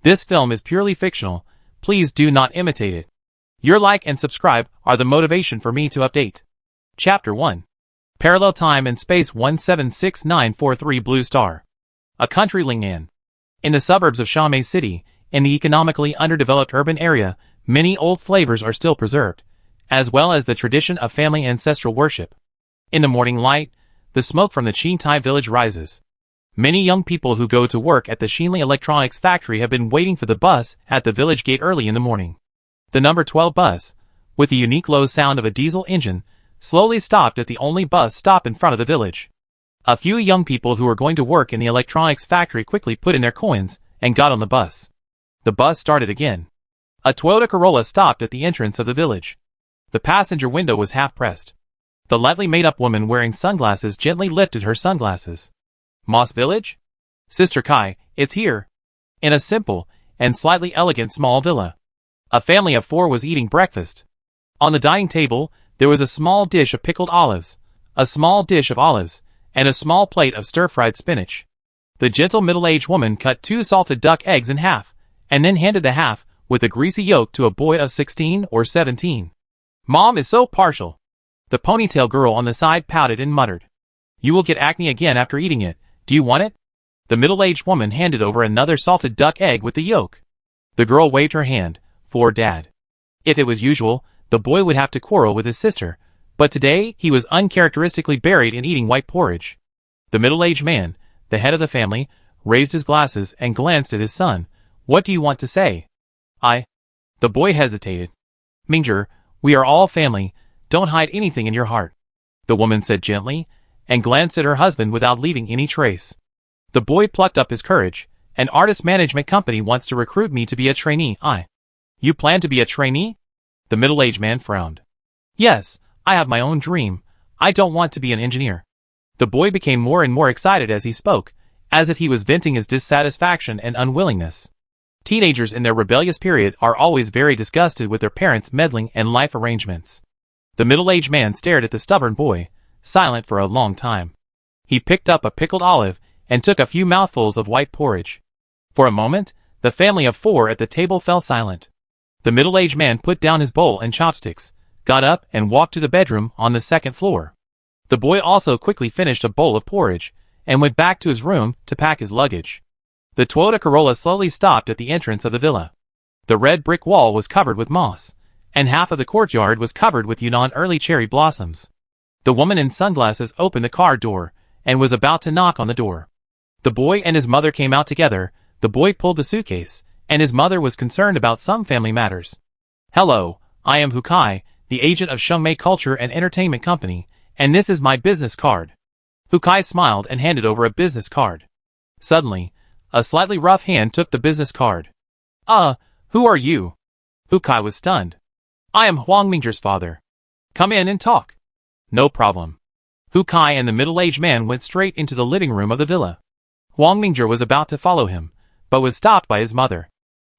This film is purely fictional. Please do not imitate it. Your like and subscribe are the motivation for me to update. Chapter 1. Parallel Time and Space 176943 Blue Star. A country Lingnan. In the suburbs of Shamay City, in the economically underdeveloped urban area, many old flavors are still preserved, as well as the tradition of family ancestral worship. In the morning light, the smoke from the Chintai village rises. Many young people who go to work at the Shinli Electronics factory have been waiting for the bus at the village gate early in the morning. The number 12 bus, with the unique low sound of a diesel engine, slowly stopped at the only bus stop in front of the village. A few young people who were going to work in the electronics factory quickly put in their coins and got on the bus. The bus started again. A Toyota Corolla stopped at the entrance of the village. The passenger window was half pressed. The lightly made-up woman wearing sunglasses gently lifted her sunglasses. Moss Village? Sister Kai, it's here. In a simple and slightly elegant small villa, a family of 4 was eating breakfast. On the dining table, there was a small dish of pickled olives, a small dish of olives, and a small plate of stir-fried spinach. The gentle middle-aged woman cut 2 salted duck eggs in half, and then handed the half, with a greasy yolk, to a boy of 16 or 17. Mom is so partial. The ponytail girl on the side pouted and muttered. You will get acne again after eating it. Do you want it? The middle-aged woman handed over another salted duck egg with the yolk. The girl waved her hand, for Dad. If it was usual, the boy would have to quarrel with his sister, but today he was uncharacteristically buried in eating white porridge. The middle-aged man, the head of the family, raised his glasses and glanced at his son. What do you want to say? The boy hesitated. Mingzhi, we are all family, don't hide anything in your heart, the woman said gently, and glanced at her husband without leaving any trace. The boy plucked up his courage. An artist management company wants to recruit me to be a trainee. You plan to be a trainee? The middle-aged man frowned. Yes, I have my own dream. I don't want to be an engineer. The boy became more and more excited as he spoke, as if he was venting his dissatisfaction and unwillingness. Teenagers in their rebellious period are always very disgusted with their parents' meddling and life arrangements. The middle-aged man stared at the stubborn boy, silent for a long time. He picked up a pickled olive and took a few mouthfuls of white porridge. For a moment, the family of 4 at the table fell silent. The middle-aged man put down his bowl and chopsticks, got up and walked to the bedroom on the 2nd floor. The boy also quickly finished a bowl of porridge and went back to his room to pack his luggage. The Toyota Corolla slowly stopped at the entrance of the villa. The red brick wall was covered with moss, and half of the courtyard was covered with Yunnan early cherry blossoms. The woman in sunglasses opened the car door and was about to knock on the door. The boy and his mother came out together. The boy pulled the suitcase, and his mother was concerned about some family matters. Hello, I am Hukai, the agent of Shengmei Culture and Entertainment Company, and this is my business card. Hukai smiled and handed over a business card. Suddenly, a slightly rough hand took the business card. Who are you? Hukai was stunned. I am Huang Mingzhi's father. Come in and talk. No problem. Hukai and the middle-aged man went straight into the living room of the villa. Huang Mingzhi was about to follow him, but was stopped by his mother.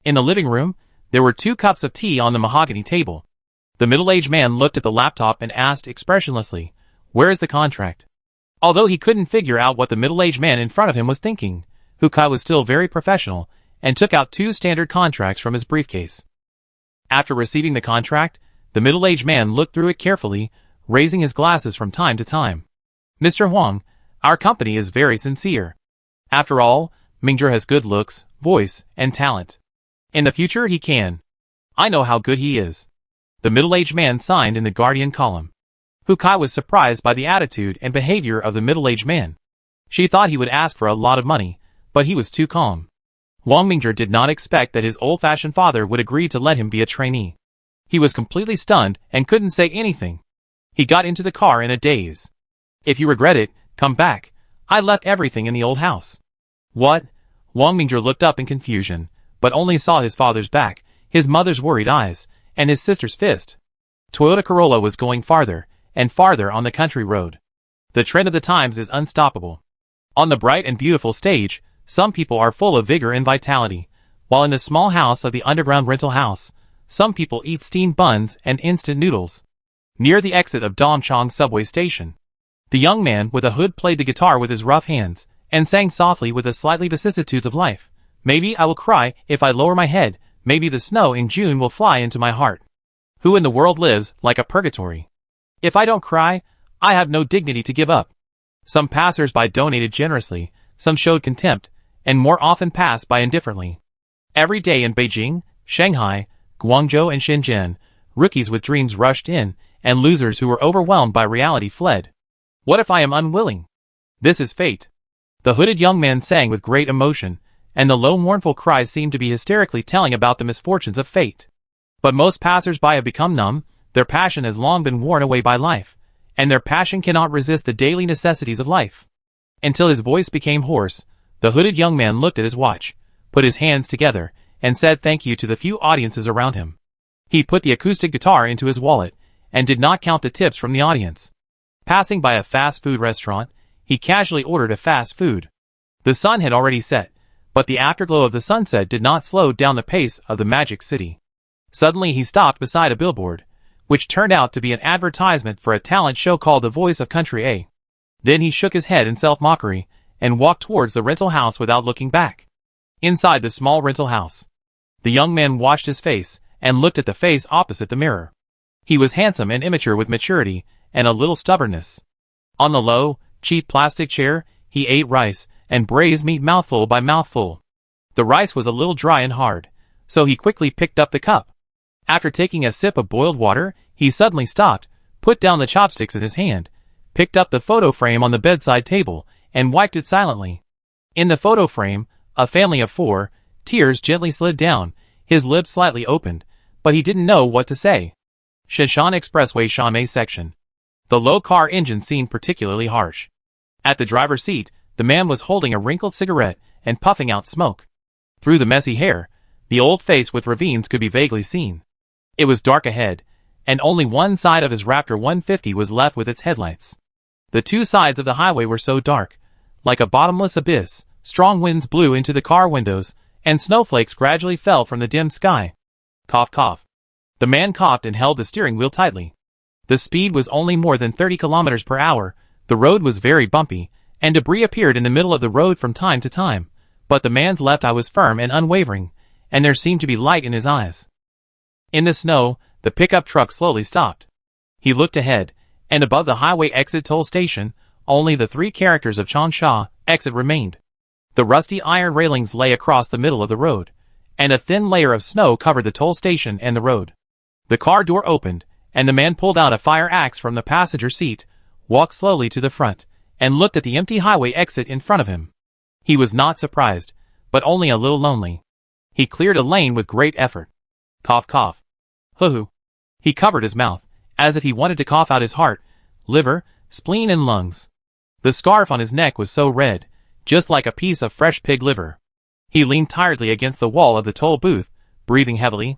In the living room, there were 2 cups of tea on the mahogany table. The middle-aged man looked at the laptop and asked expressionlessly, Where is the contract? Although he couldn't figure out what the middle-aged man in front of him was thinking, Hukai was still very professional and took out 2 standard contracts from his briefcase. After receiving the contract, the middle-aged man looked through it carefully, raising his glasses from time to time. Mr. Huang, our company is very sincere. After all, Mingzhi has good looks, voice, and talent. In the future he can. I know how good he is. The middle-aged man signed in the Guardian column. Hukai was surprised by the attitude and behavior of the middle-aged man. She thought he would ask for a lot of money, but he was too calm. Huang Mingzhi did not expect that his old-fashioned father would agree to let him be a trainee. He was completely stunned and couldn't say anything. He got into the car in a daze. If you regret it, come back. I left everything in the old house. What? Huang Mingzhi looked up in confusion, but only saw his father's back, his mother's worried eyes, and his sister's fist. Toyota Corolla was going farther and farther on the country road. The trend of the times is unstoppable. On the bright and beautiful stage, some people are full of vigor and vitality, while in the small house of the underground rental house, some people eat steamed buns and instant noodles. Near the exit of Dongchang subway station, the young man with a hood played the guitar with his rough hands, and sang softly with the slightly vicissitudes of life. Maybe I will cry if I lower my head, maybe the snow in June will fly into my heart. Who in the world lives like a purgatory? If I don't cry, I have no dignity to give up. Some passers-by donated generously, some showed contempt, and more often passed by indifferently. Every day in Beijing, Shanghai, Guangzhou and Shenzhen, rookies with dreams rushed in, and losers who were overwhelmed by reality fled. What if I am unwilling? This is fate. The hooded young man sang with great emotion, and the low mournful cries seemed to be hysterically telling about the misfortunes of fate. But most passers-by have become numb, their passion has long been worn away by life, and their passion cannot resist the daily necessities of life. Until his voice became hoarse, the hooded young man looked at his watch, put his hands together, and said thank you to the few audiences around him. He put the acoustic guitar into his wallet, and did not count the tips from the audience. Passing by a fast food restaurant, he casually ordered a fast food. The sun had already set, but the afterglow of the sunset did not slow down the pace of the magic city. Suddenly he stopped beside a billboard, which turned out to be an advertisement for a talent show called The Voice of Country A. Then he shook his head in self-mockery, and walked towards the rental house without looking back. Inside the small rental house, the young man washed his face, and looked at the face opposite the mirror. He was handsome and immature with maturity, and a little stubbornness. On the low, cheap plastic chair, he ate rice, and braised meat mouthful by mouthful. The rice was a little dry and hard, so he quickly picked up the cup. After taking a sip of boiled water, he suddenly stopped, put down the chopsticks in his hand, picked up the photo frame on the bedside table, and wiped it silently. In the photo frame, a family of 4, tears gently slid down, his lips slightly opened, but he didn't know what to say. Sheshan Expressway Shanmei section. The low car engine seemed particularly harsh. At the driver's seat, the man was holding a wrinkled cigarette and puffing out smoke. Through the messy hair, the old face with ravines could be vaguely seen. It was dark ahead, and only one side of his Raptor 150 was left with its headlights. The two sides of the highway were so dark, like a bottomless abyss. Strong winds blew into the car windows, and snowflakes gradually fell from the dim sky. Cough, cough. The man coughed and held the steering wheel tightly. The speed was only more than 30 kilometers per hour, the road was very bumpy, and debris appeared in the middle of the road from time to time, but the man's left eye was firm and unwavering, and there seemed to be light in his eyes. In the snow, the pickup truck slowly stopped. He looked ahead, and above the highway exit toll station, only the 3 characters of Changsha exit remained. The rusty iron railings lay across the middle of the road, and a thin layer of snow covered the toll station and the road. The car door opened, and the man pulled out a fire axe from the passenger seat, walked slowly to the front, and looked at the empty highway exit in front of him. He was not surprised, but only a little lonely. He cleared a lane with great effort. Cough, cough. Hoo-hoo. He covered his mouth, as if he wanted to cough out his heart, liver, spleen and lungs. The scarf on his neck was so red, just like a piece of fresh pig liver. He leaned tiredly against the wall of the toll booth, breathing heavily.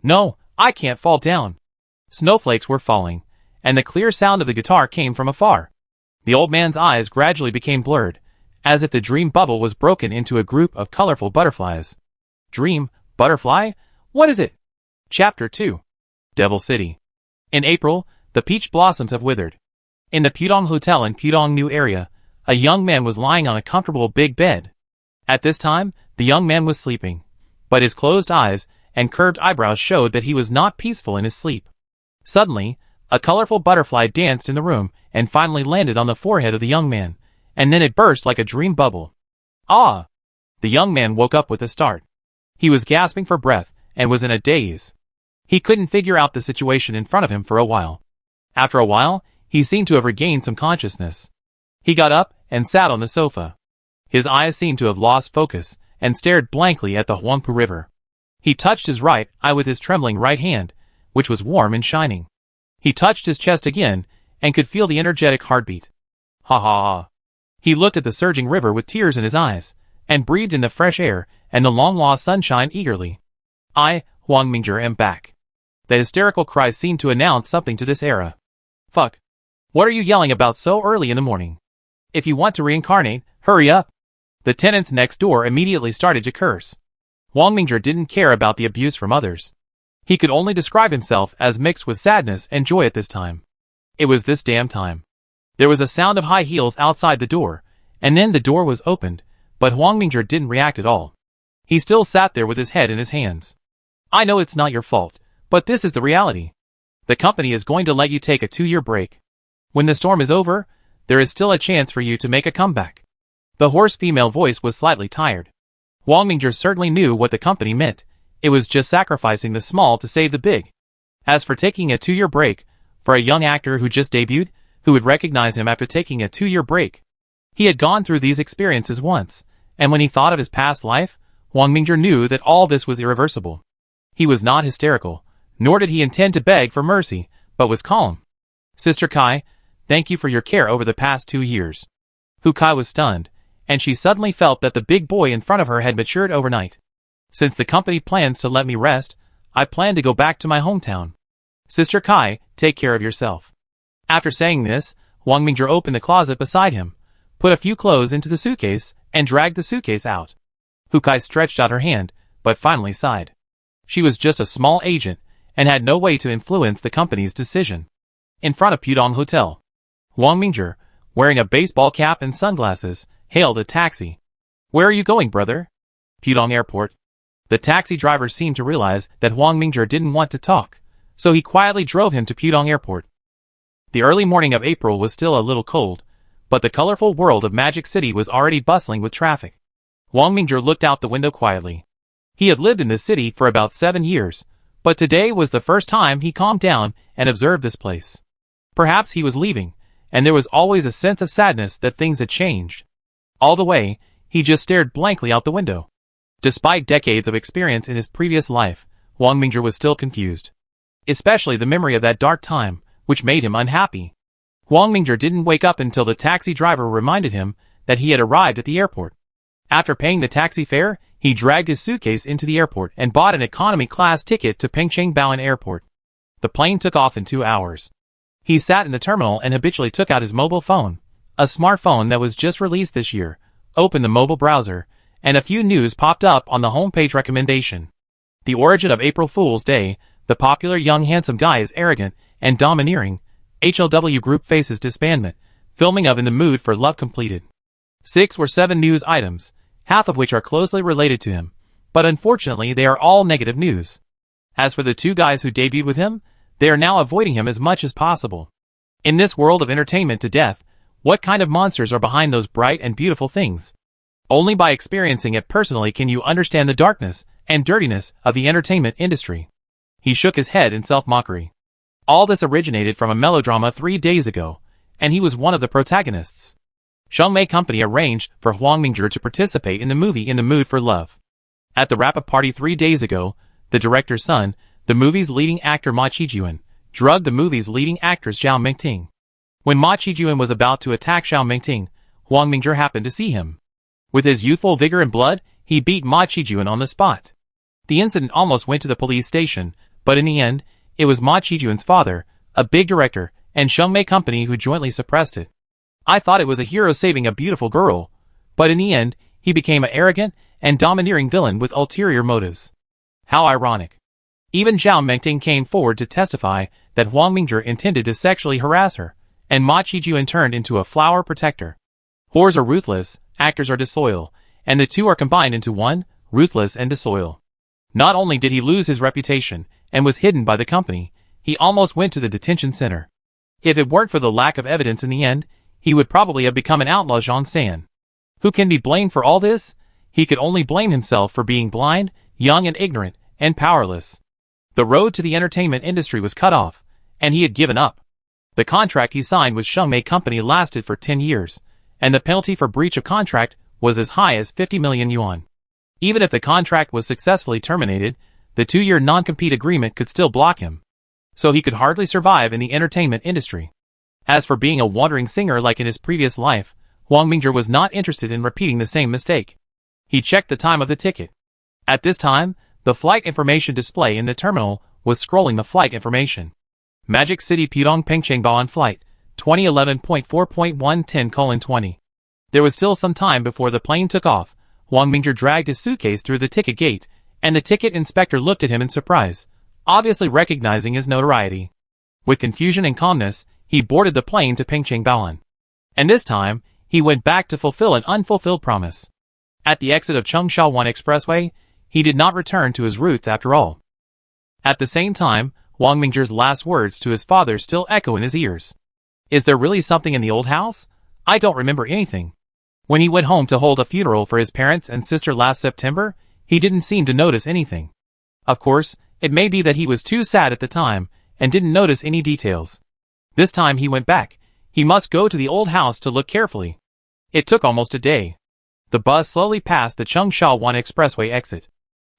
No, I can't fall down. Snowflakes were falling, and the clear sound of the guitar came from afar. The old man's eyes gradually became blurred, as if the dream bubble was broken into a group of colorful butterflies. Dream, butterfly? What is it? Chapter 2. Devil City. In April, the peach blossoms have withered. In the Pudong Hotel in Pudong New area, a young man was lying on a comfortable big bed. At this time, the young man was sleeping, but his closed eyes and curved eyebrows showed that he was not peaceful in his sleep. Suddenly, a colorful butterfly danced in the room and finally landed on the forehead of the young man, and then it burst like a dream bubble. Ah! The young man woke up with a start. He was gasping for breath and was in a daze. He couldn't figure out the situation in front of him for a while. After a while, he seemed to have regained some consciousness. He got up and sat on the sofa. His eyes seemed to have lost focus and stared blankly at the Huangpu River. He touched his right eye with his trembling right hand, which was warm and shining. He touched his chest again and could feel the energetic heartbeat. Ha ha ha. He looked at the surging river with tears in his eyes, and breathed in the fresh air and the long-lost sunshine eagerly. I, Huang Mingzhi, am back. The hysterical cry seemed to announce something to this era. Fuck. What are you yelling about so early in the morning? If you want to reincarnate, hurry up. The tenants next door immediately started to curse. Huang Mingzhi didn't care about the abuse from others. He could only describe himself as mixed with sadness and joy at this time. It was this damn time. There was a sound of high heels outside the door, and then the door was opened, but Huang Mingzhi didn't react at all. He still sat there with his head in his hands. I know it's not your fault, but this is the reality. The company is going to let you take a 2-year break. When the storm is over, there is still a chance for you to make a comeback. The hoarse female voice was slightly tired. Wang Mingzhi certainly knew what the company meant. It was just sacrificing the small to save the big. As for taking a 2-year break, for a young actor who just debuted, who would recognize him after taking a 2-year break? He had gone through these experiences once, and when he thought of his past life, Wang Mingzhi knew that all this was irreversible. He was not hysterical, nor did he intend to beg for mercy, but was calm. Sister Kai, thank you for your care over the past 2 years. Hu Kai was stunned, and she suddenly felt that the big boy in front of her had matured overnight. Since the company plans to let me rest, I plan to go back to my hometown. Sister Kai, take care of yourself. After saying this, Wang Mingzhi opened the closet beside him, put a few clothes into the suitcase, and dragged the suitcase out. Hu Kai stretched out her hand, but finally sighed. She was just a small agent, and had no way to influence the company's decision. In front of Pudong Hotel, Wang Mingzhi, wearing a baseball cap and sunglasses, hailed a taxi. Where are you going, brother? Pudong Airport. The taxi driver seemed to realize that Wang Mingzhi didn't want to talk, so he quietly drove him to Pudong Airport. The early morning of April was still a little cold, but the colorful world of Magic City was already bustling with traffic. Wang Mingzhi looked out the window quietly. He had lived in this city for about 7 years, but today was the first time he calmed down and observed this place. Perhaps he was leaving, and there was always a sense of sadness that things had changed. All the way, he just stared blankly out the window. Despite decades of experience in his previous life, Wang Mingzhi was still confused. Especially the memory of that dark time, which made him unhappy. Wang Mingzhi didn't wake up until the taxi driver reminded him that he had arrived at the airport. After paying the taxi fare, he dragged his suitcase into the airport and bought an economy-class ticket to Pengcheng-Baoan Airport. The plane took off in 2 hours. He sat in the terminal and habitually took out his mobile phone, a smartphone that was just released this year, opened the mobile browser, and a few news popped up on the homepage recommendation. The origin of April Fool's Day, the popular young handsome guy is arrogant and domineering, HLW group faces disbandment, filming of In the Mood for Love completed. 6 or 7 news items, half of which are closely related to him, but unfortunately they are all negative news. As for the 2 guys who debuted with him, they are now avoiding him as much as possible. In this world of entertainment to death, what kind of monsters are behind those bright and beautiful things? Only by experiencing it personally can you understand the darkness and dirtiness of the entertainment industry. He shook his head in self-mockery. All this originated from a melodrama 3 days ago, and he was one of the protagonists. Shengmei Company arranged for Wang Mingzhi to participate in the movie In the Mood for Love. At the wrap-up party 3 days ago, the director's son, the movie's leading actor Ma Qijuan, drugged the movie's leading actress Zhao Mingting. When Ma Qijuan was about to attack Zhao Mingting, Wang Mingzhi happened to see him. With his youthful vigor and blood, he beat Ma Qijuan on the spot. The incident almost went to the police station, but in the end, it was Ma Qijuan's father, a big director, and Shengmei Company who jointly suppressed it. I thought it was a hero saving a beautiful girl, but in the end, he became an arrogant and domineering villain with ulterior motives. How ironic. Even Zhao Mingting came forward to testify that Wang Mingzhi intended to sexually harass her, and Ma Qijuan turned into a flower protector. Whores are ruthless, actors are disloyal, and the two are combined into one, ruthless and disloyal. Not only did he lose his reputation, and was hidden by the company, he almost went to the detention center. If it weren't for the lack of evidence in the end, he would probably have become an outlaw Zhang San. Who can be blamed for all this? He could only blame himself for being blind, young and ignorant, and powerless. The road to the entertainment industry was cut off, and he had given up. The contract he signed with Shengmei Company lasted for 10 years, and the penalty for breach of contract was as high as 50 million yuan. Even if the contract was successfully terminated, the 2-year non-compete agreement could still block him. So he could hardly survive in the entertainment industry. As for being a wandering singer like in his previous life, Wang Mingzhi was not interested in repeating the same mistake. He checked the time of the ticket. At this time, the flight information display in the terminal was scrolling the flight information. Magic City Pudong Pengcheng-Baoan Flight, 2011.4.110:20. There was still some time before the plane took off. Wang Mingzhi dragged his suitcase through the ticket gate, and the ticket inspector looked at him in surprise, obviously recognizing his notoriety. With confusion and calmness, he boarded the plane to Pengcheng-Baoan. And this time, he went back to fulfill an unfulfilled promise. At the exit of Chengsha 1 Expressway, he did not return to his roots after all. At the same time, Wang Mingzhi's last words to his father still echo in his ears. Is there really something in the old house? I don't remember anything. When he went home to hold a funeral for his parents and sister last September, he didn't seem to notice anything. Of course, it may be that he was too sad at the time and didn't notice any details. This time he went back. He must go to the old house to look carefully. It took almost a day. The bus slowly passed the Chengsha 1 Expressway exit.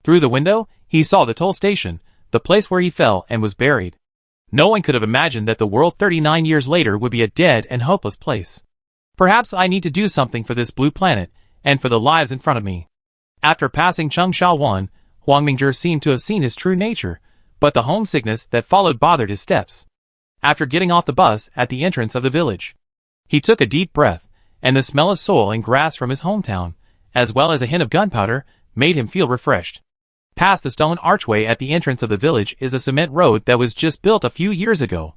Through the window, he saw the toll station, the place where he fell and was buried. No one could have imagined that the world 39 years later would be a dead and hopeless place. Perhaps I need to do something for this blue planet, and for the lives in front of me. After passing Chengsha 1, Wang Mingzhi seemed to have seen his true nature, but the homesickness that followed bothered his steps. After getting off the bus at the entrance of the village, he took a deep breath, and the smell of soil and grass from his hometown, as well as a hint of gunpowder, made him feel refreshed. Past the stone archway at the entrance of the village is a cement road that was just built a few years ago.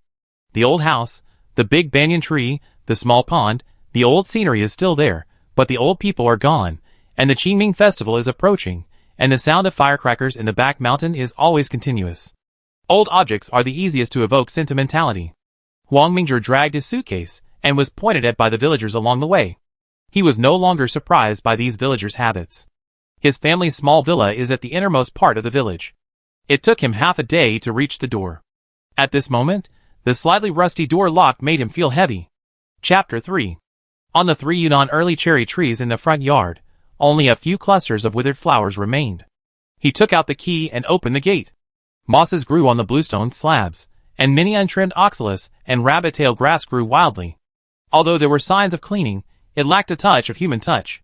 The old house, the big banyan tree, the small pond, the old scenery is still there, but the old people are gone, and the Qingming festival is approaching, and the sound of firecrackers in the back mountain is always continuous. Old objects are the easiest to evoke sentimentality. Wang Mingzhi dragged his suitcase, and was pointed at by the villagers along the way. He was no longer surprised by these villagers' habits. His family's small villa is at the innermost part of the village. It took him half a day to reach the door. At this moment, the slightly rusty door lock made him feel heavy. Chapter 3. On the 3 Yunnan early cherry trees in the front yard, only a few clusters of withered flowers remained. He took out the key and opened the gate. Mosses grew on the bluestone slabs, and many untrimmed oxalis and rabbit-tail grass grew wildly. Although there were signs of cleaning, it lacked a touch of human touch.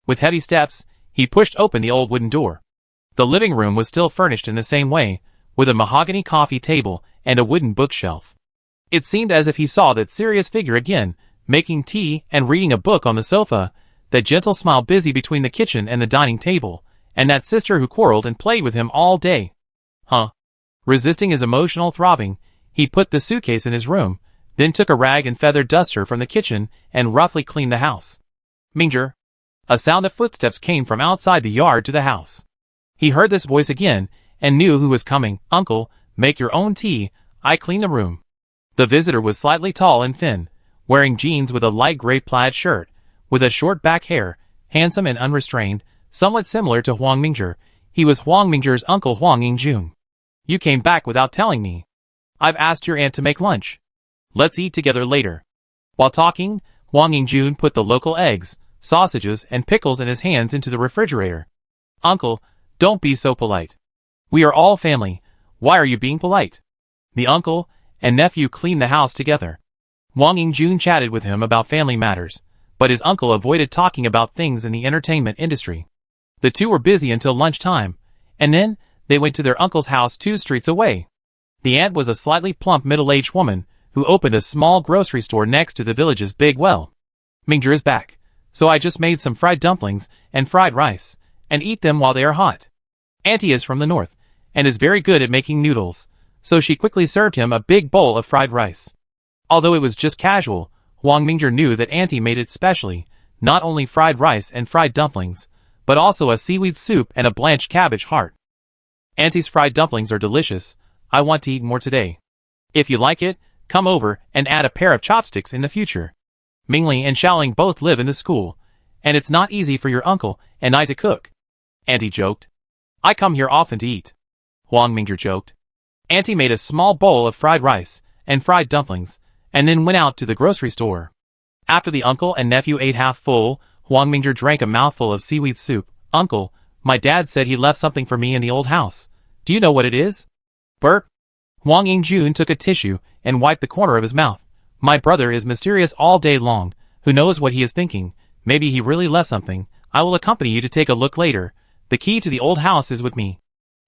With heavy steps, he pushed open the old wooden door. The living room was still furnished in the same way, with a mahogany coffee table and a wooden bookshelf. It seemed as if he saw that serious figure again, making tea and reading a book on the sofa, that gentle smile busy between the kitchen and the dining table, and that sister who quarreled and played with him all day. Resisting his emotional throbbing, he put the suitcase in his room, then took a rag and feather duster from the kitchen and roughly cleaned the house. Mingzhi. A sound of footsteps came from outside the yard to the house. He heard this voice again, and knew who was coming. Uncle, make your own tea, I clean the room. The visitor was slightly tall and thin, wearing jeans with a light gray plaid shirt, with a short back hair, handsome and unrestrained, somewhat similar to Wang Mingzhi. He was Wang Mingzhi's uncle Wang Yingjun. You came back without telling me. I've asked your aunt to make lunch. Let's eat together later. While talking, Wang Yingjun put the local eggs, sausages, and pickles in his hands into the refrigerator. Uncle, don't be so polite. We are all family. Why are you being polite? The uncle and nephew cleaned the house together. Wang Yingjun chatted with him about family matters, but his uncle avoided talking about things in the entertainment industry. The two were busy until lunchtime, and then they went to their uncle's house 2 streets away. The aunt was a slightly plump middle-aged woman who opened a small grocery store next to the village's big well. Mingzhi is back, so I just made some fried dumplings and fried rice, and eat them while they are hot. Auntie is from the north, and is very good at making noodles, so she quickly served him a big bowl of fried rice. Although it was just casual, Wang Mingzhi knew that Auntie made it specially, not only fried rice and fried dumplings, but also a seaweed soup and a blanched cabbage heart. Auntie's fried dumplings are delicious. I want to eat more today. If you like it, come over and add a pair of chopsticks in the future. Mingli and Xiaoling both live in the school, and it's not easy for your uncle and I to cook. Auntie joked. I come here often to eat. Wang Mingzhi joked. Auntie made a small bowl of fried rice and fried dumplings, and then went out to the grocery store. After the uncle and nephew ate half full, Wang Mingzhi drank a mouthful of seaweed soup. Uncle, my dad said he left something for me in the old house. Do you know what it is? Burp. Wang Yingjun took a tissue and wiped the corner of his mouth. My brother is mysterious all day long. Who knows what he is thinking? Maybe he really left something. I will accompany you to take a look later. The key to the old house is with me.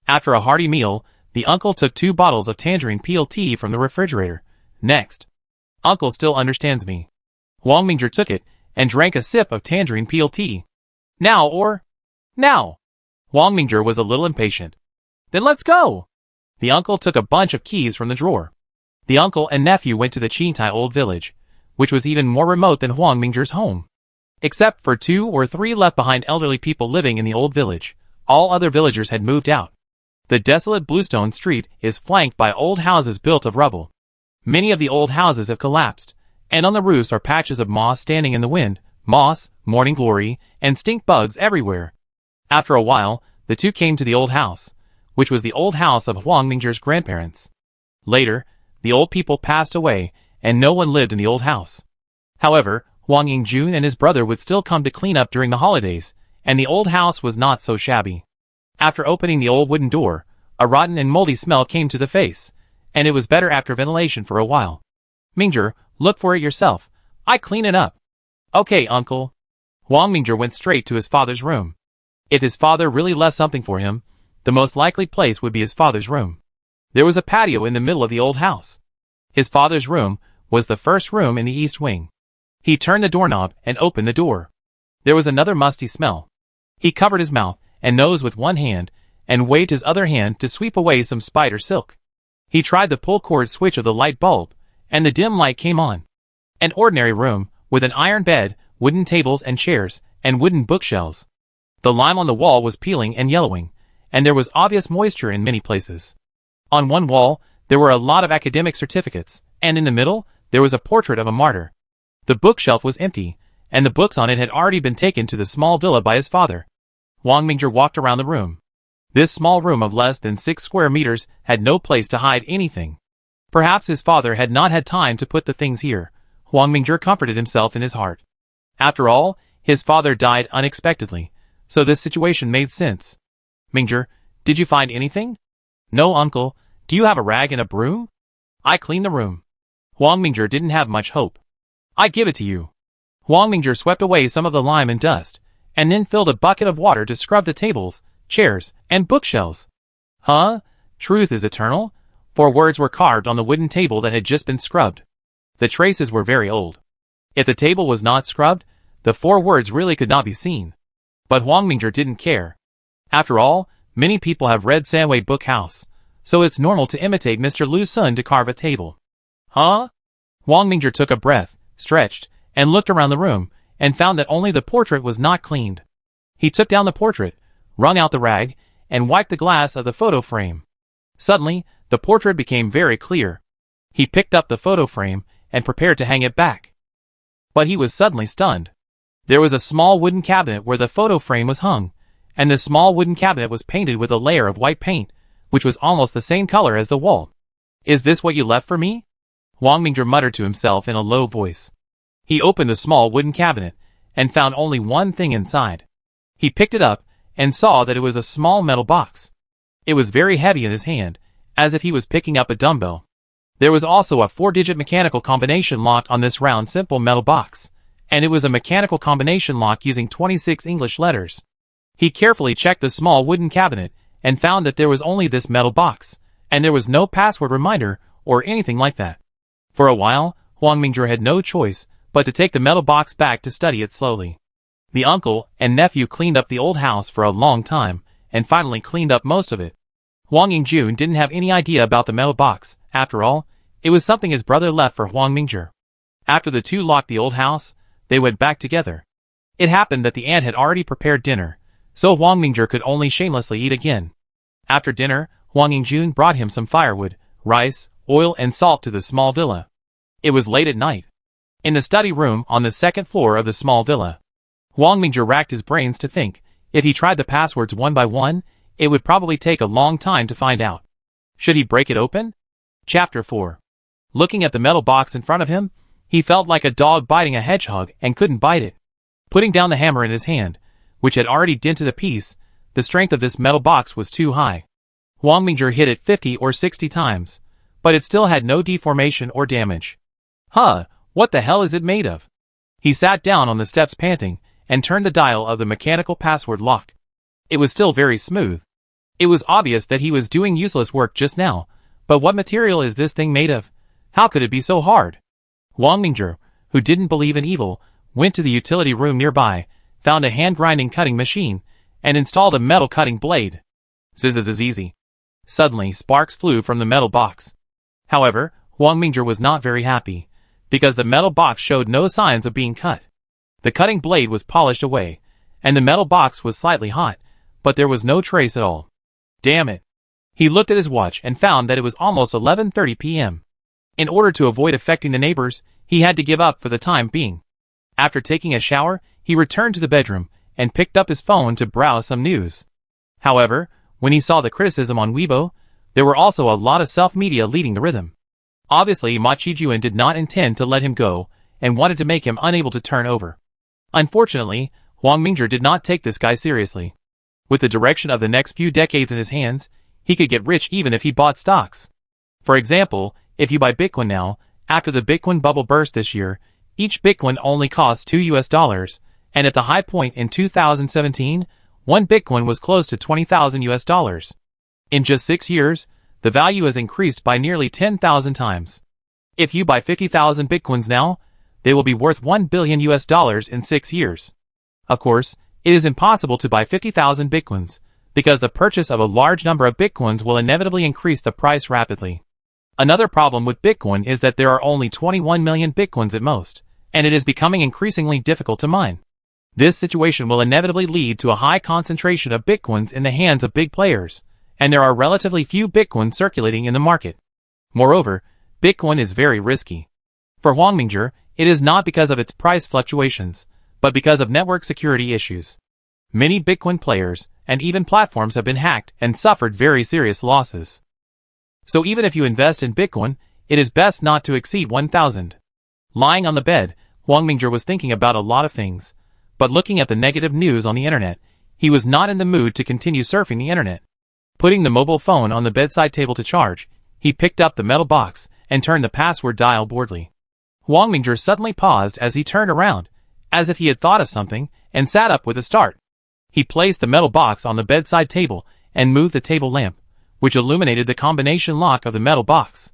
After a hearty meal, the uncle took 2 bottles of tangerine peel tea from the refrigerator. Next. Uncle still understands me. Wang Mingzhi took it and drank a sip of tangerine peel tea. Now or? Now. Wang Mingzhi was a little impatient. Then let's go. The uncle took a bunch of keys from the drawer. The uncle and nephew went to the Qintai old village, which was even more remote than Wang Mingzhi's home. Except for 2 or 3 left behind elderly people living in the old village, all other villagers had moved out. The desolate bluestone street is flanked by old houses built of rubble. Many of the old houses have collapsed, and on the roofs are patches of moss standing in the wind, moss, morning glory, and stink bugs everywhere. After a while, the two came to the old house, which was the old house of Huang Mingzhi's grandparents. Later, the old people passed away, and no one lived in the old house. However, Huang Yingjun and his brother would still come to clean up during the holidays, and the old house was not so shabby. After opening the old wooden door, a rotten and moldy smell came to the face, and it was better after ventilation for a while. Mingzhi, look for it yourself. I clean it up. Okay, uncle. Huang Mingzhi went straight to his father's room. If his father really left something for him, the most likely place would be his father's room. There was a patio in the middle of the old house. His father's room was the first room in the east wing. He turned the doorknob and opened the door. There was another musty smell. He covered his mouth and nose with one hand and waved his other hand to sweep away some spider silk. He tried the pull cord switch of the light bulb, and the dim light came on. An ordinary room with an iron bed, wooden tables and chairs, and wooden bookshelves. The lime on the wall was peeling and yellowing, and there was obvious moisture in many places. On one wall, there were a lot of academic certificates, and in the middle, there was a portrait of a martyr. The bookshelf was empty, and the books on it had already been taken to the small villa by his father. Huang Mingzhi walked around the room. This small room of less than 6 square meters had no place to hide anything. Perhaps his father had not had time to put the things here. Huang Mingzhi comforted himself in his heart. After all, his father died unexpectedly, so this situation made sense. Mingzhi, did you find anything? No, uncle. Do you have a rag and a broom? I clean the room. Huang Mingzhi didn't have much hope. I give it to you. Huang Mingzhi swept away some of the lime and dust, and then filled a bucket of water to scrub the tables, chairs, and bookshelves. Huh? Truth is eternal? 4 words were carved on the wooden table that had just been scrubbed. The traces were very old. If the table was not scrubbed, the 4 words really could not be seen. But Huang Mingzhi didn't care. After all, many people have read Sanwei Book House, so it's normal to imitate Mr. Lu Sun to carve a table. Huh? Huang Mingzhi took a breath, stretched, and looked around the room, and found that only the portrait was not cleaned. He took down the portrait, wrung out the rag, and wiped the glass of the photo frame. Suddenly, the portrait became very clear. He picked up the photo frame and prepared to hang it back. But he was suddenly stunned. There was a small wooden cabinet where the photo frame was hung, and the small wooden cabinet was painted with a layer of white paint, which was almost the same color as the wall. Is this what you left for me? Huang Mingzhi muttered to himself in a low voice. He opened the small wooden cabinet, and found only one thing inside. He picked it up, and saw that it was a small metal box. It was very heavy in his hand, as if he was picking up a dumbbell. There was also a 4-digit mechanical combination lock on this round simple metal box, and it was a mechanical combination lock using 26 English letters. He carefully checked the small wooden cabinet, and found that there was only this metal box, and there was no password reminder or anything like that. For a while, Huang Mingzhi had no choice but to take the metal box back to study it slowly. The uncle and nephew cleaned up the old house for a long time, and finally cleaned up most of it. Huang Yingjun didn't have any idea about the metal box. After all, it was something his brother left for Huang Mingzhi. After the two locked the old house, they went back together. It happened that the aunt had already prepared dinner, so Huang Mingzhi could only shamelessly eat again. After dinner, Huang Yingjun brought him some firewood, rice, oil and salt to the small villa. It was late at night. In the study room on the 2nd floor of the small villa, Huang Mingzhi racked his brains to think. If he tried the passwords one by one, it would probably take a long time to find out. Should he break it open? Chapter 4. Looking at the metal box in front of him, he felt like a dog biting a hedgehog and couldn't bite it. Putting down the hammer in his hand, which had already dented a piece, the strength of this metal box was too high. Huang Mingzhi hit it 50 or 60 times, but it still had no deformation or damage. Huh, what the hell is it made of? He sat down on the steps panting, and turned the dial of the mechanical password lock. It was still very smooth. It was obvious that he was doing useless work just now, but what material is this thing made of? How could it be so hard? Huang Mingzhi, who didn't believe in evil, went to the utility room nearby, found a hand-grinding cutting machine, and installed a metal cutting blade. Zzz is easy. Suddenly, sparks flew from the metal box. However, Huang Mingzhi was not very happy, because the metal box showed no signs of being cut. The cutting blade was polished away, and the metal box was slightly hot, but there was no trace at all. Damn it. He looked at his watch and found that it was almost 11:30 p.m. In order to avoid affecting the neighbors, he had to give up for the time being. After taking a shower, he returned to the bedroom and picked up his phone to browse some news. However, when he saw the criticism on Weibo, there were also a lot of self-media leading the rhythm. Obviously, Ma Qijuan did not intend to let him go and wanted to make him unable to turn over. Unfortunately, Huang Mingzhi did not take this guy seriously. With the direction of the next few decades in his hands, he could get rich even if he bought stocks. For example, if you buy Bitcoin now, after the Bitcoin bubble burst this year, each Bitcoin only costs $2, and at the high point in 2017, one Bitcoin was close to $20,000. In just 6 years, the value has increased by nearly 10,000 times. If you buy 50,000 Bitcoins now, they will be worth $1 billion in 6 years. Of course, it is impossible to buy 50,000 Bitcoins, because the purchase of a large number of Bitcoins will inevitably increase the price rapidly. Another problem with Bitcoin is that there are only 21 million Bitcoins at most, and it is becoming increasingly difficult to mine. This situation will inevitably lead to a high concentration of Bitcoins in the hands of big players, and there are relatively few Bitcoins circulating in the market. Moreover, Bitcoin is very risky. For Huang Mingzhi, it is not because of its price fluctuations, but because of network security issues. Many Bitcoin players and even platforms have been hacked and suffered very serious losses. So even if you invest in Bitcoin, it is best not to exceed 1,000. Lying on the bed, Huang Mingzhi was thinking about a lot of things, but looking at the negative news on the internet, he was not in the mood to continue surfing the internet. Putting the mobile phone on the bedside table to charge, he picked up the metal box and turned the password dial boldly. Huang Mingzhi suddenly paused as he turned around, as if he had thought of something, and sat up with a start. He placed the metal box on the bedside table and moved the table lamp, which illuminated the combination lock of the metal box.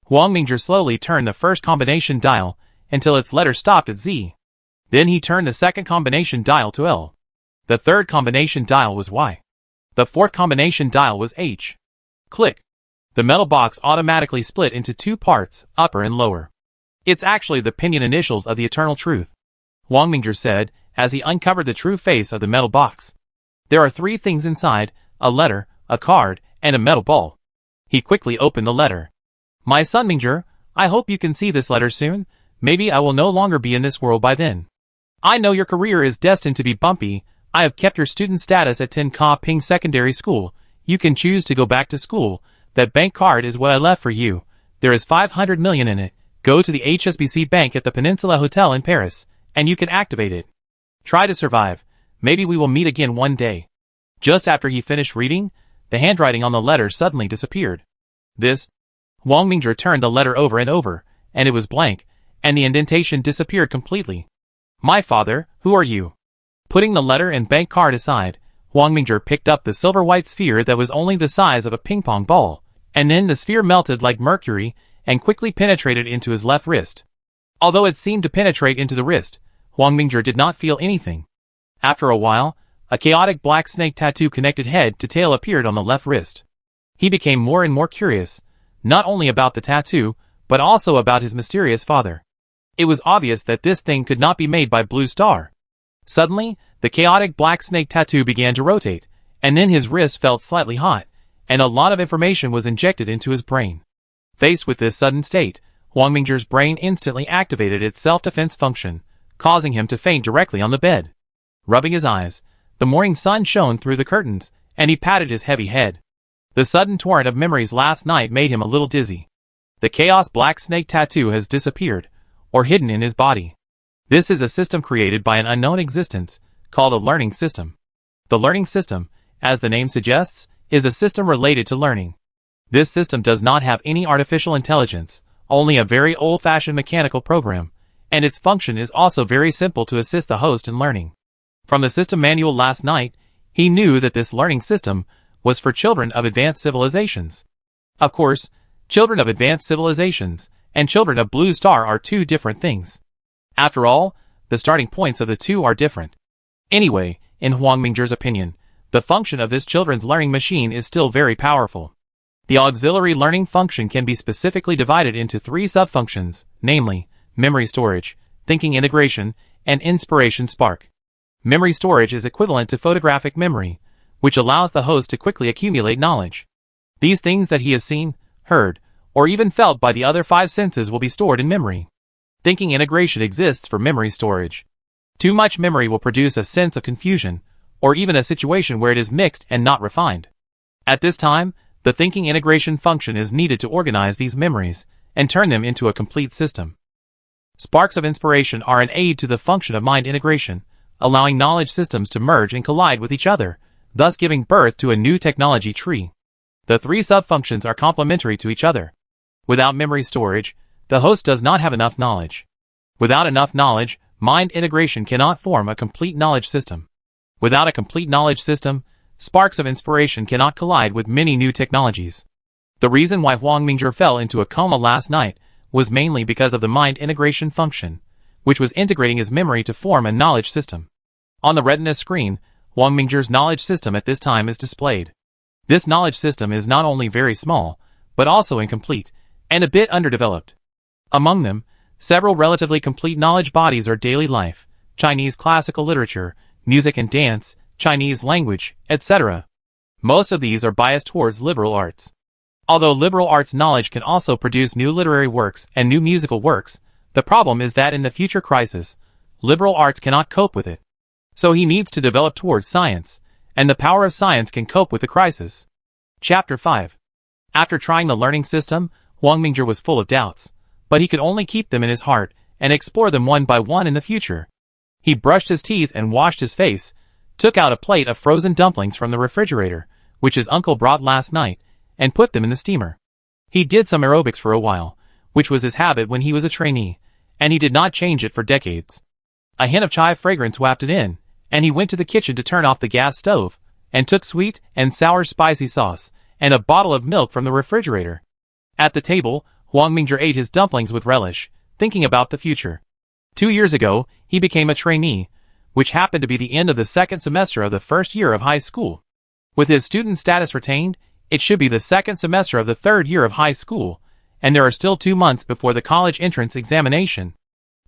Huang Mingzhi slowly turned the first combination dial until its letter stopped at Z. Then he turned the second combination dial to L. The third combination dial was Y. The fourth combination dial was H. Click. The metal box automatically split into two parts, upper and lower. It's actually the pinyin initials of the eternal truth, Huang Mingzhi said as he uncovered the true face of the metal box. There are 3 things inside: a letter, a card, and a metal ball. He quickly opened the letter. My son Mingzhi, I hope you can see this letter soon. Maybe I will no longer be in this world by then. I know your career is destined to be bumpy. I have kept your student status at Tin Ka Ping Secondary School. You can choose to go back to school. That bank card is what I left for you. There is 500 million in it. Go to the HSBC Bank at the Peninsula Hotel in Paris, and you can activate it. Try to survive. Maybe we will meet again one day. Just after he finished reading, the handwriting on the letter suddenly disappeared. This? Huang Mingzhi turned the letter over and over, and it was blank, and the indentation disappeared completely. My father, who are you? Putting the letter and bank card aside, Huang Mingzhi picked up the silver-white sphere that was only the size of a ping-pong ball, and then the sphere melted like mercury and quickly penetrated into his left wrist. Although it seemed to penetrate into the wrist, Huang Mingzhi did not feel anything. After a while, a chaotic black snake tattoo connected head to tail appeared on the left wrist. He became more and more curious, not only about the tattoo, but also about his mysterious father. It was obvious that this thing could not be made by Blue Star. Suddenly, the chaotic black snake tattoo began to rotate, and then his wrist felt slightly hot, and a lot of information was injected into his brain. Faced with this sudden state, Huang Mingzhi's brain instantly activated its self-defense function, causing him to faint directly on the bed. Rubbing his eyes, the morning sun shone through the curtains, and he patted his heavy head. The sudden torrent of memories last night made him a little dizzy. The chaos black snake tattoo has disappeared, or hidden in his body. This is a system created by an unknown existence, called a learning system. The learning system, as the name suggests, is a system related to learning. This system does not have any artificial intelligence, only a very old-fashioned mechanical program, and its function is also very simple to assist the host in learning. From the system manual last night, he knew that this learning system was for children of advanced civilizations. Of course, children of advanced civilizations and children of Blue Star are two different things. After all, the starting points of the two are different. Anyway, in Huang Mingzhi's opinion, the function of this children's learning machine is still very powerful. The auxiliary learning function can be specifically divided into 3 subfunctions, namely, memory storage, thinking integration, and inspiration spark. Memory storage is equivalent to photographic memory, which allows the host to quickly accumulate knowledge. These things that he has seen, heard, or even felt by the other five senses will be stored in memory. Thinking integration exists for memory storage. Too much memory will produce a sense of confusion, or even a situation where it is mixed and not refined. At this time, the thinking integration function is needed to organize these memories and turn them into a complete system. Sparks of inspiration are an aid to the function of mind integration, allowing knowledge systems to merge and collide with each other, thus giving birth to a new technology tree. The three subfunctions are complementary to each other. Without memory storage, the host does not have enough knowledge. Without enough knowledge, mind integration cannot form a complete knowledge system. Without a complete knowledge system, sparks of inspiration cannot collide with many new technologies. The reason why Huang Mingzhi fell into a coma last night was mainly because of the mind integration function, which was integrating his memory to form a knowledge system. On the retina screen, Huang Mingzhi's knowledge system at this time is displayed. This knowledge system is not only very small, but also incomplete, and a bit underdeveloped. Among them, several relatively complete knowledge bodies are daily life, Chinese classical literature, music and dance, Chinese language, etc. Most of these are biased towards liberal arts. Although liberal arts knowledge can also produce new literary works and new musical works, the problem is that in the future crisis, liberal arts cannot cope with it. So he needs to develop towards science, and the power of science can cope with the crisis. Chapter 5. After trying the learning system, Huang Mingzhi was full of doubts, but he could only keep them in his heart and explore them one by one in the future. He brushed his teeth and washed his face, took out a plate of frozen dumplings from the refrigerator, which his uncle brought last night, and put them in the steamer. He did some aerobics for a while, which was his habit when he was a trainee, and he did not change it for decades. A hint of chai fragrance wafted in, and he went to the kitchen to turn off the gas stove, and took sweet and sour spicy sauce, and a bottle of milk from the refrigerator. At the table, Huang Mingzhi ate his dumplings with relish, thinking about the future. 2 years ago, he became a trainee, which happened to be the end of the second semester of the first year of high school. With his student status retained, it should be the second semester of the third year of high school, and there are still 2 months before the college entrance examination.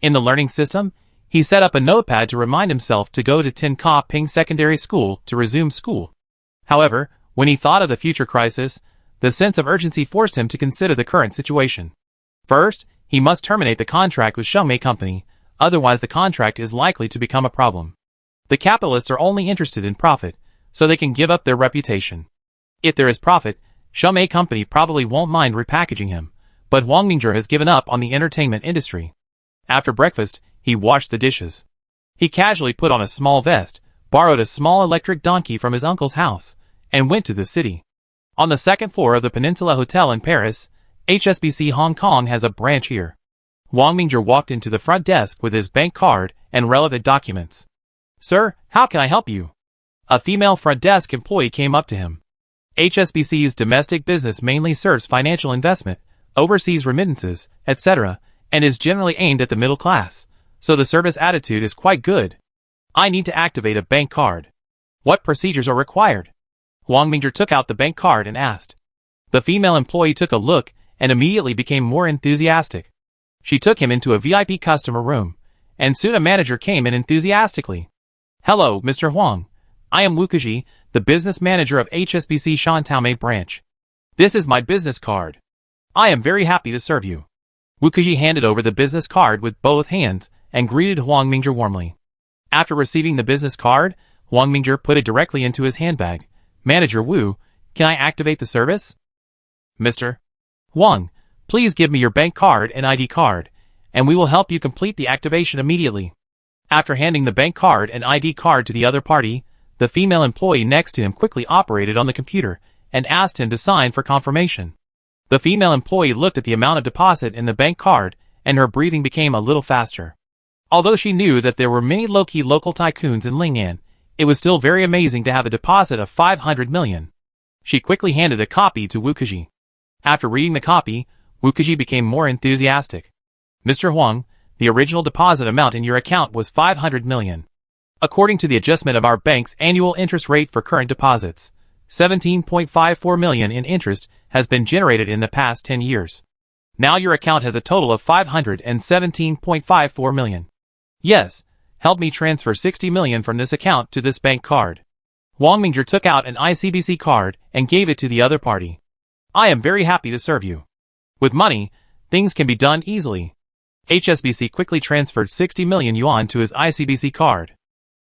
In the learning system, he set up a notepad to remind himself to go to Tin Ka Ping Secondary School to resume school. However, when he thought of the future crisis, the sense of urgency forced him to consider the current situation. First, he must terminate the contract with Shengmei Company, otherwise the contract is likely to become a problem. The capitalists are only interested in profit, so they can give up their reputation. If there is profit, Shengmei Company probably won't mind repackaging him, but Huang Mingzhi has given up on the entertainment industry. After breakfast, he washed the dishes. He casually put on a small vest, borrowed a small electric donkey from his uncle's house, and went to the city. On the second floor of the Peninsula Hotel in Paris, HSBC Hong Kong has a branch here. Huang Mingzhi walked into the front desk with his bank card and relevant documents. "Sir, how can I help you?" A female front desk employee came up to him. HSBC's domestic business mainly serves financial investment, overseas remittances, etc., and is generally aimed at the middle class, so the service attitude is quite good. "I need to activate a bank card. What procedures are required?" Huang Mingzhi took out the bank card and asked. The female employee took a look and immediately became more enthusiastic. She took him into a VIP customer room, and soon a manager came in enthusiastically. "Hello, Mr. Huang. I am Wu Keji, the business manager of HSBC Shantaomei branch. This is my business card. I am very happy to serve you." Wu Keji handed over the business card with both hands and greeted Huang Mingzhi warmly. After receiving the business card, Huang Mingzhi put it directly into his handbag. "Manager Wu, can I activate the service?" "Mr. Huang, please give me your bank card and ID card, and we will help you complete the activation immediately." After handing the bank card and ID card to the other party, the female employee next to him quickly operated on the computer and asked him to sign for confirmation. The female employee looked at the amount of deposit in the bank card, and her breathing became a little faster. Although she knew that there were many low-key local tycoons in Lingnan, it was still very amazing to have a deposit of 500 million. She quickly handed a copy to Wu Keji. After reading the copy, Wu Keji became more enthusiastic. "Mr. Huang, the original deposit amount in your account was 500 million. According to the adjustment of our bank's annual interest rate for current deposits, 17.54 million in interest has been generated in the past 10 years. Now your account has a total of 517.54 million. Yes, Help me transfer 60 million from this account to this bank card. Wang Mingzhi took out an ICBC card and gave it to the other party. I am very happy to serve you. With money, things can be done easily. HSBC quickly transferred 60 million yuan to his ICBC card.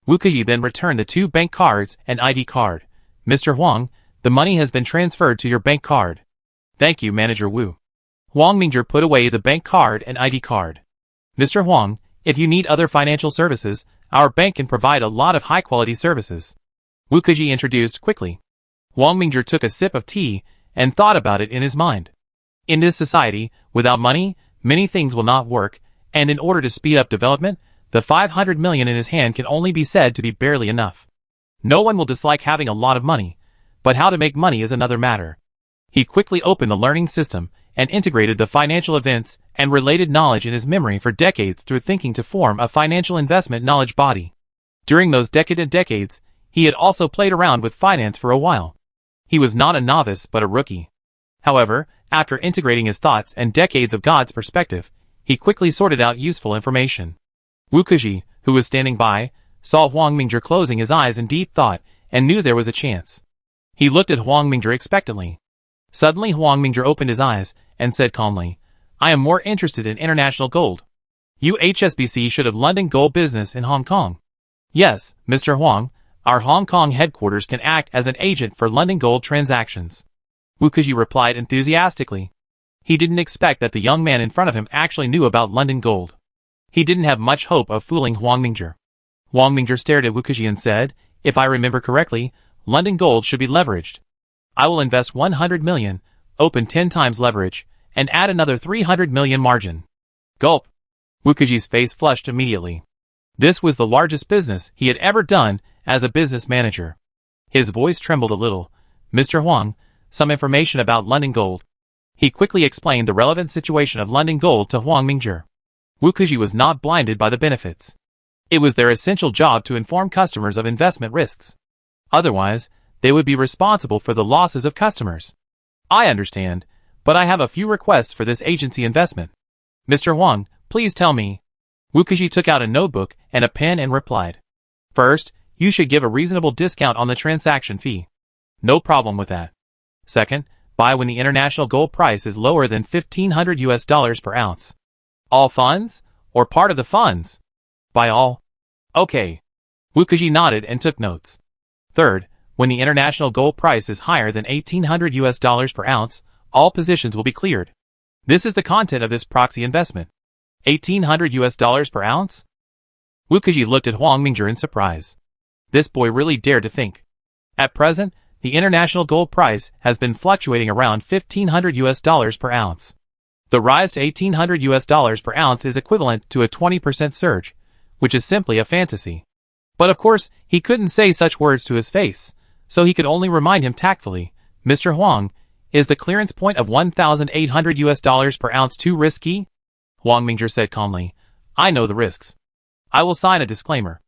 Wu Keji then returned the 2 bank cards and ID card. Mr. Huang, the money has been transferred to your bank card. Thank you, Manager Wu. Wang Mingzhi put away the bank card and ID card. Mr. Huang, if you need other financial services, our bank can provide a lot of high-quality services. Wu Keji introduced quickly. Wang Mingzhi took a sip of tea and thought about it in his mind. In this society, without money, many things will not work, and in order to speed up development, the 500 million in his hand can only be said to be barely enough. No one will dislike having a lot of money, but how to make money is another matter. He quickly opened the learning system and integrated the financial events and related knowledge in his memory for decades through thinking to form a financial investment knowledge body. During those decades, he had also played around with finance for a while. He was not a novice but a rookie. However, after integrating his thoughts and decades of God's perspective, he quickly sorted out useful information. Wu Keji, who was standing by, saw Wang Mingzhi closing his eyes in deep thought and knew there was a chance. He looked at Wang Mingzhi expectantly. Suddenly Wang Mingzhi opened his eyes and said calmly, I am more interested in international gold. HSBC should have London gold business in Hong Kong. Yes, Mr. Huang, our Hong Kong headquarters can act as an agent for London gold transactions. Wu Keji replied enthusiastically. He didn't expect that the young man in front of him actually knew about London gold. He didn't have much hope of fooling Wang Mingzhi. Wang Mingzhi stared at Wu Keji and said, if I remember correctly, London gold should be leveraged. I will invest 100 million, open 10 times leverage, and add another 300 million margin. Gulp. Wu Keji's face flushed immediately. This was the largest business he had ever done as a business manager. His voice trembled a little. Mr. Huang, some information about London gold. He quickly explained the relevant situation of London gold to Wang Mingzhi. Wu Keji was not blinded by the benefits. It was their essential job to inform customers of investment risks. Otherwise, they would be responsible for the losses of customers. I understand, but I have a few requests for this agency investment. Mr. Huang, please tell me. Wu Keji took out a notebook and a pen and replied. First, you should give a reasonable discount on the transaction fee. No problem with that. Second, buy when the international gold price is lower than $1,500 per ounce. All funds, or part of the funds? Buy all. Okay. Wu Keji nodded and took notes. Third, when the international gold price is higher than $1,800 per ounce, all positions will be cleared. This is the content of this proxy investment. $1,800 per ounce? Wu Keji looked at Wang Mingzhi in surprise. This boy really dared to think. At present, the international gold price has been fluctuating around $1,500 per ounce. The rise to $1,800 per ounce is equivalent to a 20% surge, which is simply a fantasy. But of course, he couldn't say such words to his face, so he could only remind him tactfully, Mr. Huang, is the clearance point of $1,800 per ounce too risky? Wang Mingzhi said calmly, I know the risks. I will sign a disclaimer.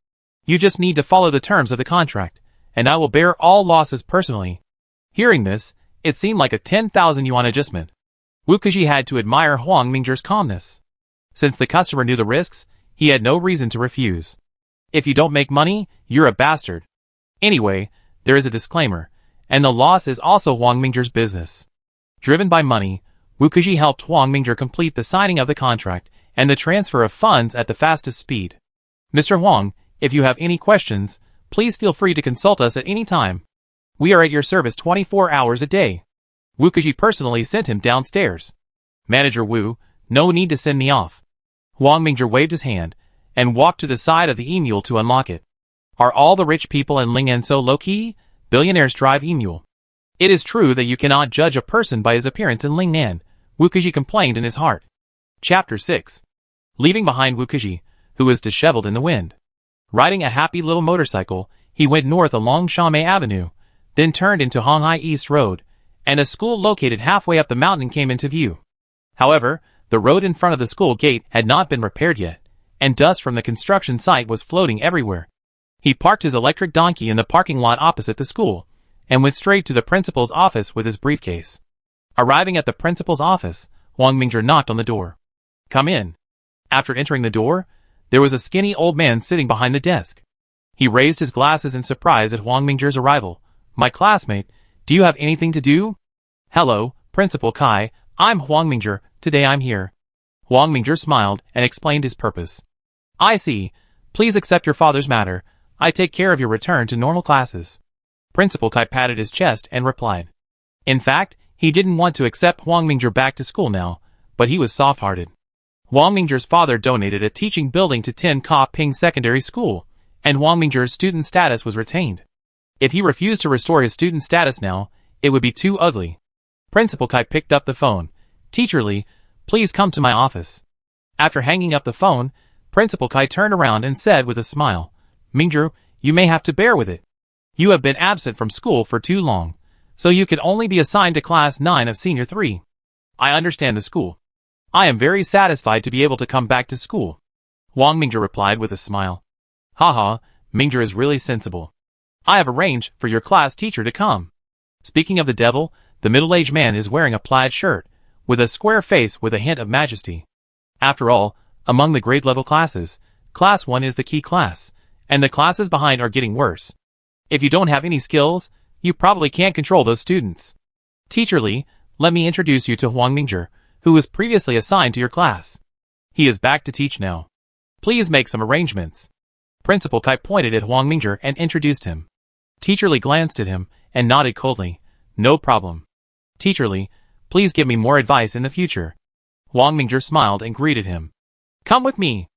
You just need to follow the terms of the contract, and I will bear all losses personally. Hearing this, it seemed like a 10,000 yuan adjustment. Wu Keji had to admire Wang Mingzhi's calmness. Since the customer knew the risks, he had no reason to refuse. If you don't make money, you're a bastard. Anyway, there is a disclaimer, and the loss is also Wang Mingzhi's business. Driven by money, Wu Keji helped Wang Mingzhi complete the signing of the contract and the transfer of funds at the fastest speed. Mr. Huang, if you have any questions, please feel free to consult us at any time. We are at your service 24 hours a day. Wu Keji personally sent him downstairs. Manager Wu, no need to send me off. Wang Mingzhi waved his hand and walked to the side of the e-mule to unlock it. Are all the rich people in Ling'an so low-key? Billionaires drive e-mule. It is true that you cannot judge a person by his appearance in Ling'an, Wu Keji complained in his heart. Chapter 6. Leaving behind Wu Keji, who was disheveled in the wind. Riding a happy little motorcycle, he went north along Shamei Avenue, then turned into Honghai East Road, and a school located halfway up the mountain came into view. However, the road in front of the school gate had not been repaired yet, and dust from the construction site was floating everywhere. He parked his electric donkey in the parking lot opposite the school, and went straight to the principal's office with his briefcase. Arriving at the principal's office, Wang Mingzhi knocked on the door. Come in. After entering the door, There was a skinny old man sitting behind the desk. He raised his glasses in surprise at Huang Mingzhi's arrival. "My classmate, do you have anything to do?" "Hello, Principal Kai, I'm Huang Mingzhi, today I'm here." Huang Mingzhi smiled and explained his purpose. "I see. Please accept your father's matter. I take care of your return to normal classes." Principal Kai patted his chest and replied. In fact, he didn't want to accept Huang Mingzhi back to school now, but he was soft-hearted. Huang Mingzhi's father donated a teaching building to Tin Ka Ping Secondary School, and Huang Mingzhi's student status was retained. If he refused to restore his student status now, it would be too ugly. Principal Kai picked up the phone. "Teacher Li, please come to my office." After hanging up the phone, Principal Kai turned around and said with a smile, "Mingzhi, you may have to bear with it. You have been absent from school for too long, so you could only be assigned to Class 9 of Senior 3. I understand the school. I am very satisfied to be able to come back to school." Huang Mingzhi replied with a smile. "Haha, Mingzhi is really sensible. I have arranged for your class teacher to come." Speaking of the devil, the middle-aged man is wearing a plaid shirt, with a square face with a hint of majesty. After all, among the grade-level classes, Class 1 is the key class, and the classes behind are getting worse. If you don't have any skills, you probably can't control those students. "Teacher Li, let me introduce you to Huang Mingzhi, who was previously assigned to your class. He is back to teach now. Please make some arrangements." Principal Kai pointed at Huang Mingzhi and introduced him. Teacher Li glanced at him and nodded coldly. "No problem. Teacher Li, please give me more advice in the future." Huang Mingzhi smiled and greeted him. "Come with me."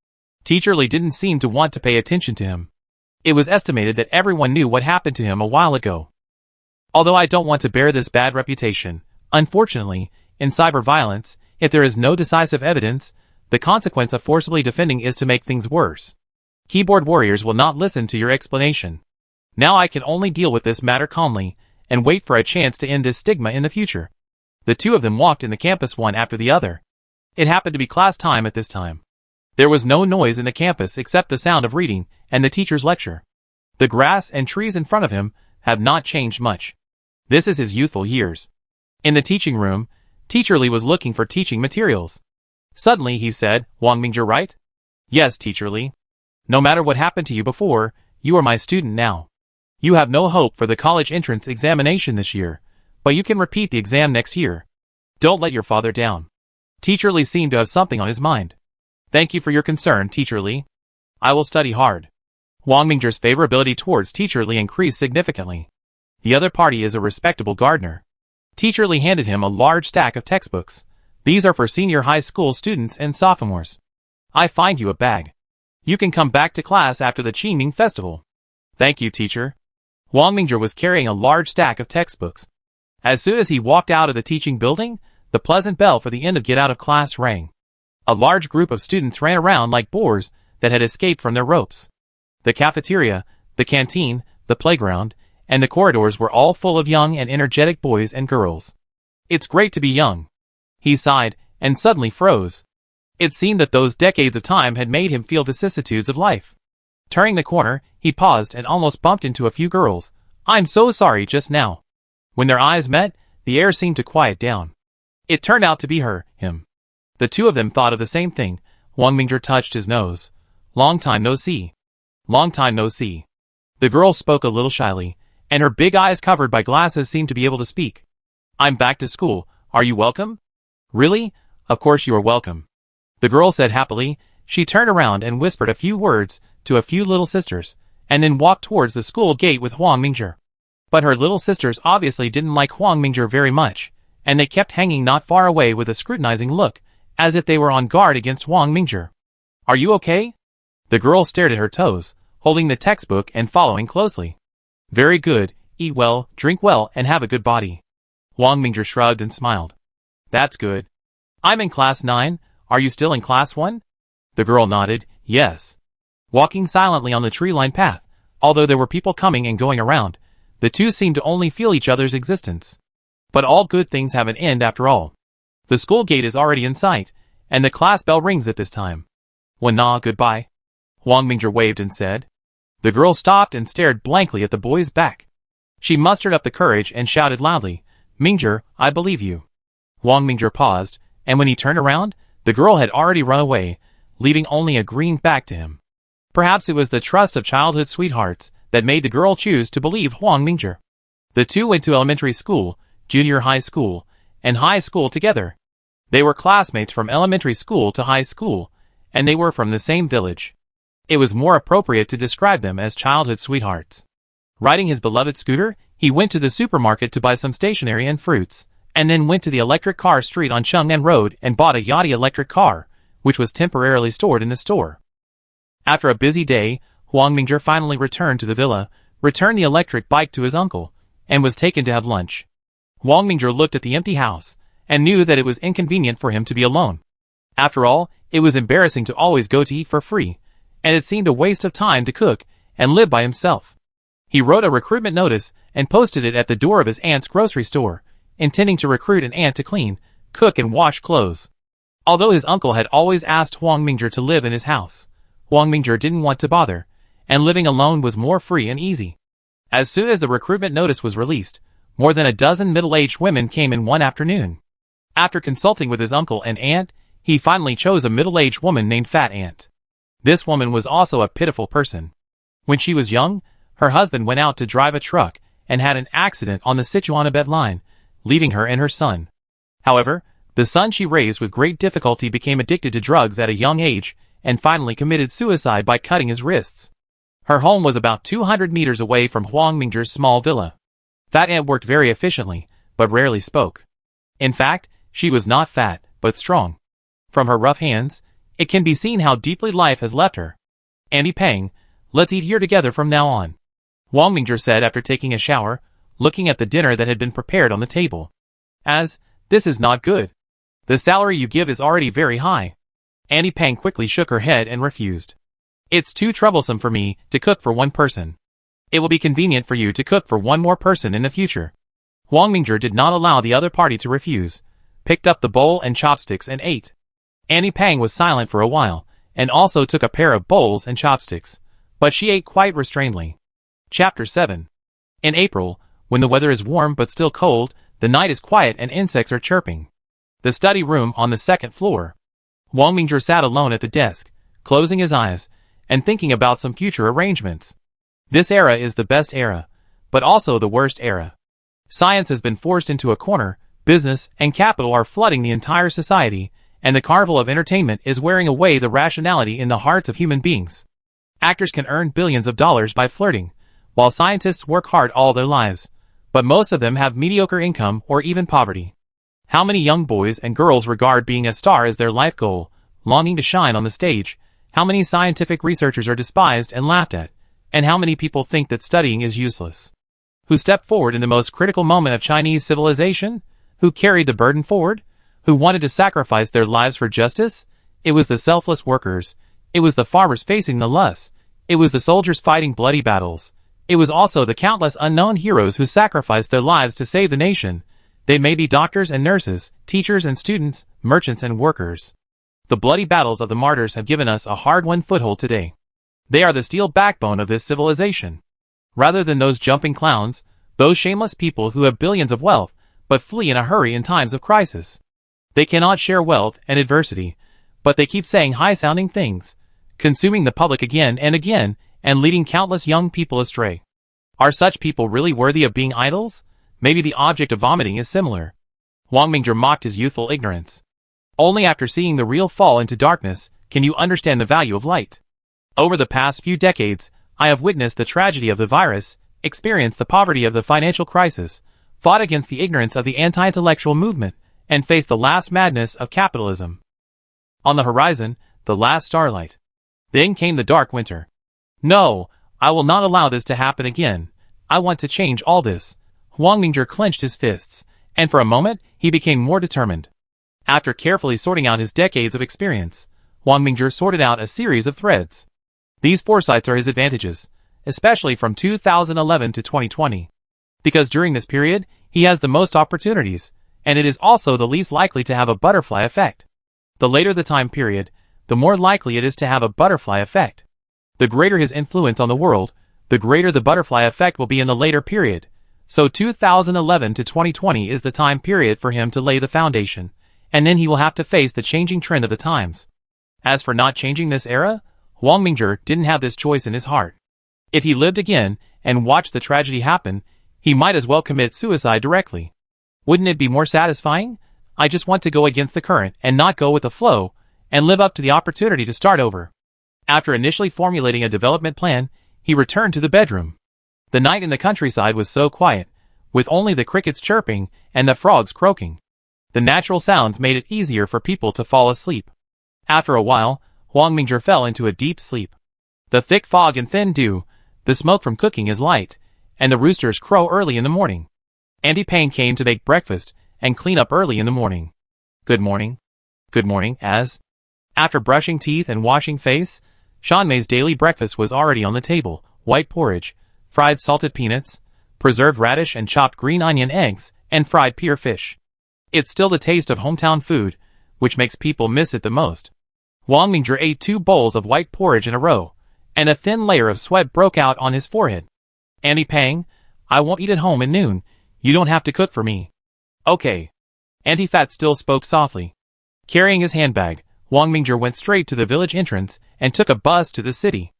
Teacher Li didn't seem to want to pay attention to him. It was estimated that everyone knew what happened to him a while ago. Although I don't want to bear this bad reputation, unfortunately, in cyber violence, if there is no decisive evidence, the consequence of forcibly defending is to make things worse. Keyboard warriors will not listen to your explanation. Now I can only deal with this matter calmly, and wait for a chance to end this stigma in the future. The two of them walked in the campus one after the other. It happened to be class time at this time. There was no noise in the campus except the sound of reading and the teacher's lecture. The grass and trees in front of him have not changed much. This is his youthful years. In the teaching room, Teacher Li was looking for teaching materials. Suddenly he said, "Huang Mingzhi, right?" "Yes, Teacher Li. No matter what happened to you before, you are my student now. You have no hope for the college entrance examination this year, but you can repeat the exam next year. Don't let your father down." Teacher Li seemed to have something on his mind. "Thank you for your concern, Teacher Li. I will study hard." Huang Mingzhi's favorability towards Teacher Li increased significantly. The other party is a respectable gardener. Teacher Li handed him a large stack of textbooks. "These are for senior high school students and sophomores. I find you a bag. You can come back to class after the Qingming festival." "Thank you, teacher." Huang Mingzhi was carrying a large stack of textbooks. As soon as he walked out of the teaching building, the pleasant bell for the end of get out of class rang. A large group of students ran around like boars that had escaped from their ropes. The cafeteria, the canteen, the playground, and the corridors were all full of young and energetic boys and girls. "It's great to be young." He sighed, and suddenly froze. It seemed that those decades of time had made him feel vicissitudes of life. Turning the corner, he paused and almost bumped into a few girls. "I'm so sorry just now." When their eyes met, the air seemed to quiet down. It turned out to be him. The two of them thought of the same thing. Huang Mingzhi touched his nose. "Long time no see." "Long time no see." The girl spoke a little shyly, and her big eyes covered by glasses seemed to be able to speak. "I'm back to school. Are you welcome?" "Really? Of course you are welcome." The girl said happily. She turned around and whispered a few words to a few little sisters, and then walked towards the school gate with Huang Mingzhi. But her little sisters obviously didn't like Huang Mingzhi very much, and they kept hanging not far away with a scrutinizing look, as if they were on guard against Huang Mingzhi. "Are you okay?" The girl stared at her toes, holding the textbook and following closely. "Very good. Eat well, drink well, and have a good body." Huang Mingzhi shrugged and smiled. "That's good. I'm in class 9. Are you still in class 1? The girl nodded. "Yes." Walking silently on the tree-lined path, although there were people coming and going around, the two seemed to only feel each other's existence. But all good things have an end after all. The school gate is already in sight, and the class bell rings at this time. "Wana, goodbye," Huang Mingzhi waved and said. The girl stopped and stared blankly at the boy's back. She mustered up the courage and shouted loudly, "Mingzhi, I believe you." Huang Mingzhi paused, and when he turned around, the girl had already run away, leaving only a green back to him. Perhaps it was the trust of childhood sweethearts that made the girl choose to believe Huang Mingzhi. The two went to elementary school, junior high school, and high school together. They were classmates from elementary school to high school, and they were from the same village. It was more appropriate to describe them as childhood sweethearts. Riding his beloved scooter, he went to the supermarket to buy some stationery and fruits, and then went to the electric car street on Chengnan Road and bought a Yachty electric car, which was temporarily stored in the store. After a busy day, Huang Mingzhi finally returned to the villa, returned the electric bike to his uncle, and was taken to have lunch. Huang Mingzhi looked at the empty house, and knew that it was inconvenient for him to be alone. After all, it was embarrassing to always go to eat for free, and it seemed a waste of time to cook and live by himself. He wrote a recruitment notice and posted it at the door of his aunt's grocery store, intending to recruit an aunt to clean, cook and wash clothes. Although his uncle had always asked Huang Mingzhi to live in his house, Huang Mingzhi didn't want to bother, and living alone was more free and easy. As soon as the recruitment notice was released, more than a dozen middle-aged women came in one afternoon. After consulting with his uncle and aunt, he finally chose a middle-aged woman named Fat Aunt. This woman was also a pitiful person. When she was young, her husband went out to drive a truck and had an accident on the Sichuan-Tibet line, leaving her and her son. However, the son she raised with great difficulty became addicted to drugs at a young age and finally committed suicide by cutting his wrists. Her home was about 200 meters away from Huang Mingzhi's small villa. Fat Aunt worked very efficiently, but rarely spoke. In fact, she was not fat, but strong. From her rough hands, it can be seen how deeply life has left her. "Auntie Peng, let's eat here together from now on," Huang Mingzhi said after taking a shower, looking at the dinner that had been prepared on the table. "This is not good. The salary you give is already very high." Auntie Peng quickly shook her head and refused. "It's too troublesome for me to cook for one person. It will be convenient for you to cook for one more person in the future." Huang Mingzhi did not allow the other party to refuse, picked up the bowl and chopsticks and ate. Auntie Peng was silent for a while, and also took a pair of bowls and chopsticks, but she ate quite restrainedly. Chapter 7. In April, when the weather is warm but still cold, the night is quiet and insects are chirping. The study room on the second floor. Huang Mingzhi sat alone at the desk, closing his eyes, and thinking about some future arrangements. This era is the best era, but also the worst era. Science has been forced into a corner, business and capital are flooding the entire society, and the carnival of entertainment is wearing away the rationality in the hearts of human beings. Actors can earn billions of dollars by flirting, while scientists work hard all their lives, but most of them have mediocre income or even poverty. How many young boys and girls regard being a star as their life goal, longing to shine on the stage? How many scientific researchers are despised and laughed at? And how many people think that studying is useless? Who stepped forward in the most critical moment of Chinese civilization? Who carried the burden forward? Who wanted to sacrifice their lives for justice? It was the selfless workers. It was the farmers facing the lust. It was the soldiers fighting bloody battles. It was also the countless unknown heroes who sacrificed their lives to save the nation. They may be doctors and nurses, teachers and students, merchants and workers. The bloody battles of the martyrs have given us a hard-won foothold today. They are the steel backbone of this civilization. Rather than those jumping clowns, those shameless people who have billions of wealth, but flee in a hurry in times of crisis. They cannot share wealth and adversity, but they keep saying high-sounding things, consuming the public again and again, and leading countless young people astray. Are such people really worthy of being idols? Maybe the object of vomiting is similar. Huang Mingzhi mocked his youthful ignorance. Only after seeing the real fall into darkness can you understand the value of light. Over the past few decades, I have witnessed the tragedy of the virus, experienced the poverty of the financial crisis, fought against the ignorance of the anti-intellectual movement, and faced the last madness of capitalism. On the horizon, the last starlight. Then came the dark winter. No, I will not allow this to happen again. I want to change all this. Huang Mingzhi clenched his fists, and for a moment, he became more determined. After carefully sorting out his decades of experience, Huang Mingzhi sorted out a series of threads. These foresights are his advantages, especially from 2011 to 2020. Because during this period, he has the most opportunities, and it is also the least likely to have a butterfly effect. The later the time period, the more likely it is to have a butterfly effect. The greater his influence on the world, the greater the butterfly effect will be in the later period. So 2011 to 2020 is the time period for him to lay the foundation, and then he will have to face the changing trend of the times. As for not changing this era, Huang Mingzhi didn't have this choice in his heart. If he lived again and watched the tragedy happen, he might as well commit suicide directly. Wouldn't it be more satisfying? I just want to go against the current and not go with the flow, and live up to the opportunity to start over. After initially formulating a development plan, he returned to the bedroom. The night in the countryside was so quiet, with only the crickets chirping and the frogs croaking. The natural sounds made it easier for people to fall asleep. After a while, Huang Mingzhi fell into a deep sleep. The thick fog and thin dew, the smoke from cooking is light, and the roosters crow early in the morning. Auntie Pang came to make breakfast and clean up early in the morning. Good morning. Good morning, as. After brushing teeth and washing face, Shanmei's daily breakfast was already on the table: white porridge, fried salted peanuts, preserved radish and chopped green onion eggs, and fried pier fish. It's still the taste of hometown food, which makes people miss it the most. Huang Mingzhi ate 2 bowls of white porridge in a row, and a thin layer of sweat broke out on his forehead. Auntie Pang, I won't eat at home at noon. You don't have to cook for me. Okay. Auntie Fat still spoke softly. Carrying his handbag, Huang Mingzhi went straight to the village entrance and took a bus to the city.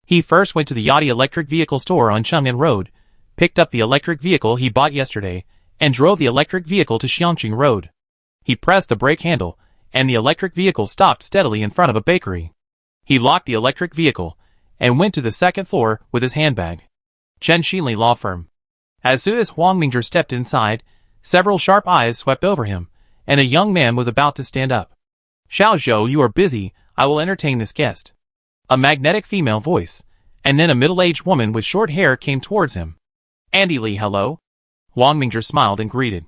He first went to the Yadi electric vehicle store on Cheng'an Road, picked up the electric vehicle he bought yesterday, and drove the electric vehicle to Xiangqing Road. He pressed the brake handle, and the electric vehicle stopped steadily in front of a bakery. He locked the electric vehicle and went to the second floor with his handbag. Chen Xinli Law Firm. As soon as Huang Mingzhi stepped inside, several sharp eyes swept over him, and a young man was about to stand up. Xiao Zhou, you are busy, I will entertain this guest. A magnetic female voice, and then a middle-aged woman with short hair came towards him. Andy Li, hello? Huang Mingzhi smiled and greeted.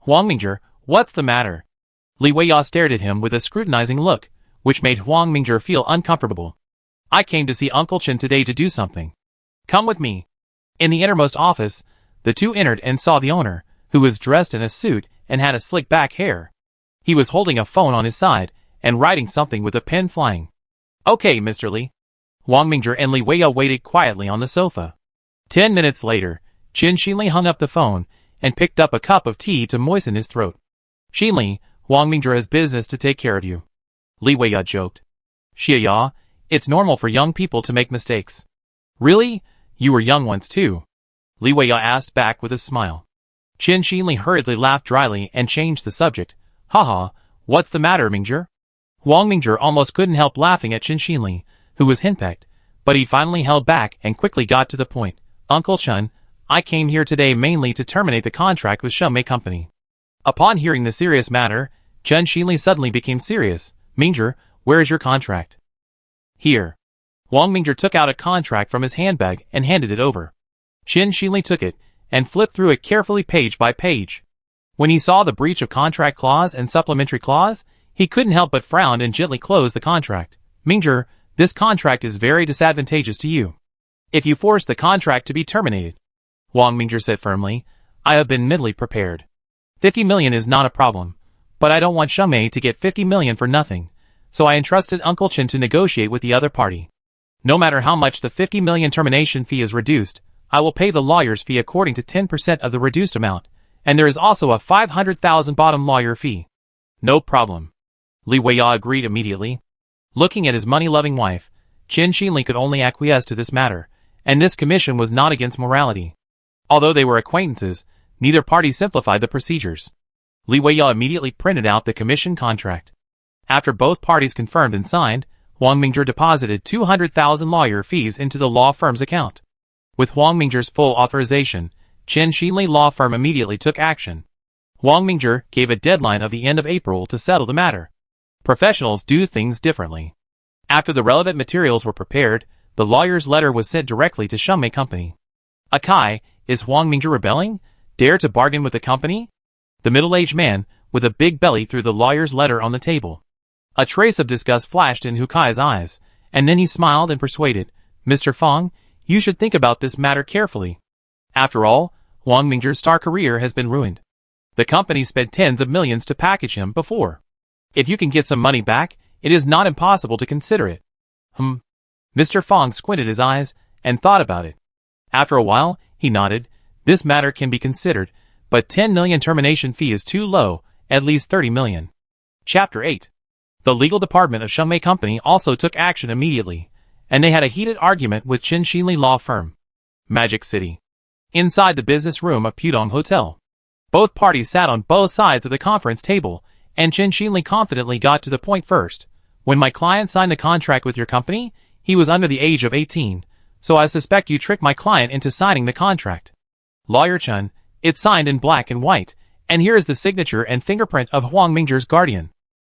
Huang Mingzhi, what's the matter? Li Weiya stared at him with a scrutinizing look, which made Huang Mingzhi feel uncomfortable. I came to see Uncle Chen today to do something. Come with me. In the innermost office, the two entered and saw the owner, who was dressed in a suit and had a slick back hair. He was holding a phone on his side and writing something with a pen flying. Okay, Mr. Li. Huang Mingzhi and Li Weiya waited quietly on the sofa. 10 minutes later, Chen Xinli hung up the phone and picked up a cup of tea to moisten his throat. Xinli, Huang Mingzhi has business to take care of you. Li Weiya joked. Xia, it's normal for young people to make mistakes. Really? You were young once too? Li Weiya asked back with a smile. Chen Xinli hurriedly laughed dryly and changed the subject. Haha, what's the matter, Mingzhi? Huang Mingzhi almost couldn't help laughing at Chen Xinli, who was henpecked, but he finally held back and quickly got to the point. Uncle Chen, I came here today mainly to terminate the contract with Shenmei Company. Upon hearing the serious matter, Chen Xinli suddenly became serious. Mingzhi, where is your contract? Here. Huang Mingzhi took out a contract from his handbag and handed it over. Chen Xinli took it and flipped through it carefully page by page. When he saw the breach of contract clause and supplementary clause, he couldn't help but frown and gently closed the contract. Mingzhi, this contract is very disadvantageous to you. If you force the contract to be terminated, Huang Mingzhi said firmly, I have been mentally prepared. 50 million is not a problem, but I don't want Shenmei to get 50 million for nothing, so I entrusted Uncle Chen to negotiate with the other party. No matter how much the 50 million termination fee is reduced, I will pay the lawyer's fee according to 10% of the reduced amount, and there is also a 500,000 bottom lawyer fee. No problem. Li Weiya agreed immediately. Looking at his money-loving wife, Chen Xinli could only acquiesce to this matter, and this commission was not against morality. Although they were acquaintances, neither party simplified the procedures. Li Weiya immediately printed out the commission contract. After both parties confirmed and signed, Huang Mingzhi deposited 200,000 lawyer fees into the law firm's account. With Huang Mingzhi's full authorization, Chen Xinli Law Firm immediately took action. Huang Mingzhi gave a deadline of the end of April to settle the matter. Professionals do things differently. After the relevant materials were prepared, the lawyer's letter was sent directly to Shenmei Company. Akai, is Huang Mingzhi rebelling? Dare to bargain with the company? The middle-aged man, with a big belly, threw the lawyer's letter on the table. A trace of disgust flashed in Hukai's eyes, and then he smiled and persuaded, Mr. Fong, you should think about this matter carefully. After all, Huang Mingzhi's star career has been ruined. The company spent tens of millions to package him before. If you can get some money back, it is not impossible to consider it. Mr. Fong squinted his eyes and thought about it. After a while, he nodded. This matter can be considered, but 10 million termination fee is too low, at least 30 million. Chapter 8. The legal department of Shengmei Company also took action immediately, and they had a heated argument with Qin Xinli law firm. Magic City. Inside the business room of Pudong Hotel. Both parties sat on both sides of the conference table, and Qin Xinli confidently got to the point first. When my client signed the contract with your company, he was under the age of 18, so I suspect you tricked my client into signing the contract. Lawyer Chen, it's signed in black and white, and here is the signature and fingerprint of Huang Mingzhi's guardian.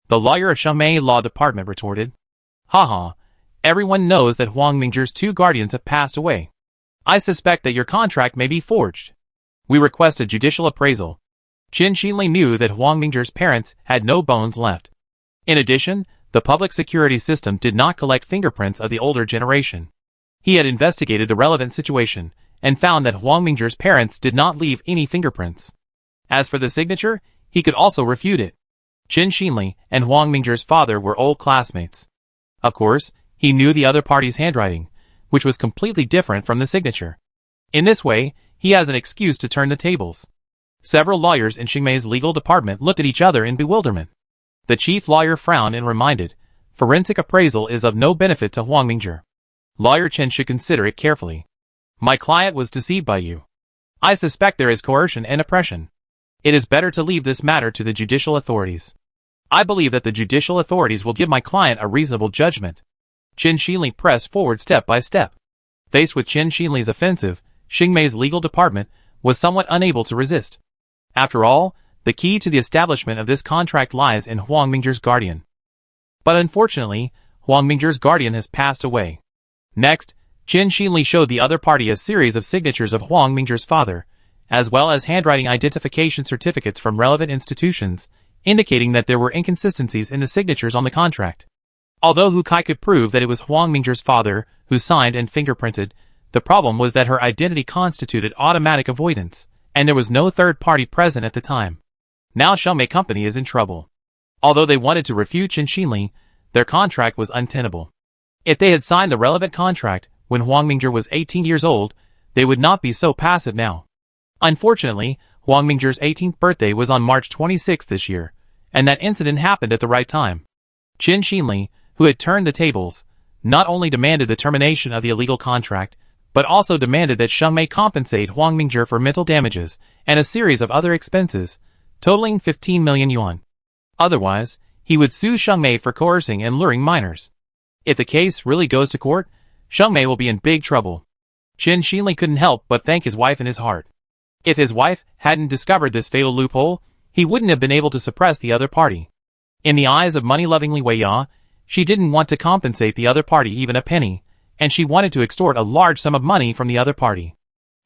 The lawyer of Shengmei Law Department retorted. Haha, everyone knows that Huang Mingzhi's two guardians have passed away. I suspect that your contract may be forged. We request a judicial appraisal. Qin Xinli knew that Huang Mingzhi's parents had no bones left. In addition, the public security system did not collect fingerprints of the older generation. He had investigated the relevant situation and found that Huang Mingzhi's parents did not leave any fingerprints. As for the signature, he could also refute it. Qin Xinli and Huang Mingzhi's father were old classmates. Of course, he knew the other party's handwriting, which was completely different from the signature. In this way, he has an excuse to turn the tables. Several lawyers in Shengmei's legal department looked at each other in bewilderment. The chief lawyer frowned and reminded, forensic appraisal is of no benefit to Huang Mingzhi. Lawyer Chen should consider it carefully. My client was deceived by you. I suspect there is coercion and oppression. It is better to leave this matter to the judicial authorities. I believe that the judicial authorities will give my client a reasonable judgment. Qin Xinli pressed forward step by step. Faced with Qin Xinli's offensive, Shengmei's legal department was somewhat unable to resist. After all, the key to the establishment of this contract lies in Huang Mingzhi's guardian. But unfortunately, Huang Mingzhi's guardian has passed away. Next, Qin Xinli showed the other party a series of signatures of Huang Mingzhi's father, as well as handwriting identification certificates from relevant institutions, indicating that there were inconsistencies in the signatures on the contract. Although Hu Kai could prove that it was Huang Mingzhi's father who signed and fingerprinted, the problem was that her identity constituted automatic avoidance, and there was no third party present at the time. Now Shengmei Company is in trouble. Although they wanted to refute Qin Xinli, their contract was untenable. If they had signed the relevant contract when Huang Mingzhi was 18 years old, they would not be so passive now. Unfortunately, Huang Mingzhi's 18th birthday was on March 26 this year, and that incident happened at the right time. Qin Xinli, who had turned the tables, not only demanded the termination of the illegal contract, but also demanded that Shengmei compensate Huang Mingzhi for mental damages and a series of other expenses, totaling 15 million yuan. Otherwise, he would sue Shengmei for coercing and luring minors. If the case really goes to court, Shengmei will be in big trouble. Qin Xinli couldn't help but thank his wife in his heart. If his wife hadn't discovered this fatal loophole, he wouldn't have been able to suppress the other party. In the eyes of money-loving Li Weiya, she didn't want to compensate the other party even a penny, and she wanted to extort a large sum of money from the other party.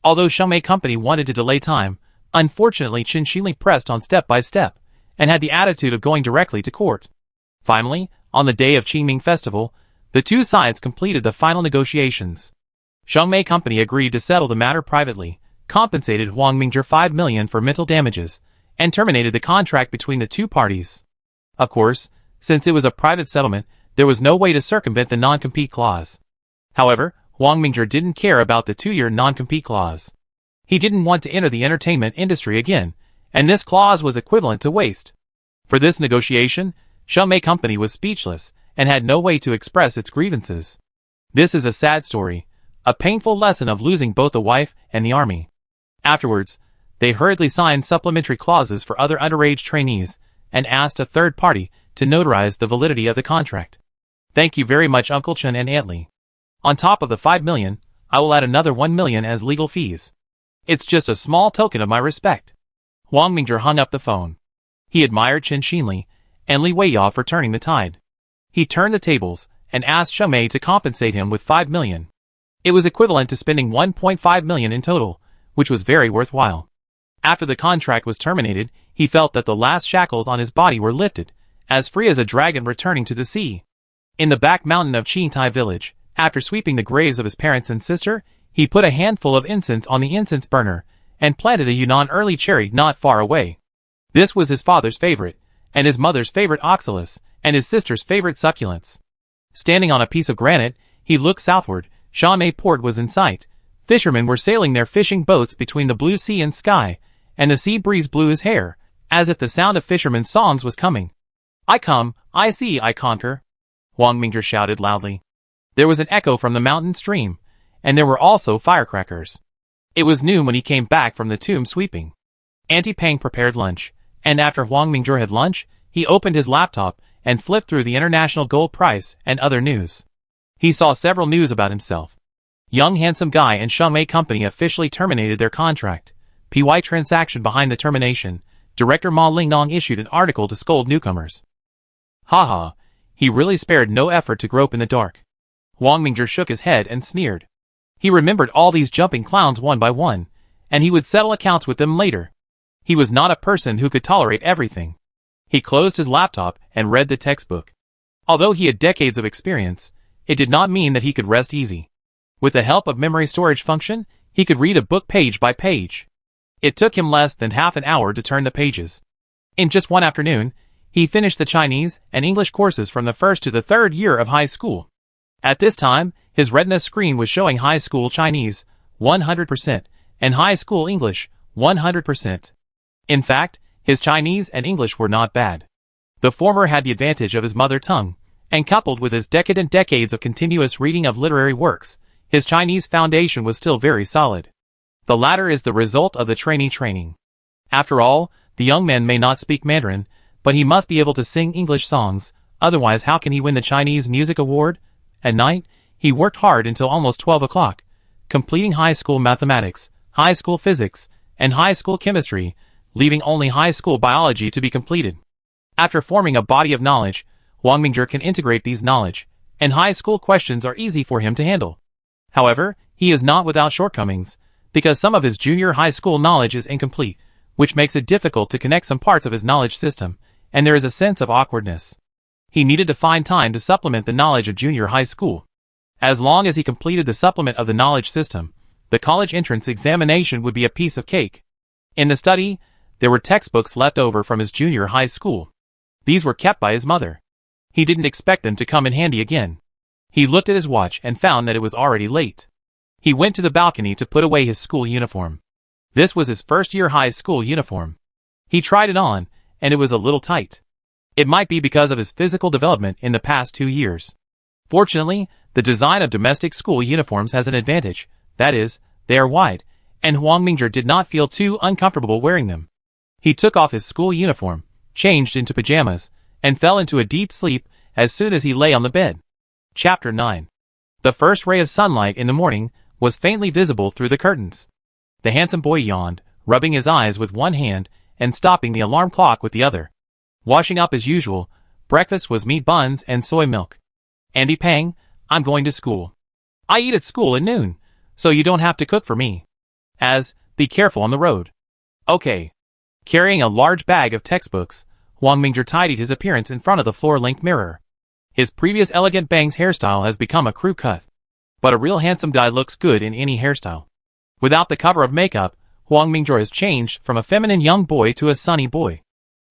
Although Shengmei Company wanted to delay time, unfortunately Qin Xinli pressed on step by step, and had the attitude of going directly to court. Finally, on the day of Qingming Festival, the two sides completed the final negotiations. Shengmei Company agreed to settle the matter privately, compensated Huang Mingzhi 5 million for mental damages, and terminated the contract between the two parties. Of course, since it was a private settlement, there was no way to circumvent the non-compete clause. However, Huang Mingzhi didn't care about the 2-year non-compete clause. He didn't want to enter the entertainment industry again, and this clause was equivalent to waste. For this negotiation, Shengmei Company was speechless and had no way to express its grievances. This is a sad story, a painful lesson of losing both the wife and the army. Afterwards, they hurriedly signed supplementary clauses for other underage trainees and asked a third party to notarize the validity of the contract. Thank you very much, Uncle Chen and Aunt Li. On top of the 5 million, I will add another 1 million as legal fees. It's just a small token of my respect. Huang Mingzhi hung up the phone. He admired Qin Xinli and Li Weiya for turning the tide. He turned the tables and asked Shengmei to compensate him with 5 million. It was equivalent to spending 1.5 million in total, which was very worthwhile. After the contract was terminated, he felt that the last shackles on his body were lifted, as free as a dragon returning to the sea. In the back mountain of Qingtai village, after sweeping the graves of his parents and sister, he put a handful of incense on the incense burner, and planted a Yunnan early cherry not far away. This was his father's favorite, and his mother's favorite oxalis, and his sister's favorite succulents. Standing on a piece of granite, he looked southward. Shengmei port was in sight. Fishermen were sailing their fishing boats between the blue sea and sky, and the sea breeze blew his hair, as if the sound of fishermen's songs was coming. I come, I see, I conquer, Wang Mingzhi shouted loudly. There was an echo from the mountain stream, and there were also firecrackers. It was noon when he came back from the tomb sweeping. Auntie Pang prepared lunch, and after Wang Mingzhi had lunch, he opened his laptop and flipped through the international gold price and other news. He saw several news about himself. Young handsome guy and Shumei company officially terminated their contract. PY transaction behind the termination. Director Ma Lingnong issued an article to scold newcomers. Haha, he really spared no effort to grope in the dark. Wang Mingzhi shook his head and sneered. He remembered all these jumping clowns one by one, and he would settle accounts with them later. He was not a person who could tolerate everything. He closed his laptop and read the textbook. Although he had decades of experience, it did not mean that he could rest easy. With the help of memory storage function, he could read a book page by page. It took him less than half an hour to turn the pages. In just one afternoon, he finished the Chinese and English courses from the first to the third year of high school. At this time, his retina screen was showing high school Chinese, 100%, and high school English, 100%. In fact, his Chinese and English were not bad. The former had the advantage of his mother tongue, and coupled with his decadent decades of continuous reading of literary works, his Chinese foundation was still very solid. The latter is the result of the trainee training. After all, the young man may not speak Mandarin, but he must be able to sing English songs, otherwise how can he win the Chinese Music Award? At night, he worked hard until almost 12 o'clock, completing high school mathematics, high school physics, and high school chemistry, leaving only high school biology to be completed. After forming a body of knowledge, Wang Mingzhi can integrate these knowledge, and high school questions are easy for him to handle. However, he is not without shortcomings, because some of his junior high school knowledge is incomplete, which makes it difficult to connect some parts of his knowledge system, and there is a sense of awkwardness. He needed to find time to supplement the knowledge of junior high school. As long as he completed the supplement of the knowledge system, the college entrance examination would be a piece of cake. In the study, there were textbooks left over from his junior high school. These were kept by his mother. He didn't expect them to come in handy again. He looked at his watch and found that it was already late. He went to the balcony to put away his school uniform. This was his first-year high school uniform. He tried it on, and it was a little tight. It might be because of his physical development in the past 2 years. Fortunately, the design of domestic school uniforms has an advantage, that is, they are wide, and Wang Mingzhi did not feel too uncomfortable wearing them. He took off his school uniform, changed into pajamas, and fell into a deep sleep as soon as he lay on the bed. Chapter 9. The first ray of sunlight in the morning was faintly visible through the curtains. The handsome boy yawned, rubbing his eyes with one hand and stopping the alarm clock with the other. Washing up as usual, breakfast was meat buns and soy milk. Auntie Pang, I'm going to school. I eat at school at noon, so you don't have to cook for me. Be careful on the road. Okay. Carrying a large bag of textbooks, Wang Mingzhi tidied his appearance in front of the floor-length mirror. His previous elegant bangs hairstyle has become a crew cut. But a real handsome guy looks good in any hairstyle. Without the cover of makeup, Wang Mingzhi has changed from a feminine young boy to a sunny boy.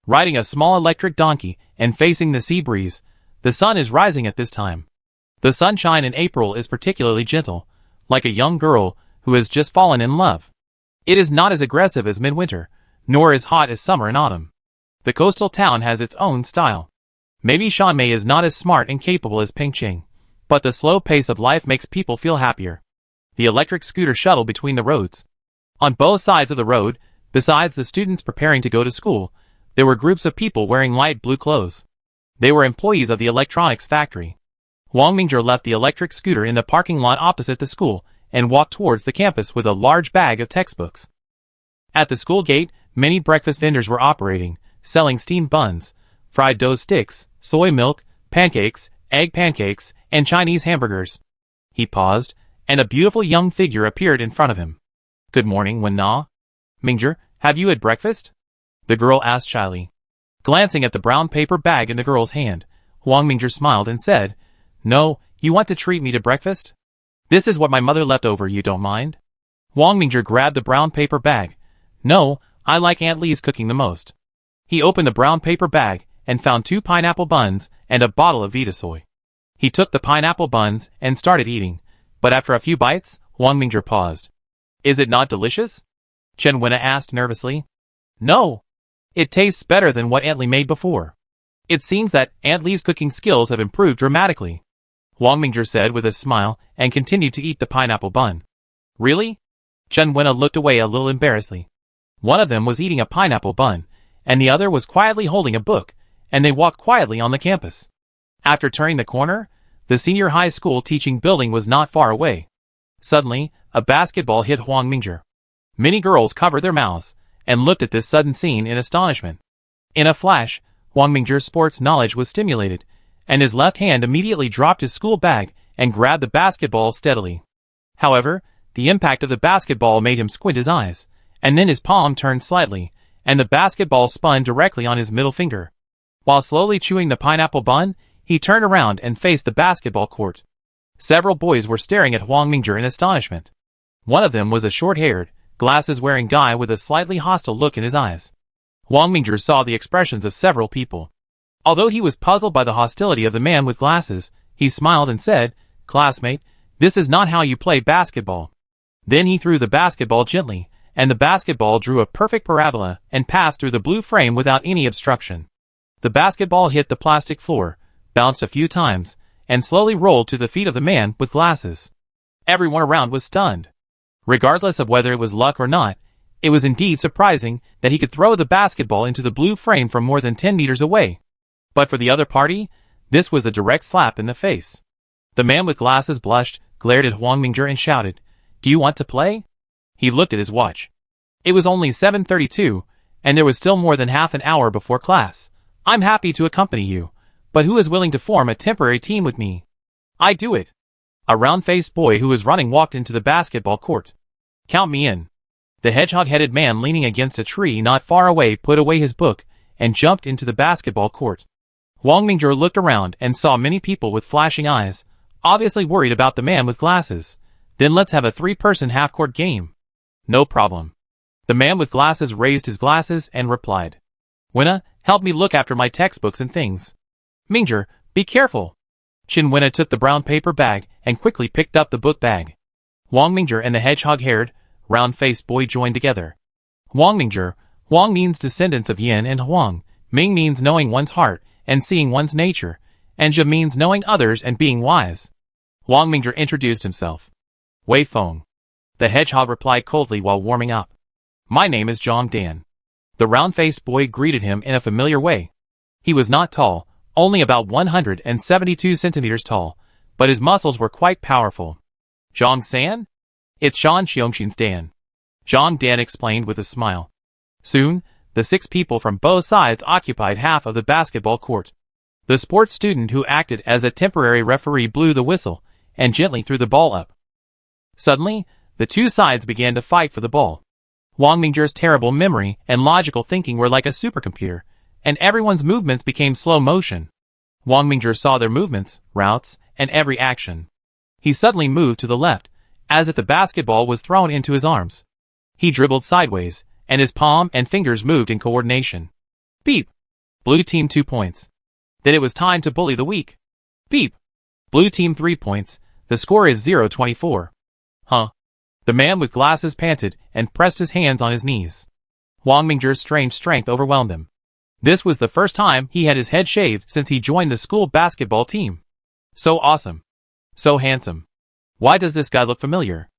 Riding a small electric donkey and facing the sea breeze, the sun is rising at this time. The sunshine in April is particularly gentle, like a young girl who has just fallen in love. It is not as aggressive as midwinter, nor as hot as summer and autumn. The coastal town has its own style. Maybe Shanmei is not as smart and capable as Pingqing, but the slow pace of life makes people feel happier. The electric scooter shuttle between the roads. On both sides of the road, besides the students preparing to go to school, there were groups of people wearing light blue clothes. They were employees of the electronics factory. Wang Mingzhi left the electric scooter in the parking lot opposite the school and walked towards the campus with a large bag of textbooks. At the school gate, many breakfast vendors were operating, selling steamed buns, fried dough sticks, soy milk, pancakes, egg pancakes, and Chinese hamburgers. He paused, and a beautiful young figure appeared in front of him. Good morning, Wen Na. Mingzhi, have you had breakfast? The girl asked shyly. Glancing at the brown paper bag in the girl's hand, Wang Mingzhi smiled and said, No, you want to treat me to breakfast? This is what my mother left over, you don't mind? Wang Mingzhi grabbed the brown paper bag. No, I like Aunt Li's cooking the most. He opened the brown paper bag and found 2 pineapple buns and a bottle of Vita soy. He took the pineapple buns and started eating, but after a few bites, Wang Mingzhi paused. Is it not delicious? Chen Wenna asked nervously. No. It tastes better than what Aunt Li made before. It seems that Aunt Lee's cooking skills have improved dramatically, Wang Mingzhi said with a smile and continued to eat the pineapple bun. Really? Chen Wenna looked away a little embarrassedly. One of them was eating a pineapple bun, and the other was quietly holding a book, and they walked quietly on the campus. After turning the corner, the senior high school teaching building was not far away. Suddenly, a basketball hit Wang Mingzhi. Many girls covered their mouths and looked at this sudden scene in astonishment. In a flash, Wang Mingzhi's sports knowledge was stimulated, and his left hand immediately dropped his school bag and grabbed the basketball steadily. However, the impact of the basketball made him squint his eyes, and then his palm turned slightly, and the basketball spun directly on his middle finger. While slowly chewing the pineapple bun, he turned around and faced the basketball court. Several boys were staring at Wang Mingzhi in astonishment. One of them was a short-haired, glasses-wearing guy with a slightly hostile look in his eyes. Wang Mingzhi saw the expressions of several people. Although he was puzzled by the hostility of the man with glasses, he smiled and said, "Classmate, this is not how you play basketball." Then he threw the basketball gently, and the basketball drew a perfect parabola and passed through the blue frame without any obstruction. The basketball hit the plastic floor, bounced a few times, and slowly rolled to the feet of the man with glasses. Everyone around was stunned. Regardless of whether it was luck or not, it was indeed surprising that he could throw the basketball into the blue frame from more than 10 meters away. But for the other party, this was a direct slap in the face. The man with glasses blushed, glared at Wang Mingzhi and shouted, "Do you want to play?" He looked at his watch. It was only 7:32, and there was still more than half an hour before class. "I'm happy to accompany you, but who is willing to form a temporary team with me?" "I do it." A round-faced boy who was running walked into the basketball court. "Count me in." The hedgehog-headed man leaning against a tree not far away put away his book and jumped into the basketball court. Wang Mingzhi looked around and saw many people with flashing eyes, obviously worried about the man with glasses. "Then let's have a 3-person half-court game." "No problem." The man with glasses raised his glasses and replied, "Wenna, help me look after my textbooks and things." "Mingzhi, be careful." Chen Wenna took the brown paper bag and quickly picked up the book bag. Wang Mingzhi and the hedgehog-haired, round-faced boy joined together. Wang Mingzhi, Wang means descendants of Yin and Huang, Ming means knowing one's heart and seeing one's nature, and Zhe means knowing others and being wise. Wang Mingzhi introduced himself. "Wei Feng." The hedgehog replied coldly while warming up. "My name is Zhang Dan." The round-faced boy greeted him in a familiar way. He was not tall, only about 172 centimeters tall, but his muscles were quite powerful. "Zhang San? It's Shan Xiongxin's Dan." Zhang Dan explained with a smile. Soon, the 6 people from both sides occupied half of the basketball court. The sports student who acted as a temporary referee blew the whistle and gently threw the ball up. Suddenly, the 2 sides began to fight for the ball. Wang Mingzhi's terrible memory and logical thinking were like a supercomputer, and everyone's movements became slow motion. Wang Mingzhi saw their movements, routes, and every action. He suddenly moved to the left, as if the basketball was thrown into his arms. He dribbled sideways, and his palm and fingers moved in coordination. Beep! Blue team 2 points. Then it was time to bully the weak. Beep! Blue team 3 points. The score is 0-24. Huh? The man with glasses panted and pressed his hands on his knees. Wang Mingzhi's strange strength overwhelmed him. This was the first time he had his head shaved since he joined the school basketball team. So awesome. So handsome. Why does this guy look familiar?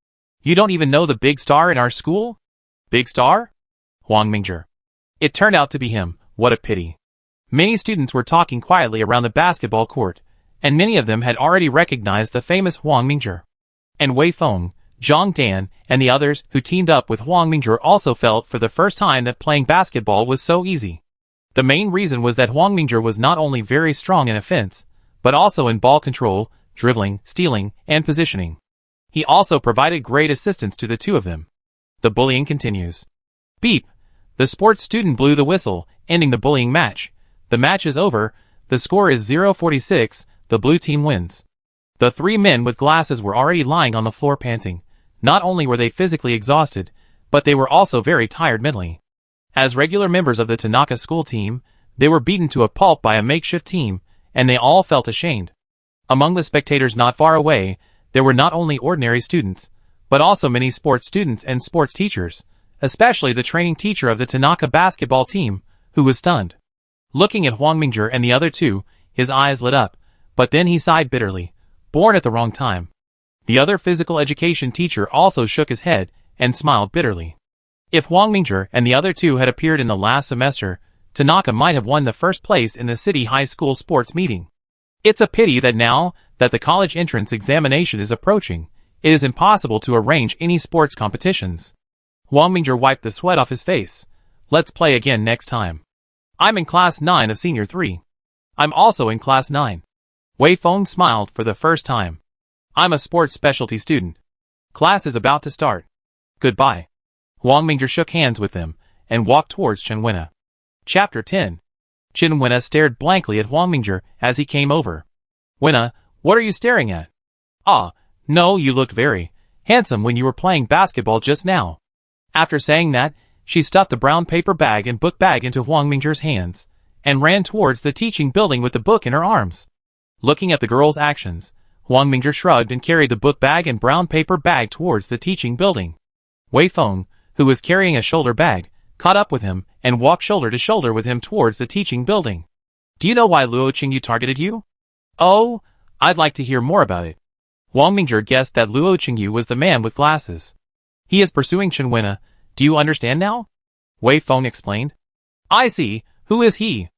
You don't even know the big star in our school? Big star? Wang Mingzhi. It turned out to be him. What a pity. Many students were talking quietly around the basketball court, and many of them had already recognized the famous Wang Mingzhi. And Wei Feng, Zhang Dan, and the others who teamed up with Wang Mingzhi also felt for the first time that playing basketball was so easy. The main reason was that Wang Mingzhi was not only very strong in offense, but also in ball control, dribbling, stealing, and positioning. He also provided great assistance to the 2 of them. The bullying continues. Beep! The sports student blew the whistle, ending the bullying match. The match is over. The score is 0-46. The blue team wins. The 3 men with glasses were already lying on the floor panting. Not only were they physically exhausted, but they were also very tired mentally. As regular members of the Tanaka school team, they were beaten to a pulp by a makeshift team, and they all felt ashamed. Among the spectators not far away, there were not only ordinary students, but also many sports students and sports teachers, especially the training teacher of the Tanaka basketball team, who was stunned. Looking at Huang Mingzhi and the other two, his eyes lit up, but then he sighed bitterly. Born at the wrong time. The other physical education teacher also shook his head and smiled bitterly. If Huang Mingzhi and the other two had appeared in the last semester, Tanaka might have won the first place in the city high school sports meeting. It's a pity that now that the college entrance examination is approaching, it is impossible to arrange any sports competitions. Huang Mingzhi wiped the sweat off his face. Let's play again next time. I'm in class 9 of senior 3. I'm also in class 9. Wei Feng smiled for the first time. I'm a sports specialty student. Class is about to start. Goodbye. Huang Mingzhi shook hands with them and walked towards Chen Wenna. Chapter 10. Chen Wenna stared blankly at Huang Mingzhi as he came over. Wenna, what are you staring at? Ah, no, you looked very handsome when you were playing basketball just now. After saying that, she stuffed the brown paper bag and book bag into Huang Mingzhi's hands and ran towards the teaching building with the book in her arms. Looking at the girl's actions, Huang Mingzhi shrugged and carried the book bag and brown paper bag towards the teaching building. Wei Feng, who was carrying a shoulder bag, caught up with him and walked shoulder to shoulder with him towards the teaching building. Do you know why Luo Qingyu targeted you? Oh, I'd like to hear more about it. Huang Mingzhi guessed that Luo Qingyu was the man with glasses. He is pursuing Chen Wenna. Do you understand now? Wei Feng explained. I see. Who is he?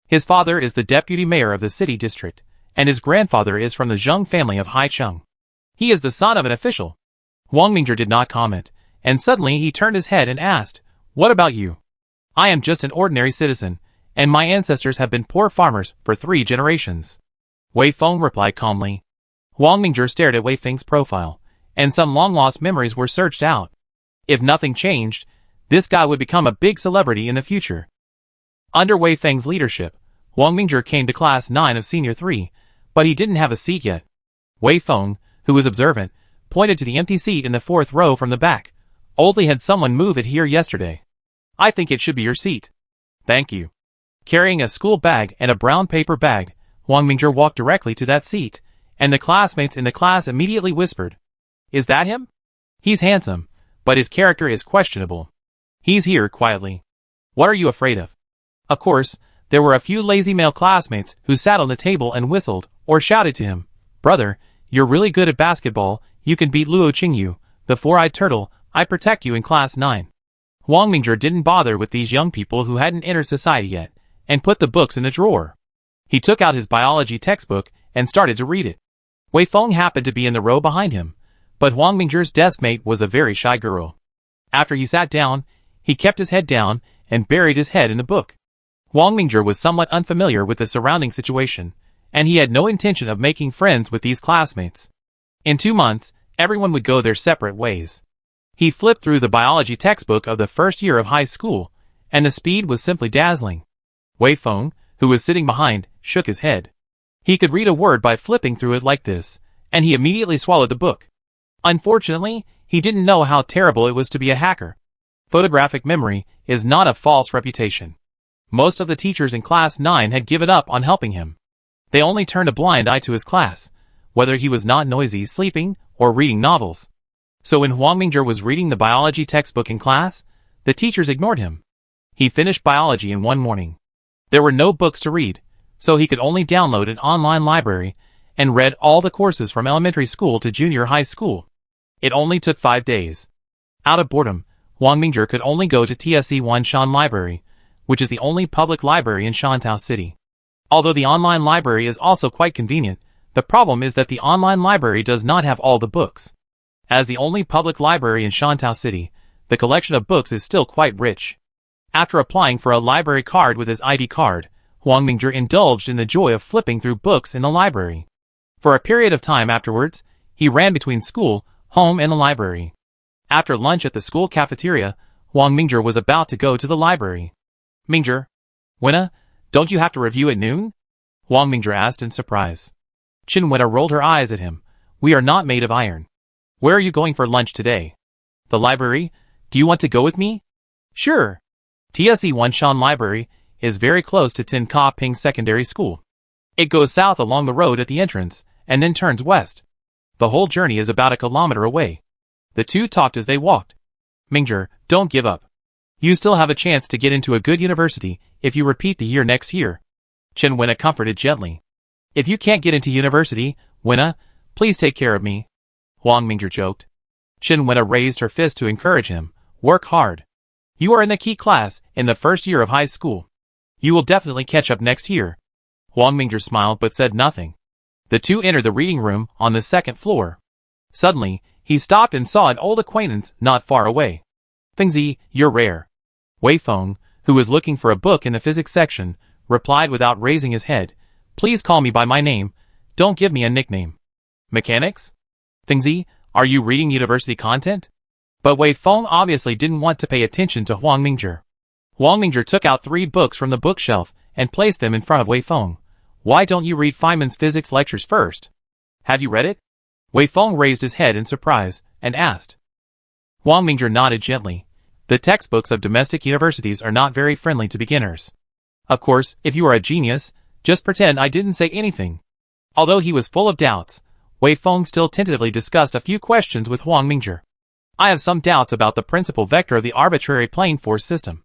His father is the deputy mayor of the city district, and his grandfather is from the Zheng family of Haicheng. He is the son of an official. Huang Mingzhi did not comment, and suddenly he turned his head and asked, What about you? I am just an ordinary citizen, and my ancestors have been poor farmers for 3 generations. Wei Feng replied calmly. Huang Mingzhi stared at Wei Feng's profile, and some long-lost memories were searched out. If nothing changed, this guy would become a big celebrity in the future. Under Wei Feng's leadership, Huang Mingzhi came to class 9 of senior 3, but he didn't have a seat yet. Wei Feng, who was observant, pointed to the empty seat in the 4th row from the back. Only had someone move it here yesterday. I think it should be your seat. Thank you. Carrying a school bag and a brown paper bag, Huang Mingzhi walked directly to that seat, and the classmates in the class immediately whispered, Is that him? He's handsome, but his character is questionable. He's here quietly. What are you afraid of? Of course, there were a few lazy male classmates who sat on the table and whistled or shouted to him, Brother, you're really good at basketball, you can beat Luo Qingyu, the four-eyed turtle, I protect you in class 9. Huang Mingzhi didn't bother with these young people who hadn't entered society yet, and put the books in a drawer. He took out his biology textbook and started to read it. Wei Feng happened to be in the row behind him, but Huang Mingzhi's deskmate was a very shy girl. After he sat down, he kept his head down and buried his head in the book. Huang Mingzhi was somewhat unfamiliar with the surrounding situation, and he had no intention of making friends with these classmates. In 2 months, everyone would go their separate ways. He flipped through the biology textbook of the first year of high school, and the speed was simply dazzling. Wei Feng, who was sitting behind, shook his head. He could read a word by flipping through it like this, and he immediately swallowed the book. Unfortunately, he didn't know how terrible it was to be a hacker. Photographic memory is not a false reputation. Most of the teachers in class 9 had given up on helping him. They only turned a blind eye to his class, whether he was not noisy sleeping or reading novels. So when Huang Mingzhi was reading the biology textbook in class, the teachers ignored him. He finished biology in 1 morning. There were no books to read, so he could only download an online library and read all the courses from elementary school to junior high school. It only took 5 days. Out of boredom, Huang Mingzhi could only go to TSE1 Shan Library, which is the only public library in Shantao City. Although the online library is also quite convenient, the problem is that the online library does not have all the books. As the only public library in Shantao City, the collection of books is still quite rich. After applying for a library card with his ID card, Huang Mingzhi indulged in the joy of flipping through books in the library. For a period of time afterwards, he ran between school, home and the library. After lunch at the school cafeteria, Huang Mingzhi was about to go to the library. Mingzhi, Wenna, don't you have to review at noon? Huang Mingzhi asked in surprise. Chen Wenna rolled her eyes at him. We are not made of iron. Where are you going for lunch today? The library? Do you want to go with me? Sure. TSE1 Shan Library is very close to Tin Ka Ping Secondary School. It goes south along the road at the entrance, and then turns west. The whole journey is about 1 kilometer away. The two talked as they walked. Mingzhi, don't give up. You still have a chance to get into a good university if you repeat the year next year. Chen Wenna comforted gently. If you can't get into university, Wenna, please take care of me. Huang Mingzhi joked. Chen Wenna raised her fist to encourage him. Work hard. You are in the key class in the first year of high school. You will definitely catch up next year. Huang Mingzhi smiled but said nothing. The two entered the reading room on the second floor. Suddenly, he stopped and saw an old acquaintance not far away. Fengzi, you're rare. Wei Feng, who was looking for a book in the physics section, replied without raising his head. Please call me by my name. Don't give me a nickname. Mechanics? Fengzi, are you reading university content? But Wei Feng obviously didn't want to pay attention to Huang Mingzhi. Huang Mingzhi took out 3 books from the bookshelf and placed them in front of Wei Feng. Why don't you read Feynman's physics lectures first? Have you read it? Wei Feng raised his head in surprise and asked. Huang Mingzhi nodded gently. The textbooks of domestic universities are not very friendly to beginners. Of course, if you are a genius, just pretend I didn't say anything. Although he was full of doubts, Wei Feng still tentatively discussed a few questions with Huang Mingzhi. I have some doubts about the principal vector of the arbitrary plane force system.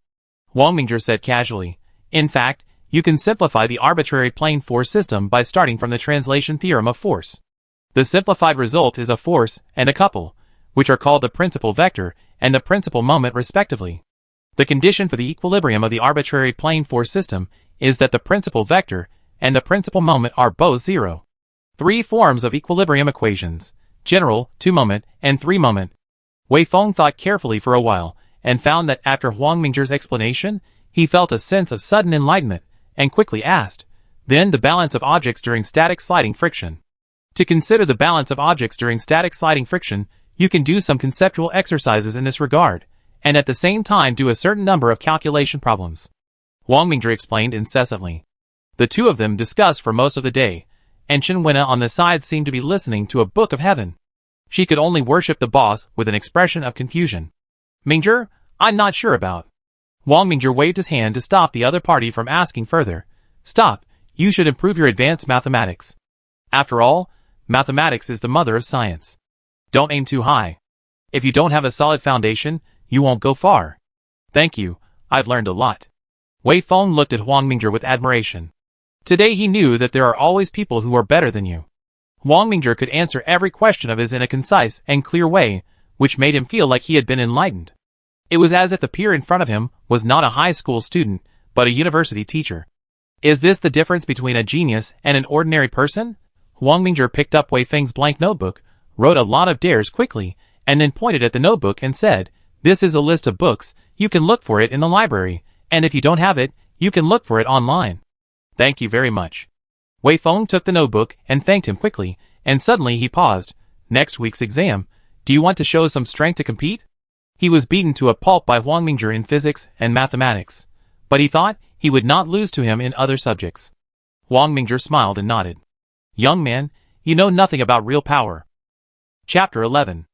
Huang Mingzhi said casually. In fact, you can simplify the arbitrary plane force system by starting from the translation theorem of force. The simplified result is a force and a couple, which are called the principal vector and the principal moment respectively. The condition for the equilibrium of the arbitrary plane force system is that the principal vector and the principal moment are both 0. 3 forms of equilibrium equations: general, 2-moment, and 3-moment. Wei Feng thought carefully for a while, and found that after Huang Mingzhi's explanation, he felt a sense of sudden enlightenment, and quickly asked, then the balance of objects during static sliding friction. To consider the balance of objects during static sliding friction, you can do some conceptual exercises in this regard, and at the same time do a certain number of calculation problems. Huang Mingzhi explained incessantly. The two of them discussed for most of the day, and Chen Wenna on the side seemed to be listening to a book of heaven. She could only worship the boss with an expression of confusion. Mingzhi, I'm not sure about. Huang Mingzhi waved his hand to stop the other party from asking further. Stop, you should improve your advanced mathematics. After all, mathematics is the mother of science. Don't aim too high. If you don't have a solid foundation, you won't go far. Thank you, I've learned a lot. Wei Feng looked at Huang Mingzhi with admiration. Today he knew that there are always people who are better than you. Huang Mingzhi could answer every question of his in a concise and clear way, which made him feel like he had been enlightened. It was as if the peer in front of him was not a high school student, but a university teacher. Is this the difference between a genius and an ordinary person? Huang Mingzhi picked up Wei Feng's blank notebook, wrote a lot of dares quickly, and then pointed at the notebook and said, this is a list of books, you can look for it in the library, and if you don't have it, you can look for it online. Thank you very much. Wei Feng took the notebook and thanked him quickly, and suddenly he paused. Next week's exam, do you want to show some strength to compete? He was beaten to a pulp by Huang Mingzhi in physics and mathematics, but he thought he would not lose to him in other subjects. Huang Mingzhi smiled and nodded. Young man, you know nothing about real power. Chapter 11.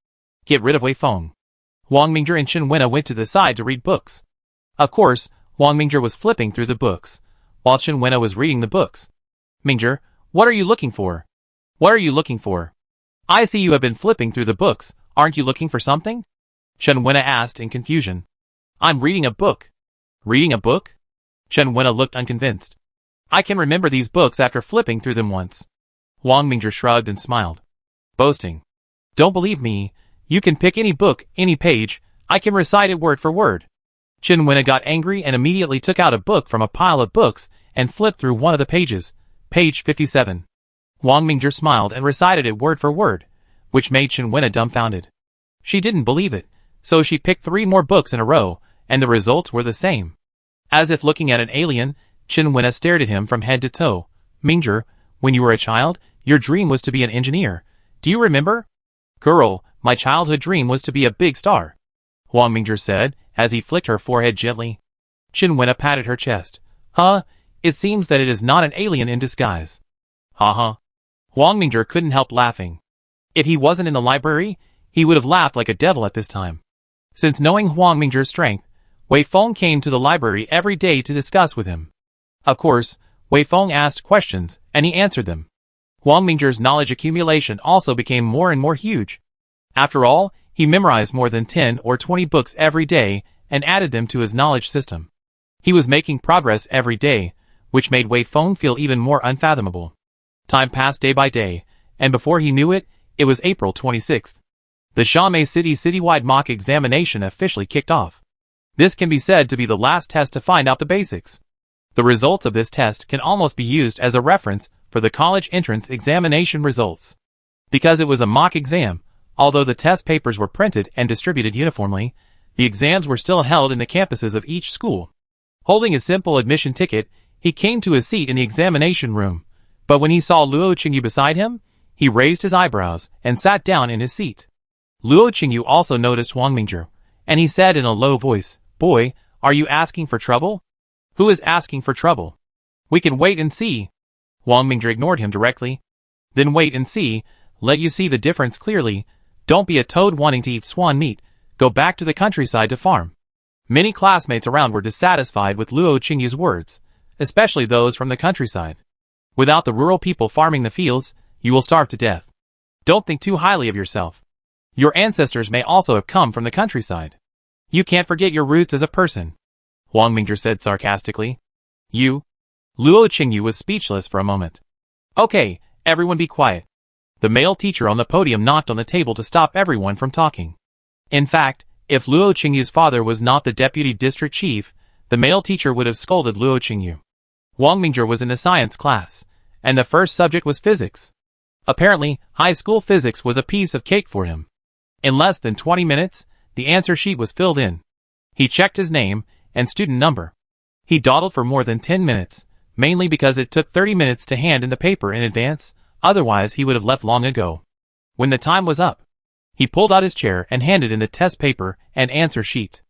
Get rid of Wei Feng. Huang Mingzhi and Chen Wenna went to the side to read books. Of course, Huang Mingzhi was flipping through the books, while Chen Wenna was reading the books. Mingzhi, what are you looking for? What are you looking for? I see you have been flipping through the books, aren't you looking for something? Chen Wenna asked in confusion. I'm reading a book. Reading a book? Chen Wenna looked unconvinced. I can remember these books after flipping through them once. Huang Mingzhi shrugged and smiled. Boasting. Don't believe me, you can pick any book, any page, I can recite it word for word. Chen Wenna got angry and immediately took out a book from a pile of books and flipped through one of the pages, page 57. Huang Mingzhi smiled and recited it word for word, which made Chen Wenna dumbfounded. She didn't believe it, so she picked 3 more books in a row, and the results were the same. As if looking at an alien, Chen Wenna stared at him from head to toe. Mingzhi, when you were a child, your dream was to be an engineer. Do you remember? Girl, my childhood dream was to be a big star. Huang Mingzhi said, as he flicked her forehead gently. Chen Wenna patted her chest. Huh, it seems that it is not an alien in disguise. Ha. Huang Mingzhi couldn't help laughing. If he wasn't in the library, he would have laughed like a devil at this time. Since knowing Huang Mingzhi's strength, Wei Feng came to the library every day to discuss with him. Of course, Wei Feng asked questions, and he answered them. Huang Mingzhi's knowledge accumulation also became more and more huge. After all, he memorized more than 10 or 20 books every day, and added them to his knowledge system. He was making progress every day, which made Wei Feng feel even more unfathomable. Time passed day by day, and before he knew it, it was April 26th. The Shanghai City citywide mock examination officially kicked off. This can be said to be the last test to find out the basics. The results of this test can almost be used as a reference for the college entrance examination results. Because it was a mock exam, although the test papers were printed and distributed uniformly, the exams were still held in the campuses of each school. Holding a simple admission ticket, he came to his seat in the examination room, but when he saw Luo Qingyu beside him, he raised his eyebrows and sat down in his seat. Luo Qingyu also noticed Huang Mingzhi, and he said in a low voice, "Boy, are you asking for trouble?" "Who is asking for trouble? We can wait and see." Huang Mingzhi ignored him directly. "Then wait and see, let you see the difference clearly. Don't be a toad wanting to eat swan meat, go back to the countryside to farm." Many classmates around were dissatisfied with Luo Qingyu's words, especially those from the countryside. Without the rural people farming the fields, you will starve to death. Don't think too highly of yourself. Your ancestors may also have come from the countryside. You can't forget your roots as a person. Huang Mingzhi said sarcastically. You? Luo Qingyu was speechless for a moment. Okay, everyone be quiet. The male teacher on the podium knocked on the table to stop everyone from talking. In fact, if Luo Qingyu's father was not the deputy district chief, the male teacher would have scolded Luo Qingyu. Huang Mingzhi was in a science class, and the first subject was physics. Apparently, high school physics was a piece of cake for him. In less than 20 minutes, the answer sheet was filled in. He checked his name and student number. He dawdled for more than 10 minutes, mainly because it took 30 minutes to hand in the paper in advance, otherwise he would have left long ago. When the time was up, he pulled out his chair and handed in the test paper and answer sheet.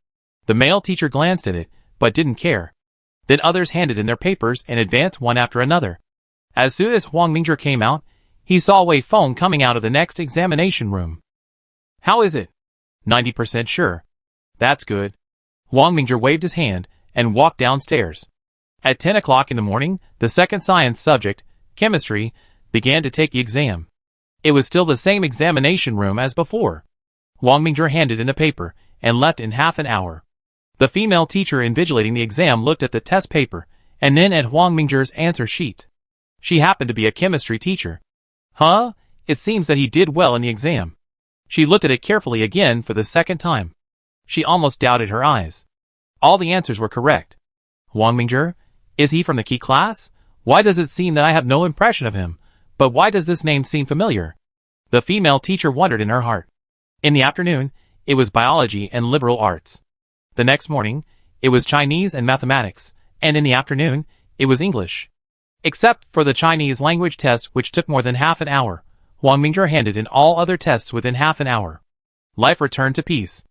The male teacher glanced at it, but didn't care. Then others handed in their papers in advance one after another. As soon as Huang Mingzhi came out, he saw Wei Feng coming out of the next examination room. How is it? 90% sure. That's good. Huang Mingzhi waved his hand and walked downstairs. At 10 o'clock in the morning, the second science subject, chemistry, began to take the exam. It was still the same examination room as before. Huang Mingzhi handed in the paper and left in half an hour. The female teacher invigilating the exam looked at the test paper and then at Huang Mingzhi's answer sheet. She happened to be a chemistry teacher. Huh? It seems that he did well in the exam. She looked at it carefully again for the second time. She almost doubted her eyes. All the answers were correct. Huang Mingzhi? Is he from the key class? Why does it seem that I have no impression of him? But why does this name seem familiar? The female teacher wondered in her heart. In the afternoon, it was biology and liberal arts. The next morning, it was Chinese and mathematics, and in the afternoon, it was English. Except for the Chinese language test, which took more than half an hour, Huang Mingzhi handed in all other tests within half an hour. Life returned to peace.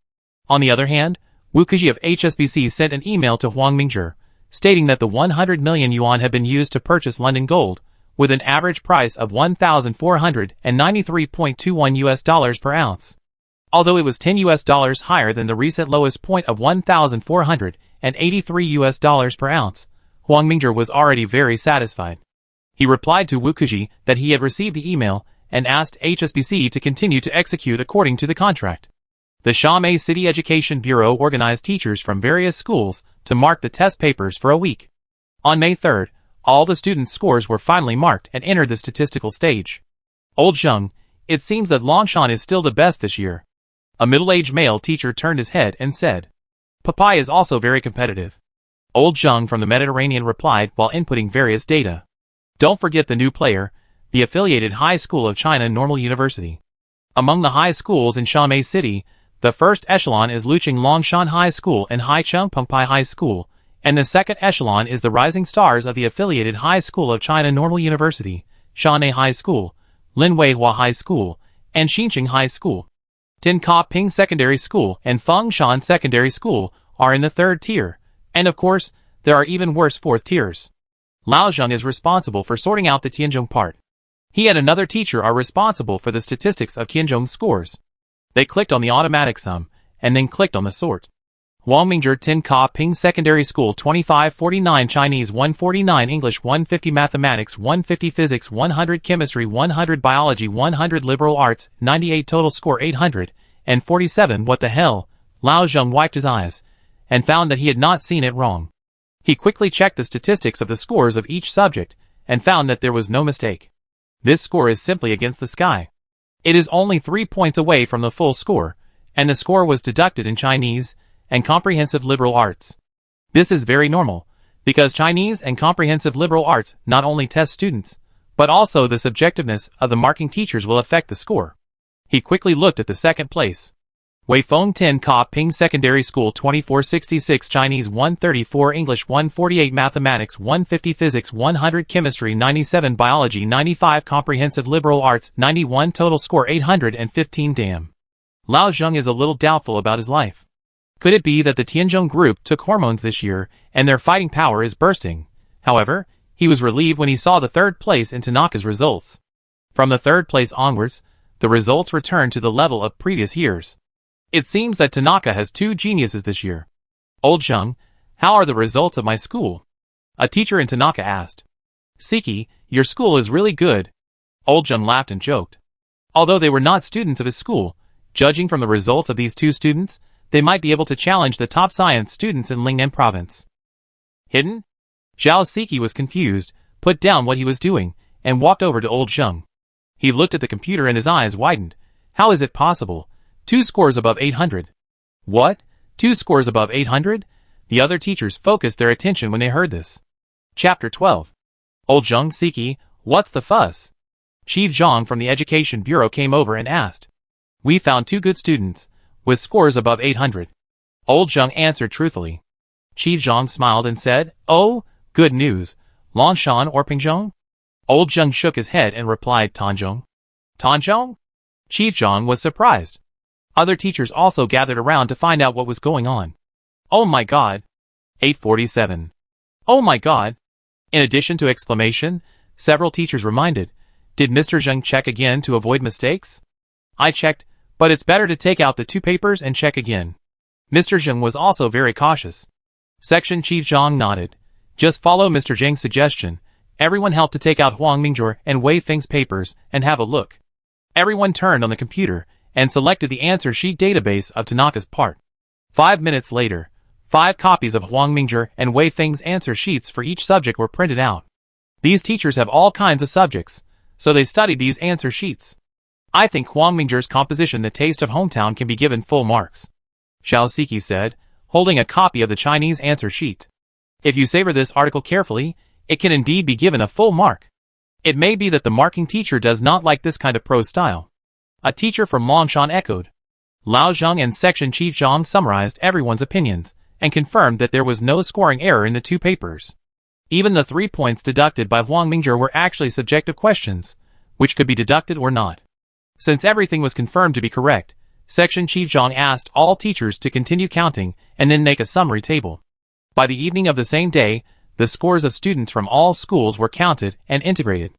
On the other hand, Wu Keji of HSBC sent an email to Huang Mingzhi, stating that the 100 million yuan had been used to purchase London gold, with an average price of $1,493.21 per ounce. Although it was $10 higher than the recent lowest point of $1,483 per ounce, Huang Mingzhi was already very satisfied. He replied to Wu Keji that he had received the email and asked HSBC to continue to execute according to the contract. The Shanghai City Education Bureau organized teachers from various schools to mark the test papers for a week. On May 3rd, all the students' scores were finally marked and entered the statistical stage. Old Zheng, it seems that Longshan is still the best this year. A middle-aged male teacher turned his head and said, Papai is also very competitive. Old Zheng from the Mediterranean replied while inputting various data. Don't forget the new player, the affiliated High School of China Normal University. Among the high schools in Shanghai City, the first echelon is Luqing Longshan High School and Haicheng Pengpai High School, and the second echelon is the rising stars of the affiliated High School of China Normal University, Shanghai High School, Linweihua High School, and Xinqing High School. Tinka Ping Secondary School and Fengshan Secondary School are in the third tier, and of course, there are even worse fourth tiers. Lao Zheng is responsible for sorting out the Tianzhong part. He and another teacher are responsible for the statistics of Tianzhong's scores. They clicked on the automatic sum, and then clicked on the sort. Huang Mingzhi Tinka Ping Secondary School 2549 Chinese 149 English 150 Mathematics 150 Physics 100 Chemistry 100 Biology 100 Liberal Arts 98 total score 847 What the hell? Lao Zheng wiped his eyes, and found that he had not seen it wrong. He quickly checked the statistics of the scores of each subject, and found that there was no mistake. This score is simply against the sky. It is only 3 points away from the full score, and the score was deducted in Chinese and comprehensive liberal arts. This is very normal, because Chinese and comprehensive liberal arts not only test students, but also the subjectiveness of the marking teachers will affect the score. He quickly looked at the second place. Weifeng 10 Ka Ping Secondary School 2466 Chinese 134 English 148 Mathematics 150 Physics 100 Chemistry 97 Biology 95 Comprehensive Liberal Arts 91 Total score 815 Damn. Lao Zheng is a little doubtful about his life. Could it be that the Tianzhong group took hormones this year and their fighting power is bursting? However, he was relieved when he saw the third place in Tanaka's results. From the third place onwards, the results returned to the level of previous years. It seems that Tanaka has 2 geniuses this year. Old Zheng, how are the results of my school? A teacher in Tanaka asked. Siki, your school is really good. Old Zheng laughed and joked. Although they were not students of his school, judging from the results of these 2 students, they might be able to challenge the top science students in Lingnan province. Hidden? Zhao Siki was confused, put down what he was doing, and walked over to Old Zheng. He looked at the computer and his eyes widened. How is it possible? 2 scores above 800. What? 2 scores above 800? The other teachers focused their attention when they heard this. Chapter 12. Old Zheng Siki, what's the fuss? Chief Zhang from the Education Bureau came over and asked. We found 2 good students, with scores above 800. Old Zheng answered truthfully. Chief Zhang smiled and said, Oh, good news. Lanshan or Pingzhong? Old Zheng shook his head and replied Tanzhong. Tanzhong? Chief Zhang was surprised. Other teachers also gathered around to find out what was going on. Oh my god. 847. Oh my god. In addition to exclamation, several teachers reminded, Did Mr. Zheng check again to avoid mistakes? I checked, but it's better to take out the 2 papers and check again. Mr. Zheng was also very cautious. Section Chief Zhang nodded. Just follow Mr. Zheng's suggestion. Everyone helped to take out Huang Mingjue and Wei Feng's papers and have a look. Everyone turned on the computer and selected the answer sheet database of Tanaka's part. 5 minutes later, 5 copies of Huang Mingjue and Wei Feng's answer sheets for each subject were printed out. These teachers have all kinds of subjects, so they studied these answer sheets. I think Huang Mingjue's composition The Taste of Hometown can be given full marks. Xiao Siki said, holding a copy of the Chinese answer sheet. If you savor this article carefully, it can indeed be given a full mark. It may be that the marking teacher does not like this kind of prose style. A teacher from Longshan echoed. Lao Zheng and Section Chief Zhang summarized everyone's opinions, and confirmed that there was no scoring error in the 2 papers. Even the 3 points deducted by Huang Mingjue were actually subjective questions, which could be deducted or not. Since everything was confirmed to be correct, Section Chief Zhang asked all teachers to continue counting and then make a summary table. By the evening of the same day, the scores of students from all schools were counted and integrated.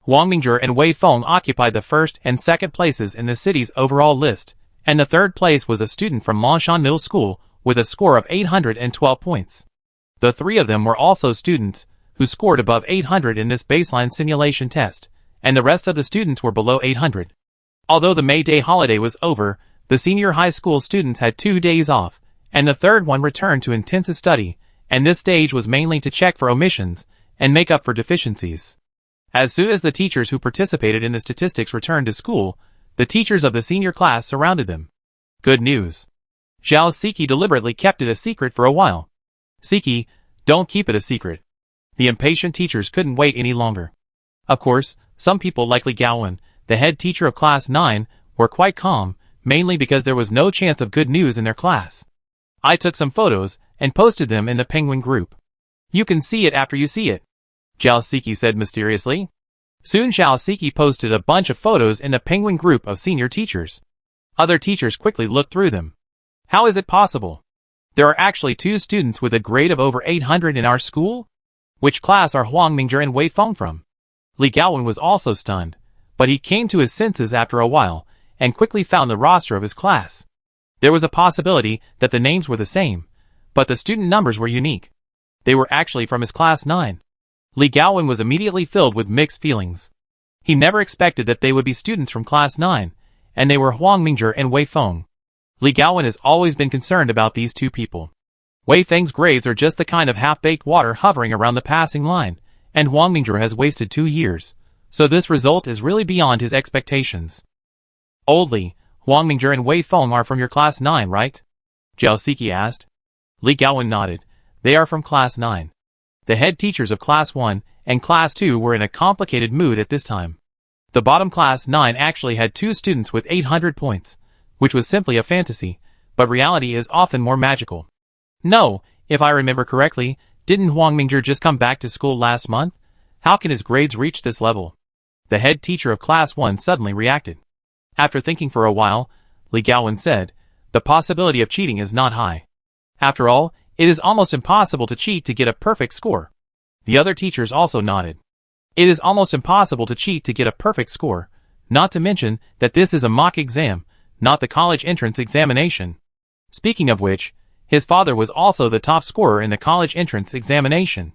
Huang Mingjue and Wei Feng occupied the first and second places in the city's overall list, and the third place was a student from Lanshan Middle School with a score of 812 points. The 3 of them were also students who scored above 800 in this baseline simulation test, and the rest of the students were below 800. Although the May Day holiday was over, the senior high school students had 2 days off, and the third one returned to intensive study, and this stage was mainly to check for omissions and make up for deficiencies. As soon as the teachers who participated in the statistics returned to school, the teachers of the senior class surrounded them. Good news. Zhao Siki deliberately kept it a secret for a while. Siki, don't keep it a secret. The impatient teachers couldn't wait any longer. Of course, some people like Li Gaowen, the head teacher of class 9, were quite calm, mainly because there was no chance of good news in their class. I took some photos and posted them in the Penguin group. You can see it after you see it, Zhao Siki said mysteriously. Soon Zhao Siki posted a bunch of photos in the Penguin group of senior teachers. Other teachers quickly looked through them. How is it possible? There are actually 2 students with a grade of over 800 in our school? Which class are Huang Mingjue and Wei Feng from? Li Gaowen was also stunned, but he came to his senses after a while, and quickly found the roster of his class. There was a possibility that the names were the same, but the student numbers were unique. They were actually from his class 9. Li Gaowen was immediately filled with mixed feelings. He never expected that they would be students from class 9, and they were Huang Mingjue and Wei Feng. Li Gaowen has always been concerned about these 2 people. Wei Feng's grades are just the kind of half-baked water hovering around the passing line, and Huang Mingzhi has wasted 2 years, so this result is really beyond his expectations. Oldly, Huang Mingzhi and Wei Feng are from your class 9, right? Zhao Siki asked. Li Gaowen nodded. They are from class 9. The head teachers of class 1 and class 2 were in a complicated mood at this time. The bottom class 9 actually had 2 students with 800 points, which was simply a fantasy, but reality is often more magical. No, if I remember correctly, didn't Huang Mingzhi just come back to school last month? How can his grades reach this level? The head teacher of class 1 suddenly reacted. After thinking for a while, Li Gaowen said, the possibility of cheating is not high. After all, it is almost impossible to cheat to get a perfect score. The other teachers also nodded. It is almost impossible to cheat to get a perfect score, not to mention that this is a mock exam, not the college entrance examination. Speaking of which, his father was also the top scorer in the college entrance examination.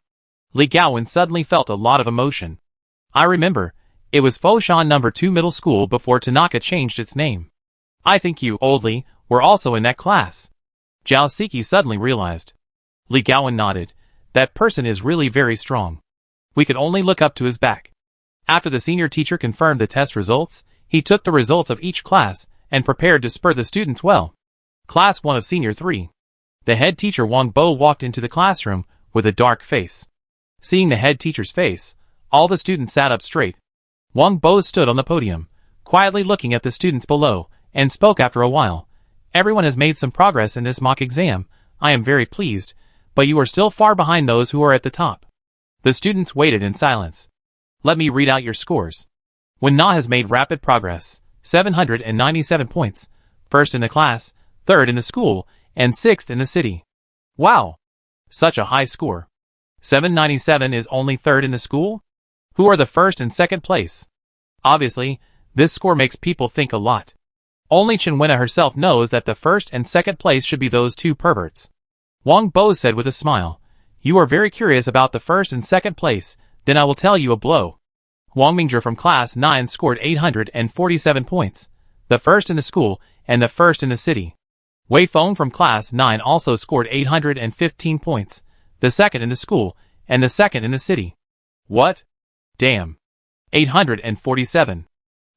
Li Gaowen suddenly felt a lot of emotion. I remember, it was Foshan No. 2 Middle School before Tanaka changed its name. I think you, Oldly, were also in that class. Zhao Siki suddenly realized. Li Gaowen nodded. That person is really very strong. We could only look up to his back. After the senior teacher confirmed the test results, he took the results of each class and prepared to spur the students well. Class 1 of Senior 3. The head teacher Wang Bo walked into the classroom with a dark face. Seeing the head teacher's face, all the students sat up straight. Wang Bo stood on the podium, quietly looking at the students below, and spoke after a while. Everyone has made some progress in this mock exam. I am very pleased, but you are still far behind those who are at the top. The students waited in silence. Let me read out your scores. Wen Na has made rapid progress, 797 points, first in the class, third in the school, and sixth in the city. Wow! Such a high score. 797 is only third in the school? Who are the first and second place? Obviously, this score makes people think a lot. Only Chen Wenna herself knows that the first and second place should be those 2 perverts. Wang Bo said with a smile. You are very curious about the first and second place, then I will tell you a blow. Huang Mingzhi from class 9 scored 847 points, the first in the school and the first in the city. Wei Feng from class 9 also scored 815 points, the second in the school and the second in the city. What? Damn. 847.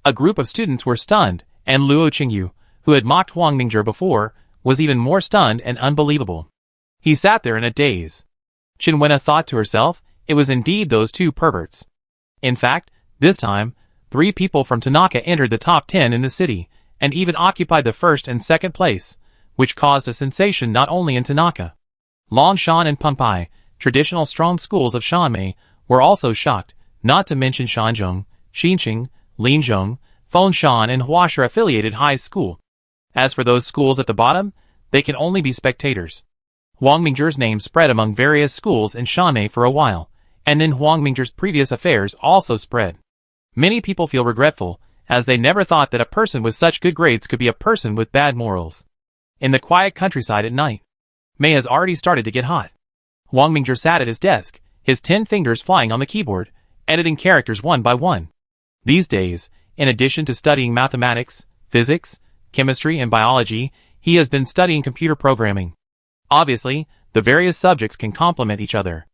A group of students were stunned, and Luo Qingyu, who had mocked Huang Mingzhi before, was even more stunned and unbelievable. He sat there in a daze. Chen Wenna thought to herself, it was indeed those 2 perverts. In fact, this time, 3 people from Tanaka entered the top 10 in the city, and even occupied the first and second place, which caused a sensation not only in Tanaka. Longshan and Pengpai, traditional strong schools of Shanmei, were also shocked, not to mention Shanzhong, Xinqing, Linzhong, Fengshan and Huasha affiliated high school. As for those schools at the bottom, they can only be spectators. Huang Mingzhi's name spread among various schools in Shanmei for a while, and then Huang Mingzhi's previous affairs also spread. Many people feel regretful, as they never thought that a person with such good grades could be a person with bad morals. In the quiet countryside at night, May has already started to get hot. Huang Mingzhi sat at his desk, his 10 fingers flying on the keyboard, editing characters one by one. These days, in addition to studying mathematics, physics, chemistry and biology, he has been studying computer programming. Obviously, the various subjects can complement each other.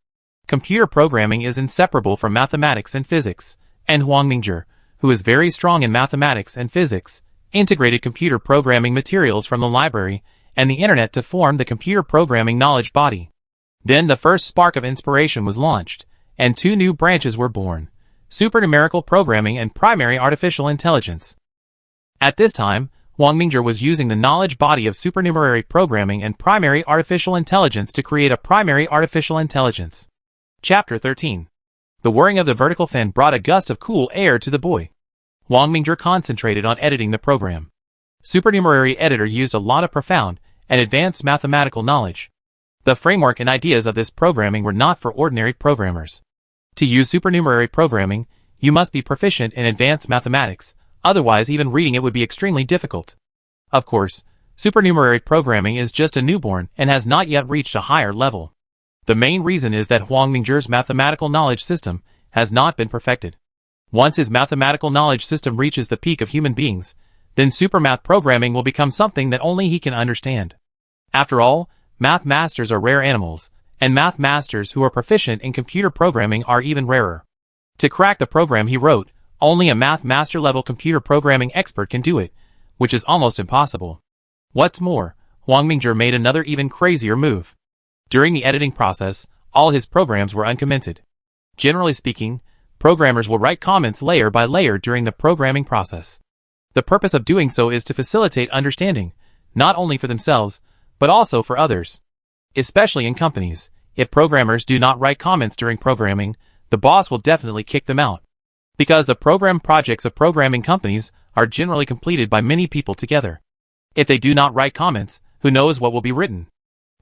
Computer programming is inseparable from mathematics and physics, and Huang Mingzhi, who is very strong in mathematics and physics, integrated computer programming materials from the library and the internet to form the computer programming knowledge body. Then the first spark of inspiration was launched, and 2 new branches were born: supernumerical programming and primary artificial intelligence. At this time, Huang Mingzhi was using the knowledge body of supernumerary programming and primary artificial intelligence to create a primary artificial intelligence. Chapter 13. The whirring of the vertical fan brought a gust of cool air to the boy. Huang Mingzhi concentrated on editing the program. Supernumerary Editor used a lot of profound and advanced mathematical knowledge. The framework and ideas of this programming were not for ordinary programmers. To use supernumerary programming, you must be proficient in advanced mathematics, otherwise even reading it would be extremely difficult. Of course, supernumerary programming is just a newborn and has not yet reached a higher level. The main reason is that Huang Mingzhi's mathematical knowledge system has not been perfected. Once his mathematical knowledge system reaches the peak of human beings, then supermath programming will become something that only he can understand. After all, math masters are rare animals, and math masters who are proficient in computer programming are even rarer. To crack the program he wrote, only a math master level computer programming expert can do it, which is almost impossible. What's more, Huang Mingzhi made another even crazier move. During the editing process, all his programs were uncommented. Generally speaking, programmers will write comments layer by layer during the programming process. The purpose of doing so is to facilitate understanding, not only for themselves, but also for others. Especially in companies, if programmers do not write comments during programming, the boss will definitely kick them out. Because the program projects of programming companies are generally completed by many people together. If they do not write comments, who knows what will be written?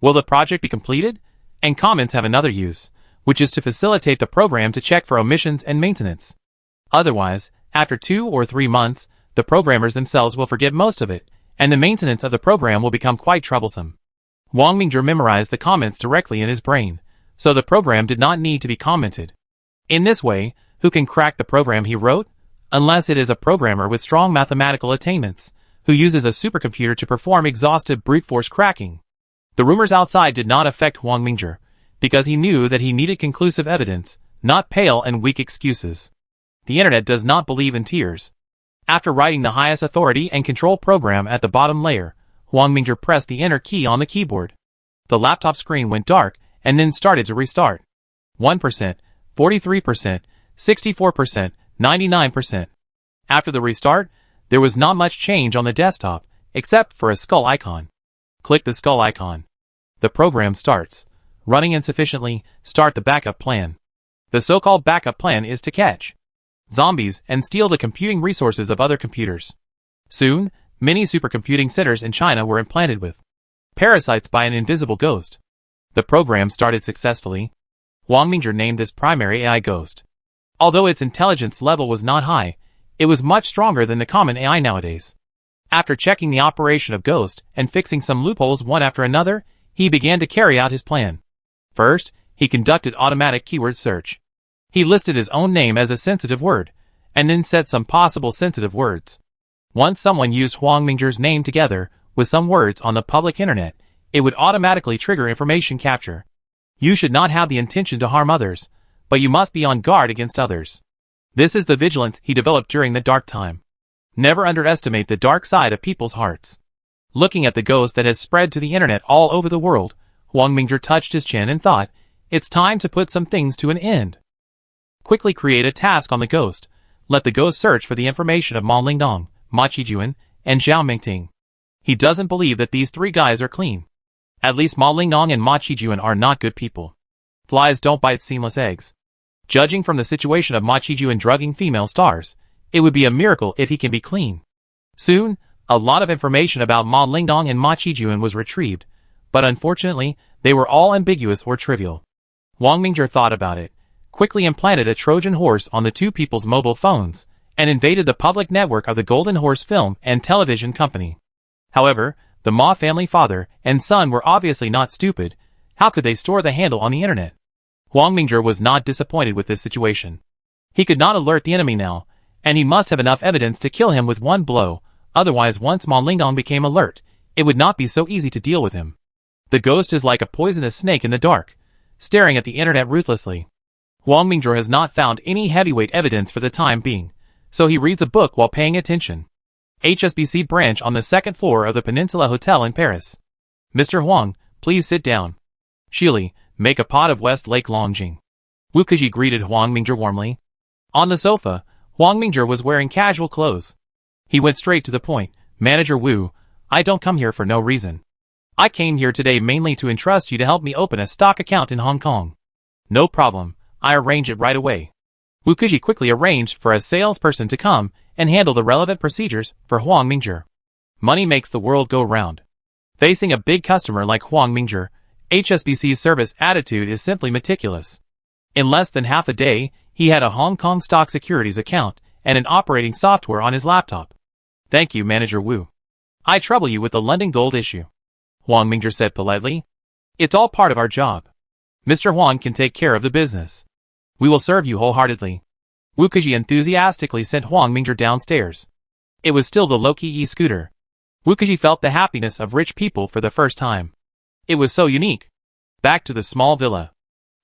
Will the project be completed? And comments have another use, which is to facilitate the program to check for omissions and maintenance. Otherwise, after 2 or 3 months, the programmers themselves will forget most of it, and the maintenance of the program will become quite troublesome. Huang Mingzhi memorized the comments directly in his brain, so the program did not need to be commented. In this way, who can crack the program he wrote? Unless it is a programmer with strong mathematical attainments, who uses a supercomputer to perform exhaustive brute force cracking. The rumors outside did not affect Huang Mingzhi, because he knew that he needed conclusive evidence, not pale and weak excuses. The internet does not believe in tears. After writing the highest authority and control program at the bottom layer, Huang Mingzhi pressed the enter key on the keyboard. The laptop screen went dark and then started to restart. 1%, 43%, 64%, 99%. After the restart, there was not much change on the desktop, except for a skull icon. Click the skull icon. The program starts. Running insufficiently, start the backup plan. The so-called backup plan is to catch zombies and steal the computing resources of other computers. Soon, many supercomputing centers in China were implanted with parasites by an invisible ghost. The program started successfully. Huang Mingzhi named this primary AI ghost. Although its intelligence level was not high, it was much stronger than the common AI nowadays. After checking the operation of Ghost and fixing some loopholes one after another, he began to carry out his plan. First, he conducted automatic keyword search. He listed his own name as a sensitive word, and then set some possible sensitive words. Once someone used Huang Mingzhi's name together with some words on the public internet, it would automatically trigger information capture. You should not have the intention to harm others, but you must be on guard against others. This is the vigilance he developed during the dark time. Never underestimate the dark side of people's hearts. Looking at the ghost that has spread to the internet all over the world, Huang Mingzhi touched his chin and thought, it's time to put some things to an end. Quickly create a task on the ghost. Let the ghost search for the information of Ma Lingdong, Ma Qijuan, and Zhao Mingting. He doesn't believe that these 3 guys are clean. At least Ma Lingdong and Ma Qijuan are not good people. Flies don't bite seamless eggs. Judging from the situation of Ma Qijuan drugging female stars, it would be a miracle if he can be clean. Soon, a lot of information about Ma Lingdong and Ma Qijuan was retrieved, but unfortunately, they were all ambiguous or trivial. Huang Mingzhi thought about it, quickly implanted a Trojan horse on the 2 people's mobile phones, and invaded the public network of the Golden Horse Film and Television Company. However, the Ma family father and son were obviously not stupid. How could they store the handle on the internet? Huang Mingzhi was not disappointed with this situation. He could not alert the enemy now, and he must have enough evidence to kill him with one blow, otherwise once Ma Lingdong became alert, it would not be so easy to deal with him. The ghost is like a poisonous snake in the dark, staring at the internet ruthlessly. Huang Mingzhi has not found any heavyweight evidence for the time being, so he reads a book while paying attention. HSBC branch on the 2nd floor of the Peninsula Hotel in Paris. Mr. Huang, please sit down. Shili, make a pot of West Lake Longjing. Wu Keji greeted Huang Mingzhi warmly. On the sofa, Huang Mingzhi was wearing casual clothes. He went straight to the point. Manager Wu, I don't come here for no reason. I came here today mainly to entrust you to help me open a stock account in Hong Kong. No problem, I arrange it right away. Wu Keji quickly arranged for a salesperson to come and handle the relevant procedures for Huang Mingzhi. Money makes the world go round. Facing a big customer like Huang Mingzhi, HSBC's service attitude is simply meticulous. In less than half a day, he had a Hong Kong stock securities account and an operating software on his laptop. Thank you, Manager Wu. I trouble you with the London gold issue. Huang Mingzhi said politely. It's all part of our job. Mr. Huang can take care of the business. We will serve you wholeheartedly. Wu Keji enthusiastically sent Huang Mingzhi downstairs. It was still the low-key e-scooter. Wu Keji felt the happiness of rich people for the first time. It was so unique. Back to the small villa.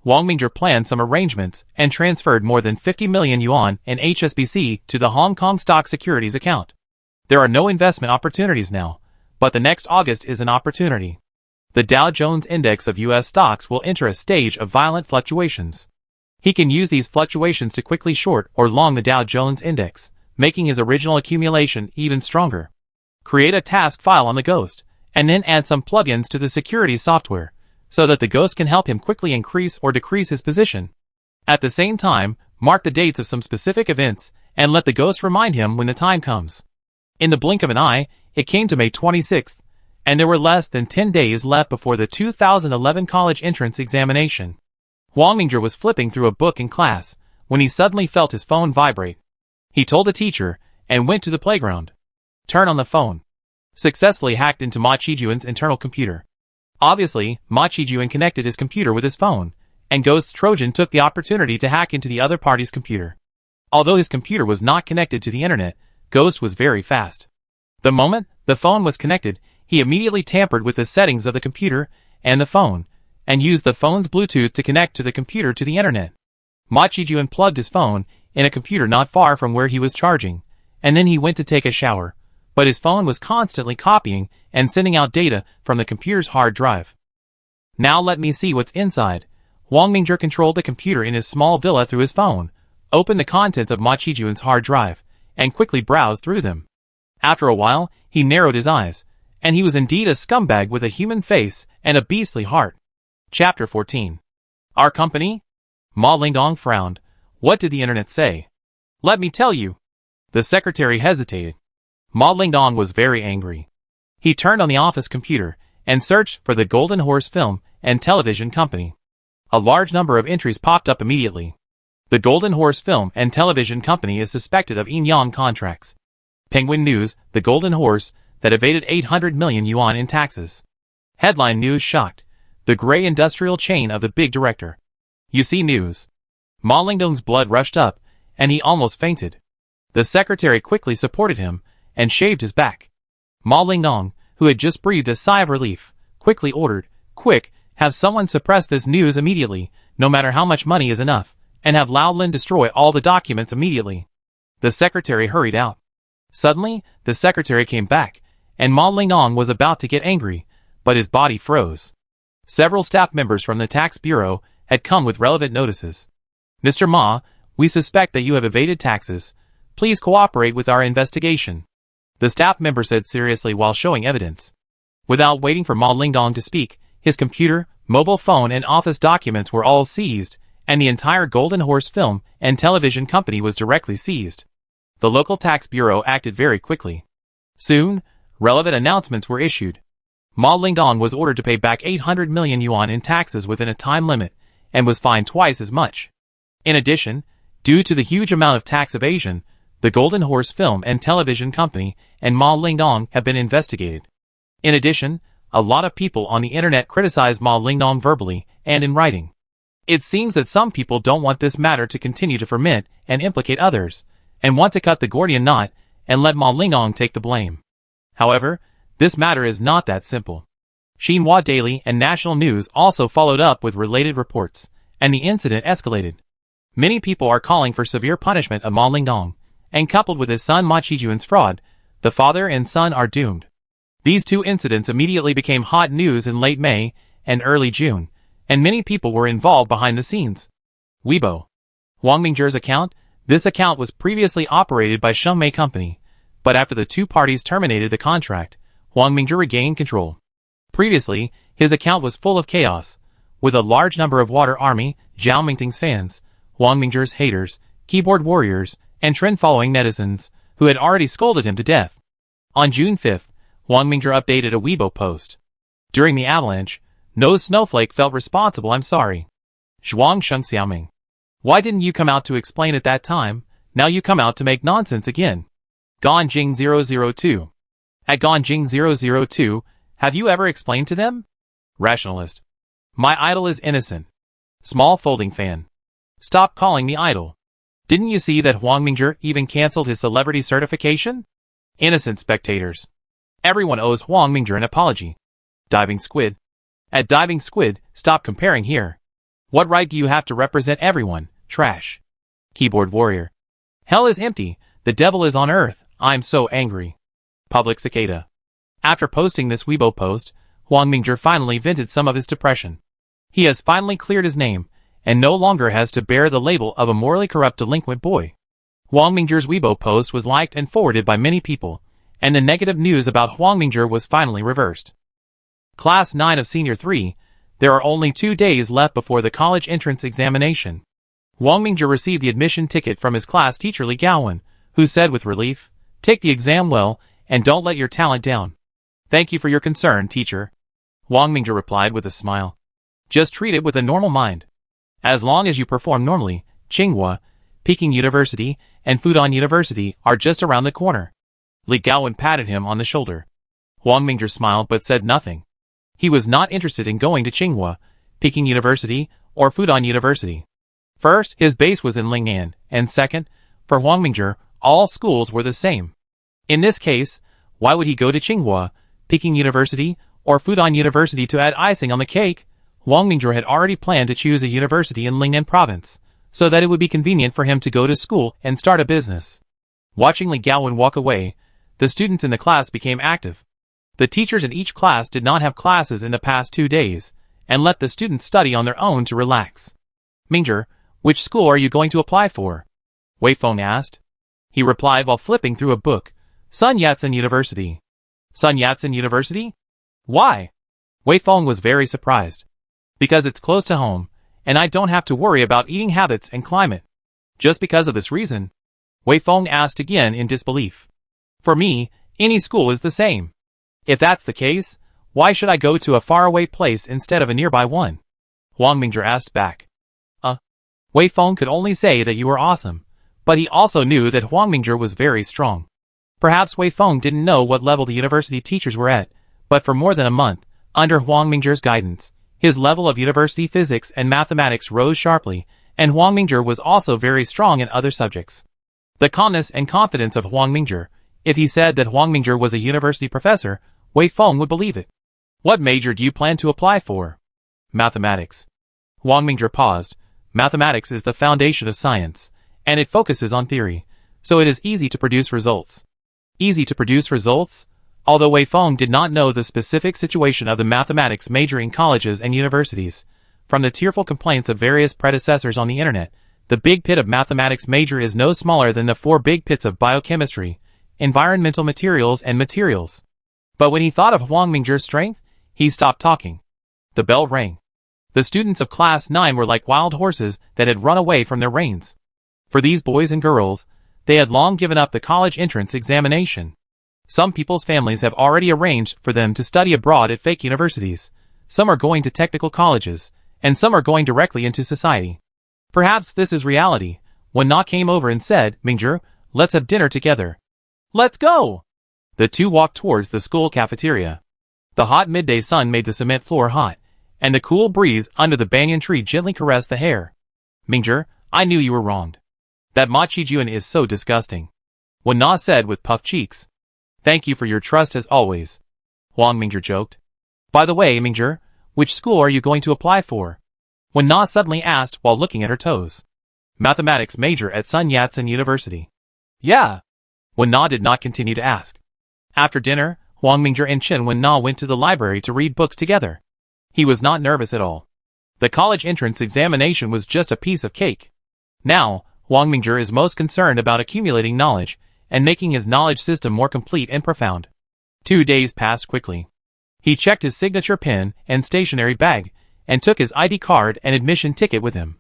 Wang Mingzhi planned some arrangements and transferred more than 50 million yuan in HSBC to the Hong Kong Stock Securities account. There are no investment opportunities now, but the next August is an opportunity. The Dow Jones Index of U.S. stocks will enter a stage of violent fluctuations. He can use these fluctuations to quickly short or long the Dow Jones Index, making his original accumulation even stronger. Create a task file on the Ghost, and then add some plugins to the securities software, so that the Ghost can help him quickly increase or decrease his position. At the same time, mark the dates of some specific events, and let the Ghost remind him when the time comes. In the blink of an eye, it came to May 26th, and there were less than 10 days left before the 2011 college entrance examination. Wang Mingzhi was flipping through a book in class, when he suddenly felt his phone vibrate. He told the teacher, and went to the playground. Turn on the phone. Successfully hacked into Ma Qijuan's internal computer. Obviously, Ma Qijuan connected his computer with his phone, and Ghost's Trojan took the opportunity to hack into the other party's computer. Although his computer was not connected to the internet, Ghost was very fast. The moment the phone was connected, he immediately tampered with the settings of the computer and the phone, and used the phone's Bluetooth to connect to the computer to the internet. Ma Qijuan plugged his phone in a computer not far from where he was charging, and then he went to take a shower, but his phone was constantly copying and sending out data from the computer's hard drive. Now let me see what's inside. Wang Mingzhi controlled the computer in his small villa through his phone, opened the contents of Ma Qijuan's hard drive, and quickly browsed through them. After a while, he narrowed his eyes, and he was indeed a scumbag with a human face and a beastly heart. Chapter 14. Our company? Ma Lingdong frowned. What did the internet say? Let me tell you. The secretary hesitated. Ma Lingdong was very angry. He turned on the office computer and searched for the Golden Horse Film and Television Company. A large number of entries popped up immediately. The Golden Horse Film and Television Company is suspected of yin-yang contracts. Penguin News, the Golden Horse, that evaded 800 million yuan in taxes. Headline News shocked. The gray industrial chain of the big director. You see News. Ma Lingdong's blood rushed up, and he almost fainted. The secretary quickly supported him, and shaved his back. Ma Lingdong, who had just breathed a sigh of relief, quickly ordered, "Quick, have someone suppress this news immediately, no matter how much money is enough, and have Lao Lin destroy all the documents immediately." The secretary hurried out. Suddenly, the secretary came back, and Ma Lingdong was about to get angry, but his body froze. Several staff members from the tax bureau had come with relevant notices. "Mr. Ma, we suspect that you have evaded taxes. Please cooperate with our investigation," the staff member said seriously while showing evidence. Without waiting for Ma Lingdong to speak, his computer, mobile phone and office documents were all seized, and the entire Golden Horse Film and Television Company was directly seized. The local tax bureau acted very quickly. Soon, relevant announcements were issued. Ma Lingdong was ordered to pay back 800 million yuan in taxes within a time limit, and was fined twice as much. In addition, due to the huge amount of tax evasion, the Golden Horse Film and Television Company and Ma Lingdong have been investigated. In addition, a lot of people on the internet criticized Ma Lingdong verbally and in writing. It seems that some people don't want this matter to continue to ferment and implicate others, and want to cut the Gordian knot and let Ma Lingdong take the blame. However, this matter is not that simple. Xinhua Daily and National News also followed up with related reports, and the incident escalated. Many people are calling for severe punishment of Ma Lingdong, and coupled with his son Ma Qijuan's fraud, the father and son are doomed. These two incidents immediately became hot news in late May and early June, and many people were involved behind the scenes. Weibo. Wang Mingzhi's account. This account was previously operated by Shengmei Company, but after the two parties terminated the contract, Wang Mingzhi regained control. Previously, his account was full of chaos, with a large number of Water Army, Zhao Mingting's fans, Wang Mingzhi's haters, keyboard warriors, and trend-following netizens, who had already scolded him to death. On June 5th, Wang Mingzhi updated a Weibo post. During the avalanche, no snowflake felt responsible. I'm sorry. Zhuang Shengxiaoming. Why didn't you come out to explain at that time? Now you come out to make nonsense again. Ganjing 002. At Ganjing 002, have you ever explained to them? Rationalist. My idol is innocent. Small folding fan. Stop calling me idol. Didn't you see that Wang Mingzhi even cancelled his celebrity certification? Innocent spectators. Everyone owes Wang Mingzhi an apology. Diving squid. At Diving Squid, stop comparing here. What right do you have to represent everyone, trash? Keyboard Warrior. Hell is empty, the devil is on earth, I'm so angry. Public Cicada. After posting this Weibo post, Huang Mingzhi finally vented some of his depression. He has finally cleared his name, and no longer has to bear the label of a morally corrupt delinquent boy. Huang Mingzhi's Weibo post was liked and forwarded by many people, and the negative news about Huang Mingzhi was finally reversed. Class 9 of Senior 3, there are only 2 days left before the college entrance examination. Huang Mingzhi received the admission ticket from his class teacher Li Gaowen, who said with relief, "Take the exam well, and don't let your talent down." "Thank you for your concern, teacher," Huang Mingzhi replied with a smile. "Just treat it with a normal mind. As long as you perform normally, Tsinghua, Peking University, and Fudan University are just around the corner." Li Gaowen patted him on the shoulder. Huang Mingzhi smiled but said nothing. He was not interested in going to Tsinghua, Peking University, or Fudan University. First, his base was in Lingnan, and second, for Huang Mingzhi, all schools were the same. In this case, why would he go to Tsinghua, Peking University, or Fudan University to add icing on the cake? Huang Mingzhi had already planned to choose a university in Lingnan province, so that it would be convenient for him to go to school and start a business. Watching Li Gaowen walk away, the students in the class became active. The teachers in each class did not have classes in the past 2 days, and let the students study on their own to relax. "Mingzhi, which school are you going to apply for?" Wei Feng asked. He replied while flipping through a book, "Sun Yat-sen University." "Sun Yat-sen University? Why?" Wei Feng was very surprised. "Because it's close to home, and I don't have to worry about eating habits and climate." "Just because of this reason?" Wei Feng asked again in disbelief. "For me, any school is the same. If that's the case, why should I go to a faraway place instead of a nearby one?" Huang Mingzhi asked back. Wei Feng could only say that you were awesome, but he also knew that Huang Mingzhi was very strong. Perhaps Wei Feng didn't know what level the university teachers were at, but for more than a month, under Huang Mingzhi's guidance, his level of university physics and mathematics rose sharply, and Huang Mingzhi was also very strong in other subjects. The calmness and confidence of Huang Mingzhi, if he said that Huang Mingzhi was a university professor, Wei Feng would believe it. "What major do you plan to apply for?" "Mathematics." Huang Mingzhi paused. Mathematics is the foundation of science, and it focuses on theory, so it is easy to produce results. Easy to produce results? Although Wei Feng did not know the specific situation of the mathematics majoring colleges and universities, from the tearful complaints of various predecessors on the internet, the big pit of mathematics major is no smaller than the 4 big pits of biochemistry, environmental materials and materials. But when he thought of Huang Mingzhi's strength, he stopped talking. The bell rang. The students of Class 9 were like wild horses that had run away from their reins. For these boys and girls, they had long given up the college entrance examination. Some people's families have already arranged for them to study abroad at fake universities. Some are going to technical colleges, and some are going directly into society. Perhaps this is reality, when Na came over and said, "Mingzhi, let's have dinner together." "Let's go!" The two walked towards the school cafeteria. The hot midday sun made the cement floor hot, and the cool breeze under the banyan tree gently caressed the hair. "Mingzhi, I knew you were wronged. That Ma Qijuan is so disgusting," Wen Na said with puffed cheeks. "Thank you for your trust as always," Huang Mingzhi joked. "By the way, Mingzhi, which school are you going to apply for?" Wen Na suddenly asked while looking at her toes. "Mathematics major at Sun Yat-sen University." "Yeah." Wen Na did not continue to ask. After dinner, Huang Mingzhi and Chen Wen Na went to the library to read books together. He was not nervous at all. The college entrance examination was just a piece of cake. Now, Huang Mingzhi is most concerned about accumulating knowledge and making his knowledge system more complete and profound. 2 days passed quickly. He checked his signature pen and stationery bag, and took his ID card and admission ticket with him.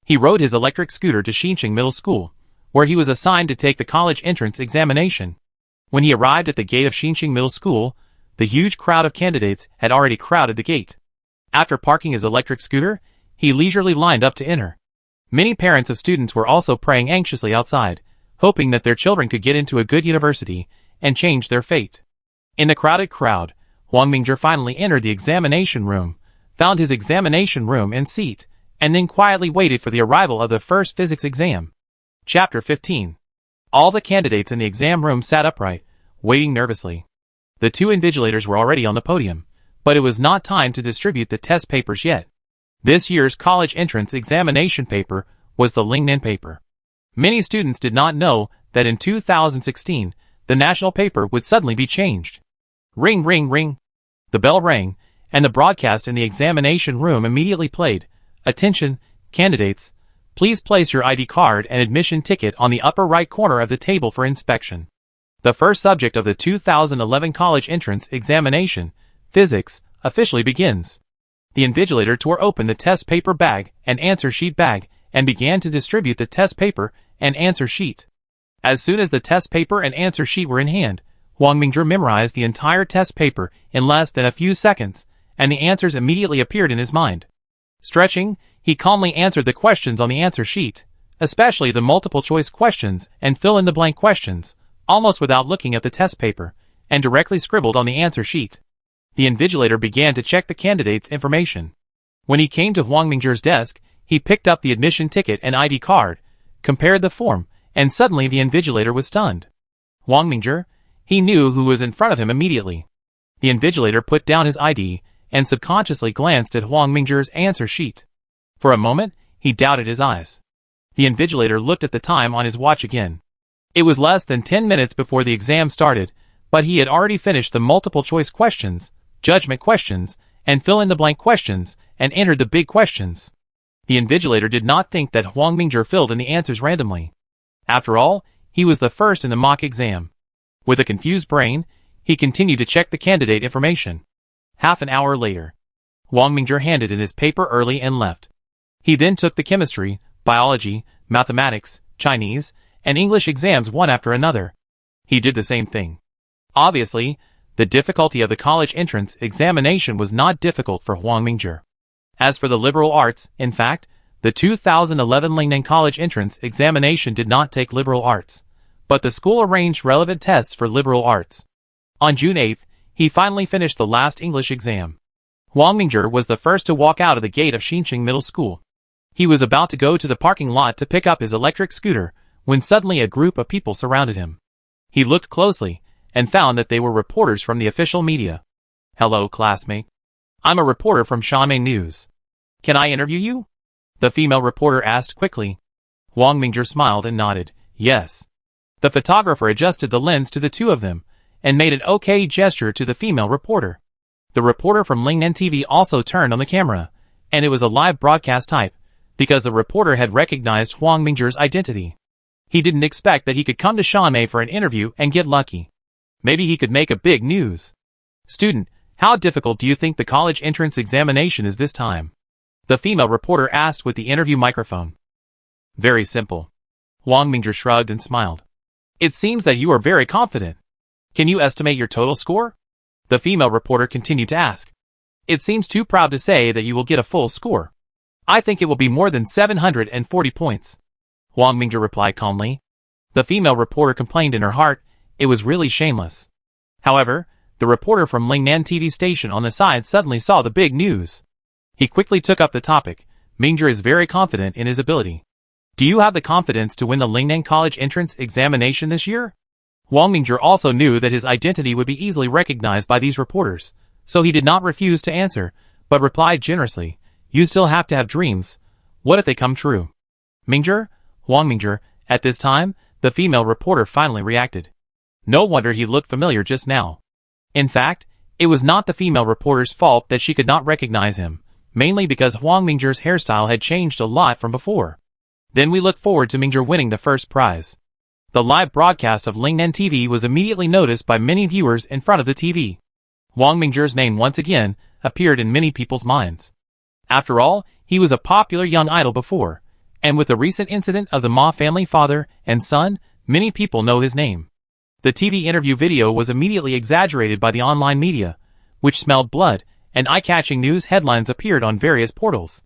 He rode his electric scooter to Xinqing Middle School, where he was assigned to take the college entrance examination. When he arrived at the gate of Xinqing Middle School, the huge crowd of candidates had already crowded the gate. After parking his electric scooter, he leisurely lined up to enter. Many parents of students were also praying anxiously outside, hoping that their children could get into a good university and change their fate. In the crowded crowd, Huang Mingzhi finally entered the examination room, found his examination room and seat, and then quietly waited for the arrival of the first physics exam. Chapter 15. All the candidates in the exam room sat upright, waiting nervously. The 2 invigilators were already on the podium, But it was not time to distribute the test papers yet. This year's college entrance examination paper was the Lingnan paper. Many students did not know that in 2016, the national paper would suddenly be changed. Ring, ring, ring. The bell rang, and the broadcast in the examination room immediately played. Attention, candidates. Please place your ID card and admission ticket on the upper right corner of the table for inspection. The first subject of the 2011 college entrance examination, physics, officially begins. The invigilator tore open the test paper bag and answer sheet bag and began to distribute the test paper and answer sheet. As soon as the test paper and answer sheet were in hand, Huang Mingzhi memorized the entire test paper in less than a few seconds, and the answers immediately appeared in his mind. Stretching, he calmly answered the questions on the answer sheet, especially the multiple-choice questions and fill-in-the-blank questions, almost without looking at the test paper, and directly scribbled on the answer sheet. The invigilator began to check the candidate's information. When he came to Huang Mingzhi's desk, he picked up the admission ticket and ID card, compared the form, and suddenly the invigilator was stunned. Huang Mingzhi? He knew who was in front of him immediately. The invigilator put down his ID and subconsciously glanced at Huang Mingzhi's answer sheet. For a moment, he doubted his eyes. The invigilator looked at the time on his watch again. It was less than 10 minutes before the exam started, but he had already finished the multiple-choice questions, judgment questions, and fill-in-the-blank questions, and entered the big questions. The invigilator did not think that Huang Mingzhi filled in the answers randomly. After all, he was the first in the mock exam. With a confused brain, he continued to check the candidate information. Half an hour later, Huang Mingzhi handed in his paper early and left. He then took the chemistry, biology, mathematics, Chinese, and English exams one after another. He did the same thing. Obviously, the difficulty of the college entrance examination was not difficult for Huang Mingzhi. As for the liberal arts, in fact, the 2011 Lingnan college entrance examination did not take liberal arts, but the school arranged relevant tests for liberal arts. On June 8th, he finally finished the last English exam. Huang Mingzhi was the first to walk out of the gate of Xinqing Middle School. He was about to go to the parking lot to pick up his electric scooter, when suddenly a group of people surrounded him. He looked closely, and found that they were reporters from the official media. "Hello, classmate. I'm a reporter from Shanmei News. Can I interview you?" the female reporter asked quickly. Huang Mingzhi smiled and nodded, "Yes." The photographer adjusted the lens to the two of them, and made an okay gesture to the female reporter. The reporter from Lingnan TV also turned on the camera, and it was a live broadcast type, because the reporter had recognized Huang Mingzhi's identity. He didn't expect that he could come to Shanmei for an interview and get lucky. Maybe he could make a big news. "Student, how difficult do you think the college entrance examination is this time?" the female reporter asked with the interview microphone. "Very simple." Huang Mingzhi shrugged and smiled. "It seems that you are very confident. Can you estimate your total score?" the female reporter continued to ask. "It seems too proud to say that you will get a full score. I think it will be more than 740 points. Huang Mingzhi replied calmly. The female reporter complained in her heart, it was really shameless. However, the reporter from Lingnan TV station on the side suddenly saw the big news. He quickly took up the topic. Mingzhi is very confident in his ability. Do you have the confidence to win the Lingnan College entrance examination this year? Huang Mingzhi also knew that his identity would be easily recognized by these reporters, so he did not refuse to answer, but replied generously, you still have to have dreams. What if they come true? Mingzhi? Huang Mingzhi, at this time, the female reporter finally reacted. No wonder he looked familiar just now. In fact, it was not the female reporter's fault that she could not recognize him, mainly because Huang Mingzhi's hairstyle had changed a lot from before. Then we look forward to Mingzhi winning the first prize. The live broadcast of Lingnan TV was immediately noticed by many viewers in front of the TV. Huang Mingzhi's name once again appeared in many people's minds. After all, he was a popular young idol before, and with the recent incident of the Ma family father and son, many people know his name. The TV interview video was immediately exaggerated by the online media, which smelled blood, and eye-catching news headlines appeared on various portals.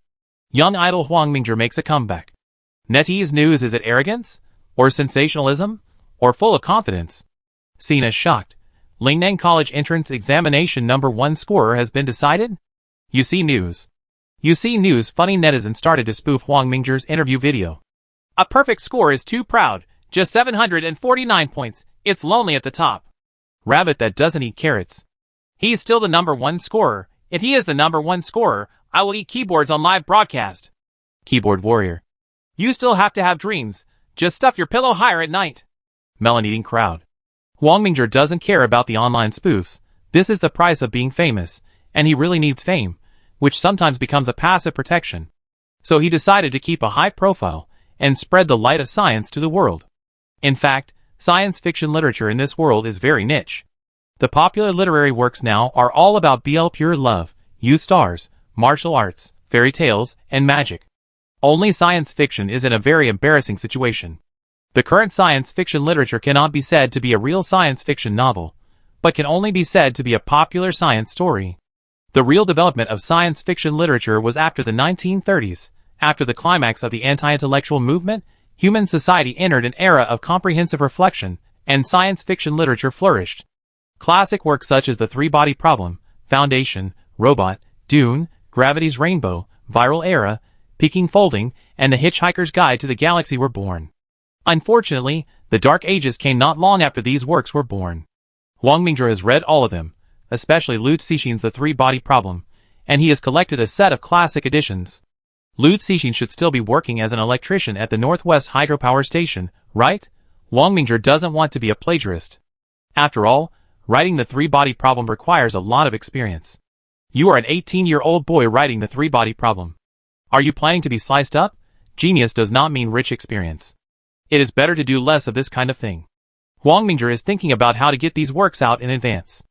Young idol Huang Mingzhi makes a comeback. NetEase news, is it arrogance? Or sensationalism? Or full of confidence? Seen as shocked. Lingnan College entrance examination number 1 scorer has been decided? UC News. UC News funny netizen started to spoof Huang Mingzhi's interview video. A perfect score is too proud. Just 749 points. It's lonely at the top. Rabbit that doesn't eat carrots. He's still the #1 scorer. If he is the #1 scorer, I will eat keyboards on live broadcast. Keyboard warrior. You still have to have dreams. Just stuff your pillow higher at night. Melon-eating crowd. Wang Mingzhi doesn't care about the online spoofs. This is the price of being famous, and he really needs fame, which sometimes becomes a passive protection. So he decided to keep a high profile and spread the light of science to the world. In fact, science fiction literature in this world is very niche. The popular literary works now are all about pure love, youth stars, martial arts, fairy tales, and magic. Only science fiction is in a very embarrassing situation. The current science fiction literature cannot be said to be a real science fiction novel, but can only be said to be a popular science story. The real development of science fiction literature was after the 1930s. After the climax of the anti-intellectual movement, human society entered an era of comprehensive reflection, and science fiction literature flourished. Classic works such as The Three-Body Problem, Foundation, Robot, Dune, Gravity's Rainbow, Viral Era, Peking Folding, and The Hitchhiker's Guide to the Galaxy were born. Unfortunately, the Dark Ages came not long after these works were born. Wang Mingzhi has read all of them, especially Liu Cixin's The Three-Body Problem, and he has collected a set of classic editions. Liu Cixin should still be working as an electrician at the Northwest Hydropower Station, right? Wang Mingzhi doesn't want to be a plagiarist. After all, writing The Three-Body Problem requires a lot of experience. You are an 18-year-old boy writing The Three-Body Problem. Are you planning to be sliced up? Genius does not mean rich experience. It is better to do less of this kind of thing. Wang Mingzhi is thinking about how to get these works out in advance.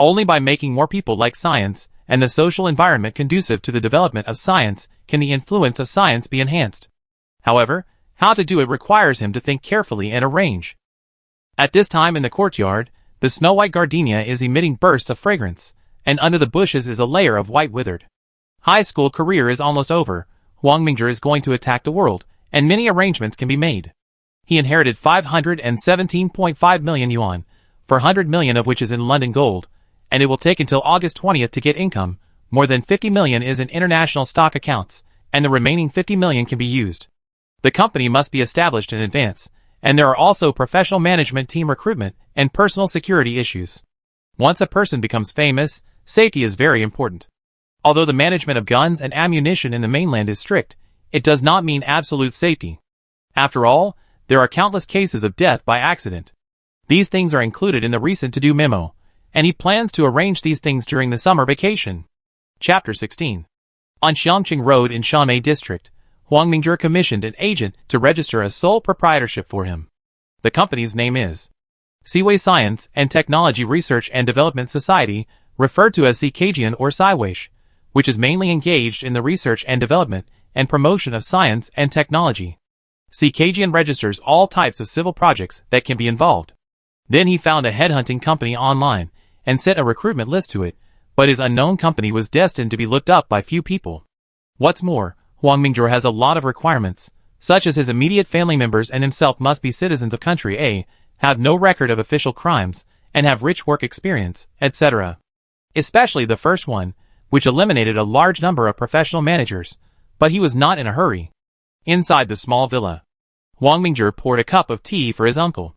Only by making more people like science, and the social environment conducive to the development of science, can the influence of science be enhanced. However, how to do it requires him to think carefully and arrange. At this time in the courtyard, the snow-white gardenia is emitting bursts of fragrance, and under the bushes is a layer of white withered. High school career is almost over. Wang Mingzhi is going to attack the world, and many arrangements can be made. He inherited 517.5 million yuan, 400 million of which is in London gold, and it will take until August 20th to get income. More than 50 million is in international stock accounts, and the remaining 50 million can be used. The company must be established in advance, and there are also professional management team recruitment and personal security issues. Once a person becomes famous, safety is very important. Although the management of guns and ammunition in the mainland is strict, it does not mean absolute safety. After all, there are countless cases of death by accident. These things are included in the recent to-do memo, and he plans to arrange these things during the summer vacation. Chapter 16. On Xiangqing Road in Shanmei District, Wang Mingzhi commissioned an agent to register a sole proprietorship for him. The company's name is Siwei Science and Technology Research and Development Society, referred to as Sikajian or Siweish, which is mainly engaged in the research and development and promotion of science and technology. Sikajian registers all types of civil projects that can be involved. Then he found a headhunting company online and sent a recruitment list to it, but his unknown company was destined to be looked up by few people. What's more, Wang Mingzhi has a lot of requirements, such as his immediate family members and himself must be citizens of country A, have no record of official crimes, and have rich work experience, etc. Especially the first one, which eliminated a large number of professional managers, but he was not in a hurry. Inside the small villa, Wang Mingzhi poured a cup of tea for his uncle.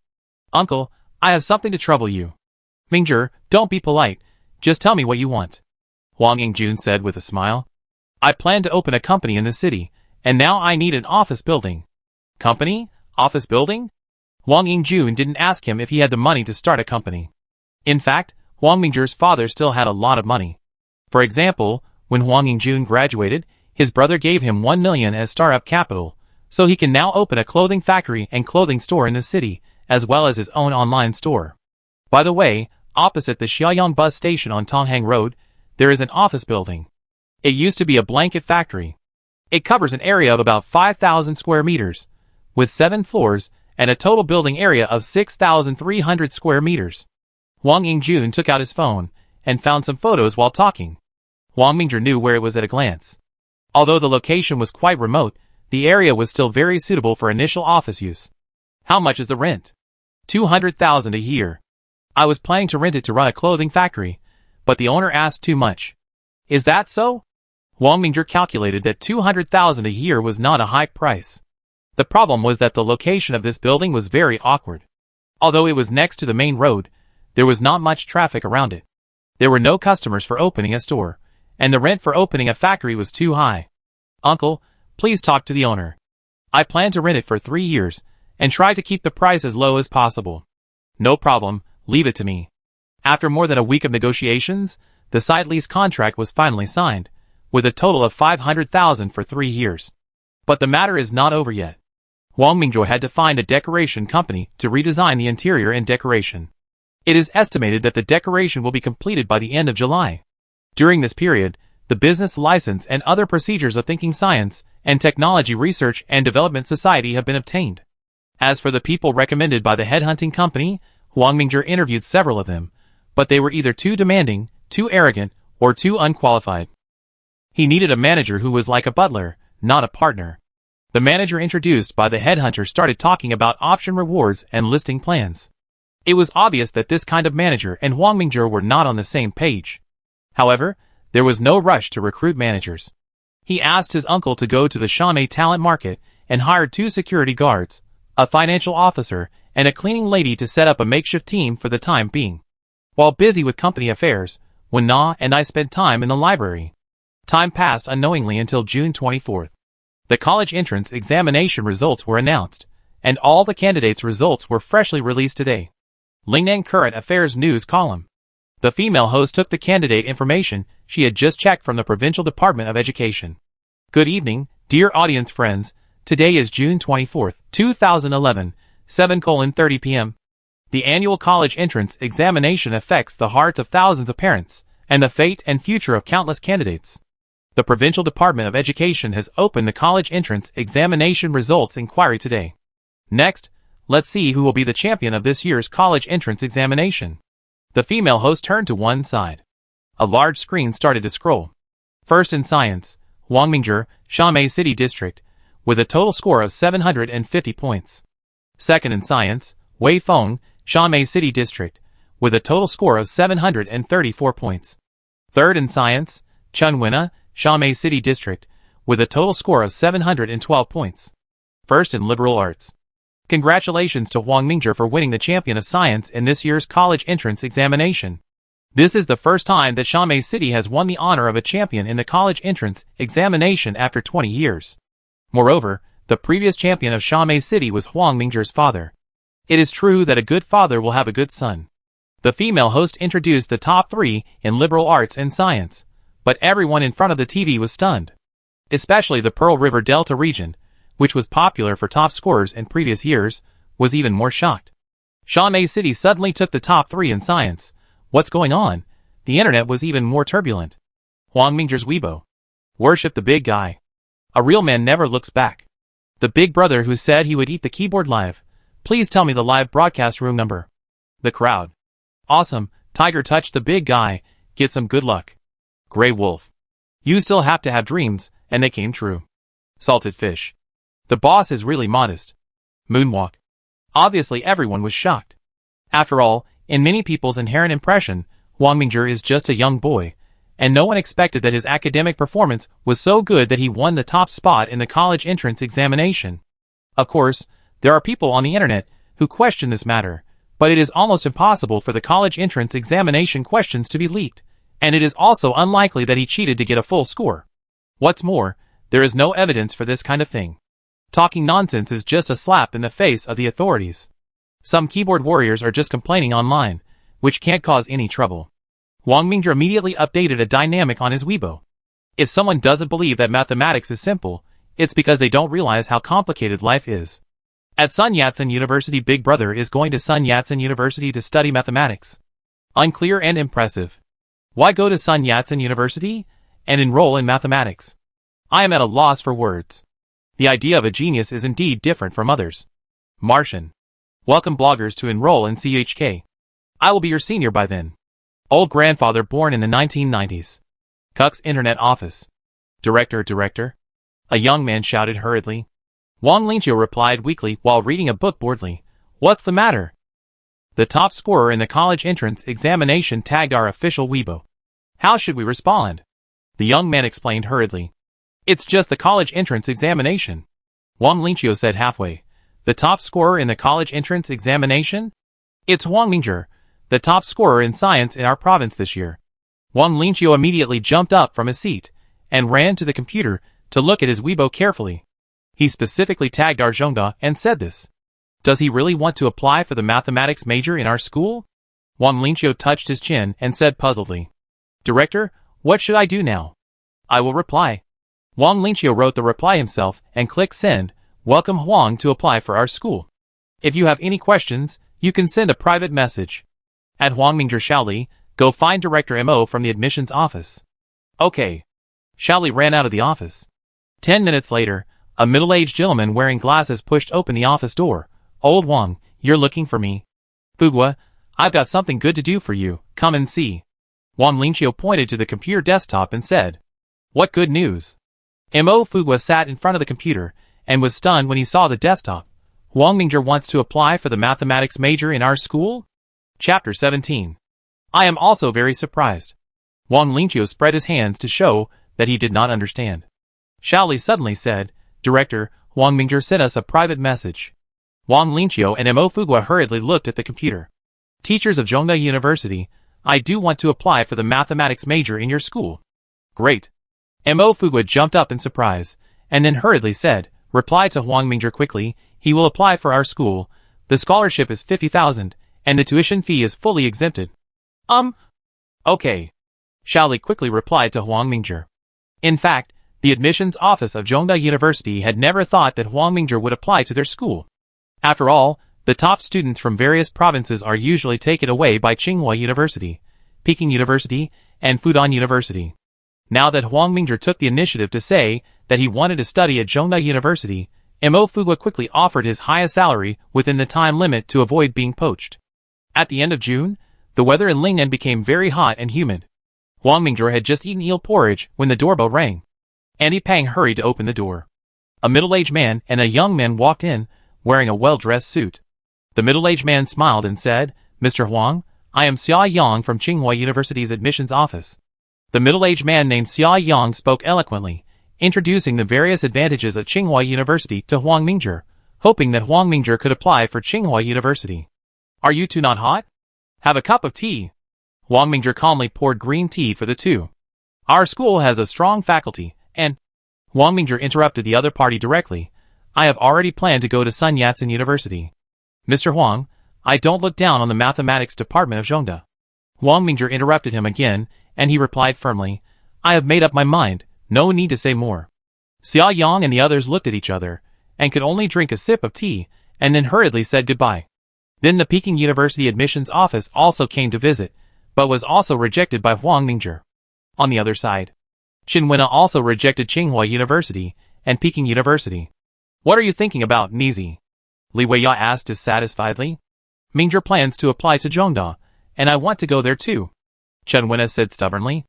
Uncle, I have something to trouble you. Mingzhi, don't be polite, just tell me what you want. Wang Yingjun said with a smile. I plan to open a company in the city, and now I need an office building. Company? Office building? Wang Yingjun didn't ask him if he had the money to start a company. In fact, Wang Mingzhi's father still had a lot of money. For example, when Wang Yingjun graduated, his brother gave him 1 million as startup capital, so he can now open a clothing factory and clothing store in the city, as well as his own online store. By the way, opposite the Xiaoyang bus station on Tonghang Road, there is an office building. It used to be a blanket factory. It covers an area of about 5,000 square meters, with 7 floors, and a total building area of 6,300 square meters. Wang Yingjun took out his phone, and found some photos while talking. Wang Mingzhi knew where it was at a glance. Although the location was quite remote, the area was still very suitable for initial office use. How much is the rent? 200,000 a year. I was planning to rent it to run a clothing factory, but the owner asked too much. Is that so? Wang Mingzhi calculated that 200,000 a year was not a high price. The problem was that the location of this building was very awkward. Although it was next to the main road, there was not much traffic around it. There were no customers for opening a store, and the rent for opening a factory was too high. Uncle, please talk to the owner. I plan to rent it for 3 years, and try to keep the price as low as possible. No problem, leave it to me. After more than a week of negotiations, the site lease contract was finally signed, with a total of $500,000 for 3 years. But the matter is not over yet. Huang Mingzhou had to find a decoration company to redesign the interior and decoration. It is estimated that the decoration will be completed by the end of July. During this period, the Business License and other procedures of Thinking Science and Technology Research and Development Society have been obtained. As for the people recommended by the headhunting company, Huang Mingzhou interviewed several of them, but they were either too demanding, too arrogant, or too unqualified. He needed a manager who was like a butler, not a partner. The manager introduced by the headhunter started talking about option rewards and listing plans. It was obvious that this kind of manager and Huang Mingzhou were not on the same page. However, there was no rush to recruit managers. He asked his uncle to go to the Shanghai talent market and hired 2 security guards, a financial officer, and a cleaning lady to set up a makeshift team for the time being. While busy with company affairs, Wen Na and I spent time in the library. Time passed unknowingly until June 24th. The college entrance examination results were announced, and all the candidates' results were freshly released today. Lingnan Current Affairs News column. The female host took the candidate information she had just checked from the Provincial Department of Education. Good evening, dear audience friends. Today is June 24th, 2011, 7:30 p.m. The annual college entrance examination affects the hearts of thousands of parents and the fate and future of countless candidates. The Provincial Department of Education has opened the college entrance examination results inquiry today. Next, let's see who will be the champion of this year's college entrance examination. The female host turned to one side. A large screen started to scroll. First in science, Huang Mingzhou, Shanghai City District, with a total score of 750 points. Second in science, Wei Feng, Shanghai City District, with a total score of 734 points. Third in science, Chen Wenna, Shanghai City District, with a total score of 712 points. First in liberal arts. Congratulations to Huang Mingzhou for winning the champion of science in this year's college entrance examination. This is the first time that Shanghai City has won the honor of a champion in the college entrance examination after 20 years. Moreover, the previous champion of Shanghai City was Huang Mingzhou's father. It is true that a good father will have a good son. The female host introduced the top 3 in liberal arts and science, but everyone in front of the TV was stunned. Especially the Pearl River Delta region, which was popular for top scorers in previous years, was even more shocked. Shanghai City suddenly took the top 3 in science. What's going on? The internet was even more turbulent. Huang Mingzhou's Weibo. Worship the big guy. A real man never looks back. The big brother who said he would eat the keyboard live. Please tell me the live broadcast room number. The crowd. Awesome, Tiger touched the big guy, get some good luck. Gray Wolf. You still have to have dreams, and they came true. Salted Fish. The boss is really modest. Moonwalk. Obviously everyone was shocked. After all, in many people's inherent impression, Huang Mingzhou is just a young boy, and no one expected that his academic performance was so good that he won the top spot in the college entrance examination. Of course, there are people on the internet who question this matter, but it is almost impossible for the college entrance examination questions to be leaked, and it is also unlikely that he cheated to get a full score. What's more, there is no evidence for this kind of thing. Talking nonsense is just a slap in the face of the authorities. Some keyboard warriors are just complaining online, which can't cause any trouble. Huang Mingzhou immediately updated a dynamic on his Weibo. If someone doesn't believe that mathematics is simple, it's because they don't realize how complicated life is. At Sun Yat-sen University, Big Brother is going to Sun Yat-sen University to study mathematics. Unclear and impressive. Why go to Sun Yat-sen University and enroll in mathematics? I am at a loss for words. The idea of a genius is indeed different from others. Martian. Welcome bloggers to enroll in CHK. I will be your senior by then. Old grandfather born in the 1990s. Cuck's Internet Office. Director. A young man shouted hurriedly. Wang Lingqiu replied weakly while reading a book boredly. What's the matter? The top scorer in the college entrance examination tagged our official Weibo. How should we respond? The young man explained hurriedly. It's just the college entrance examination. Wang Lingqiu said halfway. The top scorer in the college entrance examination? It's Huang Mingzhou, the top scorer in science in our province this year. Wang Lingqiu immediately jumped up from his seat and ran to the computer to look at his Weibo carefully. He specifically tagged our Zhongda and said this. Does he really want to apply for the mathematics major in our school? Wang Lingqiu touched his chin and said puzzledly. Director, what should I do now? I will reply. Wang Lingqiu wrote the reply himself and clicked send. Welcome Huang to apply for our school. If you have any questions, you can send a private message. At Huang Mingzhi Shaoli, go find Director Mo from the admissions office. Okay. Shaoli ran out of the office. 10 minutes later, a middle-aged gentleman wearing glasses pushed open the office door. Old Wang, you're looking for me. Fugua, I've got something good to do for you, come and see. Wang Lingqiu pointed to the computer desktop and said. What good news? Mo Fugua sat in front of the computer and was stunned when he saw the desktop. Huang Mingzhi wants to apply for the mathematics major in our school? Chapter 17. I am also very surprised. Wang Lingqiu spread his hands to show that he did not understand. Shaoli suddenly said, Director, Huang Mingzhi sent us a private message. Wang Lingqiu and Mo Fugua hurriedly looked at the computer. Teachers of Zhongda University, I do want to apply for the mathematics major in your school. Great. Mo Fugua jumped up in surprise, and then hurriedly said, reply to Huang Mingzhi quickly, he will apply for our school. The scholarship is 50,000, and the tuition fee is fully exempted. Okay. Shaoli quickly replied to Huang Mingzhi. In fact, the admissions office of Zhongda University had never thought that Huang Mingzhi would apply to their school. After all, the top students from various provinces are usually taken away by Tsinghua University, Peking University, and Fudan University. Now that Huang Mingzhi took the initiative to say that he wanted to study at Zhongda University, Mo Fugua quickly offered his highest salary within the time limit to avoid being poached. At the end of June, the weather in Lingnan became very hot and humid. Huang Mingzhi had just eaten eel porridge when the doorbell rang. Andy Pang hurried to open the door. A middle-aged man and a young man walked in, wearing a well-dressed suit. The middle-aged man smiled and said, Mr. Huang, I am Xia Yang from Tsinghua University's admissions office. The middle-aged man named Xia Yang spoke eloquently, introducing the various advantages of Tsinghua University to Huang Mingzhi, hoping that Huang Mingzhi could apply for Tsinghua University. Are you two not hot? Have a cup of tea. Huang Mingzhi calmly poured green tea for the two. Our school has a strong faculty, and Huang Mingzhi interrupted the other party directly. I have already planned to go to Sun Yat-sen University. Mr. Huang, I don't look down on the mathematics department of Zhongda. Huang Mingzhi interrupted him again, and he replied firmly, I have made up my mind, no need to say more. Xia Yang and the others looked at each other, and could only drink a sip of tea, and then hurriedly said goodbye. Then the Peking University admissions office also came to visit, but was also rejected by Huang Mingzhi. On the other side, Qin also rejected Tsinghua University and Peking University. What are you thinking about, Nizi? Li Weiya asked dissatisfiedly. Mingzhi plans to apply to Zhongda, and I want to go there too. Chen said stubbornly.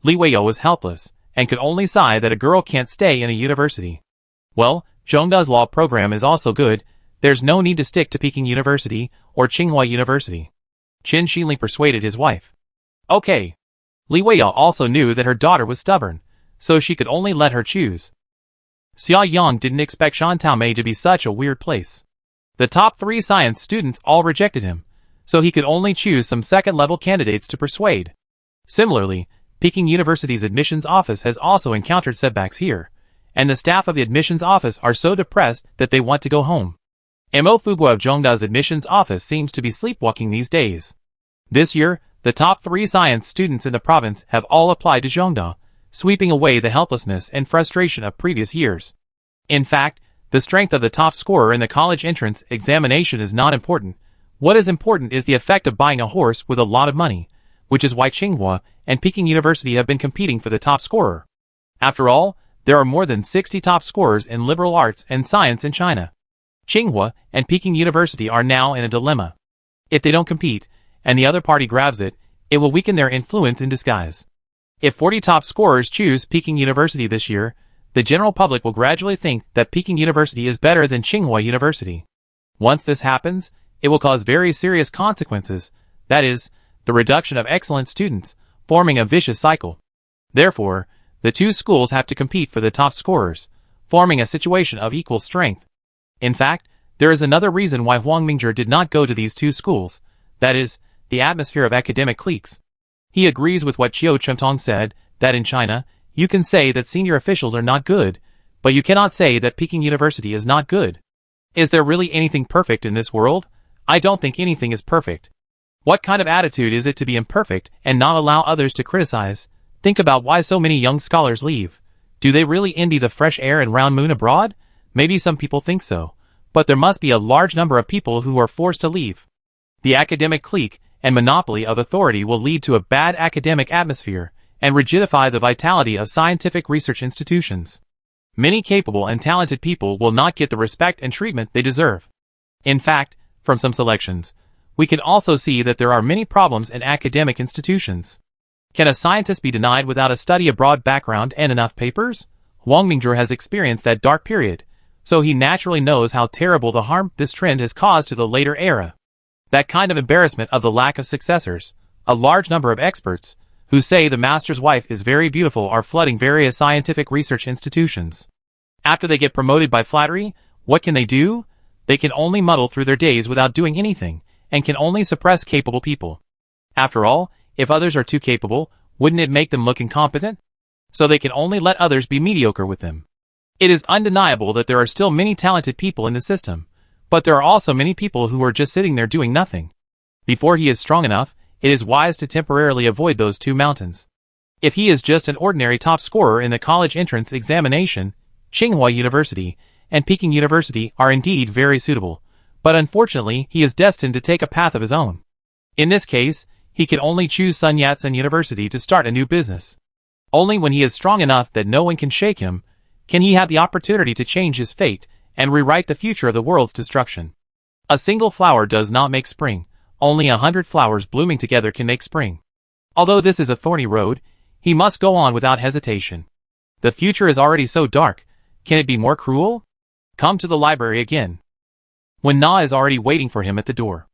Li Weiya was helpless, and could only sigh that a girl can't stay in a university. Well, Zhongda's law program is also good, there's no need to stick to Peking University or Tsinghua University. Qin Xinli persuaded his wife. Okay. Li Weiya also knew that her daughter was stubborn, so she could only let her choose. Xia Yang didn't expect Shantaomei to be such a weird place. The top 3 science students all rejected him, so he could only choose some second-level candidates to persuade. Similarly, Peking University's admissions office has also encountered setbacks here, and the staff of the admissions office are so depressed that they want to go home. Mo Fugua of Zhongda's admissions office seems to be sleepwalking these days. This year, the top 3 science students in the province have all applied to Zhongda, sweeping away the helplessness and frustration of previous years. In fact, the strength of the top scorer in the college entrance examination is not important. What is important is the effect of buying a horse with a lot of money, which is why Tsinghua and Peking University have been competing for the top scorer. After all, there are more than 60 top scorers in liberal arts and science in China. Tsinghua and Peking University are now in a dilemma. If they don't compete, and the other party grabs it, it will weaken their influence in disguise. If 40 top scorers choose Peking University this year, the general public will gradually think that Peking University is better than Tsinghua University. Once this happens, it will cause very serious consequences, that is, the reduction of excellent students, forming a vicious cycle. Therefore, the two schools have to compete for the top scorers, forming a situation of equal strength. In fact, there is another reason why Huang Mingzhi did not go to these two schools, that is, the atmosphere of academic cliques. He agrees with what Chiu Chimtong said, that in China, you can say that senior officials are not good, but you cannot say that Peking University is not good. Is there really anything perfect in this world? I don't think anything is perfect. What kind of attitude is it to be imperfect and not allow others to criticize? Think about why so many young scholars leave. Do they really envy the fresh air and round moon abroad? Maybe some people think so, but there must be a large number of people who are forced to leave. The academic clique and monopoly of authority will lead to a bad academic atmosphere and rigidify the vitality of scientific research institutions. Many capable and talented people will not get the respect and treatment they deserve. In fact, from some selections, we can also see that there are many problems in academic institutions. Can a scientist be denied without a study abroad background and enough papers? Wang Mingjie has experienced that dark period, so he naturally knows how terrible the harm this trend has caused to the later era. That kind of embarrassment of the lack of successors, a large number of experts, who say the master's wife is very beautiful are flooding various scientific research institutions. After they get promoted by flattery, what can they do? They can only muddle through their days without doing anything, and can only suppress capable people. After all, if others are too capable, wouldn't it make them look incompetent? So they can only let others be mediocre with them. It is undeniable that there are still many talented people in the system, but there are also many people who are just sitting there doing nothing. Before he is strong enough, it is wise to temporarily avoid those two mountains. If he is just an ordinary top scorer in the college entrance examination, Tsinghua University and Peking University are indeed very suitable, but unfortunately he is destined to take a path of his own. In this case, he can only choose Sun Yat-sen University to start a new business. Only when he is strong enough that no one can shake him, can he have the opportunity to change his fate and rewrite the future of the world's destruction. A single flower does not make spring, only 100 flowers blooming together can make spring. Although this is a thorny road, he must go on without hesitation. The future is already so dark, can it be more cruel? Come to the library again. When Na is already waiting for him at the door.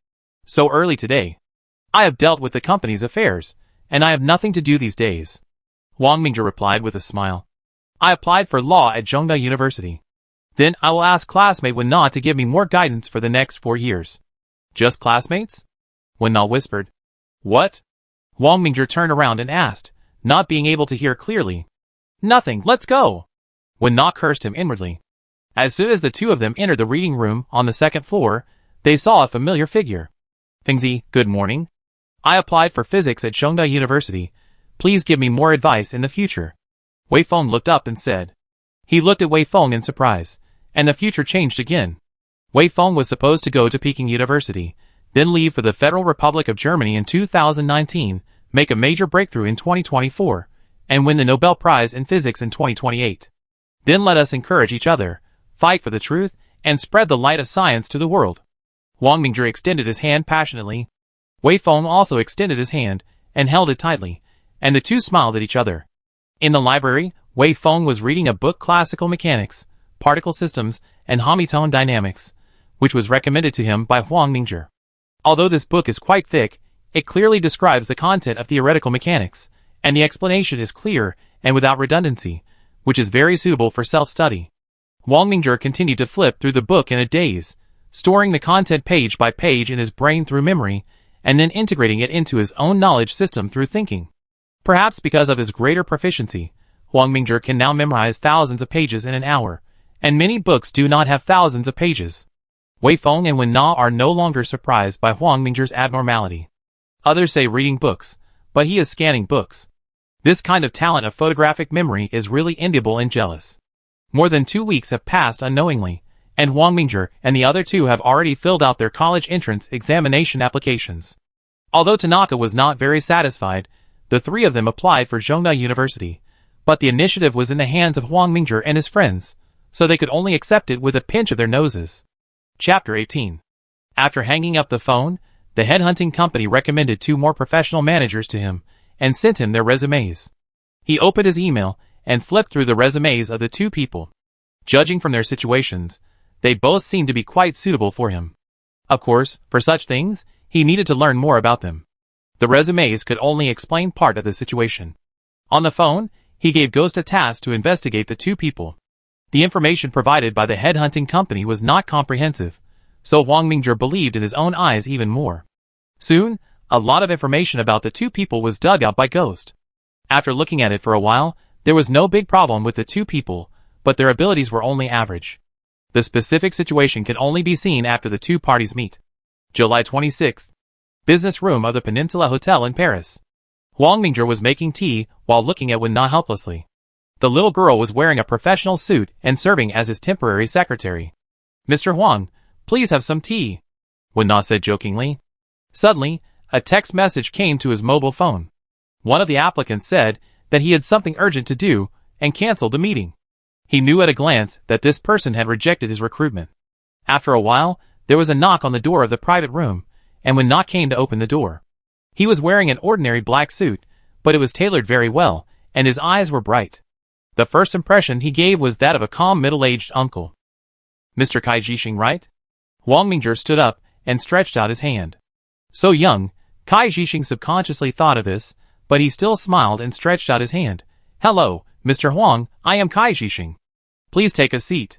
So early today. I have dealt with the company's affairs, and I have nothing to do these days. Wang Mingjie replied with a smile. I applied for law at Zhongda University. Then I will ask classmate Wen Na to give me more guidance for the next 4 years. Just classmates? Wen Na whispered. What? Wang Mingjie turned around and asked, not being able to hear clearly. Nothing, let's go. Wen Na cursed him inwardly. As soon as the two of them entered the reading room on the second floor, they saw a familiar figure. Fengzi, good morning. I applied for physics at Zhongda University. Please give me more advice in the future. Wei Feng looked up and said. He looked at Wei Feng in surprise, and the future changed again. Wei Feng was supposed to go to Peking University, then leave for the Federal Republic of Germany in 2019, make a major breakthrough in 2024, and win the Nobel Prize in Physics in 2028. Then let us encourage each other, fight for the truth, and spread the light of science to the world. Wang Mingjie extended his hand passionately. Wei Feng also extended his hand, and held it tightly, and the two smiled at each other. In the library, Wei Feng was reading a book Classical Mechanics, Particle Systems, and Hamilton Dynamics, which was recommended to him by Wang Mingjie. Although this book is quite thick, it clearly describes the content of theoretical mechanics, and the explanation is clear and without redundancy, which is very suitable for self-study. Wang Mingjie continued to flip through the book in a daze, storing the content page by page in his brain through memory, and then integrating it into his own knowledge system through thinking. Perhaps because of his greater proficiency, Wang Mingjie can now memorize thousands of pages in an hour, and many books do not have thousands of pages. Wei Feng and Wen Na are no longer surprised by Wang Mingjie's abnormality. Others say reading books, but he is scanning books. This kind of talent of photographic memory is really enviable and jealous. More than 2 weeks have passed unknowingly, and Wang Mingjie and the other two have already filled out their college entrance examination applications. Although Tanaka was not very satisfied, the three of them applied for Zhongda University, but the initiative was in the hands of Wang Mingjie and his friends, so they could only accept it with a pinch of their noses. Chapter 18. After hanging up the phone, the headhunting company recommended 2 more professional managers to him, and sent him their resumes. He opened his email, and flipped through the resumes of the 2 people. Judging from their situations, they both seemed to be quite suitable for him. Of course, for such things, he needed to learn more about them. The resumes could only explain part of the situation. On the phone, he gave Ghost a task to investigate the 2 people. The information provided by the headhunting company was not comprehensive, so Wang Mingjie believed in his own eyes even more. Soon, A lot of information about the two people was dug out by Ghost. After looking at it for a while, there was no big problem with the two people, but their abilities were only average. The specific situation can only be seen after the two parties meet. July 26th. Business room of the Peninsula Hotel in Paris. Huang Mingzhi was making tea while looking at Wen-na helplessly. The little girl was wearing a professional suit and serving as his temporary secretary. "Mr. Huang, please have some tea," Wen-na said jokingly. Suddenly, a text message came to his mobile phone. One of the applicants said that he had something urgent to do and canceled the meeting. He knew at a glance that this person had rejected his recruitment. After a while, there was a knock on the door of the private room, and Wen-na came to open the door. He was wearing an ordinary black suit, but it was tailored very well, and his eyes were bright. The first impression he gave was that of a calm middle-aged uncle. "Mr. Kai Jixing, right?" Huang Mingzhi stood up and stretched out his hand. So young, Kai Jixing subconsciously thought of this, but he still smiled and stretched out his hand. "Hello, Mr. Huang, I am Kai Jixing. Please take a seat."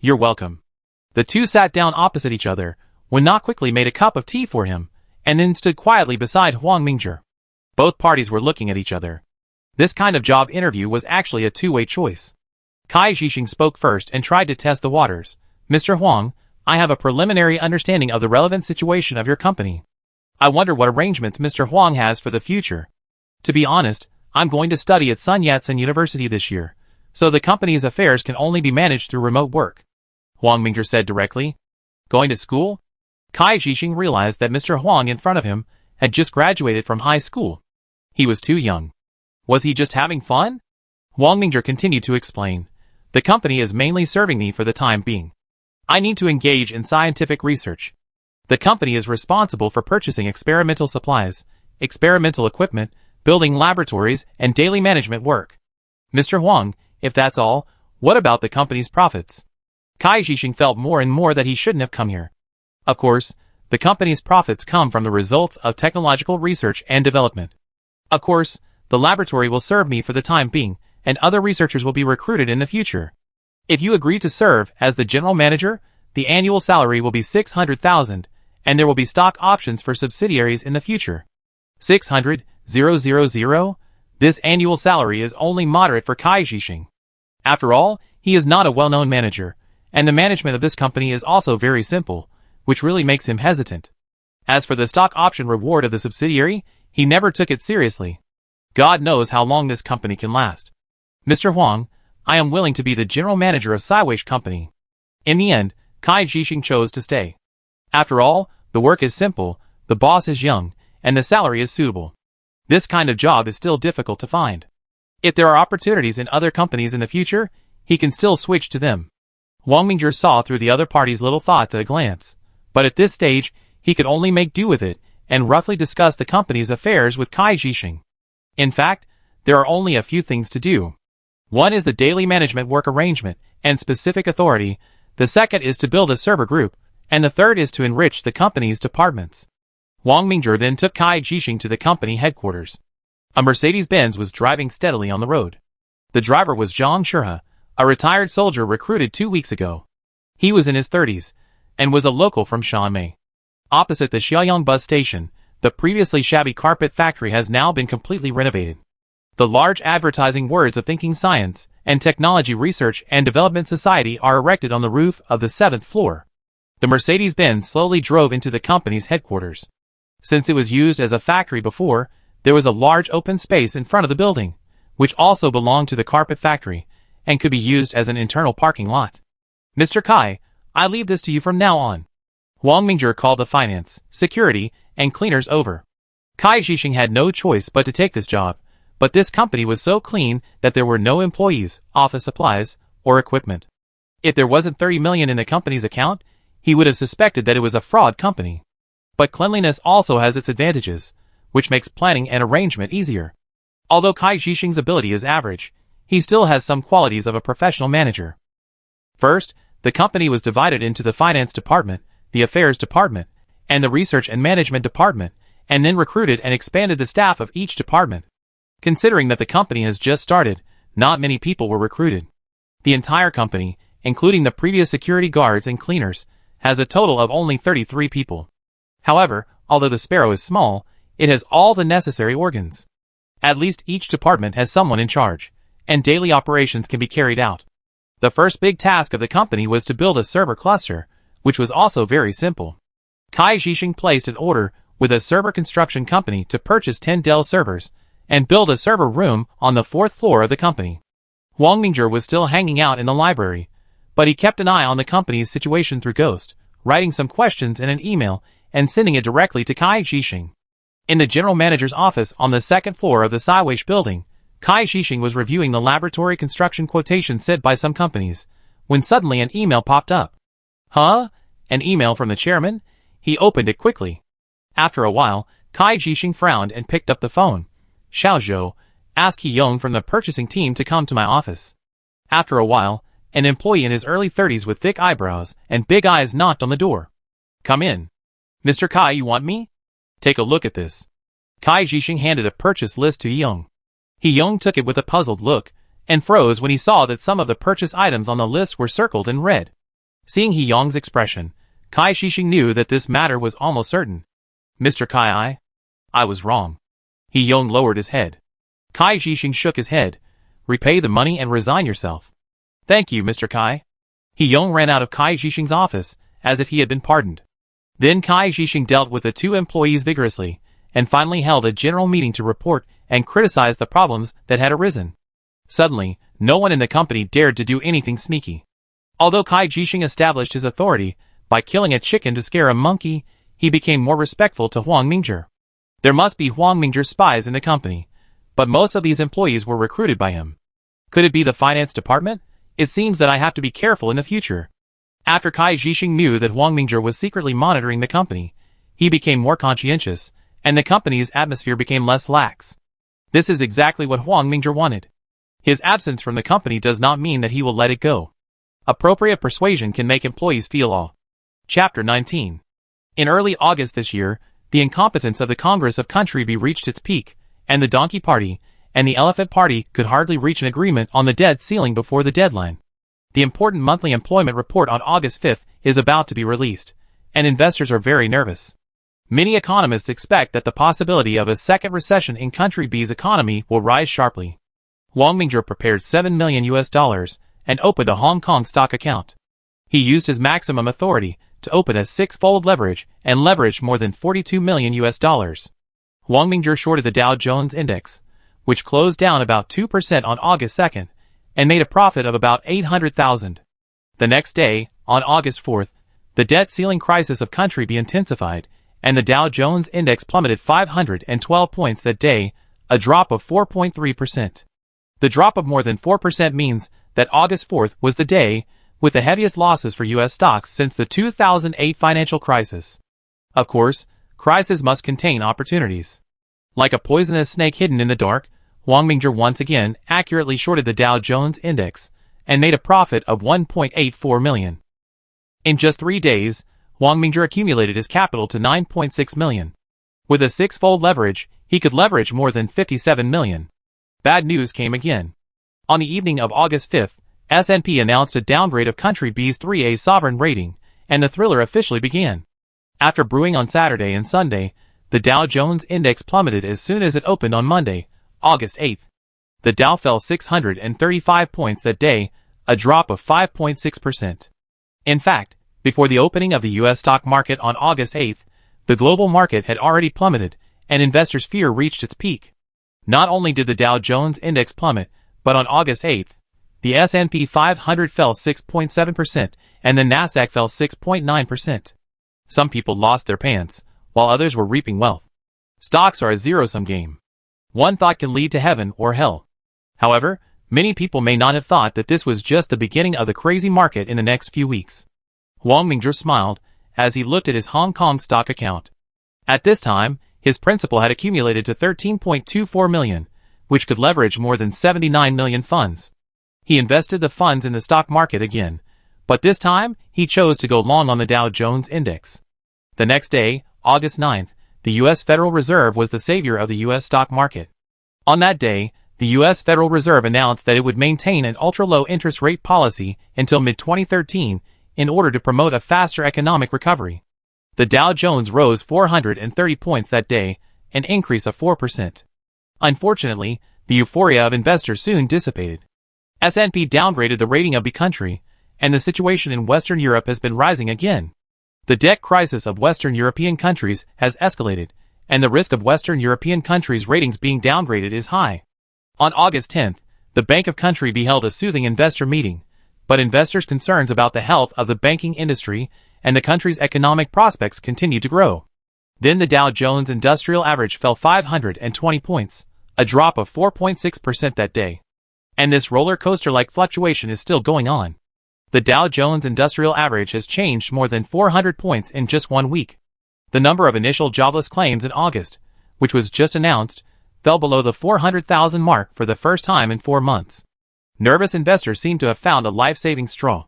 "You're welcome." The two sat down opposite each other. Wen-na quickly made a cup of tea for him, and then stood quietly beside Huang Mingzhi. Both parties were looking at each other. This kind of job interview was actually a two-way choice. Kai Jixing spoke first and tried to test the waters. "Mr. Huang, I have a preliminary understanding of the relevant situation of your company. I wonder what arrangements Mr. Huang has for the future. To be honest, I'm going to study at Sun Yat-sen University this year, so the company's affairs can only be managed through remote work," Huang Mingzhi said directly. "Going to school?" Kai Jixing realized that Mr. Huang in front of him had just graduated from high school. He was too young. Was he just having fun? Huang Mingzhi continued to explain. "The company is mainly serving me for the time being. I need to engage in scientific research. The company is responsible for purchasing experimental supplies, experimental equipment, building laboratories, and daily management work." "Mr. Huang, if that's all, what about the company's profits?" Kai Jixing felt more and more that he shouldn't have come here. Of course, the company's profits come from the results of technological research and development. Of course, the laboratory will serve me for the time being, and other researchers will be recruited in the future. If you agree to serve as the general manager, the annual salary will be 600,000, and there will be stock options for subsidiaries in the future. 600,000? This annual salary is only moderate for Kai Jixing. After all, he is not a well-known manager, and the management of this company is also very simple, which really makes him hesitant. As for the stock option reward of the subsidiary, he never took it seriously. God knows how long this company can last. "Mr. Huang, I am willing to be the general manager of Siweish Company." In the end, Kai Jixing chose to stay. After all, the work is simple, the boss is young, and the salary is suitable. This kind of job is still difficult to find. If there are opportunities in other companies in the future, he can still switch to them. Huang Mingzhi saw through the other party's little thoughts at a glance, but at this stage, he could only make do with it and roughly discuss the company's affairs with Kai Jixing. In fact, there are only a few things to do. One is the daily management work arrangement and specific authority, the second is to build a server group, and the third is to enrich the company's departments. Huang Mingzhi then took Kai Jixing to the company headquarters. A Mercedes-Benz was driving steadily on the road. The driver was Zhang Shurha, a retired soldier recruited 2 weeks ago. He was in his 30s, and was a local from Shanmei. Opposite the Xiaoyang bus station, the previously shabby carpet factory has now been completely renovated. The large advertising words of Thinking Science and Technology Research and Development Society are erected on the roof of the 7th floor. The Mercedes-Benz slowly drove into the company's headquarters. Since it was used as a factory before, there was a large open space in front of the building, which also belonged to the carpet factory, and could be used as an internal parking lot. "Mr. Kai, I leave this to you from now on." Huang Mingzhi called the finance, security, and cleaners over. Kai Jixing had no choice but to take this job, but this company was so clean that there were no employees, office supplies, or equipment. If there wasn't 30 million in the company's account, he would have suspected that it was a fraud company. But cleanliness also has its advantages, which makes planning and arrangement easier. Although Kai Jixing's ability is average, he still has some qualities of a professional manager. First, the company was divided into the finance department, the affairs department, and the research and management department, and then recruited and expanded the staff of each department. Considering that the company has just started, not many people were recruited. The entire company, including the previous security guards and cleaners, has a total of only 33 people. However, although the Sparrow is small, It has all the necessary organs. At least each department has someone in charge, and daily operations can be carried out. The first big task of the company was to build a server cluster, which was also very simple. Kai Zhixing placed an order with a server construction company to purchase 10 Dell servers and build a server room on the 4th floor of the company. Huang Mingzhi was still hanging out in the library, but he kept an eye on the company's situation through Ghost, writing some questions in an email and sending it directly to Kai Zhixing. In the general manager's office on the 2nd floor of the Siweish building, Kai Zhixing was reviewing the laboratory construction quotations sent by some companies, when suddenly an email popped up. Huh? An email from the chairman? He opened it quickly. After a while, Kai Zhixing frowned and picked up the phone. Xiaozhou, ask He Yong from the purchasing team to come to my office. After a while, an employee in his early 30s with thick eyebrows and big eyes knocked on the door. Come in. Mr. Kai, you want me? Take a look at this. Kai Zhixing handed a purchase list to He Yong. He Yong took it with a puzzled look, and froze when he saw that some of the purchase items on the list were circled in red. Seeing He Yong's expression, Kai Zhixing knew that this matter was almost certain. Mr. Kai, I was wrong. He Yong lowered his head. Kai Zhixing shook his head. Repay the money and resign yourself. Thank you, Mr. Kai. He Yong ran out of Kai Zhixing's office, as if he had been pardoned. Then Kai Zhixing dealt with the 2 employees vigorously, and finally held a general meeting to report and criticize the problems that had arisen. Suddenly, no one in the company dared to do anything sneaky. Although Kai Zhixing established his authority by killing a chicken to scare a monkey, he became more respectful to Huang Mingzhi. There must be Huang Mingzhi spies in the company, but most of these employees were recruited by him. Could it be the finance department? It seems that I have to be careful in the future. After Kai Zhixing knew that Huang Mingzhi was secretly monitoring the company, he became more conscientious, and the company's atmosphere became less lax. This is exactly what Huang Mingzhi wanted. His absence from the company does not mean that he will let it go. Appropriate persuasion can make employees feel awe. Chapter 19. In early August this year, the incompetence of the Congress of Country B reached its peak, and the Donkey Party and the Elephant Party could hardly reach an agreement on the debt ceiling before the deadline. The important monthly employment report on August 5th is about to be released, and investors are very nervous. Many economists expect that the possibility of a second recession in Country B's economy will rise sharply. Huang Mingzhi prepared $7 million and opened a Hong Kong stock account. He used his maximum authority to open a 6-fold leverage and leveraged more than $42 million. Huang Mingzhi shorted the Dow Jones Index, which closed down about 2% on August 2nd, and made a profit of about $800,000. The next day, on August 4th, the debt ceiling crisis of Country B intensified, and the Dow Jones Index plummeted 512 points that day, a drop of 4.3%. The drop of more than 4% means that August 4th was the day with the heaviest losses for U.S. stocks since the 2008 financial crisis. Of course, crises must contain opportunities. Like a poisonous snake hidden in the dark, Huang Mingzhi once again accurately shorted the Dow Jones Index and made a profit of $1.84 million. In just 3 days, Huang Mingzhi accumulated his capital to $9.6 million. With a 6-fold leverage, he could leverage more than $57 million. Bad news came again. On the evening of August 5th, S&P announced a downgrade of Country B's 3A sovereign rating, and the thriller officially began. After brewing on Saturday and Sunday, the Dow Jones Index plummeted as soon as it opened on Monday, August 8th. The Dow fell 635 points that day, a drop of 5.6%. In fact, before the opening of the U.S. stock market on August 8th, the global market had already plummeted, and investors' fear reached its peak. Not only did the Dow Jones Index plummet, but on August 8th, the S&P 500 fell 6.7%, and the Nasdaq fell 6.9%. Some people lost their pants, while others were reaping wealth. Stocks are a zero-sum game. One thought can lead to heaven or hell. However, many people may not have thought that this was just the beginning of the crazy market in the next few weeks. Huang Mingzhi smiled as he looked at his Hong Kong stock account. At this time, his principal had accumulated to $13.24 million, which could leverage more than 79 million funds. He invested the funds in the stock market again, but this time, he chose to go long on the Dow Jones Index. The next day, August 9th, the U.S. Federal Reserve was the savior of the U.S. stock market. On that day, the U.S. Federal Reserve announced that it would maintain an ultra-low interest rate policy until mid-2013 in order to promote a faster economic recovery. The Dow Jones rose 430 points that day, an increase of 4%. Unfortunately, the euphoria of investors soon dissipated. S&P downgraded the rating of the country, and the situation in Western Europe has been rising again. The debt crisis of Western European countries has escalated, and the risk of Western European countries' ratings being downgraded is high. On August 10th, the Bank of Country held a soothing investor meeting, but investors' concerns about the health of the banking industry and the country's economic prospects continued to grow. Then the Dow Jones Industrial Average fell 520 points, a drop of 4.6% that day. And this roller coaster-like fluctuation is still going on. The Dow Jones Industrial Average has changed more than 400 points in just 1 week. The number of initial jobless claims in August, which was just announced, fell below the 400,000 mark for the first time in 4 months. Nervous investors seem to have found a life-saving straw.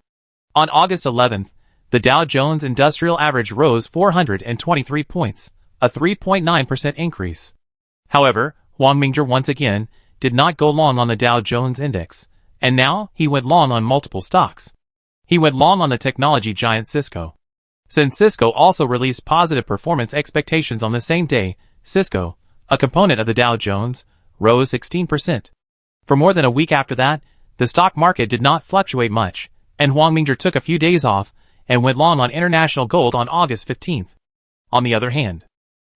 On August 11th, the Dow Jones Industrial Average rose 423 points, a 3.9% increase. However, Wang Mingzhi once again did not go long on the Dow Jones Index, and now he went long on multiple stocks. He went long on the technology giant Cisco. Since Cisco also released positive performance expectations on the same day, Cisco, a component of the Dow Jones, rose 16%. For more than a week after that, the stock market did not fluctuate much, and Wang Mingzhi took a few days off and went long on international gold on August 15th. On the other hand,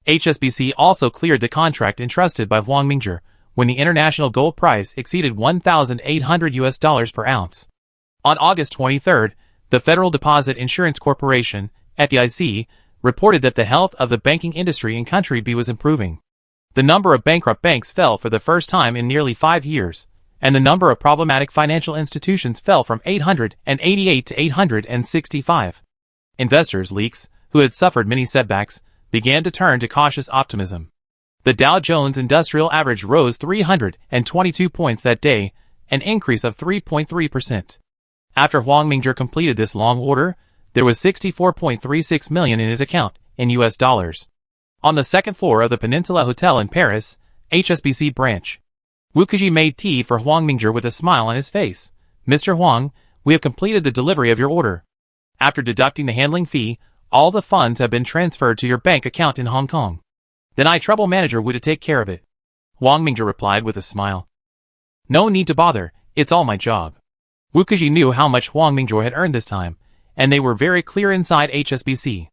HSBC also cleared the contract entrusted by Wang Mingzhi when the international gold price exceeded $1,800 per ounce. On August 23rd, the Federal Deposit Insurance Corporation, FDIC, reported that the health of the banking industry in country B was improving. The number of bankrupt banks fell for the first time in nearly 5 years, and the number of problematic financial institutions fell from 888 to 865. Investors, leaks, who had suffered many setbacks, began to turn to cautious optimism. The Dow Jones Industrial Average rose 322 points that day, an increase of 3.3%. After Wang Mingzhi completed this long order, there was $64.36 million in his account, in US dollars. On the second floor of the Peninsula Hotel in Paris, HSBC branch, Wu Kexi made tea for Wang Mingzhi with a smile on his face. "Mr. Huang, we have completed the delivery of your order. After deducting the handling fee, all the funds have been transferred to your bank account in Hong Kong. Then I trouble manager Wu to take care of it." Wang Mingzhi replied with a smile. "No need to bother, it's all my job." Wu Kexi knew how much Wang Mingzhi had earned this time, and they were very clear inside HSBC.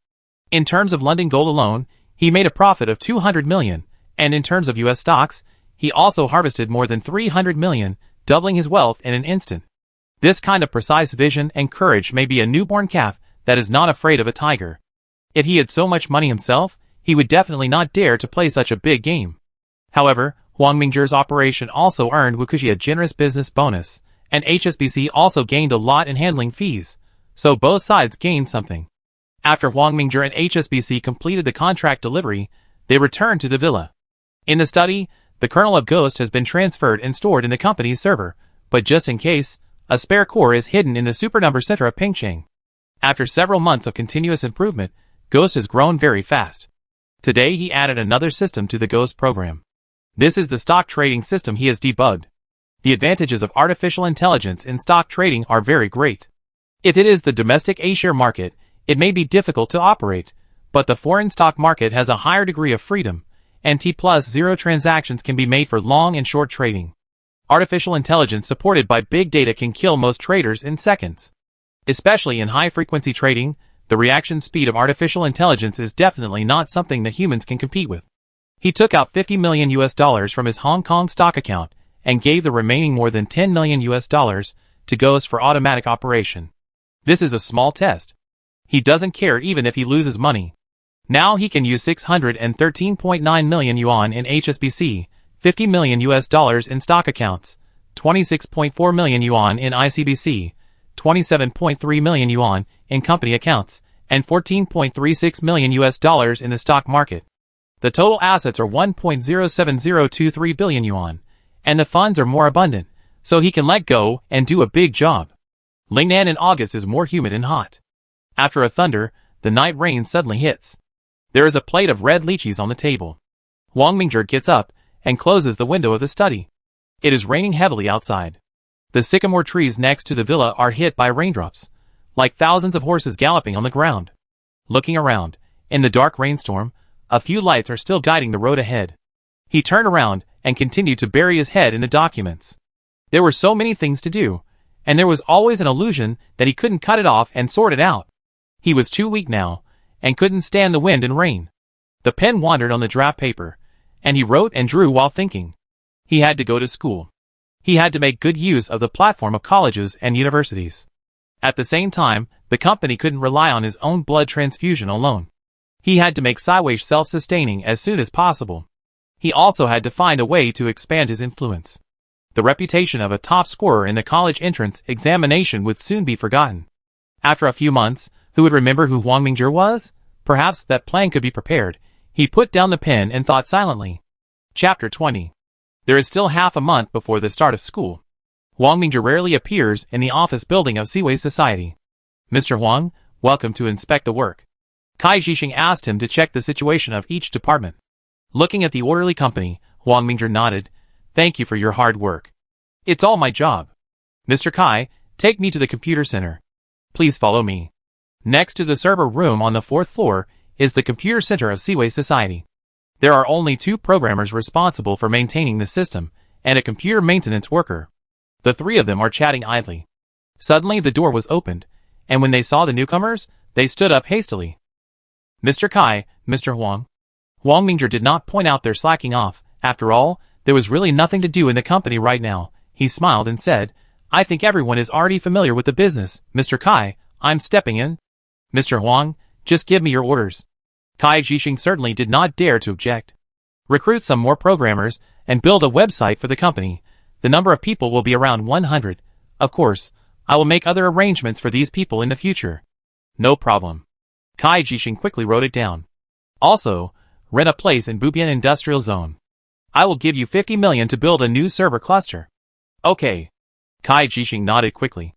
In terms of London gold alone, he made a profit of 200 million, and in terms of US stocks, he also harvested more than 300 million, doubling his wealth in an instant. This kind of precise vision and courage may be a newborn calf that is not afraid of a tiger. If he had so much money himself, he would definitely not dare to play such a big game. However, Wang Mingzhi's operation also earned Wu Kexi a generous business bonus, and HSBC also gained a lot in handling fees, so both sides gained something. After Wang Mingzhi and HSBC completed the contract delivery, they returned to the villa. In the study, the kernel of Ghost has been transferred and stored in the company's server, but just in case, a spare core is hidden in the supernumber center of Pingcheng. After several months of continuous improvement, Ghost has grown very fast. Today he added another system to the Ghost program. This is the stock trading system he has debugged. The advantages of artificial intelligence in stock trading are very great. If it is the domestic A-share market, it may be difficult to operate, but the foreign stock market has a higher degree of freedom, and T+0 transactions can be made for long and short trading. Artificial intelligence supported by big data can kill most traders in seconds. Especially in high-frequency trading, the reaction speed of artificial intelligence is definitely not something that humans can compete with. He took out $50 million from his Hong Kong stock account and gave the remaining more than $10 million to Ghost for automatic operation. This is a small test. He doesn't care even if he loses money. Now he can use 613.9 million yuan in HSBC, $50 million in stock accounts, 26.4 million yuan in ICBC, 27.3 million yuan in company accounts, and $14.36 million in the stock market. The total assets are 1.07023 billion yuan, and the funds are more abundant, so he can let go and do a big job. Lingnan in August is more humid and hot. After a thunder, the night rain suddenly hits. There is a plate of red lychees on the table. Wang Mingzhi gets up and closes the window of the study. It is raining heavily outside. The sycamore trees next to the villa are hit by raindrops, like thousands of horses galloping on the ground. Looking around, in the dark rainstorm, A few lights are still guiding the road ahead. He turned around and continued to bury his head in the documents. There were so many things to do, and there was always an illusion that he couldn't cut it off and sort it out. He was too weak now, and couldn't stand the wind and rain. The pen wandered on the draft paper, and he wrote and drew while thinking. He had to go to school. He had to make good use of the platform of colleges and universities. At the same time, the company couldn't rely on his own blood transfusion alone. He had to make Siwash self-sustaining as soon as possible. He also had to find a way to expand his influence. The reputation of a top scorer in the college entrance examination would soon be forgotten. After a few months, who would remember who Huang Mingzhi was? Perhaps that plan could be prepared. He put down the pen and thought silently. Chapter 20. There is still half a month before the start of school. Huang Mingzhi rarely appears in the office building of Siwei Society. Mr. Huang, welcome to inspect the work. Kai Zhixing asked him to check the situation of each department. Looking at the orderly company, Huang Mingzhi nodded. Thank you for your hard work. It's all my job. Mr. Kai, take me to the computer center. Please follow me. Next to the server room on the 4th floor is the computer center of Siwei Society. There are only 2 programmers responsible for maintaining the system, and a computer maintenance worker. The 3 of them are chatting idly. Suddenly the door was opened, and when they saw the newcomers, they stood up hastily. Mr. Kai, Mr. Huang. Huang Mingzhi did not point out their slacking off. After all, there was really nothing to do in the company right now. He smiled and said, I think everyone is already familiar with the business. Mr. Kai, I'm stepping in. Mr. Huang, just give me your orders. Kai Zhixing certainly did not dare to object. Recruit some more programmers and build a website for the company. The number of people will be around 100. Of course, I will make other arrangements for these people in the future. No problem. Kai Zhixing quickly wrote it down. Also, rent a place in Bubian Industrial Zone. I will give you 50 million to build a new server cluster. Okay. Kai Zhixing nodded quickly.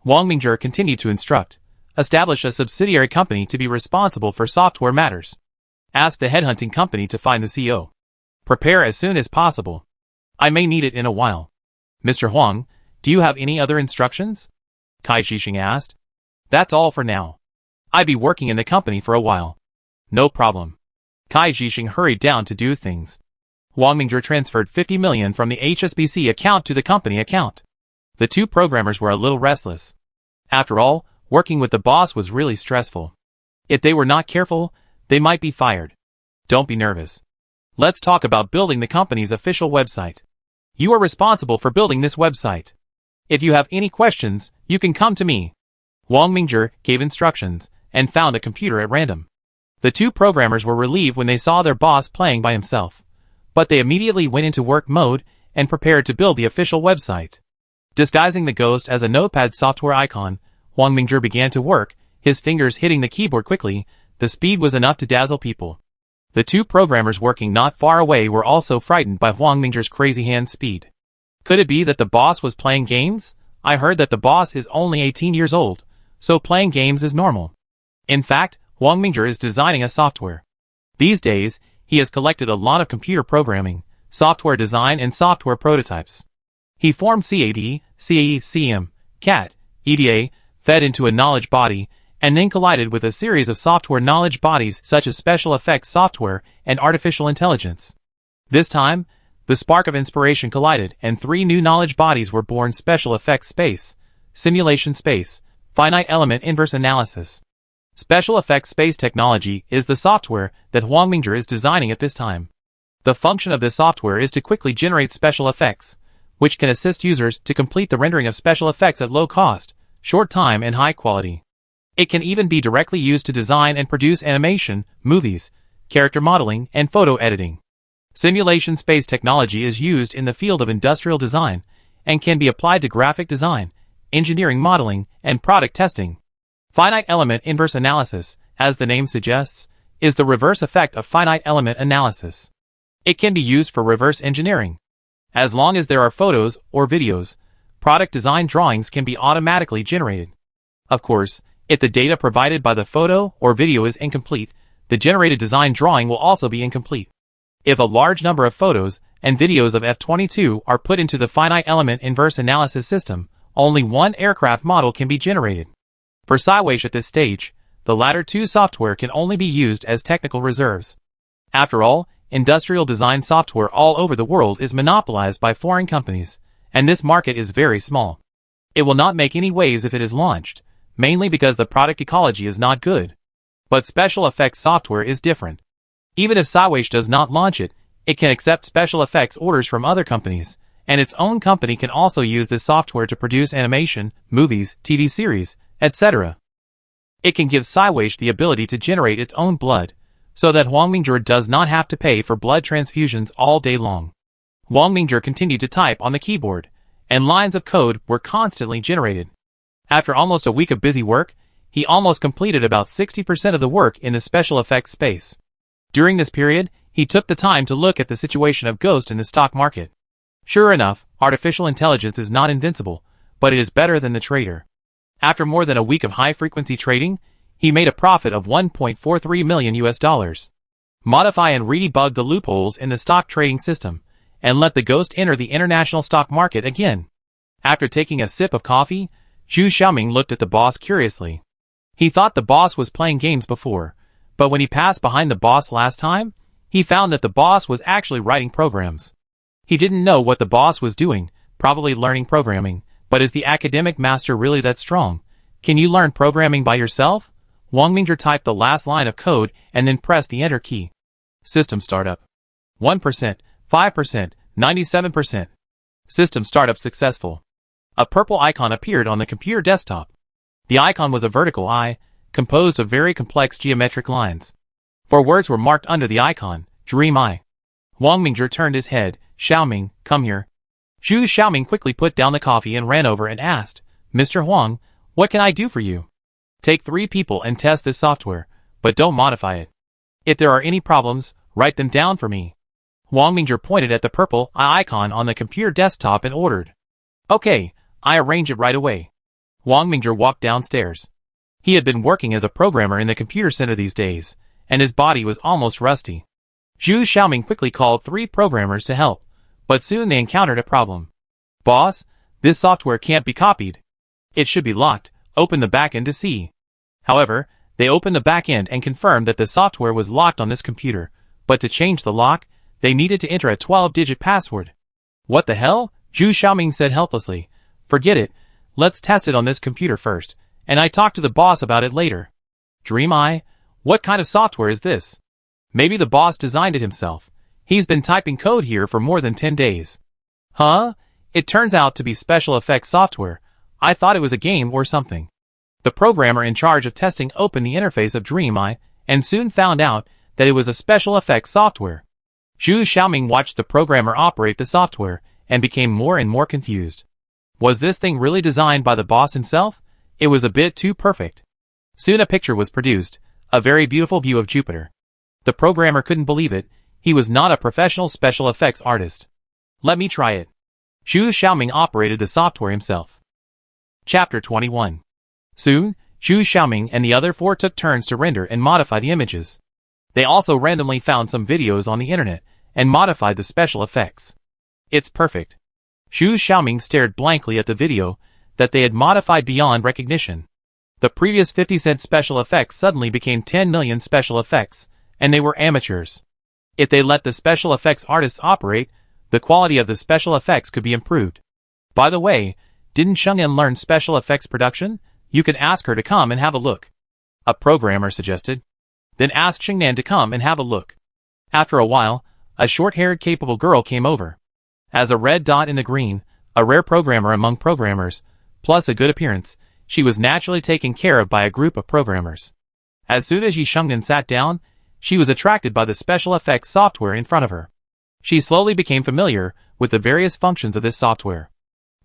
Huang Mingzhi continued to instruct. Establish a subsidiary company to be responsible for software matters. Ask the headhunting company to find the CEO. Prepare as soon as possible. I may need it in a while. Mr. Huang, do you have any other instructions? Kai Zhixing asked. That's all for now. I'll be working in the company for a while. No problem. Kai Zhixing hurried down to do things. Huang Mingzhi transferred 50 million from the HSBC account to the company account. The 2 programmers were a little restless. After all, working with the boss was really stressful. If they were not careful, they might be fired. Don't be nervous. Let's talk about building the company's official website. You are responsible for building this website. If you have any questions, you can come to me. Huang Mingzhi gave instructions and found a computer at random. The 2 programmers were relieved when they saw their boss playing by himself, but they immediately went into work mode and prepared to build the official website. Disguising the ghost as a notepad software icon, Huang Mingzhi began to work, his fingers hitting the keyboard quickly. The speed was enough to dazzle people. The 2 programmers working not far away were also frightened by Huang Mingzhi's crazy hand speed. Could it be that the boss was playing games? I heard that the boss is only 18 years old, so playing games is normal. In fact, Huang Mingzhi is designing a software. These days, he has collected a lot of computer programming, software design and software prototypes. He formed CAD, CAE, CM, CAT, EDA, fed into a knowledge body, and then collided with a series of software knowledge bodies such as special effects software and artificial intelligence. This time, the spark of inspiration collided and 3 new knowledge bodies were born: special effects space, simulation space, finite element inverse analysis. Special effects space technology is the software that Huang Mingzhi is designing at this time. The function of this software is to quickly generate special effects, which can assist users to complete the rendering of special effects at low cost, short time and high quality. It can even be directly used to design and produce animation, movies, character modeling, and photo editing. Simulation space technology is used in the field of industrial design and can be applied to graphic design, engineering modeling, and product testing. Finite element inverse analysis, as the name suggests, is the reverse effect of finite element analysis. It can be used for reverse engineering. As long as there are photos or videos, product design drawings can be automatically generated. Of course, if the data provided by the photo or video is incomplete, the generated design drawing will also be incomplete. If a large number of photos and videos of F-22 are put into the finite element inverse analysis system, only one aircraft model can be generated. For Siwash at this stage, the latter 2 software can only be used as technical reserves. After all, industrial design software all over the world is monopolized by foreign companies, and this market is very small. It will not make any waves if it is launched, mainly because the product ecology is not good. But special effects software is different. Even if Cywash does not launch it, it can accept special effects orders from other companies, and its own company can also use this software to produce animation, movies, TV series, etc. It can give Cywash the ability to generate its own blood, so that Huang Mingzhi does not have to pay for blood transfusions all day long. Huang Mingzhi continued to type on the keyboard, and lines of code were constantly generated. After almost a week of busy work, he almost completed about 60% of the work in the special effects space. During this period, he took the time to look at the situation of Ghost in the stock market. Sure enough, artificial intelligence is not invincible, but it is better than the trader. After more than a week of high-frequency trading, he made a profit of $1.43 million. Modify and redebug the loopholes in the stock trading system, and let the Ghost enter the international stock market again. After taking a sip of coffee, Zhu Xiaoming looked at the boss curiously. He thought the boss was playing games before, but when he passed behind the boss last time, he found that the boss was actually writing programs. He didn't know what the boss was doing, probably learning programming, but is the academic master really that strong? Can you learn programming by yourself? Huang Mingzhi typed the last line of code and then pressed the enter key. System startup. 1%, 5%, 97%. System startup successful. A purple icon appeared on the computer desktop. The icon was a vertical eye, composed of very complex geometric lines. 4 words were marked under the icon, Dream Eye. Huang Mingzhi turned his head. Xiaoming, come here. Zhu Xiaoming quickly put down the coffee and ran over and asked, Mr. Huang, what can I do for you? Take 3 people and test this software, but don't modify it. If there are any problems, write them down for me. Huang Mingzhi pointed at the purple eye icon on the computer desktop and ordered. Okay, I arrange it right away. Huang Mingzhi walked downstairs. He had been working as a programmer in the computer center these days, and his body was almost rusty. Zhu Xiaoming quickly called 3 programmers to help, but soon they encountered a problem. Boss, this software can't be copied. It should be locked. Open the backend to see. However, they opened the backend and confirmed that the software was locked on this computer, but to change the lock, they needed to enter a 12-digit password. What the hell? Zhu Xiaoming said helplessly. Forget it. Let's test it on this computer first, and I talk to the boss about it later. Dream Eye? What kind of software is this? Maybe the boss designed it himself. He's been typing code here for more than 10 days. Huh? It turns out to be special effects software. I thought it was a game or something. The programmer in charge of testing opened the interface of Dream Eye and soon found out that it was a special effects software. Zhu Xiaoming watched the programmer operate the software and became more and more confused. Was this thing really designed by the boss himself? It was a bit too perfect. Soon a picture was produced, a very beautiful view of Jupiter. The programmer couldn't believe it. He was not a professional special effects artist. Let me try it. Zhu Xiaoming operated the software himself. Chapter 21. Soon, Zhu Xiaoming and the other 4 took turns to render and modify the images. They also randomly found some videos on the internet and modified the special effects. It's perfect. Zhu Xiaoming stared blankly at the video that they had modified beyond recognition. The previous 50-cent special effects suddenly became 10 million special effects, and they were amateurs. If they let the special effects artists operate, the quality of the special effects could be improved. By the way, didn't Shengyan learn special effects production? You can ask her to come and have a look. A programmer suggested. Then ask Shengyan to come and have a look. After a while, a short-haired capable girl came over. As a red dot in the green, a rare programmer among programmers, plus a good appearance, she was naturally taken care of by a group of programmers. As soon as Yi Shengyan sat down, she was attracted by the special effects software in front of her. She slowly became familiar with the various functions of this software.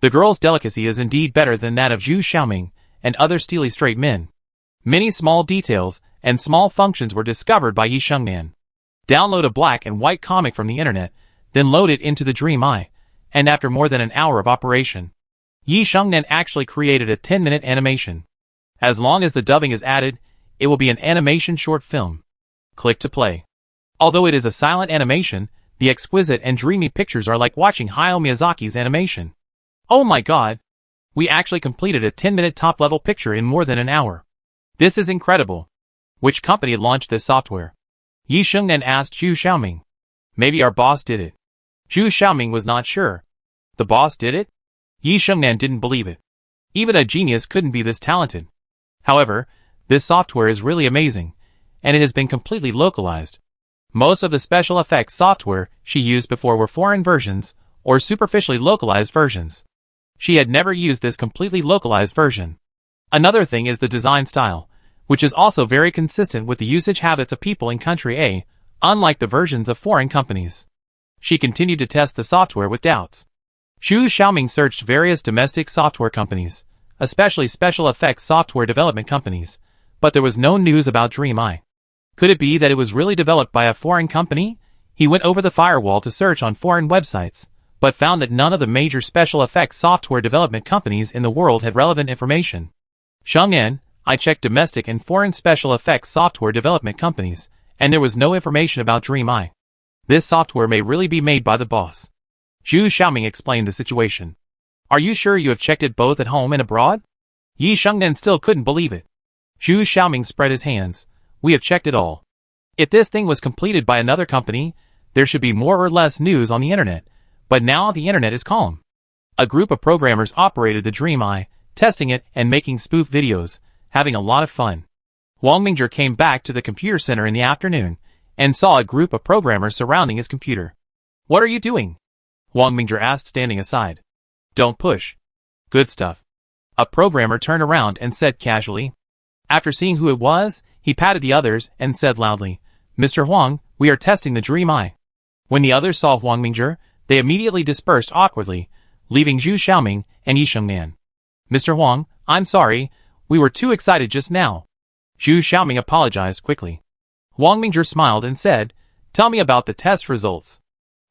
The girl's delicacy is indeed better than that of Zhu Xiaoming and other steely straight men. Many small details and small functions were discovered by Yi Shengyan. Download a black and white comic from the internet, then load it into the Dream Eye, and after more than an hour of operation, Yi Shengyan actually created a 10-minute animation. As long as the dubbing is added, it will be an animation short film. Click to play. Although it is a silent animation, the exquisite and dreamy pictures are like watching Hayao Miyazaki's animation. Oh my god! We actually completed a 10-minute top-level picture in more than an hour. This is incredible. Which company launched this software? Yi Shengnan asked Zhu Xiaoming. Maybe our boss did it. Zhu Xiaoming was not sure. The boss did it? Yi Shengnan didn't believe it. Even a genius couldn't be this talented. However, this software is really amazing, and it has been completely localized. Most of the special effects software she used before were foreign versions, or superficially localized versions. She had never used this completely localized version. Another thing is the design style, which is also very consistent with the usage habits of people in country A, unlike the versions of foreign companies. She continued to test the software with doubts. Zhu Xiaoming searched various domestic software companies, especially special effects software development companies, but there was no news about DreamEye. Could it be that it was really developed by a foreign company? He went over the firewall to search on foreign websites, but found that none of the major special effects software development companies in the world had relevant information. Shengnan, I checked domestic and foreign special effects software development companies, and there was no information about DreamEye. This software may really be made by the boss. Zhu Xiaoming explained the situation. Are you sure you have checked it both at home and abroad? Yi Shengnan still couldn't believe it. Zhu Xiaoming spread his hands. We have checked it all. If this thing was completed by another company, there should be more or less news on the internet, but now the internet is calm. A group of programmers operated the DreamEye, testing it and making spoof videos, having a lot of fun. Wang Mingzhi came back to the computer center in the afternoon, and saw a group of programmers surrounding his computer. What are you doing? Wang Mingzhi asked, standing aside. Don't push. Good stuff. A programmer turned around and said casually. After seeing who it was, he patted the others and said loudly, Mr. Huang, we are testing the DreamEye. When the others saw Wang Mingzhi, they immediately dispersed awkwardly, leaving Zhu Xiaoming and Yi Shengnan. Mr. Huang, I'm sorry, we were too excited just now. Zhu Xiaoming apologized quickly. Wang Mingzhi smiled and said, Tell me about the test results.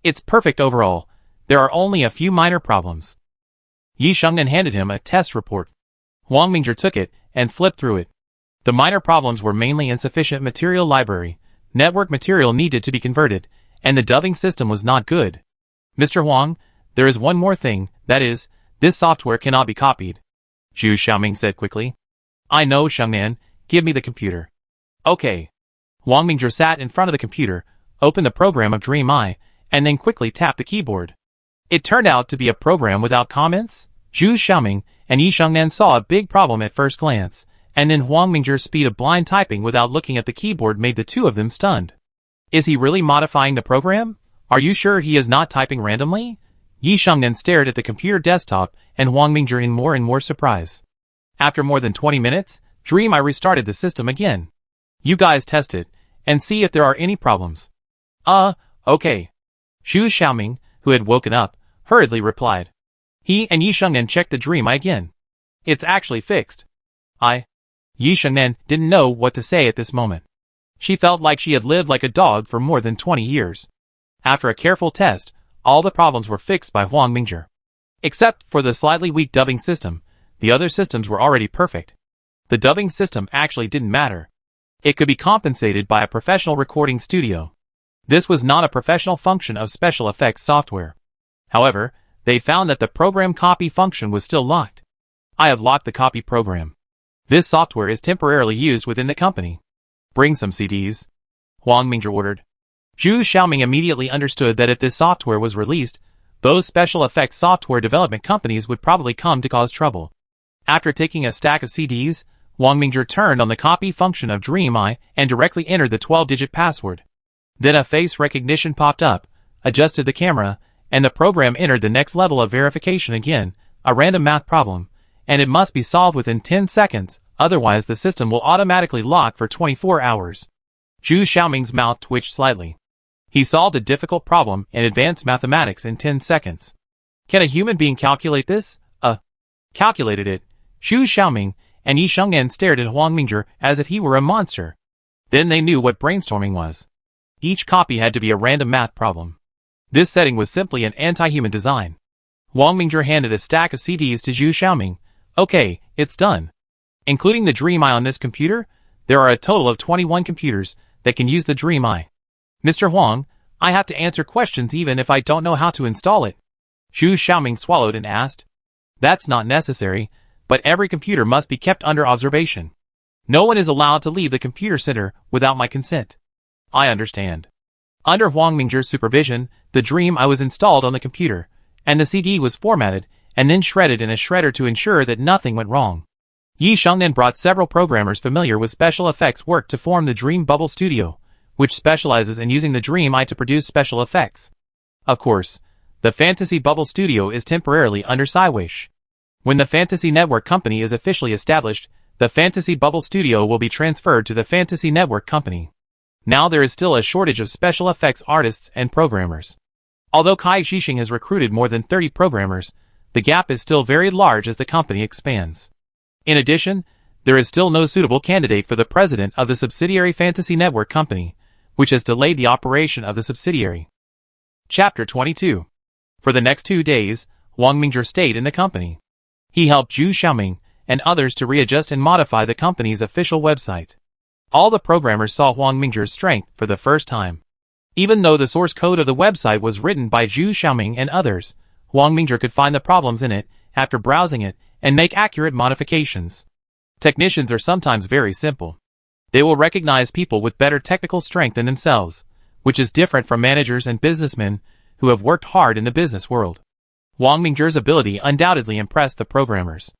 It's perfect overall. There are only a few minor problems. Yi Shengnan handed him a test report. Wang Mingzhi took it and flipped through it. The minor problems were mainly insufficient material library, network material needed to be converted, and the dubbing system was not good. Mr. Huang, there is one more thing, that is, this software cannot be copied. Zhu Xiaoming said quickly. I know, Shengnan, give me the computer. Okay. Wang Mingzhi sat in front of the computer, opened the program of DreamEye, and then quickly tapped the keyboard. It turned out to be a program without comments. Zhu Xiaoming and Yi Shengnan saw a big problem at first glance, and then Wang Mingzhi's speed of blind typing without looking at the keyboard made the two of them stunned. Is he really modifying the program? Are you sure he is not typing randomly? Yi Shengnan stared at the computer desktop and Wang Mingzhi in more and more surprise. After more than 20 minutes, DreamEye restarted the system again. You guys test it, and see if there are any problems. Okay. Zhu Xiaoming, who had woken up, hurriedly replied. He and Yi Shengnan checked the DreamEye again. It's actually fixed. Yi Shengnan didn't know what to say at this moment. She felt like she had lived like a dog for more than 20 years. After a careful test, all the problems were fixed by Wang Mingzhi. Except for the slightly weak dubbing system, the other systems were already perfect. The dubbing system actually didn't matter. It could be compensated by a professional recording studio. This was not a professional function of special effects software. However, they found that the program copy function was still locked. I have locked the copy program. This software is temporarily used within the company. Bring some CDs. Wang Mingzhi ordered. Zhu Xiaoming immediately understood that if this software was released, those special effects software development companies would probably come to cause trouble. After taking a stack of CDs, Wang Mingzhi turned on the copy function of DreamEye and directly entered the 12-digit password. Then a face recognition popped up, adjusted the camera, and the program entered the next level of verification again, a random math problem, and it must be solved within 10 seconds, otherwise the system will automatically lock for 24 hours. Zhu Xiaoming's mouth twitched slightly. He solved a difficult problem in advanced mathematics in 10 seconds. Can a human being calculate this? Calculated it. Zhu Xiaoming and Yi Shengnan stared at Wang Mingzhi as if he were a monster. Then they knew what brainstorming was. Each copy had to be a random math problem. This setting was simply an anti-human design. Wang Mingzhi handed a stack of CDs to Zhu Xiaoming. Okay, it's done. Including the DreamEye on this computer, there are a total of 21 computers that can use the DreamEye. Mr. Huang, I have to answer questions even if I don't know how to install it. Zhu Xiaoming swallowed and asked. That's not necessary, but every computer must be kept under observation. No one is allowed to leave the computer center without my consent. I understand. Under Huang Mingzhi's supervision, the Dream I was installed on the computer, and the CD was formatted and then shredded in a shredder to ensure that nothing went wrong. Yi Shengnan brought several programmers familiar with special effects work to form the Dream Bubble Studio, which specializes in using the Dream I to produce special effects. Of course, the Fantasy Bubble Studio is temporarily under Cywish. When the Fantasy Network Company is officially established, the Fantasy Bubble Studio will be transferred to the Fantasy Network Company. Now there is still a shortage of special effects artists and programmers. Although Kai Xixing has recruited more than 30 programmers, the gap is still very large as the company expands. In addition, there is still no suitable candidate for the president of the subsidiary Fantasy Network Company, which has delayed the operation of the subsidiary. Chapter 22. For the next 2 days, Huang Mingzhi stayed in the company. He helped Zhu Xiaoming and others to readjust and modify the company's official website. All the programmers saw Huang Mingzhi's strength for the first time. Even though the source code of the website was written by Zhu Xiaoming and others, Huang Mingzhi could find the problems in it after browsing it and make accurate modifications. Technicians are sometimes very simple. They will recognize people with better technical strength than themselves, which is different from managers and businessmen who have worked hard in the business world. Huang Mingzhi's ability undoubtedly impressed the programmers.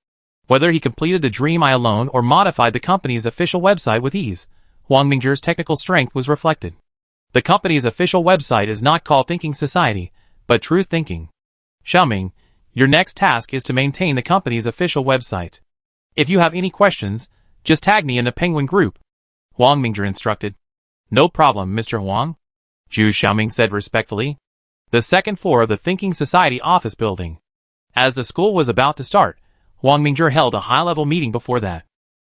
Whether he completed the Dream I alone or modified the company's official website with ease, Huang Mingzhi's technical strength was reflected. The company's official website is not called Thinking Society, but Truth Thinking. Xiaoming, your next task is to maintain the company's official website. If you have any questions, just tag me in the Penguin group, Huang Mingzhi instructed. No problem, Mr. Huang, Zhu Xiaoming said respectfully. The second floor of the Thinking Society office building. As the school was about to start, Huang Mingzhi held a high-level meeting before that.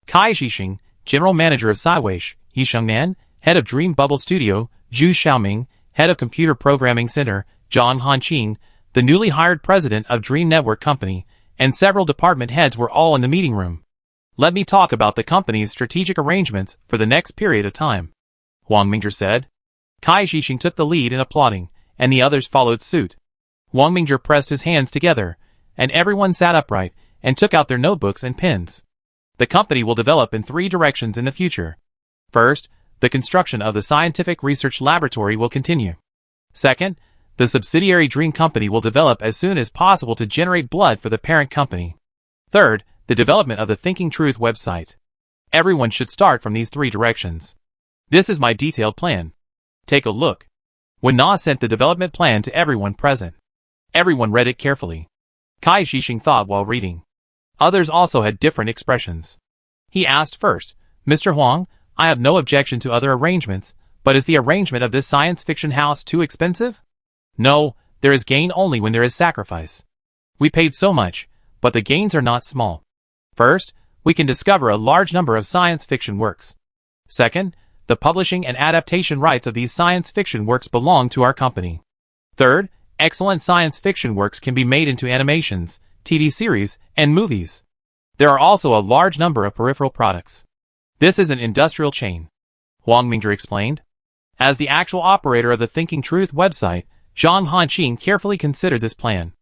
Kai Xixing, general manager of Cywish, Yi Shengnan, head of Dream Bubble Studio, Zhu Xiaoming, head of Computer Programming Center, Zhang Hanqing, the newly hired president of Dream Network Company, and several department heads were all in the meeting room. Let me talk about the company's strategic arrangements for the next period of time, Huang Mingzhi said. Kai Xixing took the lead in applauding, and the others followed suit. Huang Mingzhi pressed his hands together, and everyone sat upright and took out their notebooks and pens. The company will develop in 3 directions in the future. First, the construction of the scientific research laboratory will continue. Second, the subsidiary Dream Company will develop as soon as possible to generate blood for the parent company. Third, the development of the Thinking Truth website. Everyone should start from these 3 directions. This is my detailed plan. Take a look. Wen Na sent the development plan to everyone present. Everyone read it carefully. Kai Xixing thought while reading. Others also had different expressions. He asked first, Mr. Huang, I have no objection to other arrangements, but is the arrangement of this science fiction house too expensive? No, there is gain only when there is sacrifice. We paid so much, but the gains are not small. First, we can discover a large number of science fiction works. Second, the publishing and adaptation rights of these science fiction works belong to our company. Third, excellent science fiction works can be made into animations, TV series, and movies. There are also a large number of peripheral products. This is an industrial chain, Huang Mingzhi explained. As the actual operator of the Thinking Truth website, Zhang Hanqing carefully considered this plan.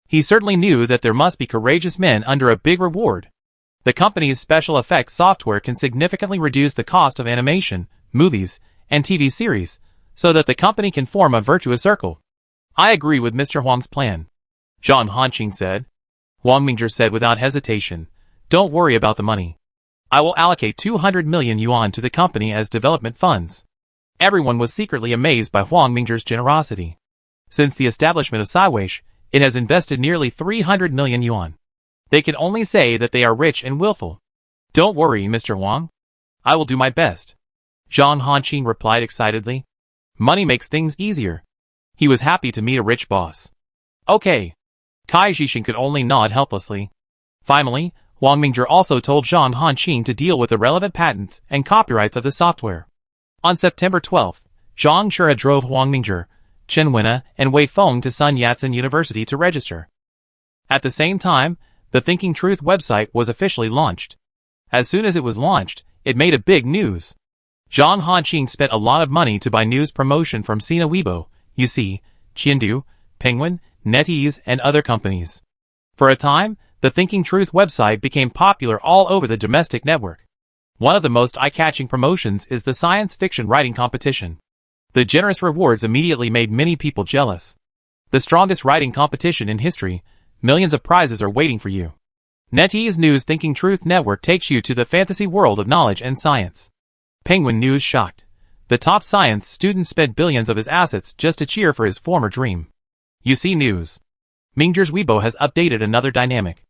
He certainly knew that there must be courageous men under a big reward. The company's special effects software can significantly reduce the cost of animation, movies, and TV series, so that the company can form a virtuous circle. I agree with Mr. Huang's plan, Zhang Hanqing said. Huang Mingzhi said without hesitation, don't worry about the money. I will allocate 200 million yuan to the company as development funds. Everyone was secretly amazed by Huang Mingzhi's generosity. Since the establishment of Cywish, it has invested nearly 300 million yuan. They can only say that they are rich and willful. Don't worry, Mr. Huang. I will do my best, Zhang Hanqing replied excitedly. Money makes things easier. He was happy to meet a rich boss. Okay. Kai Xixing could only nod helplessly. Finally, Huang Mingzhi also told Zhang Hanqing to deal with the relevant patents and copyrights of the software. On September 12th, Zhang Shura drove Huang Mingzhi, Chen Wenna, and Wei Feng to Sun Yat-sen University to register. At the same time, the Thinking Truth website was officially launched. As soon as it was launched, it made a big news. Zhang Hanqing spent a lot of money to buy news promotion from Sina Weibo, UC, Qiandu, Penguin, NetEase, and other companies. For a time, the Thinking Truth website became popular all over the domestic network. One of the most eye-catching promotions is the science fiction writing competition. The generous rewards immediately made many people jealous. The strongest writing competition in history, millions of prizes are waiting for you. NetEase News Thinking Truth Network takes you to the fantasy world of knowledge and science. Penguin News shocked. The top science student spent billions of his assets just to cheer for his former dream. You see news. Mingzhi's Weibo has updated another dynamic.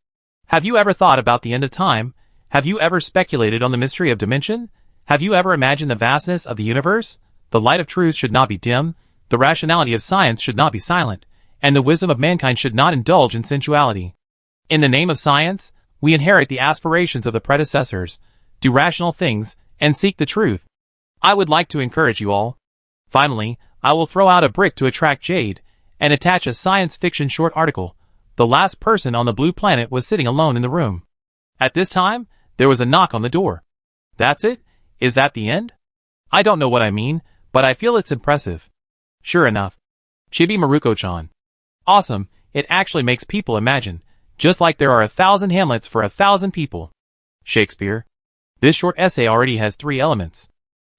Have you ever thought about the end of time? Have you ever speculated on the mystery of dimension? Have you ever imagined the vastness of the universe? The light of truth should not be dim, the rationality of science should not be silent, and the wisdom of mankind should not indulge in sensuality. In the name of science, we inherit the aspirations of the predecessors, do rational things, and seek the truth. I would like to encourage you all. Finally, I will throw out a brick to attract jade, and attach a science fiction short article. The last person on the blue planet was sitting alone in the room. At this time, there was a knock on the door. That's it? Is that the end? I don't know what I mean, but I feel it's impressive. Sure enough. Chibi Maruko-chan. Awesome, it actually makes people imagine, just like there are 1,000 Hamlets for 1,000 people. Shakespeare. This short essay already has 3 elements.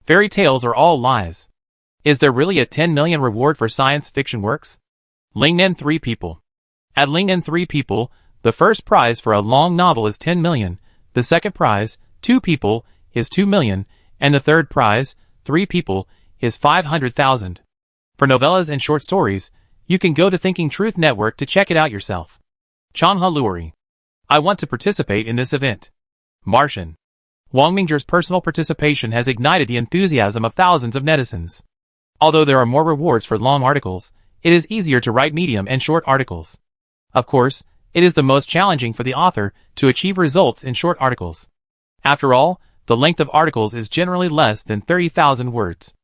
Fairy tales are all lies. Is there really a 10 million reward for science fiction works? Lingnan 3 people. At Lingnan 3 people, the first prize for a long novel is 10 million, the second prize, 2 people, is 2 million, and the third prize, 3 people, is 500,000. For novellas and short stories, you can go to Thinking Truth Network to check it out yourself. Chanha Luori. I want to participate in this event. Martian. Wang Mingzhi's personal participation has ignited the enthusiasm of thousands of netizens. Although there are more rewards for long articles, it is easier to write medium and short articles. Of course, it is the most challenging for the author to achieve results in short articles. After all, the length of articles is generally less than 30,000 words.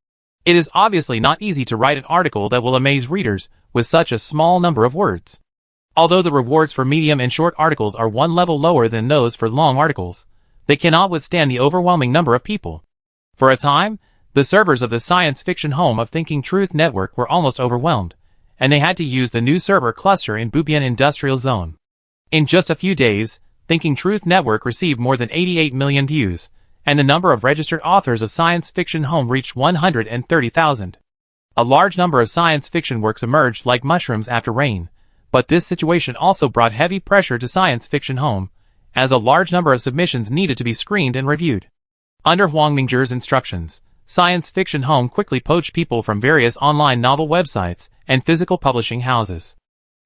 It is obviously not easy to write an article that will amaze readers with such a small number of words. Although the rewards for medium and short articles are one level lower than those for long articles, they cannot withstand the overwhelming number of people. For a time, the servers of the science fiction home of Thinking Truth Network were almost overwhelmed, and they had to use the new server cluster in Bubian Industrial Zone. In just a few days, Thinking Truth Network received more than 88 million views, and the number of registered authors of science fiction home reached 130,000. A large number of science fiction works emerged like mushrooms after rain, but this situation also brought heavy pressure to science fiction home, as a large number of submissions needed to be screened and reviewed. Under Wang Mingzhi's instructions, Science Fiction Home quickly poached people from various online novel websites and physical publishing houses.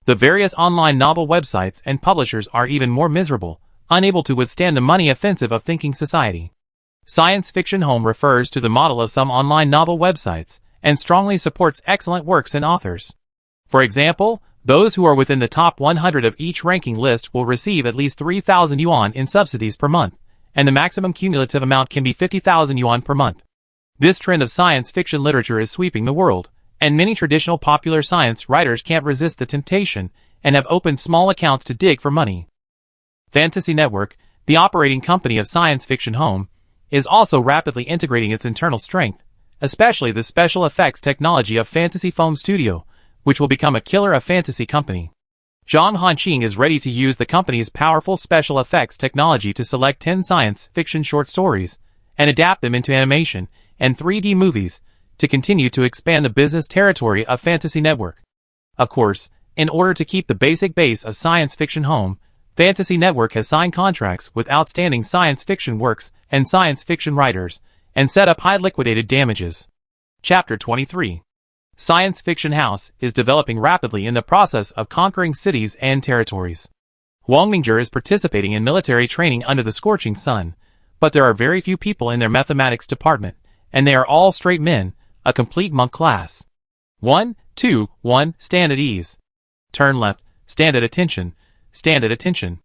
The various online novel websites and publishers are even more miserable, unable to withstand the money offensive of thinking society. Science Fiction Home refers to the model of some online novel websites and strongly supports excellent works and authors. For example, those who are within the top 100 of each ranking list will receive at least 3,000 yuan in subsidies per month, and the maximum cumulative amount can be 50,000 yuan per month. This trend of science fiction literature is sweeping the world, and many traditional popular science writers can't resist the temptation and have opened small accounts to dig for money. Fantasy Network, the operating company of Science Fiction Home, is also rapidly integrating its internal strength, especially the special effects technology of Fantasy Foam Studio, which will become a killer of fantasy company. Zhang Hanqing is ready to use the company's powerful special effects technology to select 10 science fiction short stories and adapt them into animation and 3D movies to continue to expand the business territory of Fantasy Network. Of course, in order to keep the basic base of Science Fiction Home, Fantasy Network has signed contracts with outstanding science fiction works and science fiction writers and set up high liquidated damages. Chapter 23. Science Fiction House is developing rapidly in the process of conquering cities and territories. Wang Mingzhi is participating in military training under the scorching sun, but there are very few people in their mathematics department, and they are all straight men, a complete monk class. 1, 2, 1, stand at ease. Turn left, stand at attention, stand at attention.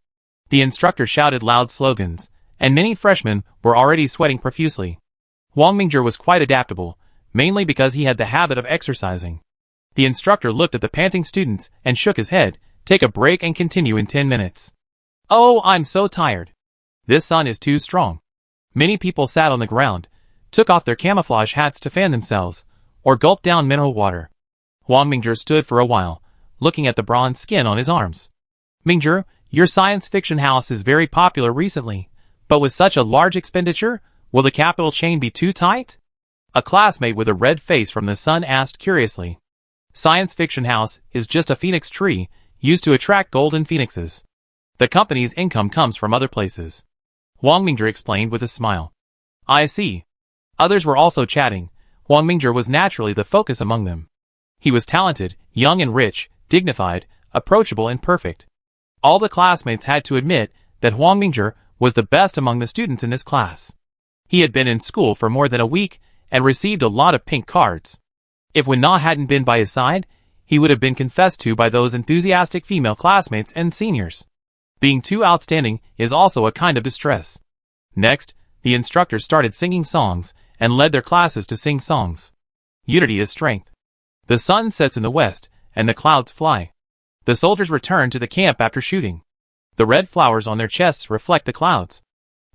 The instructor shouted loud slogans, and many freshmen were already sweating profusely. Wang Mingzhi was quite adaptable, mainly because he had the habit of exercising. The instructor looked at the panting students and shook his head, take a break and continue in 10 minutes. Oh, I'm so tired. This sun is too strong. Many people sat on the ground, took off their camouflage hats to fan themselves, or gulped down mineral water. Wang Mingzhi stood for a while, looking at the bronze skin on his arms. Mingzhi, your science fiction house is very popular recently, but with such a large expenditure, will the capital chain be too tight? A classmate with a red face from the sun asked curiously. Science Fiction House is just a phoenix tree used to attract golden phoenixes. The company's income comes from other places. Wang Mingzhi explained with a smile. I see. Others were also chatting. Wang Mingzhi was naturally the focus among them. He was talented, young and rich, dignified, approachable and perfect. All the classmates had to admit that Wang Mingzhi was the best among the students in his class. He had been in school for more than a week and received a lot of pink cards. If Wen Na hadn't been by his side, he would have been confessed to by those enthusiastic female classmates and seniors. Being too outstanding is also a kind of distress. Next, the instructors started singing songs and led their classes to sing songs. Unity is strength. The sun sets in the west, and the clouds fly. The soldiers return to the camp after shooting. The red flowers on their chests reflect the clouds.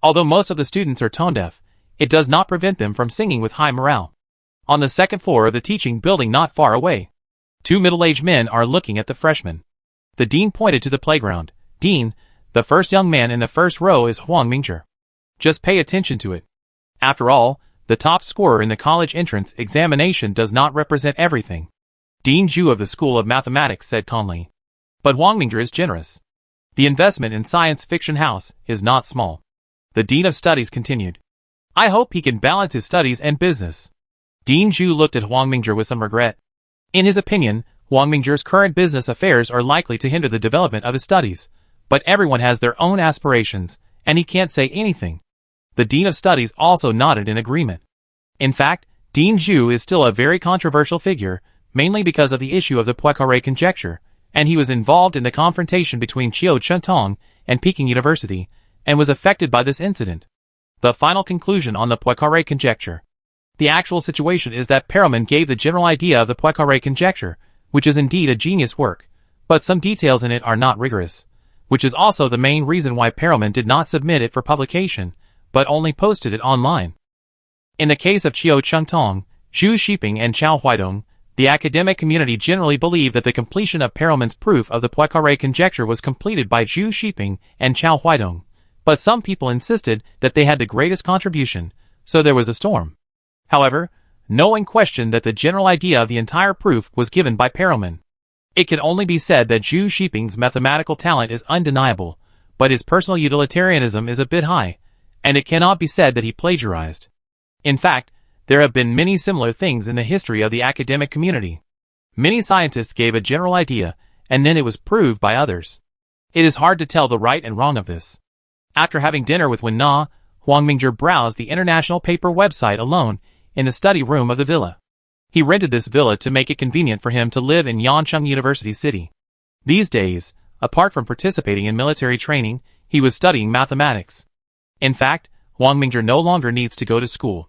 Although most of the students are tone-deaf, it does not prevent them from singing with high morale. On the second floor of the teaching building not far away, two middle-aged men are looking at the freshmen. The dean pointed to the playground. Dean, the first young man in the first row is Wang Mingzhi. Just pay attention to it. After all, the top scorer in the college entrance examination does not represent everything. Dean Zhu of the School of Mathematics said calmly. But Wang Mingzhi is generous. The investment in Science Fiction House is not small. The Dean of Studies continued. I hope he can balance his studies and business. Dean Zhu looked at Wang Mingzhi with some regret. In his opinion, Wang Mingzhi's current business affairs are likely to hinder the development of his studies. But everyone has their own aspirations, and he can't say anything. The Dean of Studies also nodded in agreement. In fact, Dean Zhu is still a very controversial figure, mainly because of the issue of the Poincaré conjecture, and he was involved in the confrontation between Chiao Chentong and Peking University, and was affected by this incident. The final conclusion on the Poincaré conjecture. The actual situation is that Perelman gave the general idea of the Poincaré conjecture, which is indeed a genius work, but some details in it are not rigorous, which is also the main reason why Perelman did not submit it for publication, but only posted it online. In the case of Chiao Chentong, Zhu Xiping and Chao Huidong, the academic community generally believed that the completion of Perelman's proof of the Poincaré conjecture was completed by Zhu Xiping and Chao Huidong, but some people insisted that they had the greatest contribution, so there was a storm. However, no one questioned that the general idea of the entire proof was given by Perelman. It can only be said that Zhu Xiping's mathematical talent is undeniable, but his personal utilitarianism is a bit high, and it cannot be said that he plagiarized. In fact, there have been many similar things in the history of the academic community. Many scientists gave a general idea, and then it was proved by others. It is hard to tell the right and wrong of this. After having dinner with Wen Na, Wang Mingzhi browsed the International Paper website alone in the study room of the villa. He rented this villa to make it convenient for him to live in Yancheng University City. These days, apart from participating in military training, he was studying mathematics. In fact, Wang Mingzhi no longer needs to go to school.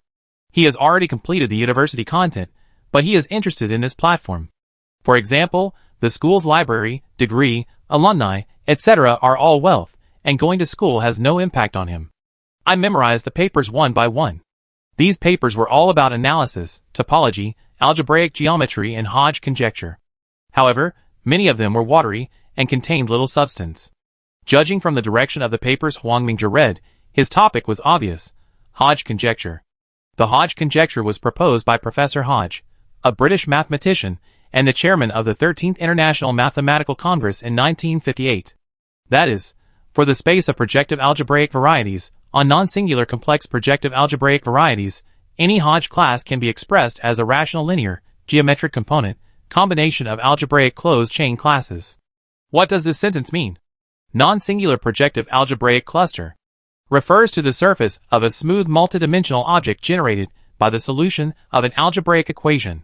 He has already completed the university content, but he is interested in this platform. For example, the school's library, degree, alumni, etc. are all wealth, and going to school has no impact on him. I memorized the papers one by one. These papers were all about analysis, topology, algebraic geometry and Hodge conjecture. However, many of them were watery and contained little substance. Judging from the direction of the papers Wang Mingzhi read, his topic was obvious: Hodge conjecture. The Hodge conjecture was proposed by Professor Hodge, a British mathematician, and the chairman of the 13th International Mathematical Congress in 1958. That is, for the space of projective algebraic varieties, on non-singular complex projective algebraic varieties, any Hodge class can be expressed as a rational linear, geometric component, combination of algebraic closed-chain classes. What does this sentence mean? Non-singular projective algebraic cluster refers to the surface of a smooth multidimensional object generated by the solution of an algebraic equation.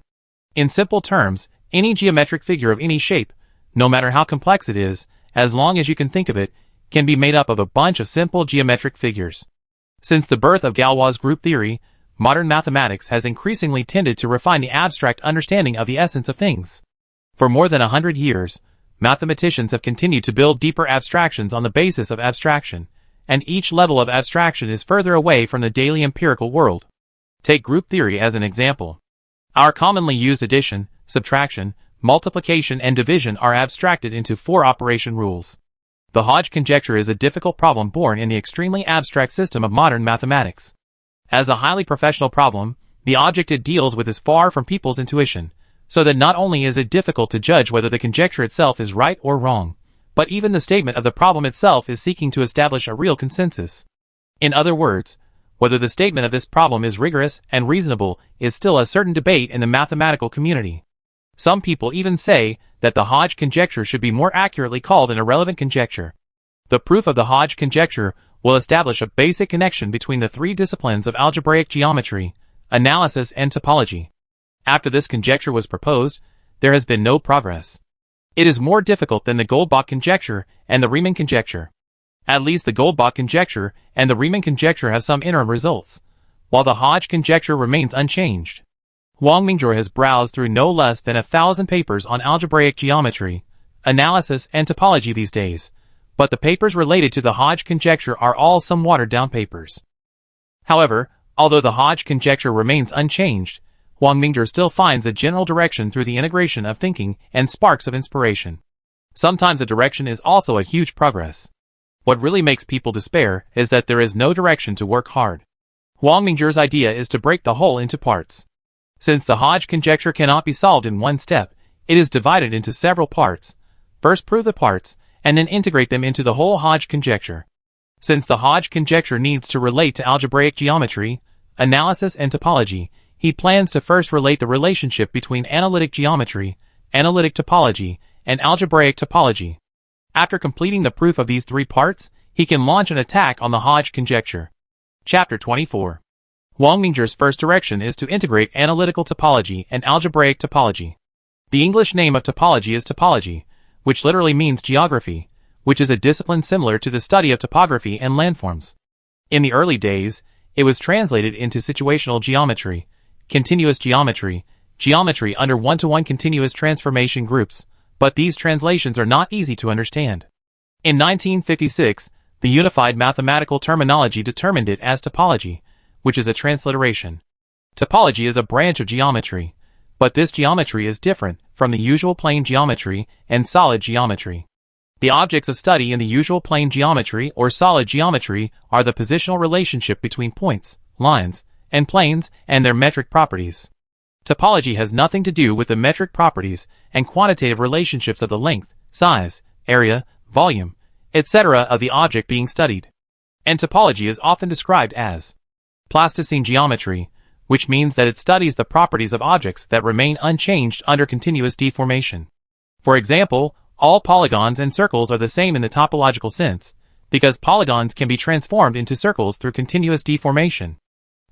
In simple terms, any geometric figure of any shape, no matter how complex it is, as long as you can think of it, can be made up of a bunch of simple geometric figures. Since the birth of Galois group theory, modern mathematics has increasingly tended to refine the abstract understanding of the essence of things. For more than 100 years, mathematicians have continued to build deeper abstractions on the basis of abstraction, and each level of abstraction is further away from the daily empirical world. Take group theory as an example. Our commonly used addition, subtraction, multiplication and division are abstracted into 4 operation rules. The Hodge conjecture is a difficult problem born in the extremely abstract system of modern mathematics. As a highly professional problem, The object it deals with is far from people's intuition, so that not only is it difficult to judge whether the conjecture itself is right or wrong, but even the statement of the problem itself is seeking to establish a real consensus. In other words, whether the statement of this problem is rigorous and reasonable is still a certain debate in the mathematical community. Some people even say that the Hodge conjecture should be more accurately called an irrelevant conjecture. The proof of the Hodge conjecture will establish a basic connection between the three disciplines of algebraic geometry, analysis, and topology. After this conjecture was proposed, there has been no progress. It is more difficult than the Goldbach conjecture and the Riemann conjecture. At least the Goldbach conjecture and the Riemann conjecture have some interim results, while the Hodge conjecture remains unchanged. Huang Mingjie has browsed through no less than 1,000 papers on algebraic geometry, analysis, and topology these days, but the papers related to the Hodge conjecture are all some watered-down papers. However, although the Hodge conjecture remains unchanged, Huang Mingjie still finds a general direction through the integration of thinking and sparks of inspiration. Sometimes a direction is also a huge progress. What really makes people despair is that there is no direction to work hard. Huang Mingjie's idea is to break the whole into parts. Since the Hodge conjecture cannot be solved in one step, it is divided into several parts. First prove the parts, and then integrate them into the whole Hodge conjecture. Since the Hodge conjecture needs to relate to algebraic geometry, analysis, and topology, he plans to first relate the relationship between analytic geometry, analytic topology, and algebraic topology. After completing the proof of these three parts, he can launch an attack on the Hodge conjecture. Chapter 24. Huang Mingjie's first direction is to integrate analytical topology and algebraic topology. The English name of topology is topology, which literally means geography, which is a discipline similar to the study of topography and landforms. In the early days, it was translated into situational geometry, continuous geometry, geometry under one-to-one continuous transformation groups, but these translations are not easy to understand. In 1956, the unified mathematical terminology determined it as topology, which is a transliteration. Topology is a branch of geometry, but this geometry is different from the usual plane geometry and solid geometry. The objects of study in the usual plane geometry or solid geometry are the positional relationship between points, lines, and planes and their metric properties. Topology has nothing to do with the metric properties and quantitative relationships of the length, size, area, volume, etc. of the object being studied. And topology is often described as plasticine geometry, which means that it studies the properties of objects that remain unchanged under continuous deformation. For example, all polygons and circles are the same in the topological sense, because polygons can be transformed into circles through continuous deformation.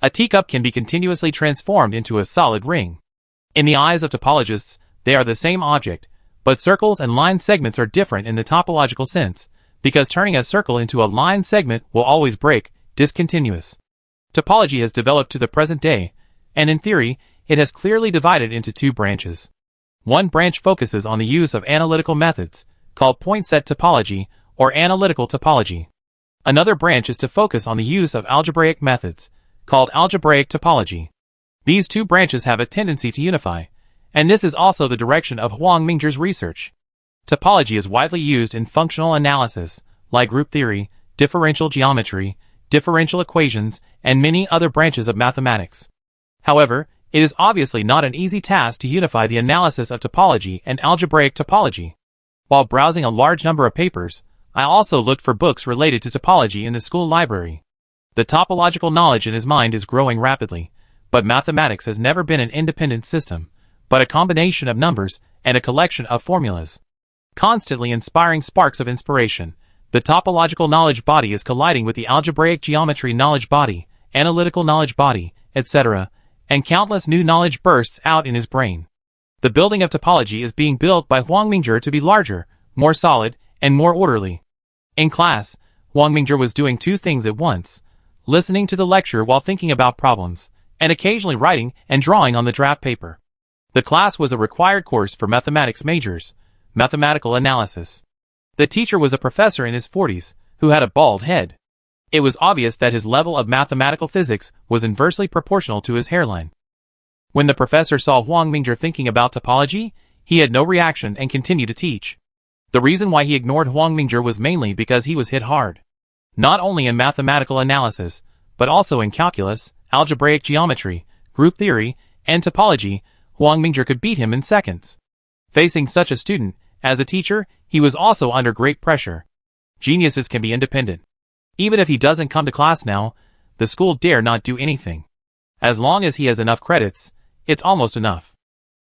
A teacup can be continuously transformed into a solid ring. In the eyes of topologists, they are the same object, but circles and line segments are different in the topological sense, because turning a circle into a line segment will always break, discontinuous. Topology has developed to the present day, and in theory, it has clearly divided into two branches. One branch focuses on the use of analytical methods, called point-set topology or analytical topology. Another branch is to focus on the use of algebraic methods, called algebraic topology. These two branches have a tendency to unify, and this is also the direction of Huang Mingjie's research. Topology is widely used in functional analysis, like group theory, differential geometry, differential equations, and many other branches of mathematics. However, it is obviously not an easy task to unify the analysis of topology and algebraic topology. While browsing a large number of papers, I also looked for books related to topology in the school library. The topological knowledge in his mind is growing rapidly, but mathematics has never been an independent system, but a combination of numbers and a collection of formulas. Constantly inspiring sparks of inspiration, the topological knowledge body is colliding with the algebraic geometry knowledge body, analytical knowledge body, etc., and countless new knowledge bursts out in his brain. The building of topology is being built by Huang Mingjie to be larger, more solid, and more orderly. In class, Huang Mingjie was doing two things at once: listening to the lecture while thinking about problems, and occasionally writing and drawing on the draft paper. The class was a required course for mathematics majors, mathematical analysis. The teacher was a professor in his 40s, who had a bald head. It was obvious that his level of mathematical physics was inversely proportional to his hairline. When the professor saw Huang Mingjie thinking about topology, he had no reaction and continued to teach. The reason why he ignored Huang Mingjie was mainly because he was hit hard. Not only in mathematical analysis, but also in calculus, algebraic geometry, group theory, and topology, Huang Mingzhi could beat him in seconds. Facing such a student, as a teacher, he was also under great pressure. Geniuses can be independent. Even if he doesn't come to class now, the school dare not do anything. As long as he has enough credits, it's almost enough.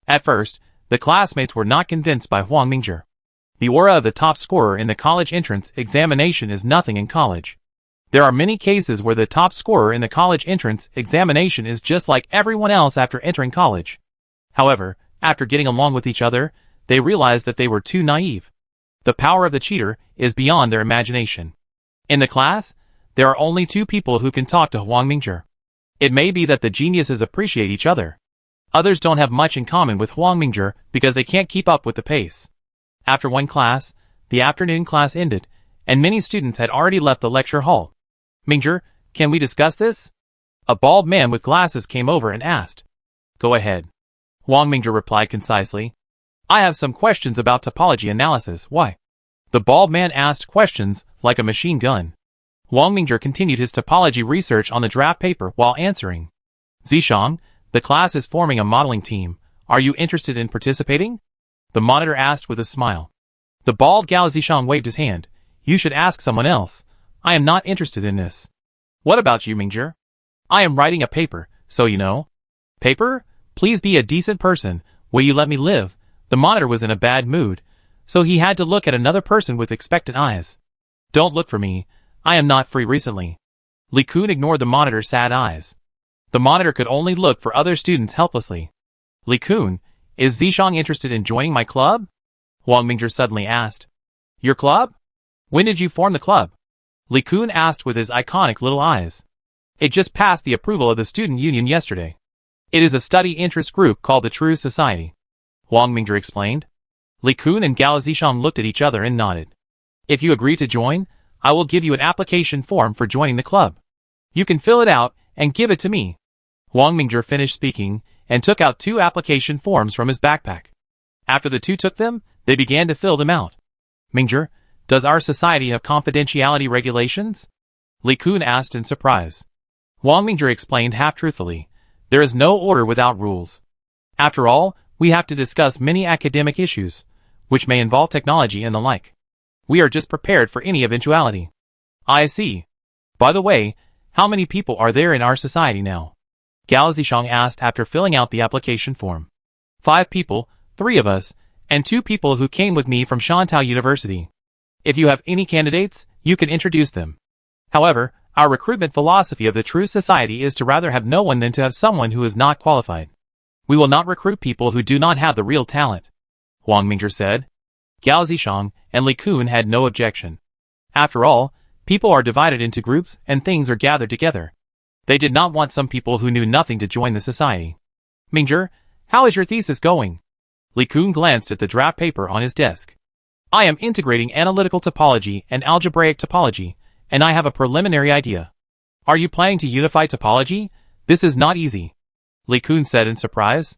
At first, the classmates were not convinced by Huang Mingzhi. The aura of the top scorer in the college entrance examination is nothing in college. There are many cases where the top scorer in the college entrance examination is just like everyone else after entering college. However, after getting along with each other, they realized that they were too naive. The power of the cheater is beyond their imagination. In the class, there are only two people who can talk to Huang Mingzhi. It may be that the geniuses appreciate each other. Others don't have much in common with Huang Mingzhi because they can't keep up with the pace. After one class, the afternoon class ended, and many students had already left the lecture hall. Mingzhi, can we discuss this? A bald man with glasses came over and asked. Go ahead. Huang Mingzhi replied concisely. I have some questions about topology analysis. Why? The bald man asked questions like a machine gun. Huang Mingzhi continued his topology research on the draft paper while answering. Zishang, the class is forming a modeling team. Are you interested in participating? The monitor asked with a smile. The bald gal Zishang waved his hand. You should ask someone else. I am not interested in this. What about you, Mingzhi? I am writing a paper, so you know. Paper? Please be a decent person. Will you let me live? The monitor was in a bad mood, so he had to look at another person with expectant eyes. Don't look for me. I am not free recently. Li Kun ignored the monitor's sad eyes. The monitor could only look for other students helplessly. Li Kun, is Zishang interested in joining my club? Huang Mingzhi suddenly asked. Your club? When did you form the club? Li Kun asked with his iconic little eyes. It just passed the approval of the student union yesterday. It is a study interest group called the True Society. Huang Mingzhi explained. Li Kun and Gao Zishang looked at each other and nodded. If you agree to join, I will give you an application form for joining the club. You can fill it out and give it to me. Huang Mingzhi finished speaking and took out 2 application forms from his backpack. After the two took them, they began to fill them out. Mingzhi, does our society have confidentiality regulations? Li Kun asked in surprise. Huang Mingzhi explained half-truthfully. There is no order without rules. After all, we have to discuss many academic issues, which may involve technology and the like. We are just prepared for any eventuality. I see. By the way, how many people are there in our society now? Gao Zishang asked after filling out the application form. 5 people, 3 of us, and 2 people who came with me from Shantou University. If you have any candidates, you can introduce them. However, our recruitment philosophy of the True Society is to rather have no one than to have someone who is not qualified. We will not recruit people who do not have the real talent, Huang Mingzhi said. Gao Zishang and Li Kun had no objection. After all, people are divided into groups and things are gathered together. They did not want some people who knew nothing to join the society. Mingzhi, how is your thesis going? Li Kun glanced at the draft paper on his desk. I am integrating analytical topology and algebraic topology, and I have a preliminary idea. Are you planning to unify topology? This is not easy, Li Kun said in surprise.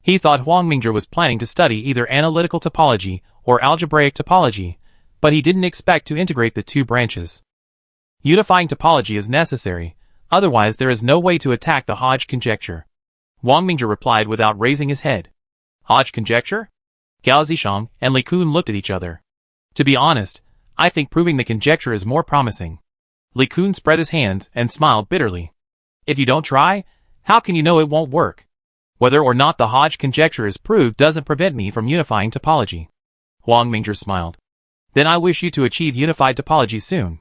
He thought Huang Mingzhi was planning to study either analytical topology or algebraic topology, but he didn't expect to integrate the 2 branches. Unifying topology is necessary, otherwise there is no way to attack the Hodge conjecture. Huang Mingzhi replied without raising his head. Hodge conjecture? Gao Zishang and Li Kun looked at each other. To be honest, I think proving the conjecture is more promising. Li Kun spread his hands and smiled bitterly. If you don't try, how can you know it won't work? Whether or not the Hodge conjecture is proved doesn't prevent me from unifying topology. Huang Mingzhi smiled. Then I wish you to achieve unified topology soon.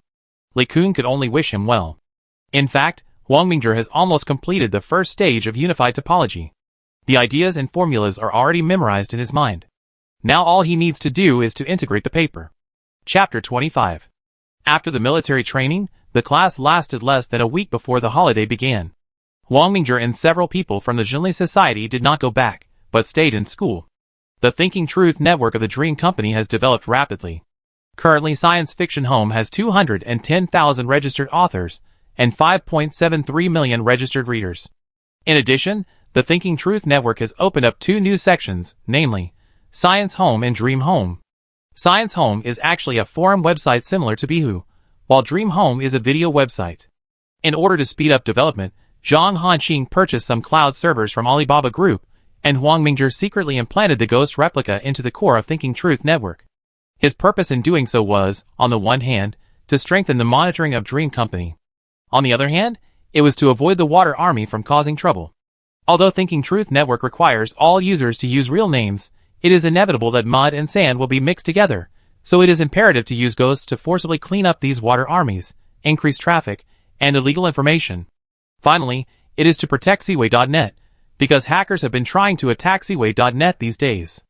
Li Kun could only wish him well. In fact, Huang Mingzhi has almost completed the first stage of unified topology. The ideas and formulas are already memorized in his mind. Now all he needs to do is to integrate the paper. Chapter 25. After the military training, the class lasted less than a week before the holiday began. Huang Mingzhi and several people from the Zhenli Society did not go back, but stayed in school. The Thinking Truth network of the Dream Company has developed rapidly. Currently, Science Fiction Home has 210,000 registered authors and 5.73 million registered readers. In addition, the Thinking Truth network has opened up 2 new sections, namely, Science Home and Dream Home. Science Home is actually a forum website similar to Bihoo, while Dream Home is a video website. In order to speed up development, Zhang Hanqing purchased some cloud servers from Alibaba Group, and Huang Mingzhi secretly implanted the ghost replica into the core of Thinking Truth Network. His purpose in doing so was, on the one hand, to strengthen the monitoring of Dream Company. On the other hand, it was to avoid the Water Army from causing trouble. Although Thinking Truth Network requires all users to use real names, it is inevitable that mud and sand will be mixed together, so it is imperative to use ghosts to forcibly clean up these water armies, increase traffic, and illegal information. Finally, it is to protect Seaway.net, because hackers have been trying to attack Seaway.net these days.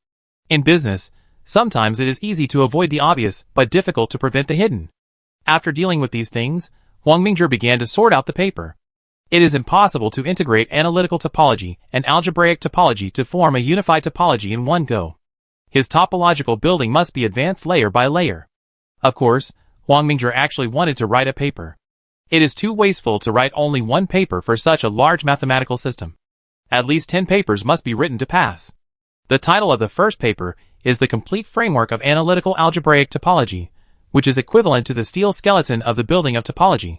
In business, sometimes it is easy to avoid the obvious but difficult to prevent the hidden. After dealing with these things, Huang Mingzhi began to sort out the paper. It is impossible to integrate analytical topology and algebraic topology to form a unified topology in one go. His topological building must be advanced layer by layer. Of course, Huang Mingzhi actually wanted to write a paper. It is too wasteful to write only one paper for such a large mathematical system. At least 10 papers must be written to pass. The title of the first paper is The Complete Framework of Analytical Algebraic Topology, which is equivalent to the steel skeleton of the building of topology.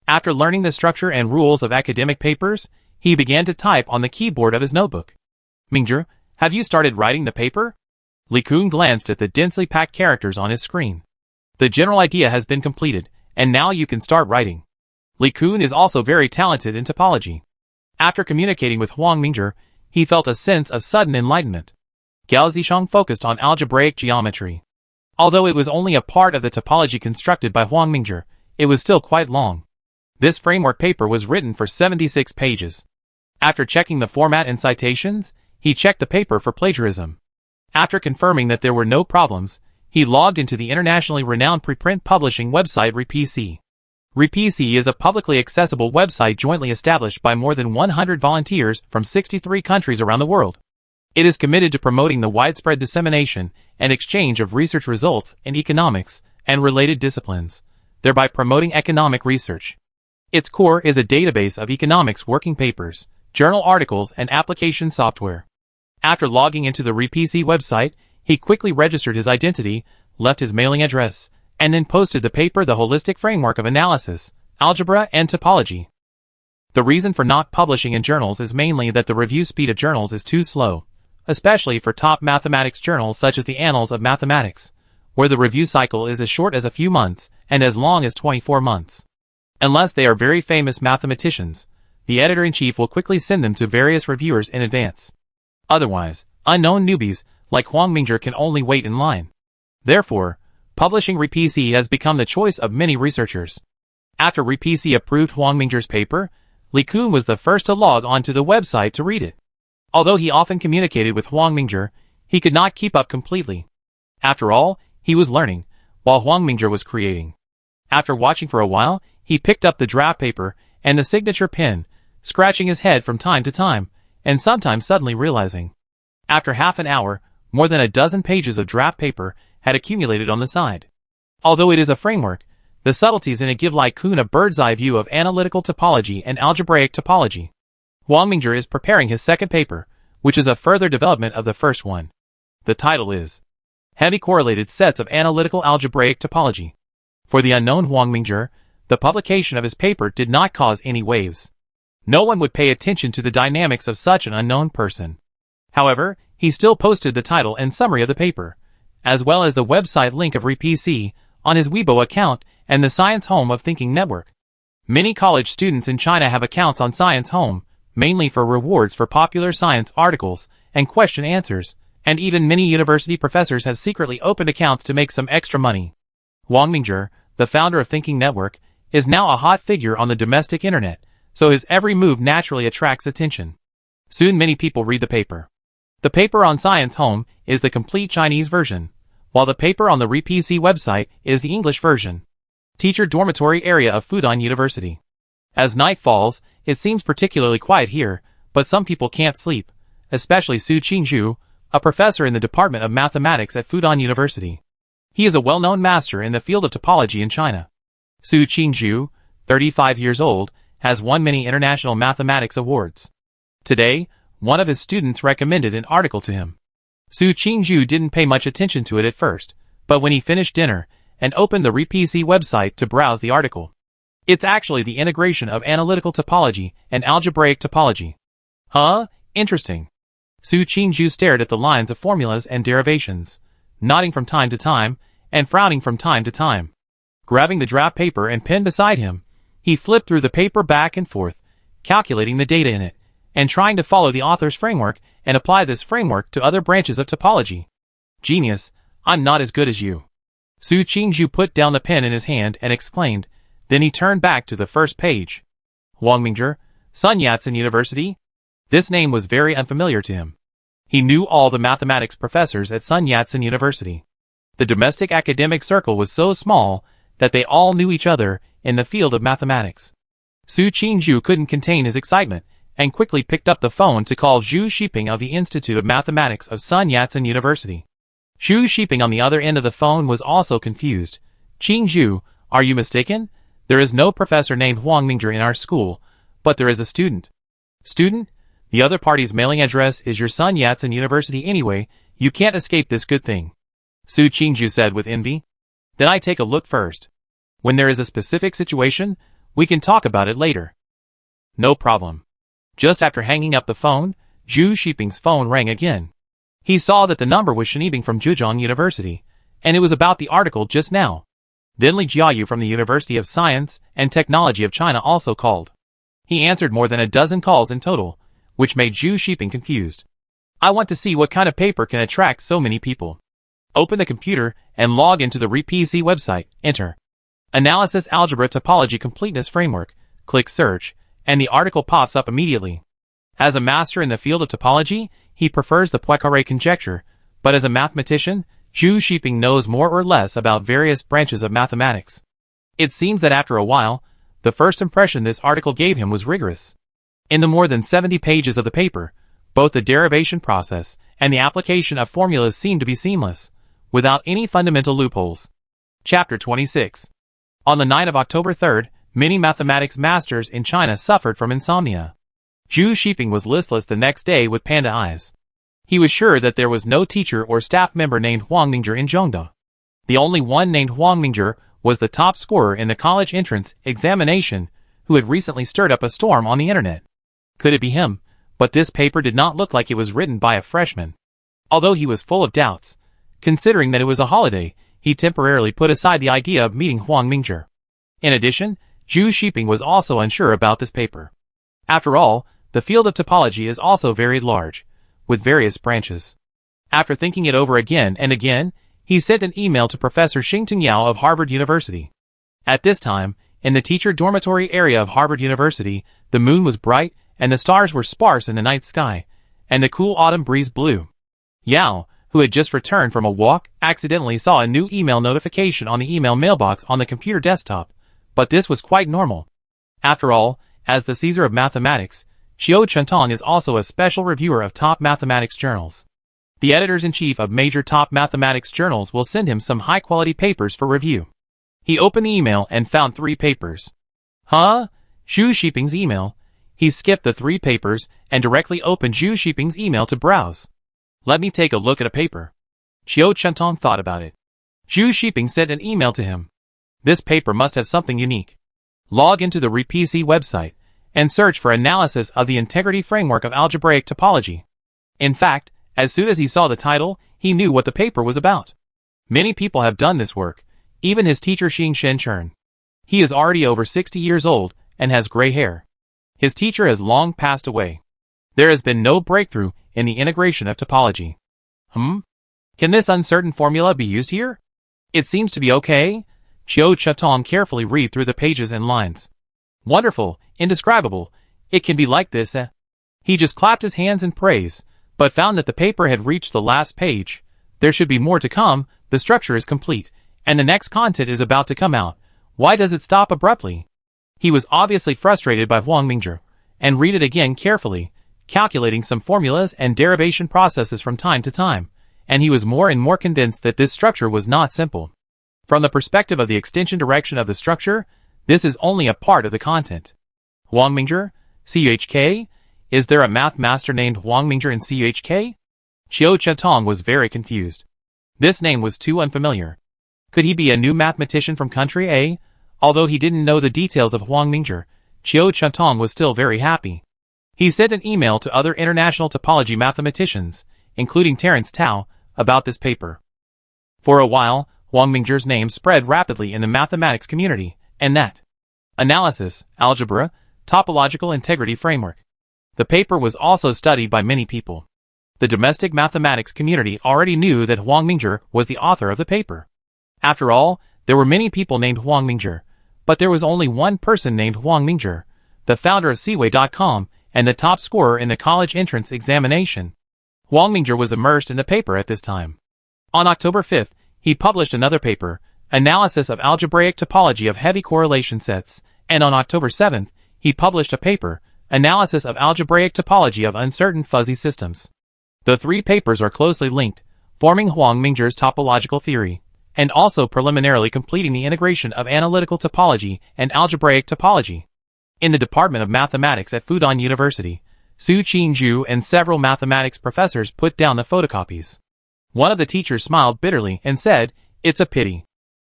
After learning the structure and rules of academic papers, he began to type on the keyboard of his notebook. Mingzhi, have you started writing the paper? Li Kun glanced at the densely packed characters on his screen. The general idea has been completed, and now you can start writing. Li Kun is also very talented in topology. After communicating with Huang Mingzhi, he felt a sense of sudden enlightenment. Gao Zishang focused on algebraic geometry. Although it was only a part of the topology constructed by Huang Mingzhi, it was still quite long. This framework paper was written for 76 pages. After checking the format and citations, he checked the paper for plagiarism. After confirming that there were no problems, he logged into the internationally renowned preprint publishing website RePC. RePC is a publicly accessible website jointly established by more than 100 volunteers from 63 countries around the world. It is committed to promoting the widespread dissemination and exchange of research results in economics and related disciplines, thereby promoting economic research. Its core is a database of economics working papers, journal articles, and application software. After logging into the RePC website, he quickly registered his identity, left his mailing address, and then posted the paper The Holistic Framework of Analysis, Algebra, and Topology. The reason for not publishing in journals is mainly that the review speed of journals is too slow, especially for top mathematics journals such as the Annals of Mathematics, where the review cycle is as short as a few months and as long as 24 months. Unless they are very famous mathematicians, the editor-in-chief will quickly send them to various reviewers in advance. Otherwise, unknown newbies like Huang Mingzhi can only wait in line. Therefore, publishing RePC has become the choice of many researchers. After RePC approved Huang Mingzhi's paper, Li Kun was the first to log onto the website to read it. Although he often communicated with Huang Mingzhi, he could not keep up completely. After all, he was learning, while Huang Mingzhi was creating. After watching for a while, he picked up the draft paper and the signature pen, scratching his head from time to time, and sometimes suddenly realizing. After half an hour, more than a dozen pages of draft paper had accumulated on the side. Although it is a framework, the subtleties in it give Li Kun a bird's-eye view of analytical topology and algebraic topology. Huang Mingzhi is preparing his second paper, which is a further development of the first one. The title is Heavy Correlated Sets of Analytical Algebraic Topology. For the unknown Huang Mingzhi, the publication of his paper did not cause any waves. No one would pay attention to the dynamics of such an unknown person. However, he still posted the title and summary of the paper, as well as the website link of RePC, on his Weibo account and the Science Home of Thinking Network. Many college students in China have accounts on Science Home, mainly for rewards for popular science articles and question answers, and even many university professors have secretly opened accounts to make some extra money. Huang Mingzhi, the founder of Thinking Network, is now a hot figure on the domestic internet, so his every move naturally attracts attention. Soon many people read the paper. The paper on Science Home is the complete Chinese version, while the paper on the RePC website is the English version. Teacher dormitory area of Fudan University. As night falls, it seems particularly quiet here, but some people can't sleep, especially Su Qingzhu, a professor in the Department of Mathematics at Fudan University. He is a well-known master in the field of topology in China. Su Qingzhu, 35 years old, has won many international mathematics awards. Today, one of his students recommended an article to him. Su Qingzhu didn't pay much attention to it at first, but when he finished dinner and opened the RePC website to browse the article, It's actually the integration of analytical topology and algebraic topology. Huh? Interesting. Su Qingzhu stared at the lines of formulas and derivations, nodding from time to time, and frowning from time to time. Grabbing the draft paper and pen beside him, he flipped through the paper back and forth, calculating the data in it, and trying to follow the author's framework and apply this framework to other branches of topology. Genius, I'm not as good as you. Su Qingzhu put down the pen in his hand and exclaimed, then he turned back to the first page. Huang Mingzhi, Sun Yat-sen University? This name was very unfamiliar to him. He knew all the mathematics professors at Sun Yat-sen University. The domestic academic circle was so small that they all knew each other in the field of mathematics. Su Qingzhu couldn't contain his excitement and quickly picked up the phone to call Zhu Shiping of the Institute of Mathematics of Sun Yat-sen University. Zhu Shiping on the other end of the phone was also confused. Qingzhu, are you mistaken? There is no professor named Huang Mingzhi in our school, but there is a student. Student? The other party's mailing address is your Sun Yat-sen University anyway, you can't escape this good thing. Su Qingzhu said with envy. Then I take a look first. When there is a specific situation, we can talk about it later. No problem. Just after hanging up the phone, Zhu Shiping's phone rang again. He saw that the number was Shenibing from Zhejiang University, and it was about the article just now. Then Li Jiayu from the University of Science and Technology of China also called. He answered more than a dozen calls in total, which made Zhu Shiping confused. I want to see what kind of paper can attract so many people. Open the computer and log into the RePC website, enter. Analysis Algebra Topology Completeness Framework, click Search, and the article pops up immediately. As a master in the field of topology, he prefers the Poincaré conjecture, but as a mathematician, Zhu Shiping knows more or less about various branches of mathematics. It seems that after a while, the first impression this article gave him was rigorous. In the more than 70 pages of the paper, both the derivation process and the application of formulas seemed to be seamless, without any fundamental loopholes. Chapter 26. On the night of October 3rd, many mathematics masters in China suffered from insomnia. Zhu Shiping was listless the next day with panda eyes. He was sure that there was no teacher or staff member named Huang Mingzhi in Zhengde. The only one named Huang Mingzhi was the top scorer in the college entrance examination, who had recently stirred up a storm on the internet. Could it be him? But this paper did not look like it was written by a freshman. Although he was full of doubts, considering that it was a holiday, he temporarily put aside the idea of meeting Huang Mingzhi. In addition, Zhu Shiping was also unsure about this paper. After all, the field of topology is also very large, with various branches. After thinking it over again and again, he sent an email to Professor Xingtung Yao of Harvard University. At this time, in the teacher dormitory area of Harvard University, the moon was bright and the stars were sparse in the night sky, and the cool autumn breeze blew. Yao, who had just returned from a walk, accidentally saw a new email notification on the email mailbox on the computer desktop, but this was quite normal. After all, as the Caesar of mathematics, Xiao Chuntong is also a special reviewer of top mathematics journals. The editors-in-chief of major top mathematics journals will send him some high-quality papers for review. He opened the email and found 3 papers. Huh? Zhu Shiping's email. He skipped the 3 papers and directly opened Zhu Shiping's email to browse. Let me take a look at a paper. Xiao Chuntong thought about it. Zhu Shiping sent an email to him. This paper must have something unique. Log into the RePC website and search for analysis of the integrity framework of algebraic topology. In fact, as soon as he saw the title, he knew what the paper was about. Many people have done this work, even his teacher Xing Shenchern. He is already over 60 years old and has gray hair. His teacher has long passed away. There has been no breakthrough in the integration of topology. Can this uncertain formula be used here? It seems to be okay. Xiao Chuntong carefully read through the pages and lines. Wonderful, indescribable, it can be like this, eh? He just clapped his hands in praise, but found that the paper had reached the last page. There should be more to come, the structure is complete, and the next content is about to come out. Why does it stop abruptly? He was obviously frustrated by Huang Mingzhi, and read it again carefully, calculating some formulas and derivation processes from time to time, and he was more and more convinced that this structure was not simple. From the perspective of the extension direction of the structure, this is only a part of the content. Huang Mingzhi, CUHK? Is there a math master named Huang Mingzhi in CUHK? Xiao Chuntong was very confused. This name was too unfamiliar. Could he be a new mathematician from country A? Although he didn't know the details of Huang Mingzhi, Qiu Chuntong was still very happy. He sent an email to other international topology mathematicians, including Terence Tao, about this paper. For a while, Huang Mingzhi's name spread rapidly in the mathematics community, and that analysis, algebra, topological integrity framework. The paper was also studied by many people. The domestic mathematics community already knew that Huang Mingzhi was the author of the paper. After all, there were many people named Huang Mingzhi, but there was only one person named Huang Mingzhi, the founder of Seaway.com and the top scorer in the college entrance examination. Huang Mingzhi was immersed in the paper at this time. On October 5th, he published another paper, Analysis of Algebraic Topology of Heavy Correlation Sets, and on October 7th, he published a paper, Analysis of Algebraic Topology of Uncertain Fuzzy Systems. The three papers are closely linked, forming Huang Mingzhi's topological theory, and also preliminarily completing the integration of analytical topology and algebraic topology. In the Department of Mathematics at Fudan University, Su Qingzhu and several mathematics professors put down the photocopies. One of the teachers smiled bitterly and said, "It's a pity.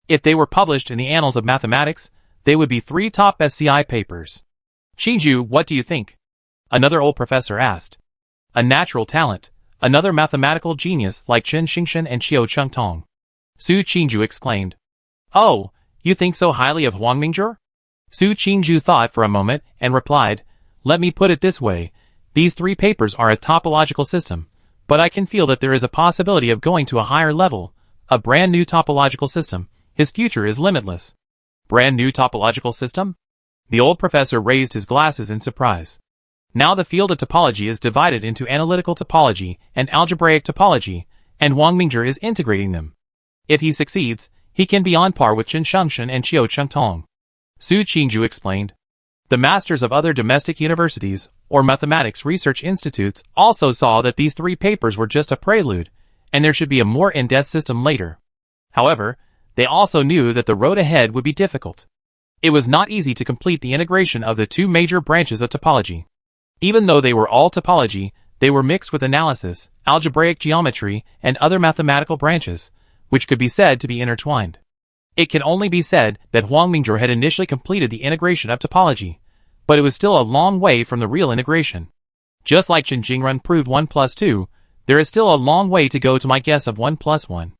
If they were published in the Annals of Mathematics, they would be 3 top SCI papers." "Qingzhu, what do you think?" another old professor asked. "A natural talent, another mathematical genius like Chen Xingshan and Qiu Chuntong," Su Qingzhu exclaimed. "Oh, you think so highly of Huang Mingzhi?" Su Qingzhu thought for a moment and replied, "Let me put it this way, these 3 papers are a topological system, but I can feel that there is a possibility of going to a higher level, a brand new topological system. His future is limitless." "Brand new topological system?" The old professor raised his glasses in surprise. Now the field of topology is divided into analytical topology and algebraic topology, and Huang Mingzhi is integrating them. If he succeeds, he can be on par with Chen Xingshan and Qiu Chuntong, Su Qingzhu explained. The masters of other domestic universities or mathematics research institutes also saw that these 3 papers were just a prelude, and there should be a more in-depth system later. However, they also knew that the road ahead would be difficult. It was not easy to complete the integration of the 2 major branches of topology. Even though they were all topology, they were mixed with analysis, algebraic geometry, and other mathematical branches, which could be said to be intertwined. It can only be said that Huang Mingzhi had initially completed the integration of topology, but it was still a long way from the real integration. Just like Chen Jingrun proved 1 plus 2, there is still a long way to go to my guess of 1 plus 1.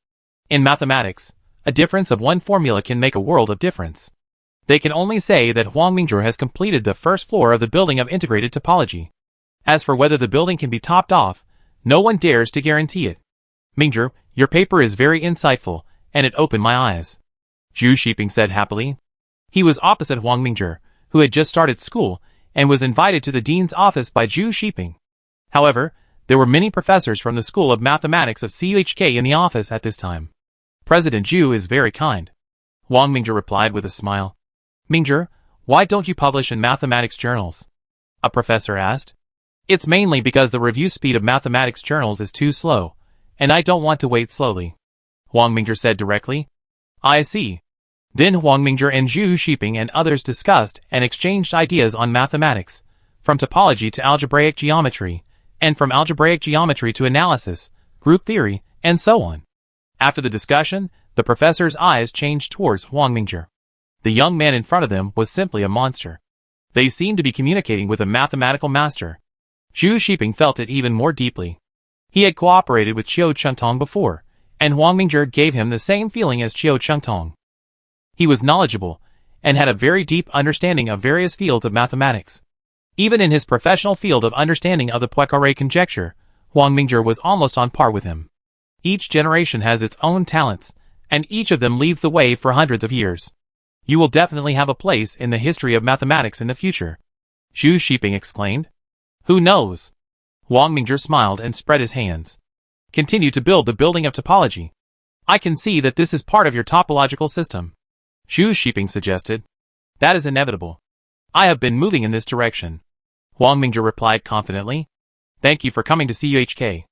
In mathematics, a difference of one formula can make a world of difference. They can only say that Huang Mingzhi has completed the first floor of the building of integrated topology. As for whether the building can be topped off, no one dares to guarantee it. "Mingzhi, your paper is very insightful, and it opened my eyes," Zhu Shiping said happily. He was opposite Huang Mingzhi, who had just started school, and was invited to the dean's office by Zhu Shiping. However, there were many professors from the School of Mathematics of CUHK in the office at this time. "President Zhu is very kind," Huang Mingzhi replied with a smile. "Mingzhi, why don't you publish in mathematics journals?" a professor asked. "It's mainly because the review speed of mathematics journals is too slow, and I don't want to wait slowly," Huang Mingzhi said directly. "I see." Then Huang Mingzhi and Zhu Shiping and others discussed and exchanged ideas on mathematics, from topology to algebraic geometry, and from algebraic geometry to analysis, group theory, and so on. After the discussion, the professor's eyes changed towards Huang Mingzhi. The young man in front of them was simply a monster. They seemed to be communicating with a mathematical master. Zhu Shiping felt it even more deeply. He had cooperated with Qiu Chuntong before, and Huang Mingzhi gave him the same feeling as Qiu Chuntong. He was knowledgeable, and had a very deep understanding of various fields of mathematics. Even in his professional field of understanding of the Poincare conjecture, Huang Mingzhi was almost on par with him. Each generation has its own talents, and each of them leads the way for hundreds of years. "You will definitely have a place in the history of mathematics in the future," Zhu Shiping exclaimed. "Who knows?" Huang Mingzhi smiled and spread his hands. "Continue to build the building of topology. I can see that this is part of your topological system," Zhu Shiping suggested. "That is inevitable. I have been moving in this direction," Huang Mingzhi replied confidently. "Thank you for coming to CUHK.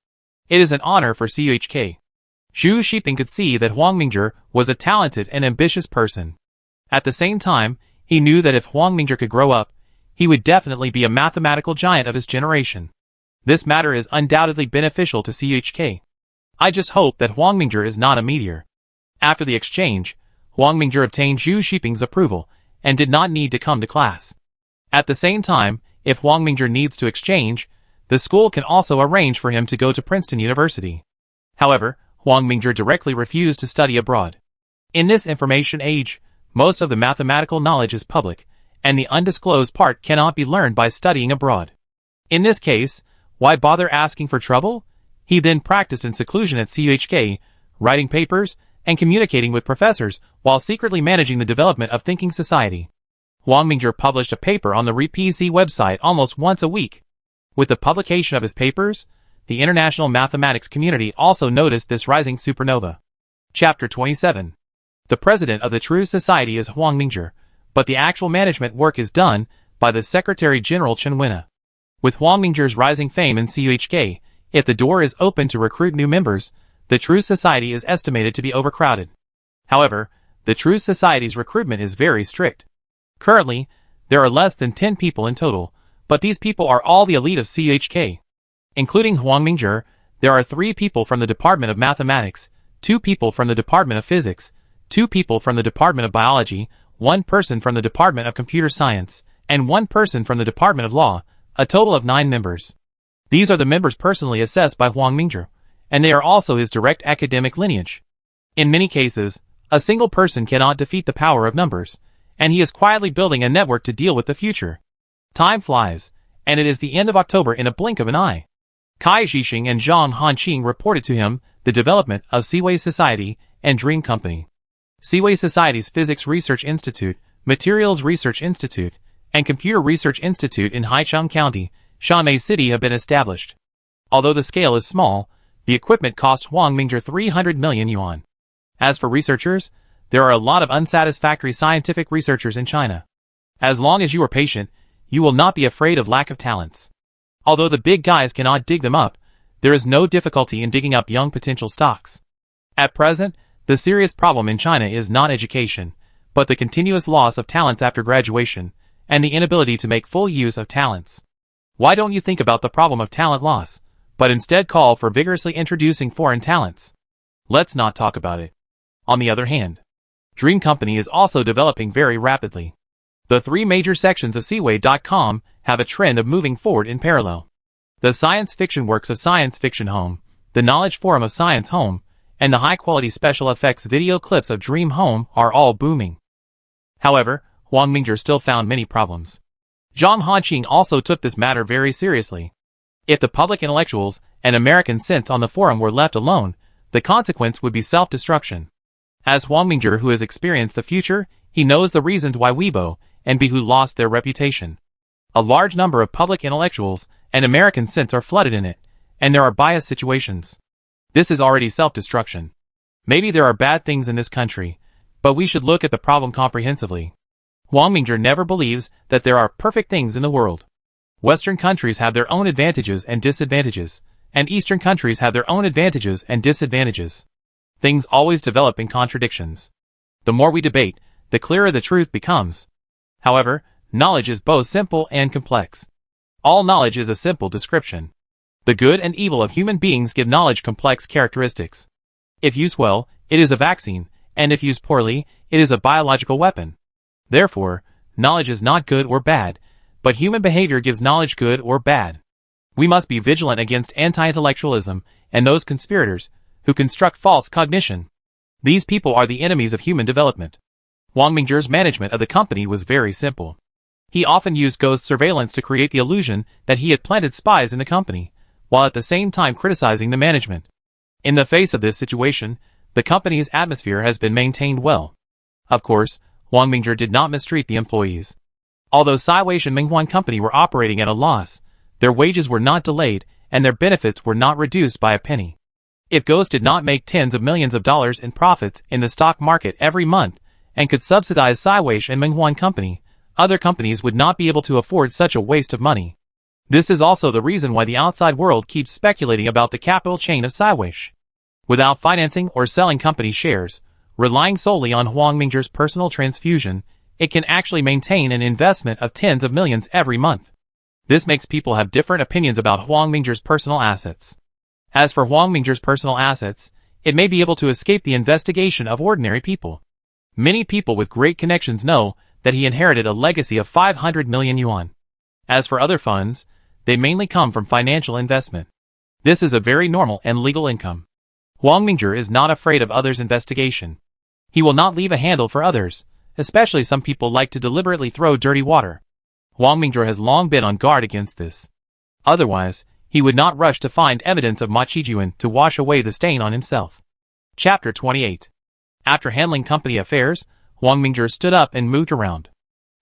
It is an honor for CUHK." Zhu Shiping could see that Huang Mingzhi was a talented and ambitious person. At the same time, he knew that if Huang Mingzhi could grow up, he would definitely be a mathematical giant of his generation. This matter is undoubtedly beneficial to CUHK. I just hope that Huang Mingzhi is not a meteor. After the exchange, Huang Mingzhi obtained Zhu Xiping's approval and did not need to come to class. At the same time, if Huang Mingzhi needs to exchange, the school can also arrange for him to go to Princeton University. However, Huang Mingzhi directly refused to study abroad. In this information age, most of the mathematical knowledge is public, and the undisclosed part cannot be learned by studying abroad. In this case, why bother asking for trouble? He then practiced in seclusion at CUHK, writing papers and communicating with professors while secretly managing the development of thinking society. Huang Mingzhi published a paper on the RePC website almost once a week. With the publication of his papers, the international mathematics community also noticed this rising supernova. Chapter 27. The president of the True Society is Huang Mingzhi, but the actual management work is done by the Secretary General Chen Wenna. With Huang Mingzhi's rising fame in CUHK, if the door is open to recruit new members, the True Society is estimated to be overcrowded. However, the True Society's recruitment is very strict. Currently, there are less than 10 people in total, but these people are all the elite of CUHK. Including Huang Mingzhi, there are 3 people from the Department of Mathematics, 2 people from the Department of Physics, 2 people from the Department of Biology, 1 person from the Department of Computer Science, and 1 person from the Department of Law, a total of 9 members. These are the members personally assessed by Huang Mingzhi, and they are also his direct academic lineage. In many cases, a single person cannot defeat the power of numbers, and he is quietly building a network to deal with the future. Time flies, and it is the end of October in a blink of an eye. Kai Zhixing and Zhang Hanqing reported to him the development of Seaway Society and Dream Company. Seaway Society's Physics Research Institute, Materials Research Institute, and Computer Research Institute in Haicheng County, Shanmei City have been established. Although the scale is small, the equipment cost Huang Mingzhi 300 million yuan. As for researchers, there are a lot of unsatisfactory scientific researchers in China. As long as you are patient, you will not be afraid of lack of talents. Although the big guys cannot dig them up, there is no difficulty in digging up young potential stocks. At present, the serious problem in China is not education, but the continuous loss of talents after graduation, and the inability to make full use of talents. Why don't you think about the problem of talent loss, but instead call for vigorously introducing foreign talents? Let's not talk about it. On the other hand, Dream Company is also developing very rapidly. The 3 major sections of Seaway.com have a trend of moving forward in parallel. The science fiction works of Science Fiction Home, the knowledge forum of Science Home, and the high-quality special effects video clips of Dream Home are all booming. However, Huang Mingzhi still found many problems. Zhang Hanqing also took this matter very seriously. If the public intellectuals and American sense on the forum were left alone, the consequence would be self-destruction. As Huang Mingzhi, who has experienced the future, he knows the reasons why Weibo and Baihu lost their reputation. A large number of public intellectuals and American sense are flooded in it, and there are bias situations. This is already self-destruction. Maybe there are bad things in this country, but we should look at the problem comprehensively. Huang Mingzhi never believes that there are perfect things in the world. Western countries have their own advantages and disadvantages, and Eastern countries have their own advantages and disadvantages. Things always develop in contradictions. The more we debate, the clearer the truth becomes. However, knowledge is both simple and complex. All knowledge is a simple description. The good and evil of human beings give knowledge complex characteristics. If used well, it is a vaccine, and if used poorly, it is a biological weapon. Therefore, knowledge is not good or bad, but human behavior gives knowledge good or bad. We must be vigilant against anti-intellectualism and those conspirators who construct false cognition. These people are the enemies of human development. Huang Mingzhi's management of the company was very simple. He often used ghost surveillance to create the illusion that he had planted spies in the company, while at the same time criticizing the management. In the face of this situation, the company's atmosphere has been maintained well. Of course, Huang Mingzhi did not mistreat the employees. Although Saiweish and Minghuan Company were operating at a loss, their wages were not delayed and their benefits were not reduced by a penny. If Ghost did not make tens of millions of dollars in profits in the stock market every month and could subsidize Saiweish and Minghuan Company, other companies would not be able to afford such a waste of money. This is also the reason why the outside world keeps speculating about the capital chain of Saiweish. Without financing or selling company shares, relying solely on Huang Mingzhi's personal transfusion, it can actually maintain an investment of tens of millions every month. This makes people have different opinions about Huang Mingzhi's personal assets. As for Huang Mingzhi's personal assets, it may be able to escape the investigation of ordinary people. Many people with great connections know that he inherited a legacy of 500 million yuan. As for other funds, they mainly come from financial investment. This is a very normal and legal income. Huang Mingzhi is not afraid of others' investigation. He will not leave a handle for others, especially some people like to deliberately throw dirty water. Huang Mingzhi has long been on guard against this. Otherwise, he would not rush to find evidence of Ma Qijuan to wash away the stain on himself. Chapter 28. After handling company affairs, Huang Mingzhi stood up and moved around.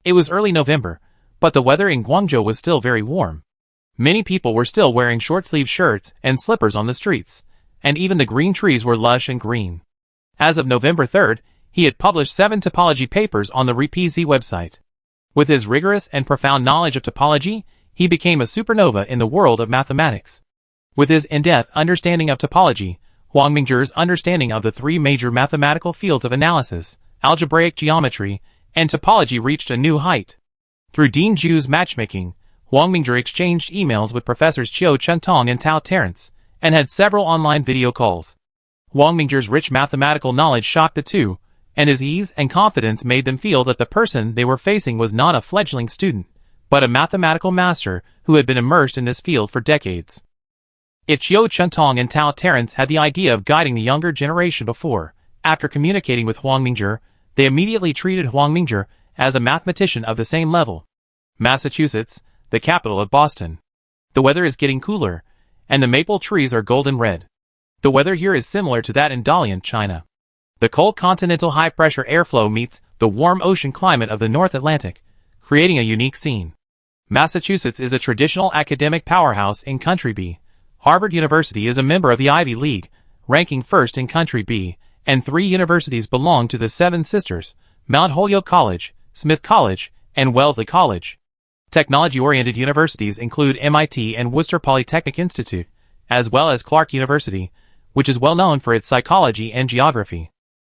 It was early November, but the weather in Guangzhou was still very warm. Many people were still wearing short-sleeved shirts and slippers on the streets, and even the green trees were lush and green. As of November 3rd, he had published 7 topology papers on the RePZ website. With his rigorous and profound knowledge of topology, he became a supernova in the world of mathematics. With his in-depth understanding of topology, Huang Mingzhi's understanding of the 3 major mathematical fields of analysis, algebraic geometry, and topology reached a new height. Through Dean Zhu's matchmaking, Huang Mingzhi exchanged emails with Professors Qiu Chuntong and Tao Terence, and had several online video calls. Huang Mingzhi's rich mathematical knowledge shocked the two, and his ease and confidence made them feel that the person they were facing was not a fledgling student, but a mathematical master who had been immersed in this field for decades. If Qiu Chuntong and Tao Terence had the idea of guiding the younger generation before, after communicating with Huang Mingzhi, they immediately treated Huang Mingzhi as a mathematician of the same level. Massachusetts, the capital of Boston. The weather is getting cooler, and the maple trees are golden red. The weather here is similar to that in Dalian, China. The cold continental high-pressure airflow meets the warm ocean climate of the North Atlantic, creating a unique scene. Massachusetts is a traditional academic powerhouse in Country B. Harvard University is a member of the Ivy League, ranking first in Country B, and 3 universities belong to the 7 Sisters, Mount Holyoke College, Smith College, and Wellesley College. Technology-oriented universities include MIT and Worcester Polytechnic Institute, as well as Clark University, which is well known for its psychology and geography.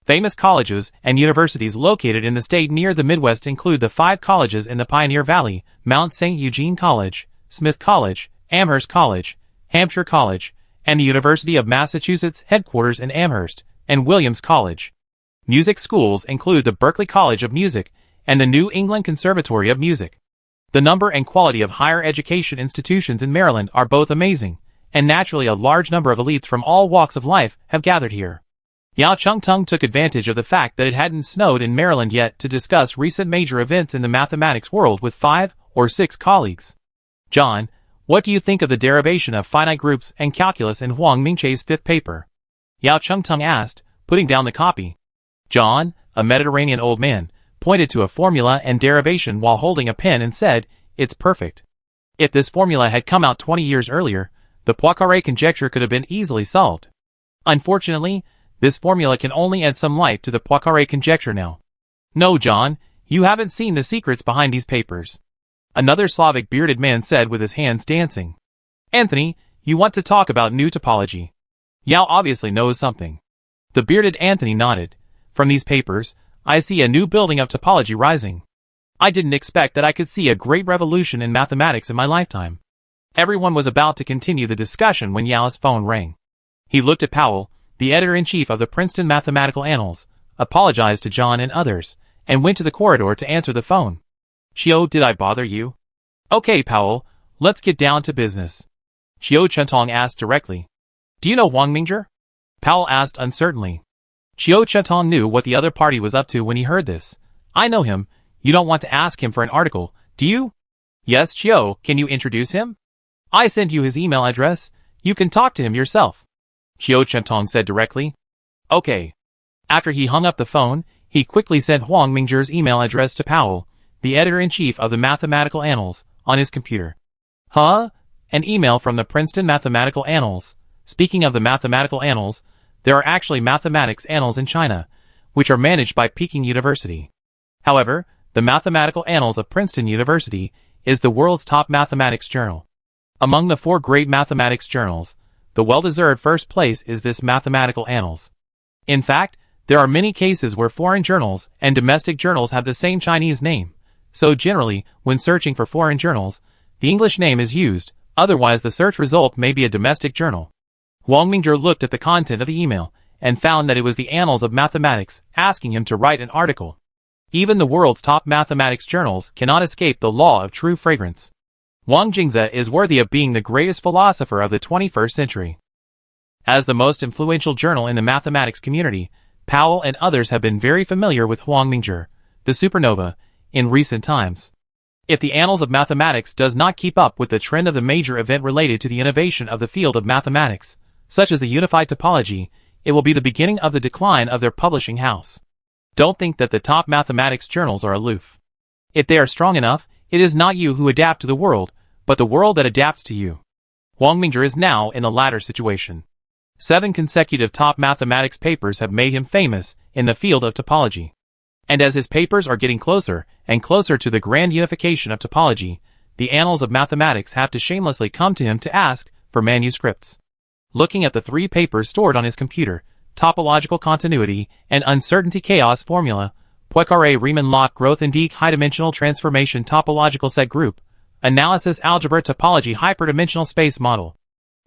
Famous colleges and universities located in the state near the Midwest include the 5 colleges in the Pioneer Valley, Mount St. Eugene College, Smith College, Amherst College, Hampshire College, and the University of Massachusetts headquarters in Amherst, and Williams College. Music schools include the Berklee College of Music and the New England Conservatory of Music. The number and quality of higher education institutions in Maryland are both amazing, and naturally a large number of elites from all walks of life have gathered here. Yao Chengtung took advantage of the fact that it hadn't snowed in Maryland yet to discuss recent major events in the mathematics world with 5 or 6 colleagues. John, what do you think of the derivation of finite groups and calculus in Huang Mingzhi's 5th paper? Yao Chengtung asked, putting down the copy. John, a Mediterranean old man, pointed to a formula and derivation while holding a pen and said, "It's perfect." If this formula had come out 20 years earlier, the Poincaré conjecture could have been easily solved. Unfortunately, this formula can only add some light to the Poincaré conjecture now. No, John, you haven't seen the secrets behind these papers. Another Slavic bearded man said with his hands dancing. Anthony, you want to talk about new topology. Yao obviously knows something. The bearded Anthony nodded. From these papers, I see a new building of topology rising. I didn't expect that I could see a great revolution in mathematics in my lifetime. Everyone was about to continue the discussion when Yao's phone rang. He looked at Powell, the editor-in-chief of the Princeton Mathematical Annals, apologized to John and others, and went to the corridor to answer the phone. Qiu, did I bother you? Okay, Powell, let's get down to business. Qiu Chuntong asked directly. Do you know Huang Mingzhi? Powell asked uncertainly. Qiu Chuntong knew what the other party was up to when he heard this. I know him. You don't want to ask him for an article, do you? Yes, Qiu, can you introduce him? I sent you his email address. You can talk to him yourself. Qiu Chuntong said directly. Okay. After he hung up the phone, he quickly sent Huang Mingzhi's email address to Powell, the editor-in-chief of the Mathematical Annals, on his computer. Huh? An email from the Princeton Mathematical Annals. Speaking of the Mathematical Annals, there are actually mathematics annals in China, which are managed by Peking University. However, the Mathematical Annals of Princeton University is the world's top mathematics journal. Among the 4 great mathematics journals, the well-deserved first place is this Mathematical Annals. In fact, there are many cases where foreign journals and domestic journals have the same Chinese name, so generally, when searching for foreign journals, the English name is used, otherwise the search result may be a domestic journal. Huang Mingzhi looked at the content of the email, and found that it was the Annals of Mathematics asking him to write an article. Even the world's top mathematics journals cannot escape the law of true fragrance. Wang Jingze is worthy of being the greatest philosopher of the 21st century. As the most influential journal in the mathematics community, Powell and others have been very familiar with Huang Mingzhi, the supernova, in recent times. If the Annals of Mathematics does not keep up with the trend of the major event related to the innovation of the field of mathematics, such as the unified topology, it will be the beginning of the decline of their publishing house. Don't think that the top mathematics journals are aloof. If they are strong enough, it is not you who adapt to the world, but the world that adapts to you. Huang Mingzhi is now in the latter situation. 7 consecutive top mathematics papers have made him famous in the field of topology. And as his papers are getting closer and closer to the grand unification of topology, the Annals of Mathematics have to shamelessly come to him to ask for manuscripts. Looking at the 3 papers stored on his computer, Topological Continuity and Uncertainty Chaos Formula, Poincaré Riemann Lock Growth Indique High Dimensional Transformation Topological Set Group, Analysis Algebra Topology Hyperdimensional Space Model.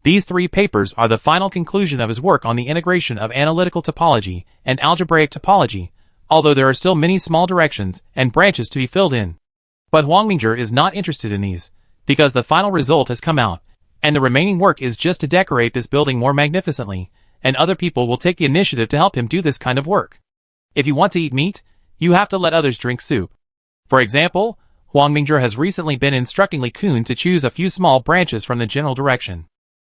These 3 papers are the final conclusion of his work on the integration of analytical topology and algebraic topology, although there are still many small directions and branches to be filled in. But Huang Mingzhi is not interested in these, because the final result has come out, and the remaining work is just to decorate this building more magnificently, and other people will take the initiative to help him do this kind of work. If you want to eat meat, you have to let others drink soup. For example, Huang Mingzhi has recently been instructing Li Kun to choose a few small branches from the general direction.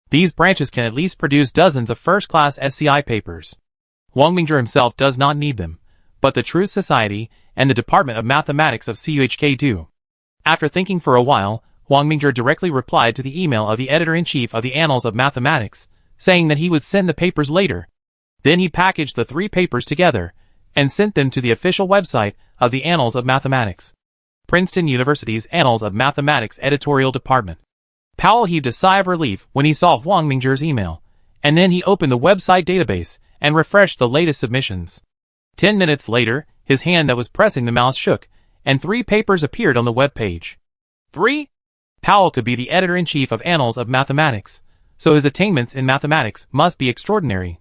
These branches can at least produce dozens of first-class SCI papers. Huang Mingzhi himself does not need them, but the Truth Society and the Department of Mathematics of CUHK do. After thinking for a while, Huang Mingzhi directly replied to the email of the editor-in-chief of the Annals of Mathematics, saying that he would send the papers later. Then he packaged the 3 papers together and sent them to the official website of the Annals of Mathematics. Princeton University's Annals of Mathematics Editorial Department. Powell heaved a sigh of relief when he saw Huang Mingzhi's email, and then he opened the website database and refreshed the latest submissions. 10 minutes later, his hand that was pressing the mouse shook, and 3 papers appeared on the web page. 3? Powell could be the editor-in-chief of Annals of Mathematics, so his attainments in mathematics must be extraordinary.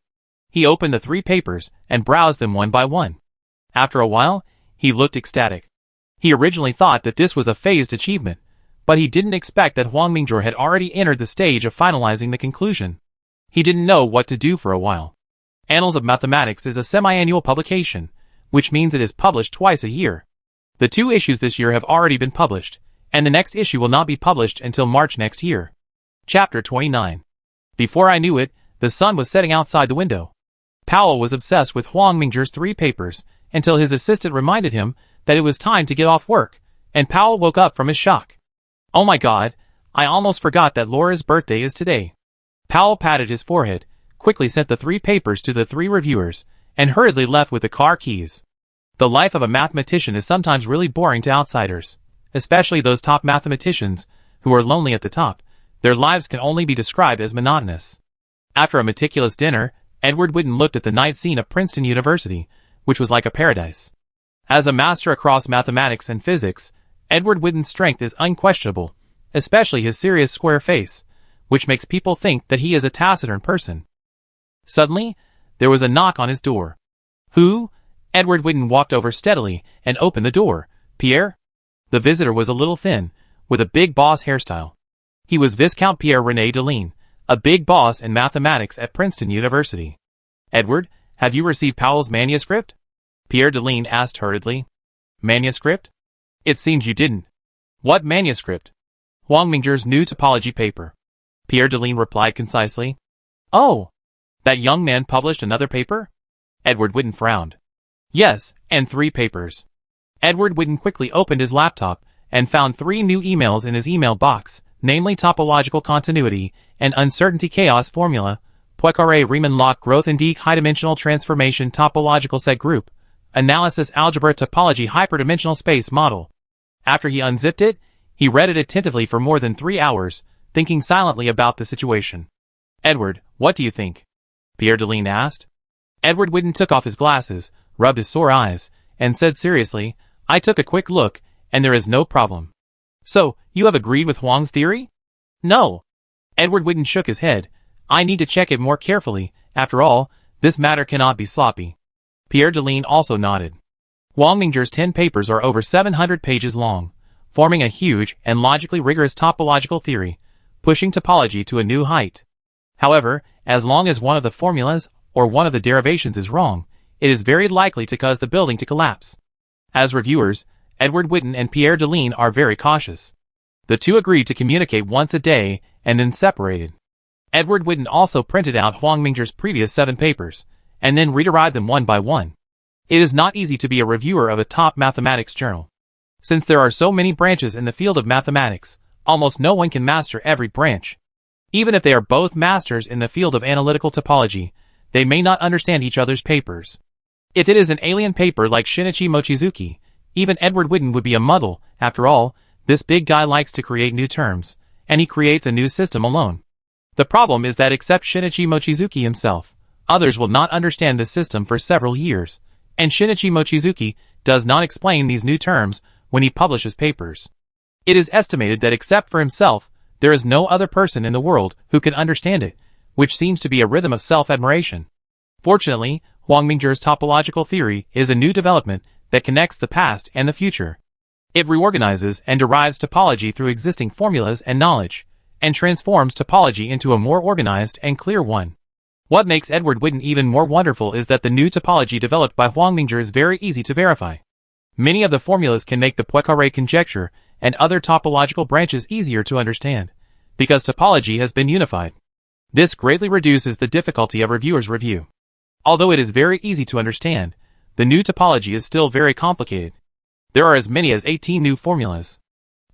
He opened the 3 papers and browsed them one by one. After a while, he looked ecstatic. He originally thought that this was a phased achievement, but he didn't expect that Huang Mingzhi had already entered the stage of finalizing the conclusion. He didn't know what to do for a while. Annals of Mathematics is a semi-annual publication, which means it is published twice a year. The 2 issues this year have already been published, and the next issue will not be published until March next year. Chapter 29. Before I knew it, the sun was setting outside the window. Powell was obsessed with Huang Mingzhi's 3 papers, until his assistant reminded him that it was time to get off work, and Powell woke up from his shock. Oh my God, I almost forgot that Laura's birthday is today. Powell patted his forehead, quickly sent the 3 papers to the 3 reviewers, and hurriedly left with the car keys. The life of a mathematician is sometimes really boring to outsiders, especially those top mathematicians who are lonely at the top. Their lives can only be described as monotonous. After a meticulous dinner, Edward Witten looked at the night scene of Princeton University, which was like a paradise. As a master across mathematics and physics, Edward Witten's strength is unquestionable, especially his serious square face, which makes people think that he is a taciturn person. Suddenly, there was a knock on his door. Who? Edward Witten walked over steadily and opened the door. Pierre? The visitor was a little thin, with a big boss hairstyle. He was Viscount Pierre René Deline, a big boss in mathematics at Princeton University. Edward, have you received Powell's manuscript? Pierre Deline asked hurriedly. Manuscript? It seems you didn't. What manuscript? Huang Mingzhi's new topology paper. Pierre Deline replied concisely. Oh! That young man published another paper? Edward Witten frowned. Yes, and 3 papers. Edward Witten quickly opened his laptop and found 3 new emails in his email box, namely Topological Continuity and Uncertainty Chaos Formula, Poincaré Riemann Lock Growth Indique High Dimensional Transformation Topological Set Group, Analysis Algebra Topology Hyperdimensional Space Model. After he unzipped it, he read it attentively for more than 3 hours, thinking silently about the situation. Edward, what do you think? Pierre Deline asked. Edward Witten took off his glasses, rubbed his sore eyes, and said seriously, I took a quick look, and there is no problem. So, you have agreed with Huang's theory? No. Edward Witten shook his head. I need to check it more carefully. After all, This matter cannot be sloppy. Pierre Deline also nodded. Huang Mingzhi's 10 papers are over 700 pages long, forming a huge and logically rigorous topological theory, pushing topology to a new height. However, as long as one of the formulas or one of the derivations is wrong, it is very likely to cause the building to collapse. As reviewers, Edward Witten and Pierre Deline are very cautious. The two agreed to communicate once a day and then separated. Edward Witten also printed out Huang Mingzhi's previous 7 papers, and then reread them one by one. It is not easy to be a reviewer of a top mathematics journal. Since there are so many branches in the field of mathematics, almost no one can master every branch. Even if they are both masters in the field of analytical topology, they may not understand each other's papers. If it is an alien paper like Shinichi Mochizuki, even Edward Witten would be a muddle. After all, this big guy likes to create new terms, and he creates a new system alone. The problem is that except Shinichi Mochizuki himself, others will not understand this system for several years, and Shinichi Mochizuki does not explain these new terms when he publishes papers. It is estimated that except for himself, there is no other person in the world who can understand it, which seems to be a rhythm of self-admiration. Fortunately, Huang Mingzhi's topological theory is a new development that connects the past and the future. It reorganizes and derives topology through existing formulas and knowledge, and transforms topology into a more organized and clear one. What makes Edward Witten even more wonderful is that the new topology developed by Huang Mingzhi is very easy to verify. Many of the formulas can make the Poincaré conjecture and other topological branches easier to understand, because topology has been unified. This greatly reduces the difficulty of reviewers' review. Although it is very easy to understand, the new topology is still very complicated. There are as many as 18 new formulas.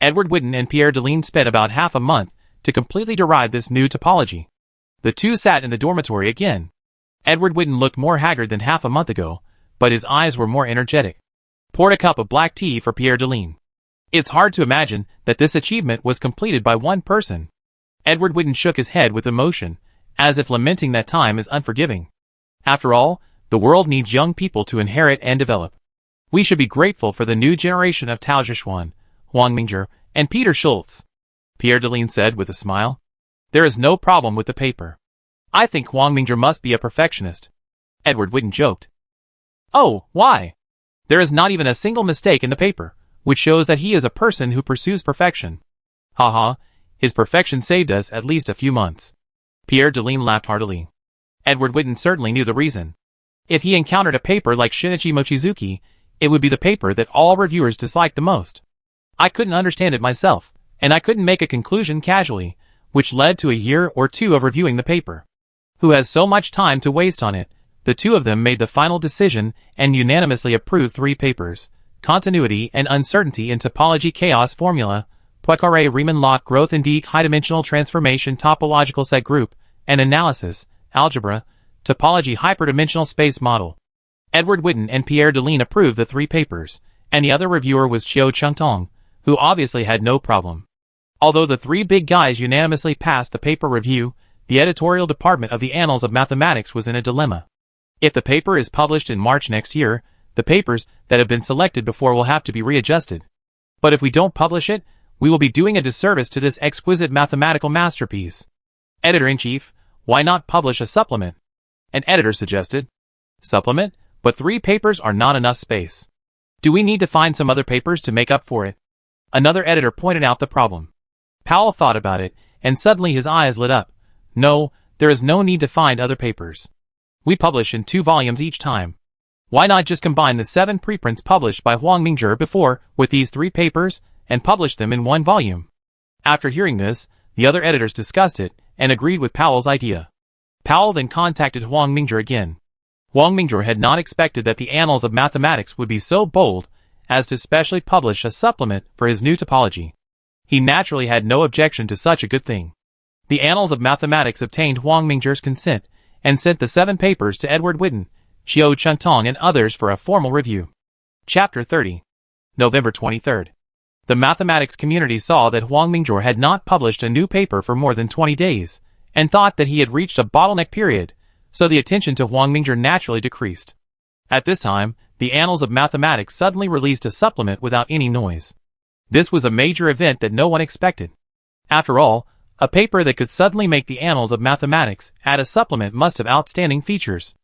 Edward Witten and Pierre Deline spent about half a month to completely derive this new topology. The two sat in the dormitory again. Edward Witten looked more haggard than half a month ago, but his eyes were more energetic. Poured a cup of black tea for Pierre Deline. It's hard to imagine that this achievement was completed by one person. Edward Witten shook his head with emotion, as if lamenting that time is unforgiving. After all, the world needs young people to inherit and develop. We should be grateful for the new generation of Tao Zhishuan, Huang Mingzhi, and Peter Schultz. Pierre Deline said with a smile. There is no problem with the paper. I think Huang Mingzhi must be a perfectionist. Edward Witten joked. Oh, why? There is not even a single mistake in the paper, which shows that he is a person who pursues perfection. Haha, his perfection saved us at least a few months. Pierre Deline laughed heartily. Edward Witten certainly knew the reason. If he encountered a paper like Shinichi Mochizuki, it would be the paper that all reviewers disliked the most. I couldn't understand it myself, and I couldn't make a conclusion casually, which led to a year or two of reviewing the paper. Who has so much time to waste on it? The two of them made the final decision and unanimously approved 3 papers: Continuity and Uncertainty in Topology Chaos Formula, Poincaré Riemann-Loch Growth Indique High-Dimensional Transformation Topological Set Group, and Analysis, Algebra, Topology Hyperdimensional Space Model. Edward Witten and Pierre Deline approved the 3 papers, and the other reviewer was Qiu Chengtong, who obviously had no problem. Although the 3 big guys unanimously passed the paper review, the editorial department of the Annals of Mathematics was in a dilemma. If the paper is published in March next year, the papers that have been selected before will have to be readjusted. But if we don't publish it, we will be doing a disservice to this exquisite mathematical masterpiece. Editor-in-Chief, why not publish a supplement? An editor suggested. Supplement? But 3 papers are not enough space. Do we need to find some other papers to make up for it? Another editor pointed out the problem. Powell thought about it, and suddenly his eyes lit up. No, there is no need to find other papers. We publish in 2 volumes each time. Why not just combine the 7 preprints published by Huang Mingzhi before with these 3 papers, and publish them in 1 volume? After hearing this, the other editors discussed it, and agreed with Powell's idea. Powell then contacted Huang Mingzhi again. Huang Mingzhi had not expected that the Annals of Mathematics would be so bold as to specially publish a supplement for his new topology. He naturally had no objection to such a good thing. The Annals of Mathematics obtained Huang Mingzhi's consent, and sent the 7 papers to Edward Witten, Qiu Chengtong and others for a formal review. Chapter 30. November 23rd. The mathematics community saw that Huang Mingzhi had not published a new paper for more than 20 days, and thought that he had reached a bottleneck period, so the attention to Huang Mingzhi naturally decreased. At this time, the Annals of Mathematics suddenly released a supplement without any noise. This was a major event that no one expected. After all, a paper that could suddenly make the Annals of Mathematics add a supplement must have outstanding features.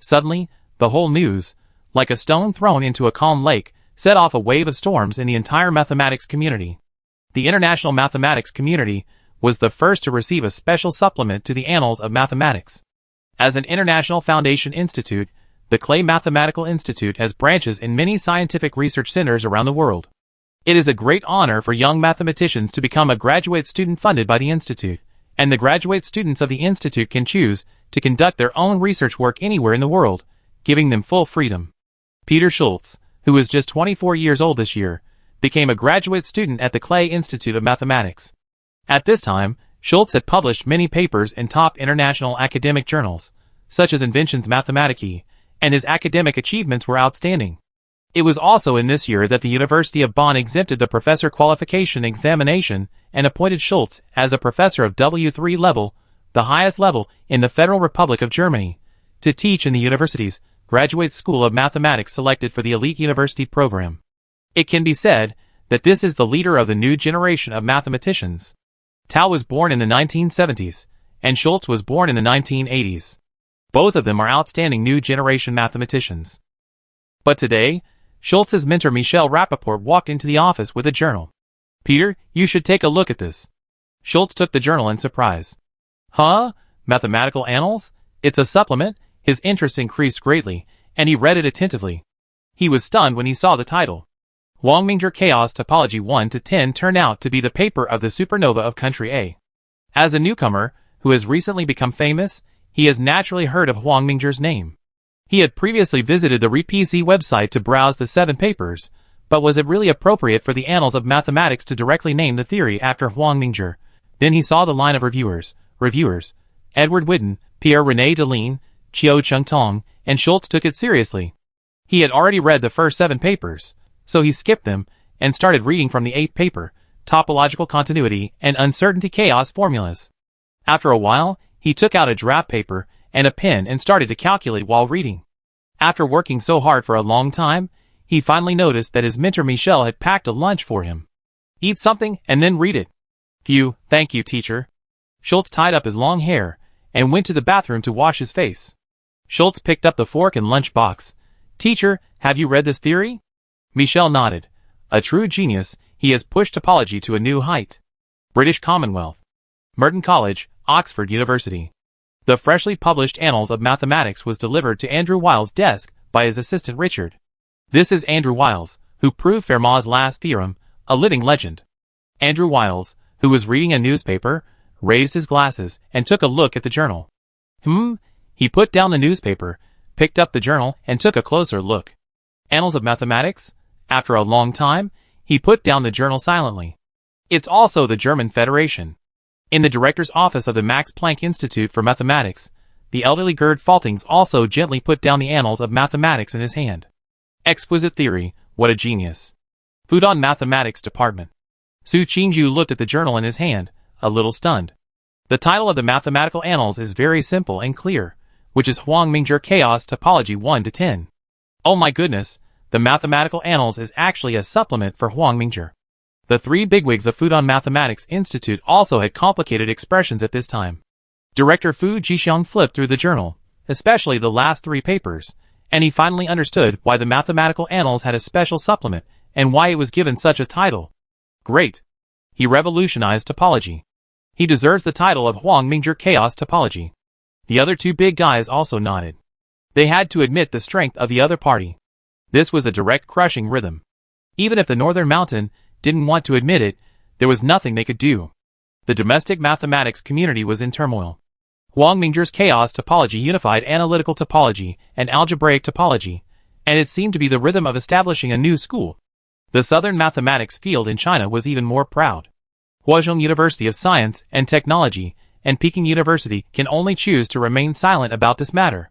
Suddenly, the whole news, like a stone thrown into a calm lake, set off a wave of storms in the entire mathematics community. The international mathematics community was the first to receive a special supplement to the annals of mathematics. As an international foundation institute, the Clay Mathematical Institute has branches in many scientific research centers around the world. It is a great honor for young mathematicians to become a graduate student funded by the institute, and the graduate students of the institute can choose to conduct their own research work anywhere in the world, giving them full freedom. Peter Schultz, who is just 24 years old this year, became a graduate student at the Clay Institute of Mathematics. At this time, Schultz had published many papers in top international academic journals, such as Inventions Mathematicae, and his academic achievements were outstanding. It was also in this year that the University of Bonn exempted the professor qualification examination and appointed Schultz as a professor of W3 level, the highest level in the Federal Republic of Germany, to teach in the university's Graduate School of Mathematics selected for the Elite University program. It can be said that this is the leader of the new generation of mathematicians. Tao was born in the 1970s, and Schultz was born in the 1980s. Both of them are outstanding new generation mathematicians. But today, Schultz's mentor Michel Rappaport walked into the office with a journal. "Peter, you should take a look at this." Schultz took the journal in surprise. "Huh? Mathematical Annals? It's a supplement?" His interest increased greatly, and he read it attentively. He was stunned when he saw the title. Huangminger Chaos Topology 1 to 10 turned out to be the paper of the supernova of Country A. As a newcomer, who has recently become famous, he has naturally heard of Huangminger's name. He had previously visited the REPC website to browse the 7 papers, but was it really appropriate for the annals of mathematics to directly name the theory after Huangminger? Then he saw the line of reviewers, Edward Whitten, Pierre-René Deligne, Chiao Chung-Tong, and Schultz took it seriously. He had already read the first 7 papers, so he skipped them and started reading from the 8th paper, Topological Continuity and Uncertainty Chaos Formulas. After a while, he took out a draft paper and a pen and started to calculate while reading. After working so hard for a long time, he finally noticed that his mentor Michel had packed a lunch for him. "Eat something and then read it." "Phew, thank you, teacher." Schultz tied up his long hair and went to the bathroom to wash his face. Schultz picked up the fork and lunch box. "Teacher, have you read this theory?" Michel nodded. A true genius, he has pushed topology to a new height. British Commonwealth. Merton College, Oxford University. The freshly published Annals of Mathematics was delivered to Andrew Wiles' desk by his assistant Richard. This is Andrew Wiles, who proved Fermat's last theorem, a living legend. Andrew Wiles, who was reading a newspaper, raised his glasses and took a look at the journal. He put down the newspaper, picked up the journal, and took a closer look. Annals of Mathematics? After a long time, he put down the journal silently. It's also the German Federation. In the director's office of the Max Planck Institute for Mathematics, the elderly Gerd Faltings also gently put down the Annals of Mathematics in his hand. Exquisite theory, what a genius. Fudan Mathematics Department. Su Qingju looked at the journal in his hand, a little stunned. The title of the mathematical annals is very simple and clear, which is Huangminger Chaos Topology 1 to 10. Oh my goodness, the mathematical annals is actually a supplement for Huangminger. The 3 bigwigs of Fudan Mathematics Institute also had complicated expressions at this time. Director Fu Jixiang flipped through the journal, especially the last 3 papers, and he finally understood why the mathematical annals had a special supplement and why it was given such a title. Great! He revolutionized topology. He deserves the title of Huangminger Chaos Topology. The other 2 big guys also nodded. They had to admit the strength of the other party. This was a direct crushing rhythm. Even if the Northern Mountain didn't want to admit it, there was nothing they could do. The domestic mathematics community was in turmoil. Huangminger's chaos topology unified analytical topology and algebraic topology, and it seemed to be the rhythm of establishing a new school. The southern mathematics field in China was even more proud. Huazhong University of Science and Technology and Peking University can only choose to remain silent about this matter.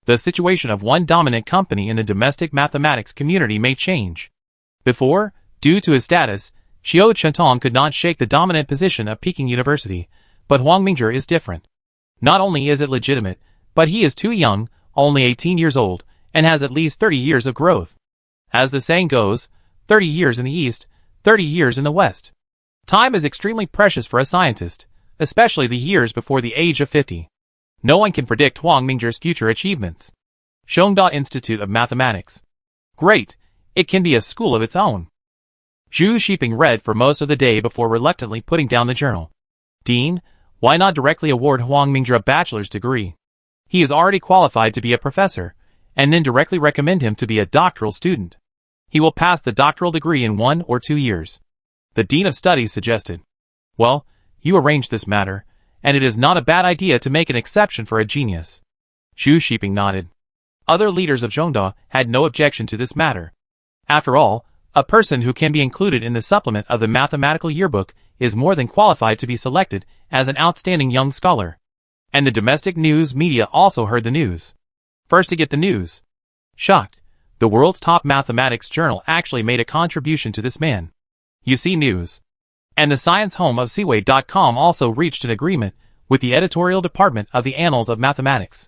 The situation of one dominant company in the domestic mathematics community may change. Before, due to his status, Xiao Chentong could not shake the dominant position of Peking University, but Huangminger is different. Not only is it legitimate, but he is too young, only 18 years old, and has at least 30 years of growth. As the saying goes, 30 years in the East, 30 years in the West. Time is extremely precious for a scientist, especially the years before the age of 50. No one can predict Huangminger's future achievements. Zhongda Institute of Mathematics. Great, it can be a school of its own. Zhu Shiping read for most of the day before reluctantly putting down the journal. Dean, why not directly award Huang Mingzhi a bachelor's degree? He is already qualified to be a professor, and then directly recommend him to be a doctoral student. He will pass the doctoral degree in 1 or 2 years. The Dean of Studies suggested. Well, you arranged this matter, and it is not a bad idea to make an exception for a genius. Zhu Shiping nodded. Other leaders of Zhongda had no objection to this matter. After all, a person who can be included in the supplement of the mathematical yearbook is more than qualified to be selected as an outstanding young scholar. And the domestic news media also heard the news. First to get the news. Shocked, the world's top mathematics journal actually made a contribution to this man. You see news. And the science home of Seaway.com also reached an agreement with the editorial department of the Annals of Mathematics.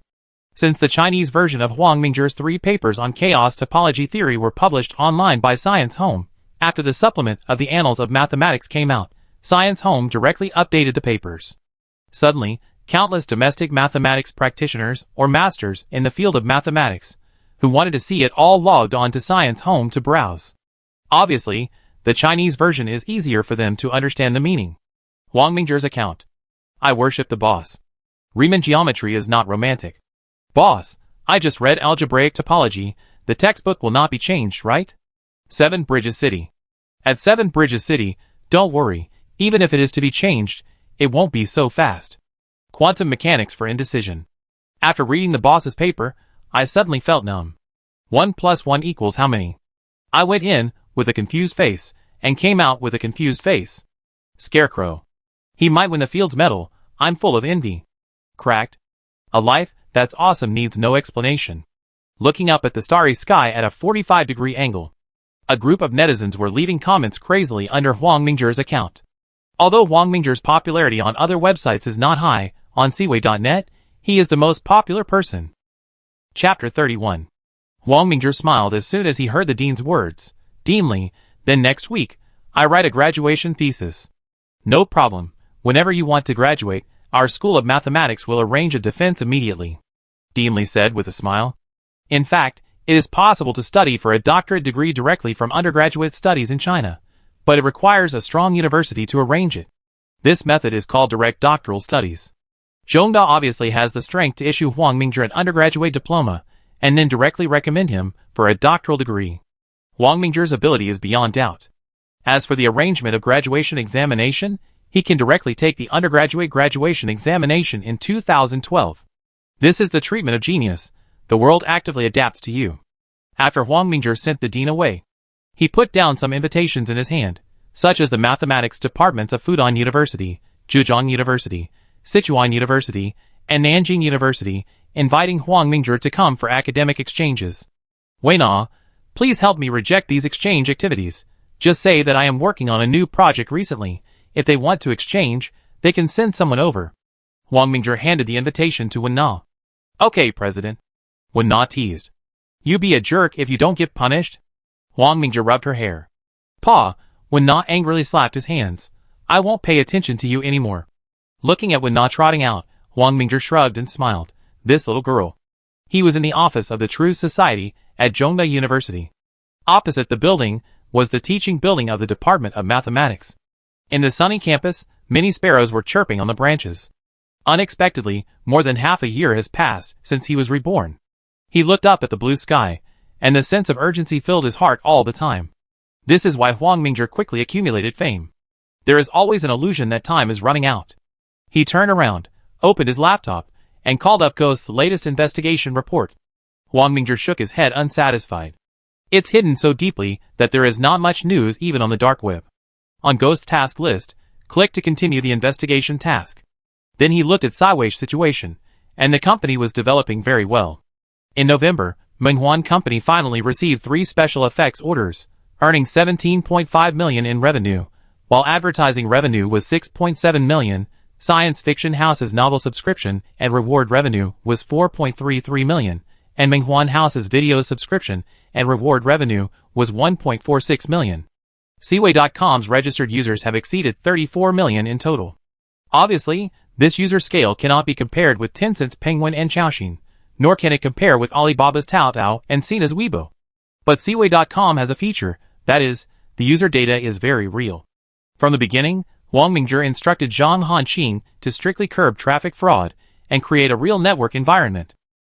Since the Chinese version of Huang Mingzhi's 3 papers on chaos topology theory were published online by Science Home, after the supplement of the Annals of Mathematics came out, Science Home directly updated the papers. Suddenly, countless domestic mathematics practitioners or masters in the field of mathematics, who wanted to see it all logged on to Science Home to browse. Obviously, the Chinese version is easier for them to understand the meaning. Huang Mingzhi's account. I worship the boss. Riemann geometry is not romantic. Boss, I just read algebraic topology, the textbook will not be changed, right? 7 Bridges City. At 7 Bridges City, don't worry, even if it is to be changed, it won't be so fast. Quantum mechanics for indecision. After reading the boss's paper, I suddenly felt numb. 1 + 1 equals how many? I went in with a confused face, and came out with a confused face. Scarecrow. He might win the Fields Medal, I'm full of envy. Cracked. A life that's awesome needs no explanation. Looking up at the starry sky at a 45-degree angle. A group of netizens were leaving comments crazily under Huang Mingzhi's account. Although Huang Mingzhi's popularity on other websites is not high, on Seaway.net, he is the most popular person. Chapter 31. Huang Mingzhi smiled as soon as he heard the dean's words. Deanly, then next week, I write a graduation thesis. No problem, whenever you want to graduate, our School of Mathematics will arrange a defense immediately. Deanly said with a smile. In fact, it is possible to study for a doctorate degree directly from undergraduate studies in China, but it requires a strong university to arrange it. This method is called direct doctoral studies. Zhongda obviously has the strength to issue Huang Mingzhi an undergraduate diploma, and then directly recommend him for a doctoral degree. Huang Mingzhi's ability is beyond doubt. As for the arrangement of graduation examination, he can directly take the undergraduate graduation examination in 2012. This is the treatment of genius. The world actively adapts to you. After Huang Mingzhi sent the dean away, he put down some invitations in his hand, such as the mathematics departments of Fudan University, Zhejiang University, Sichuan University, and Nanjing University, inviting Huang Mingzhi to come for academic exchanges. Weina, please help me reject these exchange activities. Just say that I am working on a new project recently. If they want to exchange, they can send someone over. Huang Mingzhi handed the invitation to Wen Na. Okay, President. Wen Na teased. You be a jerk if you don't get punished? Huang Mingzhi rubbed her hair. Pa, Wen Na angrily slapped his hands. I won't pay attention to you anymore. Looking at Wen Na trotting out, Huang Mingzhi shrugged and smiled. This little girl. He was in the office of the True Society at Zhongda University. Opposite the building was the teaching building of the Department of Mathematics. In the sunny campus, many sparrows were chirping on the branches. Unexpectedly, more than half a year has passed since he was reborn. He looked up at the blue sky, and the sense of urgency filled his heart all the time. This is why Huang Mingzhi quickly accumulated fame. There is always an illusion that time is running out. He turned around, opened his laptop, and called up Ghost's latest investigation report. Huang Mingzhi shook his head unsatisfied. It's hidden so deeply that there is not much news even on the dark web. On Ghost's task list, click to continue the investigation task. Then he looked at Siway's situation, and the company was developing very well. In November, Menghuan Company finally received 3 special effects orders, earning 17.5 million in revenue, while advertising revenue was 6.7 million, Science Fiction House's novel subscription and reward revenue was 4.33 million, and Menghuan House's video subscription and reward revenue was 1.46 million. Seaway.com's registered users have exceeded 34 million in total. Obviously, this user scale cannot be compared with Tencent's Penguin and Xiaoxin, nor can it compare with Alibaba's Taobao and Sina's Weibo. But Seaway.com has a feature, that is, the user data is very real. From the beginning, Wang Mingzhi instructed Zhang Hanqing to strictly curb traffic fraud and create a real network environment.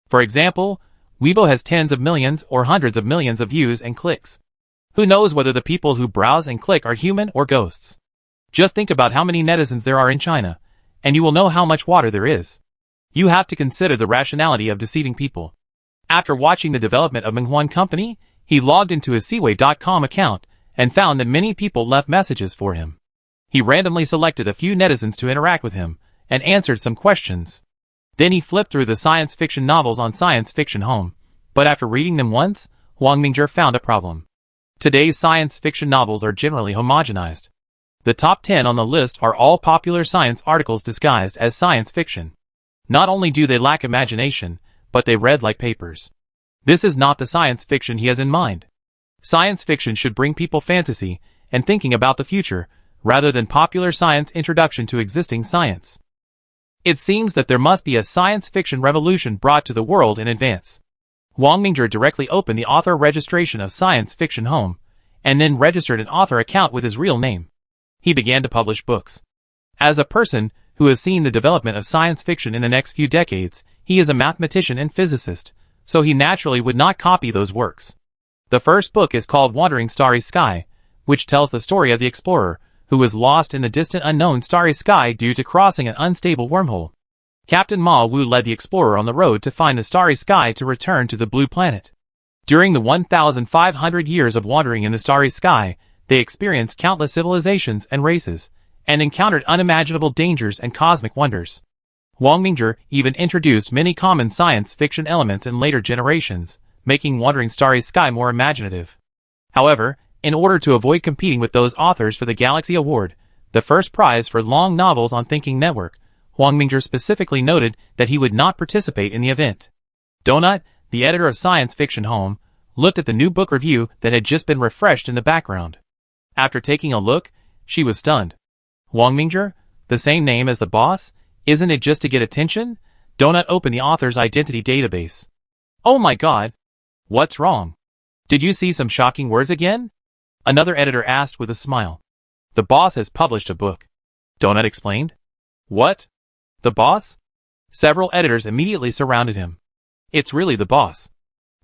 For example, Weibo has tens of millions or hundreds of millions of views and clicks. Who knows whether the people who browse and click are human or ghosts? Just think about how many netizens there are in China, and you will know how much water there is. You have to consider the rationality of deceiving people. After watching the development of Menghuan Company, he logged into his Seaway.com account and found that many people left messages for him. He randomly selected a few netizens to interact with him and answered some questions. Then he flipped through the science fiction novels on Science Fiction Home, but after reading them once, Wang Mingzhi found a problem. Today's science fiction novels are generally homogenized. The top 10 on the list are all popular science articles disguised as science fiction. Not only do they lack imagination, but they read like papers. This is not the science fiction he has in mind. Science fiction should bring people fantasy and thinking about the future, rather than popular science introduction to existing science. It seems that there must be a science fiction revolution brought to the world in advance. Wang Mingzhi directly opened the author registration of Science Fiction Home, and then registered an author account with his real name. He began to publish books. As a person who has seen the development of science fiction in the next few decades, he is a mathematician and physicist, so he naturally would not copy those works. The first book is called Wandering Starry Sky, which tells the story of the explorer, who was lost in the distant unknown starry sky due to crossing an unstable wormhole. Captain Ma Wu led the explorer on the road to find the starry sky to return to the blue planet. During the 1,500 years of wandering in the starry sky, they experienced countless civilizations and races, and encountered unimaginable dangers and cosmic wonders. Wang Mingzhi even introduced many common science fiction elements in later generations, making Wandering Starry Sky more imaginative. However, in order to avoid competing with those authors for the Galaxy Award, the first prize for long novels on Thinking Network, Wang Mingzhi specifically noted that he would not participate in the event. Donut, the editor of Science Fiction Home, looked at the new book review that had just been refreshed in the background. After taking a look, she was stunned. Wang Mingzhi, the same name as the boss? Isn't it just to get attention? Donut opened the author's identity database. Oh my god! What's wrong? Did you see some shocking words again? Another editor asked with a smile. The boss has published a book. Donut explained. What? The boss? Several editors immediately surrounded him. It's really the boss.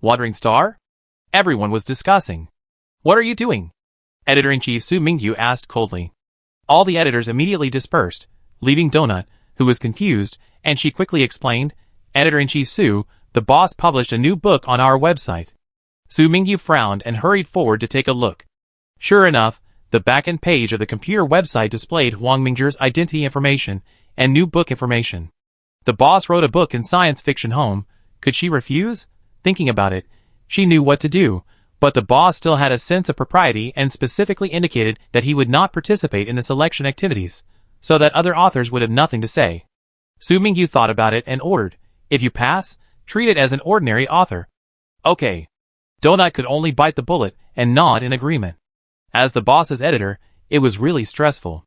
Wandering Star? Everyone was discussing. What are you doing? Editor-in-Chief Su Mingyu asked coldly. All the editors immediately dispersed, leaving Donut, who was confused, and she quickly explained, Editor-in-Chief Su, the boss published a new book on our website. Su Mingyu frowned and hurried forward to take a look. Sure enough, the back-end page of the computer website displayed Wang Mingzhi's identity information and new book information. The boss wrote a book in Science Fiction Home. Could she refuse? Thinking about it, she knew what to do, but the boss still had a sense of propriety and specifically indicated that he would not participate in the selection activities, so that other authors would have nothing to say. Su Mingyu thought about it and ordered, if you pass, treat it as an ordinary author. Okay. Donut could only bite the bullet and nod in agreement. As the boss's editor, it was really stressful.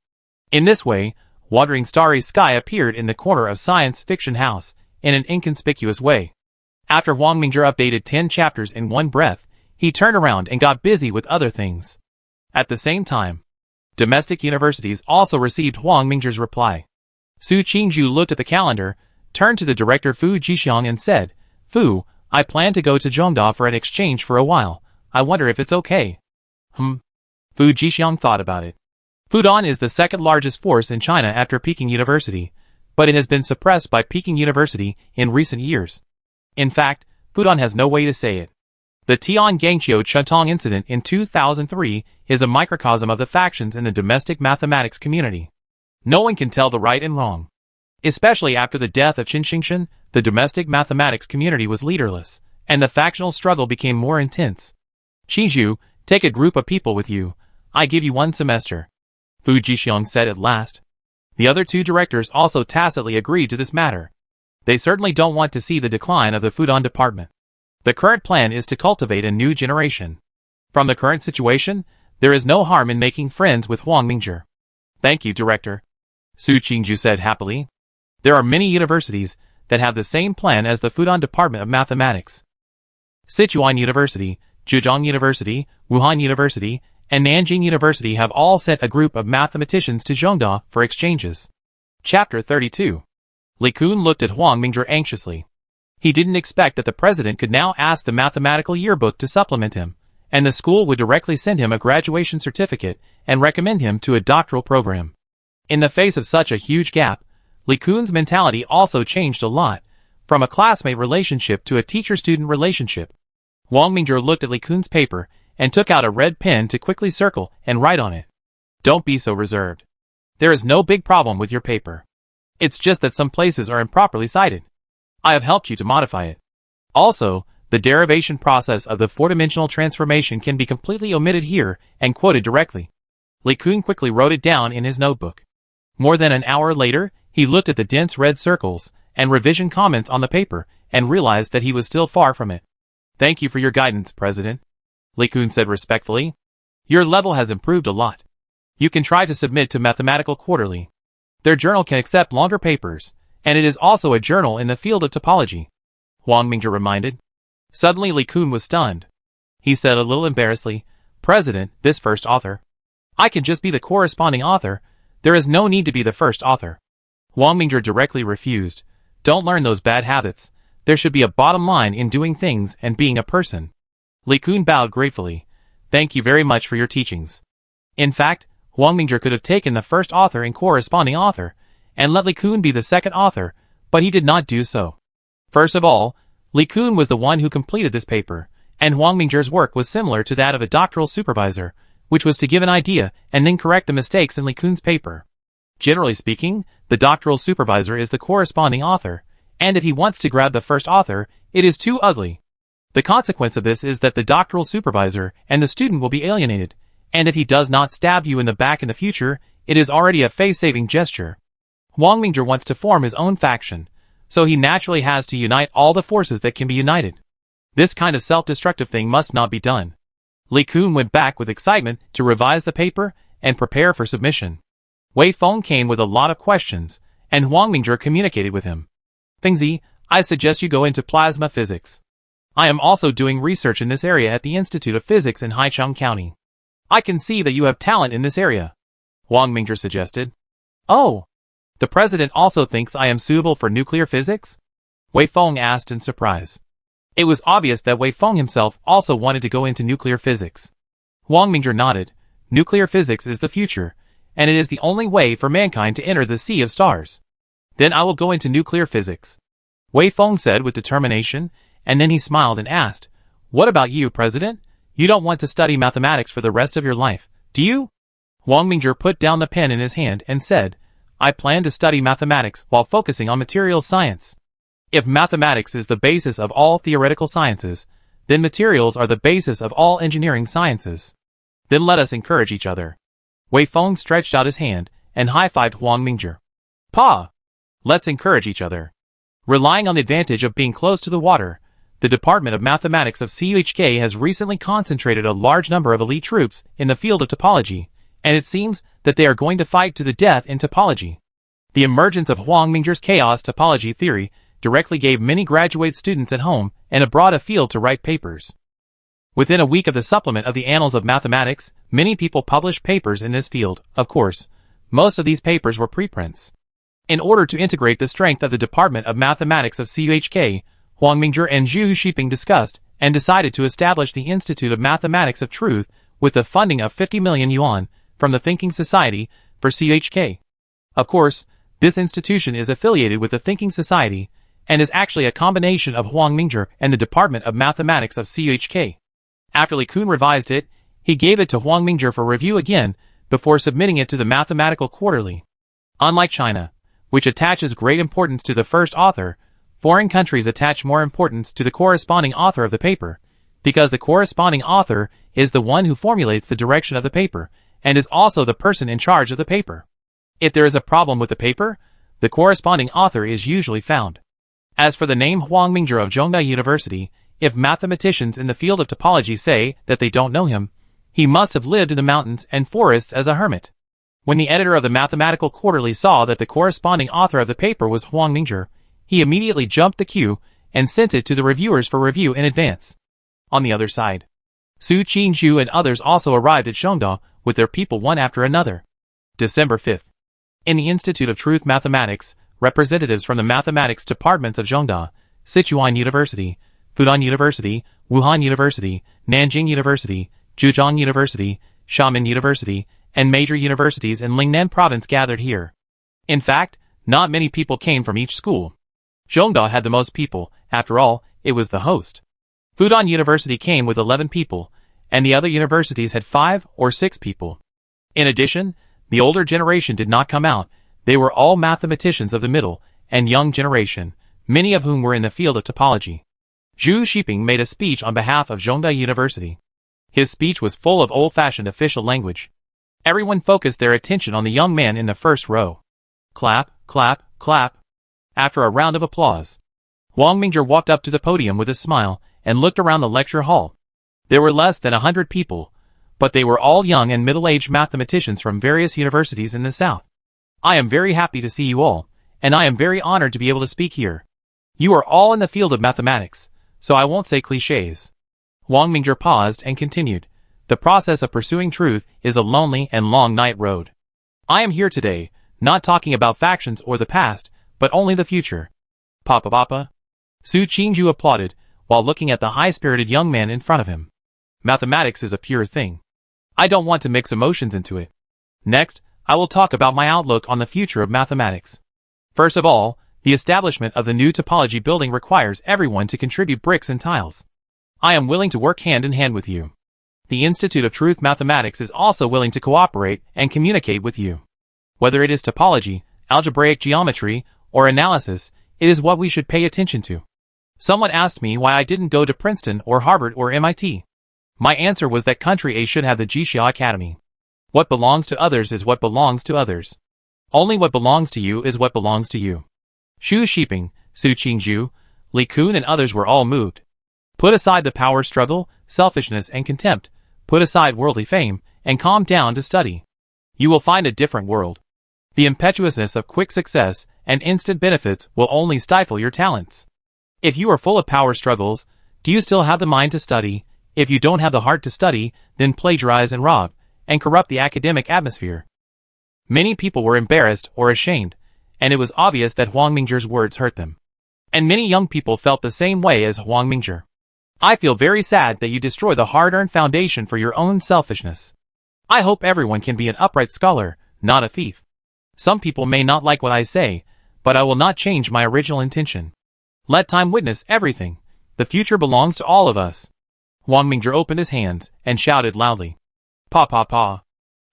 In this way, Wandering Starry Sky appeared in the corner of Science Fiction House in an inconspicuous way. After Wang Mingzhi updated 10 chapters in one breath, he turned around and got busy with other things. At the same time, domestic universities also received Wang Mingzhi's reply. Su Qingju looked at the calendar, turned to the director Fu Jixiang and said, Fu, I plan to go to Zhongda for an exchange for a while. I wonder if it's okay. Fu Jixiang thought about it. Fudan is the second largest force in China after Peking University, but it has been suppressed by Peking University in recent years. In fact, Fudan has no way to say it. The Tian Gangqiu Chutong incident in 2003 is a microcosm of the factions in the domestic mathematics community. No one can tell the right and wrong. Especially after the death of Qin Xingshan, the domestic mathematics community was leaderless, and the factional struggle became more intense. Qingju, take a group of people with you. I give you 1 semester. Fu Jixiang said at last. The other 2 directors also tacitly agreed to this matter. They certainly don't want to see the decline of the Fudan department. The current plan is to cultivate a new generation. From the current situation, there is no harm in making friends with Wang Mingzhi. Thank you, Director. Su Qingju said happily. There are many universities that have the same plan as the Fudan Department of Mathematics. Sichuan University, Zhejiang University, Wuhan University, and Nanjing University have all sent a group of mathematicians to Zhongda for exchanges. Chapter 32. Li Kun looked at Huang Mingzhi anxiously. He didn't expect that the president could now ask the mathematical yearbook to supplement him, and the school would directly send him a graduation certificate and recommend him to a doctoral program. In the face of such a huge gap, Li Kun's mentality also changed a lot, from a classmate relationship to a teacher-student relationship. Huang Mingzhi looked at Li Kun's paper and took out a red pen to quickly circle and write on it. Don't be so reserved. There is no big problem with your paper. It's just that some places are improperly cited. I have helped you to modify it. Also, the derivation process of the four-dimensional transformation can be completely omitted here and quoted directly. Li Kun quickly wrote it down in his notebook. More than an hour later, he looked at the dense red circles and revision comments on the paper and realized that he was still far from it. Thank you for your guidance, President, Li Kun said respectfully. Your level has improved a lot. You can try to submit to Mathematical Quarterly. Their journal can accept longer papers, and it is also a journal in the field of topology, Huang Mingzhi reminded. Suddenly Li Kun was stunned. He said a little embarrassedly, President, this first author. I can just be the corresponding author. There is no need to be the first author. Huang Mingzhi directly refused. Don't learn those bad habits. There should be a bottom line in doing things and being a person. Li Kun bowed gratefully. Thank you very much for your teachings. In fact, Huang Mingzhi could have taken the first author and corresponding author, and let Li Kun be the second author, but he did not do so. First of all, Li Kun was the one who completed this paper, and Huang Mingzhi's work was similar to that of a doctoral supervisor, which was to give an idea and then correct the mistakes in Li Kun's paper. Generally speaking, the doctoral supervisor is the corresponding author, and if he wants to grab the first author, it is too ugly. The consequence of this is that the doctoral supervisor and the student will be alienated, and if he does not stab you in the back in the future, it is already a face-saving gesture. Huang Mingzhi wants to form his own faction, so he naturally has to unite all the forces that can be united. This kind of self-destructive thing must not be done. Li Kun went back with excitement to revise the paper and prepare for submission. Wei Feng came with a lot of questions, and Huang Mingzhi communicated with him. Fengzi, I suggest you go into plasma physics. I am also doing research in this area at the Institute of Physics in Haichang County. I can see that you have talent in this area, Huang Mingzhi suggested. Oh, the president also thinks I am suitable for nuclear physics? Wei Feng asked in surprise. It was obvious that Wei Feng himself also wanted to go into nuclear physics. Huang Mingzhi nodded. Nuclear physics is the future, and it is the only way for mankind to enter the sea of stars. Then I will go into nuclear physics, Wei Feng said with determination, and then he smiled and asked, What about you, President? You don't want to study mathematics for the rest of your life, do you? Huang Mingzhi put down the pen in his hand and said, I plan to study mathematics while focusing on materials science. If mathematics is the basis of all theoretical sciences, then materials are the basis of all engineering sciences. Then let us encourage each other. Wei Feng stretched out his hand and high-fived Huang Mingzhi. Pa! Let's encourage each other. Relying on the advantage of being close to the water, the Department of Mathematics of CUHK has recently concentrated a large number of elite troops in the field of topology, and it seems that they are going to fight to the death in topology. The emergence of Huang Mingzhi's chaos topology theory directly gave many graduate students at home and abroad a field to write papers. Within a week of the supplement of the Annals of Mathematics, many people published papers in this field. Of course, most of these papers were preprints. In order to integrate the strength of the Department of Mathematics of CUHK, Huang Mingzhi and Zhu Xiping discussed and decided to establish the Institute of Mathematics of Truth with the funding of 50 million yuan from the Thinking Society for CUHK. Of course, this institution is affiliated with the Thinking Society and is actually a combination of Huang Mingzhi and the Department of Mathematics of CUHK. After Li Kun revised it, he gave it to Huang Mingzhi for review again before submitting it to the Mathematical Quarterly. Unlike China, which attaches great importance to the first author, foreign countries attach more importance to the corresponding author of the paper, because the corresponding author is the one who formulates the direction of the paper, and is also the person in charge of the paper. If there is a problem with the paper, the corresponding author is usually found. As for the name Huang Mingzhi of Zhongda University, if mathematicians in the field of topology say that they don't know him, he must have lived in the mountains and forests as a hermit. When the editor of the Mathematical Quarterly saw that the corresponding author of the paper was Huang Mingzhi, He immediately jumped the queue and sent it to the reviewers for review in advance. On the other side, Su Qingzhu and others also arrived at Zhongda with their people one after another. December 5th. In the Institute of Truth Mathematics, representatives from the mathematics departments of Zhongda, Sichuan University, Fudan University, Wuhan University, Nanjing University, Zhejiang University, Xiamen University, and major universities in Lingnan province gathered here. In fact, not many people came from each school. Zhongda had the most people, after all, it was the host. Fudan University came with 11 people, and the other universities had 5 or 6 people. In addition, the older generation did not come out. They were all mathematicians of the middle and young generation, many of whom were in the field of topology. Zhu Xiping made a speech on behalf of Zhongda University. His speech was full of old-fashioned official language. Everyone focused their attention on the young man in the first row. Clap, clap, clap. After a round of applause, Wang Mingzhi walked up to the podium with a smile and looked around the lecture hall. There were less than 100 people, but they were all young and middle-aged mathematicians from various universities in the south. I am very happy to see you all, and I am very honored to be able to speak here. You are all in the field of mathematics, so I won't say clichés. Wang Mingzhi paused and continued. The process of pursuing truth is a lonely and long night road. I am here today, not talking about factions or the past, but only the future. Papa Papa. Su Qingzhu applauded, while looking at the high-spirited young man in front of him. Mathematics is a pure thing. I don't want to mix emotions into it. Next, I will talk about my outlook on the future of mathematics. First of all, the establishment of the new topology building requires everyone to contribute bricks and tiles. I am willing to work hand in hand with you. The Institute of Truth Mathematics is also willing to cooperate and communicate with you. Whether it is topology, algebraic geometry, or analysis, it is what we should pay attention to. Someone asked me why I didn't go to Princeton or Harvard or MIT. My answer was that country A should have the Jixia Academy. What belongs to others is what belongs to others. Only what belongs to you is what belongs to you. Zhu Xiping, Su Qingzhu, Li Kun and others were all moved. Put aside the power struggle, selfishness and contempt, put aside worldly fame, and calm down to study. You will find a different world. The impetuousness of quick success and instant benefits will only stifle your talents. If you are full of power struggles, do you still have the mind to study? If you don't have the heart to study, then plagiarize and rob, and corrupt the academic atmosphere. Many people were embarrassed or ashamed, and it was obvious that Wang Mingzhi's words hurt them. And many young people felt the same way as Wang Mingzhi. I feel very sad that you destroy the hard-earned foundation for your own selfishness. I hope everyone can be an upright scholar, not a thief. Some people may not like what I say, but I will not change my original intention. Let time witness everything. The future belongs to all of us. Wang Mingzhi opened his hands and shouted loudly. Pa pa pa.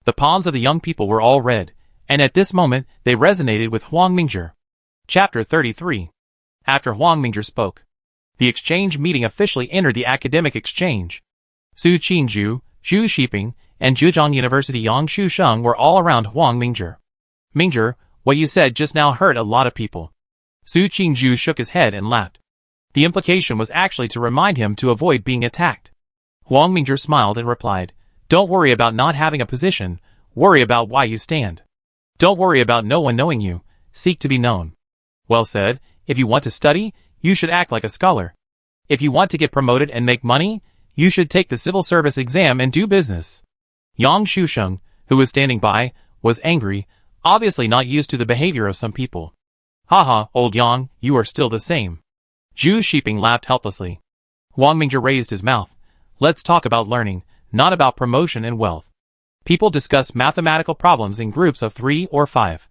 The palms of the young people were all red, and at this moment they resonated with Wang Mingzhi. Chapter 33. After Wang Mingzhi spoke, the exchange meeting officially entered the academic exchange. Su Qingzhu, Zhu Xiping, and Zhejiang University Yang Shusheng were all around Wang Mingzhi. Mingzhi, what you said just now hurt a lot of people. Su Qingzhu shook his head and laughed. The implication was actually to remind him to avoid being attacked. Wang Mingzhi smiled and replied, Don't worry about not having a position, worry about why you stand. Don't worry about no one knowing you, seek to be known. Well said, if you want to study, you should act like a scholar. If you want to get promoted and make money, you should take the civil service exam and do business. Yang Shusheng, who was standing by, was angry, obviously not used to the behavior of some people. Haha, old Yang, you are still the same. Zhu Xiping laughed helplessly. Wang Mingzhi raised his mouth. Let's talk about learning, not about promotion and wealth. People discussed mathematical problems in groups of 3 or 5.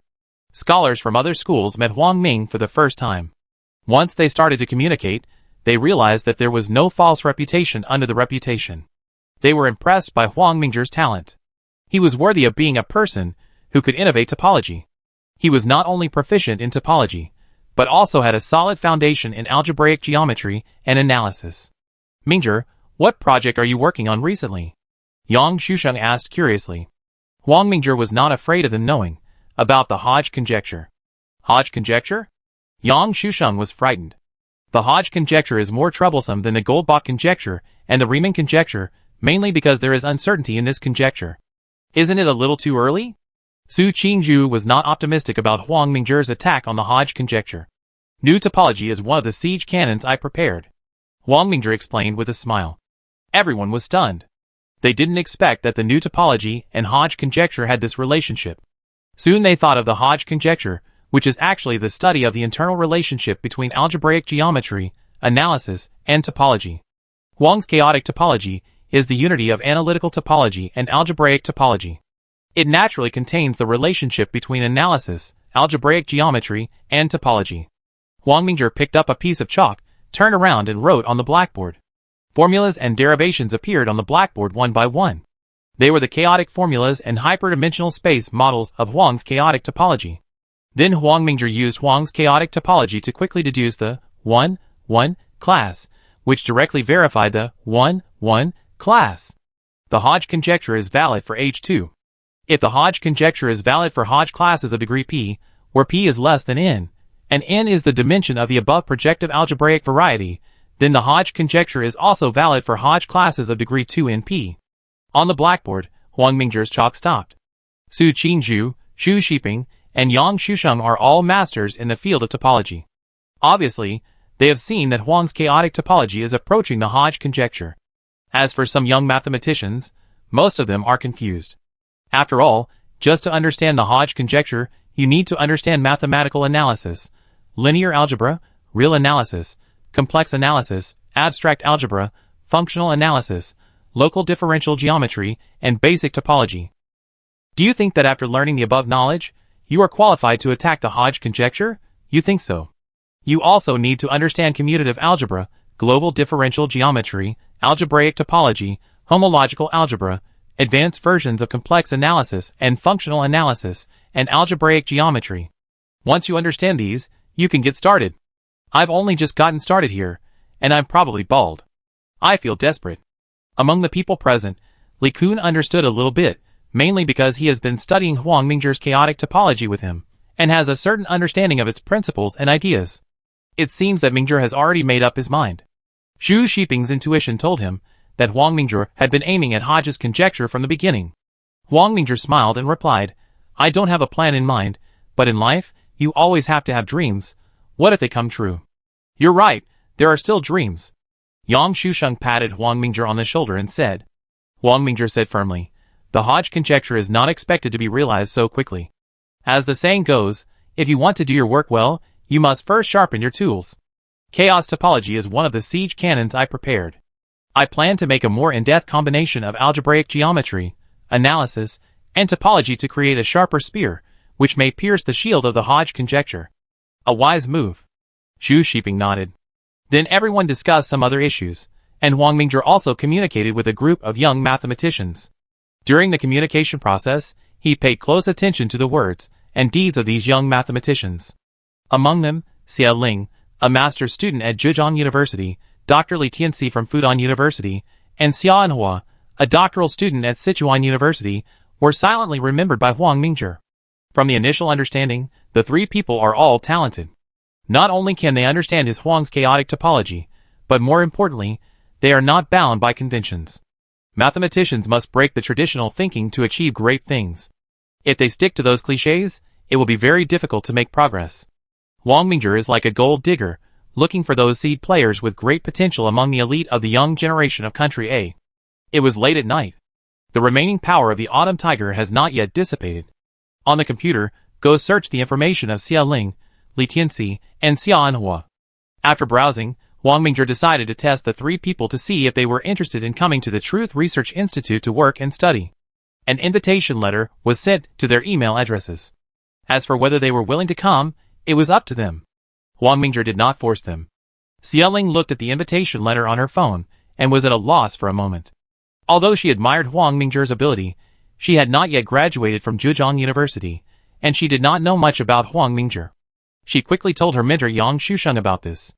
Scholars from other schools met Wang Ming for the first time. Once they started to communicate, they realized that there was no false reputation under the reputation. They were impressed by Wang Mingzhi's talent. He was worthy of being a person who could innovate topology. He was not only proficient in topology, but also had a solid foundation in algebraic geometry and analysis. Mingzhi, what project are you working on recently? Yang Shusheng asked curiously. Wang Mingzhi was not afraid of them knowing about the Hodge conjecture. Hodge conjecture? Yang Shusheng was frightened. The Hodge conjecture is more troublesome than the Goldbach conjecture and the Riemann conjecture, mainly because there is uncertainty in this conjecture. Isn't it a little too early? Su Qingzhu was not optimistic about Wang Mingzhi's attack on the Hodge conjecture. New topology is one of the siege cannons I prepared, Huang Mingzhi explained with a smile. Everyone was stunned. They didn't expect that the new topology and Hodge conjecture had this relationship. Soon they thought of the Hodge conjecture, which is actually the study of the internal relationship between algebraic geometry, analysis, and topology. Huang's chaotic topology is the unity of analytical topology and algebraic topology. It naturally contains the relationship between analysis, algebraic geometry, and topology. Huang Mingzhi picked up a piece of chalk, turned around and wrote on the blackboard. Formulas and derivations appeared on the blackboard one by one. They were the chaotic formulas and hyperdimensional space models of Huang's chaotic topology. Then Huang Mingzhi used Huang's chaotic topology to quickly deduce the 1, 1 class, which directly verified the 1, 1 class. The Hodge conjecture is valid for H2. If the Hodge conjecture is valid for Hodge classes of degree p, where p is less than n, and n is the dimension of the above projective algebraic variety, then the Hodge conjecture is also valid for Hodge classes of degree 2 in p. On the blackboard, Huang Mingzhi's chalk stopped. Su Qingzhu, Xu Shiping, and Yang Shusheng are all masters in the field of topology. Obviously, they have seen that Huang's chaotic topology is approaching the Hodge conjecture. As for some young mathematicians, most of them are confused. After all, just to understand the Hodge conjecture, you need to understand mathematical analysis, linear algebra, real analysis, complex analysis, abstract algebra, functional analysis, local differential geometry, and basic topology. Do you think that after learning the above knowledge, you are qualified to attack the Hodge conjecture? You think so. You also need to understand commutative algebra, global differential geometry, algebraic topology, homological algebra, advanced versions of complex analysis and functional analysis, and algebraic geometry. Once you understand these, you can get started. I've only just gotten started here, and I'm probably bald. I feel desperate. Among the people present, Li Kun understood a little bit, mainly because he has been studying Huang Mingzhi's chaotic topology with him, and has a certain understanding of its principles and ideas. It seems that Mingzhi has already made up his mind. Xu Shiping's intuition told him that Huang Mingzhi had been aiming at Hodge's conjecture from the beginning. Huang Mingzhi smiled and replied, I don't have a plan in mind, but in life, you always have to have dreams. What if they come true? You're right, there are still dreams. Yang Shusheng patted Huang Mingzhi on the shoulder and said. Huang Mingzhi said firmly, the Hodge conjecture is not expected to be realized so quickly. As the saying goes, if you want to do your work well, you must first sharpen your tools. Chaos topology is one of the siege cannons I prepared. I plan to make a more in-depth combination of algebraic geometry, analysis, and topology to create a sharper spear, which may pierce the shield of the Hodge conjecture. A wise move. Xu Shiping nodded. Then everyone discussed some other issues, and Huang Mingzhi also communicated with a group of young mathematicians. During the communication process, he paid close attention to the words and deeds of these young mathematicians. Among them, Xia Ling, a master's student at Zhejiang University, Dr. Li Tianxi from Fudan University, and Xia Anhua, a doctoral student at Sichuan University, were silently remembered by Huang Mingzhi. From the initial understanding, the three people are all talented. Not only can they understand his Huang's chaotic topology, but more importantly, they are not bound by conventions. Mathematicians must break the traditional thinking to achieve great things. If they stick to those cliches, it will be very difficult to make progress. Huang Mingzhi is like a gold digger, looking for those seed players with great potential among the elite of the young generation of Country A. It was late at night. The remaining power of the autumn tiger has not yet dissipated. On the computer, go search the information of Xia Ling, Li Tianxi, and Xia Anhua. After browsing, Huang Mingzhi decided to test the three people to see if they were interested in coming to the Truth Research Institute to work and study. An invitation letter was sent to their email addresses. As for whether they were willing to come, it was up to them. Huang Mingzhi did not force them. Xia Ling looked at the invitation letter on her phone and was at a loss for a moment. Although she admired Huang Mingzhi's ability, she had not yet graduated from Zhejiang University, and she did not know much about Huang Mingzhi. She quickly told her mentor Yang Shusheng about this.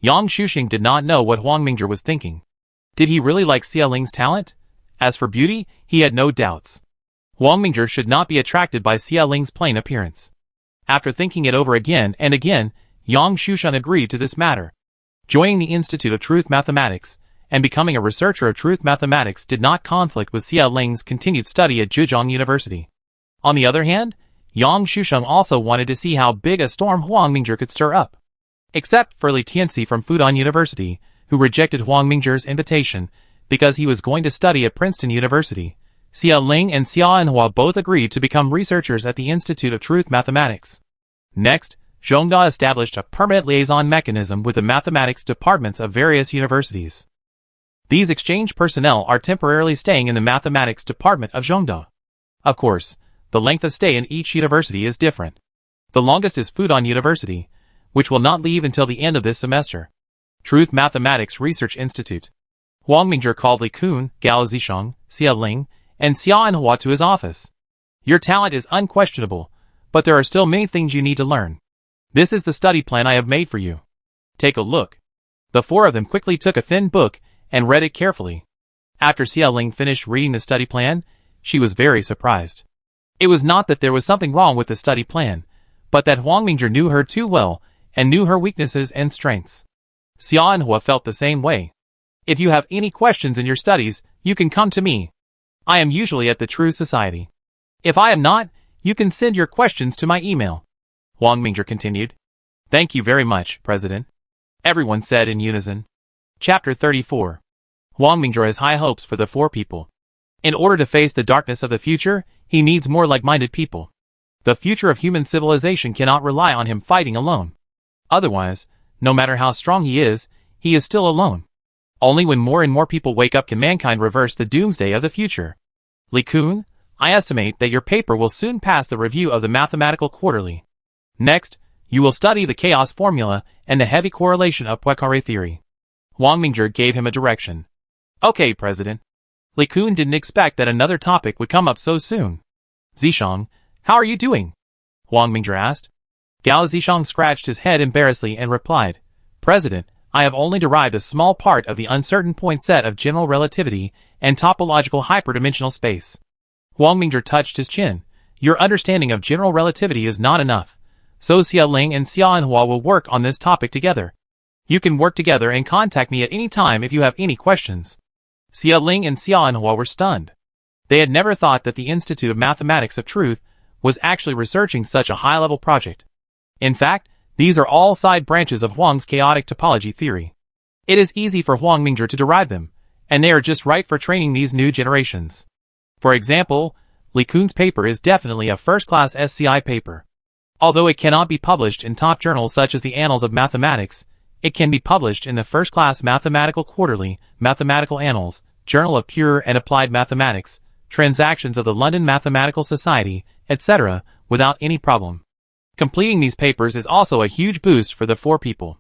Yang Shusheng did not know what Huang Mingzhi was thinking. Did he really like Xia Ling's talent? As for beauty, he had no doubts. Huang Mingzhi should not be attracted by Xia Ling's plain appearance. After thinking it over again and again, Yang Shusheng agreed to this matter. Joining the Institute of Truth Mathematics and becoming a researcher of truth mathematics did not conflict with Xia Ling's continued study at Zhejiang University. On the other hand, Yang Shusheng also wanted to see how big a storm Huang Mingzhi could stir up. Except for Li Tianxi from Fudan University, who rejected Huang Mingzhi's invitation because he was going to study at Princeton University. Xia Ling and Xia Anhua both agreed to become researchers at the Institute of Truth Mathematics. Next, Zhongda established a permanent liaison mechanism with the mathematics departments of various universities. These exchange personnel are temporarily staying in the mathematics department of Zhongda. Of course, the length of stay in each university is different. The longest is Fudan University, which will not leave until the end of this semester. Truth Mathematics Research Institute. Huang Mingzhi called Li Kun, Gao Zishang, Xia Ling, and Xia Anhua to his office. Your talent is unquestionable, but there are still many things you need to learn. This is the study plan I have made for you. Take a look. The four of them quickly took a thin book and read it carefully. After Xia Ling finished reading the study plan, she was very surprised. It was not that there was something wrong with the study plan, but that Huang Mingzhi knew her too well and knew her weaknesses and strengths. Xia Anhua felt the same way. If you have any questions in your studies, you can come to me. I am usually at the True Society. If I am not, you can send your questions to my email. Huang Mingzhi continued. Thank you very much, President. Everyone said in unison. Chapter 34. Huang Mingzhi has high hopes for the four people. In order to face the darkness of the future, he needs more like-minded people. The future of human civilization cannot rely on him fighting alone. Otherwise, no matter how strong he is still alone. Only when more and more people wake up can mankind reverse the doomsday of the future. Li Kun, I estimate that your paper will soon pass the review of the Mathematical Quarterly. Next, you will study the chaos formula and the heavy correlation of Poincaré theory. Huang Mingzhi gave him a direction. Okay, President. Li Kun didn't expect that another topic would come up so soon. Zishang, how are you doing? Huang Mingzhi asked. Gao Zishang scratched his head embarrassedly and replied, President, I have only derived a small part of the uncertain point set of general relativity and topological hyperdimensional space. Huang Mingzhi touched his chin. Your understanding of general relativity is not enough. So Xia Ling and Xia Anhua will work on this topic together. You can work together and contact me at any time if you have any questions. Xia Ling and Xia Anhua were stunned. They had never thought that the Institute of Mathematics of Truth was actually researching such a high-level project. In fact, these are all side branches of Huang's chaotic topology theory. It is easy for Huang Mingzhi to derive them, and they are just right for training these new generations. For example, Li Kun's paper is definitely a first-class SCI paper. Although it cannot be published in top journals such as the Annals of Mathematics, it can be published in the first-class Mathematical Quarterly, Mathematical Annals, Journal of Pure and Applied Mathematics, Transactions of the London Mathematical Society, etc., without any problem. Completing these papers is also a huge boost for the four people.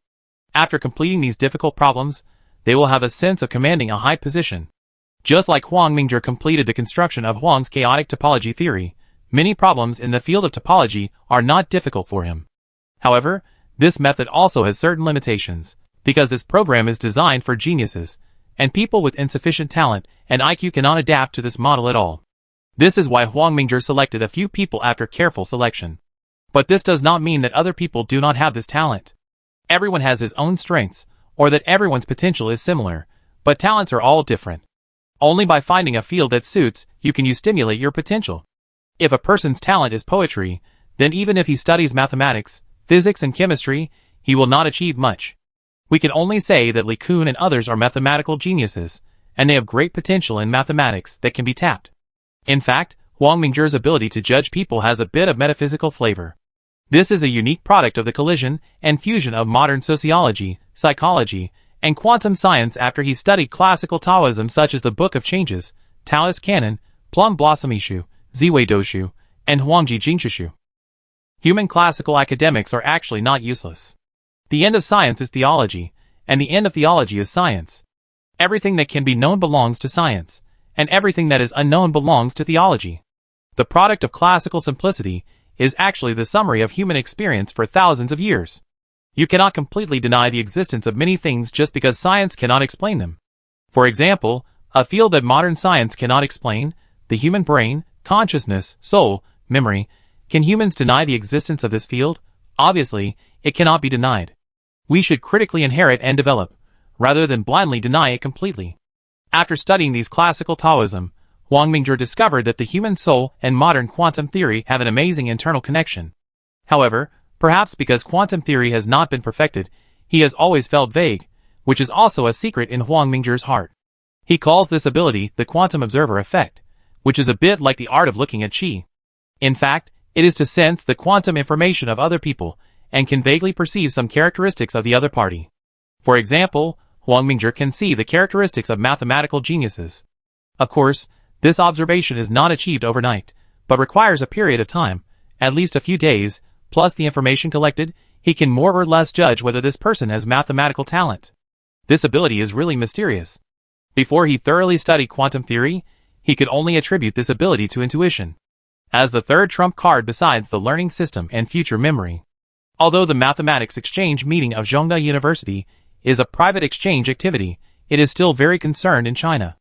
After completing these difficult problems, they will have a sense of commanding a high position. Just like Huang Mingzhi completed the construction of Huang's chaotic topology theory, many problems in the field of topology are not difficult for him. However, this method also has certain limitations, because this program is designed for geniuses, and people with insufficient talent and IQ cannot adapt to this model at all. This is why Huang Mingzhi selected a few people after careful selection. But this does not mean that other people do not have this talent. Everyone has his own strengths, or that everyone's potential is similar, but talents are all different. Only by finding a field that suits you can you stimulate your potential. If a person's talent is poetry, then even if he studies mathematics, physics and chemistry, he will not achieve much. We can only say that Li Kun and others are mathematical geniuses, and they have great potential in mathematics that can be tapped. In fact, Huang Mingzhi's ability to judge people has a bit of metaphysical flavor. This is a unique product of the collision and fusion of modern sociology, psychology, and quantum science after he studied classical Taoism such as the Book of Changes, Taoist Canon, Plum Blossom Ishu, Ziwei Doshu, and Huangji Jingshishu. Human classical academics are actually not useless. The end of science is theology, and the end of theology is science. Everything that can be known belongs to science, and everything that is unknown belongs to theology. The product of classical simplicity is actually the summary of human experience for thousands of years. You cannot completely deny the existence of many things just because science cannot explain them. For example, a field that modern science cannot explain, the human brain, consciousness, soul, memory. Can humans deny the existence of this field? Obviously, it cannot be denied. We should critically inherit and develop, rather than blindly deny it completely. After studying these classical Taoism, Huang Mingzhi discovered that the human soul and modern quantum theory have an amazing internal connection. However, Perhaps because quantum theory has not been perfected, he has always felt vague, which is also a secret in Huang Mingzhi's heart. He calls this ability the quantum observer effect, which is a bit like the art of looking at qi. In fact, it is to sense the quantum information of other people and can vaguely perceive some characteristics of the other party. For example, Huang Mingzhi can see the characteristics of mathematical geniuses. Of course, this observation is not achieved overnight, but requires a period of time, at least a few days, plus the information collected. He can more or less judge whether this person has mathematical talent. This ability is really mysterious. Before he thoroughly studied quantum theory, he could only attribute this ability to intuition, as the third trump card besides the learning system and future memory. Although the mathematics exchange meeting of Zhongda University is a private exchange activity, it is still very concerned in China.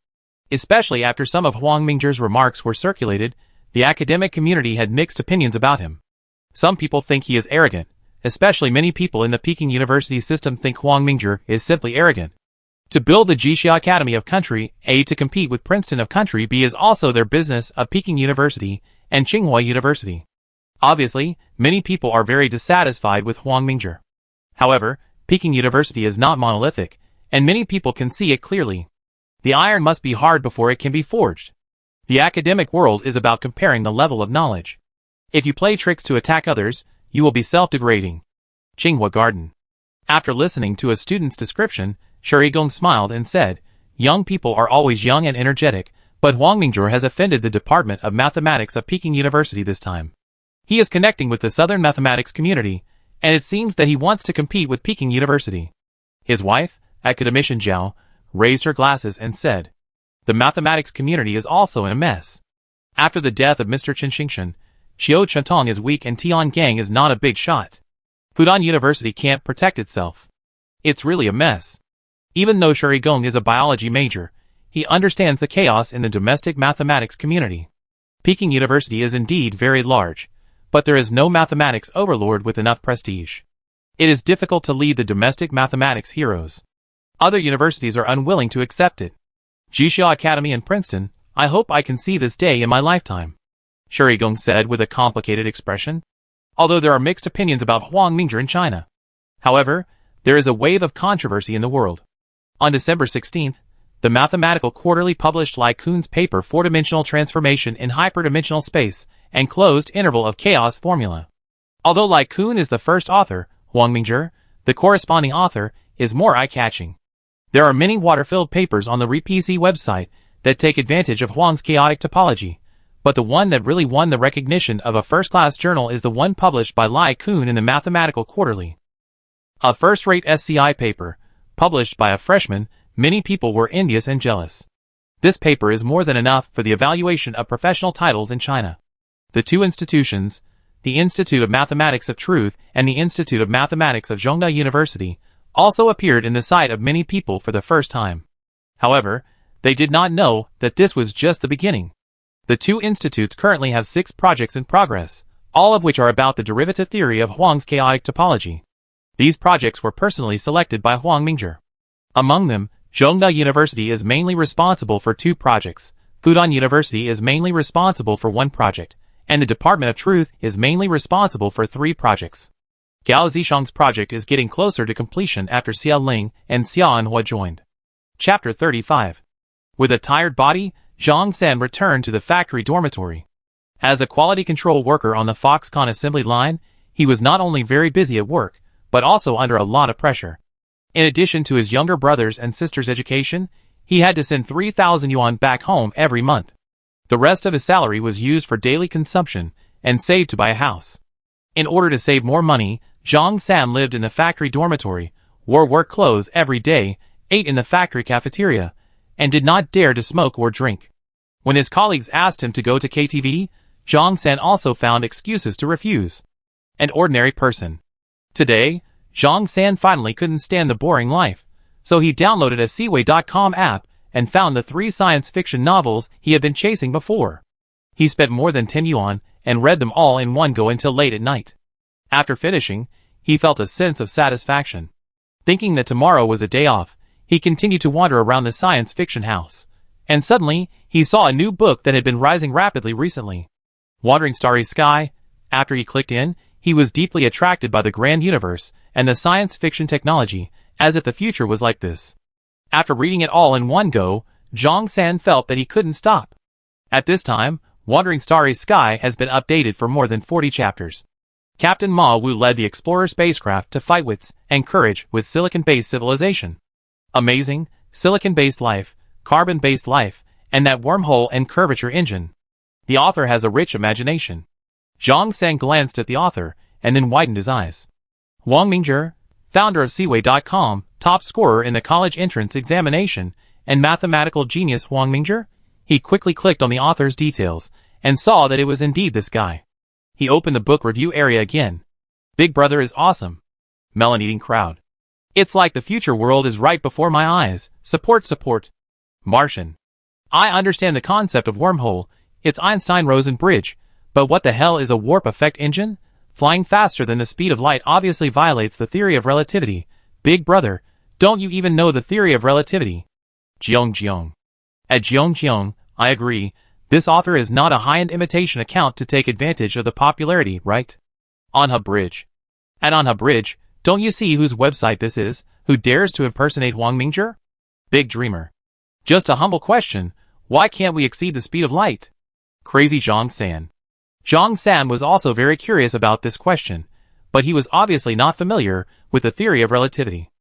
Especially after some of Huang Mingzhi's remarks were circulated, the academic community had mixed opinions about him. Some people think he is arrogant, especially many people in the Peking University system think Huang Mingzhi is simply arrogant. To build the Jixia Academy of Country A to compete with Princeton of Country B is also their business of Peking University and Tsinghua University. Obviously, many people are very dissatisfied with Huang Mingzhi. However, Peking University is not monolithic, and many people can see it clearly. The iron must be hard before it can be forged. The academic world is about comparing the level of knowledge. If you play tricks to attack others, you will be self-degrading. Tsinghua Garden. After listening to a student's description, Shurigong smiled and said, "Young people are always young and energetic, but Huang Mingzhi has offended the Department of Mathematics of Peking University this time. He is connecting with the Southern mathematics community, and it seems that he wants to compete with Peking University." His wife, Academician Zhao, raised her glasses and said, "The mathematics community is also in a mess. After the death of Mr. Chen Xingchen, Xiao Chentong is weak and Tian Gang is not a big shot. Fudan University can't protect itself. It's really a mess." Even though Shurigong is a biology major, he understands the chaos in the domestic mathematics community. Peking University is indeed very large, but there is no mathematics overlord with enough prestige. It is difficult to lead the domestic mathematics heroes. Other universities are unwilling to accept it. Jixia Academy and Princeton, I hope I can see this day in my lifetime," Shurigong said with a complicated expression. Although there are mixed opinions about Huang Mingzhi in China. However, there is a wave of controversy in the world. On December 16th, the Mathematical Quarterly published Lai Kun's paper Four-Dimensional Transformation in Hyperdimensional Space and Closed Interval of Chaos Formula. Although Lai Kun is the first author, Huang Mingzhi, the corresponding author, is more eye-catching. There are many water-filled papers on the RePC website that take advantage of Huang's chaotic topology, but the one that really won the recognition of a first-class journal is the one published by Lai Kun in the Mathematical Quarterly. A first-rate SCI paper, published by a freshman, many people were envious and jealous. This paper is more than enough for the evaluation of professional titles in China. The two institutions, the Institute of Mathematics of Truth and the Institute of Mathematics of Zhongda University, also appeared in the sight of many people for the first time. However, they did not know that this was just the beginning. The two institutes currently have 6 projects in progress, all of which are about the derivative theory of Huang's chaotic topology. These projects were personally selected by Huang Mingzhi. Among them, Zhongda University is mainly responsible for 2 projects, Fudan University is mainly responsible for 1 project, and the Department of Truth is mainly responsible for 3 projects. Gao Zishang's project is getting closer to completion after Xia Ling and Xia Anhua joined. Chapter 35. With a tired body, Zhang Sen returned to the factory dormitory. As a quality control worker on the Foxconn assembly line, he was not only very busy at work, but also under a lot of pressure. In addition to his younger brothers and sisters' education, he had to send 3,000 yuan back home every month. The rest of his salary was used for daily consumption and saved to buy a house. In order to save more money, Zhang San lived in the factory dormitory, wore work clothes every day, ate in the factory cafeteria, and did not dare to smoke or drink. When his colleagues asked him to go to KTV, Zhang San also found excuses to refuse. An ordinary person. Today, Zhang San finally couldn't stand the boring life, so he downloaded a Seaway.com app and found the 3 science fiction novels he had been chasing before. He spent more than 10 yuan and read them all in one go until late at night. After finishing, he felt a sense of satisfaction. Thinking that tomorrow was a day off, he continued to wander around the science fiction house, and suddenly, he saw a new book that had been rising rapidly recently. Wandering Starry Sky. After he clicked in, he was deeply attracted by the grand universe and the science fiction technology, as if the future was like this. After reading it all in one go, Zhang San felt that he couldn't stop. At this time, Wandering Starry Sky has been updated for more than 40 chapters. Captain Ma Wu led the Explorer spacecraft to fight wits and courage with silicon-based civilization. Amazing, silicon-based life, carbon-based life, and that wormhole and curvature engine. The author has a rich imagination. Zhang San glanced at the author, and then widened his eyes. Wang Mingzhi, founder of Seaway.com, top scorer in the college entrance examination, and mathematical genius Wang Mingzhi? He quickly clicked on the author's details, and saw that it was indeed this guy. He opened the book review area again. Big Brother is awesome. Melon-eating crowd. It's like the future world is right before my eyes. Support, support. Martian. I understand the concept of wormhole. It's Einstein-Rosen bridge. But what the hell is a warp effect engine? Flying faster than the speed of light obviously violates the theory of relativity. Big Brother, don't you even know the theory of relativity? Jiong. At Jiong, I agree. This author is not a high-end imitation account to take advantage of the popularity, right? Anha Bridge. At Anha Bridge, don't you see whose website this is, who dares to impersonate Wang Mingzhi? Big Dreamer. Just a humble question, why can't we exceed the speed of light? Crazy Zhang San. Zhang San was also very curious about this question, but he was obviously not familiar with the theory of relativity.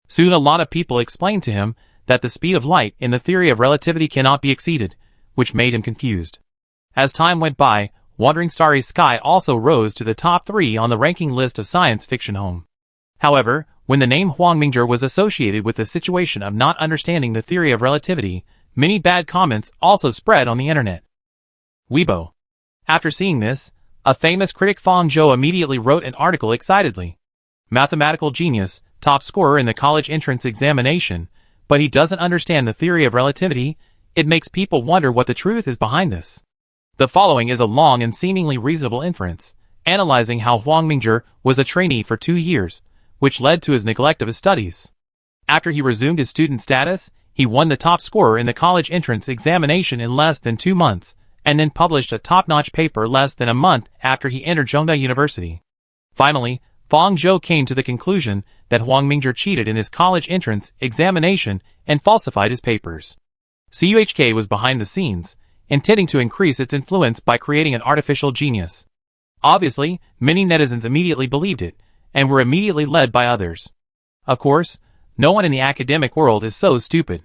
Soon a lot of people explained to him that the speed of light in the theory of relativity cannot be exceeded, which made him confused. As time went by, Wandering Starry Sky also rose to the top 3 on the ranking list of science fiction home. However, when the name Wang Mingzhi was associated with the situation of not understanding the theory of relativity, many bad comments also spread on the internet. Weibo. After seeing this, a famous critic Fang Zhou immediately wrote an article excitedly. Mathematical genius, top scorer in the college entrance examination, but he doesn't understand the theory of relativity. It makes people wonder what the truth is behind this. The following is a long and seemingly reasonable inference, analyzing how Wang Mingzhi was a trainee for 2 years, which led to his neglect of his studies. After he resumed his student status, he won the top scorer in the college entrance examination in less than 2 months, and then published a top-notch paper less than a month after he entered Zhongda University. Finally, Fang Zhou came to the conclusion that Wang Mingzhi cheated in his college entrance examination and falsified his papers. CUHK was behind the scenes, intending to increase its influence by creating an artificial genius. Obviously, many netizens immediately believed it, and were immediately led by others. Of course, no one in the academic world is so stupid.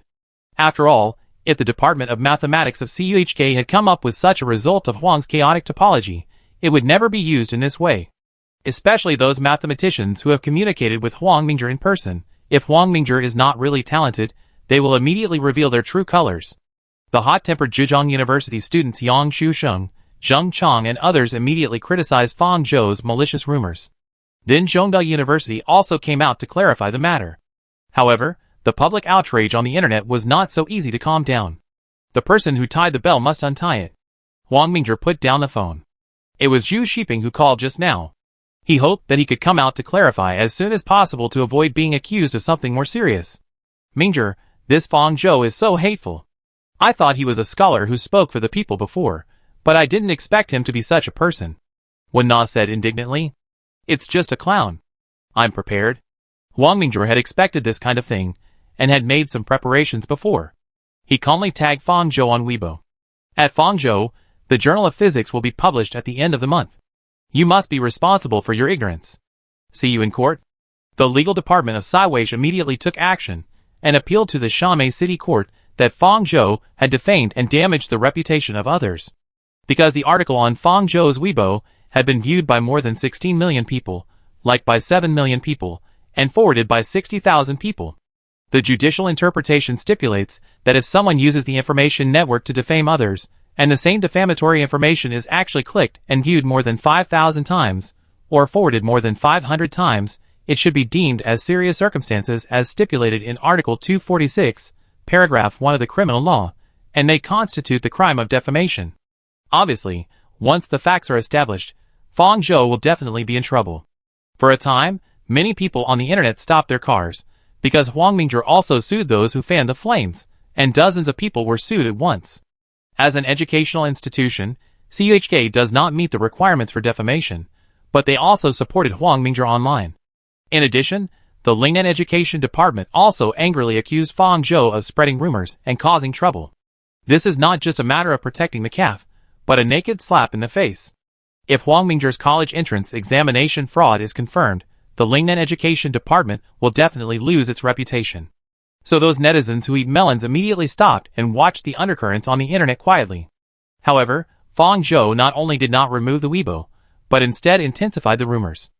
After all, if the Department of Mathematics of CUHK had come up with such a result of Huang's chaotic topology, it would never be used in this way. Especially those mathematicians who have communicated with Wang Mingzhi in person. If Wang Mingzhi is not really talented, they will immediately reveal their true colors. The hot-tempered Zhejiang University students Yang Shusheng, Zheng Chang and others immediately criticized Fang Zhou's malicious rumors. Then Zhongda University also came out to clarify the matter. However, the public outrage on the internet was not so easy to calm down. The person who tied the bell must untie it. Wang Mingzhi put down the phone. It was Zhu Shiping who called just now. He hoped that he could come out to clarify as soon as possible to avoid being accused of something more serious. Mingzhi, this Fang Zhou is so hateful. I thought he was a scholar who spoke for the people before, but I didn't expect him to be such a person. Wen Na said indignantly. It's just a clown. I'm prepared. Wang Mingzhi had expected this kind of thing, and had made some preparations before. He calmly tagged Fang Zhou on Weibo. At Fang Zhou, the Journal of Physics will be published at the end of the month. You must be responsible for your ignorance. See you in court. The legal department of Siweish immediately took action, and appealed to the Shamei City Court that Fang Zhou had defamed and damaged the reputation of others. Because the article on Fang Zhou's Weibo had been viewed by more than 16 million people, liked by 7 million people, and forwarded by 60,000 people. The judicial interpretation stipulates that if someone uses the information network to defame others, and the same defamatory information is actually clicked and viewed more than 5,000 times, or forwarded more than 500 times, it should be deemed as serious circumstances as stipulated in Article 246, Paragraph 1 of the criminal law, and may constitute the crime of defamation. Obviously, once the facts are established, Fang Zhou will definitely be in trouble. For a time, many people on the internet stopped their cars, because Wang Mingzhi also sued those who fanned the flames, and dozens of people were sued at once. As an educational institution, CUHK does not meet the requirements for defamation, but they also supported Huang Mingzhi online. In addition, the Lingnan Education Department also angrily accused Fang Zhou of spreading rumors and causing trouble. This is not just a matter of protecting the calf, but a naked slap in the face. If Huang Mingzhi's college entrance examination fraud is confirmed, the Lingnan Education Department will definitely lose its reputation. So those netizens who eat melons immediately stopped and watched the undercurrents on the internet quietly. However, Fang Zhou not only did not remove the Weibo, but instead intensified the rumors.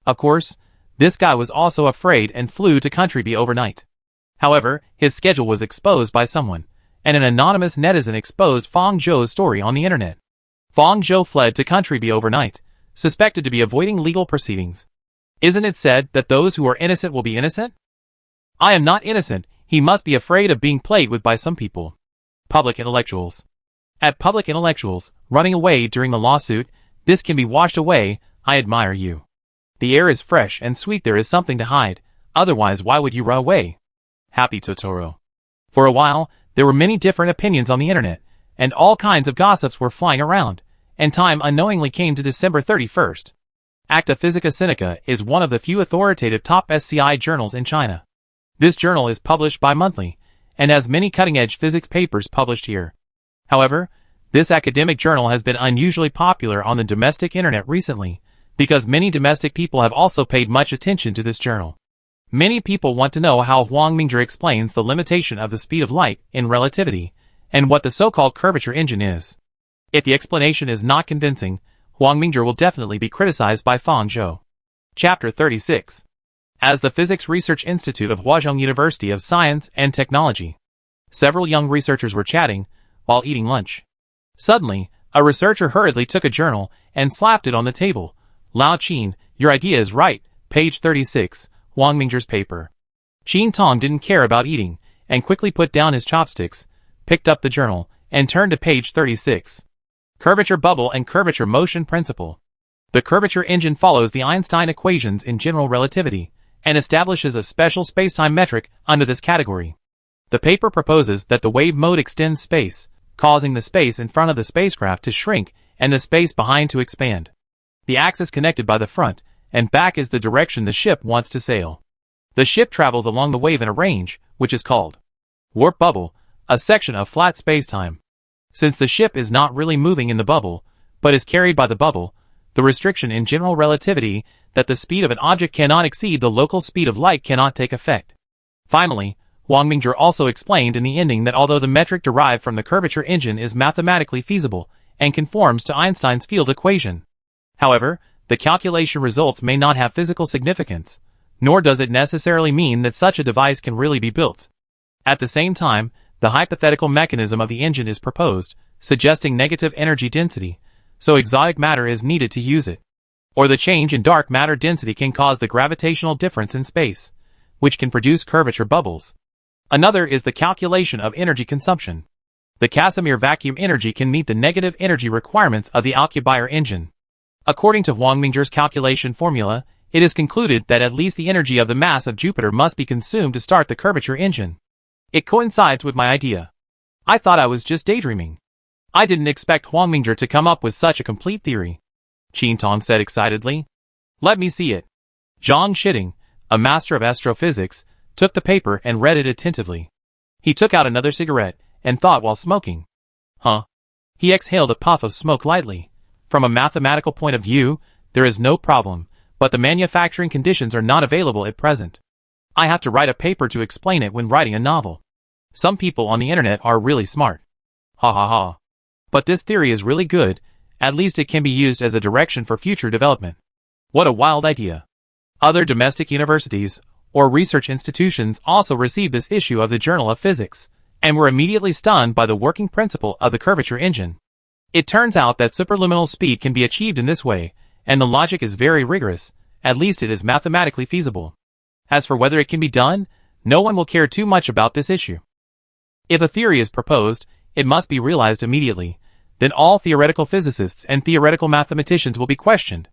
Of course, this guy was also afraid and flew to Country B overnight. However, his schedule was exposed by someone, and an anonymous netizen exposed Fang Zhou's story on the internet. Fang Zhou fled to Country B overnight, suspected to be avoiding legal proceedings. Isn't it said that those who are innocent will be innocent? I am not innocent, he must be afraid of being played with by some people. Public intellectuals. At public intellectuals, running away during the lawsuit, this can be washed away, I admire you. The air is fresh and sweet, there is something to hide, otherwise why would you run away? Happy Totoro. For a while, there were many different opinions on the internet, and all kinds of gossips were flying around, and time unknowingly came to December 31st. Acta Physica Sinica is one of the few authoritative top SCI journals in China. This journal is published bi-monthly, and has many cutting-edge physics papers published here. However, this academic journal has been unusually popular on the domestic internet recently, because many domestic people have also paid much attention to this journal. Many people want to know how Huang Mingzhi explains the limitation of the speed of light in relativity, and what the so-called curvature engine is. If the explanation is not convincing, Huang Mingzhi will definitely be criticized by Fang Zhou. Chapter 36. As the Physics Research Institute of Huazhong University of Science and Technology. Several young researchers were chatting while eating lunch. Suddenly, a researcher hurriedly took a journal and slapped it on the table. Lao Qin, your idea is right, page 36, Huang Mingzhi's paper. Qin Tong didn't care about eating, and quickly put down his chopsticks, picked up the journal, and turned to page 36. Curvature bubble and curvature motion principle. The curvature engine follows the Einstein equations in general relativity, and establishes a special spacetime metric under this category. The paper proposes that the wave mode extends space, causing the space in front of the spacecraft to shrink and the space behind to expand. The axis connected by the front and back is the direction the ship wants to sail. The ship travels along the wave in a range, which is called warp bubble, a section of flat spacetime. Since the ship is not really moving in the bubble, but is carried by the bubble, the restriction in general relativity that the speed of an object cannot exceed the local speed of light cannot take effect. Finally, Huang Mingzhi also explained in the ending that although the metric derived from the curvature engine is mathematically feasible and conforms to Einstein's field equation, however, the calculation results may not have physical significance, nor does it necessarily mean that such a device can really be built. At the same time, the hypothetical mechanism of the engine is proposed, suggesting negative energy density, so exotic matter is needed to use it. Or the change in dark matter density can cause the gravitational difference in space, which can produce curvature bubbles. Another is the calculation of energy consumption. The Casimir vacuum energy can meet the negative energy requirements of the Alcubierre engine. According to Huang Mingzhi's calculation formula, it is concluded that at least the energy of the mass of Jupiter must be consumed to start the curvature engine. It coincides with my idea. I thought I was just daydreaming. I didn't expect Huang Mingzhi to come up with such a complete theory. Qin Tong said excitedly. Let me see it. Zhang Shiding, a master of astrophysics, took the paper and read it attentively. He took out another cigarette and thought while smoking. Huh? He exhaled a puff of smoke lightly. From a mathematical point of view, there is no problem, but the manufacturing conditions are not available at present. I have to write a paper to explain it when writing a novel. Some people on the internet are really smart. Ha ha ha. But this theory is really good, at least it can be used as a direction for future development. What a wild idea. Other domestic universities or research institutions also received this issue of the Journal of Physics, and were immediately stunned by the working principle of the curvature engine. It turns out that superluminal speed can be achieved in this way, and the logic is very rigorous, at least it is mathematically feasible. As for whether it can be done, no one will care too much about this issue. If a theory is proposed, it must be realized immediately. Then all theoretical physicists and theoretical mathematicians will be questioned.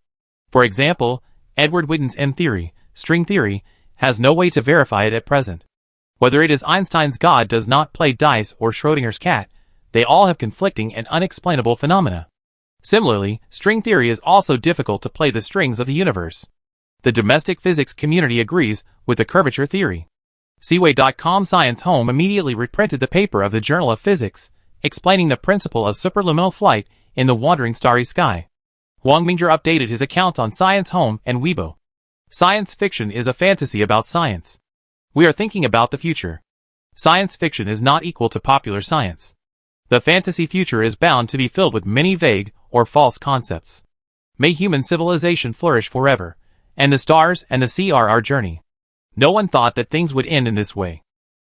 For example, Edward Witten's M theory, string theory, has no way to verify it at present. Whether it is Einstein's God does not play dice or Schrödinger's cat, they all have conflicting and unexplainable phenomena. Similarly, string theory is also difficult to play the strings of the universe. The domestic physics community agrees with the curvature theory. Seaway.com Science Home immediately reprinted the paper of the Journal of Physics, explaining the principle of superluminal flight in the wandering starry sky. Huang Mingzhi updated his accounts on Science Home and Weibo. Science fiction is a fantasy about science. We are thinking about the future. Science fiction is not equal to popular science. The fantasy future is bound to be filled with many vague or false concepts. May human civilization flourish forever, and the stars and the sea are our journey. No one thought that things would end in this way.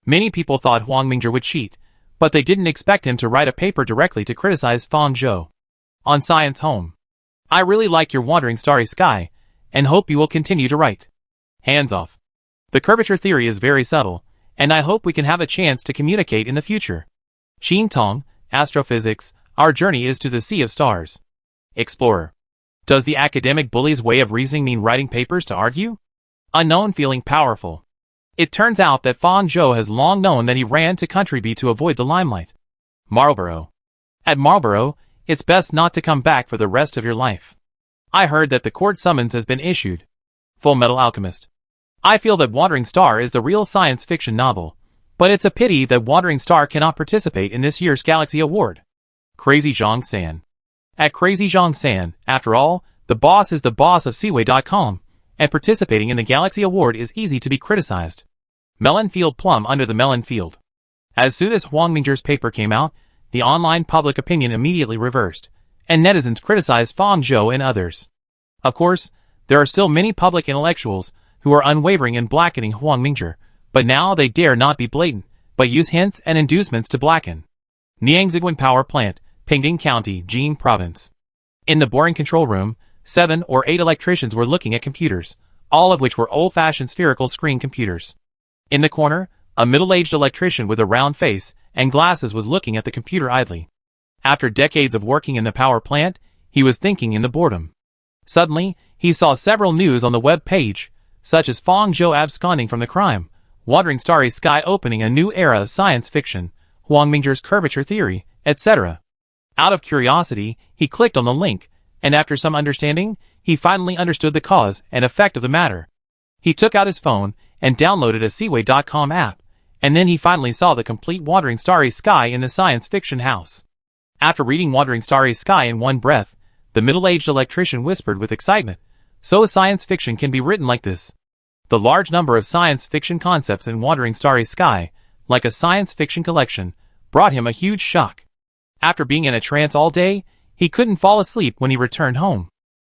Many people thought Huang Mingzhi would cheat, but they didn't expect him to write a paper directly to criticize Fang Zhou. On Science Home. I really like your wandering starry sky, and hope you will continue to write. Hands off. The curvature theory is very subtle, and I hope we can have a chance to communicate in the future. Xin Tong, Astrophysics, our journey is to the sea of stars. Explorer. Does the academic bully's way of reasoning mean writing papers to argue? Unknown feeling powerful. It turns out that Fang Zhou has long known that he ran to Country B to avoid the limelight. Marlborough. At Marlborough, it's best not to come back for the rest of your life. I heard that the court summons has been issued. Full Metal Alchemist. I feel that Wandering Star is the real science fiction novel, but it's a pity that Wandering Star cannot participate in this year's Galaxy Award. Crazy Zhang San. At Crazy Zhang San, after all, the boss is the boss of Seaway.com, and participating in the Galaxy Award is easy to be criticized. Melon Field Plum under the Melon Field. As soon as Huang Mingzhi's paper came out, the online public opinion immediately reversed, and netizens criticized Fang Zhou and others. Of course, there are still many public intellectuals who are unwavering in blackening Huang Mingzhi, but now they dare not be blatant, but use hints and inducements to blacken. Niangziguan Power Plant, Pingding County, Jing Province. In the boring control room, 7 or 8 electricians were looking at computers, all of which were old-fashioned spherical screen computers. In the corner, a middle-aged electrician with a round face and glasses was looking at the computer idly. After decades of working in the power plant, he was thinking in the boredom. Suddenly, he saw several news on the web page, such as Fang Zhou absconding from the crime, Wandering Starry Sky opening a new era of science fiction, Huang Mingzhi's curvature theory, etc. Out of curiosity, he clicked on the link, and after some understanding, he finally understood the cause and effect of the matter. He took out his phone and downloaded a Seaway.com app, and then he finally saw the complete Wandering Starry Sky in the science fiction house. After reading Wandering Starry Sky in one breath, the middle-aged electrician whispered with excitement, "So science fiction can be written like this." The large number of science fiction concepts in Wandering Starry Sky, like a science fiction collection, brought him a huge shock. After being in a trance all day, he couldn't fall asleep when he returned home.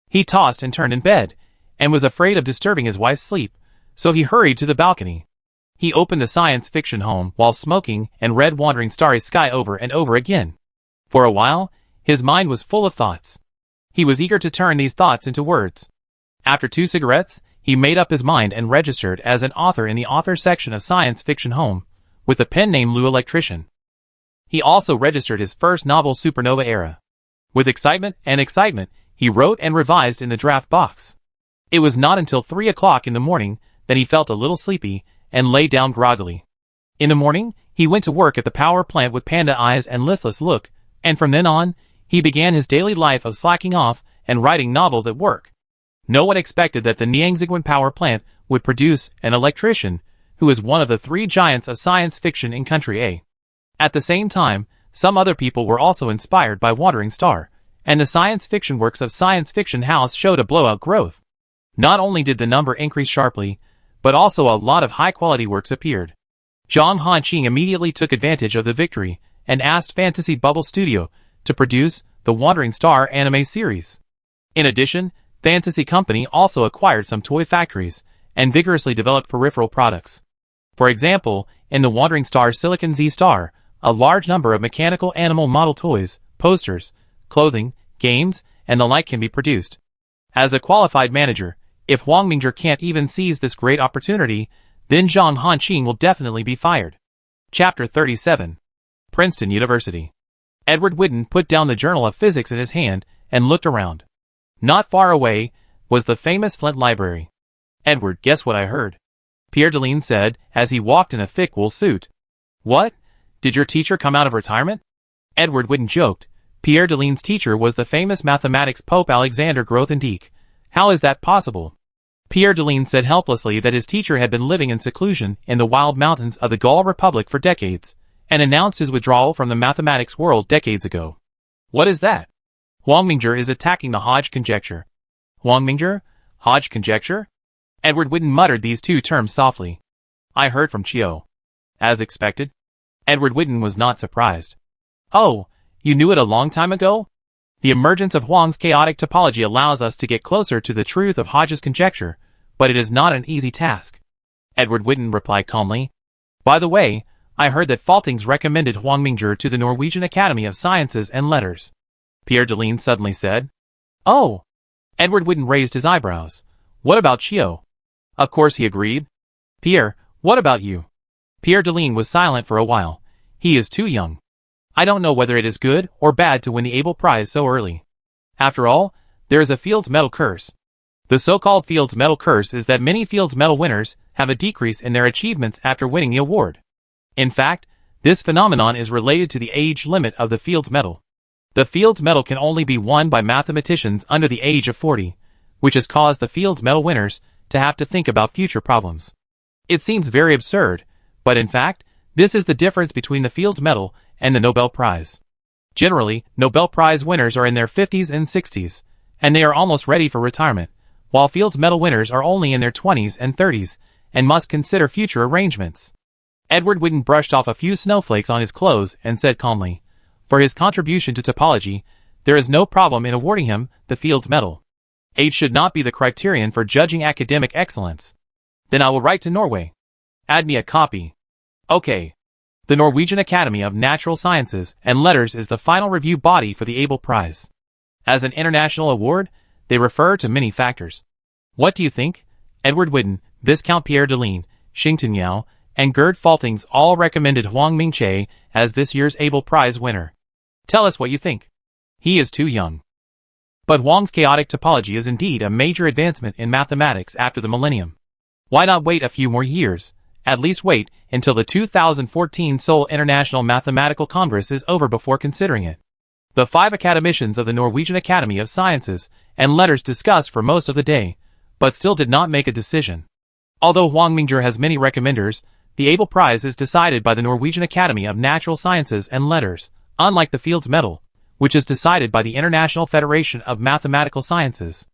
He tossed and turned in bed, and was afraid of disturbing his wife's sleep, so he hurried to the balcony. He opened the science fiction home while smoking and read Wandering Starry Sky over and over again. For a while, his mind was full of thoughts. He was eager to turn these thoughts into words. After 2 cigarettes, he made up his mind and registered as an author in the author section of Science Fiction Home, with the pen name Lou Electrician. He also registered his first novel Supernova Era. With excitement, he wrote and revised in the draft box. It was not until 3 o'clock in the morning that he felt a little sleepy and lay down groggily. In the morning, he went to work at the power plant with panda eyes and listless look, and from then on, he began his daily life of slacking off and writing novels at work. No one expected that the Niangziguan power plant would produce an electrician who is one of the 3 giants of science fiction in Country A. At the same time, some other people were also inspired by Wandering Star, and the science fiction works of Science Fiction House showed a blowout growth. Not only did the number increase sharply, but also a lot of high-quality works appeared. Zhang Hanqing immediately took advantage of the victory and asked Fantasy Bubble Studio to produce the Wandering Star anime series. In addition, Fantasy Company also acquired some toy factories and vigorously developed peripheral products. For example, in the Wandering Star Silicon Z Star, a large number of mechanical animal model toys, posters, clothing, games, and the like can be produced. As a qualified manager, if Huang Mingzhi can't even seize this great opportunity, then Zhang Hanqing will definitely be fired. Chapter 37. Princeton University. Edward Whidden put down the Journal of Physics in his hand and looked around. Not far away was the famous Flint Library. "Edward, guess what I heard?" Pierre Deline said as he walked in a thick wool suit. "What? Did your teacher come out of retirement?" Edward Whidden joked, Pierre Deligne's teacher was the famous mathematics Pope Alexander Grothendieck. How is that possible? Pierre Deligne said helplessly that his teacher had been living in seclusion in the wild mountains of the Gaul Republic for decades, and announced his withdrawal from the mathematics world decades ago. What is that? Huang Mingzhi is attacking the Hodge conjecture. Huang Mingzhi? Hodge conjecture? Edward Witten muttered these two terms softly. I heard from Chiu. As expected. Edward Witten was not surprised. Oh, you knew it a long time ago? The emergence of Huang's chaotic topology allows us to get closer to the truth of Hodge's conjecture, but it is not an easy task. Edward Witten replied calmly. By the way, I heard that Faltings recommended Huang Mingzhi to the Norwegian Academy of Sciences and Letters. Pierre Deligne suddenly said. Oh! Edward Witten raised his eyebrows. What about Chiu? Of course he agreed. Pierre, what about you? Pierre Deligne was silent for a while. He is too young. I don't know whether it is good or bad to win the Abel Prize so early. After all, there is a Fields Medal curse. The so-called Fields Medal curse is that many Fields Medal winners have a decrease in their achievements after winning the award. In fact, this phenomenon is related to the age limit of the Fields Medal. The Fields Medal can only be won by mathematicians under the age of 40, which has caused the Fields Medal winners to have to think about future problems. It seems very absurd, but in fact, this is the difference between the Fields Medal and the Nobel Prize. Generally, Nobel Prize winners are in their 50s and 60s, and they are almost ready for retirement, while Fields Medal winners are only in their 20s and 30s, and must consider future arrangements. Edward Witten brushed off a few snowflakes on his clothes and said calmly, for his contribution to topology, there is no problem in awarding him the Fields Medal. Age should not be the criterion for judging academic excellence. Then I will write to Norway. Add me a copy. Okay. The Norwegian Academy of Natural Sciences and Letters is the final review body for the Abel Prize. As an international award, they refer to many factors. What do you think? Edward Witten, Viscount Pierre Deligne, Xing Tungyao, and Gerd Faltings all recommended Huang Mingzhi as this year's Abel Prize winner. Tell us what you think. He is too young. But Huang's chaotic topology is indeed a major advancement in mathematics after the millennium. Why not wait a few more years? At least wait until the 2014 Seoul International Mathematical Congress is over before considering it. The 5 academicians of the Norwegian Academy of Sciences and Letters discussed for most of the day, but still did not make a decision. Although Huang Mingzhi has many recommenders, the Abel Prize is decided by the Norwegian Academy of Natural Sciences and Letters, unlike the Fields Medal, which is decided by the International Federation of Mathematical Sciences.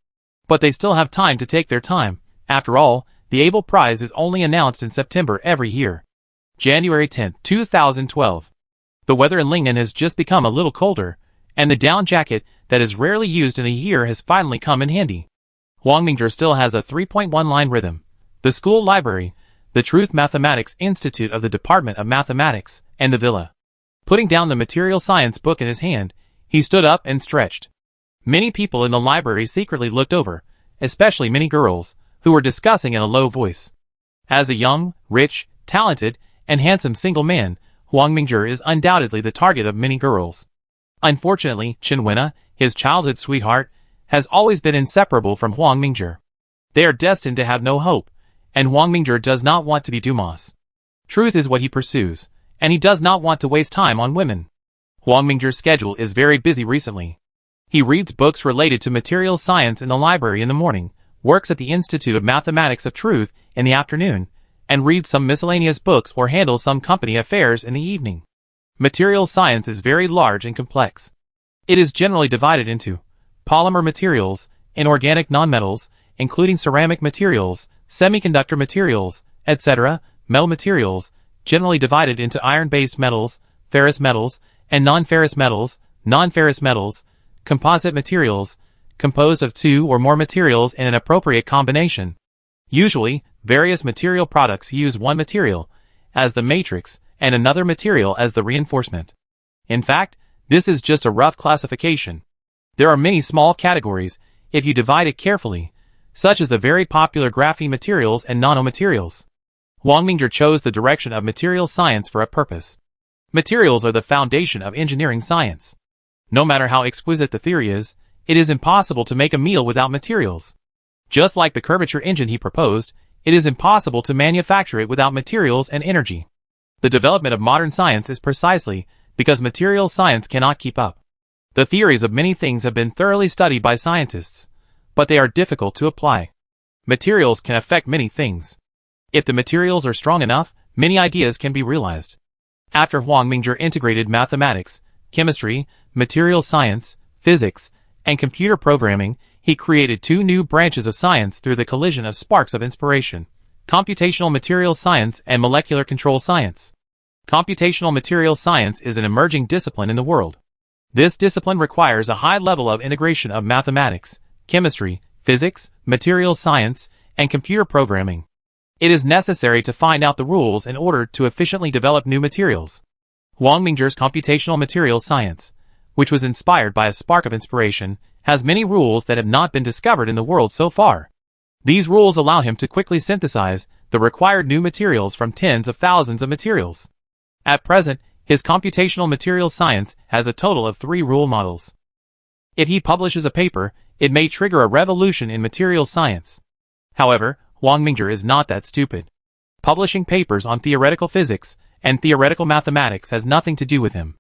But they still have time to take their time. After all, the Abel Prize is only announced in September every year. January 10, 2012. The weather in Lingen has just become a little colder, and the down jacket that is rarely used in a year has finally come in handy. Huang Mingzhi still has a 3.1-line rhythm. The school library, the Truth Mathematics Institute of the Department of Mathematics, and the villa. Putting down the material science book in his hand, he stood up and stretched. Many people in the library secretly looked over, especially many girls, who were discussing in a low voice. As a young, rich, talented, and handsome single man, Huang Mingzhi is undoubtedly the target of many girls. Unfortunately, Chen Wenna, his childhood sweetheart, has always been inseparable from Huang Mingzhi. They are destined to have no hope, and Huang Mingzhi does not want to be Dumas. Truth is what he pursues, and he does not want to waste time on women. Huang Mingzhi's schedule is very busy recently. He reads books related to material science in the library in the morning, works at the Institute of Mathematics of Truth in the afternoon, and reads some miscellaneous books or handles some company affairs in the evening. Material science is very large and complex. It is generally divided into polymer materials, inorganic nonmetals, including ceramic materials, semiconductor materials, etc., metal materials, generally divided into iron-based metals, ferrous metals, and non-ferrous metals, composite materials, composed of 2 or more materials in an appropriate combination. Usually, various material products use one material as the matrix and another material as the reinforcement. In fact, this is just a rough classification. There are many small categories, if you divide it carefully, such as the very popular graphene materials and nanomaterials. Huang Mingzhi chose the direction of material science for a purpose. Materials are the foundation of engineering science. No matter how exquisite the theory is, it is impossible to make a meal without materials. Just like the curvature engine he proposed, it is impossible to manufacture it without materials and energy. The development of modern science is precisely because material science cannot keep up. The theories of many things have been thoroughly studied by scientists, but they are difficult to apply. Materials can affect many things. If the materials are strong enough, many ideas can be realized. After Huang Mingzhi integrated mathematics, chemistry, material science, physics, and computer programming, he created two new branches of science through the collision of sparks of inspiration: computational materials science and molecular control science. Computational materials science is an emerging discipline in the world. This discipline requires a high level of integration of mathematics, chemistry, physics, materials science, and computer programming. It is necessary to find out the rules in order to efficiently develop new materials. Huang Mingzhi's computational materials science, which was inspired by a spark of inspiration, has many rules that have not been discovered in the world so far. These rules allow him to quickly synthesize the required new materials from tens of thousands of materials. At present, his computational materials science has a total of 3 rule models. If he publishes a paper, it may trigger a revolution in materials science. However, Huang Mingzhi is not that stupid. Publishing papers on theoretical physics and theoretical mathematics has nothing to do with him.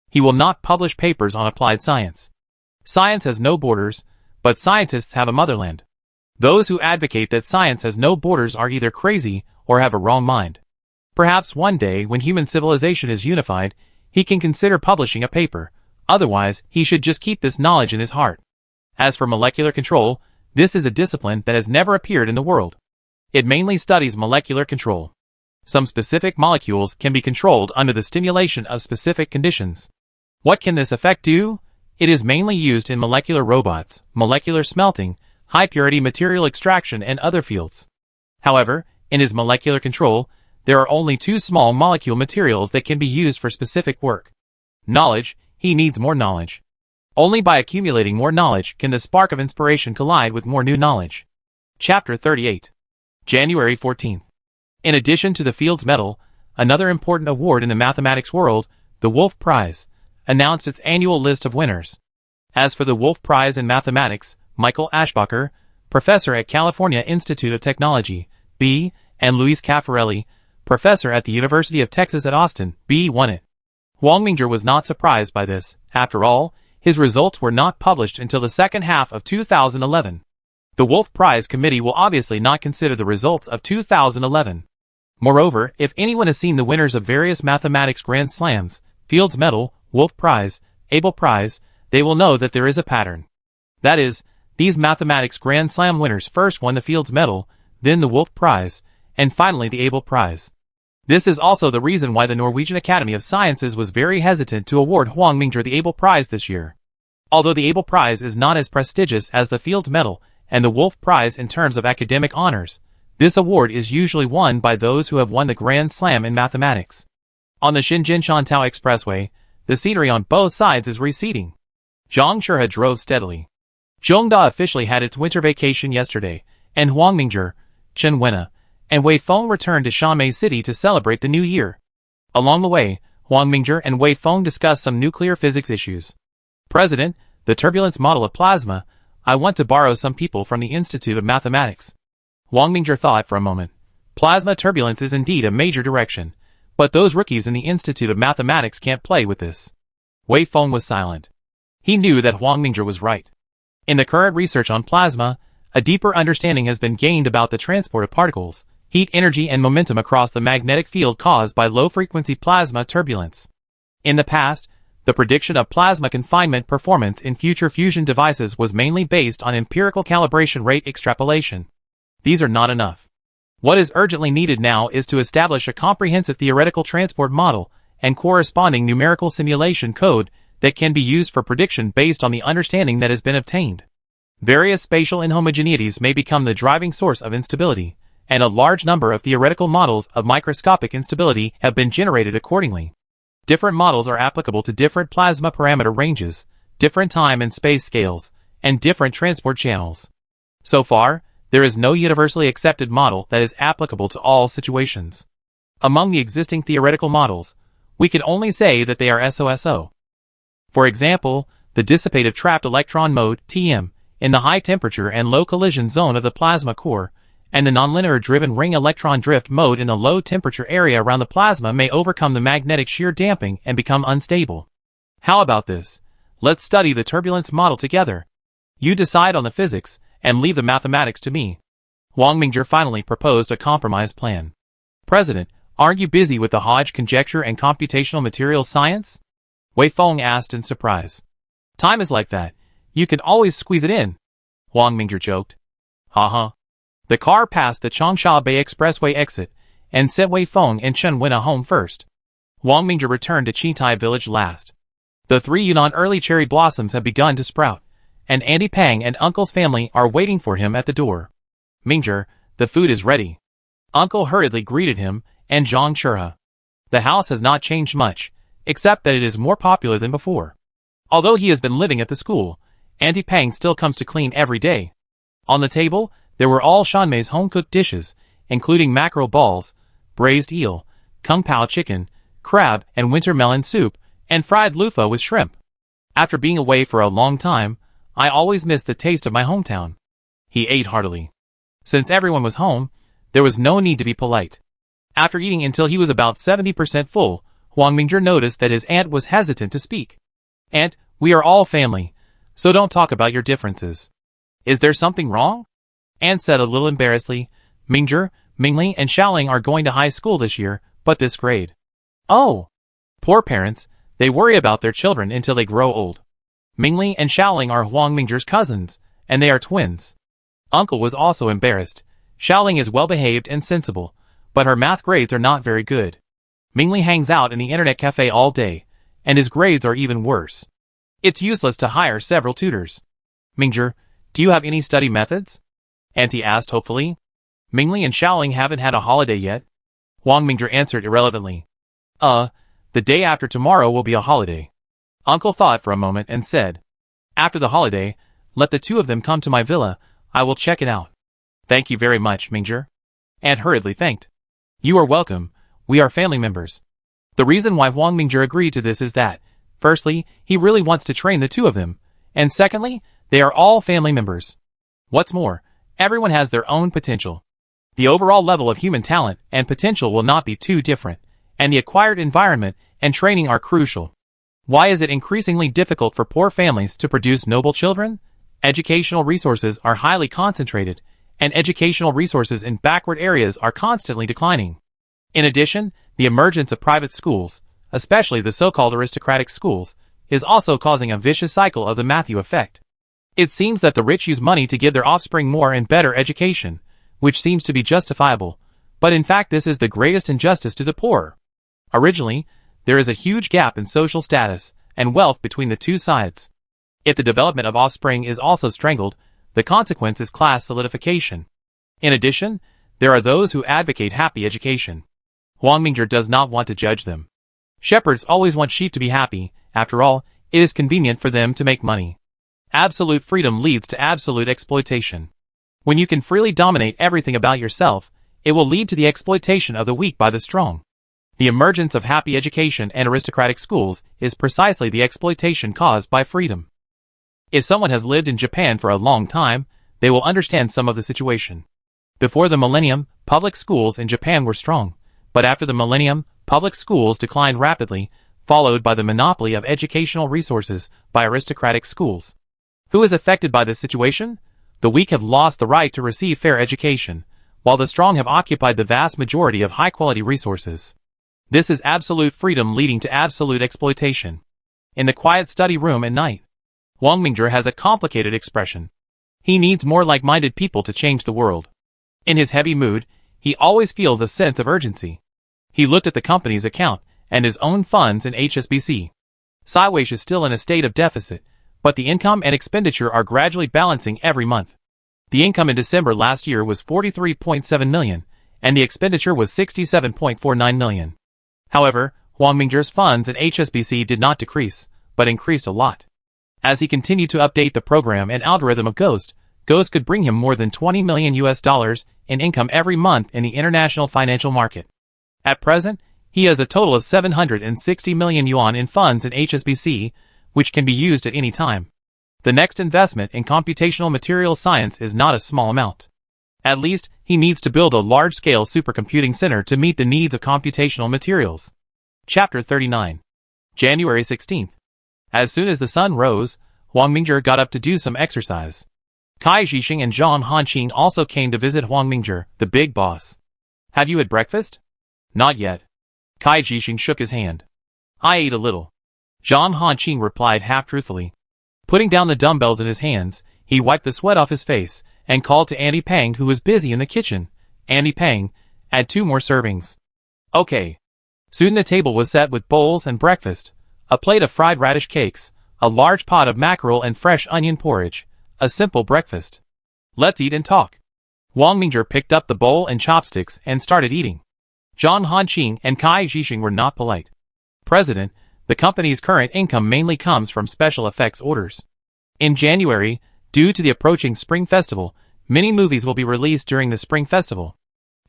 He will not publish papers on applied science. Science has no borders, but scientists have a motherland. Those who advocate that science has no borders are either crazy or have a wrong mind. Perhaps one day, when human civilization is unified, he can consider publishing a paper. Otherwise, he should just keep this knowledge in his heart. As for molecular control, this is a discipline that has never appeared in the world. It mainly studies molecular control. Some specific molecules can be controlled under the stimulation of specific conditions. What can this effect do? It is mainly used in molecular robots, molecular smelting, high-purity material extraction, and other fields. However, in his molecular control, there are only 2 small molecule materials that can be used for specific work. Knowledge, he needs more knowledge. Only by accumulating more knowledge can the spark of inspiration collide with more new knowledge. Chapter 38. January 14th. In addition to the Fields Medal, another important award in the mathematics world, the Wolf Prize, announced its annual list of winners. As for the Wolf Prize in Mathematics, Michael Ashbacher, professor at California Institute of Technology, B., and Luis Caffarelli, professor at the University of Texas at Austin, B., won it. Huang Mingzhi was not surprised by this. After all, his results were not published until the second half of 2011. The Wolf Prize Committee will obviously not consider the results of 2011. Moreover, if anyone has seen the winners of various mathematics Grand Slams, Fields Medal, Wolf Prize, Abel Prize, they will know that there is a pattern. That is, these mathematics Grand Slam winners first won the Fields Medal, then the Wolf Prize, and finally the Abel Prize. This is also the reason why the Norwegian Academy of Sciences was very hesitant to award Huang Mingzhi the Abel Prize this year. Although the Abel Prize is not as prestigious as the Fields Medal and the Wolf Prize in terms of academic honors, this award is usually won by those who have won the Grand Slam in mathematics. On the Shenzhen-Shantou Expressway, the scenery on both sides is receding. Zhang Shihua drove steadily. Zhongda officially had its winter vacation yesterday, and Huang Mingzhi, Chen Wenna, and Wei Feng returned to Shanmei City to celebrate the new year. Along the way, Huang Mingzhi and Wei Feng discussed some nuclear physics issues. President, the turbulence model of plasma, I want to borrow some people from the Institute of Mathematics. Huang Mingzhi thought for a moment. Plasma turbulence is indeed a major direction, but those rookies in the Institute of Mathematics can't play with this. Wei Feng was silent. He knew that Huang Mingzhi was right. In the current research on plasma, a deeper understanding has been gained about the transport of particles, heat energy and momentum across the magnetic field caused by low-frequency plasma turbulence. In the past, the prediction of plasma confinement performance in future fusion devices was mainly based on empirical calibration rate extrapolation. These are not enough. What is urgently needed now is to establish a comprehensive theoretical transport model and corresponding numerical simulation code that can be used for prediction based on the understanding that has been obtained. Various spatial inhomogeneities may become the driving source of instability, and a large number of theoretical models of microscopic instability have been generated accordingly. Different models are applicable to different plasma parameter ranges, different time and space scales, and different transport channels. So far, there is no universally accepted model that is applicable to all situations. Among the existing theoretical models, we can only say that they are SOSO. For example, the dissipative trapped electron mode, TM, in the high temperature and low collision zone of the plasma core, and the nonlinear driven ring electron drift mode in the low temperature area around the plasma may overcome the magnetic shear damping and become unstable. How about this? Let's study the turbulence model together. You decide on the physics, and leave the mathematics to me. Wang Mingzhi finally proposed a compromise plan. President, aren't you busy with the Hodge conjecture and computational materials science? Wei Feng asked in surprise. Time is like that. You can always squeeze it in. Wang Mingzhi joked. Ha. The car passed the Changsha Bay Expressway exit, and sent Wei Feng and Chen Wenna home first. Wang Mingzhi returned to Qitai village last. The 3 Yunnan early cherry blossoms have begun to sprout, and Auntie Pang and Uncle's family are waiting for him at the door. Mingzhi, the food is ready. Uncle hurriedly greeted him, and Zhang Churha. The house has not changed much, except that it is more popular than before. Although he has been living at the school, Auntie Pang still comes to clean every day. On the table, there were all Shanmei's home-cooked dishes, including mackerel balls, braised eel, kung pao chicken, crab and winter melon soup, and fried loofah with shrimp. After being away for a long time, I always miss the taste of my hometown. He ate heartily. Since everyone was home, there was no need to be polite. After eating until he was about 70% full, Wang Mingzhi noticed that his aunt was hesitant to speak. Aunt, we are all family, so don't talk about your differences. Is there something wrong? Aunt said a little embarrassedly. Mingzhi, Mingli and Xiaoling are going to high school this year, but this grade. Oh! Poor parents, they worry about their children until they grow old. Mingli and Xiaoling are Wang Mingzhi's cousins, and they are twins. Uncle was also embarrassed. Xiaoling is well-behaved and sensible, but her math grades are not very good. Mingli hangs out in the internet cafe all day, and his grades are even worse. It's useless to hire several tutors. Mingzhi, do you have any study methods? Auntie asked hopefully. Mingli and Xiaoling haven't had a holiday yet. Wang Mingzhi answered irrelevantly. The day after tomorrow will be a holiday. Uncle thought for a moment and said, After the holiday, let the 2 of them come to my villa, I will check it out. Thank you very much, Mingzhi. Aunt hurriedly thanked. You are welcome, we are family members. The reason why Wang Mingzhi agreed to this is that, firstly, he really wants to train the 2 of them, and secondly, they are all family members. What's more, everyone has their own potential. The overall level of human talent and potential will not be too different, and the acquired environment and training are crucial. Why is it increasingly difficult for poor families to produce noble children? Educational resources are highly concentrated, and educational resources in backward areas are constantly declining. In addition, the emergence of private schools, especially the so-called aristocratic schools, is also causing a vicious cycle of the Matthew effect. It seems that the rich use money to give their offspring more and better education, which seems to be justifiable, but in fact this is the greatest injustice to the poor. Originally, there is a huge gap in social status and wealth between the 2 sides. If the development of offspring is also strangled, the consequence is class solidification. In addition, there are those who advocate happy education. Wang Mingzhi does not want to judge them. Shepherds always want sheep to be happy. After all, it is convenient for them to make money. Absolute freedom leads to absolute exploitation. When you can freely dominate everything about yourself, it will lead to the exploitation of the weak by the strong. The emergence of happy education and aristocratic schools is precisely the exploitation caused by freedom. If someone has lived in Japan for a long time, they will understand some of the situation. Before the millennium, public schools in Japan were strong, but after the millennium, public schools declined rapidly, followed by the monopoly of educational resources by aristocratic schools. Who is affected by this situation? The weak have lost the right to receive fair education, while the strong have occupied the vast majority of high-quality resources. This is absolute freedom leading to absolute exploitation. In the quiet study room at night, Wang Mingzhi has a complicated expression. He needs more like-minded people to change the world. In his heavy mood, he always feels a sense of urgency. He looked at the company's account and his own funds in HSBC. Sideways is still in a state of deficit, but the income and expenditure are gradually balancing every month. The income in December last year was 43.7 million, and the expenditure was 67.49 million. However, Wang Mingzhi's funds in HSBC did not decrease, but increased a lot. As he continued to update the program and algorithm of Ghost could bring him more than $20 million in income every month in the international financial market. At present, he has a total of 760 million yuan in funds in HSBC, which can be used at any time. The next investment in computational materials science is not a small amount. At least, he needs to build a large-scale supercomputing center to meet the needs of computational materials. Chapter 39. January 16th. As soon as the sun rose, Huang Mingzhi got up to do some exercise. Cai Jixing and Zhang Hanqing also came to visit Huang Mingzhi, the big boss. Have you had breakfast? Not yet. Cai Jixing shook his hand. I ate a little. Zhang Hanqing replied half-truthfully. Putting down the dumbbells in his hands, he wiped the sweat off his face and called to Auntie Pang, who was busy in the kitchen. Auntie Pang, add 2 more servings. Okay. Soon the table was set with bowls and breakfast, a plate of fried radish cakes, a large pot of mackerel and fresh onion porridge, a simple breakfast. Let's eat and talk. Huang Mingzhi picked up the bowl and chopsticks and started eating. Zhang Hanqing and Cai Jixing were not polite. President, the company's current income mainly comes from special effects orders. In January, due to the approaching Spring Festival, many movies will be released during the Spring Festival.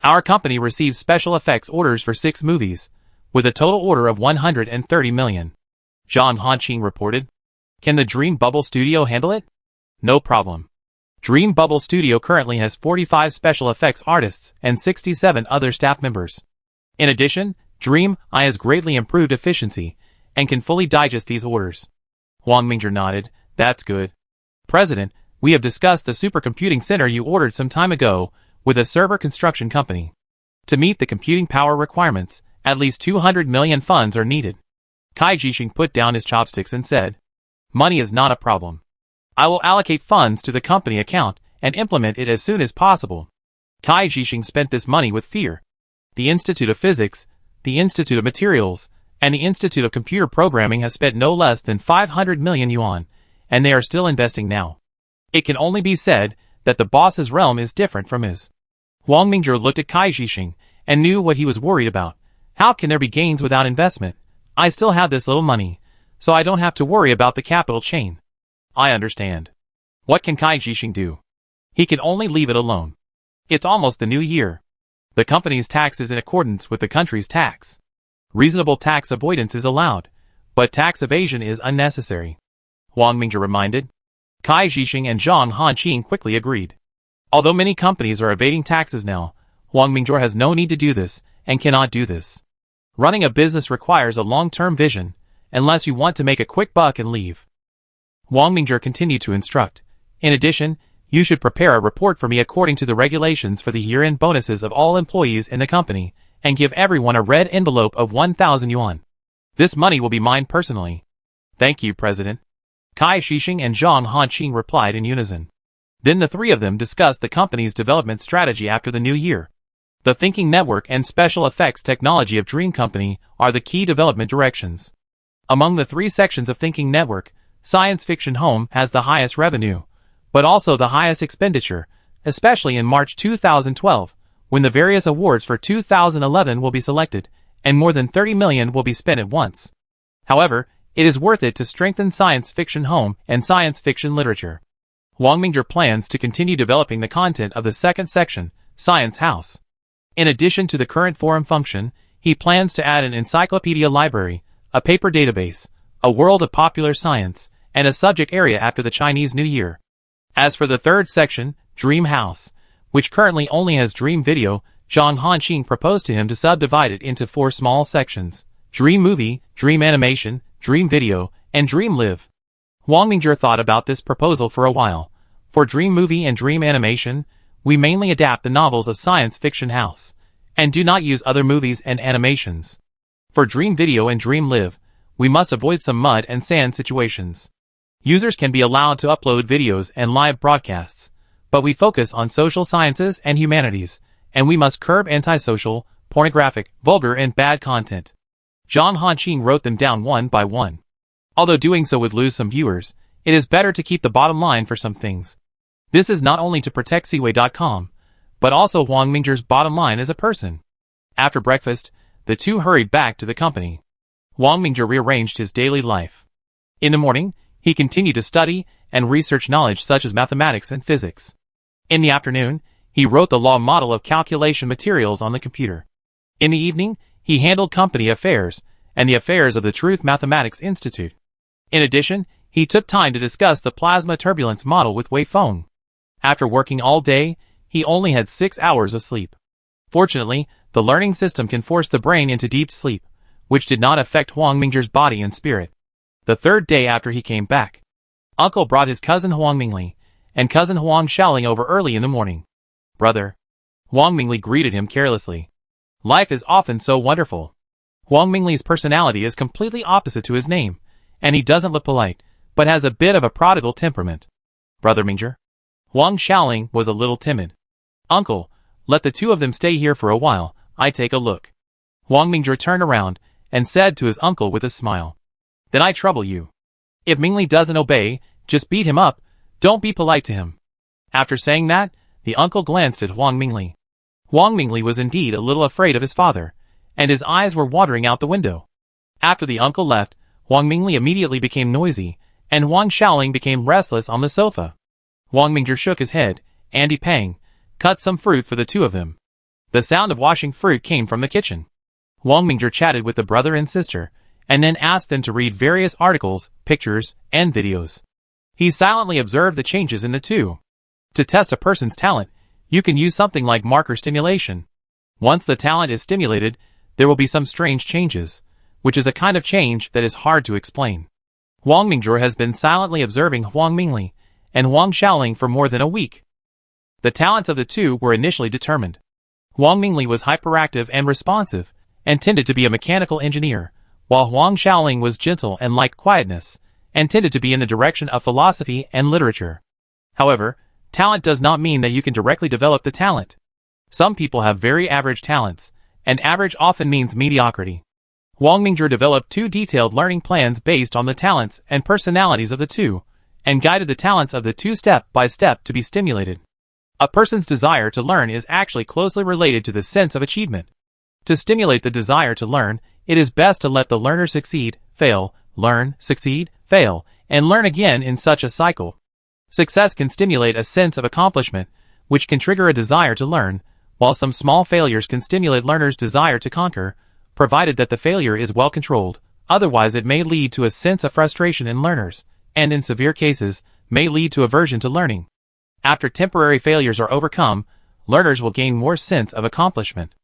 Our company receives special effects orders for 6 movies, with a total order of 130 million. Zhang Hanqing reported. Can the Dream Bubble Studio handle it? No problem. Dream Bubble Studio currently has 45 special effects artists and 67 other staff members. In addition, Dream I has greatly improved efficiency and can fully digest these orders. Huang Mingzhi nodded. That's good. President, we have discussed the supercomputing center you ordered some time ago with a server construction company. To meet the computing power requirements, at least 200 million funds are needed. Cai Jixing put down his chopsticks and said, Money is not a problem. I will allocate funds to the company account and implement it as soon as possible. Cai Jixing spent this money with fear. The Institute of Physics, the Institute of Materials, and the Institute of Computer Programming have spent no less than 500 million yuan, and they are still investing now. It can only be said that the boss's realm is different from his. Huang Mingzhi looked at Cai Jixing and knew what he was worried about. How can there be gains without investment? I still have this little money, so I don't have to worry about the capital chain. I understand. What can Cai Jixing do? He can only leave it alone. It's almost the new year. The company's tax is in accordance with the country's tax. Reasonable tax avoidance is allowed, but tax evasion is unnecessary. Huang Mingzhi reminded. Cai Jixing and Zhang Hanqing quickly agreed. Although many companies are evading taxes now, Huang Mingzhi has no need to do this and cannot do this. Running a business requires a long-term vision, unless you want to make a quick buck and leave. Huang Mingzhi continued to instruct. In addition, you should prepare a report for me according to the regulations for the year-end bonuses of all employees in the company, and give everyone a red envelope of 1,000 yuan. This money will be mine personally. Thank you, President. Cai Jixing and Zhang Hanqing replied in unison. Then the 3 of them discussed the company's development strategy after the new year. The Thinking Network and Special Effects Technology of Dream Company are the key development directions. Among the 3 sections of Thinking Network, Science Fiction Home has the highest revenue, but also the highest expenditure, especially in March 2012, when the various awards for 2011 will be selected, and more than 30 million will be spent at once. However, it is worth it to strengthen Science Fiction Home and Science Fiction Literature. Huang Mingzhi plans to continue developing the content of the second section, Science House. In addition to the current forum function, he plans to add an encyclopedia library, a paper database, a world of popular science, and a subject area after the Chinese New Year. As for the third section, Dream House, which currently only has Dream Video, Zhang Hanqing proposed to him to subdivide it into 4 small sections: Dream Movie, Dream Animation, Dream Video, and Dream Live. Huang Mingzhi thought about this proposal for a while. For Dream Movie and Dream Animation, we mainly adapt the novels of Science Fiction House, and do not use other movies and animations. For Dream Video and Dream Live, we must avoid some mud and sand situations. Users can be allowed to upload videos and live broadcasts, but we focus on social sciences and humanities, and we must curb antisocial, pornographic, vulgar and bad content. Zhang Hanqing wrote them down one by one. Although doing so would lose some viewers, it is better to keep the bottom line for some things. This is not only to protect Seaway.com, but also Huang Mingzhi's bottom line as a person. After breakfast, the 2 hurried back to the company. Huang Mingzhi rearranged his daily life. In the morning, he continued to study and research knowledge such as mathematics and physics. In the afternoon, he wrote the law model of calculation materials on the computer. In the evening, he handled company affairs and the affairs of the Truth Mathematics Institute. In addition, he took time to discuss the plasma turbulence model with Wei Feng. After working all day, he only had 6 hours of sleep. Fortunately, the learning system can force the brain into deep sleep, which did not affect Huang Mingzhi's body and spirit. The third day after he came back, Uncle brought his cousin Huang Mingli and cousin Huang Xiaoling over early in the morning. "Brother," Huang Mingli greeted him carelessly. "Life is often so wonderful." Huang Mingli's personality is completely opposite to his name, and he doesn't look polite, but has a bit of a prodigal temperament. "Brother Mingzhi?" Huang Xiaoling was a little timid. "Uncle, let the two of them stay here for a while, I take a look." Huang Mingzhi turned around and said to his uncle with a smile. "Then I trouble you. If Mingli doesn't obey, just beat him up, don't be polite to him." After saying that, the uncle glanced at Huang Mingli. Huang Mingli was indeed a little afraid of his father, and his eyes were watering out the window. After the uncle left, Huang Mingli immediately became noisy, and Huang Xiaoling became restless on the sofa. Huang Mingzhi shook his head, and he cut some fruit for the two of them. The sound of washing fruit came from the kitchen. Huang Mingzhi chatted with the brother and sister, and then asked them to read various articles, pictures, and videos. He silently observed the changes in the two. To test a person's talent, you can use something like marker stimulation. Once the talent is stimulated, there will be some strange changes, which is a kind of change that is hard to explain. Huang Mingzhi has been silently observing Huang Mingli and Huang Xiaoling for more than a week. The talents of the two were initially determined. Huang Mingli was hyperactive and responsive, and tended to be a mechanical engineer, while Huang Xiaoling was gentle and liked quietness, and tended to be in the direction of philosophy and literature. However, talent does not mean that you can directly develop the talent. Some people have very average talents, and average often means mediocrity. Huang Mingzhi developed two detailed learning plans based on the talents and personalities of the two, and guided the talents of the two step by step to be stimulated. A person's desire to learn is actually closely related to the sense of achievement. To stimulate the desire to learn, it is best to let the learner succeed, fail, learn, succeed, fail, and learn again in such a cycle. Success can stimulate a sense of accomplishment, which can trigger a desire to learn, while some small failures can stimulate learners' desire to conquer, provided that the failure is well controlled. Otherwise it may lead to a sense of frustration in learners, and in severe cases, may lead to aversion to learning. After temporary failures are overcome, learners will gain more sense of accomplishment.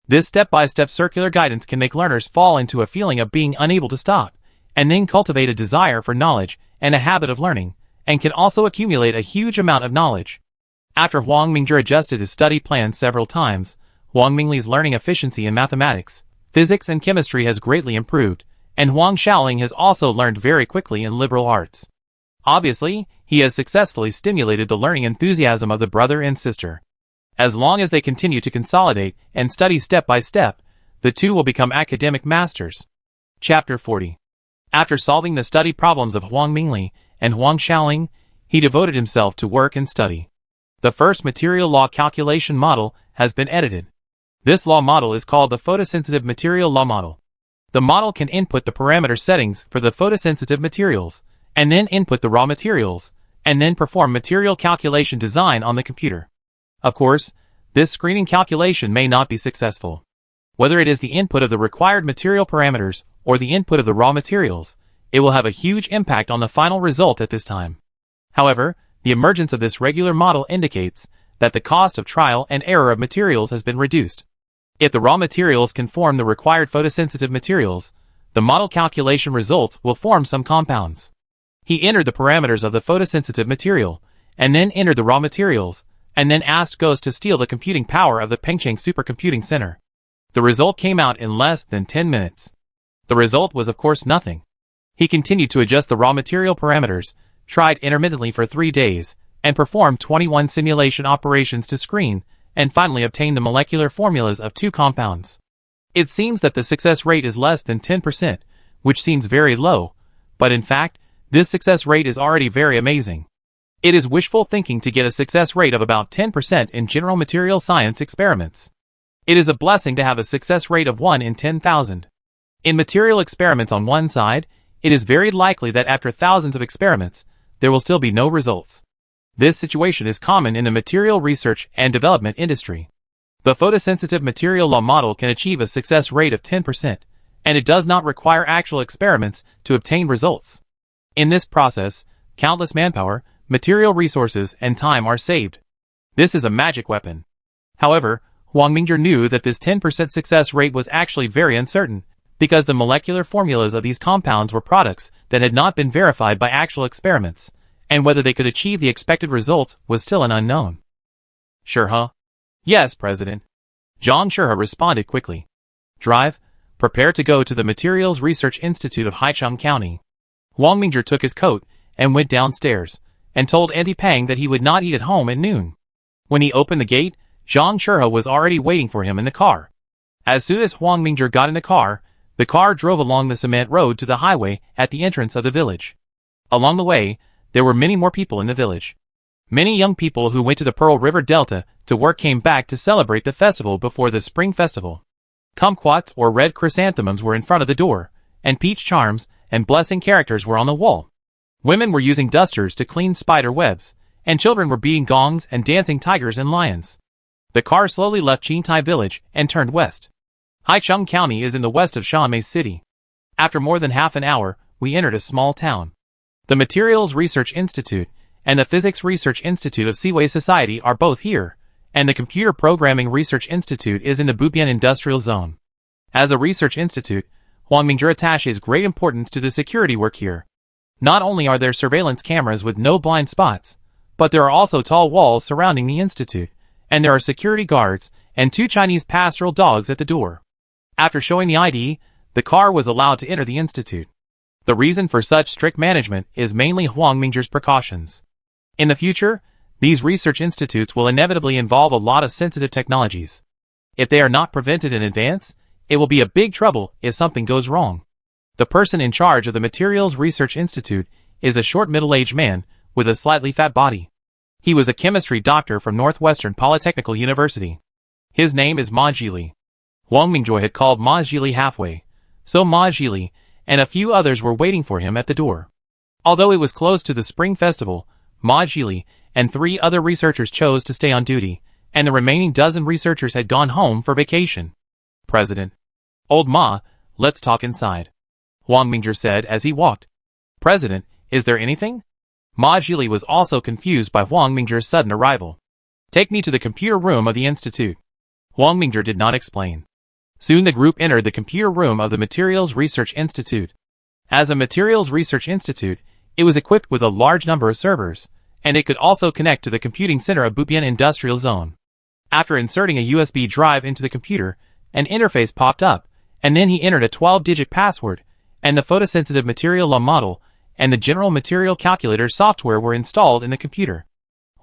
This step-by-step circular guidance can make learners fall into a feeling of being unable to stop, and then cultivate a desire for knowledge and a habit of learning, and can also accumulate a huge amount of knowledge. After Huang Mingzhi adjusted his study plan several times, Huang Mingli's learning efficiency in mathematics, physics and chemistry has greatly improved, and Huang Xiaoling has also learned very quickly in liberal arts. Obviously, he has successfully stimulated the learning enthusiasm of the brother and sister. As long as they continue to consolidate and study step by step, the two will become academic masters. Chapter 40. After solving the study problems of Huang Mingli and Huang Xiaoling, he devoted himself to work and study. The first material law calculation model has been edited. This law model is called the photosensitive material law model. The model can input the parameter settings for the photosensitive materials, and then input the raw materials, and then perform material calculation design on the computer. Of course, this screening calculation may not be successful. Whether it is the input of the required material parameters or the input of the raw materials, it will have a huge impact on the final result at this time. However, the emergence of this regular model indicates that the cost of trial and error of materials has been reduced. If the raw materials can form the required photosensitive materials, the model calculation results will form some compounds. He entered the parameters of the photosensitive material, and then entered the raw materials, and then asked Ghost to steal the computing power of the Pengcheng supercomputing center. The result came out in less than 10 minutes. The result was of course nothing. He continued to adjust the raw material parameters, tried intermittently for 3 days, and performed 21 simulation operations to screen, and finally obtained the molecular formulas of 2 compounds. It seems that the success rate is less than 10%, which seems very low, but in fact, this success rate is already very amazing. It is wishful thinking to get a success rate of about 10% in general material science experiments. It is a blessing to have a success rate of 1 in 10,000. In material experiments on one side, it is very likely that after thousands of experiments, there will still be no results. This situation is common in the material research and development industry. The photosensitive material law model can achieve a success rate of 10%, and it does not require actual experiments to obtain results. In this process, countless manpower, material resources, and time are saved. This is a magic weapon. However, Huang Mingzhi knew that this 10% success rate was actually very uncertain, because the molecular formulas of these compounds were products that had not been verified by actual experiments, and whether they could achieve the expected results was still an unknown. Sure, huh? Yes, President. Zhang Shurha responded quickly. Drive, prepare to go to the Materials Research Institute of Haicheng County. Wang Mingzhi took his coat and went downstairs, and told Auntie Pang that he would not eat at home at noon. When he opened the gate, Zhang Shurha was already waiting for him in the car. As soon as Wang Mingzhi got in the car drove along the cement road to the highway at the entrance of the village. Along the way, there were many more people in the village. Many young people who went to the Pearl River Delta to work came back to celebrate the festival before the Spring Festival. Kumquats or red chrysanthemums were in front of the door, and peach charms and blessing characters were on the wall. Women were using dusters to clean spider webs, and children were beating gongs and dancing tigers and lions. The car slowly left Qingtai village and turned west. Haicheng County is in the west of Xiaomei City. After more than half an hour, we entered a small town. The Materials Research Institute and the Physics Research Institute of Seaway Society are both here, and the Computer Programming Research Institute is in the Bubian Industrial Zone. As a research institute, Wang Mingzhi attaches great importance to the security work here. Not only are there surveillance cameras with no blind spots, but there are also tall walls surrounding the institute, and there are security guards and 2 Chinese pastoral dogs at the door. After showing the ID, the car was allowed to enter the institute. The reason for such strict management is mainly Wang Mingzhi's precautions. In the future, these research institutes will inevitably involve a lot of sensitive technologies. If they are not prevented in advance, it will be a big trouble if something goes wrong. The person in charge of the Materials Research Institute is a short middle-aged man with a slightly fat body. He was a chemistry doctor from Northwestern Polytechnical University. His name is Ma Jili. Wang Mingzhi had called Ma Jili halfway, so Ma Jili and a few others were waiting for him at the door. Although it was close to the Spring Festival, Ma Jili and 3 other researchers chose to stay on duty, and the remaining dozen researchers had gone home for vacation. President. Old Ma, let's talk inside. Wang Mingzhi said as he walked. President, is there anything? Ma Jili was also confused by Wang Mingzhi's sudden arrival. Take me to the computer room of the institute. Wang Mingzhi did not explain. Soon the group entered the computer room of the Materials Research Institute. As a Materials Research Institute, it was equipped with a large number of servers, and it could also connect to the computing center of Bubian Industrial Zone. After inserting a USB drive into the computer, an interface popped up, and then he entered a 12-digit password, and the photosensitive material law model and the general material calculator software were installed in the computer.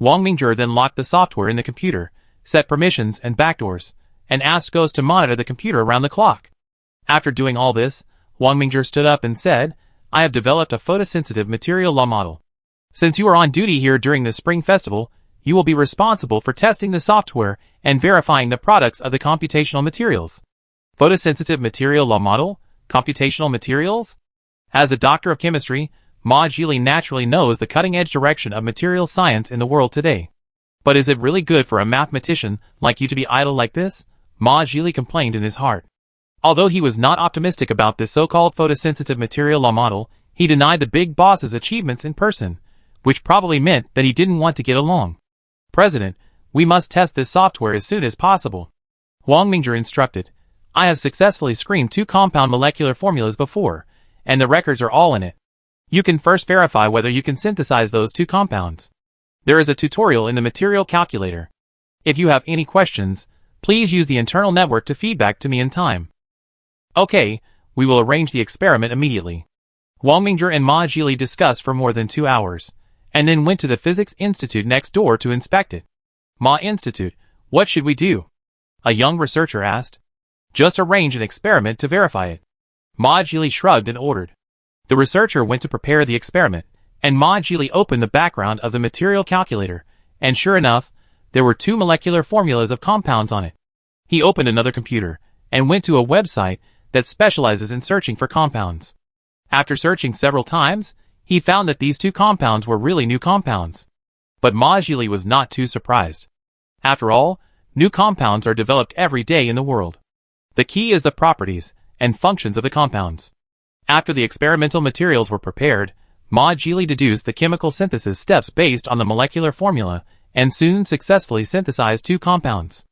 Wang Mingzhi then locked the software in the computer, set permissions and backdoors, and asked Ghost to monitor the computer around the clock. After doing all this, Wang Mingzhi stood up and said, I have developed a photosensitive material law model. Since you are on duty here during the Spring Festival, you will be responsible for testing the software and verifying the products of the computational materials. Photosensitive material law model? Computational materials? As a doctor of chemistry, Ma Jili naturally knows the cutting-edge direction of material science in the world today. But is it really good for a mathematician like you to be idle like this? Ma Jili complained in his heart. Although he was not optimistic about this so-called photosensitive material law model, he denied the big boss's achievements in person, which probably meant that he didn't want to get along. President, we must test this software as soon as possible. Wang Mingzhi instructed. I have successfully screened 2 compound molecular formulas before, and the records are all in it. You can first verify whether you can synthesize those 2 compounds. There is a tutorial in the material calculator. If you have any questions, please use the internal network to feedback to me in time. Okay, we will arrange the experiment immediately. Wang Mingzhi and Ma Jili discussed for more than 2 hours, and then went to the Physics Institute next door to inspect it. Ma Institute, what should we do? A young researcher asked. Just arrange an experiment to verify it. Ma Jili shrugged and ordered. The researcher went to prepare the experiment, and Ma Jili opened the background of the material calculator, and sure enough, there were 2 molecular formulas of compounds on it. He opened another computer, and went to a website that specializes in searching for compounds. After searching several times, he found that these 2 compounds were really new compounds. But Ma Jili was not too surprised. After all, new compounds are developed every day in the world. The key is the properties and functions of the compounds. After the experimental materials were prepared, Ma Jili deduced the chemical synthesis steps based on the molecular formula and soon successfully synthesized 2 compounds.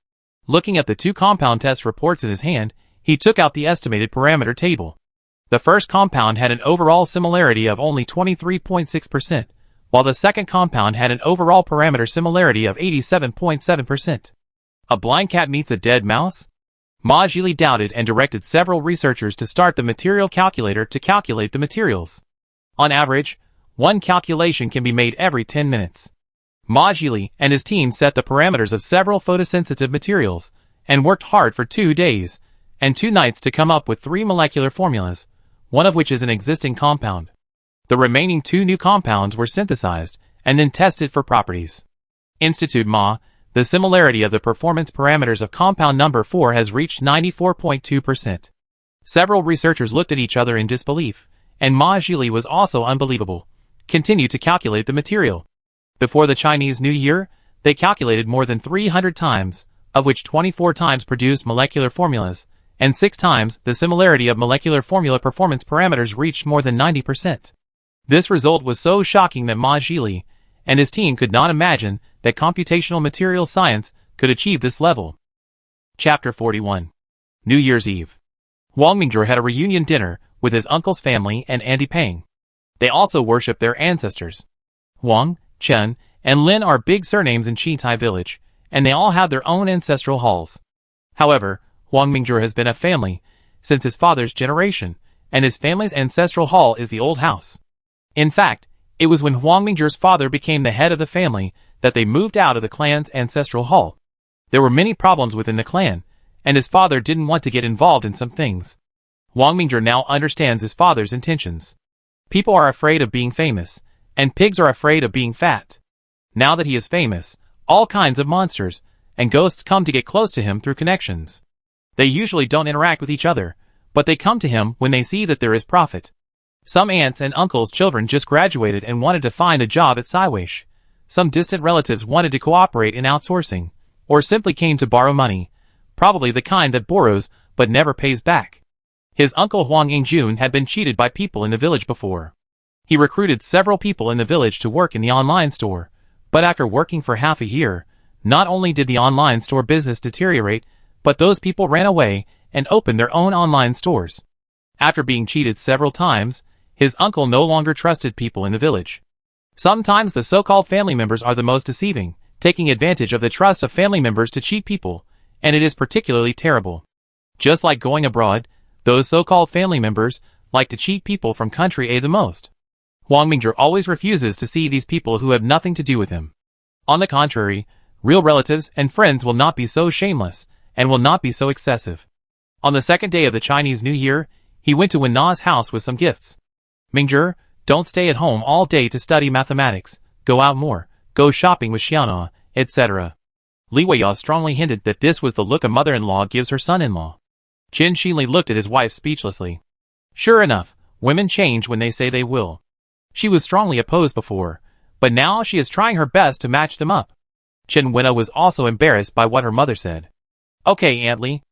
Looking at the 2 compound test reports in his hand, He took out the estimated parameter table. The first compound had an overall similarity of only 23.6%, while the second compound had an overall parameter similarity of 87.7%. A blind cat meets a dead mouse? Ma Jili doubted and directed several researchers to start the material calculator to calculate the materials. On average, one calculation can be made every 10 minutes. Ma Jili and his team set the parameters of several photosensitive materials, and worked hard for 2 days and 2 nights to come up with 3 molecular formulas, one of which is an existing compound. The remaining 2 new compounds were synthesized and then tested for properties. Institute Ma, the similarity of the performance parameters of compound number 4 has reached 94.2%. Several researchers looked at each other in disbelief, and Ma Jili was also unbelievable. Continued to calculate the material. Before the Chinese New Year, they calculated more than 300 times, of which 24 times produced molecular formulas, and 6 times the similarity of molecular formula performance parameters reached more than 90%. This result was so shocking that Ma Jili and his team could not imagine that computational material science could achieve this level. Chapter 41. New Year's Eve. Wang Mingzhi had a reunion dinner with his uncle's family and Auntie Pang. They also worship their ancestors. Wang, Chen, and Lin are big surnames in Qitai village, and they all have their own ancestral halls. However, Wang Mingzhi has been a family since his father's generation, and his family's ancestral hall is the old house. In fact, it was when Wang Mingzhi's father became the head of the family that they moved out of the clan's ancestral hall. There were many problems within the clan, and his father didn't want to get involved in some things. Wang Mingzhi now understands his father's intentions. People are afraid of being famous, and pigs are afraid of being fat. Now that he is famous, all kinds of monsters and ghosts come to get close to him through connections. They usually don't interact with each other, but they come to him when they see that there is profit. Some aunts and uncles' children just graduated and wanted to find a job at Siwish. Some distant relatives wanted to cooperate in outsourcing, or simply came to borrow money, probably the kind that borrows but never pays back. His uncle Huang Yingjun had been cheated by people in the village before. He recruited several people in the village to work in the online store, but after working for half a year, not only did the online store business deteriorate, but those people ran away and opened their own online stores. After being cheated several times, his uncle no longer trusted people in the village. Sometimes the so-called family members are the most deceiving, taking advantage of the trust of family members to cheat people, and it is particularly terrible. Just like going abroad, those so-called family members like to cheat people from country A the most. Wang Mingzhi always refuses to see these people who have nothing to do with him. On the contrary, real relatives and friends will not be so shameless, and will not be so excessive. On the second day of the Chinese New Year, he went to Wen Na's house with some gifts. Mingzhi, don't stay at home all day to study mathematics, go out more, go shopping with Xiaona, etc. Li Weiyao strongly hinted that this was the look a mother-in-law gives her son-in-law. Qin Xinli looked at his wife speechlessly. Sure enough, women change when they say they will. She was strongly opposed before, but now she is trying her best to match them up. Chen Wenna was also embarrassed by what her mother said. Okay, Aunt Li,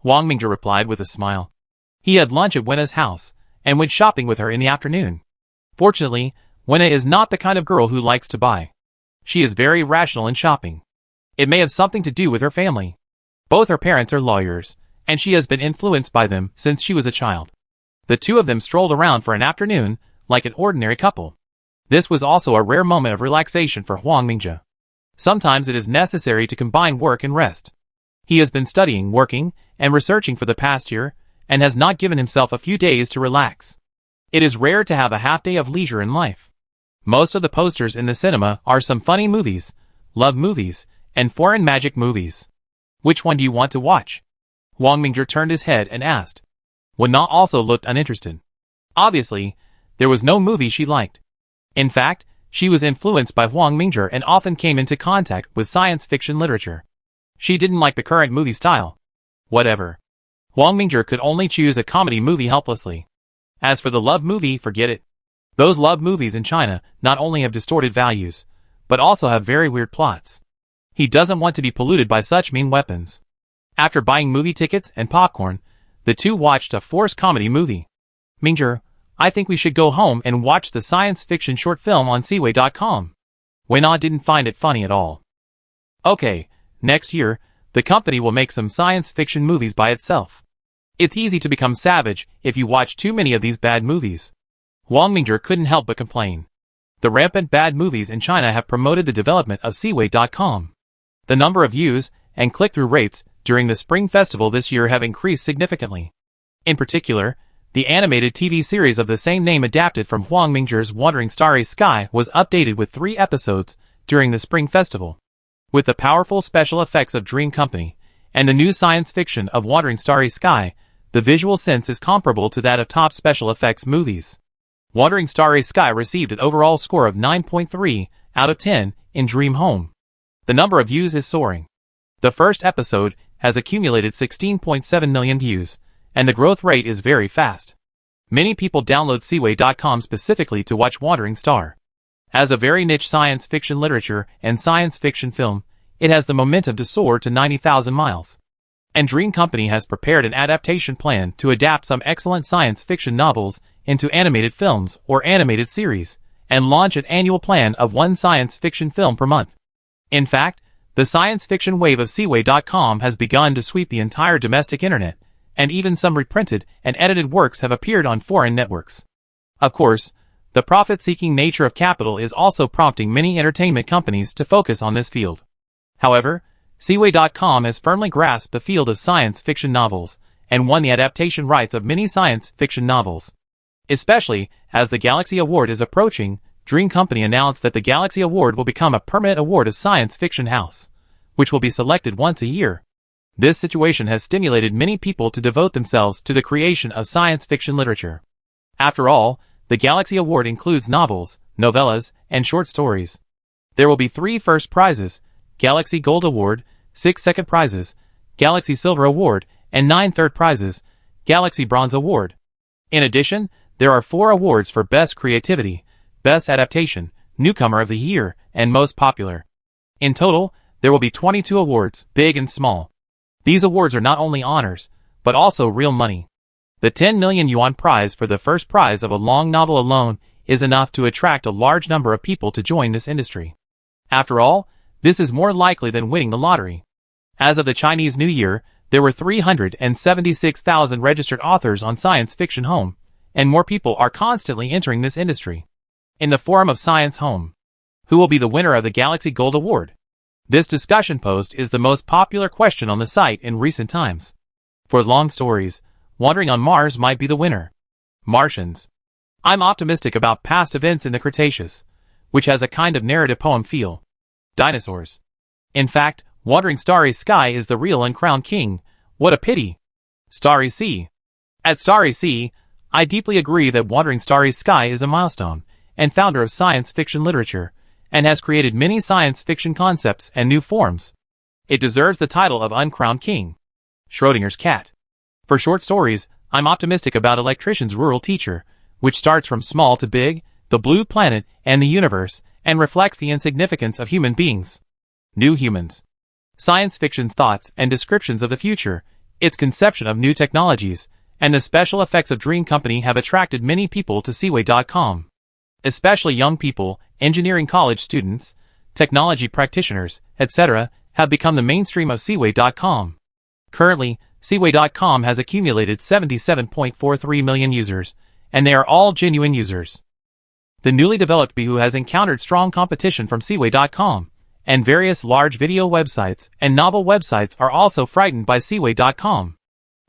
Wang Mingzhi replied with a smile. He had lunch at Wenna's house, and went shopping with her in the afternoon. Fortunately, Wenna is not the kind of girl who likes to buy. She is very rational in shopping. It may have something to do with her family. Both her parents are lawyers, and she has been influenced by them since she was a child. The two of them strolled around for an afternoon, like an ordinary couple. This was also a rare moment of relaxation for Wang Mingzhi. Sometimes it is necessary to combine work and rest. He has been studying, working, and researching for the past year, and has not given himself a few days to relax. It is rare to have a half day of leisure in life. Most of the posters in the cinema are some funny movies, love movies, and foreign magic movies. Which one do you want to watch? Wang Mingzhi turned his head and asked. Wen Na also looked uninterested. Obviously, there was no movie she liked. In fact, she was influenced by Wang Mingzhi and often came into contact with science fiction literature. She didn't like the current movie style. Whatever. Wang Mingzhi could only choose a comedy movie helplessly. As for the love movie, forget it. Those love movies in China not only have distorted values, but also have very weird plots. He doesn't want to be polluted by such mean weapons. After buying movie tickets and popcorn, the two watched a forced comedy movie. Mingzhi, I think we should go home and watch the science fiction short film on Seaway.com. Wen Na didn't find it funny at all. Okay, next year, the company will make some science fiction movies by itself. It's easy to become savage if you watch too many of these bad movies. Wang Mingzhi couldn't help but complain. The rampant bad movies in China have promoted the development of Seaway.com. The number of views and click-through rates during the Spring Festival this year have increased significantly. In particular, the animated TV series of the same name adapted from Wang Mingzhi's Wandering Starry Sky was updated with 3 episodes during the Spring Festival. With the powerful special effects of Dream Company and the new science fiction of Wandering Starry Sky, the visual sense is comparable to that of top special effects movies. Wandering Starry Sky received an overall score of 9.3 out of 10 in Dream Home. The number of views is soaring. The first episode has accumulated 16.7 million views, and the growth rate is very fast. Many people download Seaway.com specifically to watch Wandering Star. As a very niche science fiction literature and science fiction film, it has the momentum to soar to 90,000 miles. And Dream Company has prepared an adaptation plan to adapt some excellent science fiction novels into animated films or animated series, and launch an annual plan of 1 science fiction film per month. In fact, the science fiction wave of Seaway.com has begun to sweep the entire domestic internet, and even some reprinted and edited works have appeared on foreign networks. Of course, the profit-seeking nature of capital is also prompting many entertainment companies to focus on this field. However, Seaway.com has firmly grasped the field of science fiction novels, and won the adaptation rights of many science fiction novels. Especially as the Galaxy Award is approaching, Dream Company announced that the Galaxy Award will become a permanent award of science fiction house, which will be selected once a year. This situation has stimulated many people to devote themselves to the creation of science fiction literature. After all, the Galaxy Award includes novels, novellas, and short stories. There will be 3 first prizes, Galaxy Gold Award, 6 second prizes, Galaxy Silver Award, and 9 third prizes, Galaxy Bronze Award. In addition, there are 4 awards for Best Creativity, Best Adaptation, Newcomer of the Year, and Most Popular. In total, there will be 22 awards, big and small. These awards are not only honors, but also real money. The 10 million yuan prize for the first prize of a long novel alone is enough to attract a large number of people to join this industry. After all, this is more likely than winning the lottery. As of the Chinese New Year, there were 376,000 registered authors on Science Fiction Home, and more people are constantly entering this industry. In the forum of Science Home, who will be the winner of the Galaxy Gold Award? This discussion post is the most popular question on the site in recent times. For long stories, Wandering on Mars might be the winner. Martians. I'm optimistic about past events in the Cretaceous, which has a kind of narrative poem feel. Dinosaurs. In fact, Wandering Starry Sky is the real uncrowned king. What a pity. Starry Sea. At Starry Sea, I deeply agree that Wandering Starry Sky is a milestone, and founder of science fiction literature, and has created many science fiction concepts and new forms. It deserves the title of Uncrowned King. Schrodinger's Cat. For short stories, I'm optimistic about Electrician's Rural Teacher, which starts from small to big, the blue planet, and the universe, and reflects the insignificance of human beings. New Humans. Science fiction's thoughts and descriptions of the future, its conception of new technologies, and the special effects of Dream Company have attracted many people to Seaway.com. Especially young people, engineering college students, technology practitioners, etc., have become the mainstream of Seaway.com. Currently, Seaway.com has accumulated 77.43 million users, and they are all genuine users. The newly developed Bihoo has encountered strong competition from Seaway.com, and various large video websites and novel websites are also frightened by Seaway.com.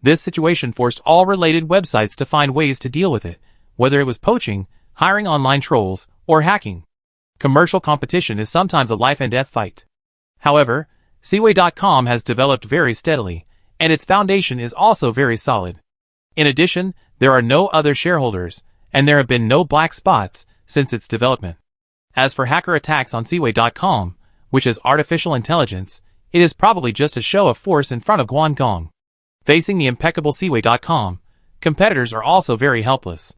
This situation forced all related websites to find ways to deal with it, whether it was poaching, hiring online trolls, or hacking. Commercial competition is sometimes a life and death fight. However, Seaway.com has developed very steadily, and its foundation is also very solid. In addition, there are no other shareholders, and there have been no black spots since its development. As for hacker attacks on Seaway.com, which is artificial intelligence, it is probably just a show of force in front of Guangdong. Facing the impeccable Seaway.com, competitors are also very helpless.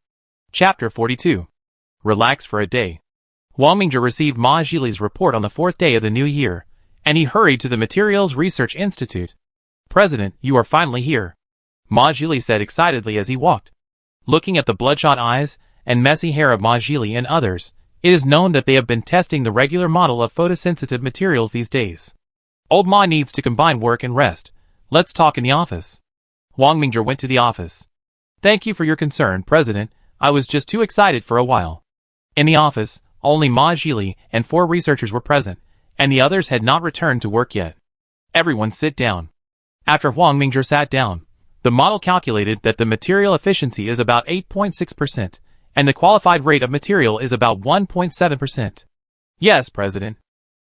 Chapter 42. Relax for a day. Wang Mingzhi received Ma Zhili's report on the 4th day of the new year, and he hurried to the Materials Research Institute. President, you are finally here, Ma Zhili said excitedly as he walked. Looking at the bloodshot eyes and messy hair of Ma Zhili and others, it is known that they have been testing the regular model of photosensitive materials these days. Old Ma needs to combine work and rest. Let's talk in the office. Wang Mingzhi went to the office. Thank you for your concern, President. I was just too excited for a while. In the office, only Ma Zhili and 4 researchers were present, and the others had not returned to work yet. Everyone sit down. After Wang Mingzhi sat down, the model calculated that the material efficiency is about 8.6%, and the qualified rate of material is about 1.7%. Yes, President.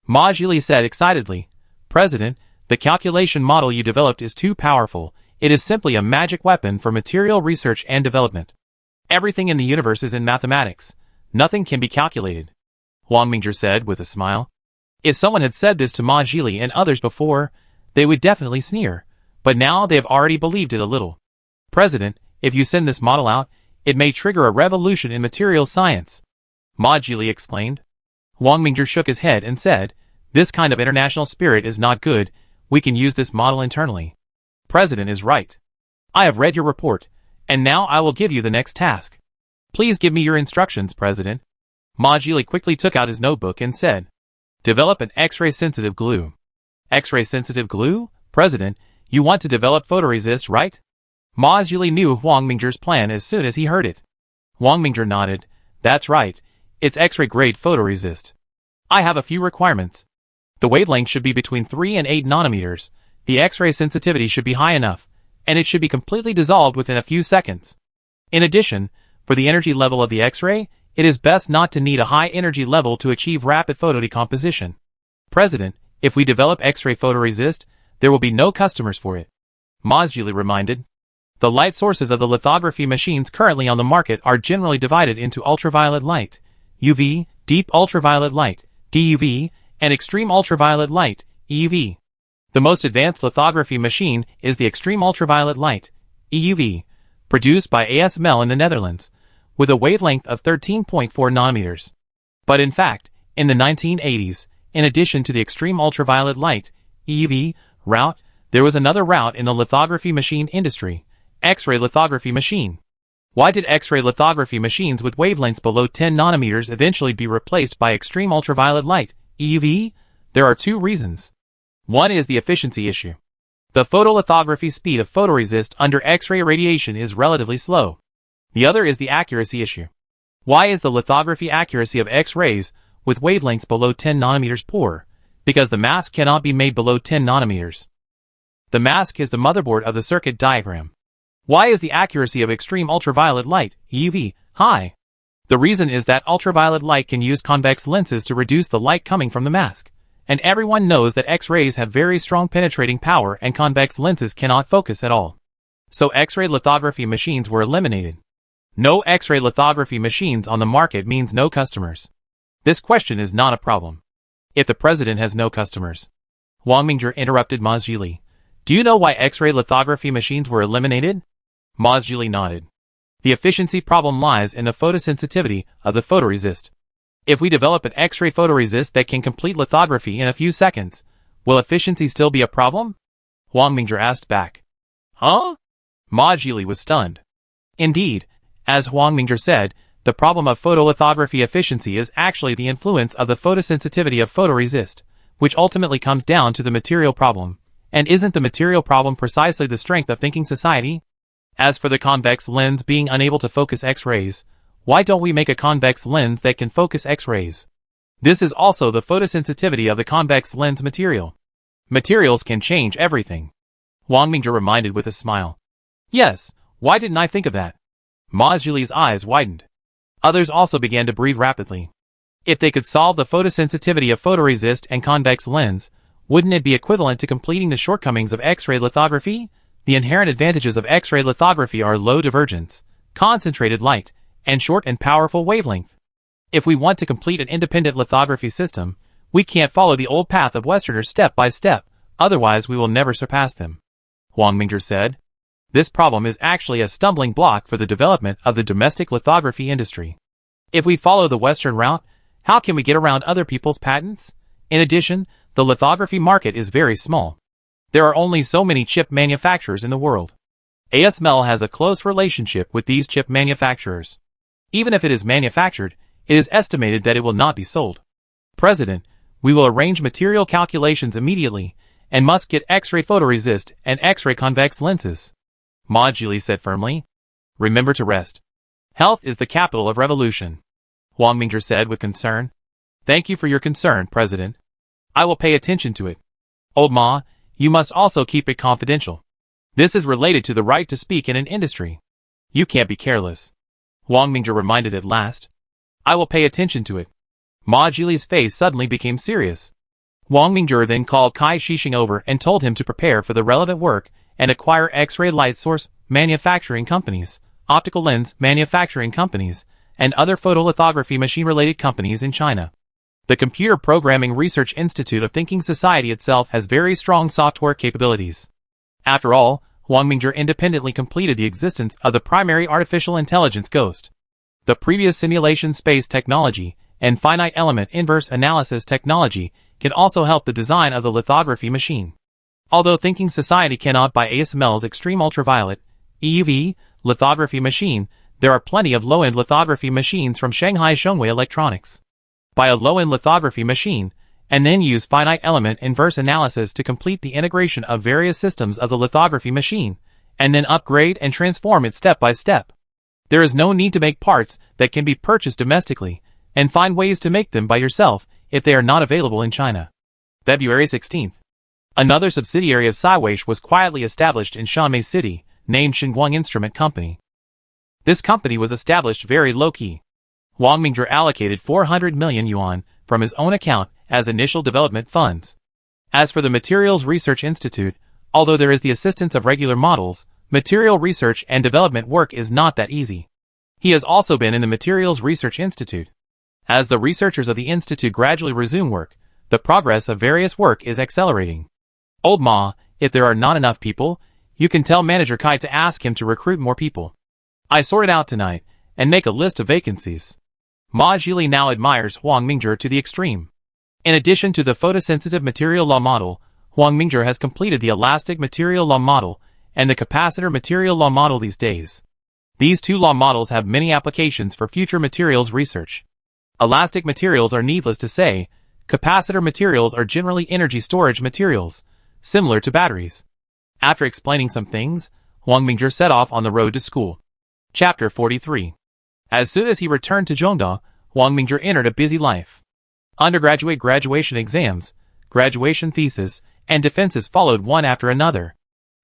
Ma Zhili said excitedly. President, the calculation model you developed is too powerful. It is simply a magic weapon for material research and development. Everything in the universe is in mathematics. Nothing can be calculated. Wang Mingzhi said with a smile. If someone had said this to Ma Zhili and others before, they would definitely sneer. But now they have already believed it a little. President, if you send this model out, it may trigger a revolution in materials science. Ma Zhili exclaimed. Wang Mingzhi shook his head and said, this kind of international spirit is not good. We can use this model internally. President is right. I have read your report, and now I will give you the next task. Please give me your instructions, President. Ma Zhili quickly took out his notebook and said, develop an X-ray sensitive glue. X-ray sensitive glue? President, you want to develop photoresist, right? Ma Zhili knew Wang Mingzhi's plan as soon as he heard it. Wang Mingzhi nodded. That's right. It's X-ray grade photoresist. I have a few requirements. The wavelength should be between 3 and 8 nanometers. The X-ray sensitivity should be high enough, and it should be completely dissolved within a few seconds. In addition, for the energy level of the X-ray, it is best not to need a high energy level to achieve rapid photodecomposition. President, if we develop X-ray photoresist, there will be no customers for it. Ma Zhili reminded. The light sources of the lithography machines currently on the market are generally divided into ultraviolet light, UV, deep ultraviolet light, DUV, and extreme ultraviolet light, EUV. The most advanced lithography machine is the extreme ultraviolet light, EUV, produced by ASML in the Netherlands, with a wavelength of 13.4 nanometers. But in fact, in the 1980s, in addition to the extreme ultraviolet light, EUV, route, there was another route in the lithography machine industry, X-ray lithography machine. Why did X-ray lithography machines with wavelengths below 10 nanometers eventually be replaced by extreme ultraviolet light, EUV? There are 2 reasons. One is the efficiency issue. The photolithography speed of photoresist under X-ray radiation is relatively slow. The other is the accuracy issue. Why is the lithography accuracy of X-rays with wavelengths below 10 nanometers poor? Because the mask cannot be made below 10 nanometers. The mask is the motherboard of the circuit diagram. Why is the accuracy of extreme ultraviolet light, UV, high? The reason is that ultraviolet light can use convex lenses to reduce the light coming from the mask. And everyone knows that X-rays have very strong penetrating power and convex lenses cannot focus at all. So X-ray lithography machines were eliminated. No X-ray lithography machines on the market means no customers. This question is not a problem. If the president has no customers. Wang Mingzhi interrupted Ma Zhili. Do you know why X-ray lithography machines were eliminated? Ma Zhili nodded. The efficiency problem lies in the photosensitivity of the photoresist. If we develop an X-ray photoresist that can complete lithography in a few seconds, will efficiency still be a problem? Wang Mingzhi asked back. Huh? Ma Zhili was stunned. Indeed, as Wang Mingzhi said, the problem of photolithography efficiency is actually the influence of the photosensitivity of photoresist, which ultimately comes down to the material problem. And isn't the material problem precisely the strength of thinking society? As for the convex lens being unable to focus X-rays, why don't we make a convex lens that can focus X-rays? This is also the photosensitivity of the convex lens material. Materials can change everything. Wang Mingzhi reminded with a smile. Yes, why didn't I think of that? Ma Zhili's eyes widened. Others also began to breathe rapidly. If they could solve the photosensitivity of photoresist and convex lens, wouldn't it be equivalent to completing the shortcomings of X-ray lithography? The inherent advantages of X-ray lithography are low divergence, concentrated light, and short and powerful wavelength. If we want to complete an independent lithography system, we can't follow the old path of Westerners step by step, otherwise we will never surpass them. Wang Mingzhi said. This problem is actually a stumbling block for the development of the domestic lithography industry. If we follow the Western route, how can we get around other people's patents? In addition, the lithography market is very small. There are only so many chip manufacturers in the world. ASML has a close relationship with these chip manufacturers. Even if it is manufactured, it is estimated that it will not be sold. President, we will arrange material calculations immediately, and must get X-ray photoresist and X-ray convex lenses. Ma Jili said firmly. Remember to rest. Health is the capital of revolution. Huang Mingzhi said with concern. Thank you for your concern, President. I will pay attention to it. Old Ma, you must also keep it confidential. This is related to the right to speak in an industry. You can't be careless. Huang Mingzhi reminded at last. I will pay attention to it. Ma Jili's face suddenly became serious. Huang Mingzhi then called Kai Shixing over and told him to prepare for the relevant work and acquire X-ray light source manufacturing companies, optical lens manufacturing companies, and other photolithography machine-related companies in China. The Computer Programming Research Institute of Thinking Society itself has very strong software capabilities. After all, Huang Mingzhi independently completed the existence of the primary artificial intelligence ghost. The previous simulation space technology and finite element inverse analysis technology can also help the design of the lithography machine. Although Thinking Society cannot buy ASML's extreme ultraviolet EUV lithography machine, there are plenty of low-end lithography machines from Shanghai Zhongwei Electronics. Buy a low-end lithography machine, and then use finite element inverse analysis to complete the integration of various systems of the lithography machine, and then upgrade and transform it step by step. There is no need to make parts that can be purchased domestically, and find ways to make them by yourself if they are not available in China. February 16th. Another subsidiary of Siweish was quietly established in Shanmei City, named Xinguang Instrument Company. This company was established very low-key. Huang Mingzhi allocated 400 million yuan from his own account as initial development funds. As for the Materials Research Institute, although there is the assistance of regular models, material research and development work is not that easy. He has also been in the Materials Research Institute. As the researchers of the institute gradually resume work, the progress of various work is accelerating. Old Ma, if there are not enough people, you can tell Manager Kai to ask him to recruit more people. I sort it out tonight, and make a list of vacancies. Ma Jili now admires Huang Mingzhi to the extreme. In addition to the photosensitive material law model, Huang Mingzhi has completed the elastic material law model and the capacitor material law model these days. These two law models have many applications for future materials research. Elastic materials are needless to say, capacitor materials are generally energy storage materials, similar to batteries. After explaining some things, Huang Mingzhi set off on the road to school. Chapter 43. As soon as he returned to Zhongda, Huang Mingzhi entered a busy life. Undergraduate graduation exams, graduation thesis, and defenses followed one after another.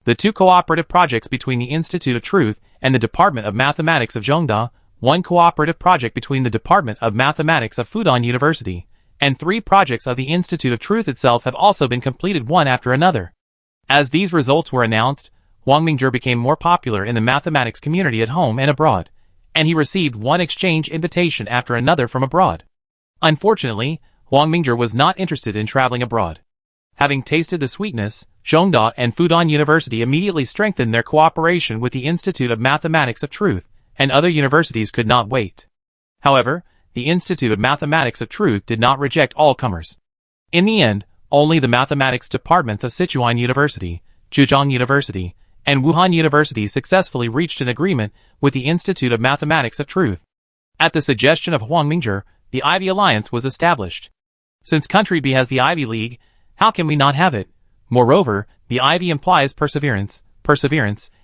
The two cooperative projects between the Institute of Truth and the Department of Mathematics of Zhongda, one cooperative project between the Department of Mathematics of Fudan University, and 3 projects of the Institute of Truth itself have also been completed one after another. As these results were announced, Huang Mingzhi became more popular in the mathematics community at home and abroad, and he received one exchange invitation after another from abroad. Unfortunately, Huang Mingzhi was not interested in traveling abroad. Having tasted the sweetness, Zhongda and Fudan University immediately strengthened their cooperation with the Institute of Mathematics of Truth, and other universities could not wait. However, the Institute of Mathematics of Truth did not reject all comers. In the end, only the mathematics departments of Sichuan University, Zhejiang University, and Wuhan University successfully reached an agreement with the Institute of Mathematics of Truth. At the suggestion of Huang Mingzhi, the Ivy Alliance was established. Since Country B has the Ivy League, how can we not have it? Moreover, the Ivy implies perseverance,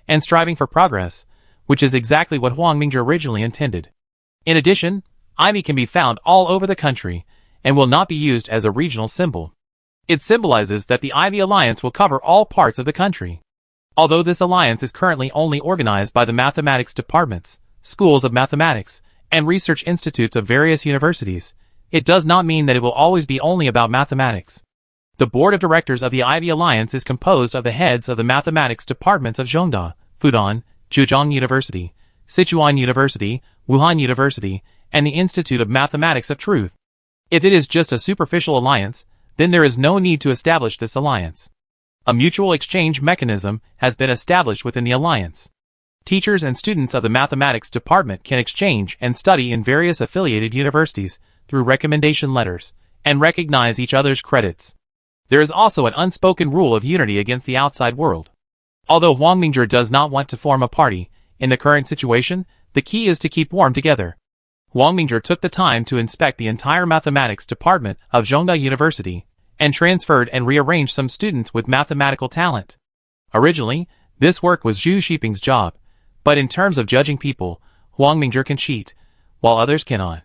and striving for progress, which is exactly what Huang Mingzhi originally intended. In addition, Ivy can be found all over the country, and will not be used as a regional symbol. It symbolizes that the Ivy Alliance will cover all parts of the country. Although this alliance is currently only organized by the mathematics departments, schools of mathematics, and research institutes of various universities, it does not mean that it will always be only about mathematics. The board of directors of the Ivy Alliance is composed of the heads of the mathematics departments of Zhongda, Fudan, Zhejiang University, Sichuan University, Wuhan University, and the Institute of Mathematics of Truth. If it is just a superficial alliance, then there is no need to establish this alliance. A mutual exchange mechanism has been established within the alliance. Teachers and students of the mathematics department can exchange and study in various affiliated universities through recommendation letters, and recognize each other's credits. There is also an unspoken rule of unity against the outside world. Although Huang Mingzhi does not want to form a party, in the current situation, the key is to keep warm together. Huang Mingzhi took the time to inspect the entire mathematics department of Zhongda University, and transferred and rearranged some students with mathematical talent. Originally, This work was Zhu Xiping's job, but in terms of judging people, Huang Mingzhi can cheat, while others cannot.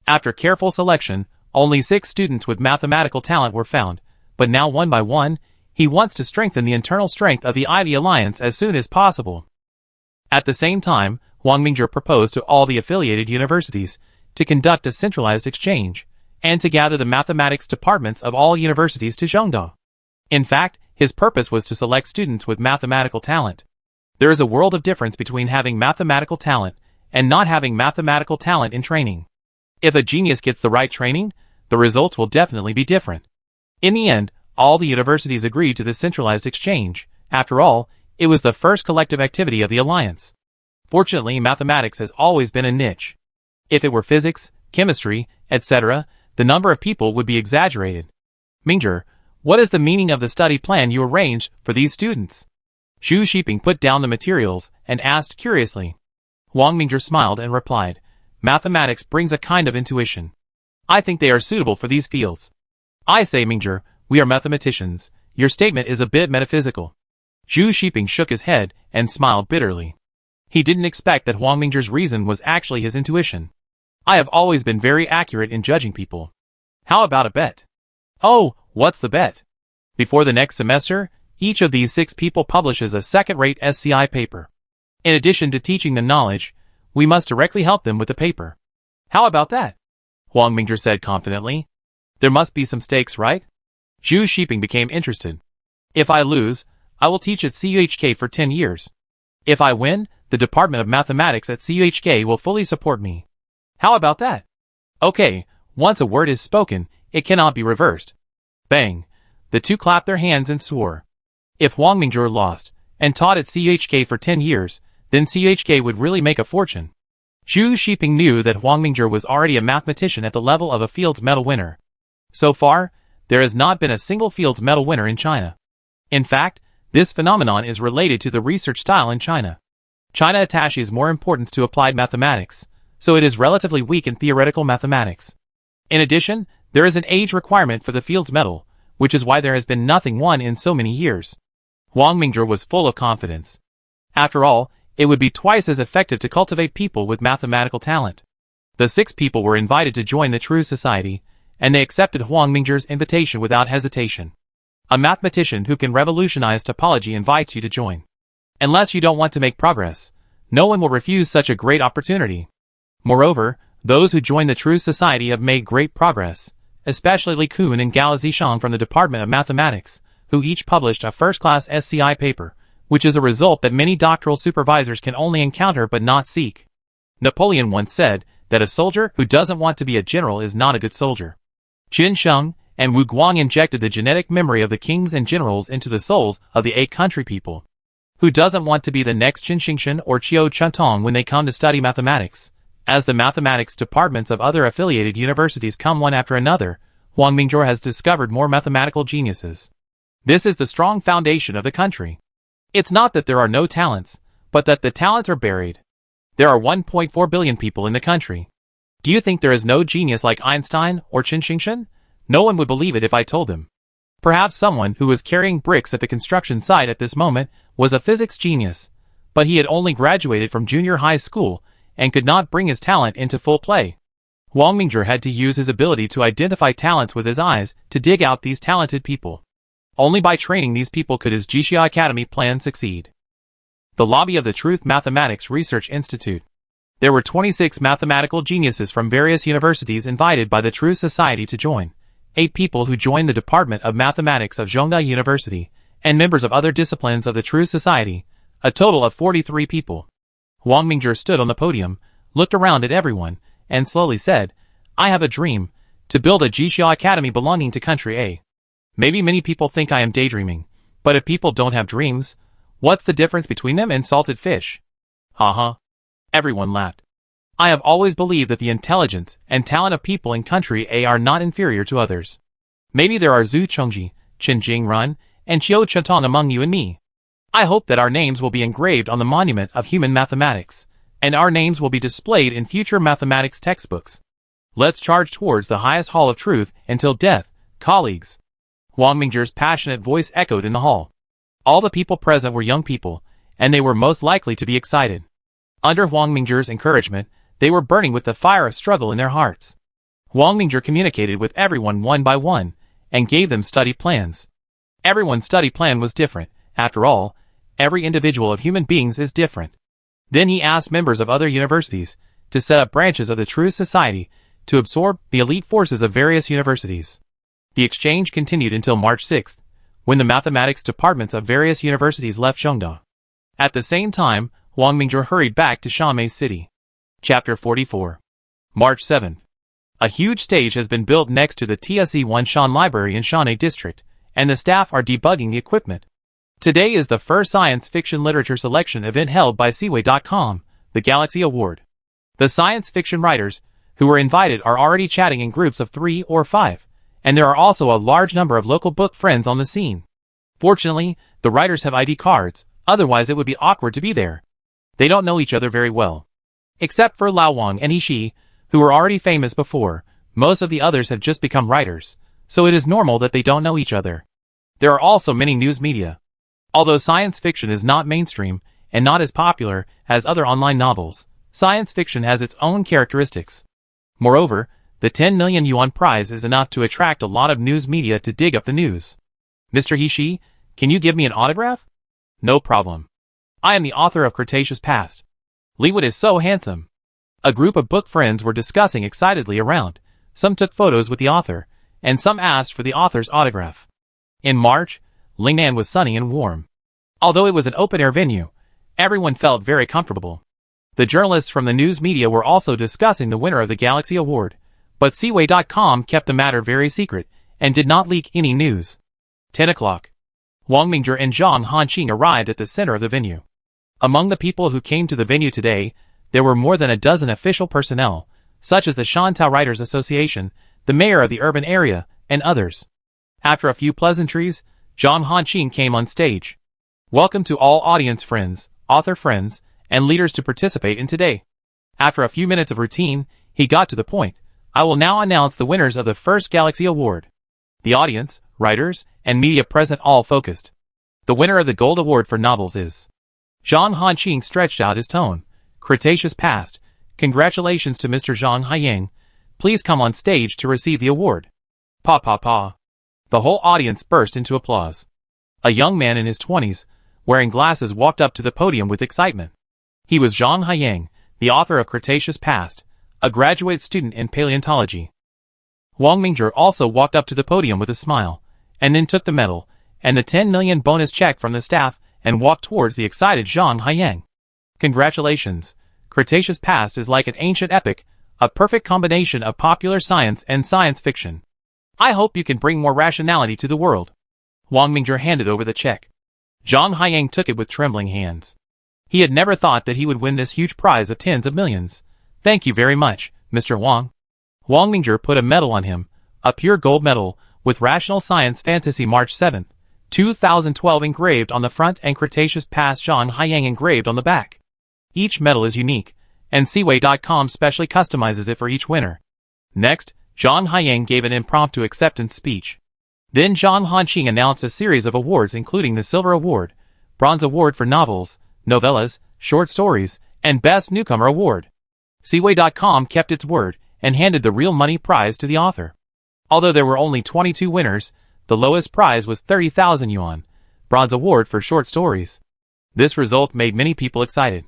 After careful selection, only 6 students with mathematical talent were found, but now one by one, he wants to strengthen the internal strength of the Ivy Alliance as soon as possible. At the same time, Huang Mingzhi proposed to all the affiliated universities to conduct a centralized exchange, and to gather the mathematics departments of all universities to Zhengda. In fact, his purpose was to select students with mathematical talent. There is a world of difference between having mathematical talent and not having mathematical talent in training. If a genius gets the right training, the results will definitely be different. In the end, all the universities agreed to this centralized exchange. After all, it was the first collective activity of the alliance. Fortunately, mathematics has always been a niche. If it were physics, chemistry, etc., the number of people would be exaggerated. Mingzhi, what is the meaning of the study plan you arranged for these students? Zhu Xiping put down the materials and asked curiously. Huang Mingzhi smiled and replied, mathematics brings a kind of intuition. I think they are suitable for these fields. I say, Mingzhi, we are mathematicians. Your statement is a bit metaphysical. Zhu Xiping shook his head and smiled bitterly. He didn't expect that Huang Mingzhi's reason was actually his intuition. I have always been very accurate in judging people. How about a bet? Oh, what's the bet? Before the next semester, each of these 6 people publishes a second-rate SCI paper. In addition to teaching them knowledge, we must directly help them with the paper. How about that? Huang Mingzhi said confidently. There must be some stakes, right? Zhu Xiping became interested. If I lose, I will teach at CUHK for 10 years. If I win, the Department of Mathematics at CUHK will fully support me. How about that? Okay, once a word is spoken, it cannot be reversed. Bang! The two clapped their hands and swore. If Huang Mingzhi lost, and taught at CUHK for 10 years, then CUHK would really make a fortune. Zhu Xiping knew that Huang Mingzhi was already a mathematician at the level of a Fields Medal winner. So far, there has not been a single Fields Medal winner in China. In fact, this phenomenon is related to the research style in China. China attaches more importance to applied mathematics, so it is relatively weak in theoretical mathematics. In addition, there is an age requirement for the Fields Medal, which is why there has been nothing won in so many years. Huang Mingzhi was full of confidence. After all, it would be twice as effective to cultivate people with mathematical talent. The 6 people were invited to join the True Society, and they accepted Huang Mingzhi's invitation without hesitation. A mathematician who can revolutionize topology invites you to join. Unless you don't want to make progress, no one will refuse such a great opportunity. Moreover, those who join the True Society have made great progress, especially Li Kun and Gao Zishang from the Department of Mathematics, who each published a first-class SCI paper, which is a result that many doctoral supervisors can only encounter but not seek. Napoleon once said that a soldier who doesn't want to be a general is not a good soldier. Qin Sheng and Wu Guang injected the genetic memory of the kings and generals into the souls of the 8 country people. Who doesn't want to be the next Qin Shingshan or Qiu Chuntong when they come to study mathematics? As the mathematics departments of other affiliated universities come one after another, Huang Mingzhi has discovered more mathematical geniuses. This is the strong foundation of the country. It's not that there are no talents, but that the talents are buried. There are 1.4 billion people in the country. Do you think there is no genius like Einstein or Qin Shingshan? No one would believe it if I told them. Perhaps someone who was carrying bricks at the construction site at this moment was a physics genius, but he had only graduated from junior high school and could not bring his talent into full play. Huang Mingzhi had to use his ability to identify talents with his eyes to dig out these talented people. Only by training these people could his Jixia Academy plan succeed. The lobby of the Truth Mathematics Research Institute. There were 26 mathematical geniuses from various universities invited by the True Society to join. 8 people who joined the Department of Mathematics of Zhengda University, and members of other disciplines of the True Society, a total of 43 people. Huang Mingzhi stood on the podium, looked around at everyone, and slowly said, I have a dream, to build a Jixia Academy belonging to Country A. Maybe many people think I am daydreaming, but if people don't have dreams, what's the difference between them and salted fish? Haha. Everyone laughed. I have always believed that the intelligence and talent of people in Country A are not inferior to others. Maybe there are Zhu Chongji, Chen Jingrun, and Qiu Chetong among you and me. I hope that our names will be engraved on the monument of human mathematics, and our names will be displayed in future mathematics textbooks. Let's charge towards the highest hall of truth until death, colleagues. Huang Mingzhi's passionate voice echoed in the hall. All the people present were young people, and they were most likely to be excited. Under Huang Mingzhi's encouragement, they were burning with the fire of struggle in their hearts. Huang Mingzhi communicated with everyone one by one, and gave them study plans. Everyone's study plan was different. After all, every individual of human beings is different. Then he asked members of other universities to set up branches of the True Society to absorb the elite forces of various universities. The exchange continued until March 6th, when the mathematics departments of various universities left Zhengda. At the same time, Huang Mingzhi hurried back to Shanmei City. Chapter 44. March 7th. A huge stage has been built next to the TSE1 Shan Library in Shanmei District, and the staff are debugging the equipment. Today is the first science fiction literature selection event held by Seaway.com, the Galaxy Award. The science fiction writers who were invited are already chatting in groups of 3 or 5, and there are also a large number of local book friends on the scene. Fortunately, the writers have ID cards, otherwise it would be awkward to be there. They don't know each other very well. Except for Lao Wang and Yishi, who were already famous before, most of the others have just become writers, so it is normal that they don't know each other. There are also many news media. Although science fiction is not mainstream and not as popular as other online novels, science fiction has its own characteristics. Moreover, the 10 million yuan prize is enough to attract a lot of news media to dig up the news. Mr. Hishi, can you give me an autograph? No problem. I am the author of Cretaceous Past. Liwet is so handsome. A group of book friends were discussing excitedly around. Some took photos with the author, and some asked for the author's autograph. In March, Lingnan was sunny and warm. Although it was an open-air venue, everyone felt very comfortable. The journalists from the news media were also discussing the winner of the Galaxy Award, but Seaway.com kept the matter very secret and did not leak any news. 10 o'clock. Huang Mingzhi and Zhang Hanqing arrived at the center of the venue. Among the people who came to the venue today, there were more than a dozen official personnel, such as the Shantou Writers Association, the mayor of the urban area, and others. After a few pleasantries, Zhang Hanqing came on stage. Welcome to all audience friends, author friends, and leaders to participate in today. After a few minutes of routine, he got to the point. I will now announce the winners of the first Galaxy Award. The audience, writers, and media present all focused. The winner of the Gold Award for novels is... Zhang Hanqing stretched out his tone. Cretaceous Past. Congratulations to Mr. Zhang Haiyang. Please come on stage to receive the award. Pa pa pa. The whole audience burst into applause. A young man in his 20s, wearing glasses, walked up to the podium with excitement. He was Zhang Haiyang, the author of Cretaceous Past, a graduate student in paleontology. Huang Mingzhi also walked up to the podium with a smile, and then took the medal and the 10 million bonus check from the staff and walked towards the excited Zhang Haiyang. Congratulations. Cretaceous Past is like an ancient epic, a perfect combination of popular science and science fiction. I hope you can bring more rationality to the world. Huang Mingzhi handed over the check. Zhang Haiyang took it with trembling hands. He had never thought that he would win this huge prize of tens of millions. Thank you very much, Mr. Huang. Huang Mingzhi put a medal on him, a pure gold medal, with Rational Science Fantasy March 7th, 2012 engraved on the front and Cretaceous Past Zhang Haiyang engraved on the back. Each medal is unique, and Seaway.com specially customizes it for each winner. Next, Zhang Haiyang gave an impromptu acceptance speech. Then Zhang Hanqing announced a series of awards including the Silver Award, Bronze Award for Novels, Novellas, Short Stories, and Best Newcomer Award. Seaway.com kept its word and handed the real money prize to the author. Although there were only 22 winners, the lowest prize was 30,000 yuan, Bronze Award for Short Stories. This result made many people excited.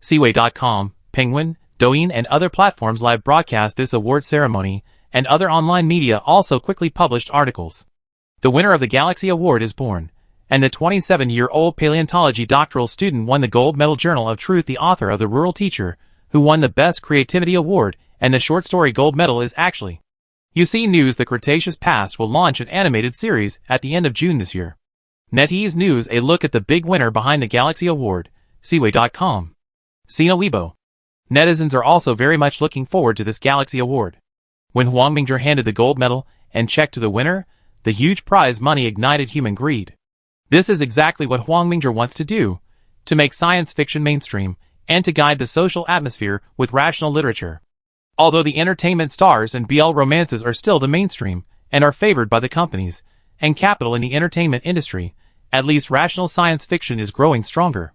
Seaway.com, Penguin, Douyin and other platforms live broadcast this award ceremony, and other online media also quickly published articles. The winner of the Galaxy Award is born, and the 27-year-old paleontology doctoral student won the Gold Medal Journal of Truth. The author of The Rural Teacher, who won the Best Creativity Award, and the short story Gold Medal is actually. You see news the Cretaceous Past will launch an animated series at the end of June this year. NetEase News a look at the big winner behind the Galaxy Award, Seaway.com. Sina Weibo. Netizens are also very much looking forward to this Galaxy Award. When Huang Mingzhi handed the gold medal and check to the winner, the huge prize money ignited human greed. This is exactly what Huang Mingzhi wants to do, to make science fiction mainstream, and to guide the social atmosphere with rational literature. Although the entertainment stars and BL romances are still the mainstream, and are favored by the companies and capital in the entertainment industry, at least rational science fiction is growing stronger.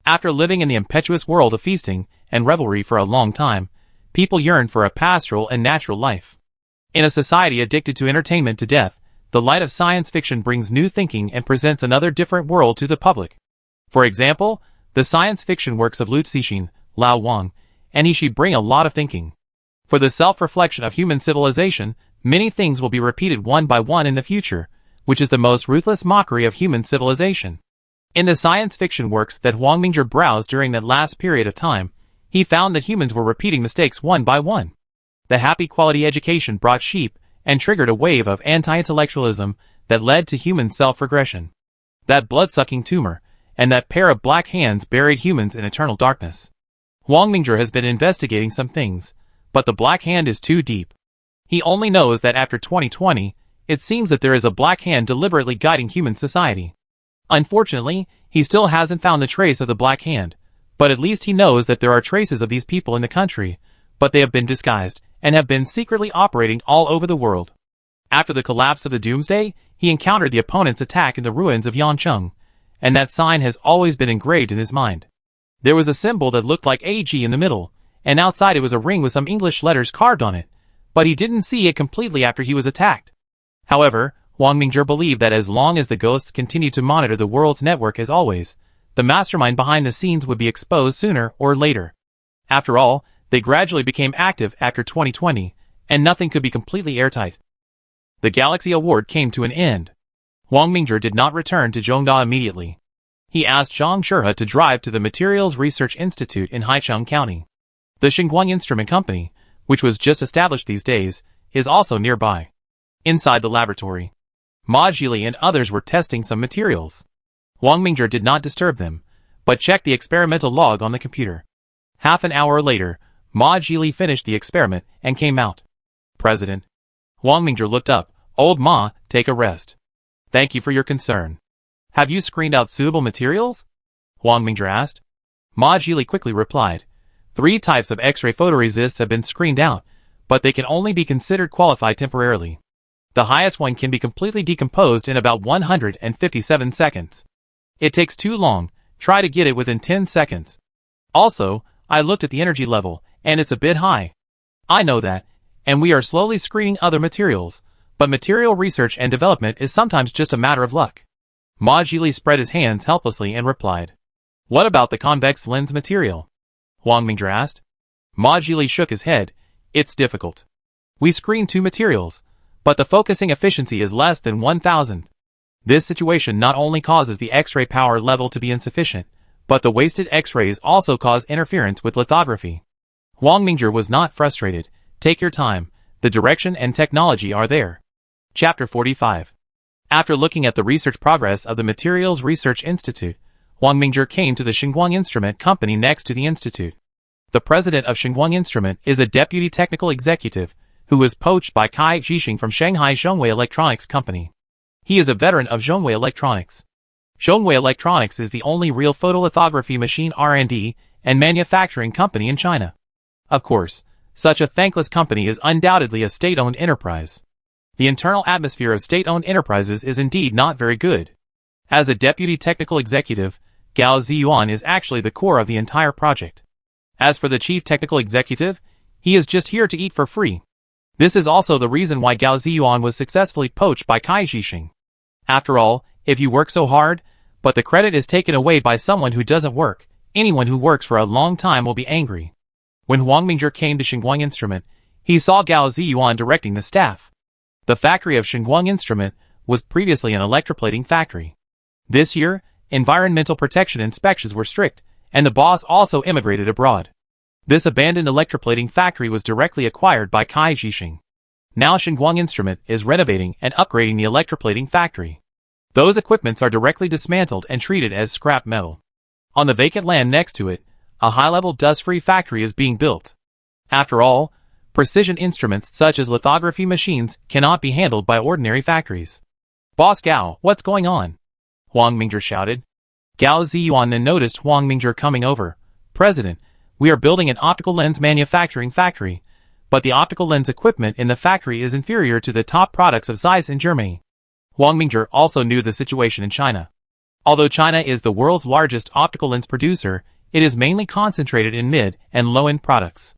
After living in the impetuous world of feasting and revelry for a long time, people yearn for a pastoral and natural life. In a society addicted to entertainment to death, the light of science fiction brings new thinking and presents another different world to the public. For example, the science fiction works of Liu Cixin, Lao Wang, and He Shi bring a lot of thinking. For the self-reflection of human civilization, many things will be repeated one by one in the future, which is the most ruthless mockery of human civilization. In the science fiction works that Huang Mingzhi browsed during that last period of time, he found that humans were repeating mistakes one by one. The happy quality education brought sheep and triggered a wave of anti-intellectualism that led to human self-regression. That blood-sucking tumor and that pair of black hands buried humans in eternal darkness. Huang Mingzhi has been investigating some things, but the black hand is too deep. He only knows that after 2020, it seems that there is a black hand deliberately guiding human society. Unfortunately, he still hasn't found the trace of the black hand, but at least he knows that there are traces of these people in the country, but they have been disguised and have been secretly operating all over the world. After the collapse of the Doomsday, he encountered the opponent's attack in the ruins of Yancheng, and that sign has always been engraved in his mind. There was a symbol that looked like AG in the middle, and outside it was a ring with some English letters carved on it, but he didn't see it completely after he was attacked. However, Huang Mingzhi believed that as long as the ghosts continued to monitor the world's network as always, the mastermind behind the scenes would be exposed sooner or later. After all, they gradually became active after 2020, and nothing could be completely airtight. The Galaxy Award came to an end. Huang Mingzhi did not return to Zhongda immediately. He asked Zhang Shurhe to drive to the Materials Research Institute in Haicheng County. The Xinguang Instrument Company, which was just established these days, is also nearby. Inside the laboratory, Ma Jili and others were testing some materials. Huang Mingzhi did not disturb them, but checked the experimental log on the computer. Half an hour later, Ma Jili finished the experiment and came out. President. Huang Mingzhi looked up. Old Ma, take a rest. Thank you for your concern. Have you screened out suitable materials? Huang Mingzhi asked. Ma Jili quickly replied. 3 types of X-ray photoresists have been screened out, but they can only be considered qualified temporarily. The highest one can be completely decomposed in about 157 seconds. It takes too long, try to get it within 10 seconds. Also, I looked at the energy level, and it's a bit high. I know that, and we are slowly screening other materials, but material research and development is sometimes just a matter of luck. Ma Jili spread his hands helplessly and replied. What about the convex lens material? Huang Mingzhi asked. Ma Jili shook his head. It's difficult. We screened 2 materials, but the focusing efficiency is less than 1000. This situation not only causes the X-ray power level to be insufficient, but the wasted X-rays also cause interference with lithography. Huang Mingzhi was not frustrated. Take your time, the direction and technology are there. Chapter 45. After looking at the research progress of the Materials Research Institute, Huang Mingzhi came to the Xinguang Instrument Company next to the institute. The president of Xinguang Instrument is a deputy technical executive, who was poached by Kai Jixing from Shanghai Zhongwei Electronics Company. He is a veteran of Zhongwei Electronics. Zhongwei Electronics is the only real photolithography machine R&D and manufacturing company in China. Of course, such a thankless company is undoubtedly a state-owned enterprise. The internal atmosphere of state-owned enterprises is indeed not very good. As a deputy technical executive, Gao Ziyuan is actually the core of the entire project. As for the chief technical executive, he is just here to eat for free. This is also the reason why Gao Ziyuan was successfully poached by Kai Jixing. After all, if you work so hard, but the credit is taken away by someone who doesn't work, anyone who works for a long time will be angry. When Huang Mingzhi came to Xinguang Instrument, he saw Gao Ziyuan directing the staff. The factory of Xinguang Instrument was previously an electroplating factory. This year, environmental protection inspections were strict, and the boss also immigrated abroad. This abandoned electroplating factory was directly acquired by Kai Jixing. Now Xinguang Instrument is renovating and upgrading the electroplating factory. Those equipments are directly dismantled and treated as scrap metal. On the vacant land next to it, a high-level dust-free factory is being built. After all, precision instruments such as lithography machines cannot be handled by ordinary factories. Boss Gao, what's going on? Huang Mingzhi shouted. Gao Ziyuan then noticed Huang Mingzhi coming over. President, we are building an optical lens manufacturing factory, but the optical lens equipment in the factory is inferior to the top products of Zeiss in Germany. Huang Mingzhi also knew the situation in China. Although China is the world's largest optical lens producer, it is mainly concentrated in mid and low-end products.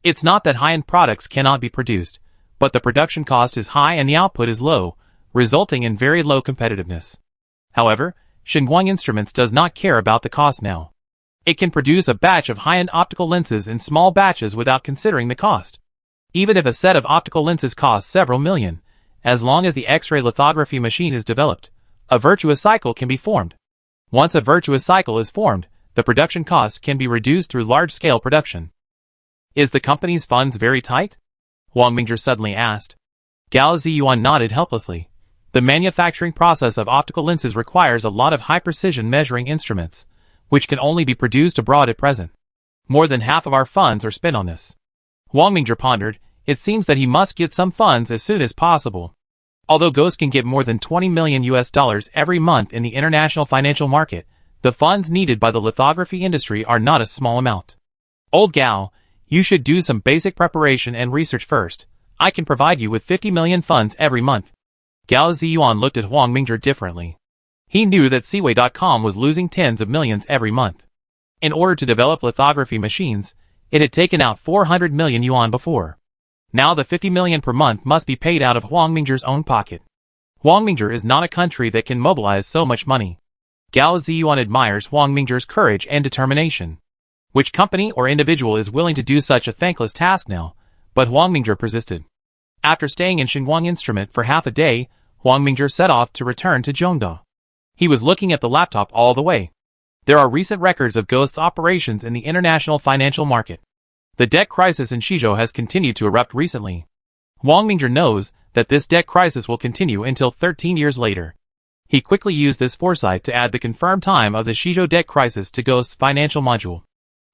It's not that high-end products cannot be produced, but the production cost is high and the output is low, resulting in very low competitiveness. However, Xinguang Instruments does not care about the cost now. It can produce a batch of high-end optical lenses in small batches without considering the cost. Even if a set of optical lenses costs several million, as long as the X-ray lithography machine is developed, a virtuous cycle can be formed. Once a virtuous cycle is formed, the production cost can be reduced through large-scale production. Is the company's funds very tight? Wang Mingzhi suddenly asked. Gao Ziyuan nodded helplessly. The manufacturing process of optical lenses requires a lot of high-precision measuring instruments, which can only be produced abroad at present. More than half of our funds are spent on this. Wang Mingzhi pondered. It seems that he must get some funds as soon as possible. Although Ghost can get more than $20 million every month in the international financial market, the funds needed by the lithography industry are not a small amount. Old Gao, you should do some basic preparation and research first. I can provide you with 50 million funds every month. Gao Ziyuan looked at Wang Mingzhi differently. He knew that Seaway.com was losing tens of millions every month. In order to develop lithography machines, it had taken out 400 million yuan before. Now the 50 million per month must be paid out of Wang Mingzhi's own pocket. Wang Mingzhi is not a country that can mobilize so much money. Gao Ziyuan admires Wang Mingzhi's courage and determination. Which company or individual is willing to do such a thankless task now? But Wang Mingzhi persisted. After staying in Xinguang Instrument for half a day, Wang Mingzhi set off to return to Zhongda. He was looking at the laptop all the way. There are recent records of Ghost's operations in the international financial market. The debt crisis in Shizhou has continued to erupt recently. Wang Mingzhi knows that this debt crisis will continue until 13 years later. He quickly used this foresight to add the confirmed time of the Shizhou debt crisis to Ghost's financial module.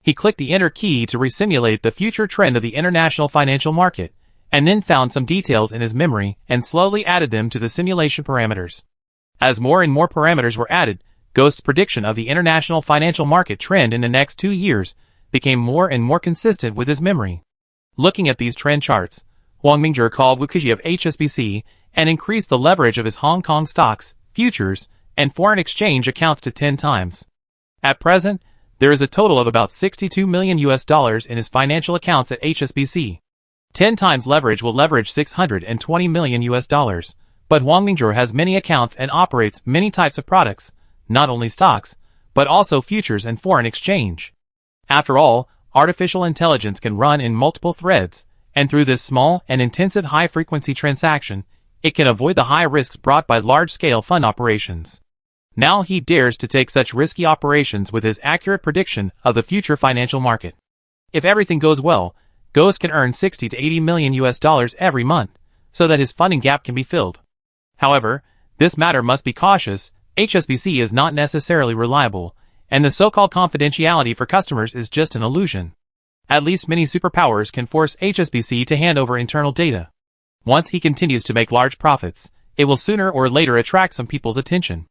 He clicked the enter key to resimulate the future trend of the international financial market, and then found some details in his memory and slowly added them to the simulation parameters. As more and more parameters were added, Ghost's prediction of the international financial market trend in the next 2 years became more and more consistent with his memory. Looking at these trend charts, Wang Mingzhi called Wukuji of HSBC and increased the leverage of his Hong Kong stocks, futures, and foreign exchange accounts to 10 times. At present, there is a total of about $62 million in his financial accounts at HSBC. 10 times leverage will leverage $620 million. But Wang Mingzhi has many accounts and operates many types of products, not only stocks, but also futures and foreign exchange. After all, artificial intelligence can run in multiple threads, and through this small and intensive high-frequency transaction, it can avoid the high risks brought by large-scale fund operations. Now he dares to take such risky operations with his accurate prediction of the future financial market. If everything goes well, Ghost can earn $60 to $80 million every month, so that his funding gap can be filled. However, this matter must be cautious. HSBC is not necessarily reliable, and the so-called confidentiality for customers is just an illusion. At least many superpowers can force HSBC to hand over internal data. Once he continues to make large profits, it will sooner or later attract some people's attention.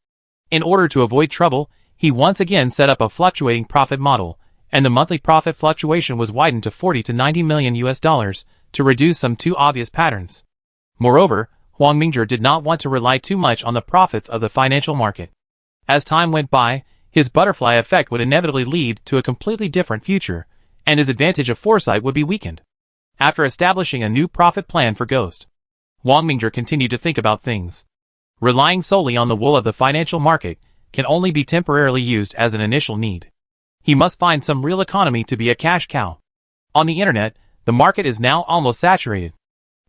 In order to avoid trouble, he once again set up a fluctuating profit model, and the monthly profit fluctuation was widened to $40 to $90 million to reduce some too obvious patterns. Moreover, Wang Mingzhi did not want to rely too much on the profits of the financial market. As time went by, his butterfly effect would inevitably lead to a completely different future, and his advantage of foresight would be weakened. After establishing a new profit plan for Ghost, Wang Mingzhi continued to think about things. Relying solely on the wool of the financial market can only be temporarily used as an initial need. He must find some real economy to be a cash cow. On the internet, the market is now almost saturated.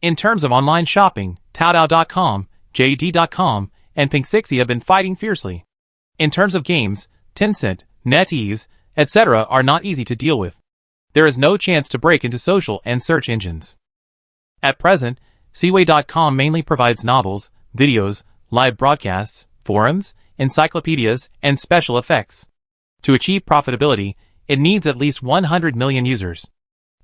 In terms of online shopping, Taobao.com, JD.com, and Pink60 have been fighting fiercely. In terms of games, Tencent, NetEase, etc. are not easy to deal with. There is no chance to break into social and search engines. At present, Seaway.com mainly provides novels, videos, live broadcasts, forums, encyclopedias, and special effects. To achieve profitability, it needs at least 100 million users.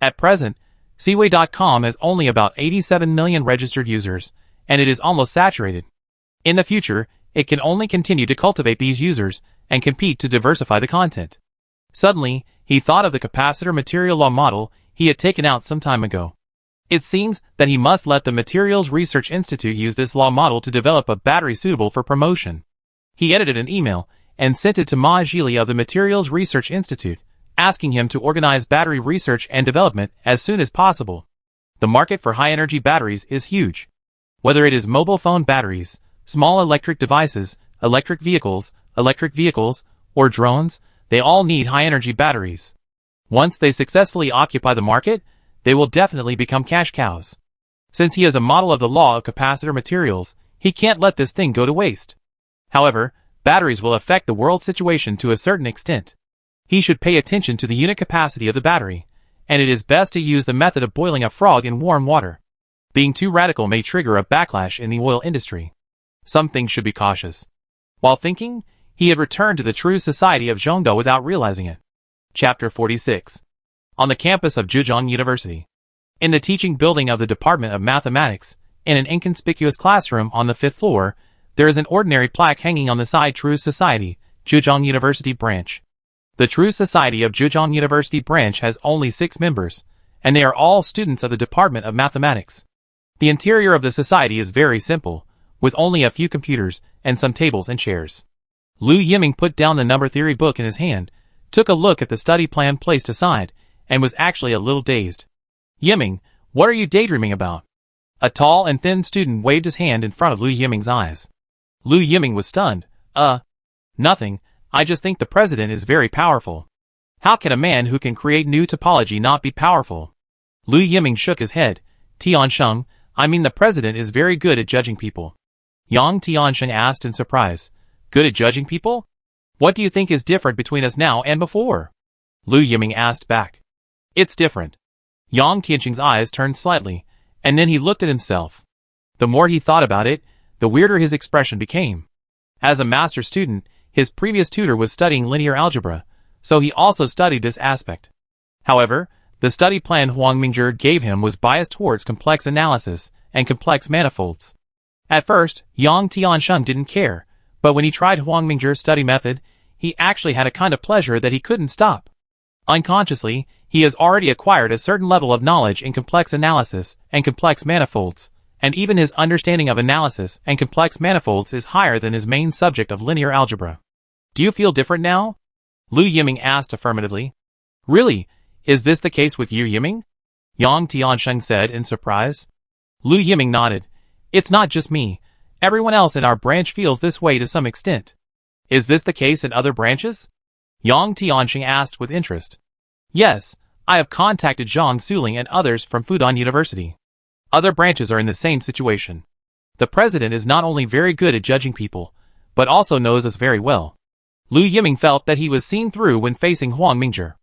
At present, Seaway.com has only about 87 million registered users, and it is almost saturated. In the future, it can only continue to cultivate these users and compete to diversify the content. Suddenly, he thought of the capacitor material law model he had taken out some time ago. It seems that he must let the Materials Research Institute use this law model to develop a battery suitable for promotion. He edited an email and sent it to Ma Zhili of the Materials Research Institute, asking him to organize battery research and development as soon as possible. The market for high-energy batteries is huge. Whether it is mobile phone batteries, small electric devices, electric vehicles, or drones, they all need high-energy batteries. Once they successfully occupy the market, they will definitely become cash cows. Since he is a model of the law of capacitor materials, he can't let this thing go to waste. However, batteries will affect the world situation to a certain extent. He should pay attention to the unit capacity of the battery, and it is best to use the method of boiling a frog in warm water. Being too radical may trigger a backlash in the oil industry. Some things should be cautious. While thinking, he had returned to the true society of Zhongdo without realizing it. Chapter 46. On the campus of Zhejiang University. In the teaching building of the Department of Mathematics, in an inconspicuous classroom on the 5th floor, there is an ordinary plaque hanging on the side True Society, Zhejiang University Branch. The True Society of Zhejiang University Branch has only 6 members, and they are all students of the Department of Mathematics. The interior of the society is very simple, with only a few computers and some tables and chairs. Lu Yiming put down the number theory book in his hand, took a look at the study plan placed aside, and was actually a little dazed. Yiming, what are you daydreaming about? A tall and thin student waved his hand in front of Lu Yiming's eyes. Lu Yiming was stunned. Nothing, I just think the president is very powerful. How can a man who can create new topology not be powerful? Lu Yiming shook his head. Tiansheng, I mean the president is very good at judging people. Yang Tiansheng asked in surprise. Good at judging people? What do you think is different between us now and before? Lu Yiming asked back. It's different. Yang Tiansheng's eyes turned slightly, and then he looked at himself. The more he thought about it, the weirder his expression became. As a master student, his previous tutor was studying linear algebra, so he also studied this aspect. However, the study plan Huang Mingzhi gave him was biased towards complex analysis and complex manifolds. At first, Yang Tiansheng didn't care, but when he tried Huang Mingzhi's study method, he actually had a kind of pleasure that he couldn't stop. Unconsciously, he has already acquired a certain level of knowledge in complex analysis and complex manifolds, and even his understanding of analysis and complex manifolds is higher than his main subject of linear algebra. Do you feel different now? Lu Yiming asked affirmatively. Really? Is this the case with you, Yiming? Yang Tiansheng said in surprise. Lu Yiming nodded. It's not just me. Everyone else in our branch feels this way to some extent. Is this the case in other branches? Yang Tiansheng asked with interest. Yes, I have contacted Zhang Suling and others from Fudan University. Other branches are in the same situation. The president is not only very good at judging people, but also knows us very well. Lu Yiming felt that he was seen through when facing Huang Mingzhi.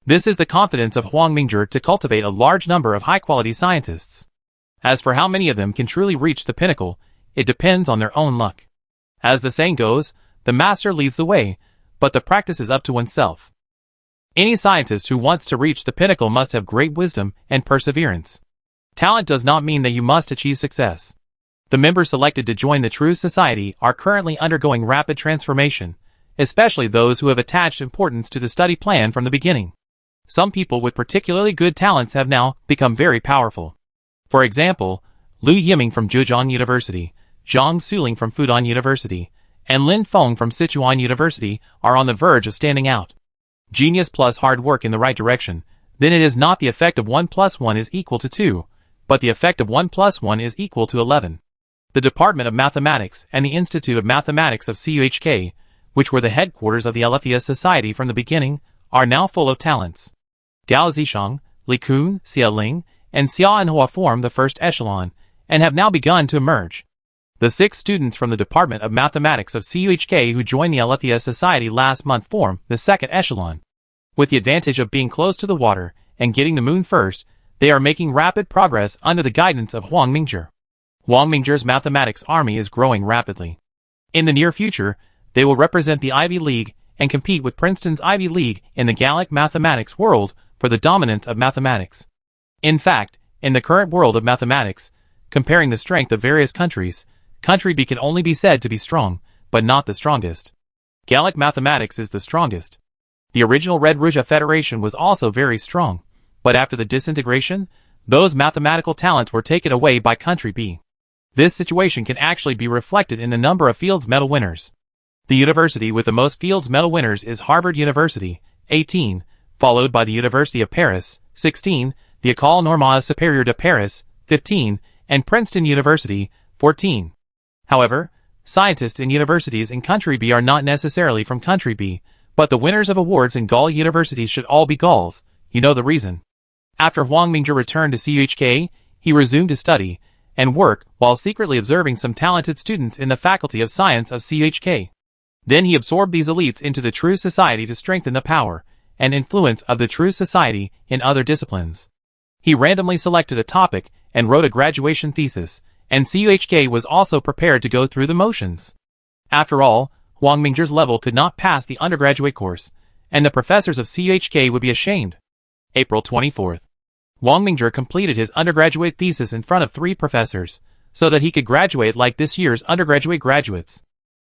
This is the confidence of Huang Mingzhi to cultivate a large number of high-quality scientists. As for how many of them can truly reach the pinnacle, it depends on their own luck. As the saying goes, the master leads the way, but the practice is up to oneself. Any scientist who wants to reach the pinnacle must have great wisdom and perseverance. Talent does not mean that you must achieve success. The members selected to join the True Society are currently undergoing rapid transformation, especially those who have attached importance to the study plan from the beginning. Some people with particularly good talents have now become very powerful. For example, Lu Yiming from Zhejiang University, Zhang Suling from Fudan University, and Lin Feng from Sichuan University are on the verge of standing out. Genius plus hard work in the right direction, then it is not the effect of 1 plus 1 is equal to 2, but the effect of 1 plus 1 is equal to 11. The Department of Mathematics and the Institute of Mathematics of CUHK, which were the headquarters of the Aletheia Society from the beginning, are now full of talents. Gao Zishang, Li Kun, Xia Ling, and Xia Anhua form the first echelon, and have now begun to emerge. The 6 students from the Department of Mathematics of CUHK who joined the Aletheia Society last month form the second echelon. With the advantage of being close to the water and getting the moon first, they are making rapid progress under the guidance of Huang Mingzhi. Huang Mingzhi's mathematics army is growing rapidly. In the near future, they will represent the Ivy League and compete with Princeton's Ivy League in the Gallic mathematics world for the dominance of mathematics. In fact, in the current world of mathematics, comparing the strength of various countries, Country B can only be said to be strong, but not the strongest. Gallic mathematics is the strongest. The original Red Rouge Federation was also very strong, but after the disintegration, those mathematical talents were taken away by Country B. This situation can actually be reflected in the number of Fields Medal winners. The university with the most Fields Medal winners is Harvard University, 18, followed by the University of Paris, 16, the École Normale Supérieure de Paris, 15, and Princeton University, 14. However, scientists in universities in Country B are not necessarily from Country B, but the winners of awards in Gaul universities should all be Gauls. You know the reason. After Huang Mingzhi returned to CUHK, he resumed to study and work while secretly observing some talented students in the Faculty of Science of CUHK. Then he absorbed these elites into the True Society to strengthen the power and influence of the True Society in other disciplines. He randomly selected a topic and wrote a graduation thesis, and CUHK was also prepared to go through the motions. After all, Huang Mingzhi's level could not pass the undergraduate course, and the professors of CUHK would be ashamed. April 24th. Huang Mingzhi completed his undergraduate thesis in front of 3 professors, so that he could graduate like this year's undergraduate graduates.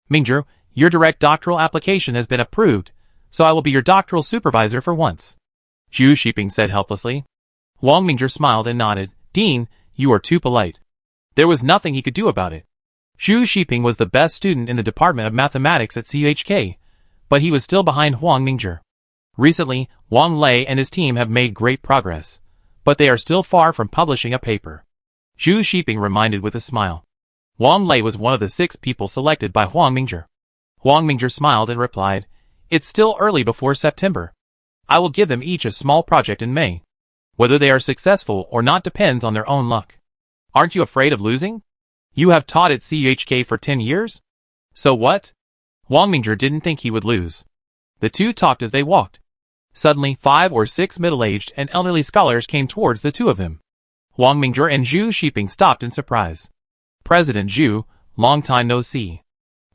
Mingzhi, your direct doctoral application has been approved, so I will be your doctoral supervisor for once. Zhu Xiping said helplessly. Huang Mingzhi smiled and nodded. Dean, you are too polite. There was nothing he could do about it. Zhu Xiping was the best student in the Department of Mathematics at CUHK, but he was still behind Huang Mingzhi. Recently, Wang Lei and his team have made great progress, but they are still far from publishing a paper. Zhu Xiping reminded with a smile. Wang Lei was one of the 6 people selected by Huang Mingzhi. Huang Mingzhi smiled and replied, It's still early before September. I will give them each a small project in May. Whether they are successful or not depends on their own luck. Aren't you afraid of losing? You have taught at CUHK for 10 years? So what? Huang Mingzhi didn't think he would lose. The two talked as they walked. Suddenly, 5 or 6 middle-aged and elderly scholars came towards the two of them. Huang Mingzhi and Zhu Xiping stopped in surprise. President Zhu, long time no see.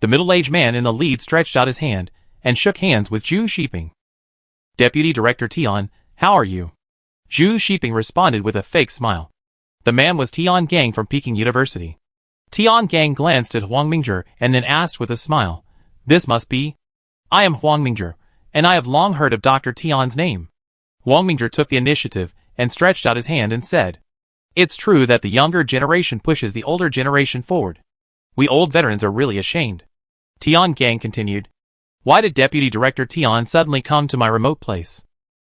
The middle-aged man in the lead stretched out his hand and shook hands with Zhu Xiping. Deputy Director Tian, how are you? Zhu Xiping responded with a fake smile. The man was Tian Gang from Peking University. Tian Gang glanced at Huang Mingzhi and then asked with a smile, This must be? I am Huang Mingzhi, and I have long heard of Dr. Tian's name. Huang Mingzhi took the initiative and stretched out his hand and said, It's true that the younger generation pushes the older generation forward. We old veterans are really ashamed. Tian Gang continued. Why did Deputy Director Tian suddenly come to my remote place?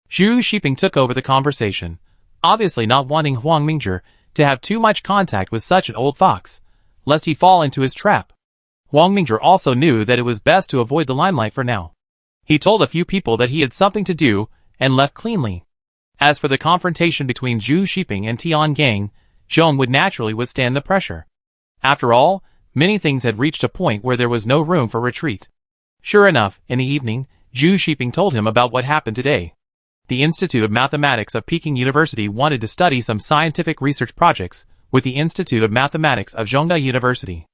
Zhu Xiping took over the conversation, obviously not wanting Huang Mingzhi to have too much contact with such an old fox, lest he fall into his trap. Huang Mingzhi also knew that it was best to avoid the limelight for now. He told a few people that he had something to do and left cleanly. As for the confrontation between Zhu Xiping and Tian Gang, Zhong would naturally withstand the pressure. After all, many things had reached a point where there was no room for retreat. Sure enough, in the evening, Zhu Xiping told him about what happened today. The Institute of Mathematics of Peking University wanted to study some scientific research projects with the Institute of Mathematics of Zhongda University.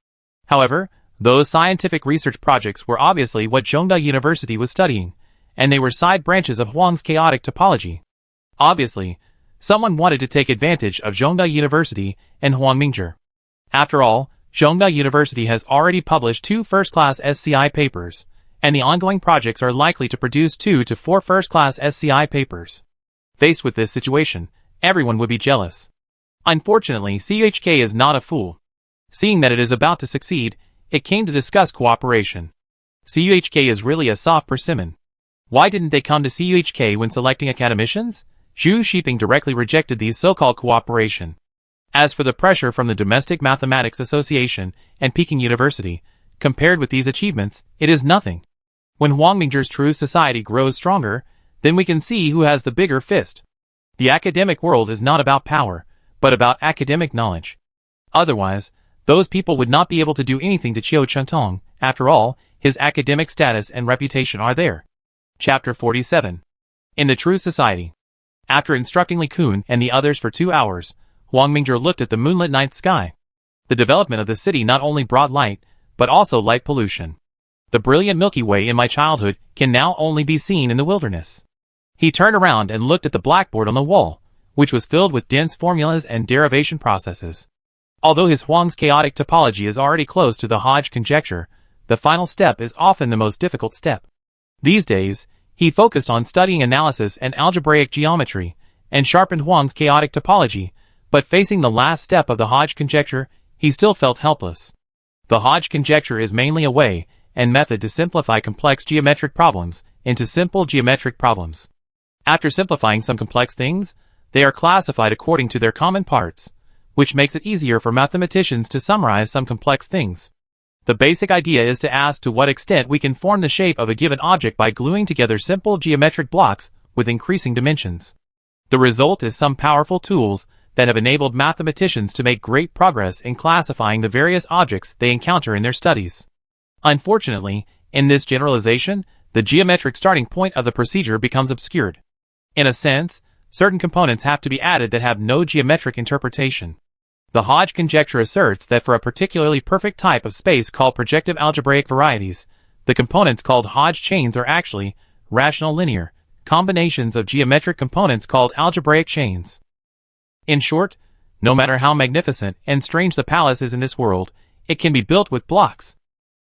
However, those scientific research projects were obviously what Zhongda University was studying, and they were side branches of Huang's chaotic topology. Obviously, someone wanted to take advantage of Zhongda University and Huang Mingzhi. After all, Zhongda University has already published 2 first-class SCI papers, and the ongoing projects are likely to produce 2 to 4 first-class SCI papers. Faced with this situation, everyone would be jealous. Unfortunately, CUHK is not a fool. Seeing that it is about to succeed, it came to discuss cooperation. CUHK is really a soft persimmon. Why didn't they come to CUHK when selecting academicians? Zhu Xiping directly rejected these so-called cooperation. As for the pressure from the Domestic Mathematics Association and Peking University, compared with these achievements, it is nothing. When Huang Mingzhi's True Society grows stronger, then we can see who has the bigger fist. The academic world is not about power, but about academic knowledge. Otherwise, those people would not be able to do anything to Qiu Chentong. After all, his academic status and reputation are there. Chapter 47. In the True Society. After instructing Li Kun and the others for 2 hours, Huang Mingzhi looked at the moonlit night sky. The development of the city not only brought light, but also light pollution. The brilliant Milky Way in my childhood can now only be seen in the wilderness. He turned around and looked at the blackboard on the wall, which was filled with dense formulas and derivation processes. Although his Huang's chaotic topology is already close to the Hodge conjecture, the final step is often the most difficult step. These days, he focused on studying analysis and algebraic geometry, and sharpened Huang's chaotic topology, but facing the last step of the Hodge conjecture, he still felt helpless. The Hodge conjecture is mainly a way, and method to simplify complex geometric problems into simple geometric problems. After simplifying some complex things, they are classified according to their common parts, which makes it easier for mathematicians to summarize some complex things. The basic idea is to ask to what extent we can form the shape of a given object by gluing together simple geometric blocks with increasing dimensions. The result is some powerful tools that have enabled mathematicians to make great progress in classifying the various objects they encounter in their studies. Unfortunately, in this generalization, the geometric starting point of the procedure becomes obscured. In a sense, certain components have to be added that have no geometric interpretation. The Hodge conjecture asserts that for a particularly perfect type of space called projective algebraic varieties, the components called Hodge chains are actually rational linear combinations of geometric components called algebraic chains. In short, no matter how magnificent and strange the palace is in this world, it can be built with blocks.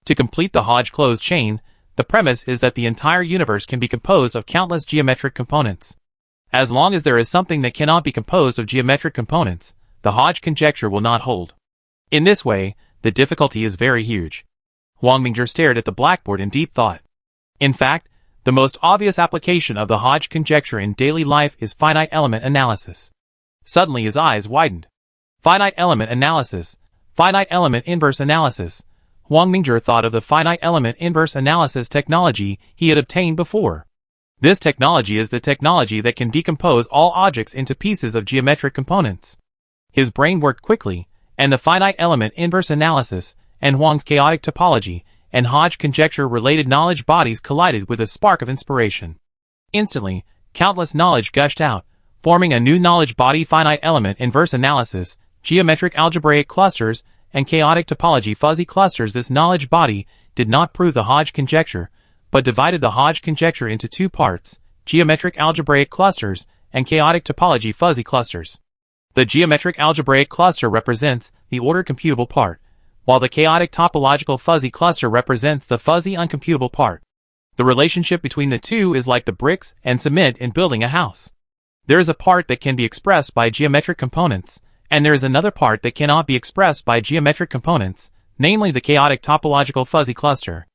To complete the Hodge closed chain, the premise is that the entire universe can be composed of countless geometric components. As long as there is something that cannot be composed of geometric components, the Hodge conjecture will not hold. In this way, the difficulty is very huge. Mingzhi stared at the blackboard in deep thought. In fact, the most obvious application of the Hodge conjecture in daily life is finite element analysis. Suddenly his eyes widened. Finite element analysis, finite element inverse analysis. Mingzhi thought of the finite element inverse analysis technology he had obtained before. This technology is the technology that can decompose all objects into pieces of geometric components. His brain worked quickly, and the finite element inverse analysis, and Huang's chaotic topology, and Hodge conjecture-related knowledge bodies collided with a spark of inspiration. Instantly, countless knowledge gushed out, forming a new knowledge body: finite element inverse analysis, geometric algebraic clusters, and chaotic topology fuzzy clusters. This knowledge body did not prove the Hodge conjecture, but divided the Hodge conjecture into two parts: geometric algebraic clusters and chaotic topology fuzzy clusters. The geometric algebraic cluster represents the ordered computable part, while the chaotic topological fuzzy cluster represents the fuzzy uncomputable part. The relationship between the two is like the bricks and cement in building a house. There is a part that can be expressed by geometric components, and there is another part that cannot be expressed by geometric components, namely the chaotic topological fuzzy cluster.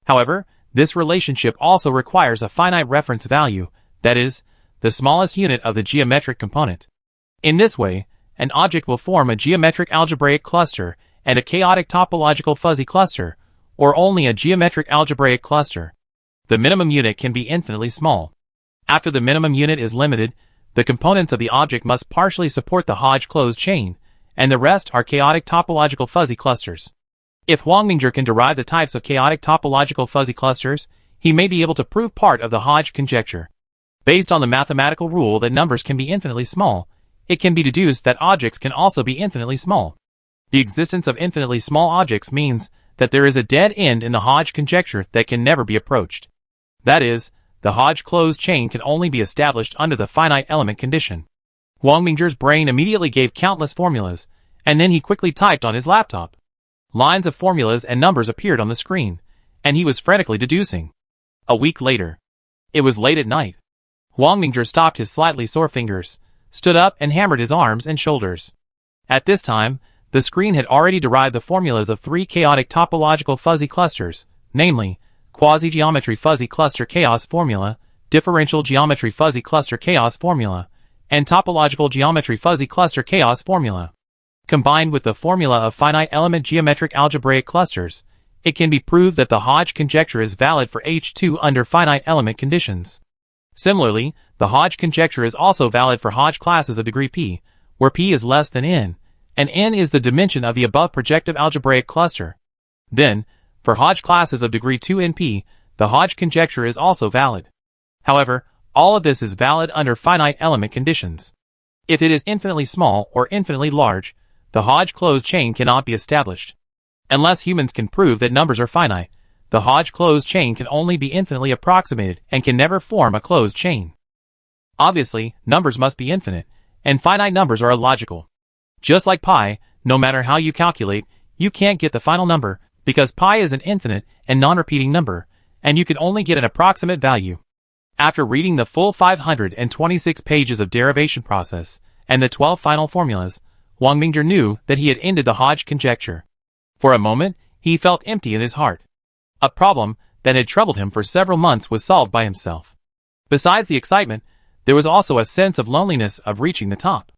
However, this relationship also requires a finite reference value, that is, the smallest unit of the geometric component. In this way, an object will form a geometric algebraic cluster and a chaotic topological fuzzy cluster, or only a geometric algebraic cluster. The minimum unit can be infinitely small. After the minimum unit is limited, the components of the object must partially support the Hodge closed chain, and the rest are chaotic topological fuzzy clusters. If Mingzhi can derive the types of chaotic topological fuzzy clusters, he may be able to prove part of the Hodge conjecture. Based on the mathematical rule that numbers can be infinitely small, it can be deduced that objects can also be infinitely small. The existence of infinitely small objects means that there is a dead end in the Hodge conjecture that can never be approached. That is, the Hodge closed chain can only be established under the finite element condition. Mingzhi's brain immediately gave countless formulas, and then he quickly typed on his laptop. Lines of formulas and numbers appeared on the screen, and he was frantically deducing. A week later. It was late at night. Mingzhi stopped his slightly sore fingers, stood up and hammered his arms and shoulders. At this time, the screen had already derived the formulas of three chaotic topological fuzzy clusters, namely, quasi-geometry fuzzy cluster chaos formula, differential geometry fuzzy cluster chaos formula, and topological geometry fuzzy cluster chaos formula. Combined with the formula of finite element geometric algebraic clusters, it can be proved that the Hodge conjecture is valid for H2 under finite element conditions. Similarly, the Hodge conjecture is also valid for Hodge classes of degree p, where p is less than n, and n is the dimension of the above projective algebraic cluster. Then, for Hodge classes of degree 2 in p, the Hodge conjecture is also valid. However, all of this is valid under finite element conditions. If it is infinitely small or infinitely large, the Hodge closed chain cannot be established. Unless humans can prove that numbers are finite, the Hodge closed chain can only be infinitely approximated and can never form a closed chain. Obviously, numbers must be infinite, and finite numbers are illogical. Just like pi, no matter how you calculate, you can't get the final number, because pi is an infinite and non-repeating number, and you can only get an approximate value. After reading the full 526 pages of derivation process, and the 12 final formulas, Mingzhi knew that he had ended the Hodge conjecture. For a moment, he felt empty in his heart. A problem that had troubled him for several months was solved by himself. Besides the excitement, there was also a sense of loneliness of reaching the top.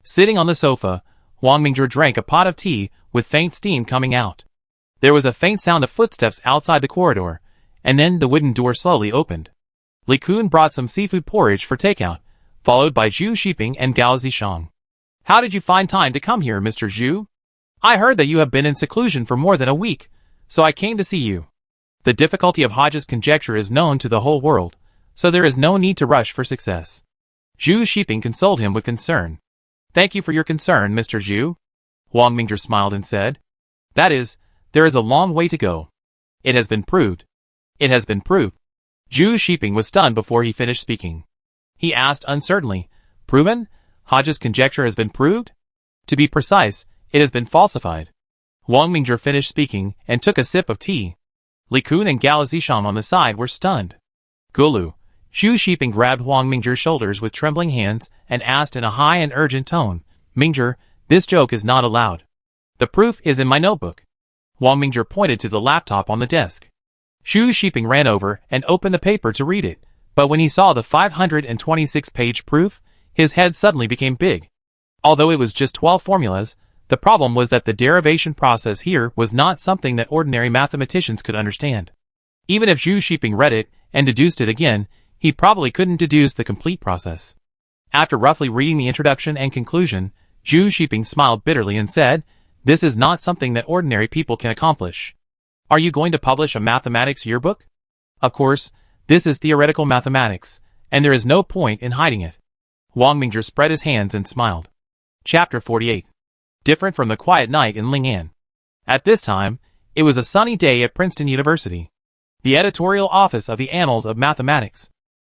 Sitting on the sofa, Huang Mingzhi drank a pot of tea with faint steam coming out. There was a faint sound of footsteps outside the corridor, and then the wooden door slowly opened. Li Kun brought some seafood porridge for takeout, followed by Zhu Xiping and Gao Zishang. "How did you find time to come here, Mr. Zhu? I heard that you have been in seclusion for more than a week, so I came to see you." The difficulty of Hodge's conjecture is known to the whole world, so there is no need to rush for success. Zhu Xiping consoled him with concern. "Thank you for your concern, Mr. Zhu." Huang Mingzhi smiled and said, "That is, there is a long way to go. It has been proved. It has been proved." Zhu Xiping was stunned before he finished speaking. He asked uncertainly, "Proven? Hodge's conjecture has been proved? To be precise, it has been falsified." Huang Mingzhi finished speaking and took a sip of tea. Li Kun and Gao Zishang on the side were stunned. "Gulu." Zhu Xiping grabbed Huang Mingzhi's shoulders with trembling hands and asked in a high and urgent tone, "Mingzhi, this joke is not allowed. The proof is in my notebook." Huang Mingzhi pointed to the laptop on the desk. Zhu Xiping ran over and opened the paper to read it, but when he saw the 526-page proof, his head suddenly became big. Although it was just 12 formulas, the problem was that the derivation process here was not something that ordinary mathematicians could understand. Even if Zhu Xiping read it and deduced it again, he probably couldn't deduce the complete process. After roughly reading the introduction and conclusion, Zhu Xiping smiled bitterly and said, "This is not something that ordinary people can accomplish. Are you going to publish a mathematics yearbook? Of course, this is theoretical mathematics, and there is no point in hiding it." Huang Mingzhi spread his hands and smiled. Chapter 48. Different from the quiet night in Ling'an. At this time, it was a sunny day at Princeton University. The editorial office of the Annals of Mathematics.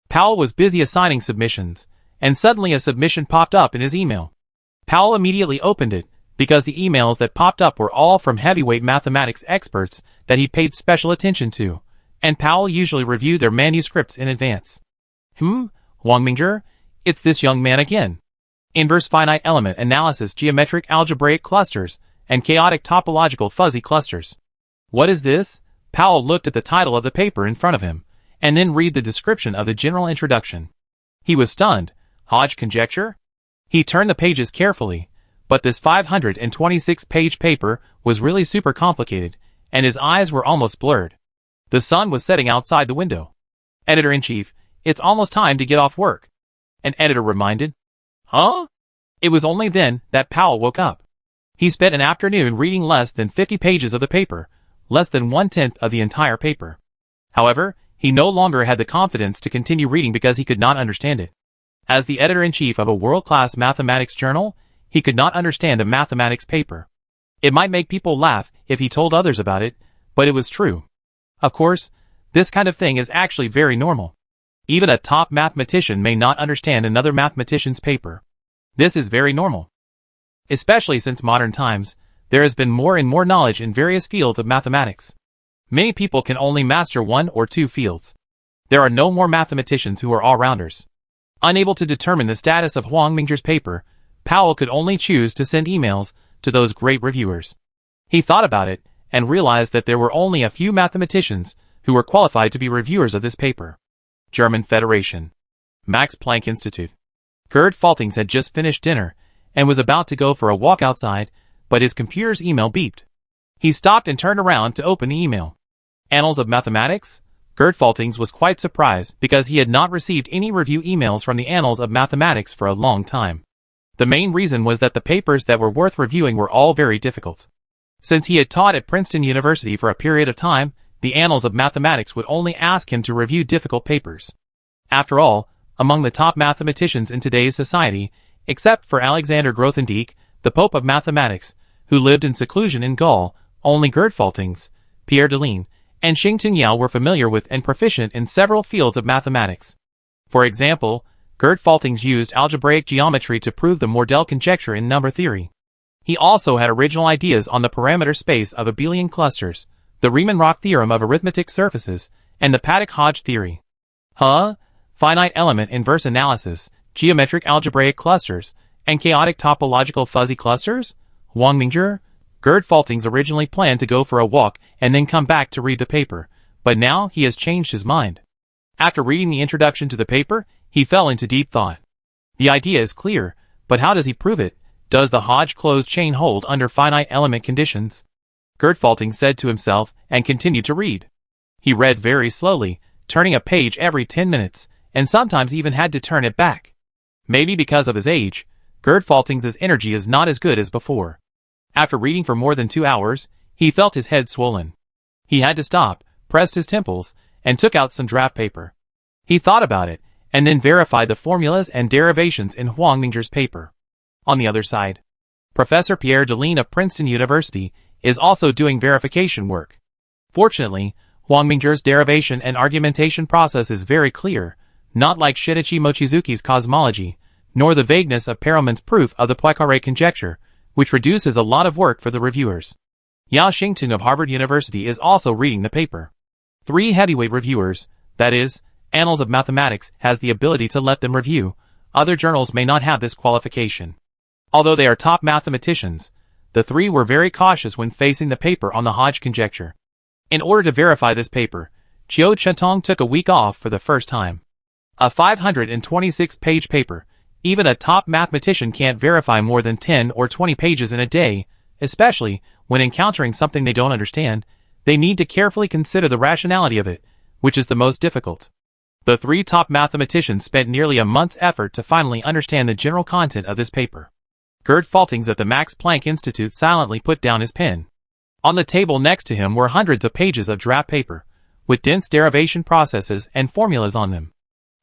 Powell was busy assigning submissions, and suddenly a submission popped up in his email. Powell immediately opened it, because the emails that popped up were all from heavyweight mathematics experts that he paid special attention to, and Powell usually reviewed their manuscripts in advance. Huang Mingzhi, it's this young man again. Inverse finite element analysis, geometric algebraic clusters, and chaotic topological fuzzy clusters. What is this? Powell looked at the title of the paper in front of him, and then read the description of the general introduction. He was stunned. Hodge conjecture? He turned the pages carefully, but this 526-page paper was really super complicated, and his eyes were almost blurred. The sun was setting outside the window. "Editor-in-chief, it's almost time to get off work," an editor reminded. "Huh?" It was only then that Powell woke up. He spent an afternoon reading less than 50 pages of the paper, less than 1/10 of the entire paper. However, he no longer had the confidence to continue reading because he could not understand it. As the editor-in-chief of a world-class mathematics journal, he could not understand a mathematics paper. It might make people laugh if he told others about it, but it was true. Of course, this kind of thing is actually very normal. Even a top mathematician may not understand another mathematician's paper. This is very normal. Especially since modern times, there has been more and more knowledge in various fields of mathematics. Many people can only master one or two fields. There are no more mathematicians who are all-rounders. Unable to determine the status of Huang Mingzhi's paper, Powell could only choose to send emails to those great reviewers. He thought about it, and realized that there were only a few mathematicians who were qualified to be reviewers of this paper. German Federation. Max Planck Institute. Gerd Faltings had just finished dinner, and was about to go for a walk outside, but his computer's email beeped. He stopped and turned around to open the email. Annals of Mathematics? Gerd Faltings was quite surprised because he had not received any review emails from the Annals of Mathematics for a long time. The main reason was that the papers that were worth reviewing were all very difficult. Since he had taught at Princeton University for a period of time, the Annals of Mathematics would only ask him to review difficult papers. After all, among the top mathematicians in today's society, except for Alexander Grothendieck, the Pope of Mathematics, who lived in seclusion in Gaul, only Gerd Faltings, Pierre Deligne, and Xing Yao were familiar with and proficient in several fields of mathematics. For example, Gerd Faltings used algebraic geometry to prove the Mordell conjecture in number theory. He also had original ideas on the parameter space of abelian clusters, the Riemann-Roch theorem of arithmetic surfaces, and the Paddock-Hodge theory. Finite element inverse analysis, geometric algebraic clusters, and chaotic topological fuzzy clusters? Huang Mingzhi? Gerd Faltings originally planned to go for a walk and then come back to read the paper, but now he has changed his mind. After reading the introduction to the paper, he fell into deep thought. The idea is clear, but how does he prove it? Does the Hodge closed chain hold under finite element conditions? Gerd Faltings said to himself and continued to read. He read very slowly, turning a page every 10 minutes, and sometimes even had to turn it back. Maybe because of his age, Gerd Faltings' energy is not as good as before. After reading for more than 2 hours, he felt his head swollen. He had to stop, pressed his temples, and took out some draft paper. He thought about it, and then verified the formulas and derivations in Huang Mingzhi's paper. On the other side, Professor Pierre Deline of Princeton University is also doing verification work. Fortunately, Huang Mingzhi's derivation and argumentation process is very clear, not like Shinichi Mochizuki's cosmology, nor the vagueness of Perelman's proof of the Poincaré conjecture, which reduces a lot of work for the reviewers. Yao Xingtung of Harvard University is also reading the paper. 3 heavyweight reviewers, that is, Annals of Mathematics has the ability to let them review. Other journals may not have this qualification. Although they are top mathematicians, the 3 were very cautious when facing the paper on the Hodge conjecture. In order to verify this paper, Chiu Chentong took a week off for the first time. A 526-page paper, even a top mathematician can't verify more than 10 or 20 pages in a day, especially when encountering something they don't understand. They need to carefully consider the rationality of it, which is the most difficult. The 3 top mathematicians spent nearly a month's effort to finally understand the general content of this paper. Gerd Faltings at the Max Planck Institute silently put down his pen. On the table next to him were hundreds of pages of draft paper, with dense derivation processes and formulas on them.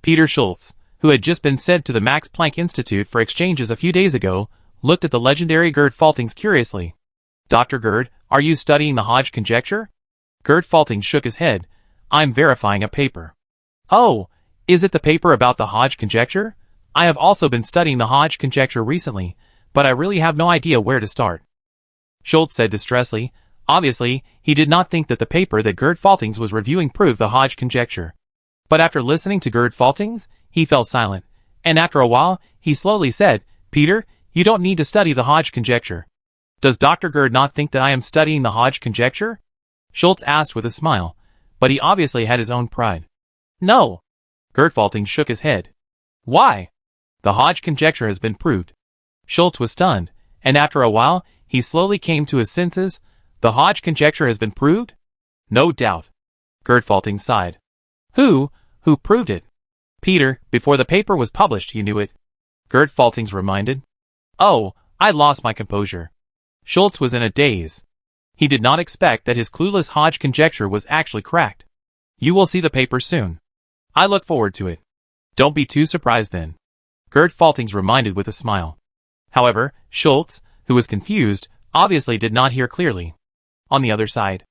Peter Schultz, who had just been sent to the Max Planck Institute for exchanges a few days ago, looked at the legendary Gerd Faltings curiously. "Dr. Gerd, are you studying the Hodge conjecture?" Gerd Faltings shook his head. "I'm verifying a paper." "Oh, is it the paper about the Hodge conjecture? I have also been studying the Hodge conjecture recently, but I really have no idea where to start." Schultz said distressfully. Obviously, he did not think that the paper that Gerd Faltings was reviewing proved the Hodge conjecture. But after listening to Gerd Faltings, he fell silent, and after a while, he slowly said, "Peter, you don't need to study the Hodge conjecture." "Does Dr. Gerd not think that I am studying the Hodge conjecture?" Schultz asked with a smile, but he obviously had his own pride. "No." Gerd Faltings shook his head. "Why?" "The Hodge conjecture has been proved." Schultz was stunned, and after a while, he slowly came to his senses. "The Hodge conjecture has been proved?" "No doubt." Gerd Faltings sighed. Who proved it?" "Peter, before the paper was published you knew it," Gerd Faltings reminded. "Oh, I lost my composure." Schultz was in a daze. He did not expect that his clueless Hodge conjecture was actually cracked. "You will see the paper soon. I look forward to it." "Don't be too surprised then," Gerd Faltings reminded with a smile. However, Schultz, who was confused, obviously did not hear clearly. On the other side,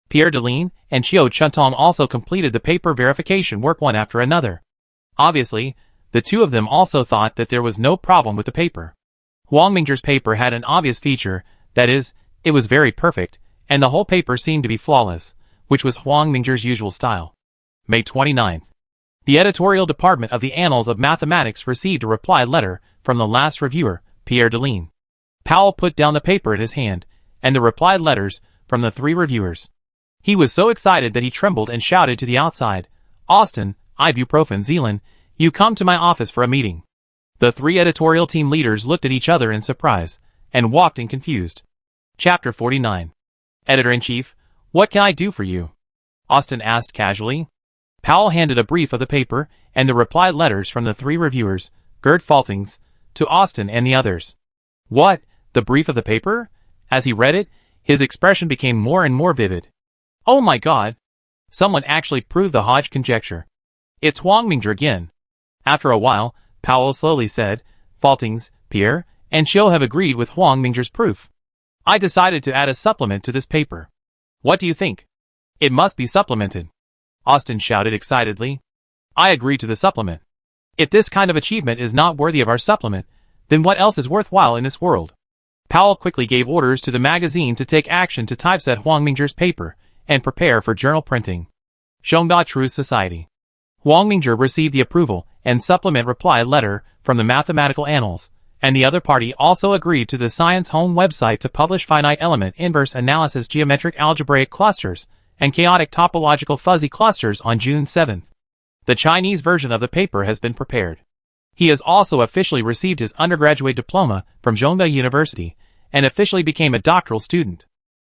Pierre Deline and Chiu Chentong also completed the paper verification work one after another. Obviously, the 2 of them also thought that there was no problem with the paper. Huang Mingzhi's paper had an obvious feature, that is, it was very perfect, and the whole paper seemed to be flawless, which was Huang Mingzhi's usual style. May 29th. The editorial department of the Annals of Mathematics received a reply letter from the last reviewer, Pierre Deline. Powell put down the paper in his hand, and the reply letters from the 3 reviewers. He was so excited that he trembled and shouted to the outside, "Austin, Ibuprofen Zealand, you come to my office for a meeting." The 3 editorial team leaders looked at each other in surprise, and walked in confused. Chapter 49. "Editor-in-Chief, what can I do for you?" Austin asked casually. Powell handed a brief of the paper, and the reply letters from the 3 reviewers, Gerd Faltings, to Austin and the others. "What, the brief of the paper?" As he read it, his expression became more and more vivid. "Oh my God! Someone actually proved the Hodge conjecture. It's Huang Mingzhi again." After a while, Powell slowly said, "Faltings, Pierre, and Chiu have agreed with Huang Mingzhi's proof. I decided to add a supplement to this paper. What do you think?" "It must be supplemented," Austin shouted excitedly. "I agree to the supplement. If this kind of achievement is not worthy of our supplement, then what else is worthwhile in this world?" Powell quickly gave orders to the magazine to take action to typeset Huang Mingzhi's paper and prepare for journal printing. Shongda Truth Society. Huang Mingzhi received the approval and supplement reply letter from the Mathematical Annals, and the other party also agreed to the Science Home website to publish finite element inverse analysis geometric algebraic clusters and chaotic topological fuzzy clusters on June 7th. The Chinese version of the paper has been prepared. He has also officially received his undergraduate diploma from Zhongde University and officially became a doctoral student.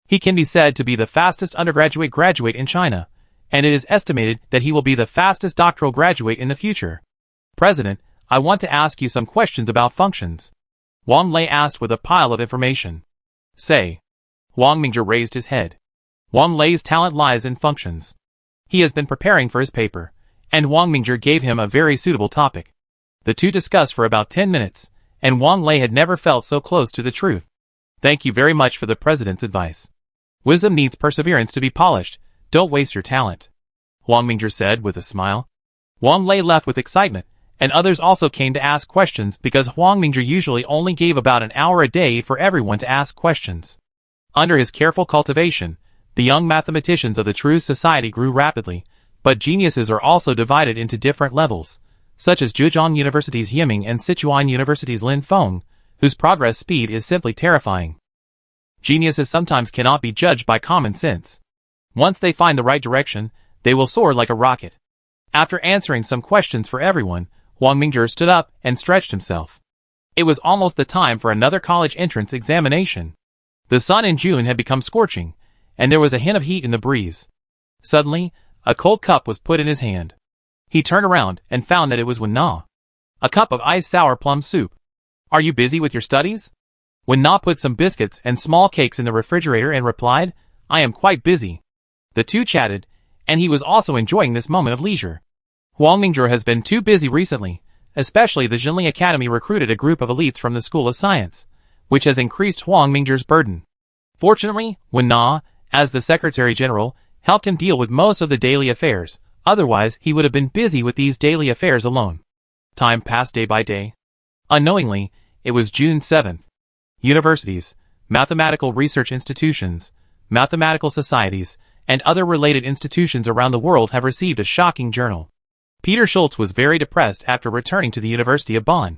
He can be said to be the fastest undergraduate graduate in China, and it is estimated that he will be the fastest doctoral graduate in the future. President, I want to ask you some questions about functions. Wang Lei asked with a pile of information. Say. Wang Mingzhi raised his head. Wang Lei's talent lies in functions. He has been preparing for his paper, and Wang Mingzhi gave him a very suitable topic. The two discussed for about 10 minutes, and Wang Lei had never felt so close to the truth. Thank you very much for the president's advice. Wisdom needs perseverance to be polished. Don't waste your talent. Wang Mingzhi said with a smile. Wang Lei left with excitement, and others also came to ask questions because Wang Mingzhi usually only gave about an hour a day for everyone to ask questions. Under his careful cultivation, the young mathematicians of the True Society grew rapidly, but geniuses are also divided into different levels, such as Zhejiang University's Yiming and Sichuan University's Lin Feng, whose progress speed is simply terrifying. Geniuses sometimes cannot be judged by common sense. Once they find the right direction, they will soar like a rocket. After answering some questions for everyone, Wang Mingzhi stood up and stretched himself. It was almost the time for another college entrance examination. The sun in June had become scorching, and there was a hint of heat in the breeze. Suddenly, a cold cup was put in his hand. He turned around and found that it was Wen Na. A cup of iced sour plum soup. Are you busy with your studies? Wen Na put some biscuits and small cakes in the refrigerator and replied, I am quite busy. The two chatted, and he was also enjoying this moment of leisure. Wang Mingzhi has been too busy recently, especially the Jinli Academy recruited a group of elites from the School of Science, which has increased Wang Mingzhi's burden. Fortunately, Wen Na, as the Secretary General, helped him deal with most of the daily affairs, otherwise he would have been busy with these daily affairs alone. Time passed day by day. Unknowingly, it was June 7th. Universities, mathematical research institutions, mathematical societies, and other related institutions around the world have received a shocking journal. Peter Schultz was very depressed after returning to the University of Bonn.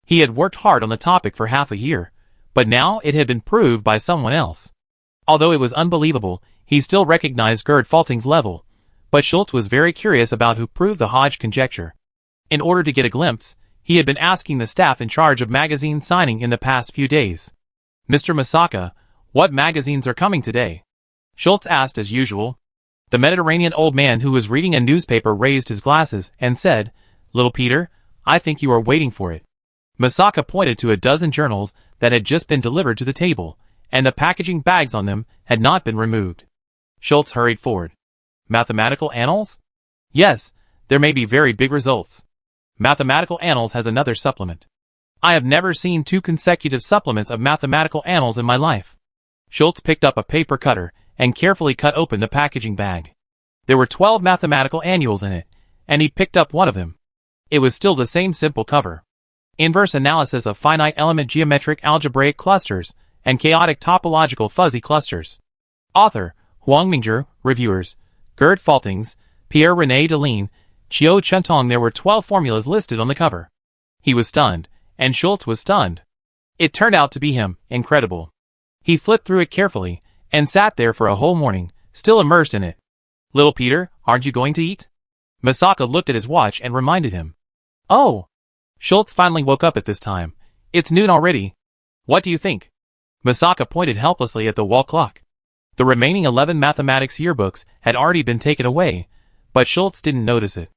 He had worked hard on the topic for half a year, but now it had been proved by someone else. Although it was unbelievable, he still recognized Gerd Falting's level, but Schultz was very curious about who proved the Hodge conjecture. In order to get a glimpse, he had been asking the staff in charge of magazine signing in the past few days. Mr. Masaka, what magazines are coming today? Schultz asked as usual. The Mediterranean old man who was reading a newspaper raised his glasses and said, Little Peter, I think you are waiting for it. Masaka pointed to a dozen journals that had just been delivered to the table, and the packaging bags on them had not been removed. Schultz hurried forward. Mathematical Annals? Yes, there may be very big results. Mathematical Annals has another supplement. I have never seen 2 consecutive supplements of Mathematical Annals in my life. Schultz picked up a paper cutter and carefully cut open the packaging bag. There were 12 mathematical annuals in it, and he picked up one of them. It was still the same simple cover. Inverse analysis of finite element geometric algebraic clusters and chaotic topological fuzzy clusters. Author, Wang Mingzhi. Reviewers, Gerd Faltings, Pierre-René Deline, Chiao Chuntong. There were 12 formulas listed on the cover. He was stunned, and Schultz was stunned. It turned out to be him. Incredible. He flipped through it carefully, and sat there for a whole morning, still immersed in it. Little Peter, aren't you going to eat? Masaka looked at his watch and reminded him. Oh! Schultz finally woke up at this time. It's noon already. What do you think? Masaka pointed helplessly at the wall clock. The remaining 11 mathematics yearbooks had already been taken away, but Schultz didn't notice it.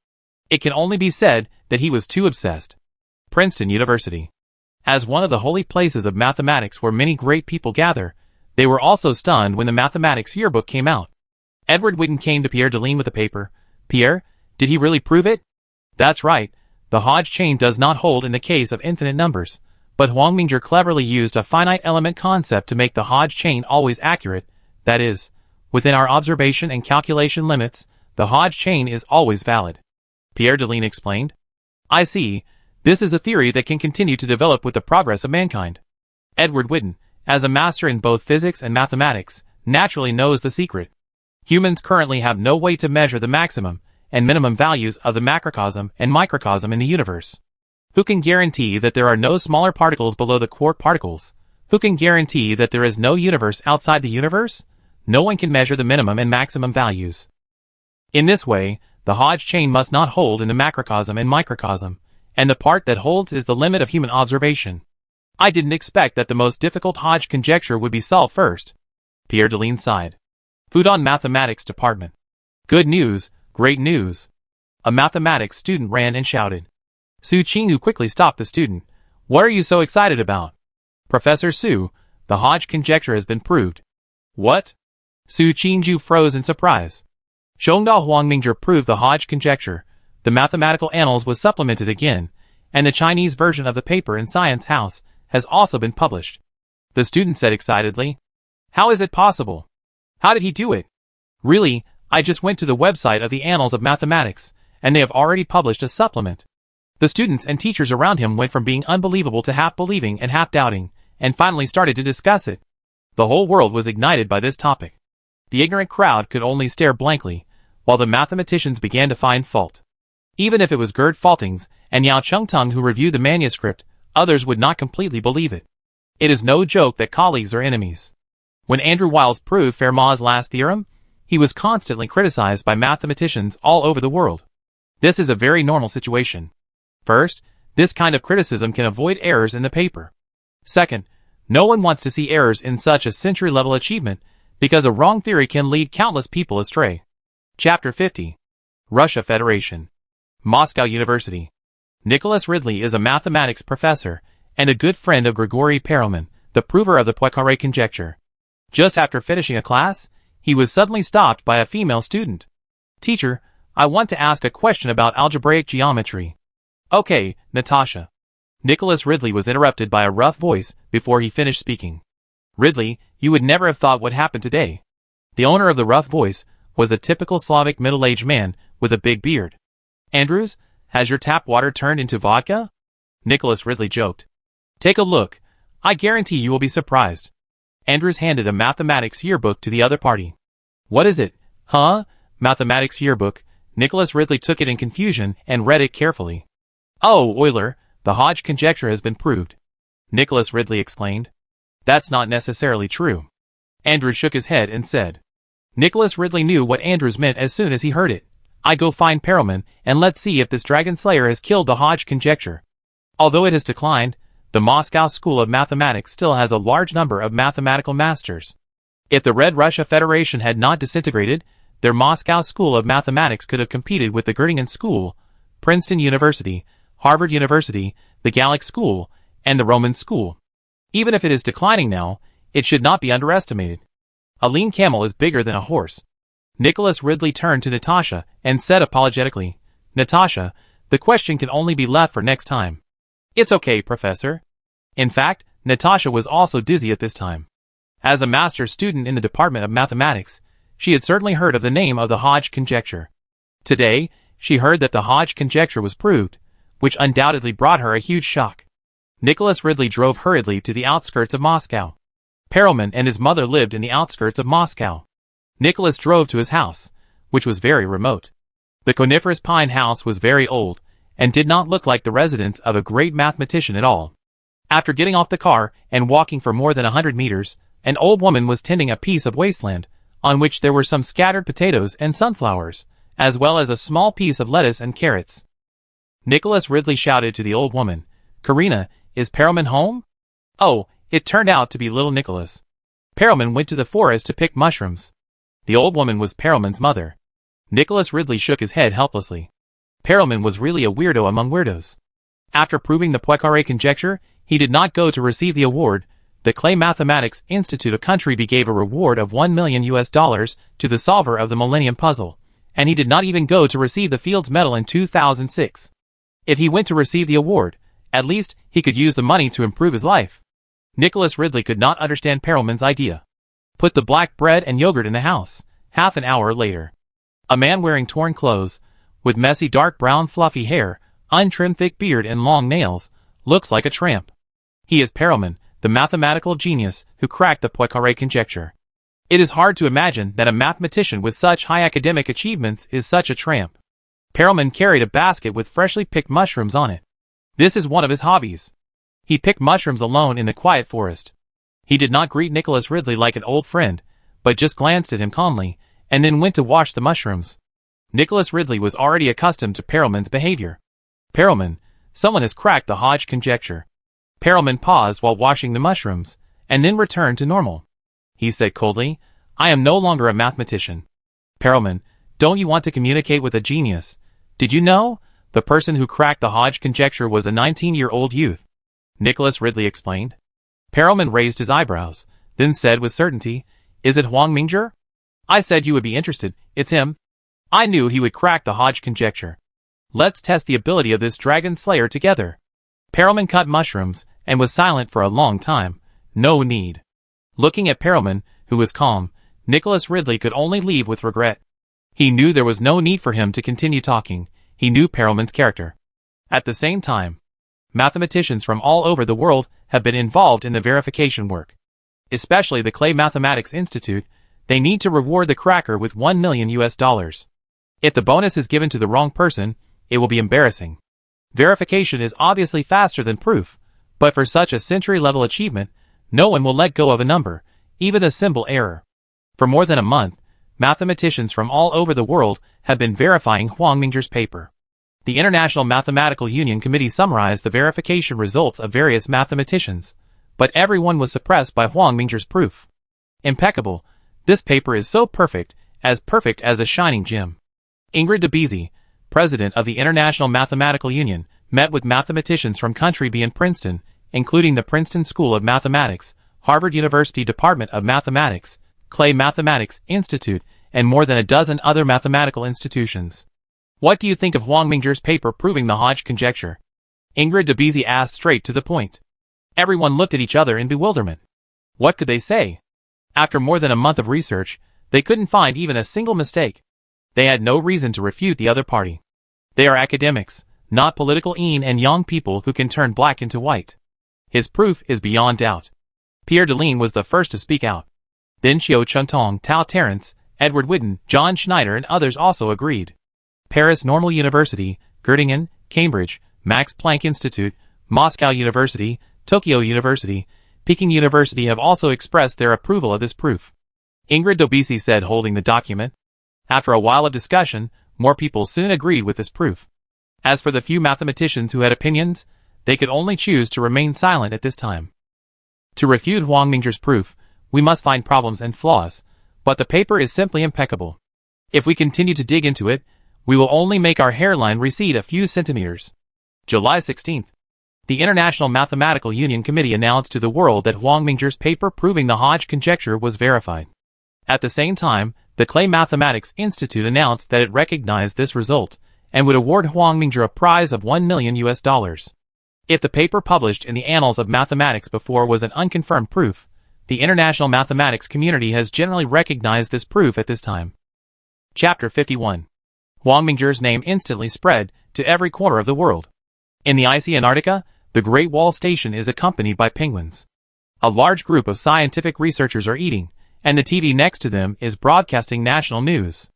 It can only be said that he was too obsessed. Princeton University. As one of the holy places of mathematics where many great people gather, they were also stunned when the mathematics yearbook came out. Edward Witten came to Pierre Deline with the paper. Pierre, did he really prove it? That's right. The Hodge chain does not hold in the case of infinite numbers, but Wang Mingzhi cleverly used a finite element concept to make the Hodge chain always accurate. That is, within our observation and calculation limits, the Hodge chain is always valid. Pierre Deline explained. I see. This is a theory that can continue to develop with the progress of mankind. Edward Witten, as a master in both physics and mathematics, naturally knows the secret. Humans currently have no way to measure the maximum and minimum values of the macrocosm and microcosm in the universe. Who can guarantee that there are no smaller particles below the quark particles? Who can guarantee that there is no universe outside the universe? No one can measure the minimum and maximum values. In this way, the Hodge chain must not hold in the macrocosm and microcosm, and the part that holds is the limit of human observation. I didn't expect that the most difficult Hodge conjecture would be solved first. Pierre Deline sighed. Food Mathematics Department. Good news, great news. A mathematics student ran and shouted. Su Qingyu quickly stopped the student. What are you so excited about? Professor Su, the Hodge conjecture has been proved. What? Su Qingyu froze in surprise. Zhongdao Huangmingzhi proved the Hodge conjecture. The mathematical annals was supplemented again, and the Chinese version of the paper in Science House has also been published. The student said excitedly. How is it possible? How did he do it? Really, I just went to the website of the Annals of Mathematics, and they have already published a supplement. The students and teachers around him went from being unbelievable to half believing and half doubting, and finally started to discuss it. The whole world was ignited by this topic. The ignorant crowd could only stare blankly, while the mathematicians began to find fault. Even if it was Gerd Faltings and Yao Chengtung who reviewed the manuscript, others would not completely believe it. It is no joke that colleagues are enemies. When Andrew Wiles proved Fermat's last theorem, he was constantly criticized by mathematicians all over the world. This is a very normal situation. First, this kind of criticism can avoid errors in the paper. Second, no one wants to see errors in such a century-level achievement because a wrong theory can lead countless people astray. Chapter 50. Russia Federation. Moscow University. Nicholas Ridley is a mathematics professor and a good friend of Grigory Perelman, the prover of the Poincaré conjecture. Just after finishing a class, he was suddenly stopped by a female student. Teacher, I want to ask a question about algebraic geometry. Okay, Natasha. Nicholas Ridley was interrupted by a rough voice before he finished speaking. Ridley, you would never have thought what happened today. The owner of the rough voice was a typical Slavic middle-aged man with a big beard. Andrews, has your tap water turned into vodka? Nicholas Ridley joked. Take a look. I guarantee you will be surprised. Andrews handed a mathematics yearbook to the other party. What is it? Huh? Mathematics yearbook. Nicholas Ridley took it in confusion and read it carefully. Oh, Euler, the Hodge conjecture has been proved. Nicholas Ridley exclaimed. That's not necessarily true. Andrews shook his head and said. Nicholas Ridley knew what Andrews meant as soon as he heard it. I go find Perelman, and let's see if this dragon slayer has killed the Hodge conjecture. Although it has declined, the Moscow School of Mathematics still has a large number of mathematical masters. If the Red Russia Federation had not disintegrated, their Moscow School of Mathematics could have competed with the Göttingen School, Princeton University, Harvard University, the Gallic School, and the Roman School. Even if it is declining now, it should not be underestimated. A lean camel is bigger than a horse. Nicholas Ridley turned to Natasha and said apologetically, Natasha, the question can only be left for next time. It's okay, Professor. In fact, Natasha was also dizzy at this time. As a master's student in the Department of Mathematics, she had certainly heard of the name of the Hodge conjecture. Today, she heard that the Hodge conjecture was proved, which undoubtedly brought her a huge shock. Nicholas Ridley drove hurriedly to the outskirts of Moscow. Perelman and his mother lived in the outskirts of Moscow. Nicholas drove to his house, which was very remote. The coniferous pine house was very old, and did not look like the residence of a great mathematician at all. After getting off the car and walking for more than 100 meters, an old woman was tending a piece of wasteland, on which there were some scattered potatoes and sunflowers, as well as a small piece of lettuce and carrots. Nicholas Ridley shouted to the old woman, Karina, is Perelman home? Oh, it turned out to be little Nicholas. Perelman went to the forest to pick mushrooms. The old woman was Perelman's mother. Nicholas Ridley shook his head helplessly. Perelman was really a weirdo among weirdos. After proving the Poincaré conjecture, he did not go to receive the award. The Clay Mathematics Institute of Country gave a reward of $1 million to the solver of the Millennium Puzzle, and he did not even go to receive the Fields Medal in 2006. If he went to receive the award, at least he could use the money to improve his life. Nicholas Ridley could not understand Perelman's idea. Put the black bread and yogurt in the house. Half an hour later. A man wearing torn clothes, with messy dark brown fluffy hair, untrimmed thick beard and long nails, looks like a tramp. He is Perelman, the mathematical genius who cracked the Poincaré conjecture. It is hard to imagine that a mathematician with such high academic achievements is such a tramp. Perelman carried a basket with freshly picked mushrooms on it. This is one of his hobbies. He picked mushrooms alone in the quiet forest. He did not greet Nicholas Ridley like an old friend, but just glanced at him calmly, and then went to wash the mushrooms. Nicholas Ridley was already accustomed to Perelman's behavior. Perelman, someone has cracked the Hodge conjecture. Perelman paused while washing the mushrooms, and then returned to normal. He said coldly, I am no longer a mathematician. Perelman, don't you want to communicate with a genius? Did you know? The person who cracked the Hodge conjecture was a 19-year-old youth. Nicholas Ridley explained. Perelman raised his eyebrows, then said with certainty, Is it Huang Mingzhi? I said you would be interested, it's him. I knew he would crack the Hodge conjecture. Let's test the ability of this dragon slayer together. Perelman cut mushrooms, and was silent for a long time. No need. Looking at Perelman, who was calm, Nicholas Ridley could only leave with regret. He knew there was no need for him to continue talking. He knew Perelman's character. At the same time, mathematicians from all over the world have been involved in the verification work. Especially the Clay Mathematics Institute. They need to reward the cracker with $1 million. If the bonus is given to the wrong person, it will be embarrassing. Verification is obviously faster than proof, but for such a century-level achievement, no one will let go of a number, even a simple error. For more than a month, mathematicians from all over the world have been verifying Huang Mingzhi's paper. The International Mathematical Union Committee summarized the verification results of various mathematicians, but everyone was suppressed by Huang Mingzhi's proof. Impeccable. This paper is so perfect as a shining gem. Ingrid DeBezy, president of the International Mathematical Union, met with mathematicians from country B and Princeton, including the Princeton School of Mathematics, Harvard University Department of Mathematics, Clay Mathematics Institute, and more than a dozen other mathematical institutions. What do you think of Huang Mingzhi's paper proving the Hodge conjecture? Ingrid DeBezy asked straight to the point. Everyone looked at each other in bewilderment. What could they say? After more than a month of research, they couldn't find even a single mistake. They had no reason to refute the other party. They are academics, not political yin and yang people who can turn black into white. His proof is beyond doubt. Pierre Deligne was the first to speak out. Then Xiao Chuntong, Tao Terrence, Edward Whitten, John Schneider and others also agreed. Paris Normal University, Göttingen, Cambridge, Max Planck Institute, Moscow University, Tokyo University, Peking University have also expressed their approval of this proof. Ingrid DeBezy said, holding the document. After a while of discussion, more people soon agreed with this proof. As for the few mathematicians who had opinions, they could only choose to remain silent at this time. To refute Huang Mingzhi's proof, we must find problems and flaws, but the paper is simply impeccable. If we continue to dig into it, we will only make our hairline recede a few centimeters. July 16th. The International Mathematical Union Committee announced to the world that Huang Mingzhi's paper proving the Hodge conjecture was verified. At the same time, the Clay Mathematics Institute announced that it recognized this result and would award Huang Mingzhi a prize of $1 million. If the paper published in the Annals of Mathematics before was an unconfirmed proof, the international mathematics community has generally recognized this proof at this time. Chapter 51. Huang Mingzhi's name instantly spread to every corner of the world. In the icy Antarctica, the Great Wall Station is accompanied by penguins. A large group of scientific researchers are eating, and the TV next to them is broadcasting national news.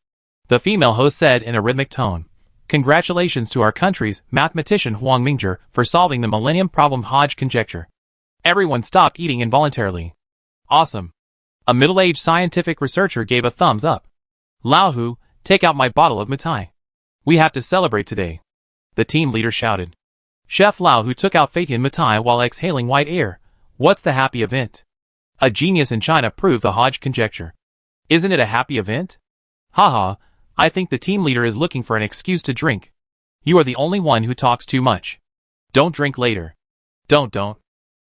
The female host said in a rhythmic tone, Congratulations to our country's mathematician Huang Mingzhi for solving the Millennium Problem Hodge conjecture. Everyone stopped eating involuntarily. Awesome. A middle-aged scientific researcher gave a thumbs up. Lao Hu, take out my bottle of mitai. We have to celebrate today. The team leader shouted. Chef Lao Hu took out Fatian mitai while exhaling white air. What's the happy event? A genius in China proved the Hodge conjecture. Isn't it a happy event? Haha, I think the team leader is looking for an excuse to drink. You are the only one who talks too much. Don't drink later. Don't.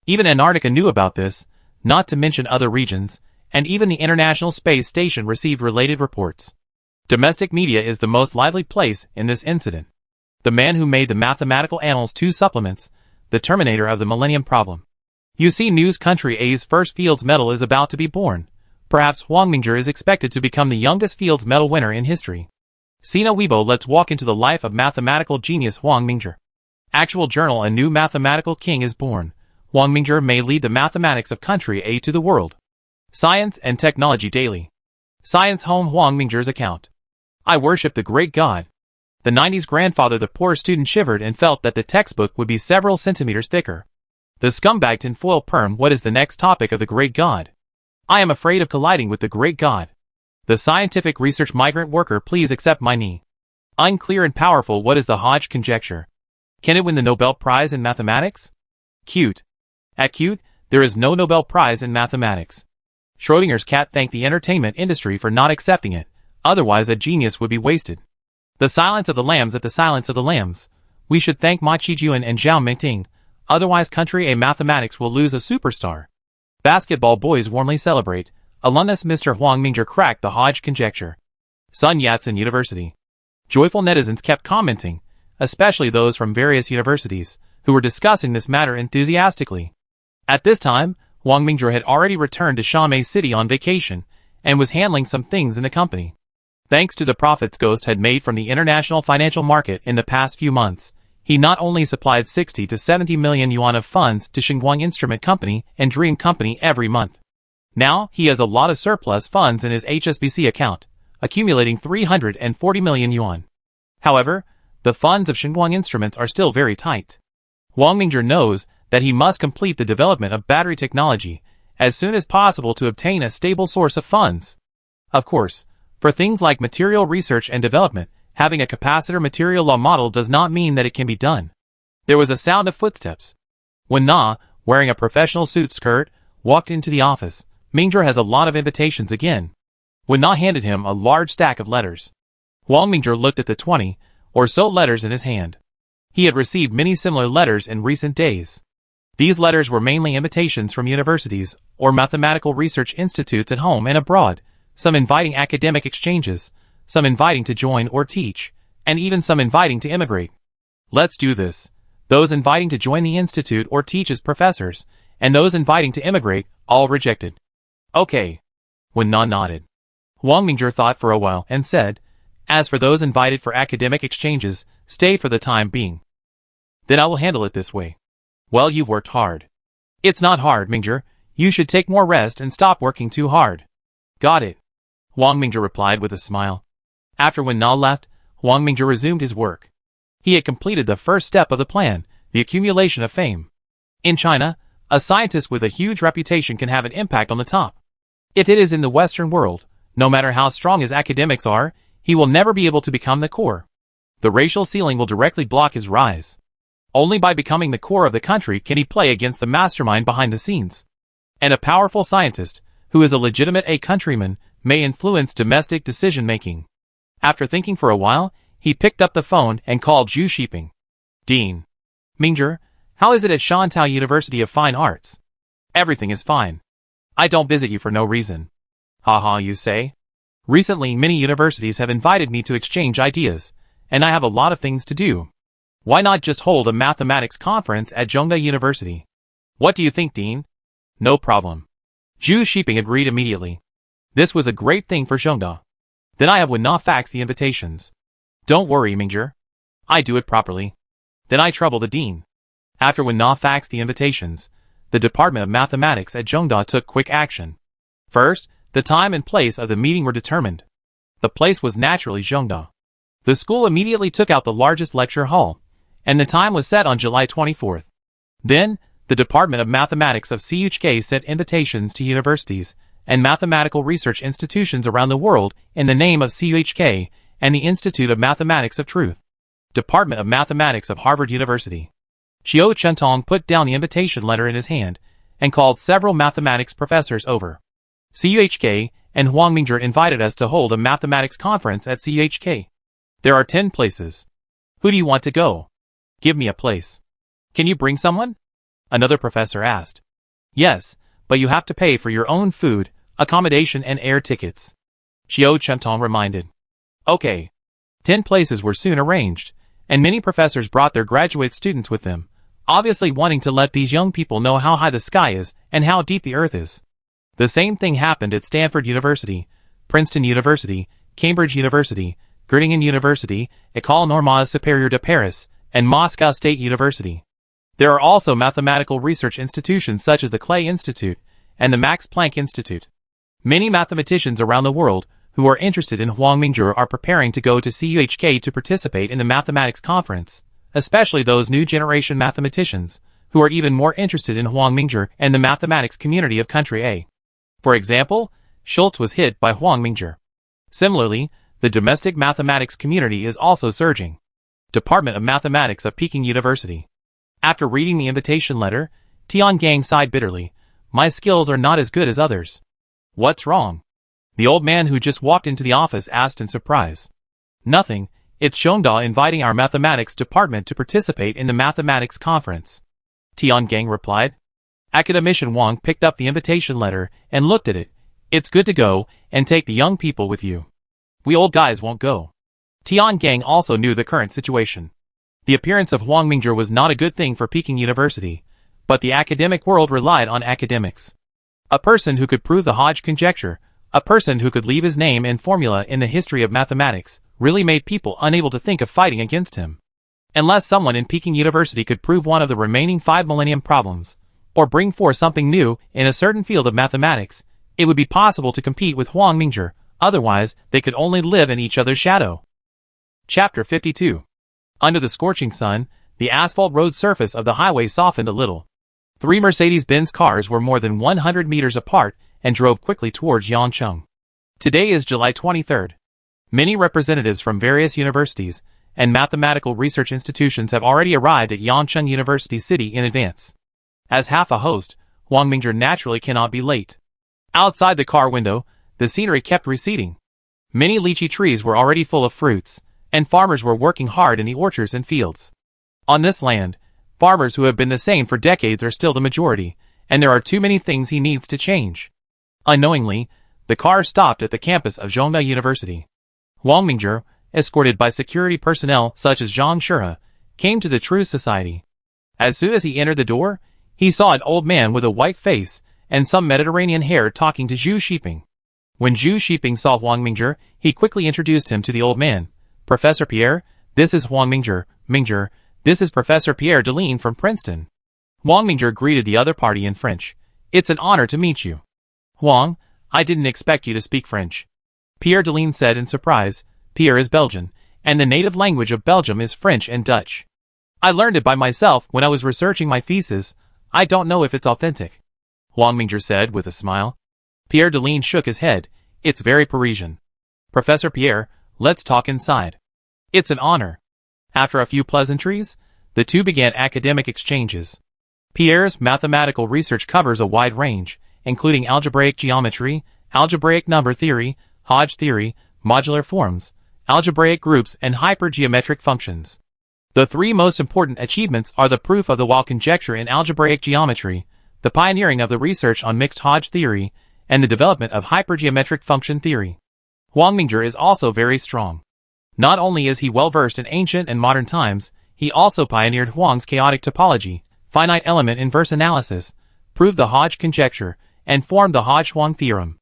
Even Antarctica knew about this, not to mention other regions, and even the International Space Station received related reports. Domestic media is the most lively place in this incident. The man who made the Mathematical Annals 2 supplements, the terminator of the Millennium Problem. You see, News Country A's first Fields Medal is about to be born. Perhaps Huang Mingzhi is expected to become the youngest Fields Medal winner in history. Sina Weibo, let's walk into the life of mathematical genius Huang Mingzhi. Actual journal, a new mathematical king is born. Huang Mingzhi may lead the mathematics of country A to the world. Science and Technology Daily. Science Home Huang Mingzhi's account. I worship the great God. The 90s grandfather, the poor student, shivered and felt that the textbook would be several centimeters thicker. The scumbag tinfoil perm, what is the next topic of the great God? I am afraid of colliding with the great God. The scientific research migrant worker, please accept my knee. Unclear and powerful, what is the Hodge conjecture? Can it win the Nobel Prize in mathematics? Cute. At cute, there is no Nobel Prize in mathematics. Schrodinger's cat thanked the entertainment industry for not accepting it, otherwise a genius would be wasted. The silence of the lambs at the silence of the lambs. We should thank Ma Qijuan and Zhao Mingting, otherwise country A mathematics will lose a superstar. Basketball boys warmly celebrate. Alumnus Mr. Huang Mingzhi cracked the Hodge conjecture. Sun Yat-sen University. Joyful netizens kept commenting, especially those from various universities, who were discussing this matter enthusiastically. At this time, Huang Mingzhi had already returned to Shanmei City on vacation, and was handling some things in the company. Thanks to the profits Ghost had made from the international financial market in the past few months, he not only supplied 60 to 70 million yuan of funds to Xinguang Instrument Company and Dream Company every month. Now, he has a lot of surplus funds in his HSBC account, accumulating 340 million yuan. However, the funds of Xinguang Instruments are still very tight. Huang Mingzhi knows that he must complete the development of battery technology as soon as possible to obtain a stable source of funds. Of course, for things like material research and development, having a capacitor material law model does not mean that it can be done. There was a sound of footsteps. When Na, wearing a professional suit skirt, walked into the office, Mingzhi has a lot of invitations again. When Na handed him a large stack of letters, Huang Mingzhi looked at the 20 or so letters in his hand. He had received many similar letters in recent days. These letters were mainly invitations from universities or mathematical research institutes at home and abroad, some inviting academic exchanges, some inviting to join or teach, and even some inviting to immigrate. Let's do this. Those inviting to join the institute or teach as professors, and those inviting to immigrate, all rejected. Okay. When Na nodded, Huang Mingzhi thought for a while and said, as for those invited for academic exchanges, stay for the time being. Then I will handle it this way. Well, you've worked hard. It's not hard, Mingzhi. You should take more rest and stop working too hard. Got it. Huang Mingzhi replied with a smile. After when Na left, Huang Mingzhi resumed his work. He had completed the first step of the plan, the accumulation of fame. In China, a scientist with a huge reputation can have an impact on the top. If it is in the Western world, no matter how strong his academics are, he will never be able to become the core. The racial ceiling will directly block his rise. Only by becoming the core of the country can he play against the mastermind behind the scenes. And a powerful scientist, who is a legitimate countryman, may influence domestic decision-making. After thinking for a while, he picked up the phone and called Zhu Shiping. Dean. Mingzhi, how is it at Shantou University of Fine Arts? Everything is fine. I don't visit you for no reason. Haha, you say? Recently, many universities have invited me to exchange ideas, and I have a lot of things to do. Why not just hold a mathematics conference at Zhongda University? What do you think, Dean? No problem. Zhu Shiping agreed immediately. This was a great thing for Zhongda. Then I would not fax the invitations. Don't worry, Mingzhi. I do it properly. Then I trouble the dean. After when Na faxed the invitations, the Department of Mathematics at Zhongda took quick action. First, the time and place of the meeting were determined. The place was naturally Zhongda. The school immediately took out the largest lecture hall, and the time was set on July 24th. Then, the Department of Mathematics of CUHK sent invitations to universities and mathematical research institutions around the world in the name of CUHK and the Institute of Mathematics of Truth. Department of Mathematics of Harvard University. Xiao Chentong put down the invitation letter in his hand and called several mathematics professors over. CUHK and Huang Mingzhi invited us to hold a mathematics conference at CUHK. There are 10 places. Who do you want to go? Give me a place. Can you bring someone? Another professor asked. Yes, but you have to pay for your own food, accommodation and air tickets. Xiao Chentong reminded. Okay. 10 places were soon arranged, and many professors brought their graduate students with them, obviously wanting to let these young people know how high the sky is and how deep the earth is. The same thing happened at Stanford University, Princeton University, Cambridge University, Göttingen University, École Normale Supérieure de Paris, and Moscow State University. There are also mathematical research institutions such as the Clay Institute and the Max Planck Institute. Many mathematicians around the world who are interested in Huang Mingzhi are preparing to go to CUHK to participate in the mathematics conference, especially those new generation mathematicians who are even more interested in Huang Mingzhi and the mathematics community of country A. For example, Schultz was hit by Huang Mingzhi. Similarly, the domestic mathematics community is also surging. Department of Mathematics of Peking University. After reading the invitation letter, Tian Gang sighed bitterly. My skills are not as good as others. What's wrong? The old man who just walked into the office asked in surprise. Nothing, it's Shongda inviting our mathematics department to participate in the mathematics conference. Tian Gang replied. Academician Wang picked up the invitation letter and looked at it. It's good to go, and take the young people with you. We old guys won't go. Tian Gang also knew the current situation. The appearance of Huang Mingzhi was not a good thing for Peking University, but the academic world relied on academics. A person who could prove the Hodge conjecture, a person who could leave his name and formula in the history of mathematics, really made people unable to think of fighting against him. Unless someone in Peking University could prove one of the remaining 5 millennium problems, or bring forth something new in a certain field of mathematics, it would be possible to compete with Huang Mingzhi, otherwise they could only live in each other's shadow. Chapter 52. Under the scorching sun, the asphalt road surface of the highway softened a little. 3 Mercedes-Benz cars were more than 100 meters apart and drove quickly towards Yancheng. Today is July 23rd. Many representatives from various universities and mathematical research institutions have already arrived at Yancheng University City in advance. As half a host, Huang Mingzhi naturally cannot be late. Outside the car window, the scenery kept receding. Many lychee trees were already full of fruits, and farmers were working hard in the orchards and fields. On this land, farmers who have been the same for decades are still the majority, and there are too many things he needs to change. Unknowingly, the car stopped at the campus of Zhongda University. Huang Mingzhi, escorted by security personnel such as Zhang Shura, came to the Truth Society. As soon as he entered the door, he saw an old man with a white face and some Mediterranean hair talking to Zhu Shiping. When Zhu Shiping saw Huang Mingzhi, he quickly introduced him to the old man. Professor Pierre, this is Huang Mingzhi. Mingzhi, this is Professor Pierre Deline from Princeton. Huang Mingzhi greeted the other party in French. It's an honor to meet you. Huang, I didn't expect you to speak French. Pierre Deline said in surprise. Pierre is Belgian, and the native language of Belgium is French and Dutch. I learned it by myself when I was researching my thesis. I don't know if it's authentic. Huang Mingzhi said with a smile. Pierre Deline shook his head. It's very Parisian. Professor Pierre, let's talk inside. It's an honor. After a few pleasantries, the two began academic exchanges. Pierre's mathematical research covers a wide range, including algebraic geometry, algebraic number theory, Hodge theory, modular forms, algebraic groups, and hypergeometric functions. The 3 most important achievements are the proof of the Weil conjecture in algebraic geometry, the pioneering of the research on mixed Hodge theory, and the development of hypergeometric function theory. Huang Mingzhi is also very strong. Not only is he well versed in ancient and modern times, he also pioneered Huang's chaotic topology, finite element inverse analysis, proved the Hodge conjecture, and formed the Hodge-Huang theorem.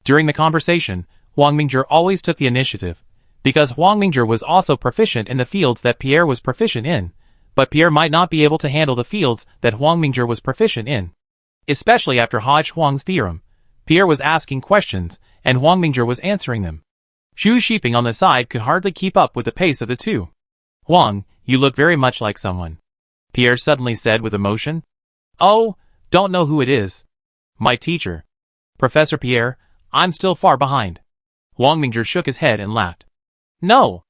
During the conversation, Huang Mingzhi always took the initiative, because Huang Mingzhi was also proficient in the fields that Pierre was proficient in, but Pierre might not be able to handle the fields that Huang Mingzhi was proficient in. Especially after Hodge-Huang's theorem, Pierre was asking questions, and Huang Mingzhi was answering them. Zhu Shiping on the side could hardly keep up with the pace of the two. Huang, you look very much like someone. Pierre suddenly said with emotion. Oh, don't know who it is. My teacher. Professor Pierre, I'm still far behind. Huang Mingzhi shook his head and laughed. No.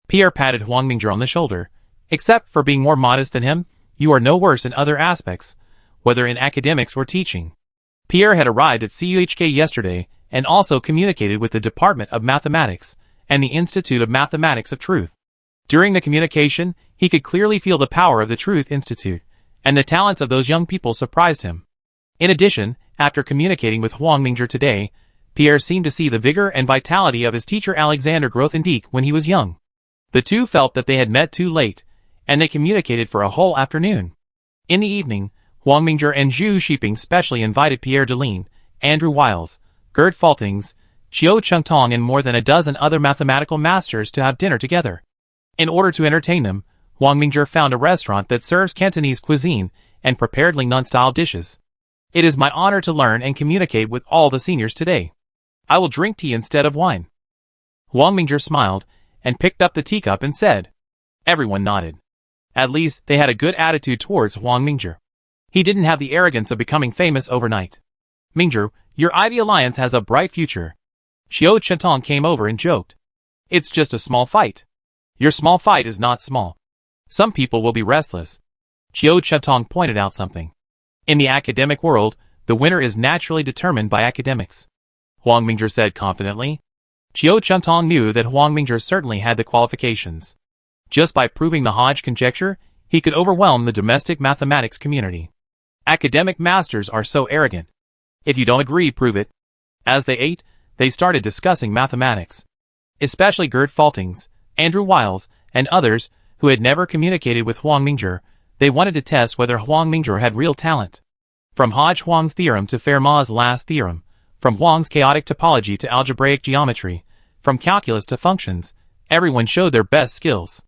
Pierre patted Huang Mingzhi on the shoulder. Except for being more modest than him, you are no worse in other aspects, whether in academics or teaching. Pierre had arrived at CUHK yesterday and also communicated with the Department of Mathematics and the Institute of Mathematics of Truth. During the communication, he could clearly feel the power of the Truth Institute, and the talents of those young people surprised him. In addition, after communicating with Huang Mingzhi today, Pierre seemed to see the vigor and vitality of his teacher Alexander Grothendieck when he was young. The two felt that they had met too late, and they communicated for a whole afternoon. In the evening, Huang Mingzhi and Zhu Shiping specially invited Pierre Deline, Andrew Wiles, Gerd Faltings, Xiao Chengtong and more than a dozen other mathematical masters to have dinner together. In order to entertain them, Huang Mingzhi found a restaurant that serves Cantonese cuisine and prepared Lingnan-style dishes. It is my honor to learn and communicate with all the seniors today. I will drink tea instead of wine. Huang Mingzhi smiled and picked up the teacup and said. Everyone nodded. At least, they had a good attitude towards Huang Mingzhi. He didn't have the arrogance of becoming famous overnight. Mingzhi, Your Ivy Alliance has a bright future. Xiao Chentong came over and joked. It's just a small fight. Your small fight is not small. Some people will be restless. Xiao Chentong pointed out something. In the academic world, the winner is naturally determined by academics. Huang Mingzhi said confidently. Xiao Chentong knew that Huang Mingzhi certainly had the qualifications. Just by proving the Hodge conjecture, he could overwhelm the domestic mathematics community. Academic masters are so arrogant. If you don't agree, prove it. As they ate, they started discussing mathematics. Especially Gerd Faltings, Andrew Wiles, and others, who had never communicated with Huang Mingzhi. They wanted to test whether Huang Mingzhi had real talent. From Hodge-Huang's theorem to Fermat's last theorem, from Huang's chaotic topology to algebraic geometry, from calculus to functions, everyone showed their best skills.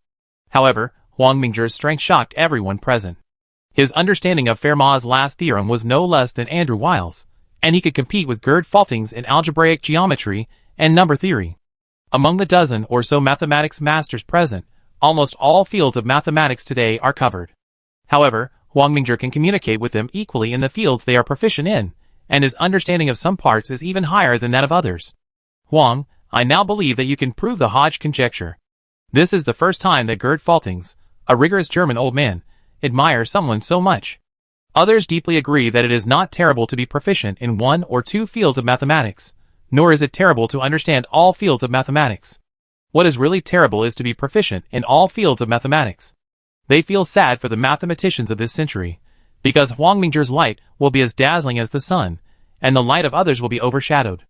However, Huang Mingzhi's strength shocked everyone present. His understanding of Fermat's last theorem was no less than Andrew Wiles, and he could compete with Gerd Faltings in algebraic geometry and number theory. Among the dozen or so mathematics masters present, almost all fields of mathematics today are covered. However, Huang Mingzhi can communicate with them equally in the fields they are proficient in, and his understanding of some parts is even higher than that of others. Huang, I now believe that you can prove the Hodge conjecture. This is the first time that Gerd Faltings, a rigorous German old man, admires someone so much. Others deeply agree that it is not terrible to be proficient in one or two fields of mathematics, nor is it terrible to understand all fields of mathematics. What is really terrible is to be proficient in all fields of mathematics. They feel sad for the mathematicians of this century, because Huang Mingzhi's light will be as dazzling as the sun, and the light of others will be overshadowed.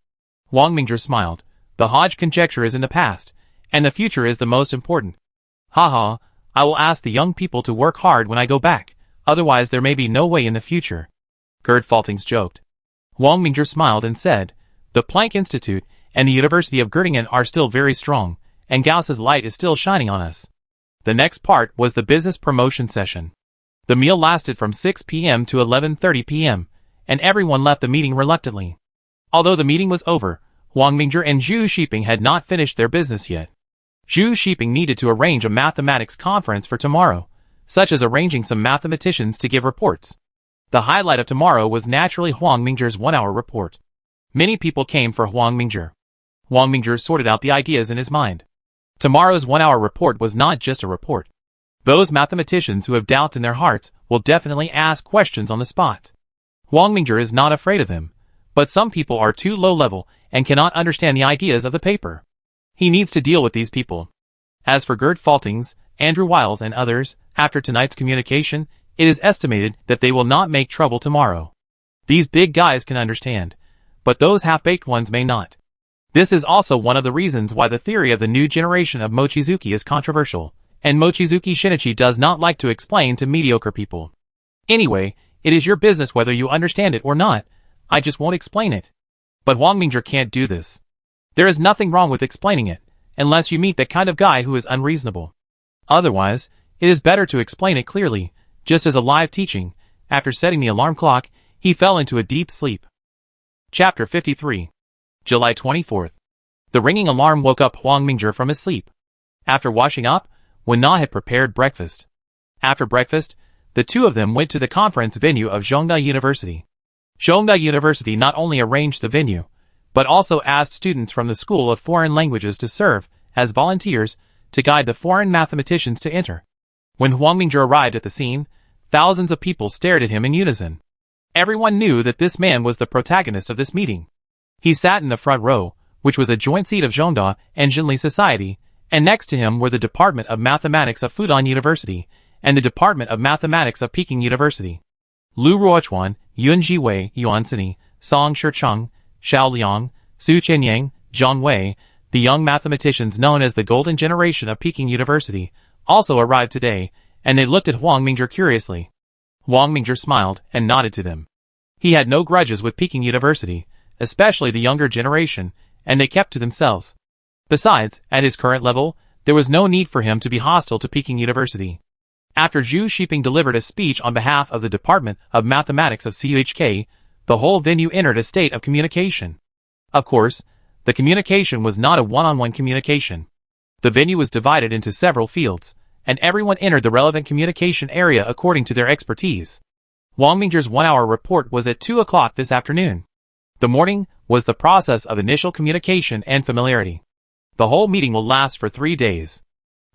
Huang Mingzhi smiled. The Hodge conjecture is in the past, and the future is the most important. Haha, I will ask the young people to work hard when I go back, otherwise there may be no way in the future. Gerd Faltings joked. Huang Mingzhi smiled and said, the Planck Institute and the University of Göttingen are still very strong, and Gauss's light is still shining on us. The next part was the business promotion session. The meal lasted from 6 p.m. to 11:30 p.m., and everyone left the meeting reluctantly. Although the meeting was over, Huang Mingzhi and Zhu Xiping had not finished their business yet. Zhu Xiping needed to arrange a mathematics conference for tomorrow, such as arranging some mathematicians to give reports. The highlight of tomorrow was naturally Huang Mingzhi's 1-hour report. Many people came for Huang Mingzhi. Huang Mingzhi sorted out the ideas in his mind. Tomorrow's 1-hour report was not just a report. Those mathematicians who have doubts in their hearts will definitely ask questions on the spot. Huang Mingzhi is not afraid of them, but some people are too low level and cannot understand the ideas of the paper. He needs to deal with these people. As for Gerd Faltings, Andrew Wiles and others, after tonight's communication, it is estimated that they will not make trouble tomorrow. These big guys can understand, but those half-baked ones may not. This is also one of the reasons why the theory of the new generation of Mochizuki is controversial, and Mochizuki Shinichi does not like to explain to mediocre people. Anyway, it is your business whether you understand it or not, I just won't explain it. But Huang Mingzhi can't do this. There is nothing wrong with explaining it, unless you meet that kind of guy who is unreasonable. Otherwise, it is better to explain it clearly, just as a live teaching. After setting the alarm clock, he fell into a deep sleep. Chapter 53. July 24th. The ringing alarm woke up Huang Mingzhi from his sleep. After washing up, Wen Na had prepared breakfast. After breakfast, the two of them went to the conference venue of Zhongda University. Zhongda University not only arranged the venue, but also asked students from the School of Foreign Languages to serve as volunteers to guide the foreign mathematicians to enter. When Huang Mingzhi arrived at the scene, thousands of people stared at him in unison. Everyone knew that this man was the protagonist of this meeting. He sat in the front row, which was a joint seat of Zhongda and Jinli Society, and next to him were the Department of Mathematics of Fudan University and the Department of Mathematics of Peking University. Lu Ruochuan, Yun Jiwei, Yuan Sini, Song Shicheng, Xiao Liang, Su Chenyang, Zhang Wei, the young mathematicians known as the Golden Generation of Peking University, also arrived today, and they looked at Huang Mingzhi curiously. Huang Mingzhi smiled and nodded to them. He had no grudges with Peking University, especially the younger generation, and they kept to themselves. Besides, at his current level, there was no need for him to be hostile to Peking University. After Zhu Xiping delivered a speech on behalf of the Department of Mathematics of CUHK, the whole venue entered a state of communication. Of course, the communication was not a one-on-one communication. The venue was divided into several fields, and everyone entered the relevant communication area according to their expertise. Huang Mingzhi's 1-hour report was at 2 o'clock this afternoon. The morning was the process of initial communication and familiarity. The whole meeting will last for 3 days.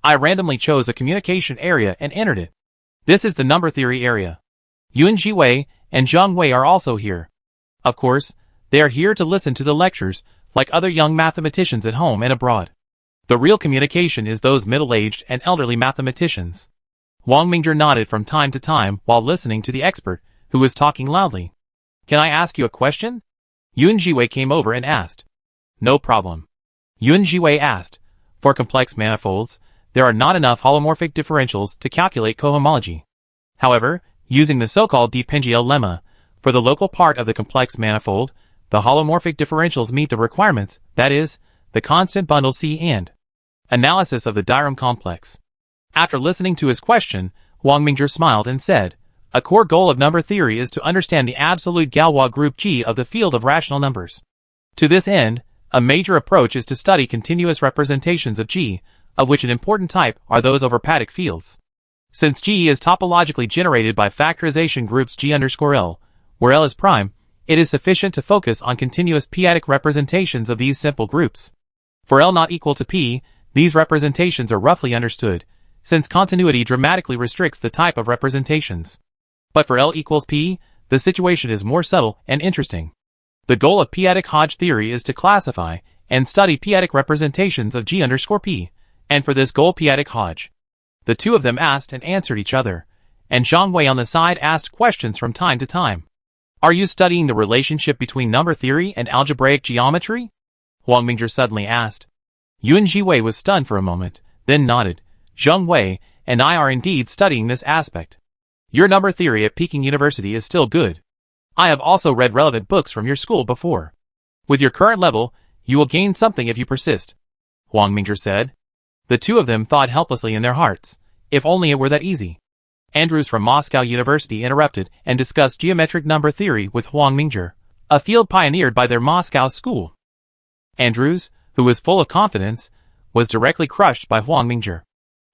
I randomly chose a communication area and entered it. This is the number theory area. Yuan Jiwei and Zhang Wei are also here. Of course, they are here to listen to the lectures, like other young mathematicians at home and abroad. The real communication is those middle-aged and elderly mathematicians. Wang Mingzhi nodded from time to time while listening to the expert, who was talking loudly. Can I ask you a question? Yuan Jiwei came over and asked. No problem. Yuan Jiwei asked. For complex manifolds, there are not enough holomorphic differentials to calculate cohomology. However, using the so-called Dipingiel lemma, for the local part of the complex manifold, the holomorphic differentials meet the requirements, that is, the constant bundle C and analysis of the Dyrham complex. After listening to his question, Wang Mingzhi smiled and said, a core goal of number theory is to understand the absolute Galois group G of the field of rational numbers. To this end, a major approach is to study continuous representations of G, of which an important type are those over Paddock fields. Since G is topologically generated by factorization groups G_L, where L is prime, it is sufficient to focus on continuous p-adic representations of these simple groups. For L not equal to P, these representations are roughly understood, since continuity dramatically restricts the type of representations. But for L equals P, the situation is more subtle and interesting. The goal of p-adic Hodge theory is to classify and study p-adic representations of G_P, and for this goal p-adic Hodge. The two of them asked and answered each other, and Zhang Wei on the side asked questions from time to time. Are you studying the relationship between number theory and algebraic geometry? Wang Mingzhi suddenly asked. Yuan Jiwei was stunned for a moment, then nodded. Zhang Wei and I are indeed studying this aspect. Your number theory at Peking University is still good. I have also read relevant books from your school before. With your current level, you will gain something if you persist, Wang Mingzhi said. The two of them thought helplessly in their hearts, if only it were that easy. Andrews from Moscow University interrupted and discussed geometric number theory with Wang Mingzhi, a field pioneered by their Moscow school. Andrews, who was full of confidence, was directly crushed by Wang Mingzhi.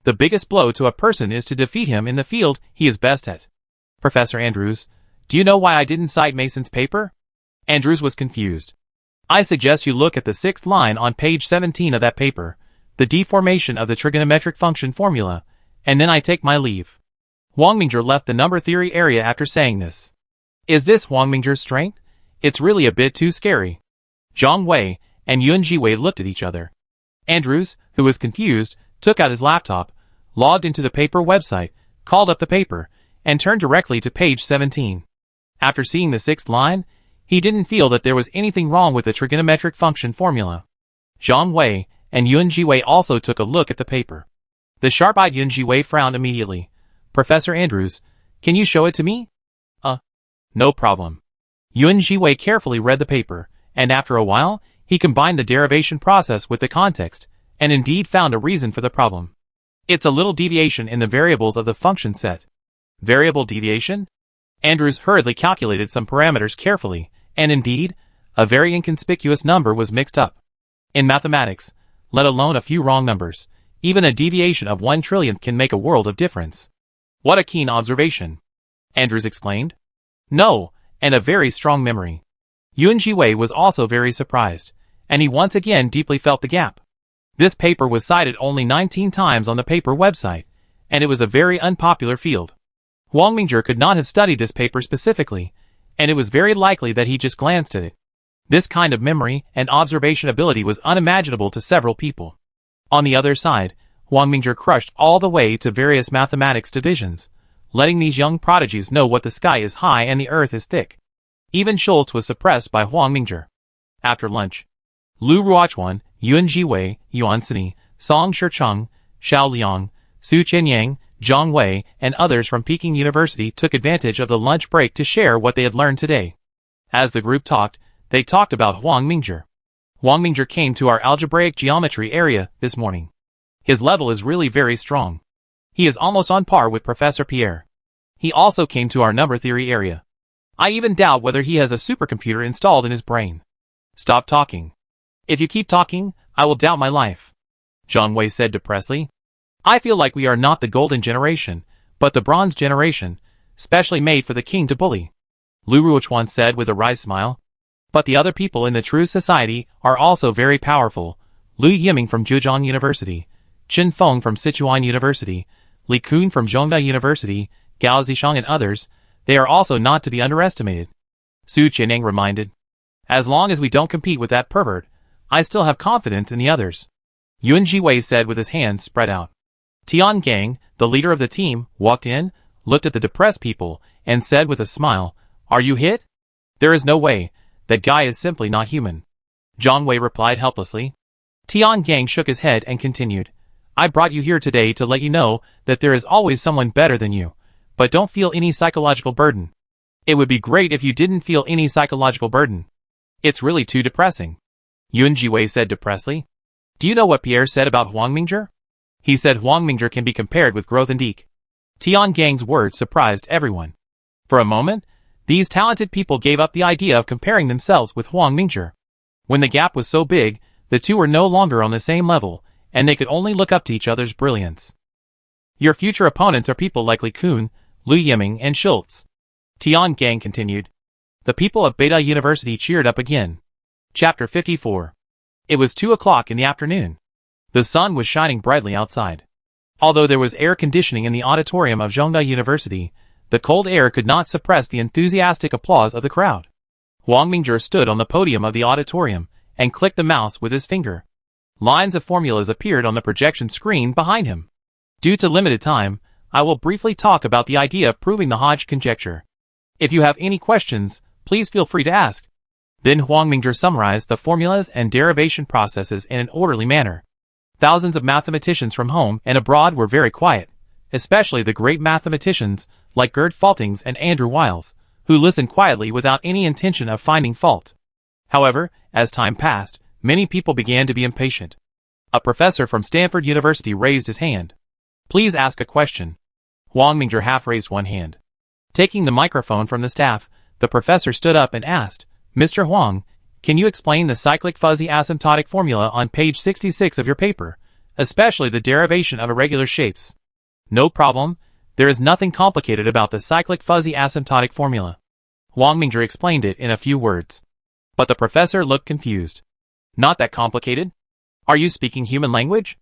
The biggest blow to a person is to defeat him in the field he is best at. Professor Andrews, do you know why I didn't cite Mason's paper? Andrews was confused. I suggest you look at the 6th line on page 17 of that paper, the deformation of the trigonometric function formula, and then I take my leave. Wang Mingzhi left the number theory area after saying this. Is this Wang Mingzhi's strength? It's really a bit too scary. Zhang Wei and Yuan Jiwei looked at each other. Andrews, who was confused, took out his laptop, logged into the paper website, called up the paper, and turned directly to page 17. After seeing the 6th line, he didn't feel that there was anything wrong with the trigonometric function formula. Zhang Wei and Yuan Jiwei also took a look at the paper. The sharp-eyed Yuan Jiwei frowned immediately. Professor Andrews, can you show it to me? No problem. Yuan Jiwei carefully read the paper, and after a while, he combined the derivation process with the context, and indeed found a reason for the problem. It's a little deviation in the variables of the function set. Variable deviation? Andrews hurriedly calculated some parameters carefully, and indeed, a very inconspicuous number was mixed up. In mathematics, let alone a few wrong numbers, even a deviation of 1/1,000,000th can make a world of difference. What a keen observation! Andrews exclaimed. No, and a very strong memory. Yuan Jiwei was also very surprised, and he once again deeply felt the gap. This paper was cited only 19 times on the paper website, and it was a very unpopular field. Wang Mingzhi could not have studied this paper specifically, and it was very likely that he just glanced at it. This kind of memory and observation ability was unimaginable to several people. On the other side, Wang Mingzhi crushed all the way to various mathematics divisions, letting these young prodigies know what the sky is high and the earth is thick. Even Schultz was suppressed by Wang Mingzhi. After lunch, Lu Ruochuan, Yuan Jiwei, Yuan Sini, Song Shicheng, Xiao Liang, Su Qianyang, Zhang Wei, and others from Peking University took advantage of the lunch break to share what they had learned today. As the group talked, they talked about Wang Mingzhi. Wang Mingzhi came to our algebraic geometry area this morning. His level is really very strong. He is almost on par with Professor Pierre. He also came to our number theory area. I even doubt whether he has a supercomputer installed in his brain. Stop talking. If you keep talking, I will doubt my life. Zhang Wei said depressedly. I feel like we are not the golden generation, but the bronze generation, specially made for the king to bully. Lu Ruochuan said with a wry smile. But the other people in the true society are also very powerful. Liu Yiming from Zhejiang University, Chen Feng from Sichuan University, Li Kun from Zhongda University, Gao Zishang and others, they are also not to be underestimated. Su Qianeng reminded. As long as we don't compete with that pervert, I still have confidence in the others. Yuan Jiwei said with his hands spread out. Tian Gang, the leader of the team, walked in, looked at the depressed people, and said with a smile, "Are you hit? There is no way. That guy is simply not human." Zhang Wei replied helplessly. Tian Gang shook his head and continued. "I brought you here today to let you know that there is always someone better than you, but don't feel any psychological burden. It would be great if you didn't feel any psychological burden. It's really too depressing." Yuan Jiwei said depressedly. "Do you know what Pierre said about Huang Mingzhi? He said Huang Mingzhi can be compared with Growth and Deke." Tian Gang's words surprised everyone. For a moment, these talented people gave up the idea of comparing themselves with Huang Mingzhi. When the gap was so big, the two were no longer on the same level, and they could only look up to each other's brilliance. "Your future opponents are people like Li Kun, Liu Yiming, and Schultz," Tian Gang continued. The people of Beta University cheered up again. Chapter 54. It was 2 o'clock in the afternoon. The sun was shining brightly outside. Although there was air conditioning in the auditorium of Zhongda University, the cold air could not suppress the enthusiastic applause of the crowd. Huang Mingzhi stood on the podium of the auditorium and clicked the mouse with his finger. Lines of formulas appeared on the projection screen behind him. Due to limited time, I will briefly talk about the idea of proving the Hodge conjecture. If you have any questions, please feel free to ask. Then Huang Mingzhi summarized the formulas and derivation processes in an orderly manner. Thousands of mathematicians from home and abroad were very quiet, especially the great mathematicians like Gerd Faltings and Andrew Wiles, who listened quietly without any intention of finding fault. However, as time passed, many people began to be impatient. A professor from Stanford University raised his hand. "Please ask a question." Huang Mingzhi half raised one hand. Taking the microphone from the staff, the professor stood up and asked, "Mr. Huang, can you explain the cyclic fuzzy asymptotic formula on page 66 of your paper, especially the derivation of irregular shapes?" "No problem. There is nothing complicated about the cyclic fuzzy asymptotic formula." Huang Mingzhi explained it in a few words. But the professor looked confused. "Not that complicated? Are you speaking human language?"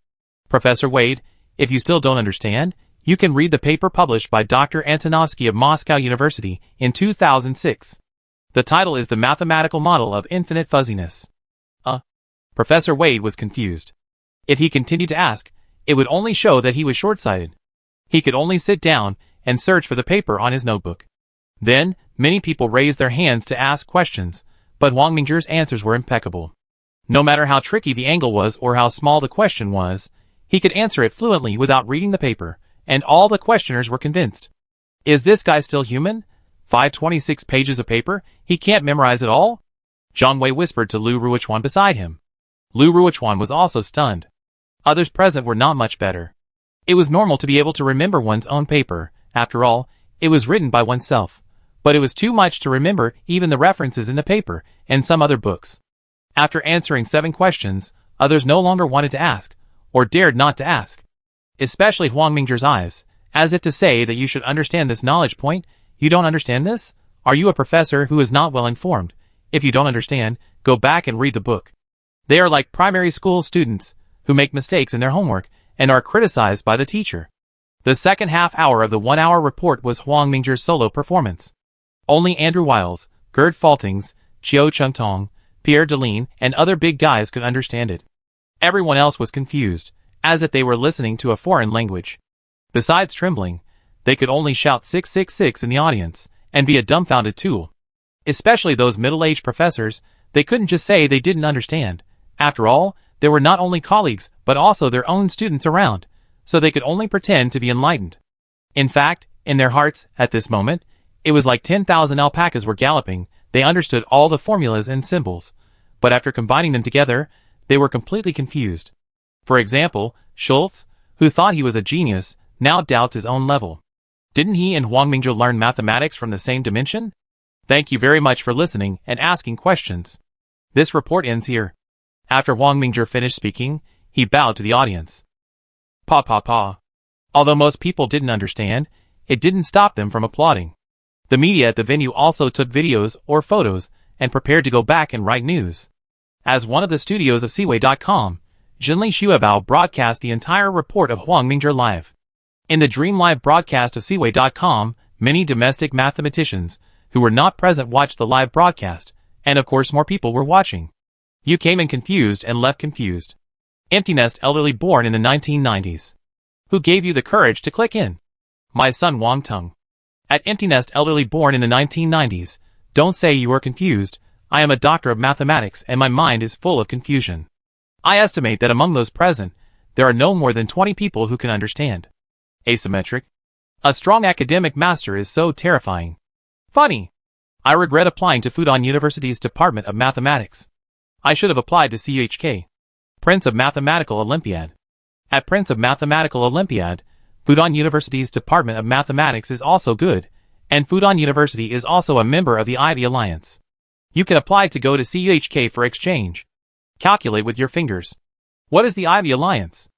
"Professor Wade, if you still don't understand, you can read the paper published by Dr. Antonovsky of Moscow University in 2006. The title is The Mathematical Model of Infinite Fuzziness." Professor Wade was confused. If he continued to ask, it would only show that he was short-sighted. He could only sit down and search for the paper on his notebook. Then, many people raised their hands to ask questions, but Huang Mingzhi's answers were impeccable. No matter how tricky the angle was or how small the question was, he could answer it fluently without reading the paper, and all the questioners were convinced. Is this guy still human? 526 pages of paper, he can't memorize it all? Zhang Wei whispered to Lu Ruochuan beside him. Lu Ruochuan was also stunned. Others present were not much better. It was normal to be able to remember one's own paper. After all, it was written by oneself. But it was too much to remember even the references in the paper and some other books. After answering 7 questions, others no longer wanted to ask, or dared not to ask. Especially Huang Mingzhi's eyes, as if to say that you should understand this knowledge point. You don't understand this? Are you a professor who is not well informed? If you don't understand, go back and read the book. They are like primary school students, who make mistakes in their homework, and are criticized by the teacher. The second half hour of the 1-hour report was Huang Mingzhi's solo performance. Only Andrew Wiles, Gerd Faltings, Chiao Chengtong, Pierre Deline, and other big guys could understand it. Everyone else was confused, as if they were listening to a foreign language. Besides trembling, they could only shout 666 in the audience, and be a dumbfounded tool. Especially those middle-aged professors, they couldn't just say they didn't understand. After all, there were not only colleagues, but also their own students around, so they could only pretend to be enlightened. In fact, in their hearts, at this moment, it was like 10,000 alpacas were galloping. They understood all the formulas and symbols, but after combining them together, they were completely confused. For example, Schultz, who thought he was a genius, now doubts his own level. Didn't he and Huang Mingzhi learn mathematics from the same dimension? Thank you very much for listening and asking questions. This report ends here. After Huang Mingzhi finished speaking, he bowed to the audience. Pa pa pa. Although most people didn't understand, it didn't stop them from applauding. The media at the venue also took videos or photos, and prepared to go back and write news. As one of the studios of Siway.com, Jinli Xuebao broadcast the entire report of Huang Mingzhi live. In the Dream Live broadcast of Siway.com, many domestic mathematicians who were not present watched the live broadcast, and of course more people were watching. You came in confused and left confused. Empty nest elderly born in the 1990s. Who gave you the courage to click in? My son Wang Tung. At empty nest elderly born in the 1990s, don't say you are confused. I am a doctor of mathematics and my mind is full of confusion. I estimate that among those present, there are no more than 20 people who can understand. Asymmetric. A strong academic master is so terrifying. Funny. I regret applying to Fudan University's Department of Mathematics. I should have applied to CUHK. Prince of Mathematical Olympiad. At Prince of Mathematical Olympiad, Fudan University's Department of Mathematics is also good, and Fudan University is also a member of the Ivy Alliance. You can apply to go to CUHK for exchange. Calculate with your fingers. What is the Ivy Alliance?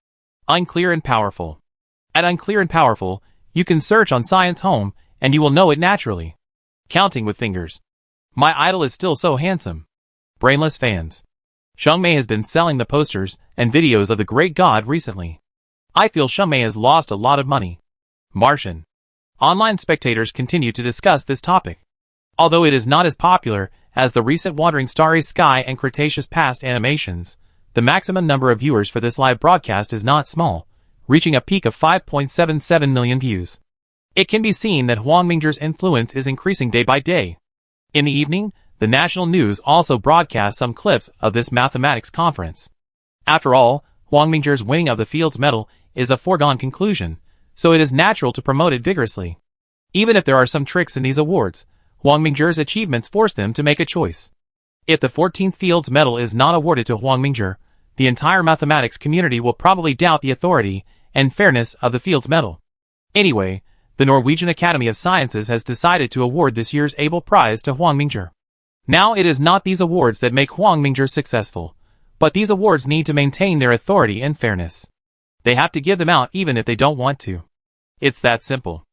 Unclear and powerful. At Unclear and Powerful, you can search on Science Home, and you will know it naturally. Counting with fingers. My idol is still so handsome. Brainless fans. Shengmei has been selling the posters and videos of the great god recently. I feel Shengmei has lost a lot of money. Martian. Online spectators continue to discuss this topic. Although it is not as popular as the recent Wandering Starry Sky and Cretaceous Past animations, the maximum number of viewers for this live broadcast is not small, reaching a peak of 5.77 million views. It can be seen that Huang Mingzhi's influence is increasing day by day. In the evening, the national news also broadcast some clips of this mathematics conference. After all, Huang Mingzhi's winning of the Fields Medal is a foregone conclusion, so it is natural to promote it vigorously. Even if there are some tricks in these awards, Huang Mingzhi's achievements force them to make a choice. If the 14th Fields Medal is not awarded to Huang Mingzhi, the entire mathematics community will probably doubt the authority and fairness of the Fields Medal. Anyway, the Norwegian Academy of Sciences has decided to award this year's Abel Prize to Huang Mingzhi. Now it is not these awards that make Huang Mingzhi successful, but these awards need to maintain their authority and fairness. They have to give them out even if they don't want to. It's that simple.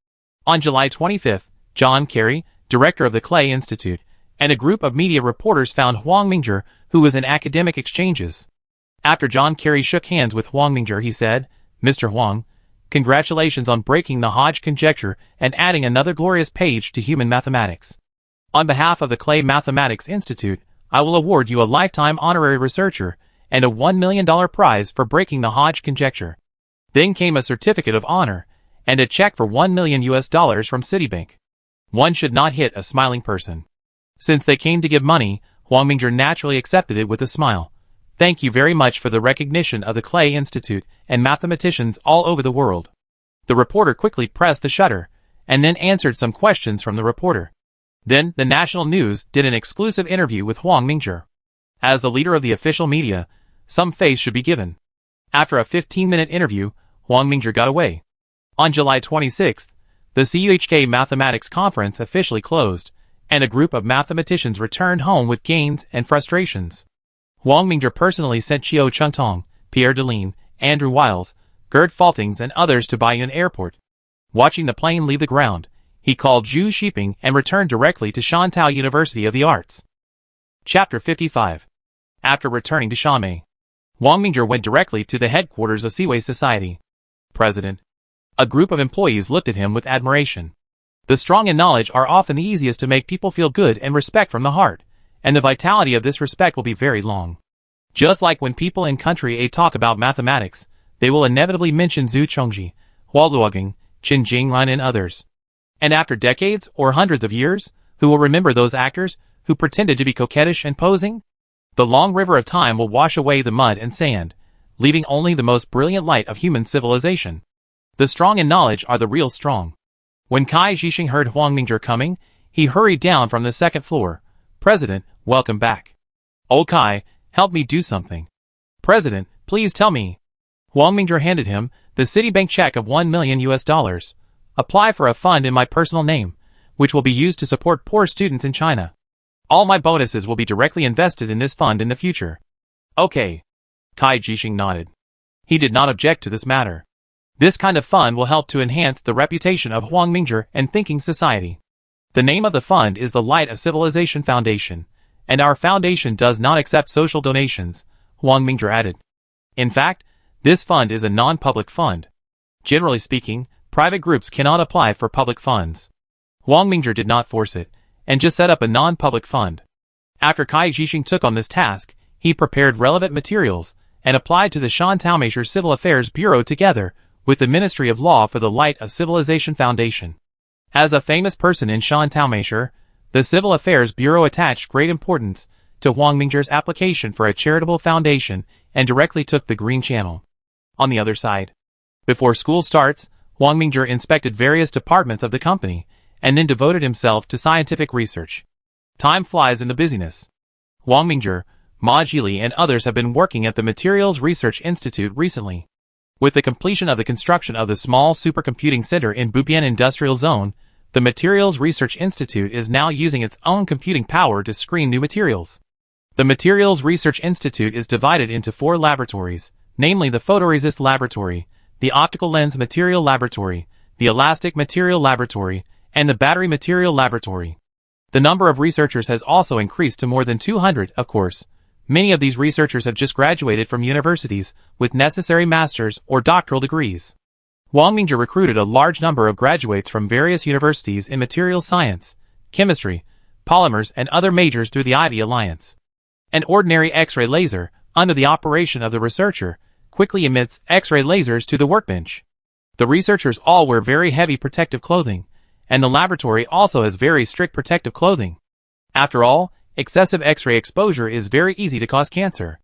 On July 25th, John Kerry, director of the Clay Institute, and a group of media reporters found Huang Mingzhi, who was in academic exchanges. After John Kerry shook hands with Huang Mingzhi, he said, "Mr. Huang, congratulations on breaking the Hodge conjecture and adding another glorious page to human mathematics. On behalf of the Clay Mathematics Institute, I will award you a lifetime honorary researcher and a $1 million prize for breaking the Hodge conjecture." Then came a certificate of honor and a check for $1 million from Citibank. One should not hit a smiling person. Since they came to give money, Huang Mingzhi naturally accepted it with a smile. "Thank you very much for the recognition of the Clay Institute and mathematicians all over the world." The reporter quickly pressed the shutter, and then answered some questions from the reporter. Then, the national news did an exclusive interview with Huang Mingzhi. As the leader of the official media, some face should be given. After a 15-minute interview, Huang Mingzhi got away. On July 26th, the CUHK Mathematics Conference officially closed, and a group of mathematicians returned home with gains and frustrations. Huang Mingzhi personally sent Chiu Chengtong, Pierre Deline, Andrew Wiles, Gerd Faltings and others to Baiyun Airport. Watching the plane leave the ground, he called Zhu Shiping and returned directly to Shantou University of the Arts. Chapter 55. After returning to Shangmei, Huang Mingzhi went directly to the headquarters of Siway Society. President. A group of employees looked at him with admiration. The strong in knowledge are often the easiest to make people feel good and respect from the heart, and the vitality of this respect will be very long. Just like when people in country A talk about mathematics, they will inevitably mention Zhu Chongji, Hua Luoging, Qin Jinglan and others. And after decades or hundreds of years, who will remember those actors who pretended to be coquettish and posing? The long river of time will wash away the mud and sand, leaving only the most brilliant light of human civilization. The strong in knowledge are the real strong. When Kai Zhixing heard Huang Mingzhi coming, he hurried down from the second floor. "President, welcome back." "Old Kai, help me do something." "President, please tell me." Huang Mingzhi handed him the Citibank check of $1 million. "Apply for a fund in my personal name, which will be used to support poor students in China. All my bonuses will be directly invested in this fund in the future." "Okay." Kai Zhixing nodded. He did not object to this matter. This kind of fund will help to enhance the reputation of Huang Mingzhi and thinking society. The name of the fund is the Light of Civilization Foundation, and our foundation does not accept social donations, Huang Mingzhi added. In fact, this fund is a non-public fund. Generally speaking, private groups cannot apply for public funds. Huang Mingzhi did not force it, and just set up a non-public fund. After Cai Zhixing took on this task, he prepared relevant materials and applied to the Shan Taomeisher Civil Affairs Bureau together with the Ministry of Law for the Light of Civilization Foundation. As a famous person in Shan Taomeisher, the Civil Affairs Bureau attached great importance to Huang Mingzhi's application for a charitable foundation and directly took the green channel. On the other side, before school starts, Huang Mingzhi inspected various departments of the company and then devoted himself to scientific research. Time flies in the busyness. Huang Mingzhi, Ma Jili and others have been working at the Materials Research Institute recently. With the completion of the construction of the small supercomputing center in Bubian Industrial Zone, the Materials Research Institute is now using its own computing power to screen new materials. The Materials Research Institute is divided into 4 laboratories, namely the Photoresist Laboratory, the Optical Lens Material Laboratory, the Elastic Material Laboratory, and the Battery Material Laboratory. The number of researchers has also increased to more than 200, of course. Many of these researchers have just graduated from universities with necessary master's or doctoral degrees. Huang Mingzhi recruited a large number of graduates from various universities in materials science, chemistry, polymers and other majors through the Ivy Alliance. An ordinary X-ray laser, under the operation of the researcher, quickly emits X-ray lasers to the workbench. The researchers all wear very heavy protective clothing, and the laboratory also has very strict protective clothing. After all, excessive X-ray exposure is very easy to cause cancer.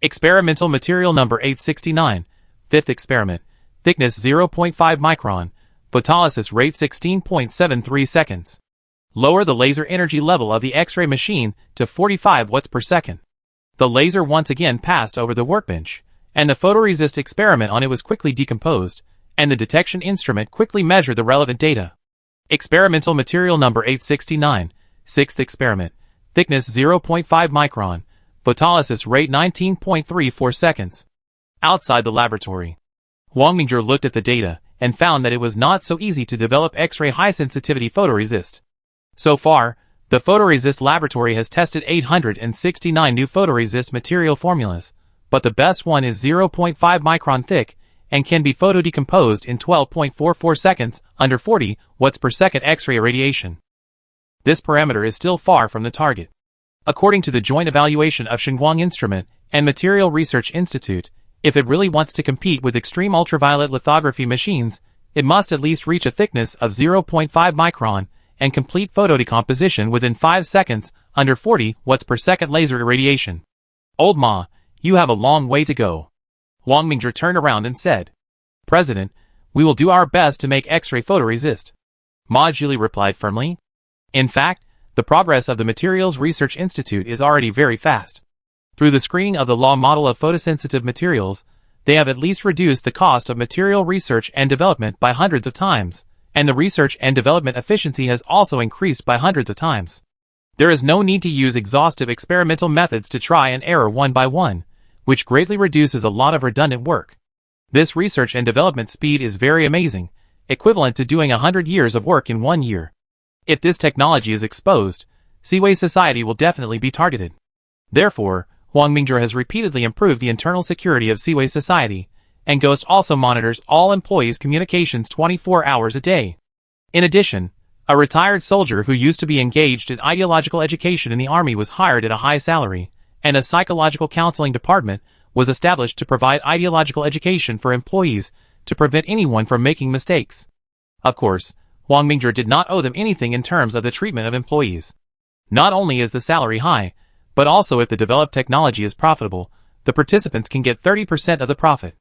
Experimental material number 869, fifth experiment, thickness 0.5 micron, photolysis rate 16.73 seconds. Lower the laser energy level of the X-ray machine to 45 watts per second. The laser once again passed over the workbench, and the photoresist experiment on it was quickly decomposed, and the detection instrument quickly measured the relevant data. Experimental material number 869, sixth experiment, thickness 0.5 micron, photolysis rate 19.34 seconds. Outside the laboratory, Huang Mingzhi looked at the data and found that it was not so easy to develop X-ray high-sensitivity photoresist. So far, the photoresist laboratory has tested 869 new photoresist material formulas, but the best one is 0.5 micron thick and can be photodecomposed in 12.44 seconds under 40 watts per second X-ray irradiation. This parameter is still far from the target. According to the joint evaluation of Shenhuang Instrument and Material Research Institute, if it really wants to compete with extreme ultraviolet lithography machines, it must at least reach a thickness of 0.5 micron and complete photodecomposition within 5 seconds under 40 watts per second laser irradiation. Old Ma, you have a long way to go. Huang Mingzhi turned around and said, President, we will do our best to make X-ray photoresist. Ma Jili replied firmly. In fact, the progress of the Materials Research Institute is already very fast. Through the screening of the law model of photosensitive materials, they have at least reduced the cost of material research and development by hundreds of times, and the research and development efficiency has also increased by hundreds of times. There is no need to use exhaustive experimental methods to try and error one by one, which greatly reduces a lot of redundant work. This research and development speed is very amazing, equivalent to doing 100 years of work in 1 year. If this technology is exposed, Seaway Society will definitely be targeted. Therefore, Huang Mingzhi has repeatedly improved the internal security of Seaway Society, and Ghost also monitors all employees' communications 24 hours a day. In addition, a retired soldier who used to be engaged in ideological education in the army was hired at a high salary, and a psychological counseling department was established to provide ideological education for employees to prevent anyone from making mistakes. Of course, Huang Mingzhi did not owe them anything in terms of the treatment of employees. Not only is the salary high, but also if the developed technology is profitable, the participants can get 30% of the profit.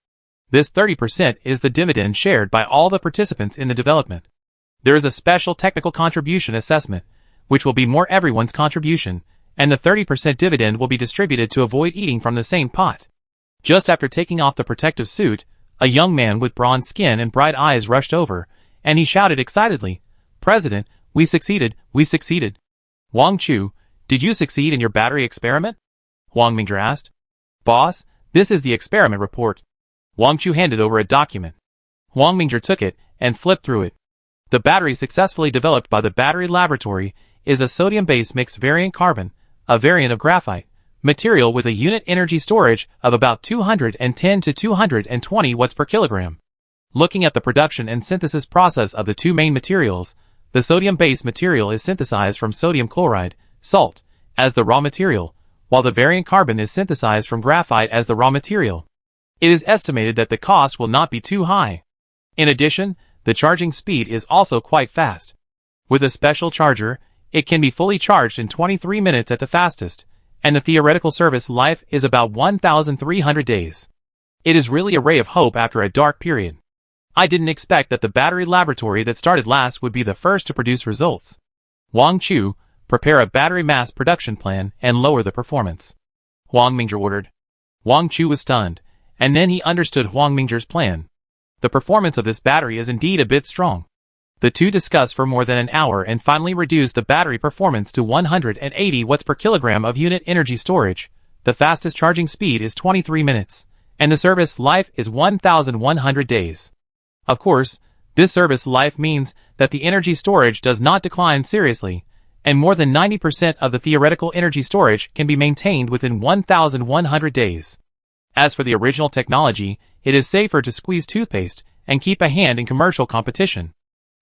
This 30% is the dividend shared by all the participants in the development. There is a special technical contribution assessment, which will be more everyone's contribution, and the 30% dividend will be distributed to avoid eating from the same pot. Just after taking off the protective suit, a young man with bronze skin and bright eyes rushed over, and he shouted excitedly, President, we succeeded, we succeeded. Wang Chu, did you succeed in your battery experiment? Huang Mingzhi asked. Boss, this is the experiment report. Wang Chu handed over a document. Huang Mingzhi took it and flipped through it. The battery successfully developed by the battery laboratory is a sodium-based mixed variant carbon, a variant of graphite, material with a unit energy storage of about 210 to 220 watts per kilogram. Looking at the production and synthesis process of the two main materials, the sodium-based material is synthesized from sodium chloride, salt, as the raw material, while the variant carbon is synthesized from graphite as the raw material. It is estimated that the cost will not be too high. In addition, the charging speed is also quite fast. With a special charger, it can be fully charged in 23 minutes at the fastest, and the theoretical service life is about 1,300 days. It is really a ray of hope after a dark period. I didn't expect that the battery laboratory that started last would be the first to produce results. Wang Chu, prepare a battery mass production plan and lower the performance, Huang Mingzhi ordered. Wang Chu was stunned, and then he understood Huang Mingzhi's plan. The performance of this battery is indeed a bit strong. The two discussed for more than an hour and finally reduced the battery performance to 180 watts per kilogram of unit energy storage. The fastest charging speed is 23 minutes, and the service life is 1,100 days. Of course, this service life means that the energy storage does not decline seriously, and more than 90% of the theoretical energy storage can be maintained within 1,100 days. As for the original technology, it is safer to squeeze toothpaste and keep a hand in commercial competition.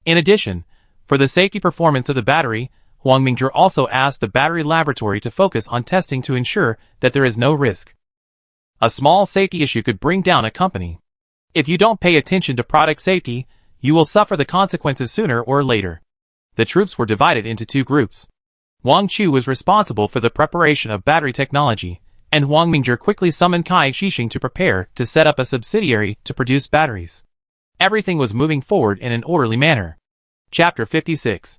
In addition, for the safety performance of the battery, Huang Mingzhi also asked the battery laboratory to focus on testing to ensure that there is no risk. A small safety issue could bring down a company. If you don't pay attention to product safety, you will suffer the consequences sooner or later. The troops were divided into two groups. Wang Chu was responsible for the preparation of battery technology, and Huang Mingzhi quickly summoned Kai Shixing to prepare to set up a subsidiary to produce batteries. Everything was moving forward in an orderly manner. Chapter 56.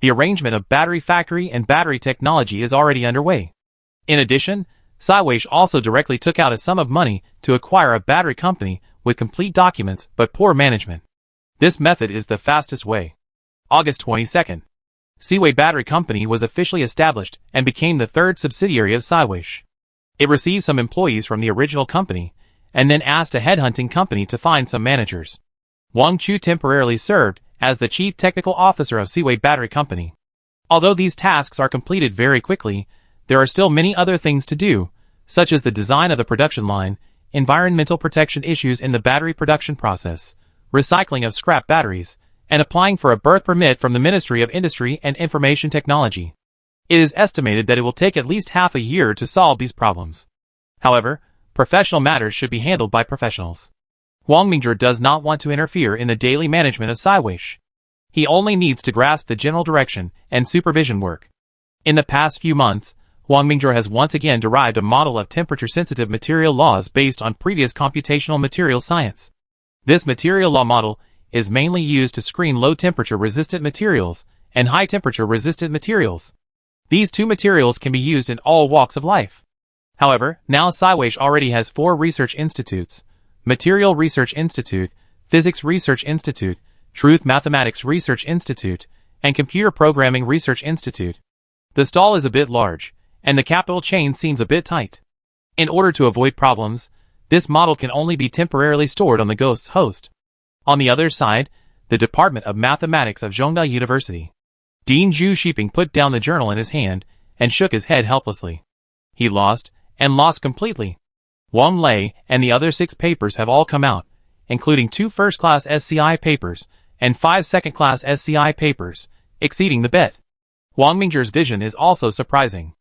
The arrangement of battery factory and battery technology is already underway. In addition, Siweish also directly took out a sum of money to acquire a battery company with complete documents but poor management. This method is the fastest way. August 22nd. Siwei Battery Company was officially established and became the third subsidiary of Siweish. It received some employees from the original company, and then asked a headhunting company to find some managers. Wang Chu temporarily served as the chief technical officer of Siwei Battery Company. Although these tasks are completed very quickly, there are still many other things to do, such as the design of the production line, environmental protection issues in the battery production process, recycling of scrap batteries, and applying for a berth permit from the Ministry of Industry and Information Technology. It is estimated that it will take at least half a year to solve these problems. However, professional matters should be handled by professionals. Huang Mingzhi does not want to interfere in the daily management of Siweish. He only needs to grasp the general direction and supervision work. In the past few months, Huang Mingzhi has once again derived a model of temperature-sensitive material laws based on previous computational material science. This material law model is mainly used to screen low-temperature resistant materials and high-temperature resistant materials. These two materials can be used in all walks of life. However, now Siweish already has 4 research institutes: Material Research Institute, Physics Research Institute, Truth Mathematics Research Institute, and Computer Programming Research Institute. The stall is a bit large, and the capital chain seems a bit tight. In order to avoid problems, this model can only be temporarily stored on the Ghost's host. On the other side, the Department of Mathematics of Zhongda University. Dean Zhu Shiping put down the journal in his hand and shook his head helplessly. He lost, and lost completely. Wang Lei and the other 6 papers have all come out, including 2 first-class SCI papers and 5 second-class SCI papers, exceeding the bet. Huang Mingzhi's vision is also surprising.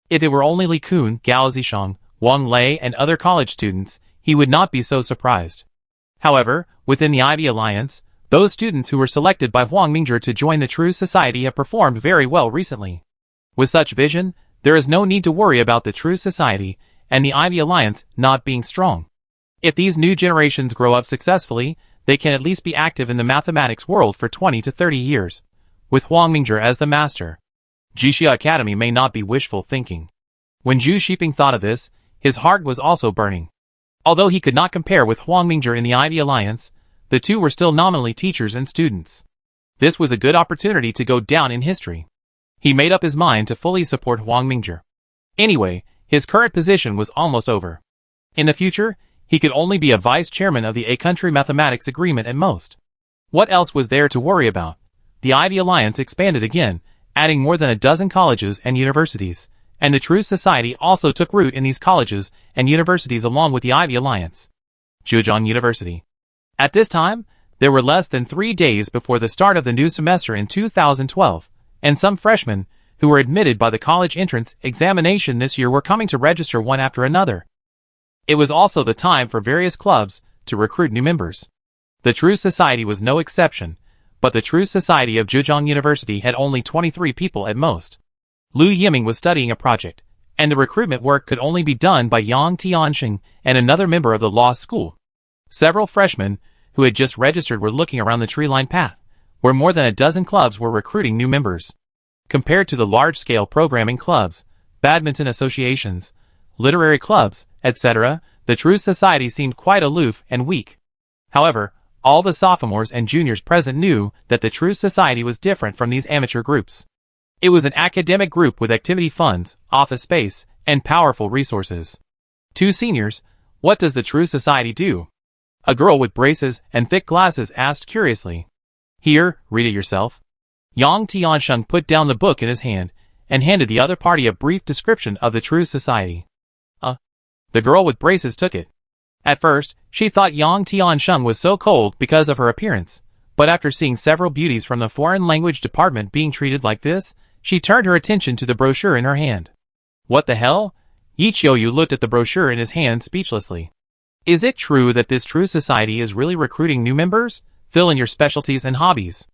If it were only Li Kun, Gao Zishang, Wang Lei, and other college students, he would not be so surprised. However, within the Ivy Alliance, those students who were selected by Huang Mingzhi to join the True Society have performed very well recently. With such vision, there is no need to worry about the True Society and the Ivy Alliance not being strong. If these new generations grow up successfully, they can at least be active in the mathematics world for 20 to 30 years, with Huang Mingzhi as the master. Jixia Academy may not be wishful thinking. When Zhu Shiping thought of this, his heart was also burning. Although he could not compare with Huang Mingzhi in the Ivy Alliance, the two were still nominally teachers and students. This was a good opportunity to go down in history. He made up his mind to fully support Huang Mingzhi. Anyway, his current position was almost over. In the future, he could only be a vice chairman of the A-Country Mathematics Agreement at most. What else was there to worry about? The Ivy Alliance expanded again, adding more than a dozen colleges and universities, and the True Society also took root in these colleges and universities along with the Ivy Alliance. Zhejiang University. At this time, there were less than 3 days before the start of the new semester in 2012, and some freshmen who were admitted by the college entrance examination this year were coming to register one after another. It was also the time for various clubs to recruit new members. The True Society was no exception, but the True Society of Zhejiang University had only 23 people at most. Lu Yiming was studying a project, and the recruitment work could only be done by Yang Tianxing and another member of the law school. Several freshmen who had just registered were looking around the tree-lined path, where more than a dozen clubs were recruiting new members. Compared to the large-scale programming clubs, badminton associations, literary clubs, etc., the True Society seemed quite aloof and weak. However, all the sophomores and juniors present knew that the True Society was different from these amateur groups. It was an academic group with activity funds, office space, and powerful resources. Two seniors, what does the True Society do? A girl with braces and thick glasses asked curiously. Here, read it yourself. Yang Tianxing put down the book in his hand and handed the other party a brief description of the True Society. The girl with braces took it. At first, she thought Yang Tianxing was so cold because of her appearance, but after seeing several beauties from the foreign language department being treated like this, she turned her attention to the brochure in her hand. What the hell? Yi Qiuyu looked at the brochure in his hand speechlessly. Is it true that this True Society is really recruiting new members? Fill in your specialties and hobbies.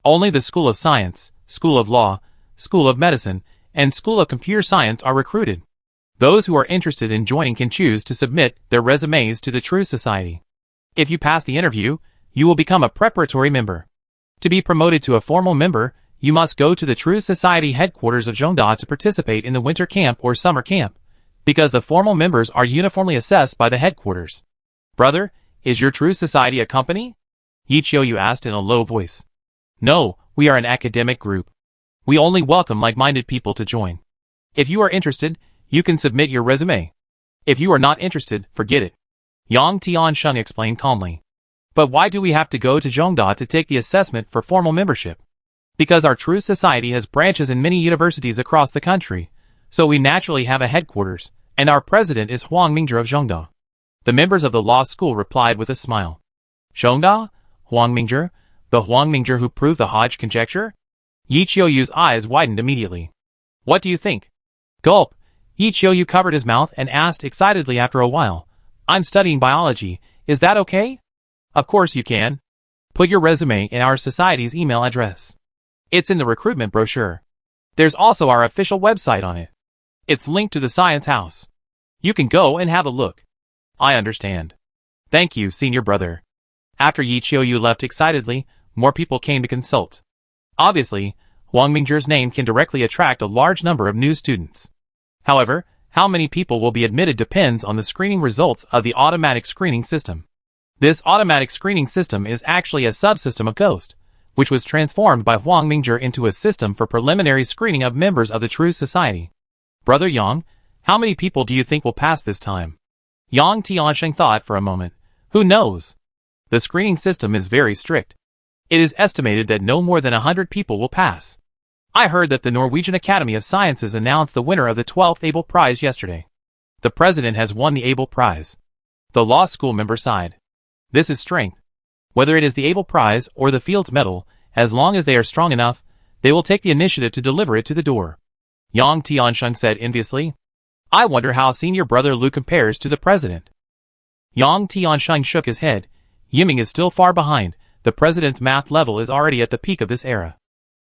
Only the School of Science, School of Law, School of Medicine, and School of Computer Science are recruited. Those who are interested in joining can choose to submit their resumes to the True Society. If you pass the interview, you will become a preparatory member. To be promoted to a formal member, you must go to the True Society headquarters of Zhongda to participate in the winter camp or summer camp, because the formal members are uniformly assessed by the headquarters. Brother, is your True Society a company? Yi Qiuyu asked in a low voice. No, we are an academic group. We only welcome like-minded people to join. If you are interested, you can submit your resume. If you are not interested, forget it. Yang Tianxing explained calmly. But why do we have to go to Zhongda to take the assessment for formal membership? Because our True Society has branches in many universities across the country, so we naturally have a headquarters, and our president is Huang Mingzhi of Zhongda. The members of the law school replied with a smile. Zhongda? Huang Mingzhi? The Huang Mingzhi who proved the Hodge conjecture? Yi Qiuyu's eyes widened immediately. What do you think? Gulp. Yi Qiuyu covered his mouth and asked excitedly after a while. I'm studying biology, is that okay? Of course you can. Put your resume in our society's email address. It's in the recruitment brochure. There's also our official website on it. It's linked to the Science House. You can go and have a look. I understand. Thank you, senior brother. After Yi Qiuyu left excitedly, more people came to consult. Obviously, Huang Mingzhi's name can directly attract a large number of new students. However, how many people will be admitted depends on the screening results of the automatic screening system. This automatic screening system is actually a subsystem of Ghost, which was transformed by Huang Mingzhi into a system for preliminary screening of members of the True Society. Brother Yang, how many people do you think will pass this time? Yang Tianxing thought for a moment. Who knows? The screening system is very strict. It is estimated that no more than 100 people will pass. I heard that the Norwegian Academy of Sciences announced the winner of the 12th Abel Prize yesterday. The president has won the Abel Prize. The law school member sighed. This is strength. Whether it is the Abel Prize or the Fields Medal, as long as they are strong enough, they will take the initiative to deliver it to the door. Yang Tianxing said enviously. I wonder how senior brother Lu compares to the president. Yang Tianxing shook his head. Yiming is still far behind. The president's math level is already at the peak of this era.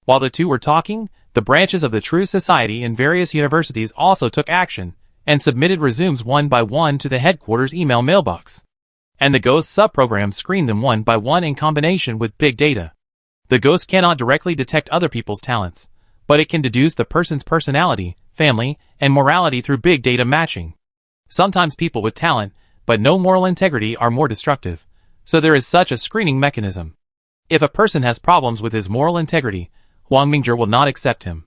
While the two were talking, the branches of the True Society in various universities also took action, and submitted resumes one by one to the headquarters email mailbox. And the Ghost subprogram screened them one by one in combination with big data. The Ghost cannot directly detect other people's talents, but it can deduce the person's personality, family, and morality through big data matching. Sometimes people with talent, but no moral integrity are more destructive, so there is such a screening mechanism. If a person has problems with his moral integrity, Huang Mingzhi will not accept him.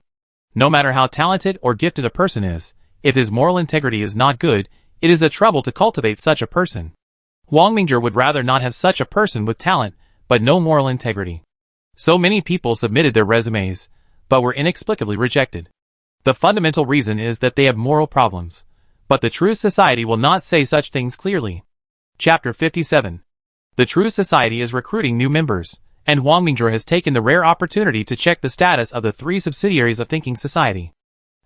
No matter how talented or gifted a person is, if his moral integrity is not good, it is a trouble to cultivate such a person. Huang Mingzhi would rather not have such a person with talent, but no moral integrity. So many people submitted their resumes, but were inexplicably rejected. The fundamental reason is that they have moral problems. But the True Society will not say such things clearly. Chapter 57. The True Society is recruiting new members, and Huang Mingzhi has taken the rare opportunity to check the status of the 3 subsidiaries of Thinking Society.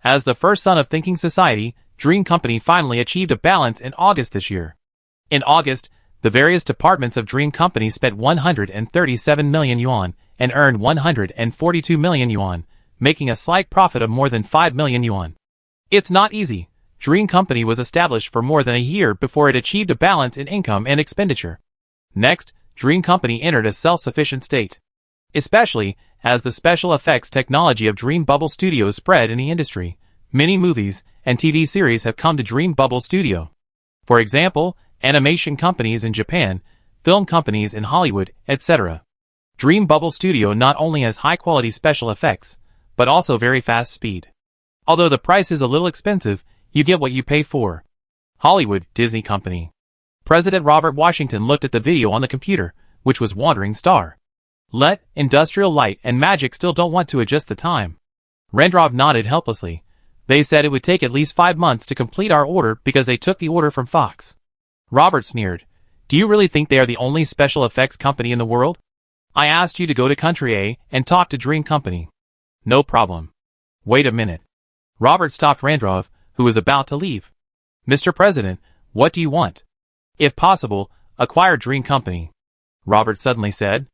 As the first son of Thinking Society, Dream Company finally achieved a balance in August this year. In August, the various departments of Dream Company spent 137 million yuan and earned 142 million yuan, making a slight profit of more than 5 million yuan. It's not easy. Dream Company was established for more than a year before it achieved a balance in income and expenditure. Next, Dream Company entered a self-sufficient state. Especially, as the special effects technology of Dream Bubble Studios spread in the industry, many movies and TV series have come to Dream Bubble Studio. For example, animation companies in Japan, film companies in Hollywood, etc. Dream Bubble Studio not only has high-quality special effects, but also very fast speed. Although the price is a little expensive, you get what you pay for. Hollywood, Disney Company. President Robert Washington looked at the video on the computer, which was Wandering Star. Let, Industrial Light and Magic still don't want to adjust the time. Rendrov nodded helplessly. They said it would take at least 5 months to complete our order because they took the order from Fox. Robert sneered. Do you really think they are the only special effects company in the world? I asked you to go to Country A and talk to Dream Company. No problem. Wait a minute. Robert stopped Rendrov, who was about to leave. Mr. President, what do you want? If possible, acquire Dream Company. Robert suddenly said.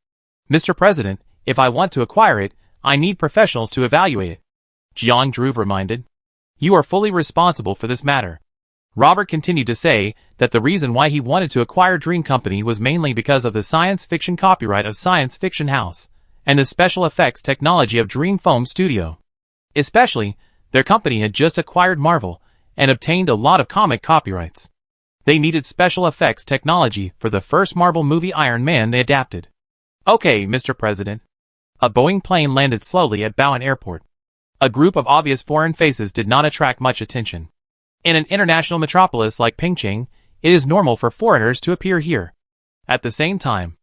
Mr. President, if I want to acquire it, I need professionals to evaluate it. Jiang Druve reminded. You are fully responsible for this matter. Robert continued to say that the reason why he wanted to acquire Dream Company was mainly because of the science fiction copyright of Science Fiction House and the special effects technology of Dream Foam Studio. Especially, their company had just acquired Marvel and obtained a lot of comic copyrights. They needed special effects technology for the first Marvel movie Iron Man they adapted. Okay, Mr. President. A Boeing plane landed slowly at Baoan Airport. A group of obvious foreign faces did not attract much attention. In an international metropolis like Pingcheng, it is normal for foreigners to appear here. At the same time,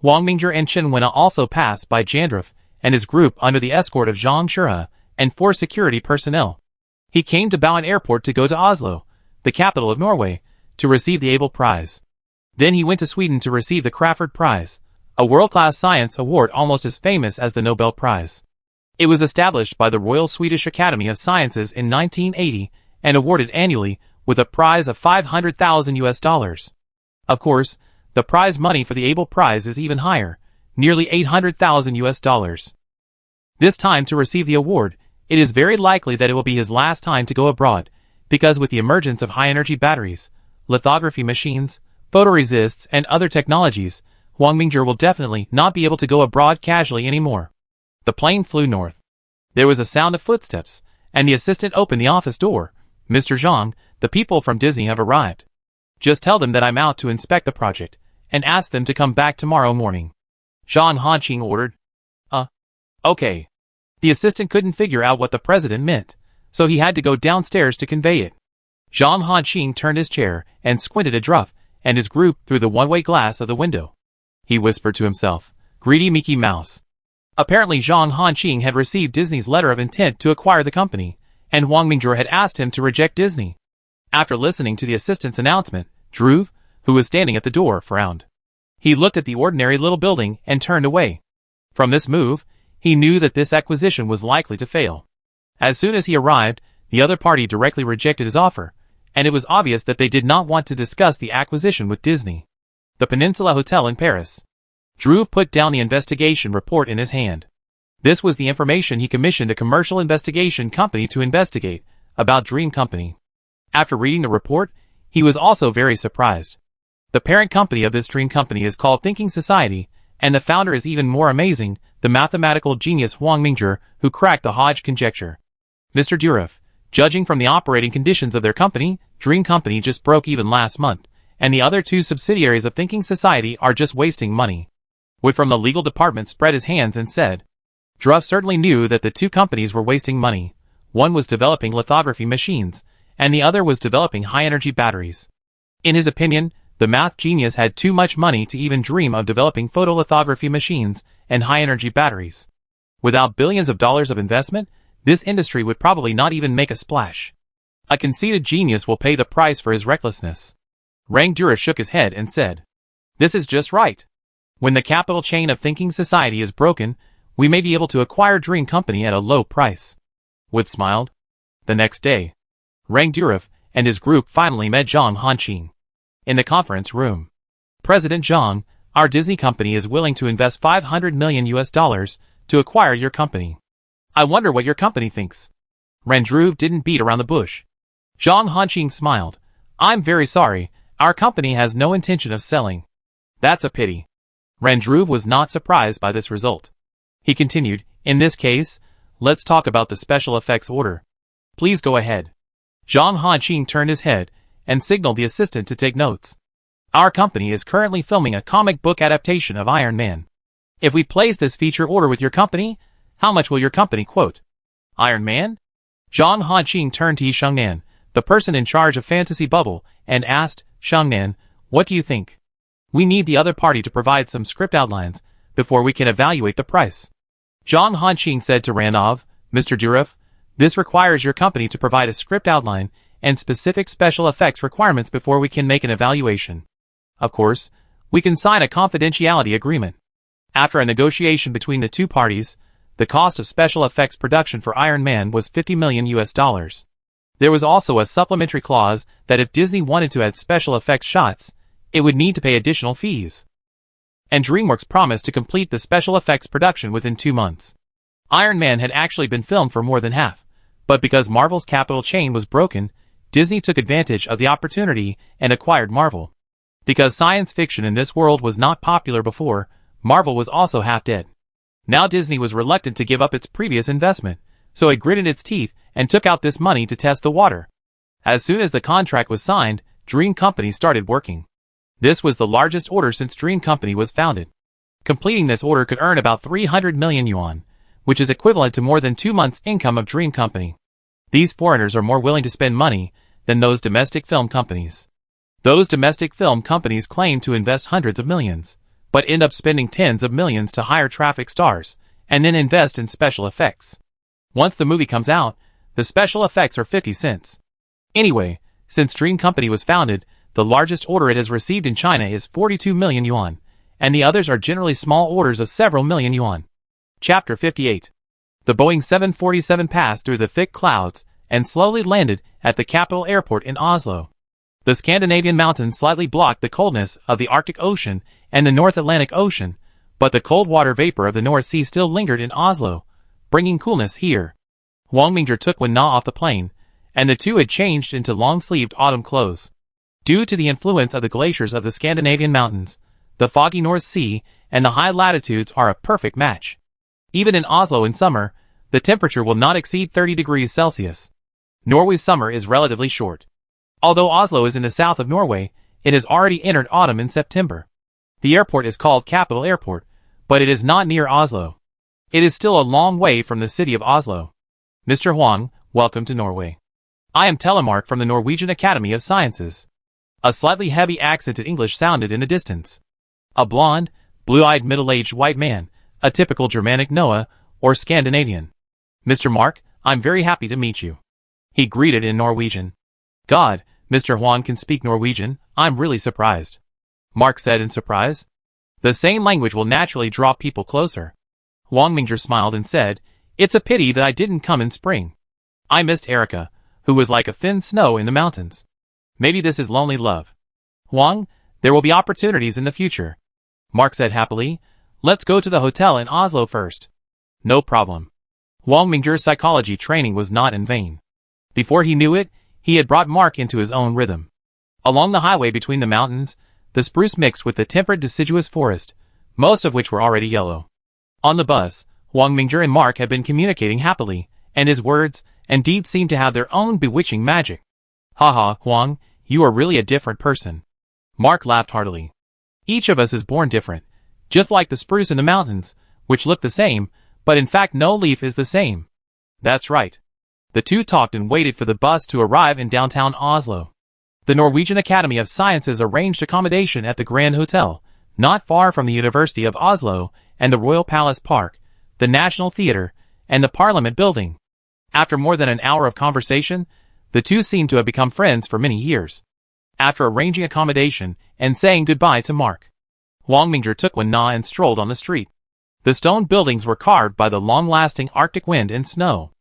Huang Mingzhi and Chen Wenna also passed by Jandrov and his group under the escort of Zhang Shurha and 4 security personnel. He came to Baoan Airport to go to Oslo, the capital of Norway, to receive the Abel Prize. Then he went to Sweden to receive the Crafoord Prize, a world-class science award almost as famous as the Nobel Prize. It was established by the Royal Swedish Academy of Sciences in 1980 and awarded annually with a prize of $500,000. Of course, the prize money for the Abel Prize is even higher, nearly $800,000. This time to receive the award, it is very likely that it will be his last time to go abroad, because with the emergence of high-energy batteries, lithography machines, photoresists, and other technologies, Huang Mingzhi will definitely not be able to go abroad casually anymore. The plane flew north. There was a sound of footsteps, and the assistant opened the office door. Mr. Zhang, the people from Disney have arrived. Just tell them that I'm out to inspect the project, and ask them to come back tomorrow morning. Zhang Hanqing ordered. Okay. The assistant couldn't figure out what the president meant, so he had to go downstairs to convey it. Zhang Hanqing turned his chair and squinted at Druff and his group through the one-way glass of the window. He whispered to himself, greedy Mickey Mouse. Apparently Zhang Hanqing had received Disney's letter of intent to acquire the company, and Huang Mingzhi had asked him to reject Disney. After listening to the assistant's announcement, Druve, who was standing at the door, frowned. He looked at the ordinary little building and turned away. From this move, he knew that this acquisition was likely to fail. As soon as he arrived, the other party directly rejected his offer, and it was obvious that they did not want to discuss the acquisition with Disney. The Peninsula Hotel in Paris. Druve put down the investigation report in his hand. This was the information he commissioned a commercial investigation company to investigate about Dream Company. After reading the report, he was also very surprised. The parent company of this Dream Company is called Thinking Society, and the founder is even more amazing, the mathematical genius Huang Mingzhi, who cracked the Hodge conjecture. Mr. Durov, judging from the operating conditions of their company, Dream Company just broke even last month, and the other 2 subsidiaries of Thinking Society are just wasting money. Wood from the legal department spread his hands and said. Druff certainly knew that the 2 companies were wasting money. One was developing lithography machines, and the other was developing high-energy batteries. In his opinion, the math genius had too much money to even dream of developing photolithography machines and high-energy batteries. Without billions of dollars of investment, this industry would probably not even make a splash. A conceited genius will pay the price for his recklessness. Rangdura shook his head and said, "This is just right. When the capital chain of thinking society is broken, we may be able to acquire Dream Company at a low price." Wood smiled. The next day, Rangdura and his group finally met Zhang Hanqing in the conference room. "President Zhang, our Disney company is willing to invest $500 million to acquire your company. I wonder what your company thinks." Rangdura didn't beat around the bush. Zhang Hanqing smiled. "I'm very sorry, our company has no intention of selling." "That's a pity." Rangdura was not surprised by this result. He continued, "In this case, let's talk about the special effects order. Please go ahead." Zhang Hanqing turned his head and signaled the assistant to take notes. "Our company is currently filming a comic book adaptation of Iron Man. If we place this feature order with your company, how much will your company quote?" "Iron Man?" Zhang Hanqing turned to Yi Shengnan, the person in charge of Fantasy Bubble, and asked, "Shengnan, what do you think? We need the other party to provide some script outlines before we can evaluate the price." Zhang Hanqing said to Ranov, "Mr. Durov, this requires your company to provide a script outline and specific special effects requirements before we can make an evaluation. Of course, we can sign a confidentiality agreement." After a negotiation between the two parties, the cost of special effects production for Iron Man was $50 million. There was also a supplementary clause that if Disney wanted to add special effects shots, it would need to pay additional fees. And DreamWorks promised to complete the special effects production within 2 months. Iron Man had actually been filmed for more than half, but because Marvel's capital chain was broken, Disney took advantage of the opportunity and acquired Marvel. Because science fiction in this world was not popular before, Marvel was also half dead. Now Disney was reluctant to give up its previous investment, so it gritted its teeth and took out this money to test the water. As soon as the contract was signed, Dream Company started working. This was the largest order since Dream Company was founded. Completing this order could earn about 300 million yuan, which is equivalent to more than 2 months' income of Dream Company. These foreigners are more willing to spend money than those domestic film companies. Those domestic film companies claim to invest hundreds of millions, but end up spending tens of millions to hire traffic stars, and then invest in special effects. Once the movie comes out, the special effects are 50 cents. Anyway, since Dream Company was founded, the largest order it has received in China is 42 million yuan, and the others are generally small orders of several million yuan. Chapter 58. The Boeing 747 passed through the thick clouds and slowly landed at the capital airport in Oslo. The Scandinavian mountains slightly blocked the coldness of the Arctic Ocean and the North Atlantic Ocean, but the cold water vapor of the North Sea still lingered in Oslo, bringing coolness here. Wang Mingzhi took Wen Na off the plane, and the two had changed into long-sleeved autumn clothes. Due to the influence of the glaciers of the Scandinavian mountains, the foggy North Sea and the high latitudes are a perfect match. Even in Oslo in summer, the temperature will not exceed 30 degrees Celsius. Norway's summer is relatively short. Although Oslo is in the south of Norway, it has already entered autumn in September. The airport is called Capital Airport, but it is not near Oslo. It is still a long way from the city of Oslo. "Mr. Huang, welcome to Norway. I am Telemark from the Norwegian Academy of Sciences." A slightly heavy accented English sounded in the distance. A blond, blue-eyed middle-aged white man, a typical Germanic Noah, or Scandinavian. "Mr. Mark, I'm very happy to meet you," he greeted in Norwegian. "God, Mr. Huang can speak Norwegian, I'm really surprised," Mark said in surprise. "The same language will naturally draw people closer." Wang Mingzhi smiled and said, "It's a pity that I didn't come in spring. I missed Erica, who was like a thin snow in the mountains. Maybe this is lonely love." "Huang, there will be opportunities in the future," Mark said happily. "Let's go to the hotel in Oslo first." "No problem." Wang Mingzhi's psychology training was not in vain. Before he knew it, he had brought Mark into his own rhythm. Along the highway between the mountains, the spruce mixed with the temperate deciduous forest, most of which were already yellow. On the bus, Wang Mingzhi and Mark had been communicating happily, and his words and deeds seemed to have their own bewitching magic. "Haha, Huang, you are really a different person." Mark laughed heartily. "Each of us is born different, just like the spruce in the mountains, which look the same, but in fact no leaf is the same." "That's right." The two talked and waited for the bus to arrive in downtown Oslo. The Norwegian Academy of Sciences arranged accommodation at the Grand Hotel, not far from the University of Oslo and the Royal Palace Park, the National Theatre, and the Parliament Building. After more than an hour of conversation, the two seemed to have become friends for many years. After arranging accommodation and saying goodbye to Mark, Wang Mingzhi took Wen Na and strolled on the street. The stone buildings were carved by the long-lasting Arctic wind and snow.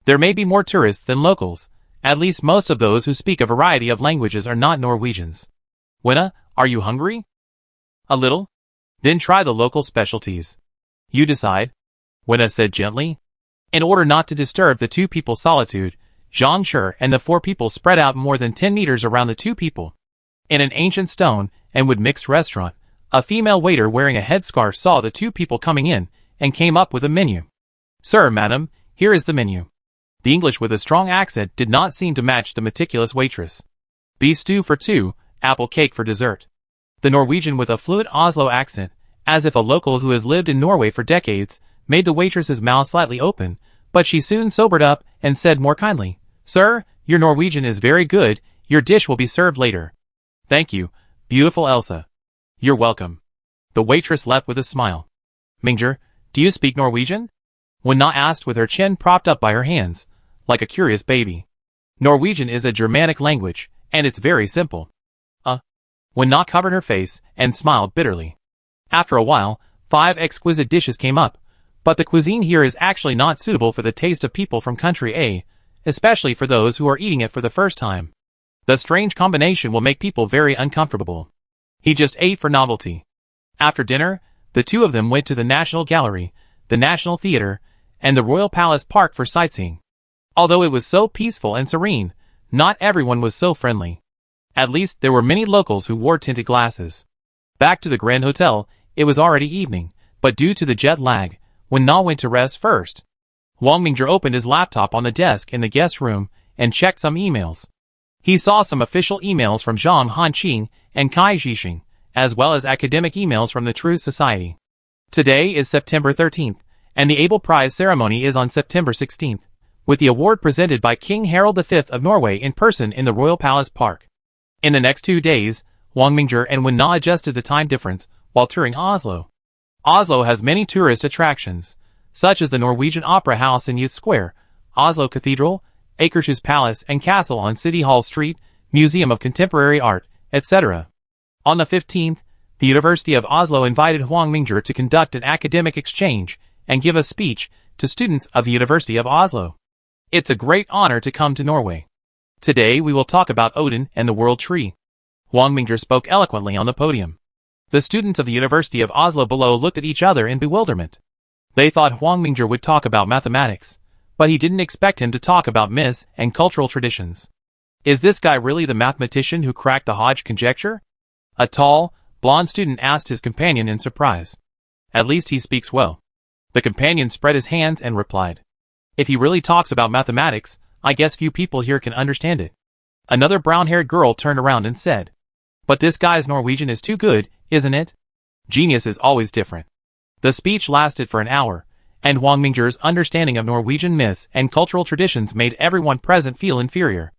There may be more tourists than locals. At least most of those who speak a variety of languages are not Norwegians. Wenna, are you hungry? A little? Then try the local specialties. You decide, Wenna said gently. In order not to disturb the two people's solitude, Zhang Shi and the four people spread out more than 10 meters around the two people. In an ancient stone and wood mixed restaurant, a female waiter wearing a headscarf saw the two people coming in and came up with a menu. Sir, madam, here is the menu. The English with a strong accent did not seem to match the meticulous waitress. Beef stew for two, apple cake for dessert. The Norwegian with a fluent Oslo accent, as if a local who has lived in Norway for decades, made the waitress's mouth slightly open, but she soon sobered up and said more kindly, Sir, your Norwegian is very good, your dish will be served later. Thank you, beautiful Elsa. You're welcome. The waitress left with a smile. Mingzhi, do you speak Norwegian? Wen Na asked with her chin propped up by her hands, like a curious baby. Norwegian is a Germanic language, and it's very simple. Wen Na covered her face and smiled bitterly. After a while, 5 exquisite dishes came up, but the cuisine here is actually not suitable for the taste of people from country A, especially for those who are eating it for the first time. The strange combination will make people very uncomfortable. He just ate for novelty. After dinner, the two of them went to the National Gallery, the National Theatre, and the Royal Palace Park for sightseeing. Although it was so peaceful and serene, not everyone was so friendly. At least there were many locals who wore tinted glasses. Back to the Grand Hotel, it was already evening, but due to the jet lag, Wen Na went to rest first. Wang Mingzhi opened his laptop on the desk in the guest room and checked some emails. He saw some official emails from Zhang Hanqing and Kai Zhixing, as well as academic emails from the Truth Society. Today is September 13th, and the Abel Prize ceremony is on September 16th. With the award presented by King Harald V of Norway in person in the Royal Palace Park. In the next 2 days, Wang Mingzhi and Wen Na adjusted the time difference while touring Oslo. Oslo has many tourist attractions, such as the Norwegian Opera House in Youth Square, Oslo Cathedral, Akershus Palace and Castle on City Hall Street, Museum of Contemporary Art, etc. On the 15th, the University of Oslo invited Wang Mingzhi to conduct an academic exchange and give a speech to students of the University of Oslo. It's a great honor to come to Norway. Today we will talk about Odin and the World Tree. Wang Mingzhi spoke eloquently on the podium. The students of the University of Oslo below looked at each other in bewilderment. They thought Wang Mingzhi would talk about mathematics, but he didn't expect him to talk about myths and cultural traditions. Is this guy really the mathematician who cracked the Hodge conjecture? A tall, blonde student asked his companion in surprise. At least he speaks well. The companion spread his hands and replied. If he really talks about mathematics, I guess few people here can understand it. Another brown-haired girl turned around and said. But this guy's Norwegian is too good, isn't it? Genius is always different. The speech lasted for an hour, and Wang Mingzhi's understanding of Norwegian myths and cultural traditions made everyone present feel inferior.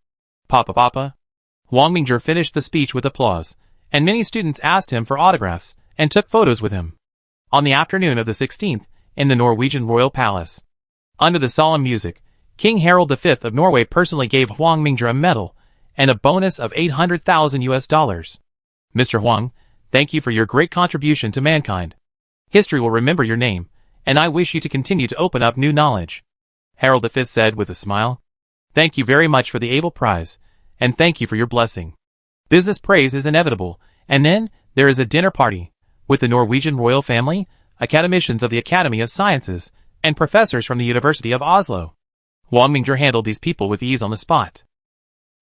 Papa. Wang Mingzhi finished the speech with applause, and many students asked him for autographs and took photos with him. On the afternoon of the 16th, in the Norwegian Royal Palace, under the solemn music, King Harald V of Norway personally gave Wang Mingzhi a medal and a bonus of $800,000 US. Mr. Huang, thank you for your great contribution to mankind. History will remember your name, and I wish you to continue to open up new knowledge. Harald V said with a smile. Thank you very much for the Abel Prize, and thank you for your blessing. Business praise is inevitable, and then there is a dinner party, with the Norwegian royal family, academicians of the Academy of Sciences, and professors from the University of Oslo. Wang Mingzhi handled these people with ease on the spot.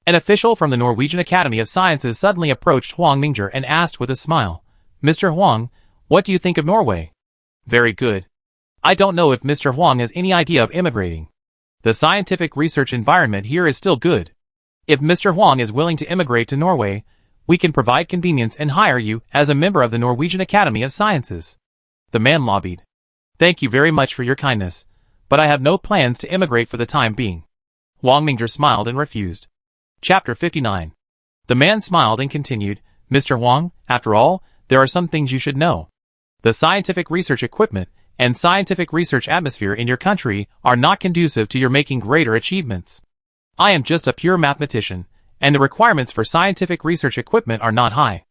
An official from the Norwegian Academy of Sciences suddenly approached Wang Mingzhi and asked with a smile, Mr. Huang, what do you think of Norway? Very good. I don't know if Mr. Huang has any idea of immigrating. The scientific research environment here is still good. If Mr. Huang is willing to immigrate to Norway, we can provide convenience and hire you as a member of the Norwegian Academy of Sciences. The man lobbied. Thank you very much for your kindness, but I have no plans to immigrate for the time being. Wang Mingzhi smiled and refused. Chapter 59. The man smiled and continued, Mr. Huang, after all, there are some things you should know. The scientific research equipment and scientific research atmosphere in your country are not conducive to your making greater achievements. I am just a pure mathematician, and the requirements for scientific research equipment are not high.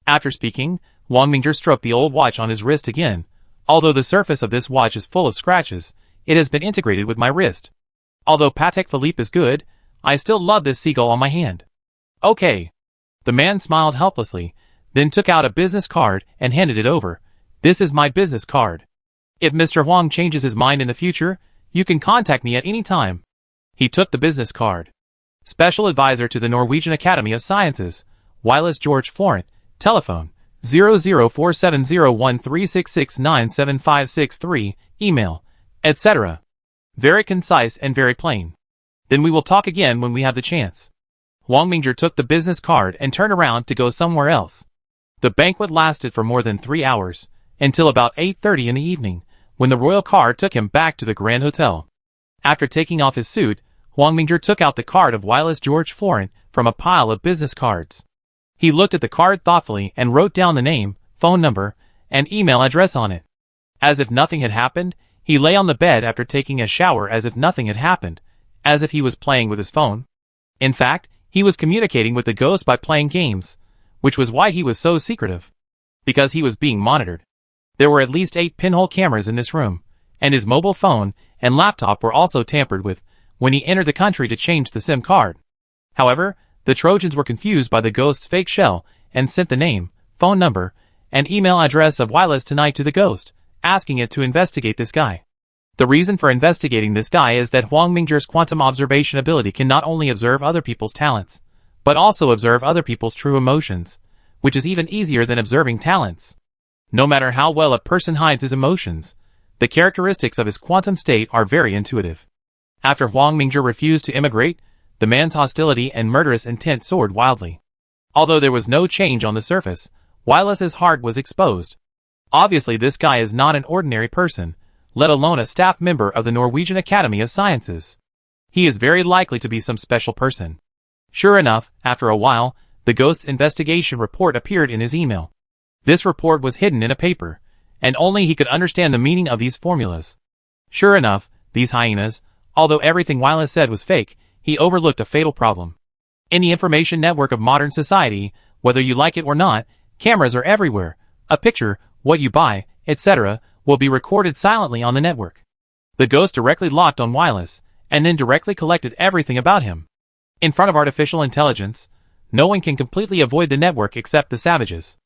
After speaking, Wang Mingzhi stroked the old watch on his wrist again. Although the surface of this watch is full of scratches, it has been integrated with my wrist. Although Patek Philippe is good, I still love this seagull on my hand. Okay. The man smiled helplessly, then took out a business card and handed it over. This is my business card. If Mr. Huang changes his mind in the future, you can contact me at any time. He took the business card. Special advisor to the Norwegian Academy of Sciences, Wireless George Florent, telephone 00470136697563, email, etc. Very concise and very plain. Then we will talk again when we have the chance. Wang Mingzhi took the business card and turned around to go somewhere else. The banquet lasted for more than 3 hours, until about 8:30 in the evening, when the royal car took him back to the Grand Hotel. After taking off his suit, Wang Mingzhi took out the card of Wireless George Florent from a pile of business cards. He looked at the card thoughtfully and wrote down the name, phone number, and email address on it. As if nothing had happened, he lay on the bed after taking a shower as if nothing had happened, as if he was playing with his phone. In fact, he was communicating with the ghost by playing games, which was why he was so secretive. Because he was being monitored. There were at least 8 pinhole cameras in this room, and his mobile phone and laptop were also tampered with when he entered the country to change the SIM card. However, the Trojans were confused by the ghost's fake shell and sent the name, phone number, and email address of Wireless Tonight to the ghost, asking it to investigate this guy. The reason for investigating this guy is that Wang Mingzhi's quantum observation ability can not only observe other people's talents, but also observe other people's true emotions, which is even easier than observing talents. No matter how well a person hides his emotions, the characteristics of his quantum state are very intuitive. After Wang Mingzhi refused to immigrate, the man's hostility and murderous intent soared wildly. Although there was no change on the surface, Wireless's heart was exposed. Obviously this guy is not an ordinary person, let alone a staff member of the Norwegian Academy of Sciences. He is very likely to be some special person. Sure enough, after a while, the ghost's investigation report appeared in his email. This report was hidden in a paper, and only he could understand the meaning of these formulas. Sure enough, these hyenas, although everything Wireless said was fake, he overlooked a fatal problem. In the information network of modern society, whether you like it or not, cameras are everywhere. A picture, what you buy, etc., will be recorded silently on the network. The ghost directly locked on Wireless, and then directly collected everything about him. In front of artificial intelligence, no one can completely avoid the network except the savages.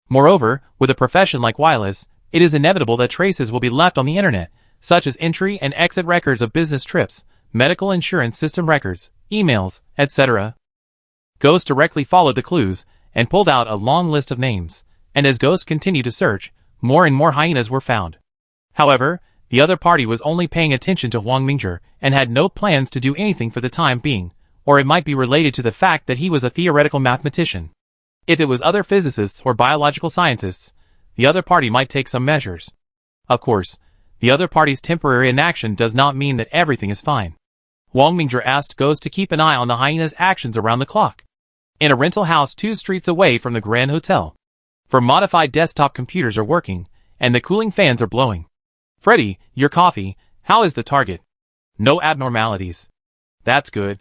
Moreover, with a profession like Wireless, it is inevitable that traces will be left on the internet, such as entry and exit records of business trips, medical insurance system records, emails, etc. Ghost directly followed the clues, and pulled out a long list of names, and as Ghost continued to search, more and more hyenas were found. However, the other party was only paying attention to Wang Mingzhi, and had no plans to do anything for the time being, or it might be related to the fact that he was a theoretical mathematician. If it was other physicists or biological scientists, the other party might take some measures. Of course, the other party's temporary inaction does not mean that everything is fine. Wang Mingzhi asked Ghost to keep an eye on the hyena's actions around the clock. In a rental house 2 streets away from the Grand Hotel. For modified desktop computers are working, and the cooling fans are blowing. Freddy, your coffee, how is the target? No abnormalities. That's good.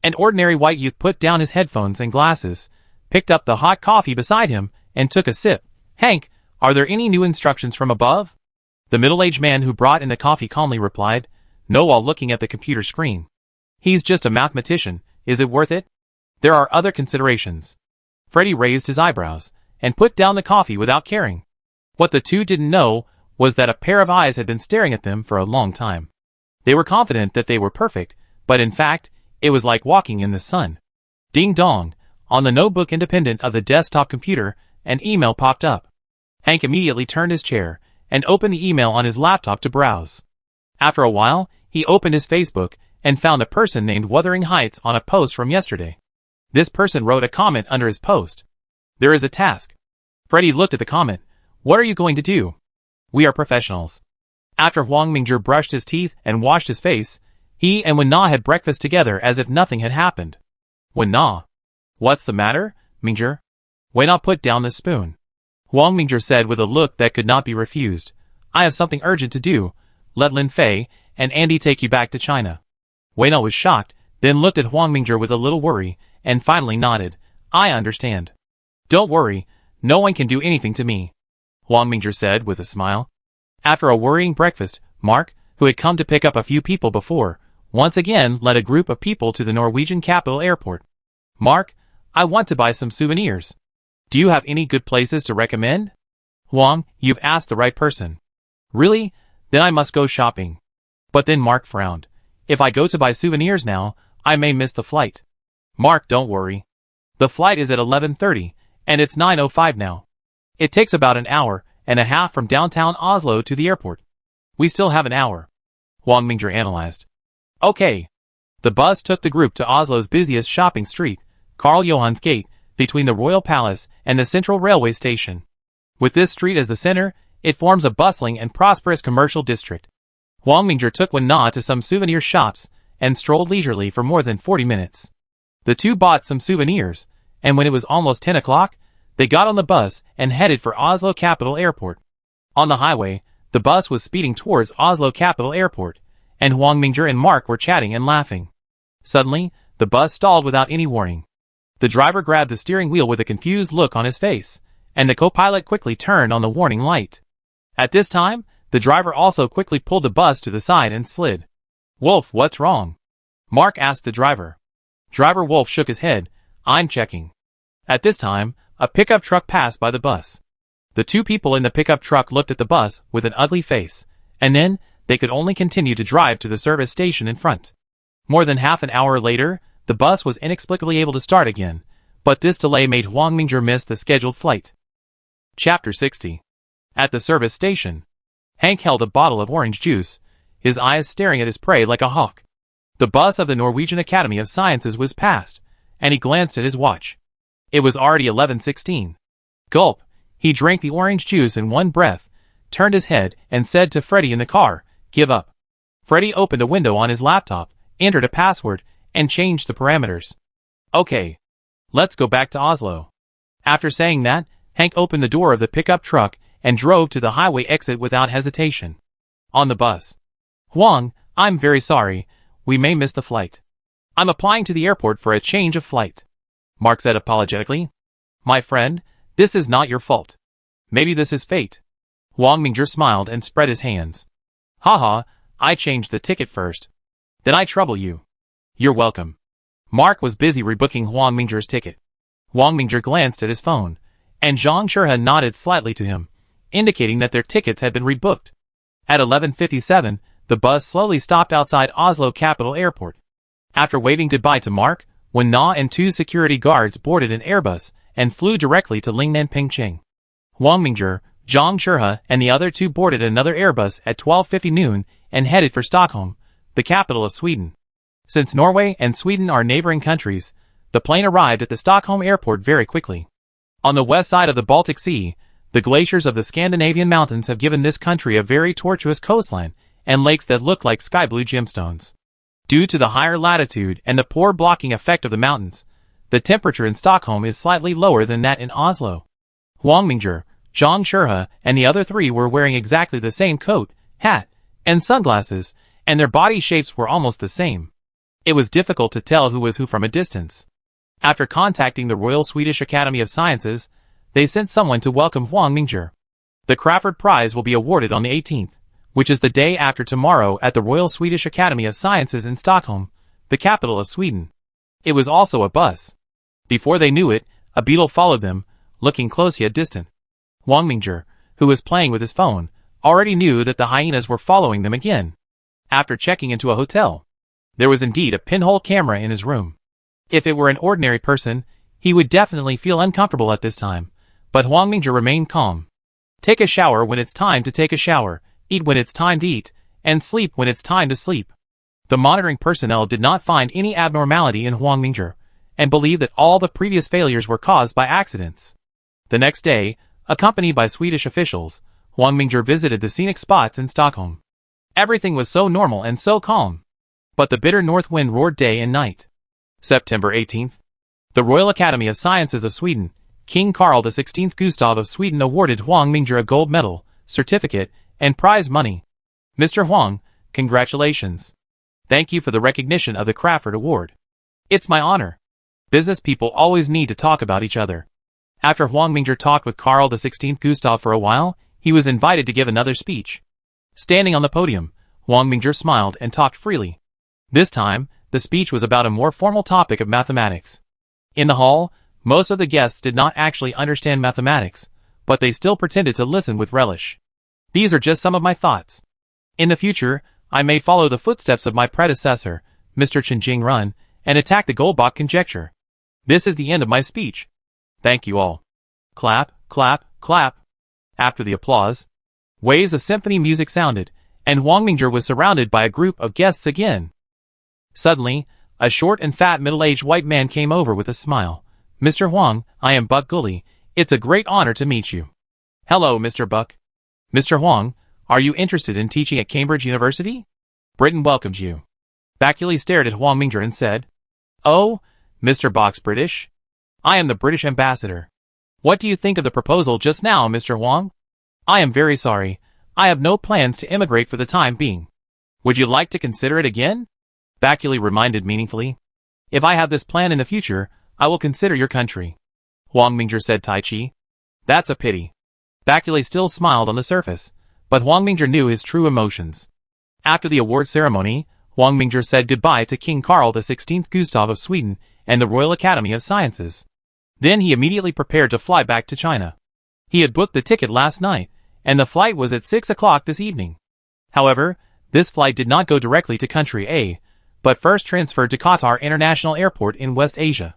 An ordinary white youth put down his headphones and glasses, picked up the hot coffee beside him, and took a sip. Hank, are there any new instructions from above? The middle-aged man who brought in the coffee calmly replied, no, while looking at the computer screen. He's just a mathematician, is it worth it? There are other considerations. Freddy raised his eyebrows, and put down the coffee without caring. What the two didn't know was that a pair of eyes had been staring at them for a long time. They were confident that they were perfect, but in fact, it was like walking in the sun. Ding dong, on the notebook independent of the desktop computer, an email popped up. Hank immediately turned his chair, and opened the email on his laptop to browse. After a while, he opened his Facebook, and found a person named Wuthering Heights on a post from yesterday. This person wrote a comment under his post. There is a task. Freddy looked at the comment. What are you going to do? We are professionals. After Wang Mingzhi brushed his teeth and washed his face, he and Wen-Na had breakfast together as if nothing had happened. Wen-Na. What's the matter, Mingzhi? Wen-Na put down the spoon. Wang Mingzhi said with a look that could not be refused. I have something urgent to do. Let Lin Fei and Andy take you back to China. Weino was shocked, then looked at Huang Mingzhi with a little worry, and finally nodded. I understand. Don't worry, no one can do anything to me, Huang Mingzhi said with a smile. After a worrying breakfast, Mark, who had come to pick up a few people before, once again led a group of people to the Norwegian capital airport. Mark, I want to buy some souvenirs. Do you have any good places to recommend? Huang, you've asked the right person. Really? Then I must go shopping. But then Mark frowned. If I go to buy souvenirs now, I may miss the flight. Mark, don't worry. The flight is at 11:30, and it's 9:05 now. It takes about an hour and a half from downtown Oslo to the airport. We still have an hour, Huang Mingzhi analyzed. Okay. The bus took the group to Oslo's busiest shopping street, Karl Johans Gate, between the Royal Palace and the Central Railway Station. With this street as the center, it forms a bustling and prosperous commercial district. Huang Mingzhi took Wen-na to some souvenir shops and strolled leisurely for more than 40 minutes. The two bought some souvenirs, and when it was almost 10 o'clock, they got on the bus and headed for Oslo Capital Airport. On the highway, the bus was speeding towards Oslo Capital Airport, and Huang Mingzhi and Mark were chatting and laughing. Suddenly, the bus stalled without any warning. The driver grabbed the steering wheel with a confused look on his face, and the co-pilot quickly turned on the warning light. At this time, the driver also quickly pulled the bus to the side and slid. Wolf, what's wrong? Mark asked the driver. Driver Wolf shook his head. I'm checking. At this time, a pickup truck passed by the bus. The two people in the pickup truck looked at the bus with an ugly face, and then they could only continue to drive to the service station in front. More than half an hour later, the bus was inexplicably able to start again, but this delay made Huang Mingzhi miss the scheduled flight. Chapter 60. At the service station, Hank held a bottle of orange juice, his eyes staring at his prey like a hawk. The bus of the Norwegian Academy of Sciences was past, and he glanced at his watch. It was already 11:16. Gulp, he drank the orange juice in one breath, turned his head, and said to Freddy in the car, give up. Freddy opened a window on his laptop, entered a password, and changed the parameters. Okay. Let's go back to Oslo. After saying that, Hank opened the door of the pickup truck and drove to the highway exit without hesitation. On the bus. Huang, I'm very sorry, we may miss the flight. I'm applying to the airport for a change of flight, Mark said apologetically. My friend, this is not your fault. Maybe this is fate. Huang Mingzhi smiled and spread his hands. Haha, I changed the ticket first. Did I trouble you? You're welcome. Mark was busy rebooking Huang Mingzhi's ticket. Huang Mingzhi glanced at his phone, and Zhang Shurha nodded slightly to him, indicating that their tickets had been rebooked. At 11:57, the bus slowly stopped outside Oslo Capital Airport. After waving goodbye to Mark, Wen-na and two security guards boarded an Airbus and flew directly to Lingnan Pingching. Huang Mingzhi, Zhang Shurha, and the other two boarded another Airbus at 12:50 noon and headed for Stockholm, the capital of Sweden. Since Norway and Sweden are neighboring countries, the plane arrived at the Stockholm airport very quickly. On the west side of the Baltic Sea, the glaciers of the Scandinavian mountains have given this country a very tortuous coastline and lakes that look like sky-blue gemstones. Due to the higher latitude and the poor blocking effect of the mountains, the temperature in Stockholm is slightly lower than that in Oslo. Huang Mingzhi, Zhang Shurha, and the other three were wearing exactly the same coat, hat, and sunglasses, and their body shapes were almost the same. It was difficult to tell who was who from a distance. After contacting the Royal Swedish Academy of Sciences, they sent someone to welcome Huang Mingzhi. The Crawford Prize will be awarded on the 18th, which is the day after tomorrow at the Royal Swedish Academy of Sciences in Stockholm, the capital of Sweden. It was also a bus. Before they knew it, a beetle followed them, looking close yet distant. Huang Mingzhi, who was playing with his phone, already knew that the hyenas were following them again. After checking into a hotel, there was indeed a pinhole camera in his room. If it were an ordinary person, he would definitely feel uncomfortable at this time, but Huang Mingzhi remained calm. Take a shower when it's time to take a shower, eat when it's time to eat, and sleep when it's time to sleep. The monitoring personnel did not find any abnormality in Huang Mingzhi, and believed that all the previous failures were caused by accidents. The next day, accompanied by Swedish officials, Huang Mingzhi visited the scenic spots in Stockholm. Everything was so normal and so calm. But the bitter north wind roared day and night. September 18th. The Royal Academy of Sciences of Sweden, King Carl XVI Gustav of Sweden awarded Huang Mingzhi a gold medal, certificate, and prize money. Mr. Huang, congratulations. Thank you for the recognition of the Crawford Award. It's my honor. Business people always need to talk about each other. After Huang Mingzhi talked with Carl XVI Gustav for a while, he was invited to give another speech. Standing on the podium, Huang Mingzhi smiled and talked freely. This time, the speech was about a more formal topic of mathematics. In the hall, most of the guests did not actually understand mathematics, but they still pretended to listen with relish. These are just some of my thoughts. In the future, I may follow the footsteps of my predecessor, Mr. Chen Jingrun, and attack the Goldbach conjecture. This is the end of my speech. Thank you all. Clap, clap, clap. After the applause, waves of symphony music sounded, and Huang Mingzhi was surrounded by a group of guests again. Suddenly, a short and fat middle-aged white man came over with a smile. Mr. Huang, I am Buck Gully. It's a great honor to meet you. Hello, Mr. Buck. Mr. Huang, are you interested in teaching at Cambridge University? Britain welcomes you. Bakuli stared at Huang Mingzhi and said, Oh, Mr. Buck's British? I am the British ambassador. What do you think of the proposal just now, Mr. Huang? I am very sorry. I have no plans to immigrate for the time being. Would you like to consider it again? Bakuli reminded meaningfully. If I have this plan in the future, I will consider your country. Huang Mingzhi said Tai Chi. That's a pity. Bakuli still smiled on the surface, but Huang Mingzhi knew his true emotions. After the award ceremony, Huang Mingzhi said goodbye to King Carl XVI Gustav of Sweden and the Royal Academy of Sciences. Then he immediately prepared to fly back to China. He had booked the ticket last night, and the flight was at 6 o'clock this evening. However, this flight did not go directly to Country A, but first transferred to Qatar International Airport in West Asia.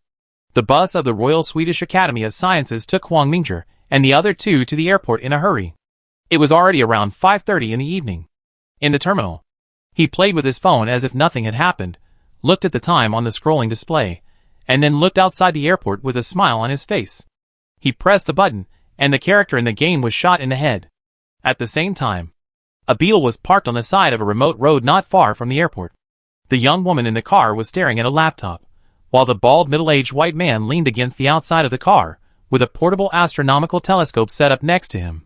The bus of the Royal Swedish Academy of Sciences took Huang Mingzhi and the other two to the airport in a hurry. It was already around 5:30 in the evening. In the terminal, he played with his phone as if nothing had happened, looked at the time on the scrolling display, and then looked outside the airport with a smile on his face. He pressed the button, and the character in the game was shot in the head. At the same time, a Beetle was parked on the side of a remote road not far from the airport. The young woman in the car was staring at a laptop, while the bald middle-aged white man leaned against the outside of the car, with a portable astronomical telescope set up next to him.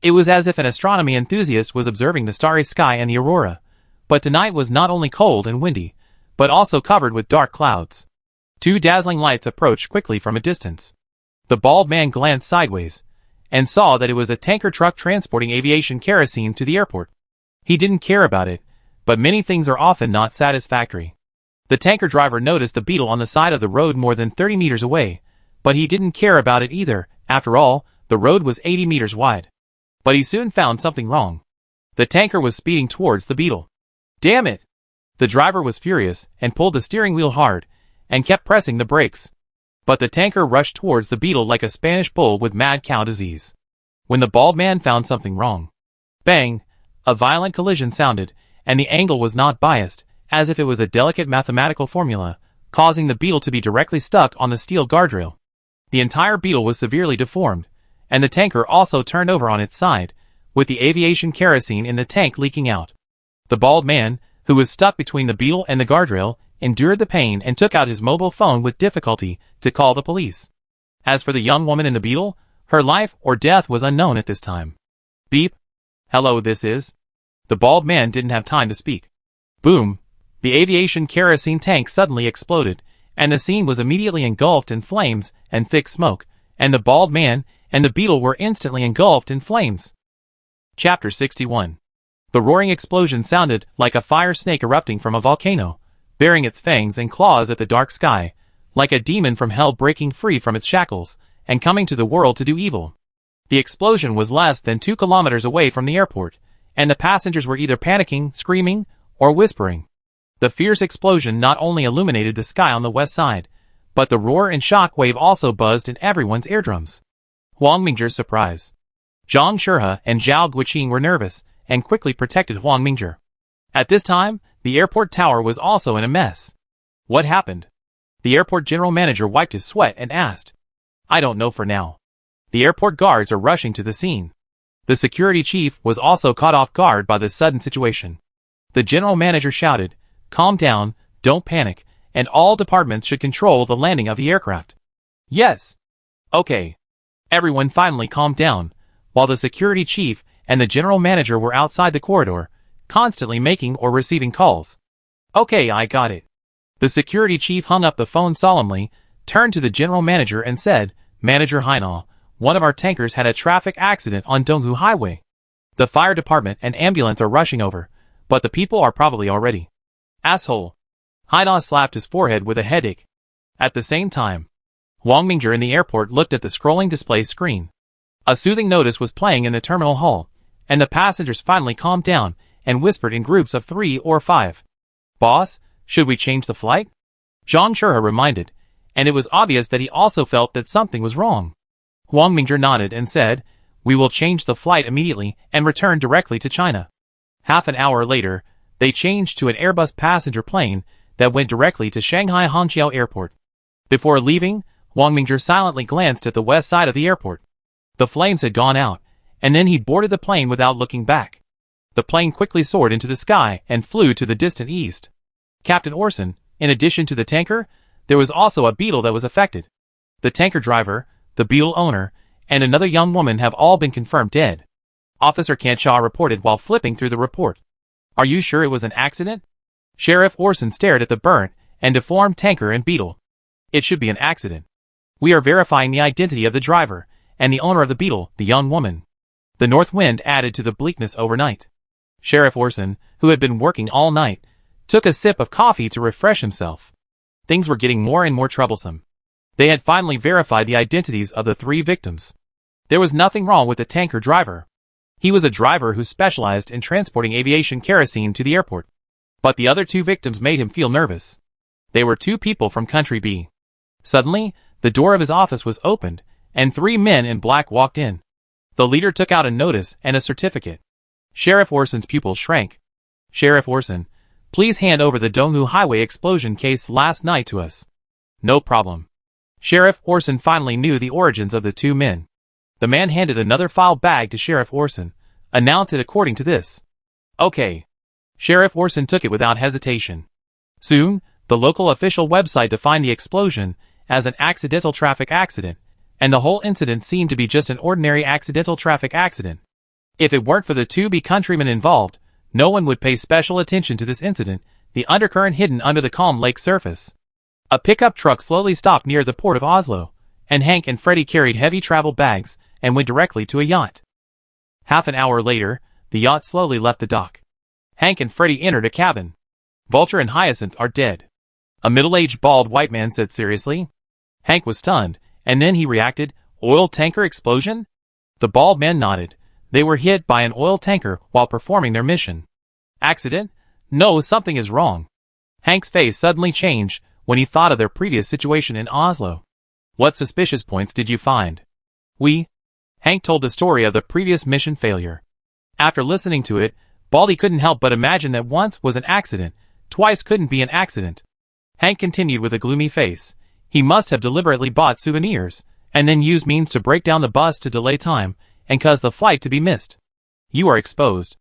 It was as if an astronomy enthusiast was observing the starry sky and the aurora, but tonight was not only cold and windy, but also covered with dark clouds. Two dazzling lights approached quickly from a distance. The bald man glanced sideways, and saw that it was a tanker truck transporting aviation kerosene to the airport. He didn't care about it, but many things are often not satisfactory. The tanker driver noticed the Beetle on the side of the road more than 30 meters away, but he didn't care about it either. After all, the road was 80 meters wide. But he soon found something wrong. The tanker was speeding towards the Beetle. Damn it! The driver was furious and pulled the steering wheel hard, and kept pressing the brakes. But the tanker rushed towards the Beetle like a Spanish bull with mad cow disease. When the bald man found something wrong, bang! A violent collision sounded, and the angle was not biased, as if it was a delicate mathematical formula, causing the Beetle to be directly stuck on the steel guardrail. The entire Beetle was severely deformed, and the tanker also turned over on its side, with the aviation kerosene in the tank leaking out. The bald man, who was stuck between the Beetle and the guardrail, endured the pain and took out his mobile phone with difficulty to call the police. As for the young woman in the Beetle, her life or death was unknown at this time. Beep. Hello, this is. The bald man didn't have time to speak. Boom. The aviation kerosene tank suddenly exploded, and the scene was immediately engulfed in flames and thick smoke, and the bald man and the Beetle were instantly engulfed in flames. Chapter 61. The roaring explosion sounded like a fire snake erupting from a volcano, baring its fangs and claws at the dark sky, like a demon from hell breaking free from its shackles, and coming to the world to do evil. The explosion was less than 2 kilometers away from the airport, and the passengers were either panicking, screaming, or whispering. The fierce explosion not only illuminated the sky on the west side, but the roar and shock wave also buzzed in everyone's eardrums. Huang Mingzhi's surprise. Zhang Shurhe and Zhao Guiqing were nervous, and quickly protected Huang Mingzhi. At this time, the airport tower was also in a mess. What happened? The airport general manager wiped his sweat and asked. I don't know for now. The airport guards are rushing to the scene. The security chief was also caught off guard by this sudden situation. The general manager shouted, Calm down, don't panic, and all departments should control the landing of the aircraft. Yes. Okay. Everyone finally calmed down, while the security chief and the general manager were outside the corridor, constantly making or receiving calls. "Okay, I got it." The security chief hung up the phone solemnly, turned to the general manager and said, "Manager Hainal, one of our tankers had a traffic accident on Donghu Highway. The fire department and ambulance are rushing over, but the people are probably already." "Asshole." Hainal slapped his forehead with a headache. At the same time, Wang Mingzhi in the airport looked at the scrolling display screen. A soothing notice was playing in the terminal hall, and the passengers finally calmed down and whispered in groups of 3 or 5. "Boss, should we change the flight?" Zhang Shurha reminded, and it was obvious that he also felt that something was wrong. Wang Mingzhi nodded and said, "We will change the flight immediately and return directly to China." Half an hour later, they changed to an Airbus passenger plane that went directly to Shanghai Hongqiao Airport. Before leaving, Wang Mingzhi silently glanced at the west side of the airport. The flames had gone out, and then he boarded the plane without looking back. The plane quickly soared into the sky and flew to the distant east. Captain Orson, in addition to the tanker, there was also a beetle that was affected. The tanker driver, the beetle owner, and another young woman have all been confirmed dead. Officer Kanshaw reported while flipping through the report. "Are you sure it was an accident?" Sheriff Orson stared at the burnt and deformed tanker and beetle. "It should be an accident. We are verifying the identity of the driver and the owner of the beetle, the young woman." The north wind added to the bleakness overnight. Sheriff Orson, who had been working all night, took a sip of coffee to refresh himself. Things were getting more and more troublesome. They had finally verified the identities of the 3 victims. There was nothing wrong with the tanker driver. He was a driver who specialized in transporting aviation kerosene to the airport. But the other 2 victims made him feel nervous. They were 2 people from Country B. Suddenly, the door of his office was opened, and 3 men in black walked in. The leader took out a notice and a certificate. Sheriff Orson's pupils shrank. "Sheriff Orson, please hand over the Donghu Highway explosion case last night to us." "No problem." Sheriff Orson finally knew the origins of the 2 men. The man handed another file bag to Sheriff Orson, announced it according to this. "Okay." Sheriff Orson took it without hesitation. Soon, the local official website defined the explosion as an accidental traffic accident, and the whole incident seemed to be just an ordinary accidental traffic accident. If it weren't for the 2 countrymen involved, no one would pay special attention to this incident, the undercurrent hidden under the calm lake surface. A pickup truck slowly stopped near the port of Oslo, and Hank and Freddie carried heavy travel bags and went directly to a yacht. Half an hour later, the yacht slowly left the dock. Hank and Freddie entered a cabin. "Vulture and Hyacinth are dead," a middle-aged bald white man said seriously. Hank was stunned, and then he reacted, "Oil tanker explosion?" The bald man nodded. They were hit by an oil tanker while performing their mission. "Accident? No, something is wrong." Hank's face suddenly changed when he thought of their previous situation in Oslo. "What suspicious points did you find?" Hank told the story of the previous mission failure. After listening to it, Baldy couldn't help but imagine that once was an accident, twice couldn't be an accident. Hank continued with a gloomy face. He must have deliberately bought souvenirs, and then used means to break down the bus to delay time, and cause the flight to be missed. "You are exposed."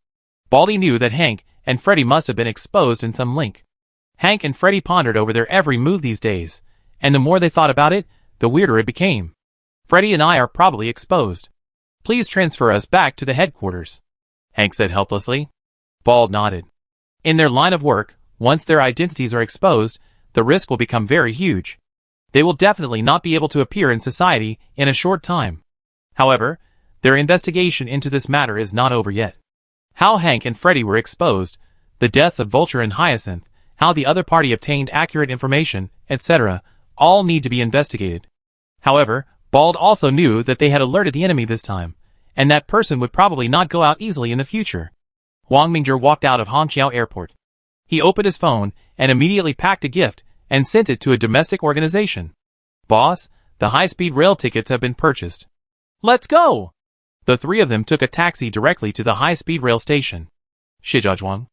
Baldy knew that Hank and Freddie must have been exposed in some link. Hank and Freddie pondered over their every move these days, and the more they thought about it, the weirder it became. "Freddie and I are probably exposed. Please transfer us back to the headquarters," Hank said helplessly. Bald nodded. In their line of work, once their identities are exposed, the risk will become very huge. They will definitely not be able to appear in society in a short time. However, their investigation into this matter is not over yet. How Hank and Freddie were exposed, the deaths of Vulture and Hyacinth, how the other party obtained accurate information, etc., all need to be investigated. However, Bald also knew that they had alerted the enemy this time, and that person would probably not go out easily in the future. Wang Mingzhi walked out of Hongqiao Airport. He opened his phone and immediately packed a gift and sent it to a domestic organization. "Boss, the high-speed rail tickets have been purchased. Let's go!" The 3 of them took a taxi directly to the high-speed rail station. Shijiazhuang.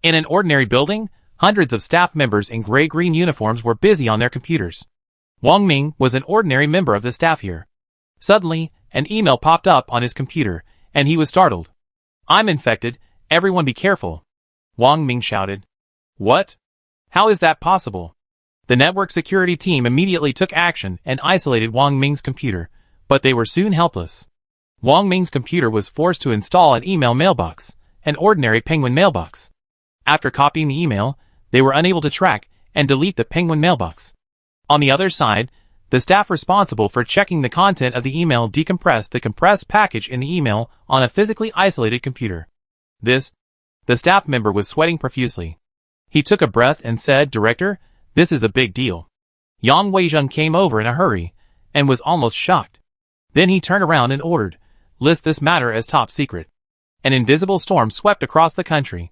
In an ordinary building, hundreds of staff members in gray-green uniforms were busy on their computers. Wang Ming was an ordinary member of the staff here. Suddenly, an email popped up on his computer, and he was startled. "I'm infected, everyone be careful," Wang Ming shouted. "What? How is that possible?" The network security team immediately took action and isolated Wang Ming's computer, but they were soon helpless. Wang Ming's computer was forced to install an email mailbox, an ordinary Penguin mailbox. After copying the email, they were unable to track and delete the Penguin mailbox. On the other side, the staff responsible for checking the content of the email decompressed the compressed package in the email on a physically isolated computer. The staff member was sweating profusely. He took a breath and said, "Director, this is a big deal." Yang Weizheng came over in a hurry and was almost shocked. Then he turned around and ordered, "List this matter as top secret." An invisible storm swept across the country.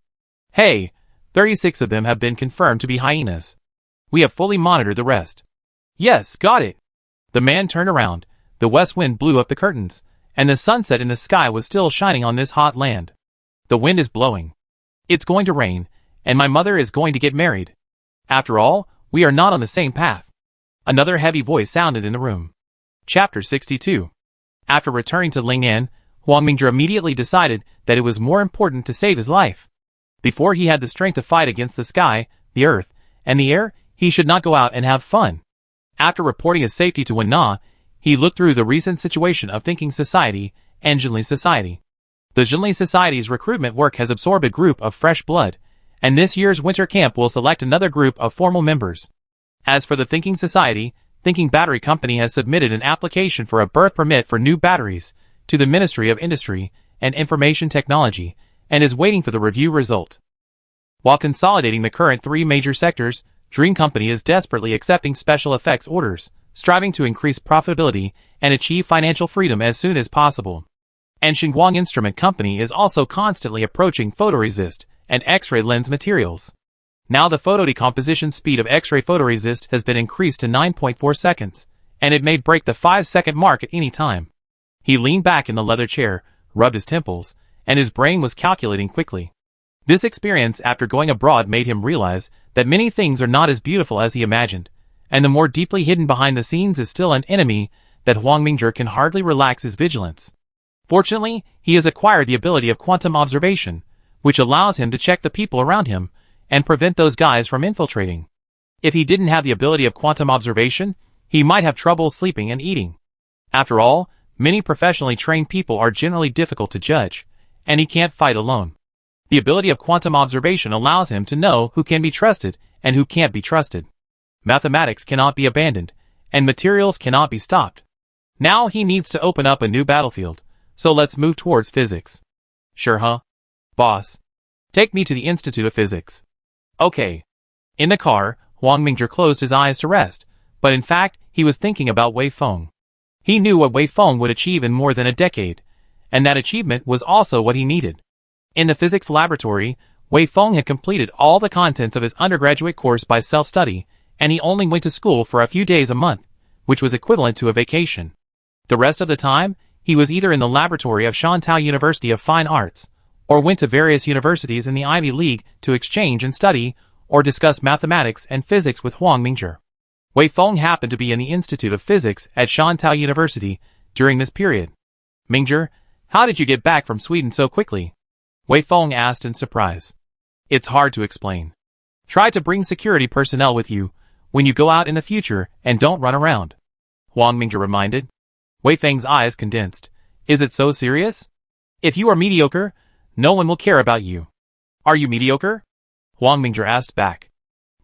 "Hey, 36 of them have been confirmed to be hyenas. We have fully monitored the rest." "Yes, got it." The man turned around, the west wind blew up the curtains, and the sunset in the sky was still shining on this hot land. "The wind is blowing. It's going to rain, and my mother is going to get married. After all, we are not on the same path." Another heavy voice sounded in the room. Chapter 62. After returning to Ling'an, Huang Mingzhi immediately decided that it was more important to save his life. Before he had the strength to fight against the sky, the earth, and the air, he should not go out and have fun. After reporting his safety to Wen Na, he looked through the recent situation of Thinking Society and Zhenli Society. The Zhenli Society's recruitment work has absorbed a group of fresh blood, and this year's winter camp will select another group of formal members. As for the Thinking Society, Thinking Battery Company has submitted an application for a birth permit for new batteries to the Ministry of Industry and Information Technology and is waiting for the review result. While consolidating the current three major sectors, Dream Company is desperately accepting special effects orders, striving to increase profitability and achieve financial freedom as soon as possible. And Xinguang Instrument Company is also constantly approaching photoresist and X-ray lens materials. Now the photodecomposition speed of X-ray photoresist has been increased to 9.4 seconds, and it may break the 5-second mark at any time. He leaned back in the leather chair, rubbed his temples, and his brain was calculating quickly. This experience after going abroad made him realize that many things are not as beautiful as he imagined, and the more deeply hidden behind the scenes is still an enemy that Huang Mingzhi can hardly relax his vigilance. Fortunately, he has acquired the ability of quantum observation, which allows him to check the people around him and prevent those guys from infiltrating. If he didn't have the ability of quantum observation, he might have trouble sleeping and eating. After all, many professionally trained people are generally difficult to judge, and he can't fight alone. The ability of quantum observation allows him to know who can be trusted and who can't be trusted. Mathematics cannot be abandoned, and materials cannot be stopped. Now he needs to open up a new battlefield, so let's move towards physics. Sure, huh? Boss. Take me to the Institute of Physics. Okay. In the car, Huang Mingzhi closed his eyes to rest, but in fact, he was thinking about Wei Feng. He knew what Wei Feng would achieve in more than a decade, and that achievement was also what he needed. In the physics laboratory, Wei Feng had completed all the contents of his undergraduate course by self-study, and he only went to school for a few days a month, which was equivalent to a vacation. The rest of the time, he was either in the laboratory of Shantou University of Fine Arts, or went to various universities in the Ivy League to exchange and study, or discuss mathematics and physics with Huang Mingzhi. Wei Feng happened to be in the Institute of Physics at Shantou University during this period. "Mingzhi, how did you get back from Sweden so quickly?" Wei Feng asked in surprise. "It's hard to explain. Try to bring security personnel with you when you go out in the future and don't run around," Huang Mingzhi reminded. Wei Feng's eyes condensed. "Is it so serious? If you are mediocre, no one will care about you." "Are you mediocre?" Huang Mingzhi asked back.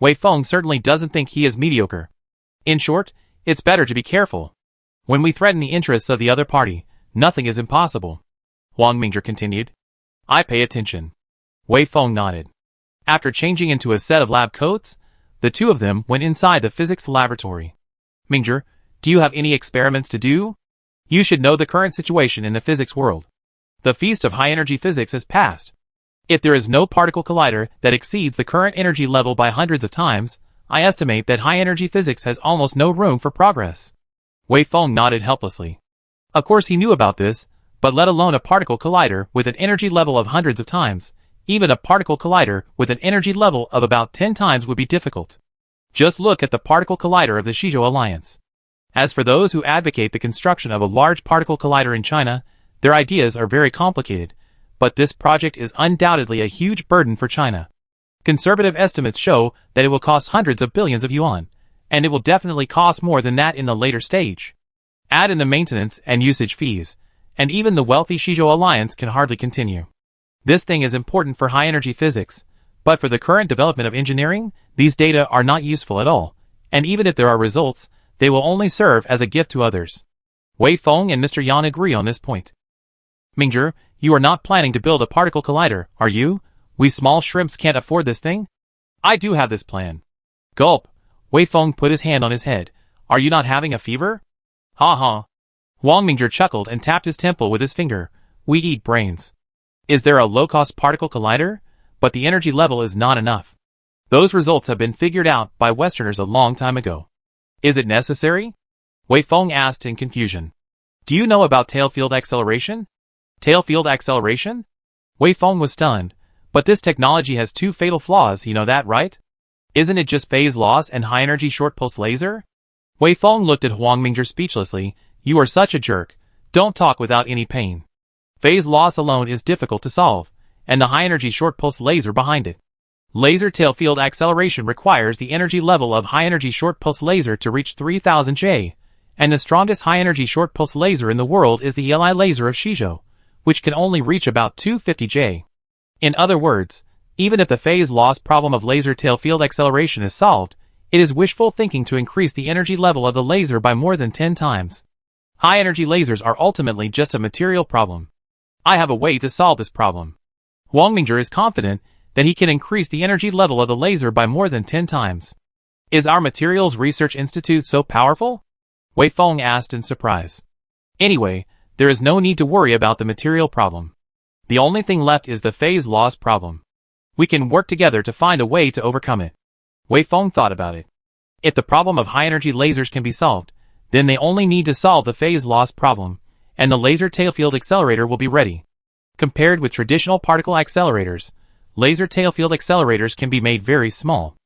Wei Feng certainly doesn't think he is mediocre. In short, it's better to be careful. When we threaten the interests of the other party, nothing is impossible. Huang Mingzhi continued. "I pay attention." Wei Feng nodded. After changing into a set of lab coats, the two of them went inside the physics laboratory. "Mingzhi, do you have any experiments to do? You should know the current situation in the physics world. The feast of high-energy physics has passed. If there is no particle collider that exceeds the current energy level by hundreds of times, I estimate that high-energy physics has almost no room for progress." Wei Feng nodded helplessly. Of course he knew about this, but let alone a particle collider with an energy level of hundreds of times, even a particle collider with an energy level of about 10 times would be difficult. Just look at the particle collider of the Shizhou Alliance. As for those who advocate the construction of a large particle collider in China, their ideas are very complicated, but this project is undoubtedly a huge burden for China. Conservative estimates show that it will cost hundreds of billions of yuan, and it will definitely cost more than that in the later stage. Add in the maintenance and usage fees, and even the wealthy Shizhou alliance can hardly continue. This thing is important for high-energy physics, but for the current development of engineering, these data are not useful at all, and even if there are results, they will only serve as a gift to others. Wei Feng and Mr. Yan agree on this point. Mingzhi, you are not planning to build a particle collider, are you? We small shrimps can't afford this thing? I do have this plan. Gulp. Wei Feng put his hand on his head. Are you not having a fever? Ha ha. Wang Mingzhi chuckled and tapped his temple with his finger. We eat brains. Is there a low-cost particle collider? But the energy level is not enough. Those results have been figured out by Westerners a long time ago. Is it necessary? Wei Feng asked in confusion. Do you know about tail field acceleration? Tail field acceleration? Wei Feng was stunned. But this technology has two fatal flaws, you know that, right? Isn't it just phase loss and high-energy short-pulse laser? Wei Feng looked at Huang Mingzhi speechlessly. You are such a jerk. Don't talk without any pain. Phase loss alone is difficult to solve, and the high-energy short-pulse laser behind it. Laser tail field acceleration requires the energy level of high-energy short-pulse laser to reach 3000 J, and the strongest high-energy short-pulse laser in the world is the Eli laser of Shizhou, which can only reach about 250 J. In other words, even if the phase loss problem of laser tail field acceleration is solved, it is wishful thinking to increase the energy level of the laser by more than 10 times. High-energy lasers are ultimately just a material problem. I have a way to solve this problem. Huang Mingzhi is confident that he can increase the energy level of the laser by more than 10 times. Is our Materials Research Institute so powerful? Wei Feng asked in surprise. Anyway, there is no need to worry about the material problem. The only thing left is the phase loss problem. We can work together to find a way to overcome it. Wei Feng thought about it. If the problem of high-energy lasers can be solved, then they only need to solve the phase loss problem, and the laser tail field accelerator will be ready. Compared with traditional particle accelerators, laser tail field accelerators can be made very small.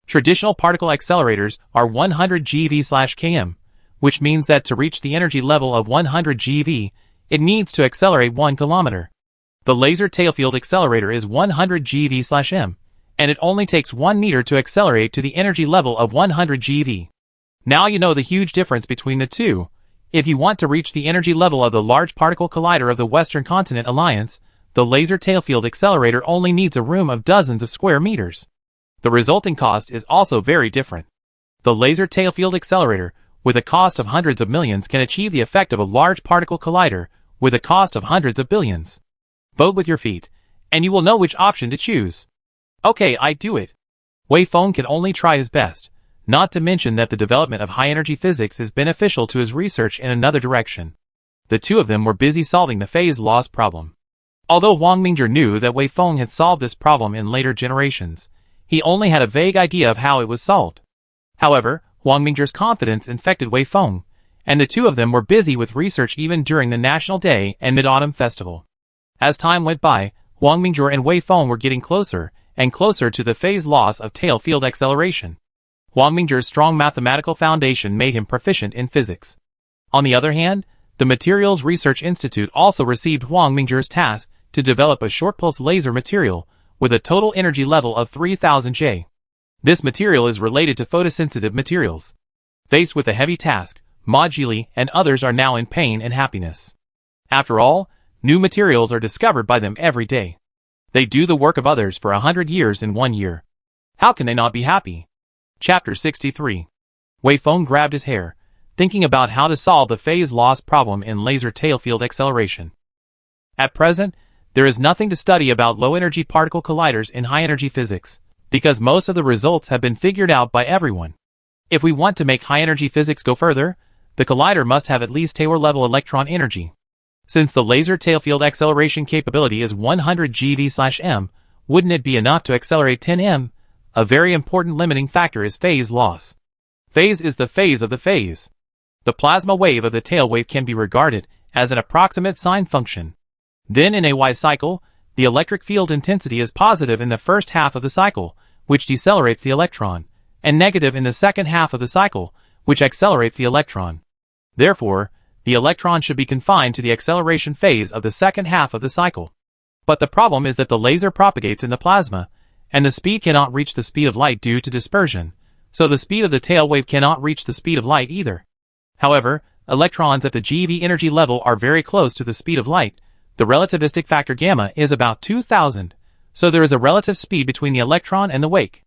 Traditional particle accelerators are 100 GeV/km, which means that to reach the energy level of 100 GeV, it needs to accelerate 1 kilometer. The laser tail field accelerator is 100 GeV/m, and it only takes 1 meter to accelerate to the energy level of 100 GeV. Now you know the huge difference between the two. If you want to reach the energy level of the Large Particle Collider of the Western Continent Alliance, the laser tail field accelerator only needs a room of dozens of square meters. The resulting cost is also very different. The laser tail field accelerator, with a cost of hundreds of millions, can achieve the effect of a Large Particle Collider, with a cost of hundreds of billions. Vote with your feet, and you will know which option to choose. Okay, I do it. Wei Feng can only try his best, not to mention that the development of high-energy physics is beneficial to his research in another direction. The two of them were busy solving the phase loss problem. Although Huang Mingzhi knew that Wei Feng had solved this problem in later generations, he only had a vague idea of how it was solved. However, Huang Mingzhi's confidence infected Wei Feng, and the two of them were busy with research even during the National Day and Mid-Autumn Festival. As time went by, Huang Mingzhi and Wei Feng were getting closer and closer to the phase loss of tail field acceleration. Huang Mingzhi's strong mathematical foundation made him proficient in physics. On the other hand, the Materials Research Institute also received Huang Mingzhi's task to develop a short-pulse laser material with a total energy level of 3000 J. This material is related to photosensitive materials. Faced with a heavy task, Ma Jili and others are now in pain and happiness. After all, new materials are discovered by them every day. They do the work of others for 100 years in 1 year. How can they not be happy? Chapter 63. Wei Feng grabbed his hair, thinking about how to solve the phase loss problem in laser tail field acceleration. At present, there is nothing to study about low-energy particle colliders in high-energy physics, because most of the results have been figured out by everyone. If we want to make high-energy physics go further, the collider must have at least Taylor-level electron energy. Since the laser tail field acceleration capability is 100 GeV/m, wouldn't it be enough to accelerate 10 m? A very important limiting factor is phase loss. Phase is the phase of the phase. The plasma wave of the tail wave can be regarded as an approximate sine function. Then in a Y cycle, the electric field intensity is positive in the first half of the cycle, which decelerates the electron, and negative in the second half of the cycle, which accelerates the electron. Therefore, the electron should be confined to the acceleration phase of the second half of the cycle. But the problem is that the laser propagates in the plasma, and the speed cannot reach the speed of light due to dispersion, so the speed of the tail wave cannot reach the speed of light either. However, electrons at the GeV energy level are very close to the speed of light. The relativistic factor gamma is about 2000, so there is a relative speed between the electron and the wake.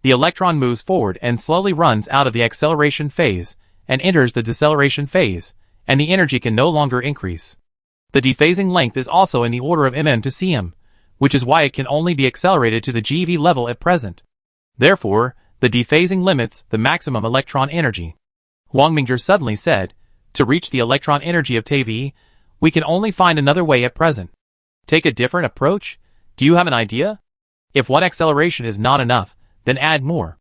The electron moves forward and slowly runs out of the acceleration phase and enters the deceleration phase, and the energy can no longer increase. The dephasing length is also in the order of mm to cm, which is why it can only be accelerated to the GeV level at present. Therefore, the dephasing limits the maximum electron energy. Huang Mingzhi suddenly said, to reach the electron energy of TeV, we can only find another way at present. Take a different approach? Do you have an idea? If one acceleration is not enough, then add more.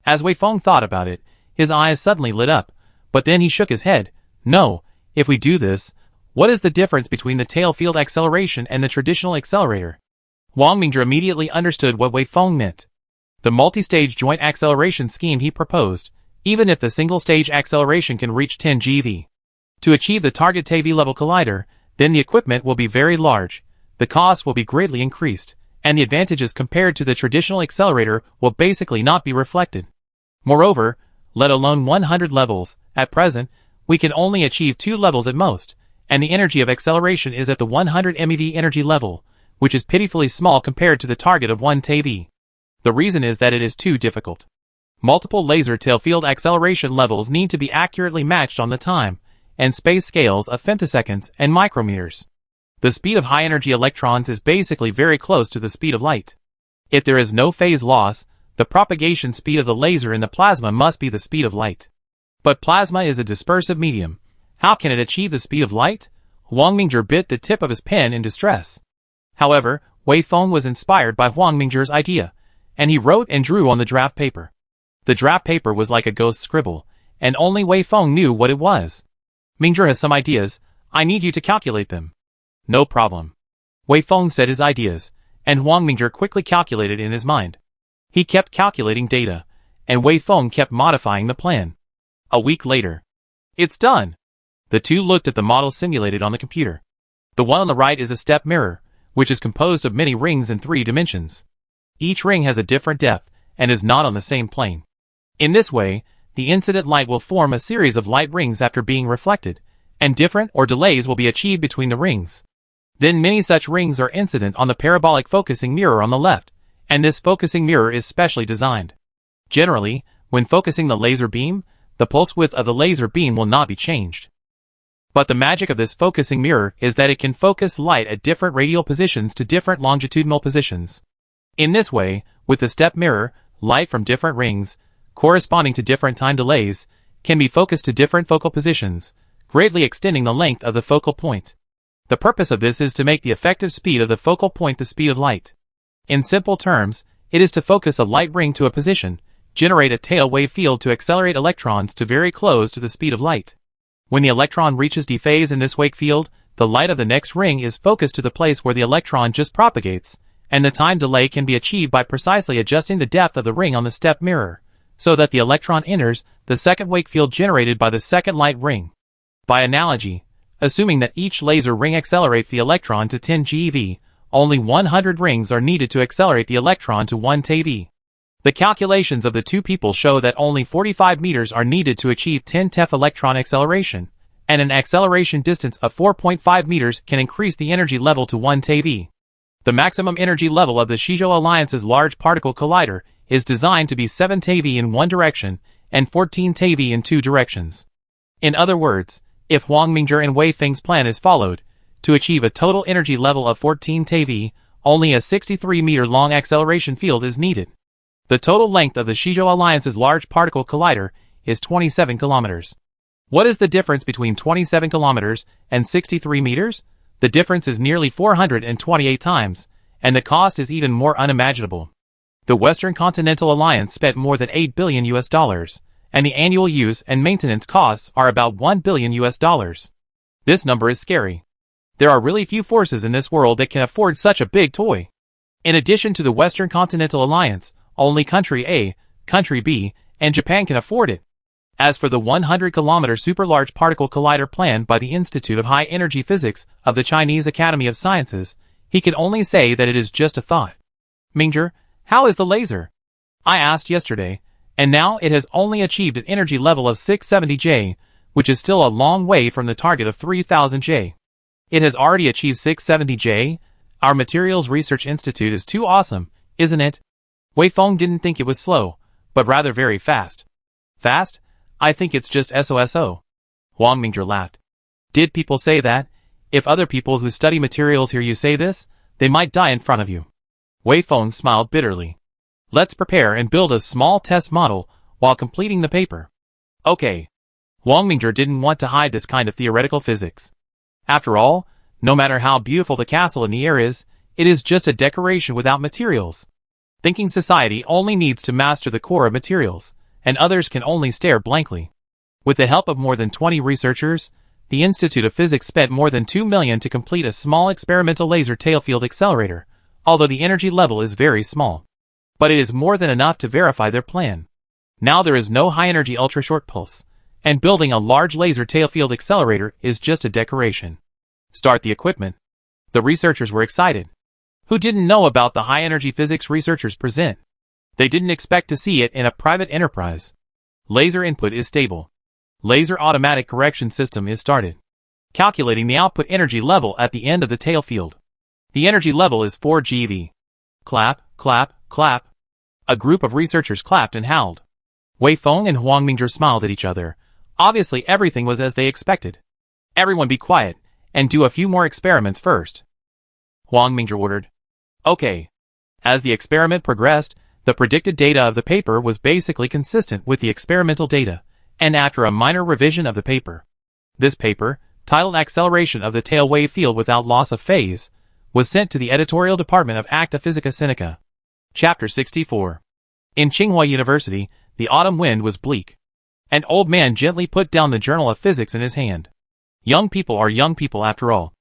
As Wei Feng thought about it, his eyes suddenly lit up, but then he shook his head. No, if we do this, what is the difference between the tail field acceleration and the traditional accelerator? Huang Mingzhi immediately understood what Wei Feng meant. The multi-stage joint acceleration scheme he proposed, even if the single-stage acceleration can reach 10 GeV. To achieve the target TeV level collider, then the equipment will be very large, the cost will be greatly increased, and the advantages compared to the traditional accelerator will basically not be reflected. Moreover, let alone 100 levels, at present, we can only achieve 2 levels at most, and the energy of acceleration is at the 100 MeV energy level, which is pitifully small compared to the target of 1 TeV. The reason is that it is too difficult. Multiple laser tail field acceleration levels need to be accurately matched on the time and space scales of femtoseconds and micrometers. The speed of high-energy electrons is basically very close to the speed of light. If there is no phase loss, the propagation speed of the laser in the plasma must be the speed of light. But plasma is a dispersive medium. How can it achieve the speed of light? Huang Mingzhi bit the tip of his pen in distress. However, Wei Feng was inspired by Huang Mingzhi's idea, and he wrote and drew on the draft paper. The draft paper was like a ghost scribble, and only Wei Feng knew what it was. Mingzhi has some ideas, I need you to calculate them. No problem. Wei Feng said his ideas, and Huang Mingzhi quickly calculated in his mind. He kept calculating data, and Wei Feng kept modifying the plan. A week later. It's done. The two looked at the model simulated on the computer. The one on the right is a step mirror, which is composed of many rings in 3 dimensions. Each ring has a different depth, and is not on the same plane. In this way, the incident light will form a series of light rings after being reflected, and different or delays will be achieved between the rings. Then many such rings are incident on the parabolic focusing mirror on the left, and this focusing mirror is specially designed. Generally, when focusing the laser beam, the pulse width of the laser beam will not be changed. But the magic of this focusing mirror is that it can focus light at different radial positions to different longitudinal positions. In this way, with the step mirror, light from different rings, corresponding to different time delays, can be focused to different focal positions, greatly extending the length of the focal point. The purpose of this is to make the effective speed of the focal point the speed of light. In simple terms, it is to focus a light ring to a position, generate a tail wave field to accelerate electrons to very close to the speed of light. When the electron reaches dephase in this wake field, the light of the next ring is focused to the place where the electron just propagates, and the time delay can be achieved by precisely adjusting the depth of the ring on the step mirror, so that the electron enters the second wake field generated by the second light ring. By analogy, assuming that each laser ring accelerates the electron to 10 GeV, only 100 rings are needed to accelerate the electron to 1 TeV. The calculations of the two people show that only 45 meters are needed to achieve 10 TeV electron acceleration, and an acceleration distance of 4.5 meters can increase the energy level to 1 TeV. The maximum energy level of the Shizhou Alliance's Large Particle Collider is designed to be 7 TeV in one direction and 14 TeV in 2 directions. In other words, if Huang Mingzhi and Wei Feng's plan is followed, to achieve a total energy level of 14 TeV, only a 63-meter-long acceleration field is needed. The total length of the Shizhou Alliance's Large Particle Collider is 27 kilometers. What is the difference between 27 kilometers and 63 meters? The difference is nearly 428 times, and the cost is even more unimaginable. The Western Continental Alliance spent more than $8 billion, and the annual use and maintenance costs are about $1 billion. This number is scary. There are really few forces in this world that can afford such a big toy. In addition to the Western Continental Alliance, only Country A, Country B, and Japan can afford it. As for the 100-kilometer super-large particle collider planned by the Institute of High Energy Physics of the Chinese Academy of Sciences, he can only say that it is just a thought. Mingzhi, how is the laser? I asked yesterday, and now it has only achieved an energy level of 670 J, which is still a long way from the target of 3000 J. It has already achieved 670 J. Our Materials Research Institute is too awesome, isn't it? Wei Feng didn't think it was slow, but rather very fast. Fast? I think it's just SOSO. Huang Mingzhi laughed. Did people say that? If other people who study materials hear you say this, they might die in front of you. Wei Feng smiled bitterly. Let's prepare and build a small test model while completing the paper. Okay. Huang Mingzhi didn't want to hide this kind of theoretical physics. After all, no matter how beautiful the castle in the air is, it is just a decoration without materials. Thinking society only needs to master the core of materials, and others can only stare blankly. With the help of more than 20 researchers, the Institute of Physics spent more than 2 million to complete a small experimental laser tailfield accelerator, although the energy level is very small. But it is more than enough to verify their plan. Now there is no high-energy ultra-short pulse, and building a large laser tailfield accelerator is just a decoration. Start the equipment. The researchers were excited. Who didn't know about the high-energy physics researchers present? They didn't expect to see it in a private enterprise. Laser input is stable. Laser automatic correction system is started. Calculating the output energy level at the end of the tail field. The energy level is 4 GeV. Clap, clap, clap. A group of researchers clapped and howled. Wei Feng and Huang Mingzhi smiled at each other. Obviously everything was as they expected. Everyone be quiet, and do a few more experiments first. Huang Mingzhi ordered. Okay. As the experiment progressed, the predicted data of the paper was basically consistent with the experimental data, and after a minor revision of the paper. This paper, titled Acceleration of the Tail Wave Field Without Loss of Phase, was sent to the editorial department of Acta Physica Sinica. Chapter 64. In Tsinghua University, the autumn wind was bleak. An old man gently put down the Journal of Physics in his hand. Young people are young people after all.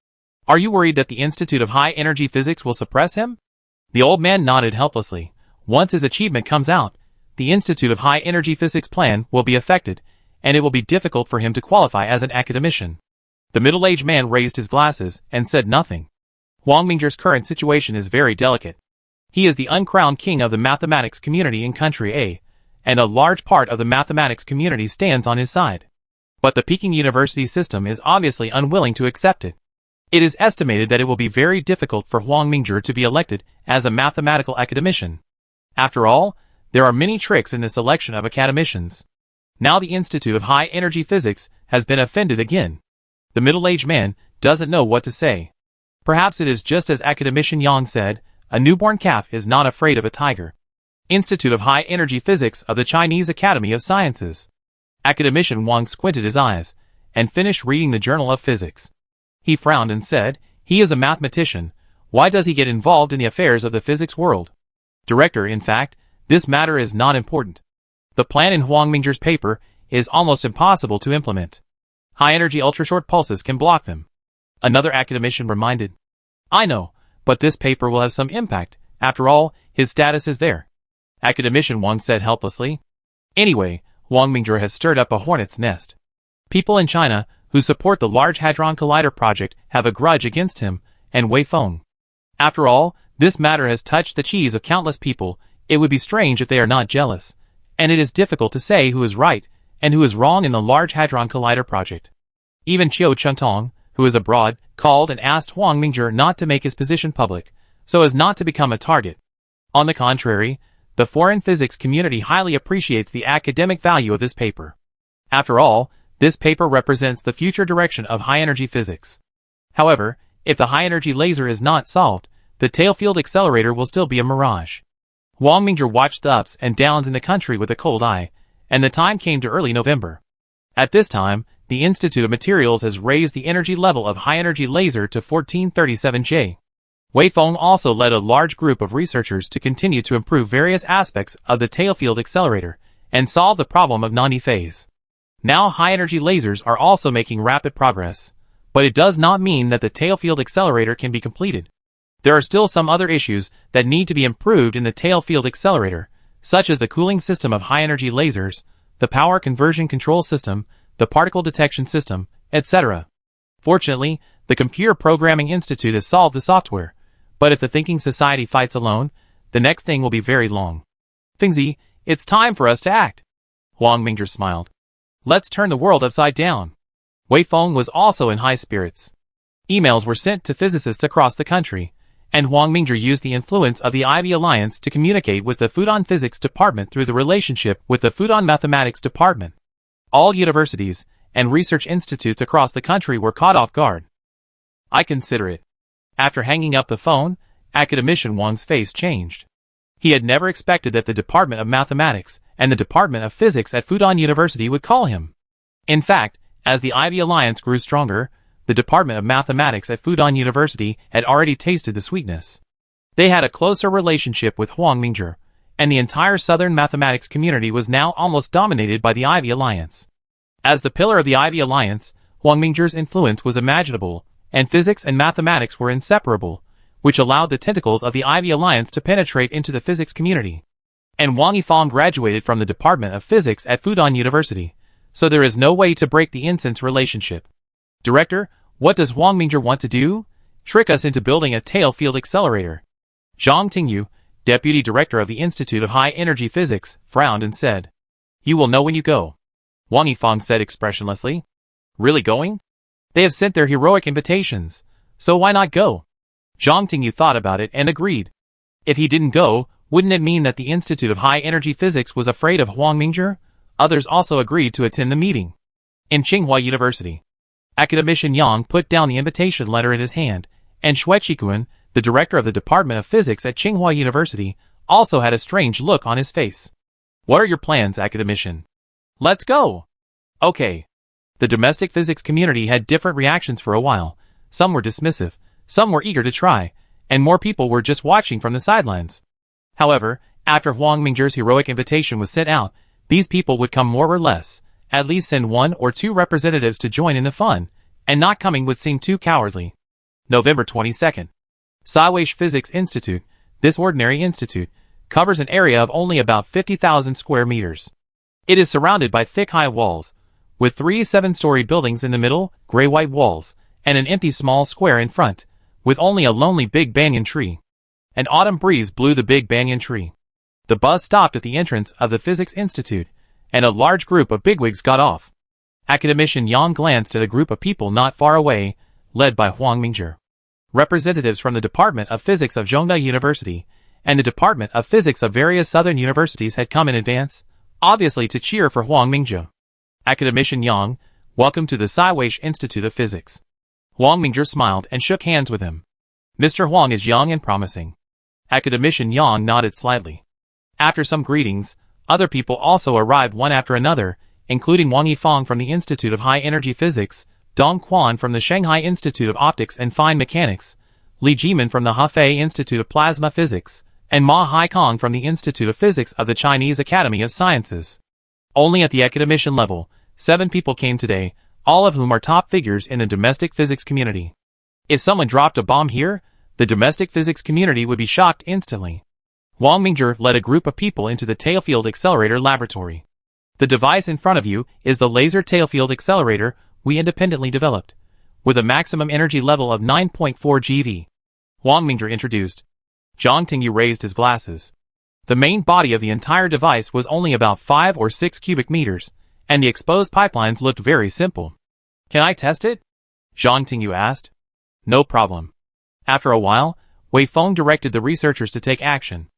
Are you worried that the Institute of High Energy Physics will suppress him? The old man nodded helplessly. Once his achievement comes out, the Institute of High Energy Physics plan will be affected, and it will be difficult for him to qualify as an academician. The middle-aged man raised his glasses and said nothing. Huang Mingzhi's current situation is very delicate. He is the uncrowned king of the mathematics community in Country A, and a large part of the mathematics community stands on his side. But the Peking University system is obviously unwilling to accept it. It is estimated that it will be very difficult for Huang Mingzhi to be elected as a mathematical academician. After all, there are many tricks in the selection of academicians. Now the Institute of High Energy Physics has been offended again. The middle-aged man doesn't know what to say. Perhaps it is just as academician Yang said, a newborn calf is not afraid of a tiger. Institute of High Energy Physics of the Chinese Academy of Sciences. Academician Wang squinted his eyes and finished reading the Journal of Physics. He frowned and said, he is a mathematician. Why does he get involved in the affairs of the physics world? Director, in fact, this matter is not important. The plan in Huang Mingzhi's paper is almost impossible to implement. High-energy ultra-short pulses can block them. Another academician reminded. I know, but this paper will have some impact. After all, his status is there. Academician Wang said helplessly. Anyway, Huang Mingzhi has stirred up a hornet's nest. People in China who support the Large Hadron Collider project have a grudge against him and Wei Feng. After all, this matter has touched the cheese of countless people. It would be strange if they are not jealous, and it is difficult to say who is right and who is wrong in the Large Hadron Collider project. Even Qiu Chengtong, who is abroad, called and asked Huang Mingzhi not to make his position public, so as not to become a target. On the contrary, the foreign physics community highly appreciates the academic value of this paper. After all, this paper represents the future direction of high-energy physics. However, if the high-energy laser is not solved, the tailfield accelerator will still be a mirage. Huang Mingzhi watched the ups and downs in the country with a cold eye, and the time came to early November. At this time, the Institute of Materials has raised the energy level of high-energy laser to 1437 J. Wei Feng also led a large group of researchers to continue to improve various aspects of the tailfield accelerator and solve the problem of non-phase. Now high-energy lasers are also making rapid progress, but it does not mean that the tailfield accelerator can be completed. There are still some other issues that need to be improved in the tailfield accelerator, such as the cooling system of high-energy lasers, the power conversion control system, the particle detection system, etc. Fortunately, the Computer Programming Institute has solved the software, but if the thinking society fights alone, the next thing will be very long. Fingzi, it's time for us to act. Huang Mingzhi smiled. Let's turn the world upside down. Wei Feng was also in high spirits. Emails were sent to physicists across the country, and Huang Mingzhi used the influence of the Ivy Alliance to communicate with the Fudan Physics Department through the relationship with the Fudan Mathematics Department. All universities and research institutes across the country were caught off guard. I consider it. After hanging up the phone, academician Wang's face changed. He had never expected that the Department of Mathematics and the Department of Physics at Fudan University would call him. In fact, as the Ivy Alliance grew stronger, the Department of Mathematics at Fudan University had already tasted the sweetness. They had a closer relationship with Huang Mingzhi, and the entire Southern mathematics community was now almost dominated by the Ivy Alliance. As the pillar of the Ivy Alliance, Huang Mingzhi's influence was imaginable, and physics and mathematics were inseparable, which allowed the tentacles of the Ivy Alliance to penetrate into the physics community. And Wang Yifang graduated from the Department of Physics at Fudan University, so there is no way to break the incense relationship. Director, what does Huang Mingzhi want to do? Trick us into building a tail field accelerator. Zhang Tingyu, Deputy Director of the Institute of High Energy Physics, frowned and said, "You will know when you go." Wang Yifang said expressionlessly. "Really going? They have sent their heroic invitations, so why not go?" Zhang Tingyu thought about it and agreed. If he didn't go, wouldn't it mean that the Institute of High Energy Physics was afraid of Huang Mingzhi? Others also agreed to attend the meeting. In Tsinghua University, academician Yang put down the invitation letter in his hand, and Xue Qikuan, the director of the Department of Physics at Tsinghua University, also had a strange look on his face. "What are your plans, academician?" "Let's go." "Okay." The domestic physics community had different reactions for a while. Some were dismissive, some were eager to try, and more people were just watching from the sidelines. However, after Huang Mingzhi's heroic invitation was sent out, these people would come more or less, at least send 1 or 2 representatives to join in the fun, and not coming would seem too cowardly. November 22nd. Saiweish Physics Institute. This ordinary institute covers an area of only about 50,000 square meters. It is surrounded by thick high walls, with 3 7-story buildings in the middle, gray-white walls, and an empty small square in front, with only a lonely big banyan tree. An autumn breeze blew the big banyan tree. The bus stopped at the entrance of the Physics Institute, and a large group of bigwigs got off. Academician Yang glanced at a group of people not far away, led by Huang Mingzhi. Representatives from the Department of Physics of Zhongda University and the Department of Physics of various southern universities had come in advance, obviously to cheer for Huang Mingzhi. Academician Yang, welcome to the Saiweish Institute of Physics. Huang Mingzhi smiled and shook hands with him. Mr. Huang is young and promising. Academician Yang nodded slightly. After some greetings, other people also arrived one after another, including Wang Yifang from the Institute of High Energy Physics, Dong Quan from the Shanghai Institute of Optics and Fine Mechanics, Li Jimin from the Hefei Institute of Plasma Physics, and Ma Haikong from the Institute of Physics of the Chinese Academy of Sciences. Only at the academician level, 7 people came today, all of whom are top figures in the domestic physics community. If someone dropped a bomb here, the domestic physics community would be shocked instantly. Huang Mingzhi led a group of people into the Tailfield Accelerator Laboratory. The device in front of you is the laser tailfield accelerator we independently developed, with a maximum energy level of 9.4 GeV. Huang Mingzhi introduced. Zhang Tingyu raised his glasses. The main body of the entire device was only about 5 or 6 cubic meters, and the exposed pipelines looked very simple. "Can I test it?" Zhang Tingyu asked. "No problem." After a while, Wei Feng directed the researchers to take action.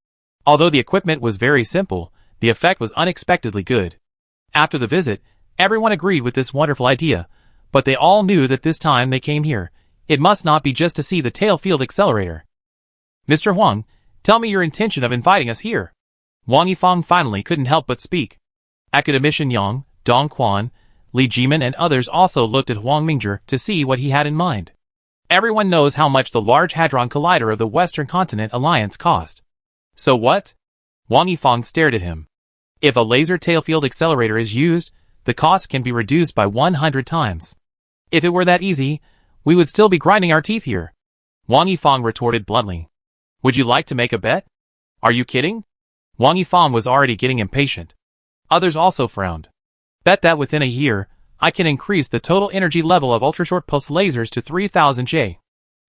Although the equipment was very simple, the effect was unexpectedly good. After the visit, everyone agreed with this wonderful idea, but they all knew that this time they came here, it must not be just to see the tail field accelerator. "Mr. Huang, tell me your intention of inviting us here." Wang Yifang finally couldn't help but speak. Academician Yang, Dong Quan, Li Jimin and others also looked at Huang Mingzhi to see what he had in mind. Everyone knows how much the Large Hadron Collider of the Western Continent Alliance cost. So what? Wang Yifang stared at him. If a laser tailfield accelerator is used, the cost can be reduced by 100 times. If it were that easy, we would still be grinding our teeth here. Wang Yifang retorted bluntly. Would you like to make a bet? Are you kidding? Wang Yifang was already getting impatient. Others also frowned. Bet that within a year, I can increase the total energy level of ultrashort pulse lasers to 3000 J.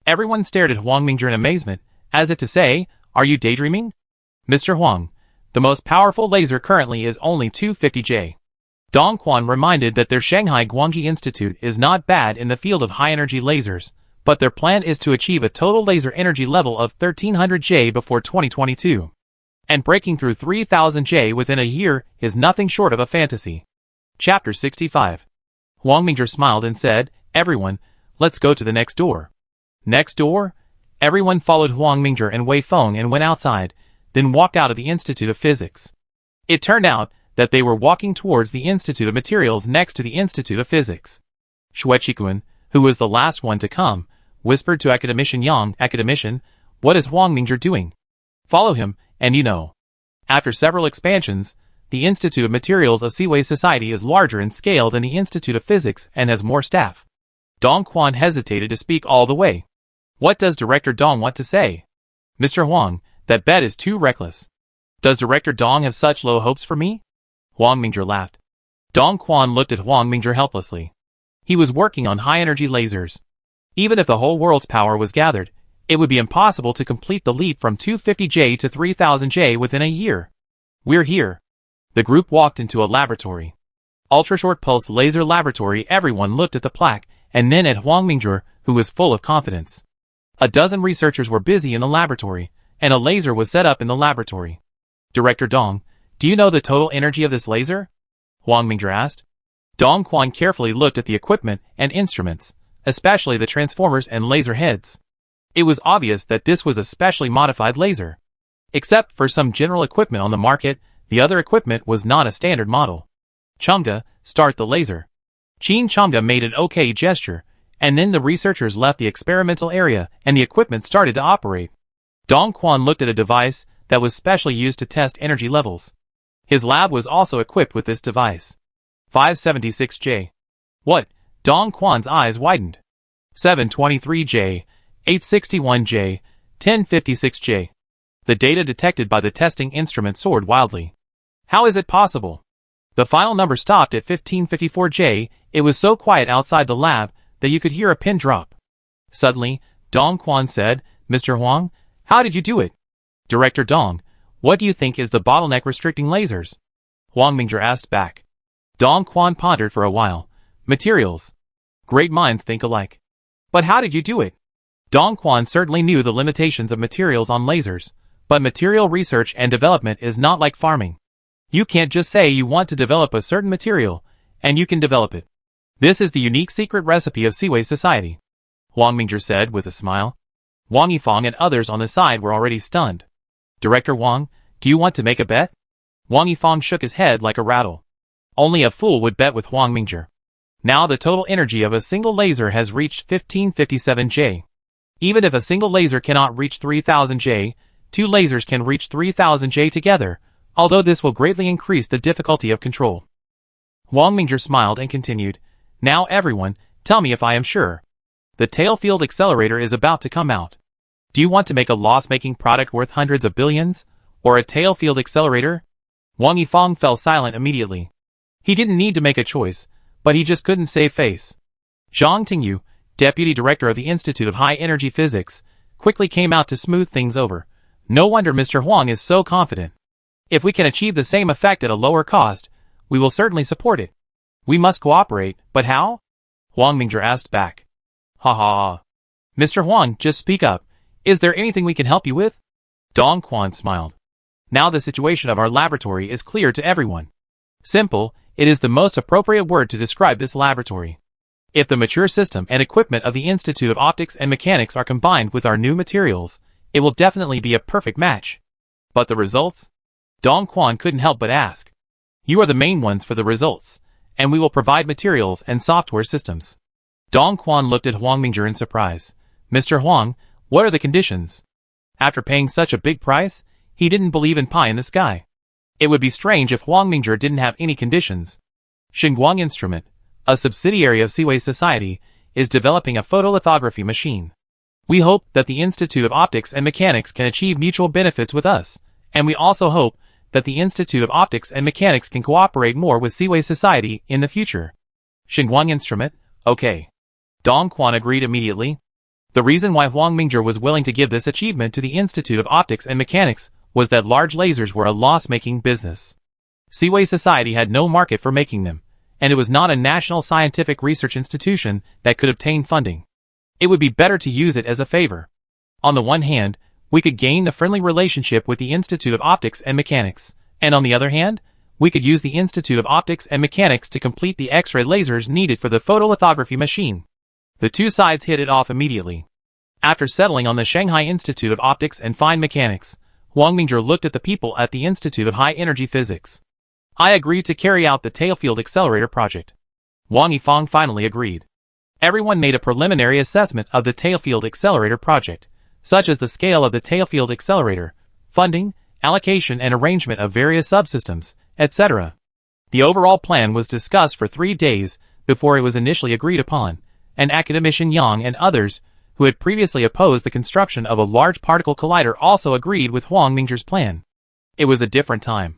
Everyone stared at Huang Mingzhi in amazement, as if to say, are you daydreaming? Mr. Huang, the most powerful laser currently is only 250 J. Dong Quan reminded that their Shanghai Guangji Institute is not bad in the field of high-energy lasers, but their plan is to achieve a total laser energy level of 1300 J before 2022. And breaking through 3000 J within a year is nothing short of a fantasy. Chapter 65. Huang Mingzhi smiled and said, "Everyone, let's go to the next door." Next door? Everyone followed Huang Mingzhi and Wei Feng and went outside, then walked out of the Institute of Physics. It turned out that they were walking towards the Institute of Materials next to the Institute of Physics. Xueqikun, who was the last one to come, whispered to Academician Yang, "Academician, what is Huang Mingzhi doing? Follow him, and you know." After several expansions, the Institute of Materials of Seaway Society is larger in scale than the Institute of Physics and has more staff. Dong Quan hesitated to speak all the way. What does Director Dong want to say? "Mr. Huang, that bet is too reckless. Does Director Dong have such low hopes for me?" Huang Mingzhi laughed. Dong Quan looked at Huang Mingzhi helplessly. He was working on high-energy lasers. Even if the whole world's power was gathered, it would be impossible to complete the leap from 250 J to 3000 J within a year. "We're here." The group walked into a laboratory. Ultra-short pulse laser laboratory. Everyone looked at the plaque, and then at Huang Mingzhi, who was full of confidence. A dozen researchers were busy in the laboratory, and a laser was set up in the laboratory. "Director Dong, do you know the total energy of this laser?" Huang Mingzhi asked. Dong Quan carefully looked at the equipment and instruments, especially the transformers and laser heads. It was obvious that this was a specially modified laser. Except for some general equipment on the market, the other equipment was not a standard model. "Changde, start the laser." Qin Changde made an okay gesture, and then the researchers left the experimental area and the equipment started to operate. Dong Quan looked at a device that was specially used to test energy levels. His lab was also equipped with this device. 576 J. What? Dong Quan's eyes widened. 723 J, 861 J, 1056 J. The data detected by the testing instrument soared wildly. How is it possible? The final number stopped at 1554 J. It was so quiet outside the lab that you could hear a pin drop. Suddenly, Dong Quan said, "Mr. Huang, how did you do it?" "Director Dong, what do you think is the bottleneck restricting lasers?" Huang Mingzhi asked back. Dong Quan pondered for a while. "Materials. Great minds think alike. But how did you do it?" Dong Quan certainly knew the limitations of materials on lasers, but material research and development is not like farming. You can't just say you want to develop a certain material, and you can develop it. This is the unique secret recipe of Seaway Society, Huang Mingzhi said with a smile. Wang Yifang and others on the side were already stunned. "Director Wang, do you want to make a bet?" Wang Yifang shook his head like a rattle. Only a fool would bet with Huang Mingzhi. Now the total energy of a single laser has reached 1557 J. Even if a single laser cannot reach 3000 J, two lasers can reach 3000 J together, although this will greatly increase the difficulty of control. Huang Mingzhi smiled and continued, "Now everyone, tell me if I am sure. The tail field accelerator is about to come out. Do you want to make a loss-making product worth hundreds of billions, or a tail field accelerator?" Wang Yifang fell silent immediately. He didn't need to make a choice, but he just couldn't save face. Zhang Tingyu, deputy director of the Institute of High Energy Physics, quickly came out to smooth things over. "No wonder Mr. Huang is so confident. If we can achieve the same effect at a lower cost, we will certainly support it. We must cooperate, but how?" Huang Mingzhi asked back. "Ha ha ha. Mr. Huang, just speak up. Is there anything we can help you with?" Dong Quan smiled. "Now the situation of our laboratory is clear to everyone. Simple, it is the most appropriate word to describe this laboratory. If the mature system and equipment of the Institute of Optics and Mechanics are combined with our new materials, it will definitely be a perfect match. But the results?" Dong Quan couldn't help but ask. "You are the main ones for the results, and we will provide materials and software systems." Dong Quan looked at Huang Mingzhi in surprise. "Mr. Huang, what are the conditions?" After paying such a big price, he didn't believe in pie in the sky. It would be strange if Huang Mingzhi didn't have any conditions. Xinguang Instrument, a subsidiary of Seaway Society, is developing a photolithography machine. We hope that the Institute of Optics and Mechanics can achieve mutual benefits with us, and we also hope that the Institute of Optics and Mechanics can cooperate more with Seaway Society in the future. Xinguang Instrument, okay. Dong Quan agreed immediately. The reason why Huang Mingzhi was willing to give this achievement to the Institute of Optics and Mechanics was that large lasers were a loss-making business. Seaway Society had no market for making them, and it was not a national scientific research institution that could obtain funding. It would be better to use it as a favor. On the one hand, we could gain a friendly relationship with the Institute of Optics and Mechanics, and on the other hand, we could use the Institute of Optics and Mechanics to complete the X-ray lasers needed for the photolithography machine. The two sides hit it off immediately. After settling on the Shanghai Institute of Optics and Fine Mechanics, Wang Mingzhi looked at the people at the Institute of High Energy Physics. I agreed to carry out the Tailfield Accelerator project. Wang Yifang finally agreed. Everyone made a preliminary assessment of the Tailfield Accelerator project, such as the scale of the Tailfield Accelerator, funding, allocation and arrangement of various subsystems, etc. The overall plan was discussed for 3 days before it was initially agreed upon, and academician Yang and others, who had previously opposed the construction of a large particle collider, also agreed with Wang Mingzhi's plan. It was a different time.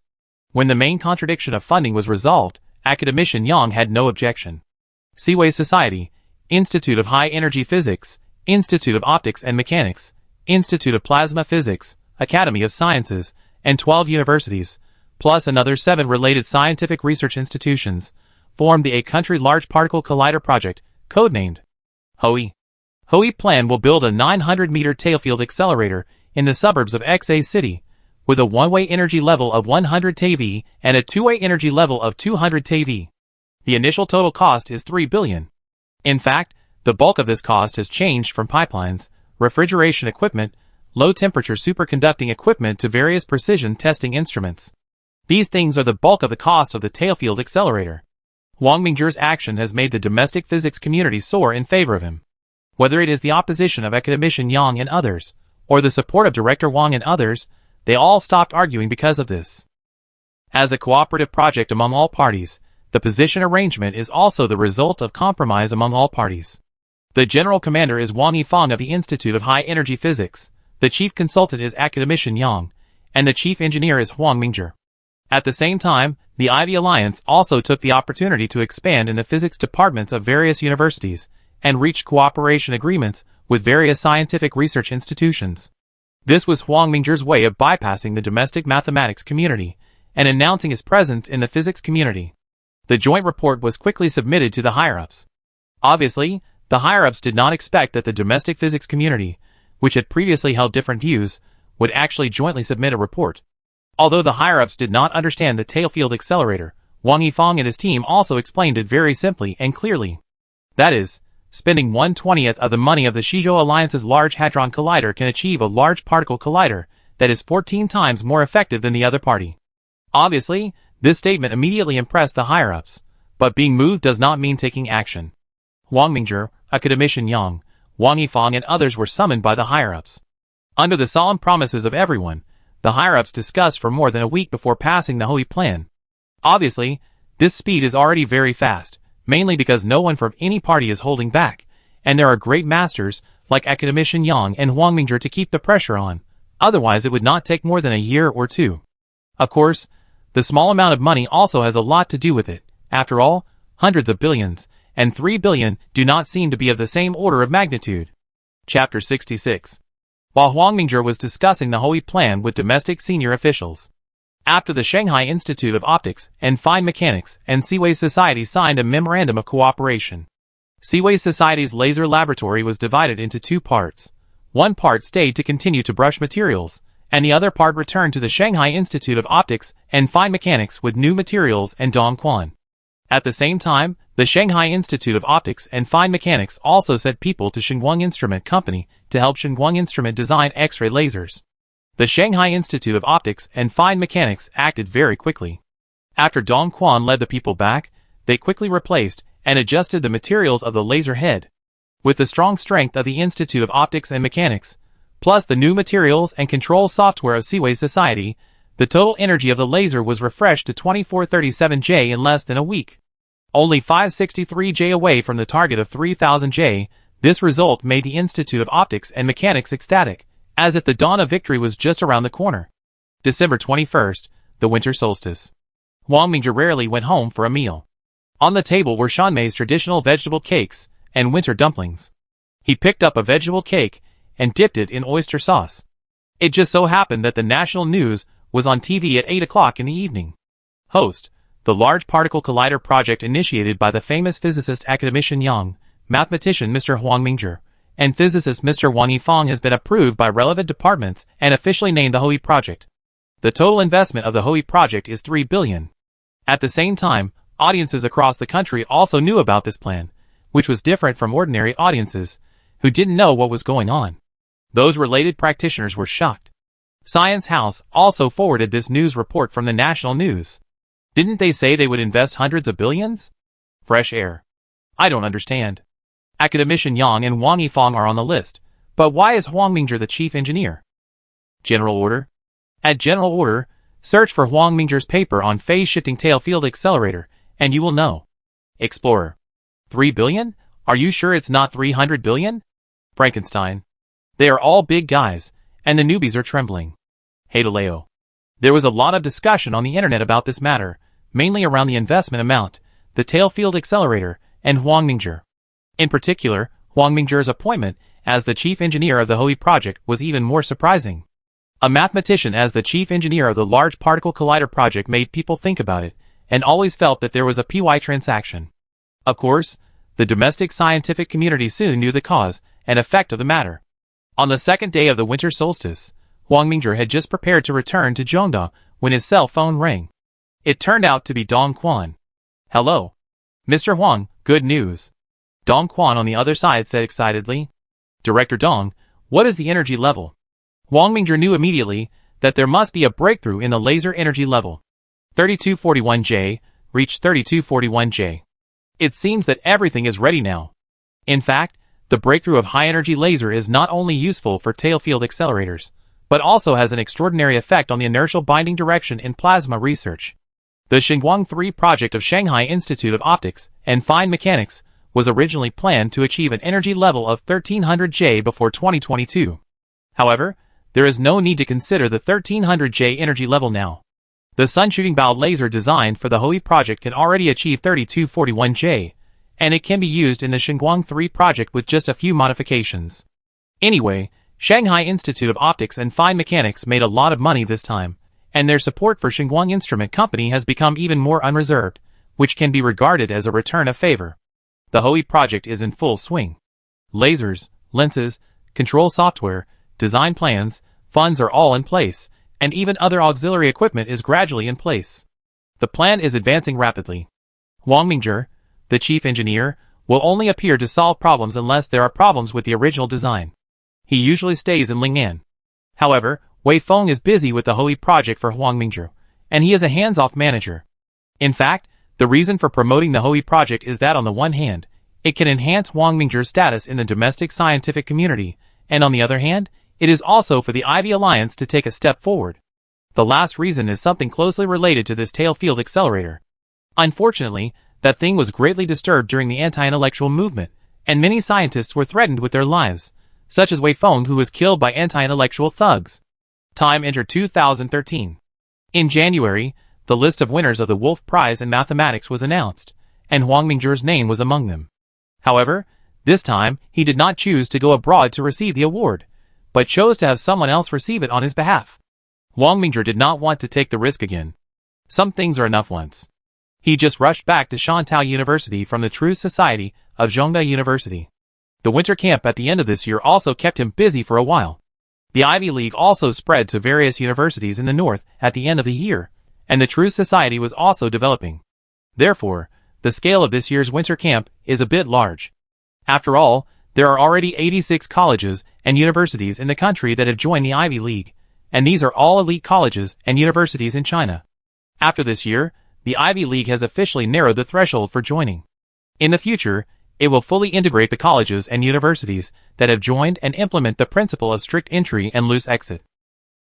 When the main contradiction of funding was resolved, academician Yang had no objection. Seaway Society, Institute of High Energy Physics, Institute of Optics and Mechanics, Institute of Plasma Physics, Academy of Sciences, and 12 universities, plus another 7 related scientific research institutions, formed the A-Country Large Particle Collider Project, codenamed HOE. HOE plan will build a 900-meter tailfield accelerator in the suburbs of XA City, with a one-way energy level of 100 TeV and a two-way energy level of 200 TeV. The initial total cost is 3 billion. In fact, the bulk of this cost has changed from pipelines, refrigeration equipment, low-temperature superconducting equipment to various precision testing instruments. These things are the bulk of the cost of the tailfield accelerator. Wang Mingzhi's action has made the domestic physics community soar in favor of him. Whether it is the opposition of academician Yang and others, or the support of Director Wang and others, they all stopped arguing because of this. As a cooperative project among all parties, the position arrangement is also the result of compromise among all parties. The general commander is Wang Yifang of the Institute of High Energy Physics, the chief consultant is academician Yang, and the chief engineer is Wang Mingzhi. At the same time, the Ivy Alliance also took the opportunity to expand in the physics departments of various universities, and reached cooperation agreements with various scientific research institutions. This was Wang Mingzhi's way of bypassing the domestic mathematics community, and announcing his presence in the physics community. The joint report was quickly submitted to the higher-ups. Obviously, the higher-ups did not expect that the domestic physics community, which had previously held different views, would actually jointly submit a report. Although the higher-ups did not understand the tailfield accelerator, Wang Yifang and his team also explained it very simply and clearly. That is, spending 1/20th of the money of the Shizhou Alliance's Large Hadron Collider can achieve a large particle collider that is 14 times more effective than the other party. Obviously, this statement immediately impressed the higher-ups, but being moved does not mean taking action. Wang Mingzhi, academician Yang, Wang Yifang and others were summoned by the higher-ups. Under the solemn promises of everyone, the higher-ups discussed for more than a week before passing the HOE plan. Obviously, this speed is already very fast, mainly because no one from any party is holding back, and there are great masters, like academician Yang and Wang Mingzhi to keep the pressure on, otherwise it would not take more than a year or two. Of course, the small amount of money also has a lot to do with it. After all, hundreds of billions, and 3 billion do not seem to be of the same order of magnitude. Chapter 66. While Wang Mingzhi was discussing the HOE plan with domestic senior officials, after the Shanghai Institute of Optics and Fine Mechanics and Seaway Society signed a memorandum of cooperation. Seaway Society's laser laboratory was divided into 2 parts. One part stayed to continue to brush materials, and the other part returned to the Shanghai Institute of Optics and Fine Mechanics with new materials and Dongquan. At the same time, the Shanghai Institute of Optics and Fine Mechanics also sent people to Shenguang Instrument Company to help Shenguang Instrument design X-ray lasers. The Shanghai Institute of Optics and Fine Mechanics acted very quickly. After Dongquan led the people back, they quickly replaced and adjusted the materials of the laser head. With the strong strength of the Institute of Optics and Mechanics, plus the new materials and control software of Seaway Society, the total energy of the laser was refreshed to 2437 J in less than a week. Only 563 J away from the target of 3000 J, this result made the Institute of Optics and Mechanics ecstatic, as if the dawn of victory was just around the corner. December 21st, the winter solstice. Wang Mingzhi rarely went home for a meal. On the table were Shanmei's traditional vegetable cakes and winter dumplings. He picked up a vegetable cake and dipped it in oyster sauce. It just so happened that the national news was on TV at 8 o'clock in the evening. Host: the Large Particle Collider project initiated by the famous physicist academician Yang, mathematician Mr. Huang Mingzhi, and physicist Mr. Wang Yifeng has been approved by relevant departments and officially named the HOE project. The total investment of the HOE project is 3 billion. At the same time, audiences across the country also knew about this plan, which was different from ordinary audiences, who didn't know what was going on. Those related practitioners were shocked. Science House also forwarded this news report from the national news. Didn't they say they would invest hundreds of billions? Fresh air. I don't understand. Academician Yang and Wang Yifeng are on the list, but why is Huang Mingzhi the chief engineer? General order? At general order, search for Huang Mingzhi's paper on phase-shifting tail field accelerator, and you will know. Explorer. 3 billion? Are you sure it's not 300 billion? Frankenstein. They are all big guys, and the newbies are trembling. Hadaleo. There was a lot of discussion on the internet about this matter, mainly around the investment amount, the tail field accelerator, and Huang Mingzhi. In particular, Huang Mingzhi's appointment as the chief engineer of the HOE project was even more surprising. A mathematician as the chief engineer of the Large Particle Collider project made people think about it, and always felt that there was a PY transaction. Of course, the domestic scientific community soon knew the cause and effect of the matter. On the second day of the winter solstice, Huang Mingzhi had just prepared to return to Zhongda when his cell phone rang. It turned out to be Dong Quan. Hello. Mr. Huang, good news. Dong Quan on the other side said excitedly. Director Dong, what is the energy level? Huang Mingzhi knew immediately that there must be a breakthrough in the laser energy level. 3241J, reach 3241J. It seems that everything is ready now. In fact, the breakthrough of high-energy laser is not only useful for tail field accelerators, but also has an extraordinary effect on the inertial binding direction in plasma research. The Xinguang 3 project of Shanghai Institute of Optics and Fine Mechanics was originally planned to achieve an energy level of 1300J before 2022. However, there is no need to consider the 1300J energy level now. The sun-shooting bow laser designed for the HOE project can already achieve 3241J, and it can be used in the Xinguang 3 project with just a few modifications. Anyway, Shanghai Institute of Optics and Fine Mechanics made a lot of money this time, and their support for Xinguang Instrument Company has become even more unreserved, which can be regarded as a return of favor. The HOE project is in full swing. Lasers, lenses, control software, design plans, funds are all in place, and even other auxiliary equipment is gradually in place. The plan is advancing rapidly. Huang Mingzhi, the chief engineer, will only appear to solve problems unless there are problems with the original design. He usually stays in Lingnan. However, Wei Feng is busy with the HOE project for Huang Mingzhi, and he is a hands-off manager. In fact, the reason for promoting the HOE project is that on the one hand, it can enhance Huang Mingzhi's status in the domestic scientific community, and on the other hand, it is also for the Ivy Alliance to take a step forward. The last reason is something closely related to this tail field accelerator. Unfortunately, that thing was greatly disturbed during the anti-intellectual movement, and many scientists were threatened with their lives, such as Wei Feng, who was killed by anti-intellectual thugs. Time entered 2013. In January, the list of winners of the Wolf Prize in Mathematics was announced, and Huang Mingzhi's name was among them. However, this time, he did not choose to go abroad to receive the award, but chose to have someone else receive it on his behalf. Huang Mingzhi did not want to take the risk again. Some things are enough once. He just rushed back to Shantou University from the True Society of Zhongda University. The winter camp at the end of this year also kept him busy for a while. The Ivy League also spread to various universities in the north at the end of the year, and the True Society was also developing. Therefore, the scale of this year's winter camp is a bit large. After all, there are already 86 colleges and universities in the country that have joined the Ivy League, and these are all elite colleges and universities in China. After this year, the Ivy League has officially narrowed the threshold for joining. In the future, it will fully integrate the colleges and universities that have joined and implement the principle of strict entry and loose exit.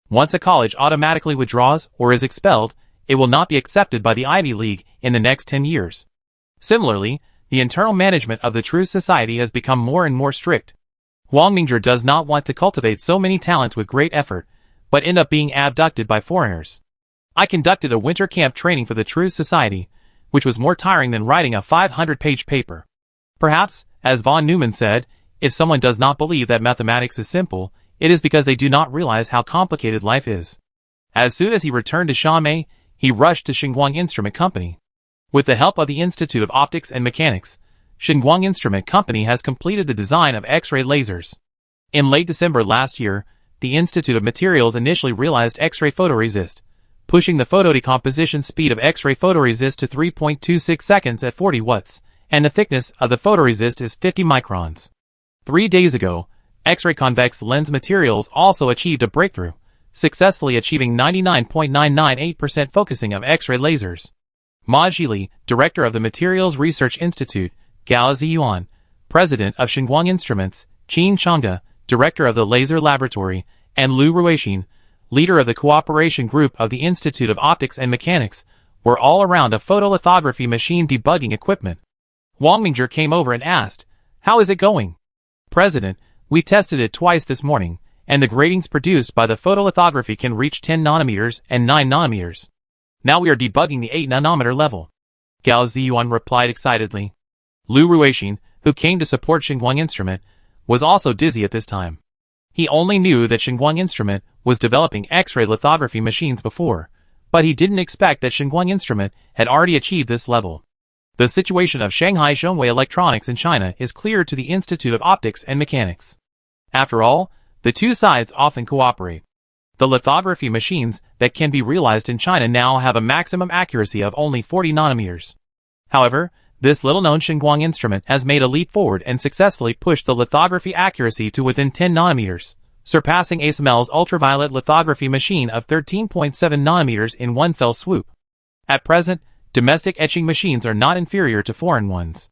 Once a college automatically withdraws or is expelled, it will not be accepted by the Ivy League in the next 10 years. Similarly, the internal management of the True Society has become more and more strict. Huang Mingzhi does not want to cultivate so many talents with great effort, but end up being abducted by foreigners. I conducted a winter camp training for the True Society, which was more tiring than writing a 500-page paper. Perhaps, as von Neumann said, if someone does not believe that mathematics is simple, it is because they do not realize how complicated life is. As soon as he returned to Xiamen, he rushed to Xinguang Instrument Company. With the help of the Institute of Optics and Mechanics, Xinguang Instrument Company has completed the design of X-ray lasers. In late December last year, the Institute of Materials initially realized X-ray photoresist, pushing the photodecomposition speed of X-ray photoresist to 3.26 seconds at 40 watts, and the thickness of the photoresist is 50 microns. 3 days ago, X-ray convex lens materials also achieved a breakthrough, successfully achieving 99.998% focusing of X-ray lasers. Ma Zhili, director of the Materials Research Institute, Gao Ziyuan, president of Xinguang Instruments, Qin Changge, director of the Laser Laboratory, and Lu Ruixin, leader of the Cooperation Group of the Institute of Optics and Mechanics, were all around a photolithography machine debugging equipment. Wang Mingzhi came over and asked, "How is it going?" "President, we tested it twice this morning, and the gratings produced by the photolithography can reach 10 nanometers and 9 nanometers. Now we are debugging the 8 nanometer level." Gao Ziyuan replied excitedly. Lu Ruixin, who came to support Xinguang Instrument, was also dizzy at this time. He only knew that Xinguang Instrument was developing X-ray lithography machines before, but he didn't expect that Xinguang Instrument had already achieved this level. The situation of Shanghai Zhongwei Electronics in China is clear to the Institute of Optics and Mechanics. After all, the two sides often cooperate. The lithography machines that can be realized in China now have a maximum accuracy of only 40 nanometers. However, this little-known Xinguang Instrument has made a leap forward and successfully pushed the lithography accuracy to within 10 nanometers, surpassing ASML's ultraviolet lithography machine of 13.7 nanometers in one fell swoop. At present, domestic etching machines are not inferior to foreign ones.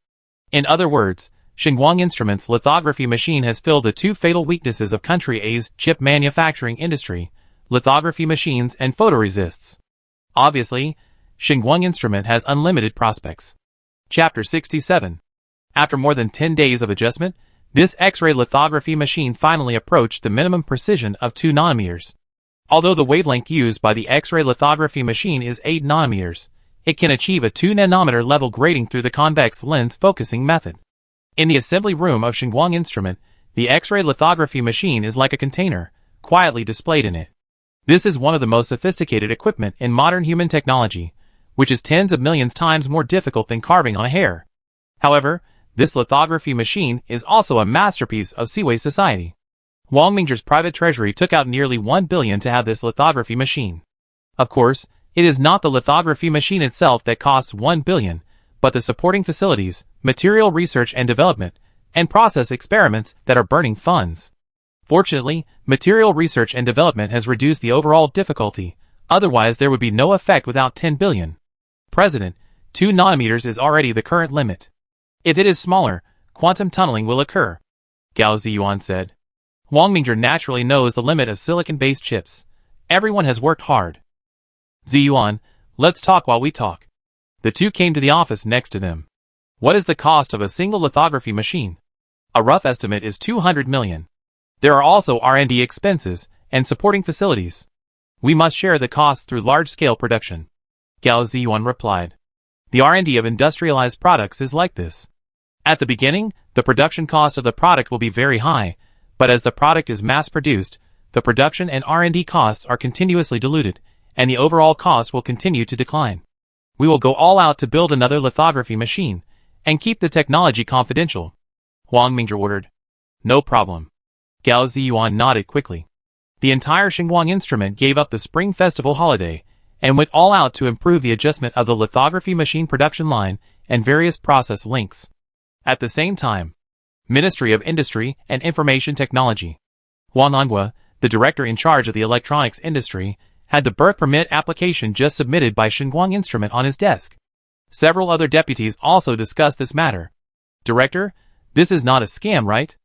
In other words, Xinguang Instrument's lithography machine has filled the two fatal weaknesses of country A's chip manufacturing industry: lithography machines and photoresists. Obviously, Xinguang Instrument has unlimited prospects. Chapter 67. After more than 10 days of adjustment, this X-ray lithography machine finally approached the minimum precision of 2 nanometers. Although the wavelength used by the X-ray lithography machine is 8 nanometers, it can achieve a 2 nanometer level grating through the convex lens focusing method. In the assembly room of Xinguang Instrument, the X-ray lithography machine is like a container, quietly displayed in it. This is one of the most sophisticated equipment in modern human technology, which is tens of millions times more difficult than carving on a hair. However, this lithography machine is also a masterpiece of Siwei society. Wang Mingzhi's private treasury took out nearly 1 billion to have this lithography machine. Of course, it is not the lithography machine itself that costs 1 billion, but the supporting facilities, material research and development, and process experiments that are burning funds. Fortunately, material research and development has reduced the overall difficulty, otherwise there would be no effect without 10 billion. President, 2 nanometers is already the current limit. If it is smaller, quantum tunneling will occur, Gao Ziyuan said. Wang Mingzhi naturally knows the limit of silicon-based chips. Everyone has worked hard. Ziyuan, let's talk while we talk. The two came to the office next to them. What is the cost of a single lithography machine? A rough estimate is 200 million. There are also R&D expenses and supporting facilities. We must share the costs through large-scale production, Gao Ziyuan replied. The R&D of industrialized products is like this. At the beginning, the production cost of the product will be very high, but as the product is mass-produced, the production and R&D costs are continuously diluted, and the overall cost will continue to decline. We will go all out to build another lithography machine, and keep the technology confidential, Wang Mingzhi ordered. No problem. Gao Ziyuan nodded quickly. The entire Xinguang Instrument gave up the Spring Festival holiday, and went all out to improve the adjustment of the lithography machine production line and various process links. At the same time, Ministry of Industry and Information Technology. Wang Anhua, the director in charge of the electronics industry, had the birth permit application just submitted by Xinguang Instrument on his desk. Several other deputies also discussed this matter. Director, this is not a scam, right?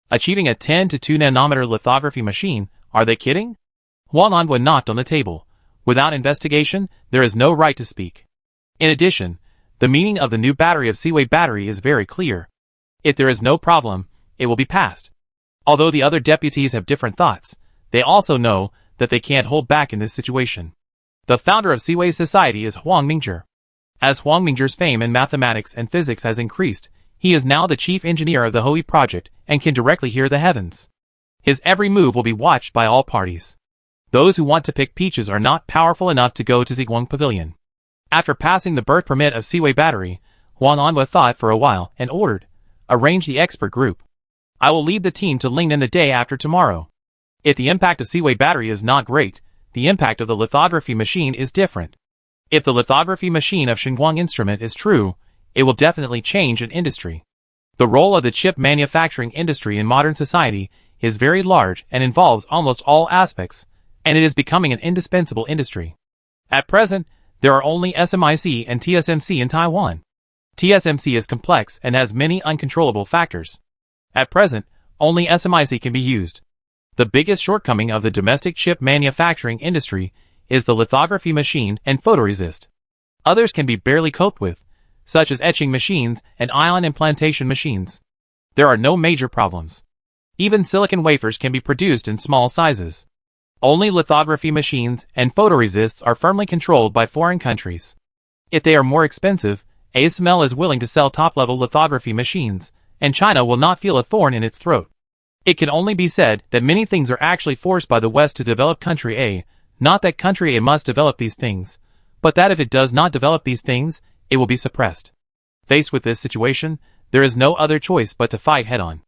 Achieving a 10 to 2 nanometer lithography machine, are they kidding? Wang Anhua knocked on the table. Without investigation, there is no right to speak. In addition, the meaning of the new battery of Siwei battery is very clear. If there is no problem, it will be passed. Although the other deputies have different thoughts, they also know that they can't hold back in this situation. The founder of Siwei Society is Wang Mingzhi. As Wang Mingzhi's fame in mathematics and physics has increased, he is now the chief engineer of the Hui project and can directly hear the heavens. His every move will be watched by all parties. Those who want to pick peaches are not powerful enough to go to Ziguang Pavilion. After passing the birth permit of Seaway Battery, Huang Anhua thought for a while and ordered, "Arrange the expert group. I will lead the team to Lingnan the day after tomorrow. If the impact of Seaway Battery is not great, the impact of the lithography machine is different. If the lithography machine of Xinguang Instrument is true, it will definitely change an industry. The role of the chip manufacturing industry in modern society is very large and involves almost all aspects, and it is becoming an indispensable industry. At present, there are only SMIC and TSMC in Taiwan. TSMC is complex and has many uncontrollable factors. At present, only SMIC can be used. The biggest shortcoming of the domestic chip manufacturing industry is the lithography machine and photoresist. Others can be barely coped with, such as etching machines and ion implantation machines. There are no major problems. Even silicon wafers can be produced in small sizes. Only lithography machines and photoresists are firmly controlled by foreign countries. If they are more expensive, ASML is willing to sell top-level lithography machines, and China will not feel a thorn in its throat. It can only be said that many things are actually forced by the West to develop country A, not that country A must develop these things, but that if it does not develop these things, it will be suppressed. Faced with this situation, there is no other choice but to fight head-on.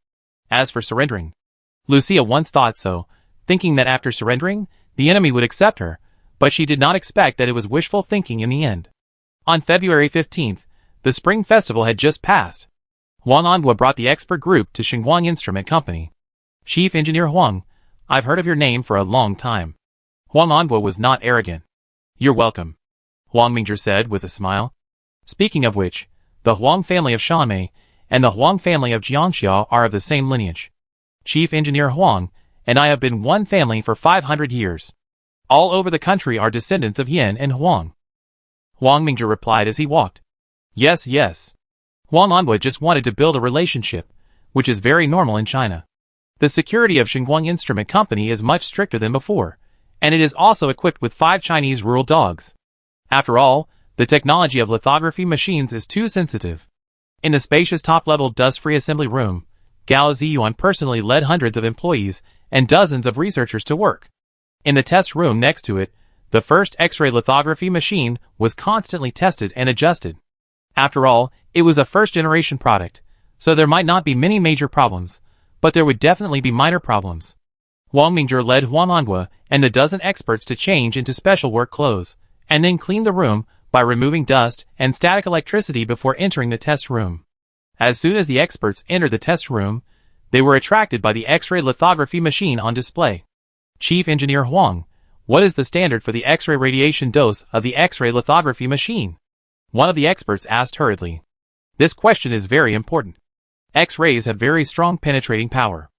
As for surrendering, Lucia once thought so, thinking that after surrendering, the enemy would accept her, but she did not expect that it was wishful thinking in the end. On February 15th, the Spring Festival had just passed. Huang Anhua brought the expert group to Xinguang Instrument Company. "Chief Engineer Huang, I've heard of your name for a long time." Huang Anhua was not arrogant. "You're welcome," Huang Mingzhi said with a smile. "Speaking of which, the Huang family of Shanmei and the Huang family of Jiangxia are of the same lineage. Chief Engineer Huang and I have been one family for 500 years. All over the country are descendants of Yan and Huang." Huang Mingzhi replied as he walked. Yes. Huang Anhua just wanted to build a relationship, which is very normal in China. The security of Xinguang Instrument Company is much stricter than before, and it is also equipped with 5 Chinese rural dogs. After all, the technology of lithography machines is too sensitive. In the spacious top-level dust-free assembly room, Gao Ziyuan personally led hundreds of employees and dozens of researchers to work. In the test room next to it, the first X-ray lithography machine was constantly tested and adjusted. After all, it was a first-generation product, so there might not be many major problems, but there would definitely be minor problems. Huang Mingzhi led Huang Anhua and a dozen experts to change into special work clothes, and then clean the room by removing dust and static electricity before entering the test room. As soon as the experts entered the test room, they were attracted by the X-ray lithography machine on display. "Chief Engineer Huang, what is the standard for the X-ray radiation dose of the X-ray lithography machine?" one of the experts asked hurriedly. This question is very important. X-rays have very strong penetrating power.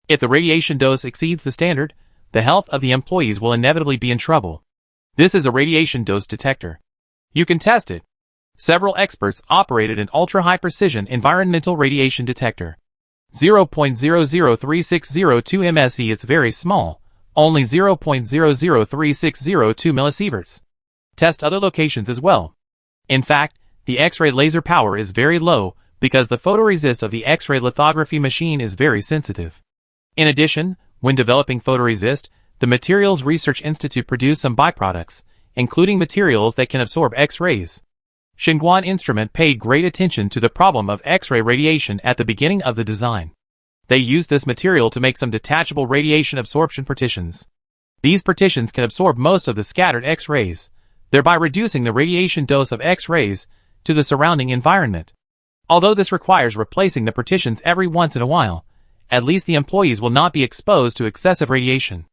If the radiation dose exceeds the standard, the health of the employees will inevitably be in trouble. This is a radiation dose detector. You can test it. Several experts operated an ultra-high precision environmental radiation detector. 0.003602 MSV. It's very small, only 0.003602 millisieverts. Test other locations as well. In fact, the X-ray laser power is very low because the photoresist of the X-ray lithography machine is very sensitive. In addition, when developing photoresist, the Materials Research Institute produced some byproducts, including materials that can absorb X-rays. Xinguang Instrument paid great attention to the problem of X-ray radiation at the beginning of the design. They used this material to make some detachable radiation absorption partitions. These partitions can absorb most of the scattered X-rays, thereby reducing the radiation dose of X-rays to the surrounding environment. Although this requires replacing the partitions every once in a while, at least the employees will not be exposed to excessive radiation.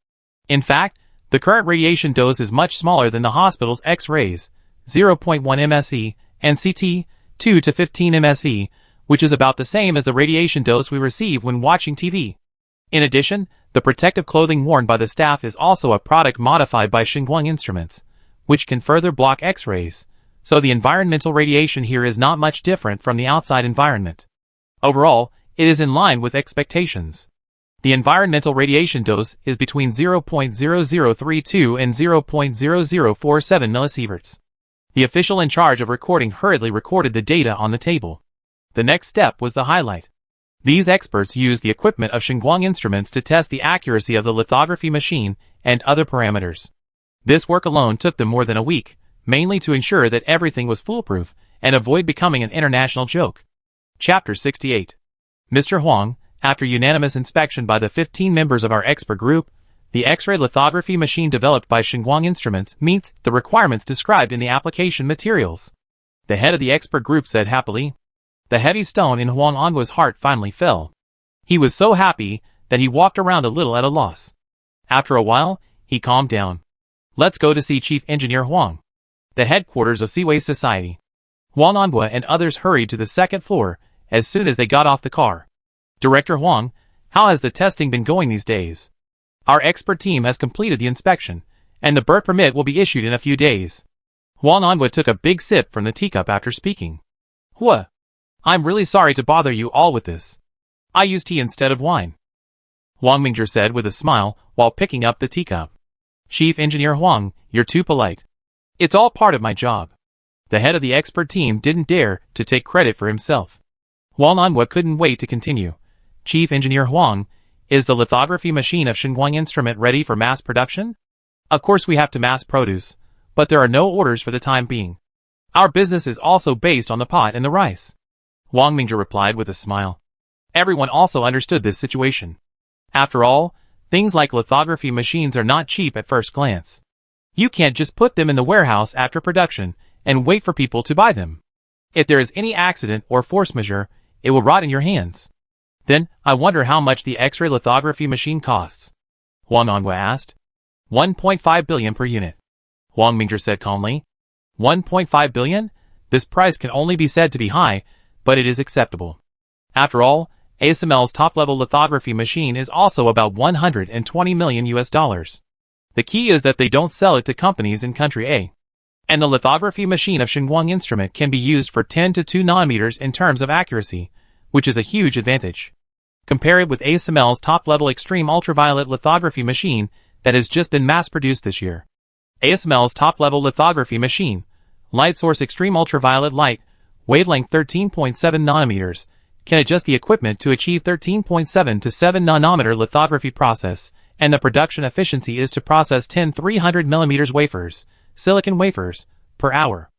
In fact, the current radiation dose is much smaller than the hospital's X-rays, 0.1 MSV, and CT, 2 to 15 MSV, which is about the same as the radiation dose we receive when watching TV. In addition, the protective clothing worn by the staff is also a product modified by Xinguang Instruments, which can further block X-rays, so the environmental radiation here is not much different from the outside environment. Overall, it is in line with expectations. The environmental radiation dose is between 0.0032 and 0.0047 millisieverts. The official in charge of recording hurriedly recorded the data on the table. The next step was the highlight. These experts used the equipment of Xinguang Instruments to test the accuracy of the lithography machine and other parameters. This work alone took them more than a week, mainly to ensure that everything was foolproof and avoid becoming an international joke. Chapter 68. Mr. Huang, after unanimous inspection by the 15 members of our expert group, the X-ray lithography machine developed by Xinguang Instruments meets the requirements described in the application materials. The head of the expert group said happily. The heavy stone in Huang Angua's heart finally fell. He was so happy that he walked around a little at a loss. After a while, he calmed down. Let's go to see Chief Engineer Huang. The headquarters of Seaway Society. Huang Anhua and others hurried to the second floor as soon as they got off the car. Director Huang, how has the testing been going these days? Our expert team has completed the inspection, and the birth permit will be issued in a few days. Huang Anhua took a big sip from the teacup after speaking. Hua, I'm really sorry to bother you all with this. I use tea instead of wine. Huang Mingzhi said with a smile while picking up the teacup. Chief Engineer Huang, you're too polite. It's all part of my job. The head of the expert team didn't dare to take credit for himself. Huang Anhua couldn't wait to continue. Chief Engineer Huang, is the lithography machine of Xinguang Instrument ready for mass production? Of course we have to mass produce, but there are no orders for the time being. Our business is also based on the pot and the rice. Huang Mingzhi replied with a smile. Everyone also understood this situation. After all, things like lithography machines are not cheap at first glance. You can't just put them in the warehouse after production and wait for people to buy them. If there is any accident or force majeure, it will rot in your hands. Then, I wonder how much the X-ray lithography machine costs. Huang Anhua asked. 1.5 billion per unit. Huang Mingzhi said calmly. 1.5 billion? This price can only be said to be high, but it is acceptable. After all, ASML's top-level lithography machine is also about 120 million US dollars. The key is that they don't sell it to companies in country A. And the lithography machine of Xinguang Instrument can be used for 10 to 2 nanometers in terms of accuracy, which is a huge advantage. Compare it with ASML's top-level extreme ultraviolet lithography machine that has just been mass-produced this year. ASML's top-level lithography machine, light source extreme ultraviolet light, wavelength 13.7 nanometers, can adjust the equipment to achieve 13.7 to 7 nanometer lithography process, and the production efficiency is to process 10 300mm wafers, silicon wafers, per hour.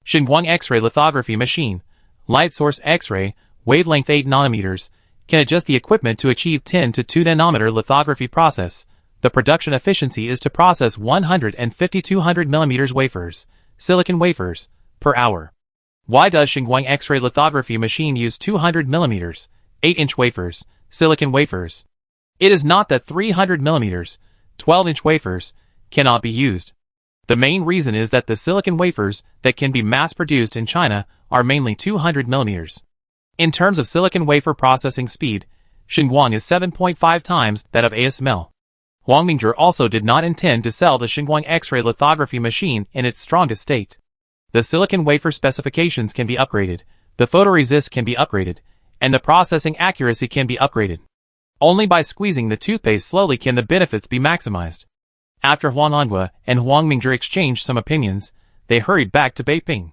Xinguang X-ray lithography machine, light source X-ray, wavelength 8 nanometers, can adjust the equipment to achieve 10 to 2 nanometer lithography process. The production efficiency is to process 150 200mm wafers, silicon wafers, per hour. Why does Xinguang X-ray lithography machine use 200mm, 8-inch wafers, silicon wafers? It is not that 300mm, 12-inch wafers, cannot be used. The main reason is that the silicon wafers that can be mass-produced in China are mainly 200mm. In terms of silicon wafer processing speed, Xinguang is 7.5 times that of ASML. Huang Mingzhi also did not intend to sell the Xinguang X-ray lithography machine in its strongest state. The silicon wafer specifications can be upgraded, the photoresist can be upgraded, and the processing accuracy can be upgraded. Only by squeezing the toothpaste slowly can the benefits be maximized. After Huang Anhua and Huang Mingzhi exchanged some opinions, they hurried back to Beiping.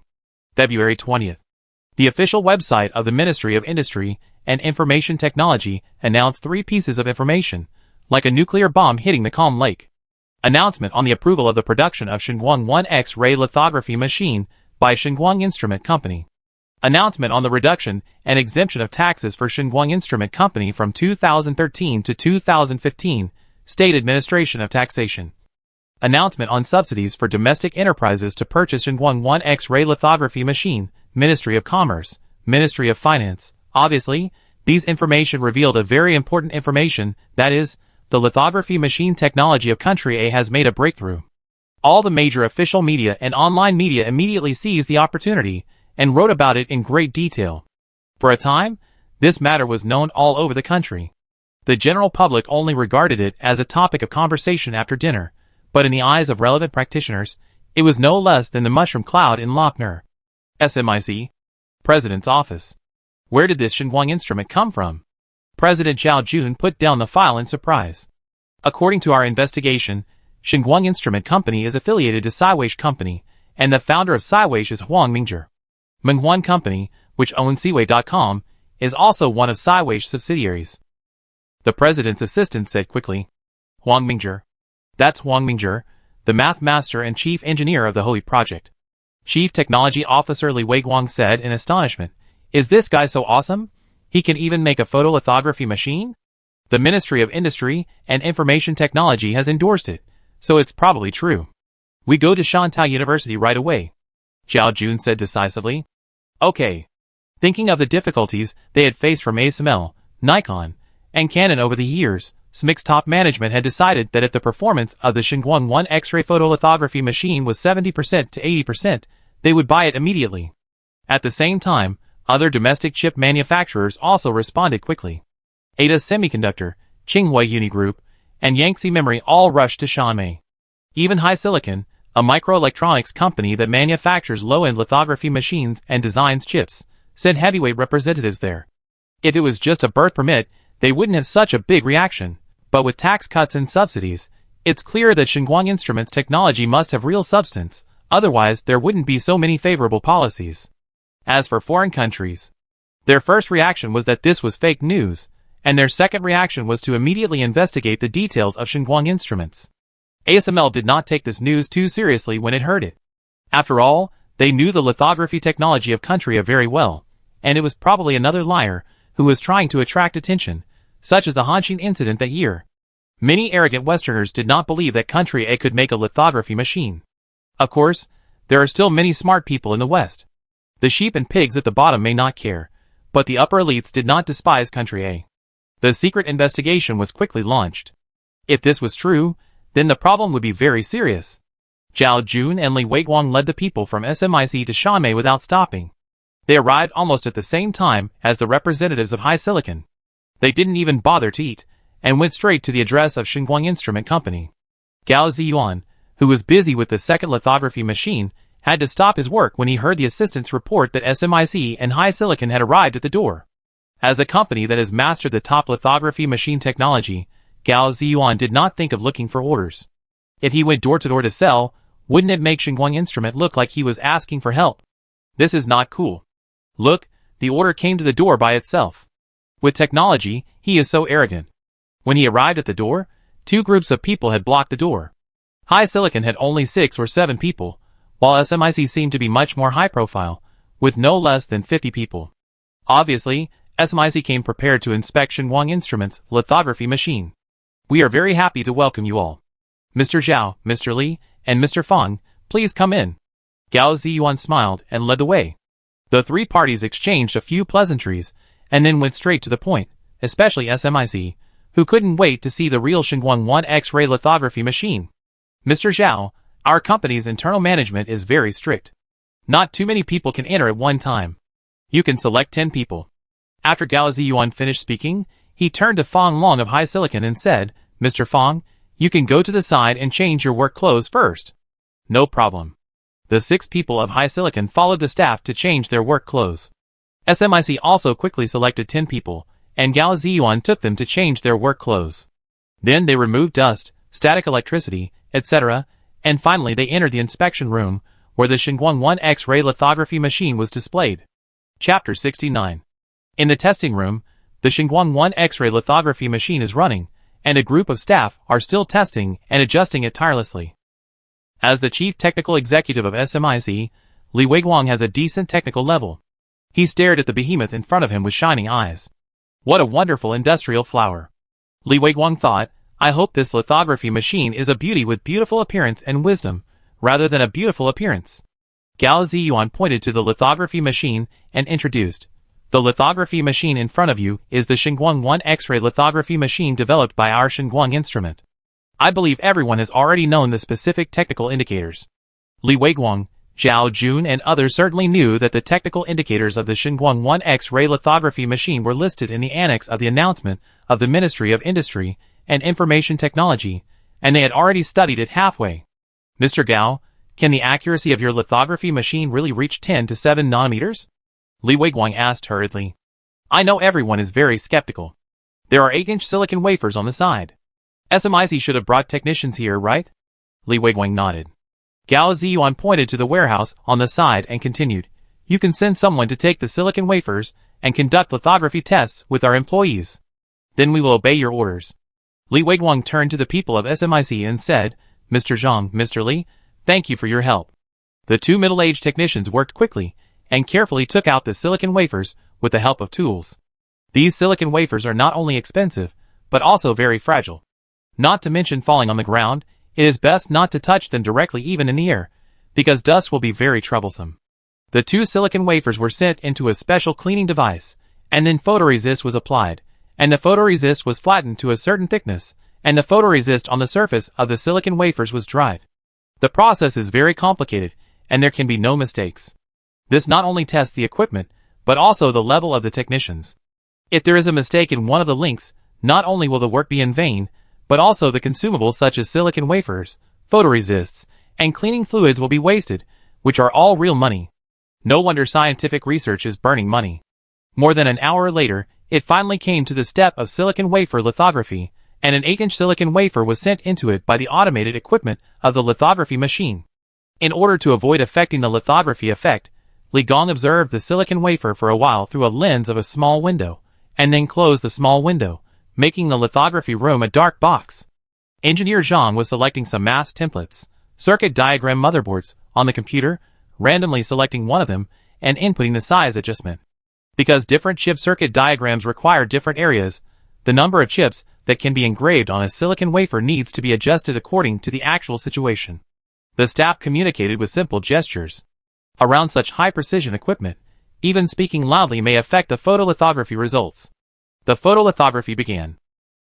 February 20th. The official website of the Ministry of Industry and Information Technology announced 3 pieces of information, like a nuclear bomb hitting the calm lake. Announcement on the approval of the production of Xinguang 1 X-ray lithography machine by Xinguang Instrument Company. Announcement on the reduction and exemption of taxes for Xinguang Instrument Company from 2013 to 2015, State Administration of Taxation. Announcement on subsidies for domestic enterprises to purchase Xinguang 1 X-ray lithography machine, Ministry of Commerce, Ministry of Finance. Obviously, these information revealed a very important information, that is, the lithography machine technology of country A has made a breakthrough. All the major official media and online media immediately seized the opportunity and wrote about it in great detail. For a time, this matter was known all over the country. The general public only regarded it as a topic of conversation after dinner, but in the eyes of relevant practitioners, it was no less than the mushroom cloud in Lochner. SMIC. President's Office. Where did this Xinguang instrument come from? President Zhao Jun put down the file in surprise. According to our investigation, Xinguang Instrument Company is affiliated to Siweish Company, and the founder of Siweish is Huang Mingzhi. Menghuan Company, which owns Siwei.com, is also one of Siweish subsidiaries. The president's assistant said quickly. Huang Mingzhi. That's Huang Mingzhi, the math master and chief engineer of the Holy Project. Chief Technology Officer Li Weiguang said in astonishment. Is this guy so awesome? He can even make a photolithography machine? The Ministry of Industry and Information Technology has endorsed it, so it's probably true. We go to Shantou University right away, Zhao Jun said decisively. Okay. Thinking of the difficulties they had faced from ASML, Nikon, and Canon over the years, SMIC's top management had decided that if the performance of the Xinguang 1 X-ray photolithography machine was 70% to 80%, they would buy it immediately. At the same time, other domestic chip manufacturers also responded quickly. Ada Semiconductor, Tsinghua Uni Group, and Yangtze Memory all rushed to Shanmei. Even HiSilicon, a microelectronics company that manufactures low-end lithography machines and designs chips, sent heavyweight representatives there. If it was just a birth permit, they wouldn't have such a big reaction. But with tax cuts and subsidies, it's clear that Xinguang Instruments technology must have real substance, otherwise there wouldn't be so many favorable policies. As for foreign countries, their first reaction was that this was fake news, and their second reaction was to immediately investigate the details of Xinguang Instruments. ASML did not take this news too seriously when it heard it. After all, they knew the lithography technology of Country A very well, and it was probably another liar who was trying to attract attention, such as the Hanshin incident that year. Many arrogant Westerners did not believe that Country A could make a lithography machine. Of course, there are still many smart people in the West. The sheep and pigs at the bottom may not care, but the upper elites did not despise Country A. The secret investigation was quickly launched. If this was true, then the problem would be very serious. Zhao Jun and Li Weiguang led the people from SMIC to Shanmei without stopping. They arrived almost at the same time as the representatives of HiSilicon. They didn't even bother to eat, and went straight to the address of Xinguang Instrument Company. Gao Ziyuan, who was busy with the second lithography machine, had to stop his work when he heard the assistants report that SMIC and HiSilicon had arrived at the door. As a company that has mastered the top lithography machine technology, Gao Ziyuan did not think of looking for orders. If he went door to door to sell, wouldn't it make Xinguang Instrument look like he was asking for help? This is not cool. Look, the order came to the door by itself. With technology, he is so arrogant. When he arrived at the door, 2 groups of people had blocked the door. HiSilicon had only 6 or 7 people, while SMIC seemed to be much more high profile, with no less than 50 people. Obviously, SMIC came prepared to inspect Xinguang Instruments' lithography machine. We are very happy to welcome you all. Mr. Zhao, Mr. Li, and Mr. Fang, please come in. Gao Ziyuan smiled and led the way. The 3 parties exchanged a few pleasantries, and then went straight to the point, especially SMIC, who couldn't wait to see the real Xinguang 1 X-ray lithography machine. Mr. Zhao, our company's internal management is very strict. Not too many people can enter at one time. You can select 10 people. After Gao Ziyuan finished speaking, he turned to Fang Long of HiSilicon and said, Mr. Fang, you can go to the side and change your work clothes first. No problem. The 6 people of HiSilicon followed the staff to change their work clothes. SMIC also quickly selected 10 people, and Gao Ziyuan took them to change their work clothes. Then they removed dust, static electricity, etc., and finally they entered the inspection room, where the Xinguang 1 X-ray lithography machine was displayed. Chapter 69. In the testing room, the Xinguang 1 X-ray lithography machine is running, and a group of staff are still testing and adjusting it tirelessly. As the chief technical executive of SMIC, Li Weiguang has a decent technical level. He stared at the behemoth in front of him with shining eyes. What a wonderful industrial flower. Li Weiguang thought, I hope this lithography machine is a beauty with beautiful appearance and wisdom, rather than a beautiful appearance. Gao Ziyuan pointed to the lithography machine and introduced. The lithography machine in front of you is the Xinguang 1 X-ray lithography machine developed by our Xinguang Instrument. I believe everyone has already known the specific technical indicators. Li Weiguang, Zhao Jun and others certainly knew that the technical indicators of the Xinguang 1 X-ray lithography machine were listed in the annex of the announcement of the Ministry of Industry and Information Technology, and they had already studied it halfway. Mr. Gao, can the accuracy of your lithography machine really reach 10 to 7 nanometers? Li Weiguang asked hurriedly. I know everyone is very skeptical. There are 8-inch silicon wafers on the side. SMIC should have brought technicians here, right? Li Weiguang nodded. Gao Ziyuan pointed to the warehouse on the side and continued, you can send someone to take the silicon wafers and conduct lithography tests with our employees. Then we will obey your orders. Li Weiguang turned to the people of SMIC and said, "Mr. Zhang, Mr. Li, thank you for your help." The two middle-aged technicians worked quickly and carefully took out the silicon wafers with the help of tools. These silicon wafers are not only expensive, but also very fragile. Not to mention falling on the ground, it is best not to touch them directly even in the air, because dust will be very troublesome. The two silicon wafers were sent into a special cleaning device, and then photoresist was applied, and the photoresist was flattened to a certain thickness, and the photoresist on the surface of the silicon wafers was dried. The process is very complicated, and there can be no mistakes. This not only tests the equipment, but also the level of the technicians. If there is a mistake in one of the links, not only will the work be in vain, but also the consumables such as silicon wafers, photoresists, and cleaning fluids will be wasted, which are all real money. No wonder scientific research is burning money. More than an hour later, it finally came to the step of silicon wafer lithography, and an 8-inch silicon wafer was sent into it by the automated equipment of the lithography machine. In order to avoid affecting the lithography effect, Li Gong observed the silicon wafer for a while through a lens of a small window, and then closed the small window, making the lithography room a dark box. Engineer Zhang was selecting some mask templates, circuit diagram motherboards, on the computer, randomly selecting one of them, and inputting the size adjustment. Because different chip circuit diagrams require different areas, the number of chips that can be engraved on a silicon wafer needs to be adjusted according to the actual situation. The staff communicated with simple gestures. Around such high-precision equipment, even speaking loudly may affect the photolithography results. The photolithography began.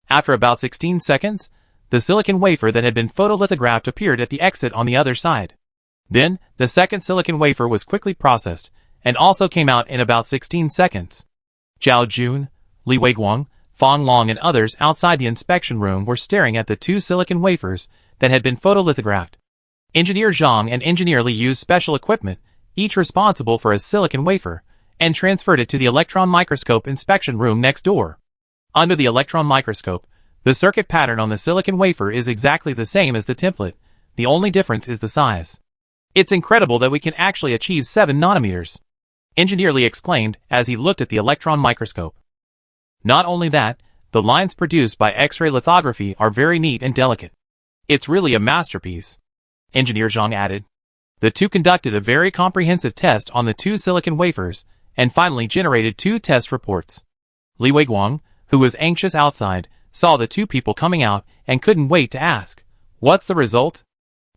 After about 16 seconds, the silicon wafer that had been photolithographed appeared at the exit on the other side. Then, the second silicon wafer was quickly processed, and also came out in about 16 seconds. Zhao Jun, Li Weiguang, Fang Long and others outside the inspection room were staring at the two silicon wafers that had been photolithographed. Engineer Zhang and Engineer Li used special equipment, each responsible for a silicon wafer, and transferred it to the electron microscope inspection room next door. Under the electron microscope, the circuit pattern on the silicon wafer is exactly the same as the template, the only difference is the size. "It's incredible that we can actually achieve 7 nanometers," Engineer Li exclaimed as he looked at the electron microscope. Not only that, the lines produced by X-ray lithography are very neat and delicate. "It's really a masterpiece," Engineer Zhang added. The two conducted a very comprehensive test on the two silicon wafers, and finally generated 2 test reports. Li Weiguang, who was anxious outside, saw the two people coming out and couldn't wait to ask, "What's the result?"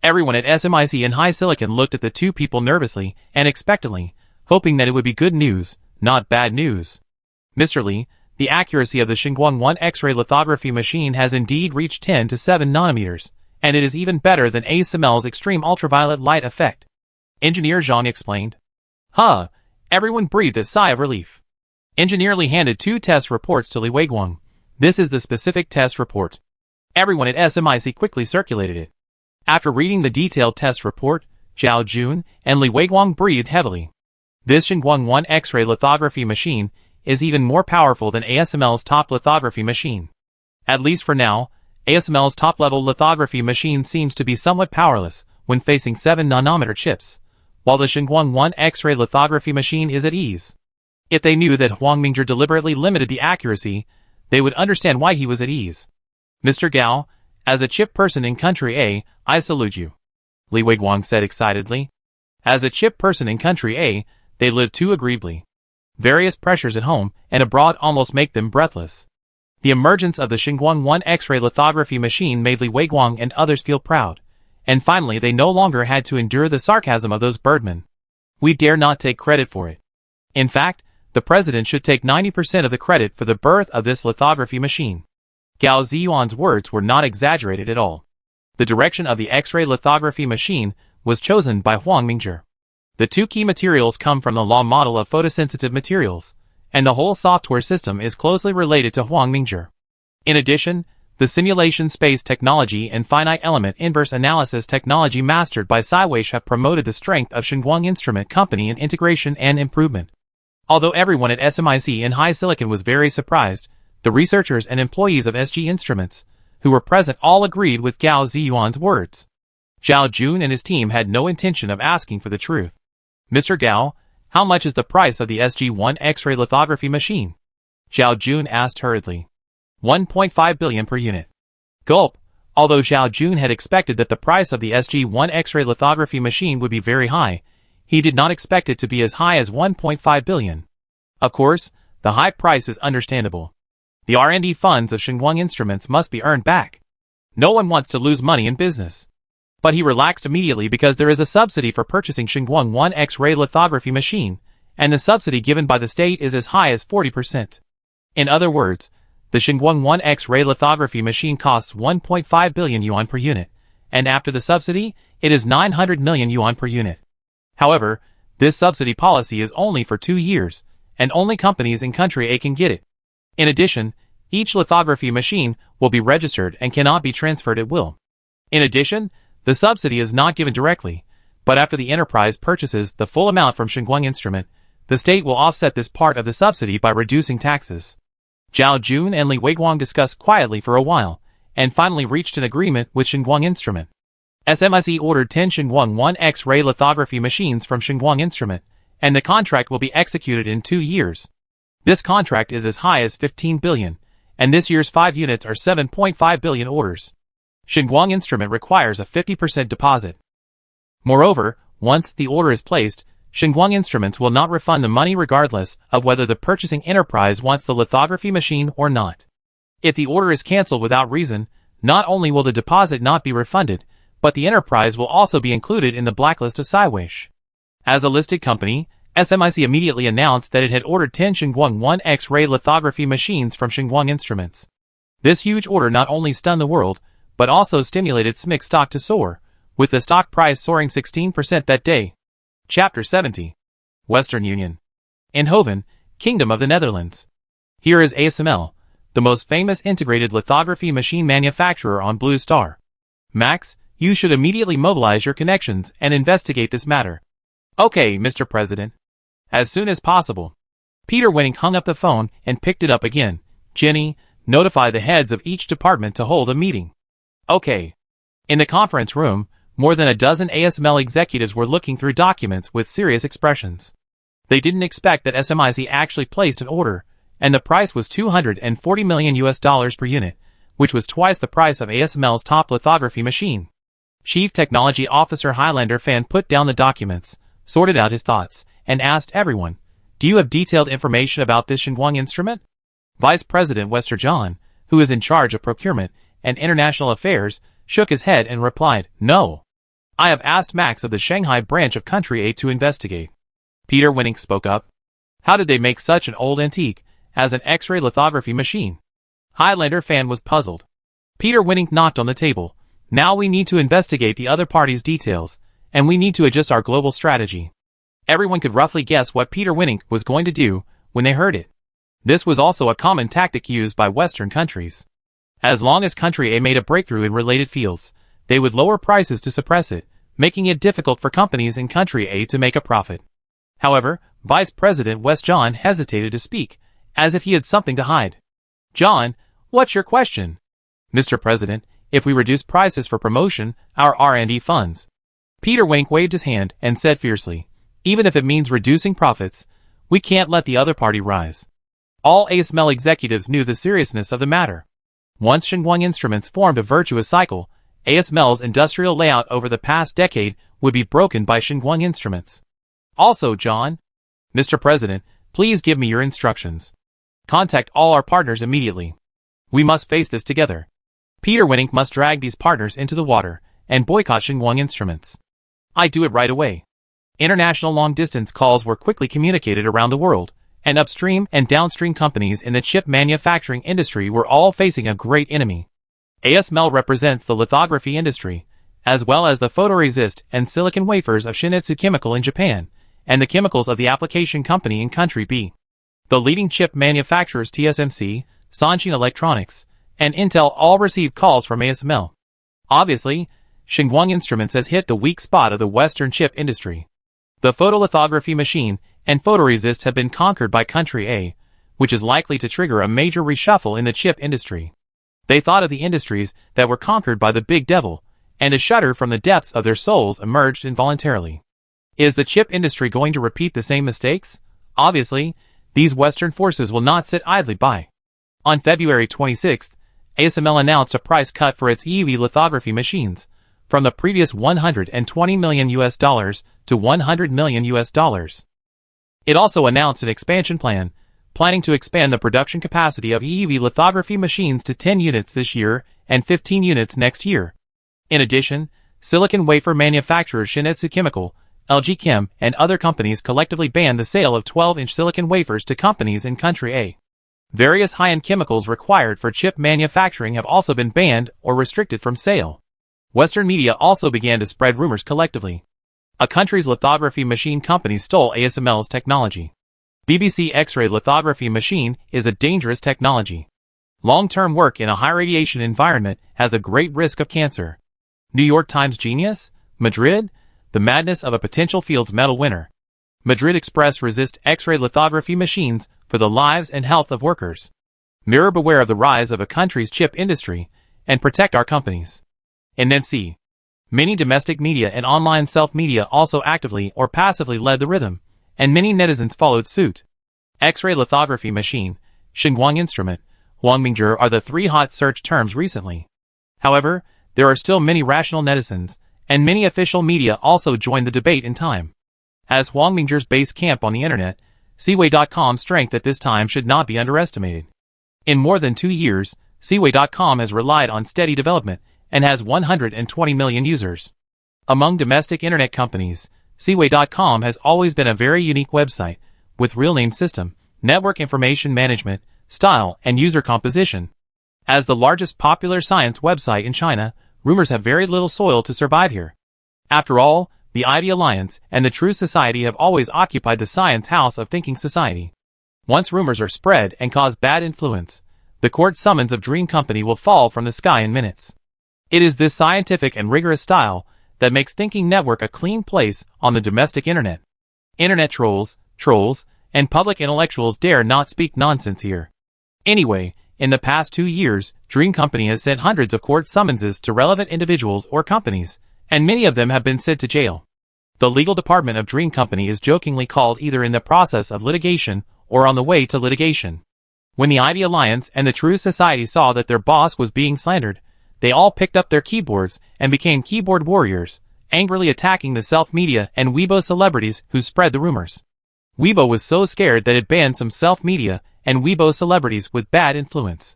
Everyone at SMIC and High Silicon looked at the two people nervously and expectantly, hoping that it would be good news, not bad news. "Mr. Li, the accuracy of the Xinguang 1 X-ray lithography machine has indeed reached 10 to 7 nanometers, and it is even better than ASML's extreme ultraviolet light effect," Engineer Zhang explained. "Huh!" Everyone breathed a sigh of relief. Engineer Li handed 2 test reports to Li Weiguang. "This is the specific test report." Everyone at SMIC quickly circulated it. After reading the detailed test report, Zhao Jun and Li Weiguang breathed heavily. This Xinguang 1 X-ray lithography machine is even more powerful than ASML's top lithography machine. At least for now, ASML's top-level lithography machine seems to be somewhat powerless when facing 7-nanometer chips, while the Xinguang 1 X-ray lithography machine is at ease. If they knew that Huang Mingzhi deliberately limited the accuracy, they would understand why he was at ease. "Mr. Gao, as a chip person in Country A, I salute you," Li Weiguang said excitedly. As a chip person in Country A, they live too agreeably. Various pressures at home and abroad almost make them breathless. The emergence of the Xinguang 1 X-ray lithography machine made Li Weiguang and others feel proud, and finally they no longer had to endure the sarcasm of those birdmen. "We dare not take credit for it. In fact, the president should take 90% of the credit for the birth of this lithography machine." Gao Ziyuan's words were not exaggerated at all. The direction of the X-ray lithography machine was chosen by Huang Mingzhi. The 2 key materials come from the law model of photosensitive materials, and the whole software system is closely related to Huang Mingzhi. In addition, the simulation space technology and finite element inverse analysis technology mastered by Siweish have promoted the strength of Xinguang Instrument Company in integration and improvement. Although everyone at SMIC and High Silicon was very surprised, the researchers and employees of SG Instruments, who were present, all agreed with Gao Ziyuan's words. Zhao Jun and his team had no intention of asking for the truth. "Mr. Gao, how much is the price of the SG-1 X-ray lithography machine?" Zhao Jun asked hurriedly. 1.5 billion per unit. Gulp. Although Zhao Jun had expected that the price of the SG-1 X-ray lithography machine would be very high, he did not expect it to be as high as 1.5 billion. Of course, the high price is understandable. The R&D funds of Xinguang Instruments must be earned back. No one wants to lose money in business. But he relaxed immediately because there is a subsidy for purchasing Xinguang 1 X-ray lithography machine, and the subsidy given by the state is as high as 40%. In other words, the Xinguang 1 X-ray lithography machine costs 1.5 billion yuan per unit, and after the subsidy, it is 900 million yuan per unit. However, this subsidy policy is only for 2 years, and only companies in country A can get it. In addition, each lithography machine will be registered and cannot be transferred at will. In addition, the subsidy is not given directly, but after the enterprise purchases the full amount from Xinguang Instrument, the state will offset this part of the subsidy by reducing taxes. Zhao Jun and Li Weiguang discussed quietly for a while, and finally reached an agreement with Xinguang Instrument. SMIC ordered 10 Xinguang 1 X-ray lithography machines from Xinguang Instrument, and the contract will be executed in 2 years. This contract is as high as 15 billion, and this year's 5 units are 7.5 billion orders. Xinguang Instrument requires a 50% deposit. Moreover, once the order is placed, Xinguang Instruments will not refund the money regardless of whether the purchasing enterprise wants the lithography machine or not. If the order is cancelled without reason, not only will the deposit not be refunded, but the enterprise will also be included in the blacklist of Siwish. As a listed company, SMIC immediately announced that it had ordered 10 Xinguang 1 X-ray lithography machines from Xinguang Instruments. This huge order not only stunned the world, but also stimulated SMIC stock to soar, with the stock price soaring 16% that day. Chapter 70. Western Union. Eindhoven, Kingdom of the Netherlands. Here is ASML, the most famous integrated lithography machine manufacturer on Blue Star. Max, you should immediately mobilize your connections and investigate this matter. Okay, Mr. President. As soon as possible. Peter Winning hung up the phone and picked it up again. Jenny, notify the heads of each department to hold a meeting. Okay. In the conference room, more than a dozen ASML executives were looking through documents with serious expressions. They didn't expect that SMIC actually placed an order, and the price was $240 million per unit, which was twice the price of ASML's top lithography machine. Chief Technology Officer Highlander Fan put down the documents, sorted out his thoughts, and asked everyone, "Do you have detailed information about this Xinguang Instrument?" Vice President Wester John, who is in charge of procurement and international affairs, shook his head and replied, "No. I have asked Max of the Shanghai branch of Country A to investigate." Peter Winning spoke up. How did they make such an old antique as an X-ray lithography machine? Highlander Fan was puzzled. Peter Winning knocked on the table. Now we need to investigate the other party's details, and we need to adjust our global strategy. Everyone could roughly guess what Peter Winning was going to do when they heard it. This was also a common tactic used by Western countries. As long as Country A made a breakthrough in related fields, they would lower prices to suppress it, making it difficult for companies in Country A to make a profit. However, Vice President West John hesitated to speak, as if he had something to hide. "John, what's your question?" "Mr. President, if we reduce prices for promotion, our R&D funds." Peter Winning waved his hand and said fiercely, "Even if it means reducing profits, we can't let the other party rise." All ASML executives knew the seriousness of the matter. Once Xinguang Instruments formed a virtuous cycle, ASML's industrial layout over the past decade would be broken by Xinguang Instruments. Also, John. "Mr. President, please give me your instructions. Contact all our partners immediately. We must face this together. Peter Winning must drag these partners into the water and boycott Xinguang Instruments. I do it right away." International long-distance calls were quickly communicated around the world, and upstream and downstream companies in the chip manufacturing industry were all facing a great enemy. ASML represents the lithography industry, as well as the photoresist and silicon wafers of Shinetsu Chemical in Japan, and the chemicals of the application company in Country B. The leading chip manufacturers TSMC, Sanshin Electronics, and Intel all received calls from ASML. Obviously, Xinguang Instruments has hit the weak spot of the Western chip industry. The photolithography machine and photoresist have been conquered by Country A, which is likely to trigger a major reshuffle in the chip industry. They thought of the industries that were conquered by the big devil, and a shudder from the depths of their souls emerged involuntarily. Is the chip industry going to repeat the same mistakes? Obviously, these Western forces will not sit idly by. On February 26th, ASML announced a price cut for its EUV lithography machines, from the previous $120 million to $100 million. It also announced an expansion plan, planning to expand the production capacity of EUV lithography machines to 10 units this year and 15 units next year. In addition, silicon wafer manufacturer Shin-Etsu Chemical, LG Chem, and other companies collectively banned the sale of 12-inch silicon wafers to companies in Country A. Various high-end chemicals required for chip manufacturing have also been banned or restricted from sale. Western media also began to spread rumors collectively. A country's lithography machine company stole ASML's technology. BBC X-ray lithography machine is a dangerous technology. Long-term work in a high-radiation environment has a great risk of cancer. New York Times genius? Madrid? The madness of a potential Fields Medal winner. Madrid Express resist X-ray lithography machines for the lives and health of workers. Mirror beware of the rise of a country's chip industry, and protect our companies. And then C. Many domestic media and online self-media also actively or passively led the rhythm, and many netizens followed suit. X-ray lithography machine, Xinguang instrument, Huangmingzhi are the three hot search terms recently. However, there are still many rational netizens, and many official media also joined the debate in time. As Huangmingzhi's base camp on the internet, Seaway.com's strength at this time should not be underestimated. In more than 2 years, Seaway.com has relied on steady development, and has 120 million users. Among domestic internet companies, Seaway.com has always been a very unique website, with real-name system, network information management, style, and user composition. As the largest popular science website in China, rumors have very little soil to survive here. After all, the ID Alliance and the True Society have always occupied the science house of thinking society. Once rumors are spread and cause bad influence, the court summons of Dream Company will fall from the sky in minutes. It is this scientific and rigorous style that makes Thinking Network a clean place on the domestic internet. Internet trolls, and public intellectuals dare not speak nonsense here. Anyway, in the past 2 years, Dream Company has sent hundreds of court summonses to relevant individuals or companies, and many of them have been sent to jail. The legal department of Dream Company is jokingly called either in the process of litigation or on the way to litigation. When the ID Alliance and the True Society saw that their boss was being slandered, they all picked up their keyboards and became keyboard warriors, angrily attacking the self-media and Weibo celebrities who spread the rumors. Weibo was so scared that it banned some self-media and Weibo celebrities with bad influence.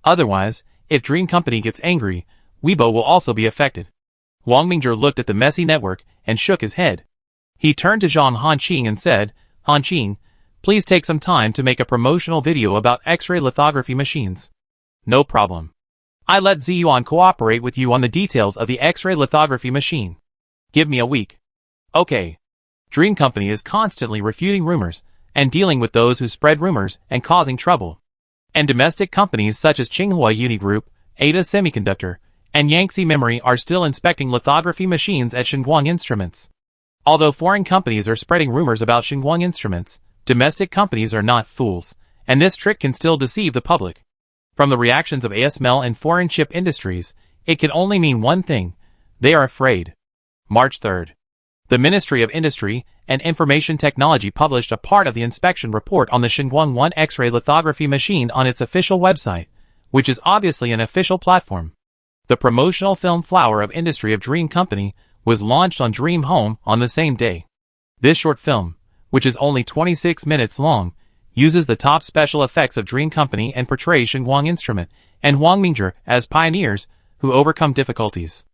Otherwise, if Dream Company gets angry, Weibo will also be affected. Huangmingzhi looked at the messy network and shook his head. He turned to Zhang Hanqing and said, "Hanqing, please take some time to make a promotional video about X-ray lithography machines." "No problem. I let Ziyuan cooperate with you on the details of the X-ray lithography machine. Give me a week." "Okay." Dream Company is constantly refuting rumors and dealing with those who spread rumors and causing trouble. And domestic companies such as Tsinghua Uni Group, Ada Semiconductor, and Yangtze Memory are still inspecting lithography machines at Xinguang Instruments. Although foreign companies are spreading rumors about Xinguang Instruments, domestic companies are not fools, and this trick can still deceive the public. From the reactions of ASML and foreign chip industries, it can only mean one thing: they are afraid. March 3rd. The Ministry of Industry and Information Technology published a part of the inspection report on the Xinguang 1 X-ray lithography machine on its official website, which is obviously an official platform. The promotional film Flower of Industry of Dream Company was launched on Dream Home on the same day. This short film, which is only 26 minutes long, uses the top special effects of Dream Company and portrays Xinguang Instrument and Huangmingzhi as pioneers who overcome difficulties.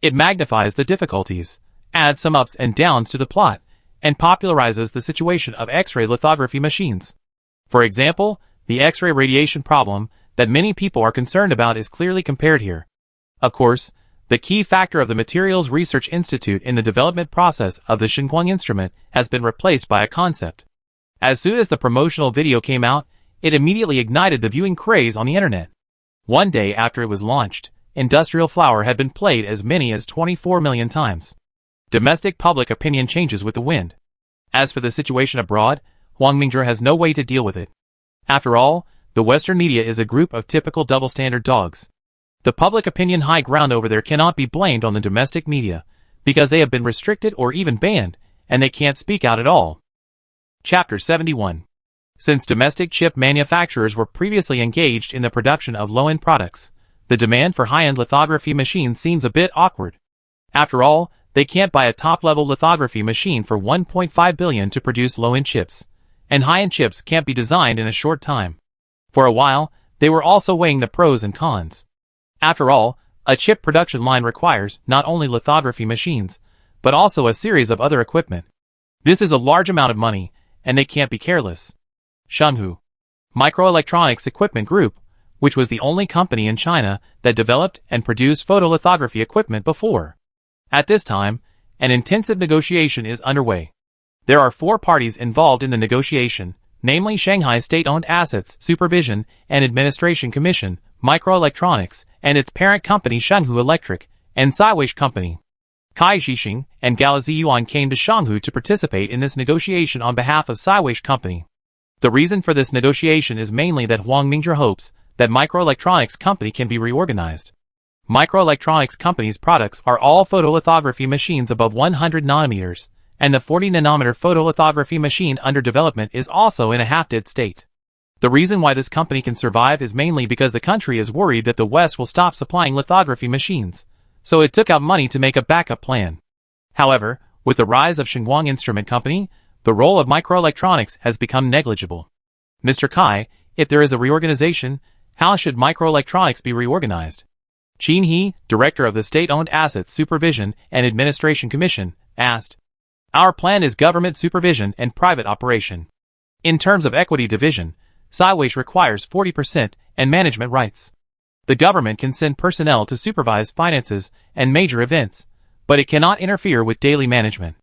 It magnifies the difficulties, adds some ups and downs to the plot, and popularizes the situation of X-ray lithography machines. For example, the X-ray radiation problem that many people are concerned about is clearly compared here. Of course, the key factor of the Materials Research Institute in the development process of the Xinguang Instrument has been replaced by a concept. As soon as the promotional video came out, it immediately ignited the viewing craze on the internet. One day after it was launched, Industrial Flower had been played as many as 24 million times. Domestic public opinion changes with the wind. As for the situation abroad, Huangmingzhi has no way to deal with it. After all, the Western media is a group of typical double-standard dogs. The public opinion high ground over there cannot be blamed on the domestic media, because they have been restricted or even banned, and they can't speak out at all. Chapter 71. Since domestic chip manufacturers were previously engaged in the production of low-end products, the demand for high-end lithography machines seems a bit awkward. After all, they can't buy a top-level lithography machine for $1.5 billion to produce low-end chips, and high-end chips can't be designed in a short time. For a while, they were also weighing the pros and cons. After all, a chip production line requires not only lithography machines, but also a series of other equipment. This is a large amount of money, and they can't be careless. Shenghu Microelectronics Equipment Group, which was the only company in China that developed and produced photolithography equipment before. At this time, an intensive negotiation is underway. There are 4 parties involved in the negotiation, namely Shanghai State-Owned Assets Supervision and Administration Commission, Microelectronics, and its parent company Shenghu Electric, and Siweish Company. Cai Zhixing and Gao Ziyuan came to Shenghu to participate in this negotiation on behalf of Siweish Company. The reason for this negotiation is mainly that Huang Mingzhi hopes that Microelectronics Company can be reorganized. Microelectronics Company's products are all photolithography machines above 100 nanometers, and the 40-nanometer photolithography machine under development is also in a half-dead state. The reason why this company can survive is mainly because the country is worried that the West will stop supplying lithography machines, so it took out money to make a backup plan. However, with the rise of Xinguang Instrument Company, the role of microelectronics has become negligible. Mr. Cai, if there is a reorganization, how should microelectronics be reorganized? Qin He, director of the State-Owned Assets Supervision and Administration Commission, asked. Our plan is government supervision and private operation. In terms of equity division, Siweish requires 40% and management rights. The government can send personnel to supervise finances and major events, but it cannot interfere with daily management.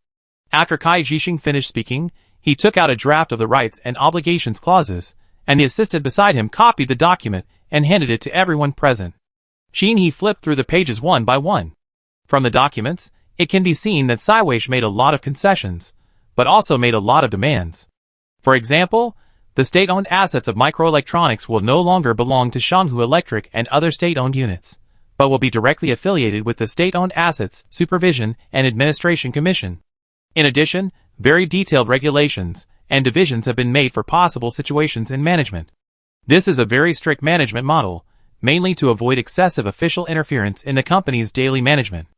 After Cai Zhixing finished speaking, he took out a draft of the rights and obligations clauses, and the assistant beside him copied the document and handed it to everyone present. Qin He flipped through the pages one by one. From the documents, it can be seen that Siweish made a lot of concessions, but also made a lot of demands. For example, the state-owned assets of microelectronics will no longer belong to Shenghu Electric and other state-owned units, but will be directly affiliated with the State-Owned Assets Supervision and Administration Commission. In addition, very detailed regulations and divisions have been made for possible situations in management. This is a very strict management model, mainly to avoid excessive official interference in the company's daily management,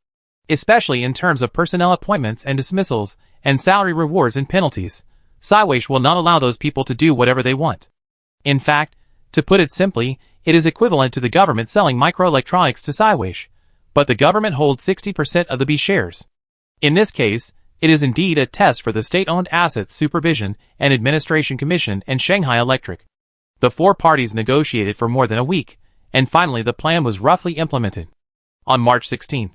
especially in terms of personnel appointments and dismissals, and salary rewards and penalties. Siweish will not allow those people to do whatever they want. In fact, to put it simply, it is equivalent to the government selling microelectronics to Siweish, but the government holds 60% of the B shares. In this case, it is indeed a test for the State-Owned Assets Supervision and Administration Commission and Shanghai Electric. The 4 parties negotiated for more than a week, and finally the plan was roughly implemented. On March 16th,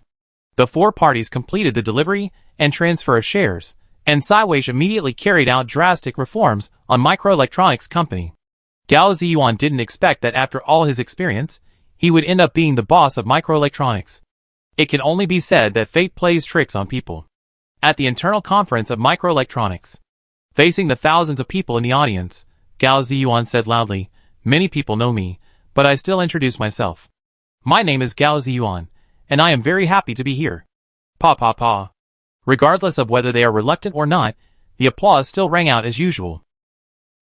the 4 parties completed the delivery and transfer of shares, and Siweish immediately carried out drastic reforms on Microelectronics Company. Gao Ziyuan didn't expect that after all his experience, he would end up being the boss of microelectronics. It can only be said that fate plays tricks on people. At the internal conference of microelectronics, facing the thousands of people in the audience, Gao Ziyuan said loudly, "Many people know me, but I still introduce myself. My name is Gao Ziyuan, and I am very happy to be here." Pa pa pa. Regardless of whether they are reluctant or not, the applause still rang out as usual.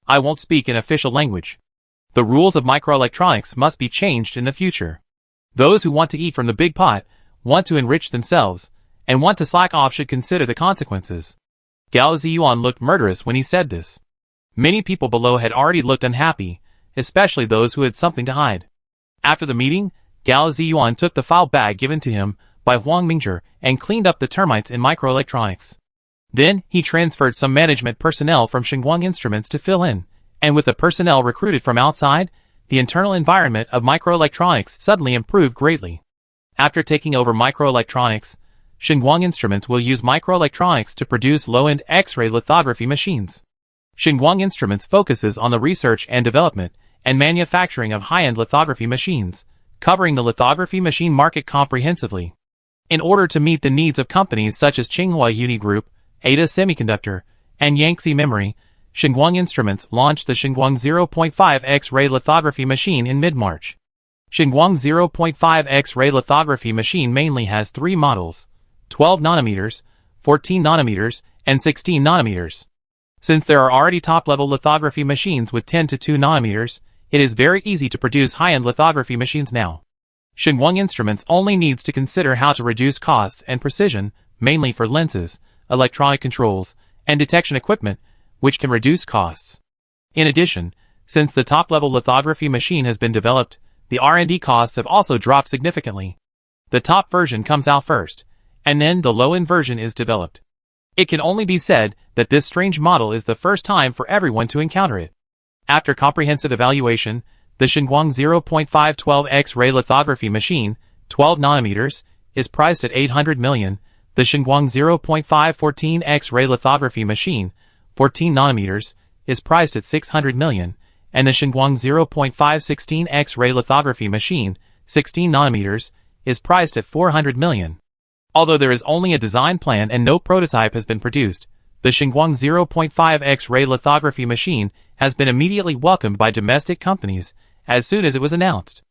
I won't speak in official language. The rules of microelectronics must be changed in the future. Those who want to eat from the big pot, want to enrich themselves, and want to slack off should consider the consequences. Gao Ziyuan looked murderous when he said this. Many people below had already looked unhappy, especially those who had something to hide. After the meeting, Gao Ziyuan took the file bag given to him by Huang Mingzhi and cleaned up the termites in microelectronics. Then, he transferred some management personnel from Xinguang Instruments to fill in, and with the personnel recruited from outside, the internal environment of microelectronics suddenly improved greatly. After taking over microelectronics, Xinguang Instruments will use microelectronics to produce low-end X-ray lithography machines. Xinguang Instruments focuses on the research and development and manufacturing of high-end lithography machines, covering the lithography machine market comprehensively. In order to meet the needs of companies such as Tsinghua Uni Group, Ada Semiconductor, and Yangtze Memory, Xinguang Instruments launched the Xinguang 0.5 X-ray lithography machine in mid-March. Xinguang 0.5 X-ray lithography machine mainly has 3 models: 12 nanometers, 14 nanometers, and 16 nanometers. Since there are already top-level lithography machines with 10 to 2 nanometers, it is very easy to produce high-end lithography machines now. Xinguang Instruments only needs to consider how to reduce costs and precision, mainly for lenses, electronic controls, and detection equipment, which can reduce costs. In addition, since the top-level lithography machine has been developed, the R&D costs have also dropped significantly. The top version comes out first, and then the low-end version is developed. It can only be said that this strange model is the first time for everyone to encounter it. After comprehensive evaluation, the Xinguang 0.512 X-ray lithography machine, 12 nanometers, is priced at 800 million, the Xinguang 0.514 X-ray lithography machine, 14 nanometers, is priced at 600 million, and the Xinguang 0.516 X-ray lithography machine, 16 nanometers, is priced at 400 million. Although there is only a design plan and no prototype has been produced, the Xinguang 0.5 X-ray lithography machine has been immediately welcomed by domestic companies as soon as it was announced.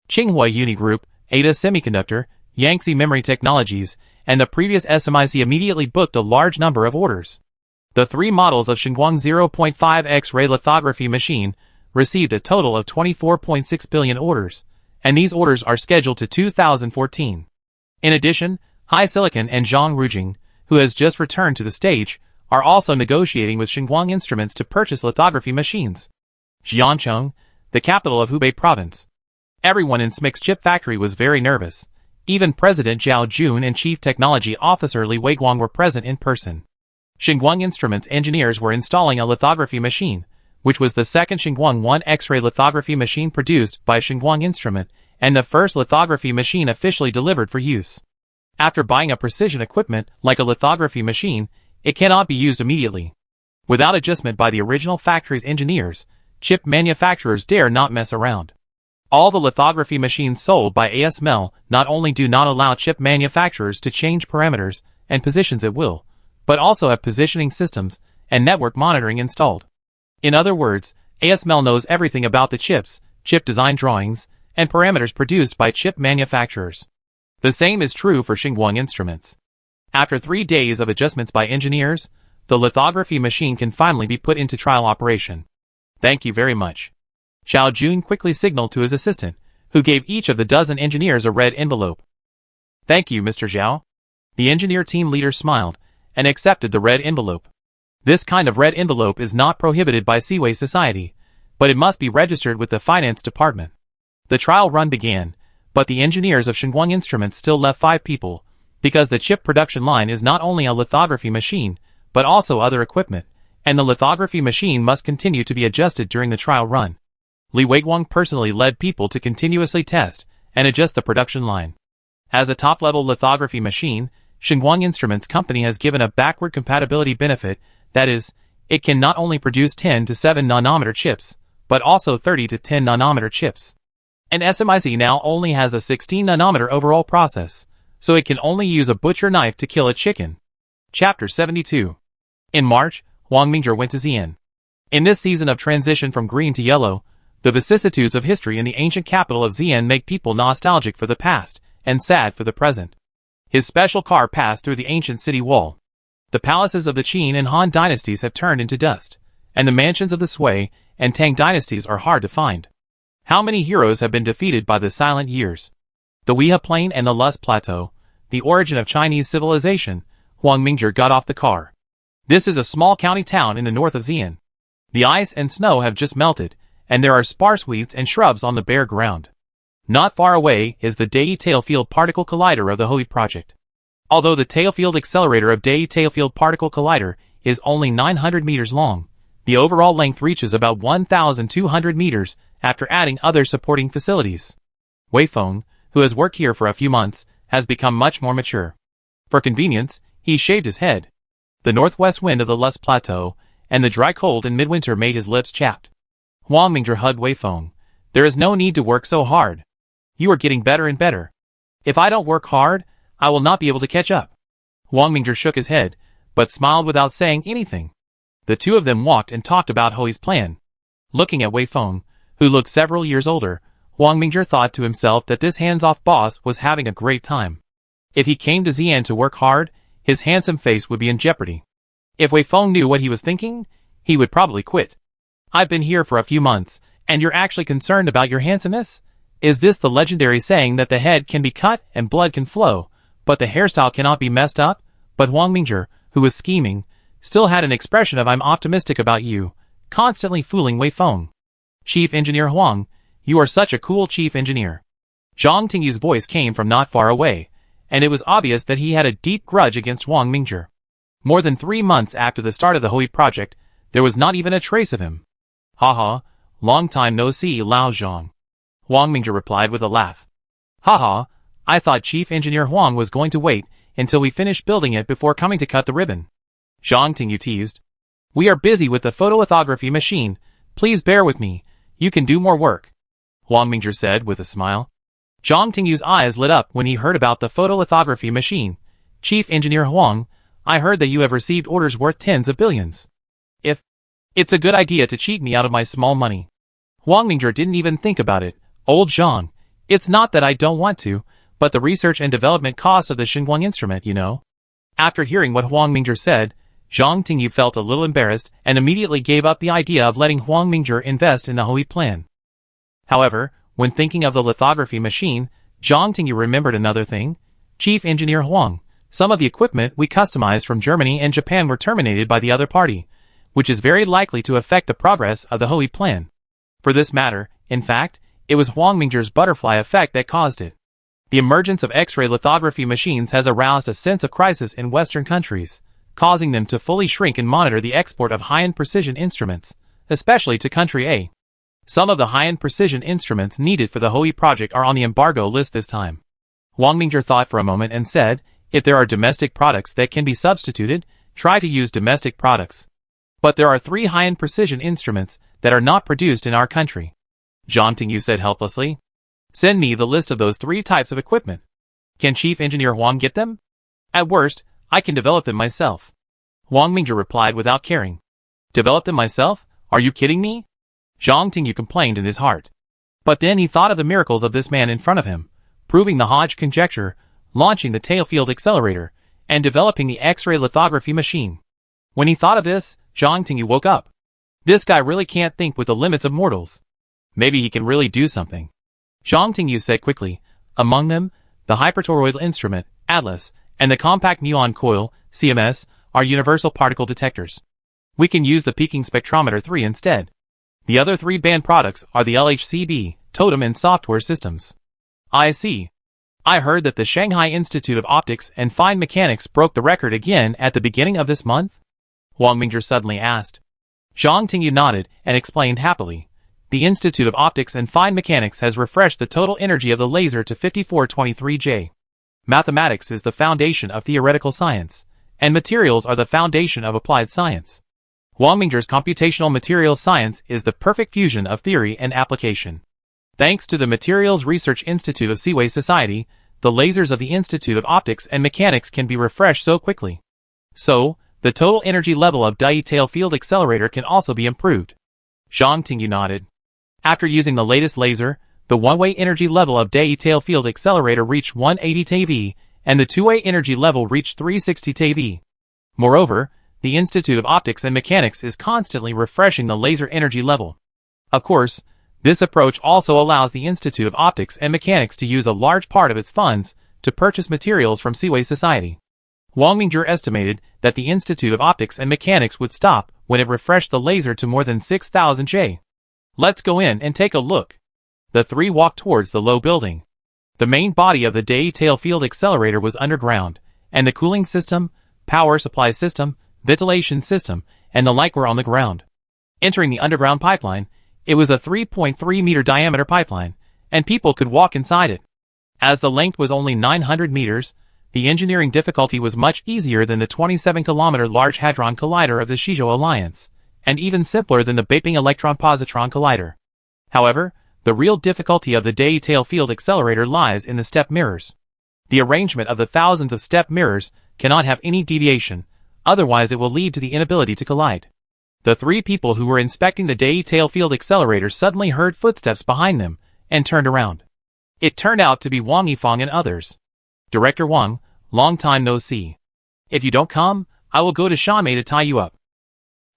Tsinghua Uni Group, Ada Semiconductor, Yangtze Memory Technologies, and the previous SMIC immediately booked a large number of orders. The three models of Xinguang 0.5 X-ray lithography machine received a total of 24.6 billion orders, and these orders are scheduled to 2014. In addition, HiSilicon and Zhang Rujing, who has just returned to the stage, are also negotiating with Xinguang Instruments to purchase lithography machines. Jiancheng, the capital of Hubei province. Everyone in SMIC's chip factory was very nervous. Even President Zhao Jun and Chief Technology Officer Li Weiguang were present in person. Xinguang Instruments engineers were installing a lithography machine, which was the second Xinguang 1 X-ray lithography machine produced by Xinguang Instrument and the first lithography machine officially delivered for use. After buying a precision equipment like a lithography machine, it cannot be used immediately. Without adjustment by the original factory's engineers, chip manufacturers dare not mess around. All the lithography machines sold by ASML not only do not allow chip manufacturers to change parameters and positions at will, but also have positioning systems and network monitoring installed. In other words, ASML knows everything about the chips, chip design drawings, and parameters produced by chip manufacturers. The same is true for Xinguang Instruments. After 3 days of adjustments by engineers, the lithography machine can finally be put into trial operation. Thank you very much. Zhao Jun quickly signaled to his assistant, who gave each of the dozen engineers a red envelope. Thank you, Mr. Zhao. The engineer team leader smiled and accepted the red envelope. This kind of red envelope is not prohibited by Seaway Society, but it must be registered with the finance department. The trial run began, but the engineers of Xinguang Instruments still left 5 people, because the chip production line is not only a lithography machine, but also other equipment, and the lithography machine must continue to be adjusted during the trial run. Li Weiguang personally led people to continuously test and adjust the production line. As a top-level lithography machine, Xinguang Instruments Company has given a backward compatibility benefit, that is, it can not only produce 10 to 7 nanometer chips, but also 30 to 10 nanometer chips. And SMIC now only has a 16 nanometer overall process, so it can only use a butcher knife to kill a chicken. Chapter 72. In March, Wang Mingzhi went to Xi'an. In this season of transition from green to yellow, the vicissitudes of history in the ancient capital of Xi'an make people nostalgic for the past and sad for the present. His special car passed through the ancient city wall. The palaces of the Qin and Han dynasties have turned into dust, and the mansions of the Sui and Tang dynasties are hard to find. How many heroes have been defeated by the silent years? The Weha Plain and the Lus Plateau, the origin of Chinese civilization. Wang Mingzhi got off the car. This is a small county town in the north of Xi'an. The ice and snow have just melted, and there are sparse weeds and shrubs on the bare ground. Not far away is the Dai Tailfield Particle Collider of the Hui project. Although the tailfield accelerator of Dai Tailfield Particle Collider is only 900 meters long, the overall length reaches about 1,200 meters after adding other supporting facilities. Wei Feng, who has worked here for a few months, has become much more mature. For convenience, he shaved his head. The northwest wind of the Lus Plateau and the dry cold in midwinter made his lips chapped. Wang Mingzhi hugged Wei Feng. There is no need to work so hard. You are getting better and better. If I don't work hard, I will not be able to catch up. Wang Mingzhi shook his head, but smiled without saying anything. The two of them walked and talked about Hui's plan. Looking at Wei Feng, who looked several years older, Wang Mingzhi thought to himself that this hands-off boss was having a great time. If he came to Xi'an to work hard, his handsome face would be in jeopardy. If Wei Feng knew what he was thinking, he would probably quit. I've been here for a few months, and you're actually concerned about your handsomeness? Is this the legendary saying that the head can be cut and blood can flow, but the hairstyle cannot be messed up? But Huang Mingzhi, who was scheming, still had an expression of I'm optimistic about you, constantly fooling Wei Feng. Chief Engineer Huang, you are such a cool chief engineer. Zhang Tingyu's voice came from not far away, and it was obvious that he had a deep grudge against Huang Mingzhi. More than 3 months after the start of the Hui project, there was not even a trace of him. Haha, long time no see, Lao Zhang. Huang Mingzhi replied with a laugh. Haha, I thought Chief Engineer Huang was going to wait until we finished building it before coming to cut the ribbon. Zhang Tingyu teased. We are busy with the photolithography machine, please bear with me, you can do more work. Huang Mingzhi said with a smile. Zhang Tingyu's eyes lit up when he heard about the photolithography machine. Chief Engineer Huang, I heard that you have received orders worth tens of billions. It's a good idea to cheat me out of my small money. Huang Mingzhi didn't even think about it. Old Zhang, it's not that I don't want to, but the research and development cost of the Xinguang instrument, you know. After hearing what Huang Mingzhi said, Zhang Tingyu felt a little embarrassed and immediately gave up the idea of letting Huang Mingzhi invest in the Hui plan. However, when thinking of the lithography machine, Zhang Tingyu remembered another thing. Chief Engineer Huang, some of the equipment we customized from Germany and Japan were terminated by the other party, which is very likely to affect the progress of the Hui plan. For this matter, in fact, it was Huang Mingzhi's butterfly effect that caused it. The emergence of X-ray lithography machines has aroused a sense of crisis in Western countries, causing them to fully shrink and monitor the export of high-end precision instruments, especially to country A. Some of the high-end precision instruments needed for the Hui project are on the embargo list this time. Huang Mingzhi thought for a moment and said, if there are domestic products that can be substituted, try to use domestic products. But there are 3 high-end precision instruments that are not produced in our country. Zhang Tingyu said helplessly. Send me the list of those 3 types of equipment. Can Chief Engineer Huang get them? At worst, I can develop them myself. Huang Mingzhi replied without caring. Develop them myself? Are you kidding me? Zhang Tingyu complained in his heart. But then he thought of the miracles of this man in front of him, proving the Hodge conjecture, launching the tail field accelerator, and developing the X-ray lithography machine. When he thought of this, Zhang Tingyu woke up. This guy really can't think with the limits of mortals. Maybe he can really do something. Zhang Tingyu said quickly, among them, the hypertoroidal instrument, Atlas, and the compact muon coil, CMS, are universal particle detectors. We can use the peaking spectrometer 3 instead. The other 3 banned products are the LHCb, totem and software systems. I see. I heard that the Shanghai Institute of Optics and Fine Mechanics broke the record again at the beginning of this month? Huang Mingzhi suddenly asked. Zhang Tingyu nodded and explained happily. The Institute of Optics and Fine Mechanics has refreshed the total energy of the laser to 5423J. Mathematics is the foundation of theoretical science, and materials are the foundation of applied science. Huang Mingzhi's computational materials science is the perfect fusion of theory and application. Thanks to the Materials Research Institute of Seaway Society, the lasers of the Institute of Optics and Mechanics can be refreshed so quickly. So, the total energy level of Dai tail field accelerator can also be improved. Zhang Tingyu nodded. After using the latest laser, the one-way energy level of Dai tail field accelerator reached 180 TeV, and the two-way energy level reached 360 TeV. Moreover, the Institute of Optics and Mechanics is constantly refreshing the laser energy level. Of course, this approach also allows the Institute of Optics and Mechanics to use a large part of its funds to purchase materials from Seaway Society. Huang Mingzhi estimated that the Institute of Optics and Mechanics would stop when it refreshed the laser to more than 6,000 J. Let's go in and take a look. The 3 walked towards the low building. The main body of the Dai tail field accelerator was underground, and the cooling system, power supply system, ventilation system, and the like were on the ground. Entering the underground pipeline, it was a 3.3-meter diameter pipeline, and people could walk inside it. As the length was only 900 meters, the engineering difficulty was much easier than the 27-kilometer Large Hadron Collider of the Shizhou Alliance, and even simpler than the Beiping Electron-Positron Collider. However, the real difficulty of the Dai tail field accelerator lies in the step mirrors. The arrangement of the thousands of step mirrors cannot have any deviation, otherwise it will lead to the inability to collide. The 3 people who were inspecting the Dai tail field accelerator suddenly heard footsteps behind them, and turned around. It turned out to be Wang Yifang and others. Director Wang, long time no see. If you don't come, I will go to Shanmei to tie you up.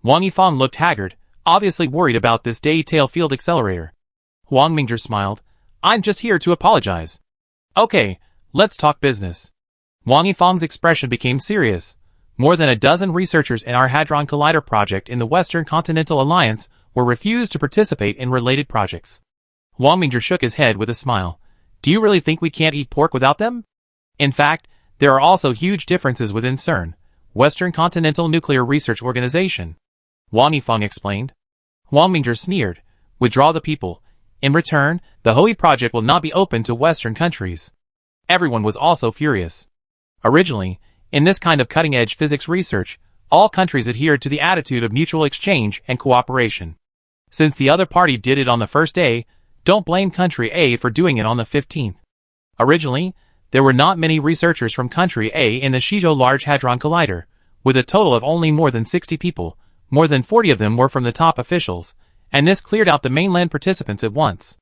Wang Yifang looked haggard, obviously worried about this detail field accelerator. Huang Mingzhi smiled. I'm just here to apologize. Okay, let's talk business. Wang Yifang's expression became serious. More than a dozen researchers in our Hadron Collider project in the Western Continental Alliance were refused to participate in related projects. Huang Mingzhi shook his head with a smile. Do you really think we can't eat pork without them? In fact, there are also huge differences within CERN, Western Continental Nuclear Research Organization. Wang Yifang explained. Huang Mingzhi sneered. Withdraw the people. In return, the HOE project will not be open to Western countries. Everyone was also furious. Originally, in this kind of cutting-edge physics research, all countries adhered to the attitude of mutual exchange and cooperation. Since the other party did it on the first day, don't blame country A for doing it on the 15th. Originally, there were not many researchers from country A in the Shizhou Large Hadron Collider, with a total of only more than 60 people. More than 40 of them were from the top officials, and this cleared out the mainland participants at once.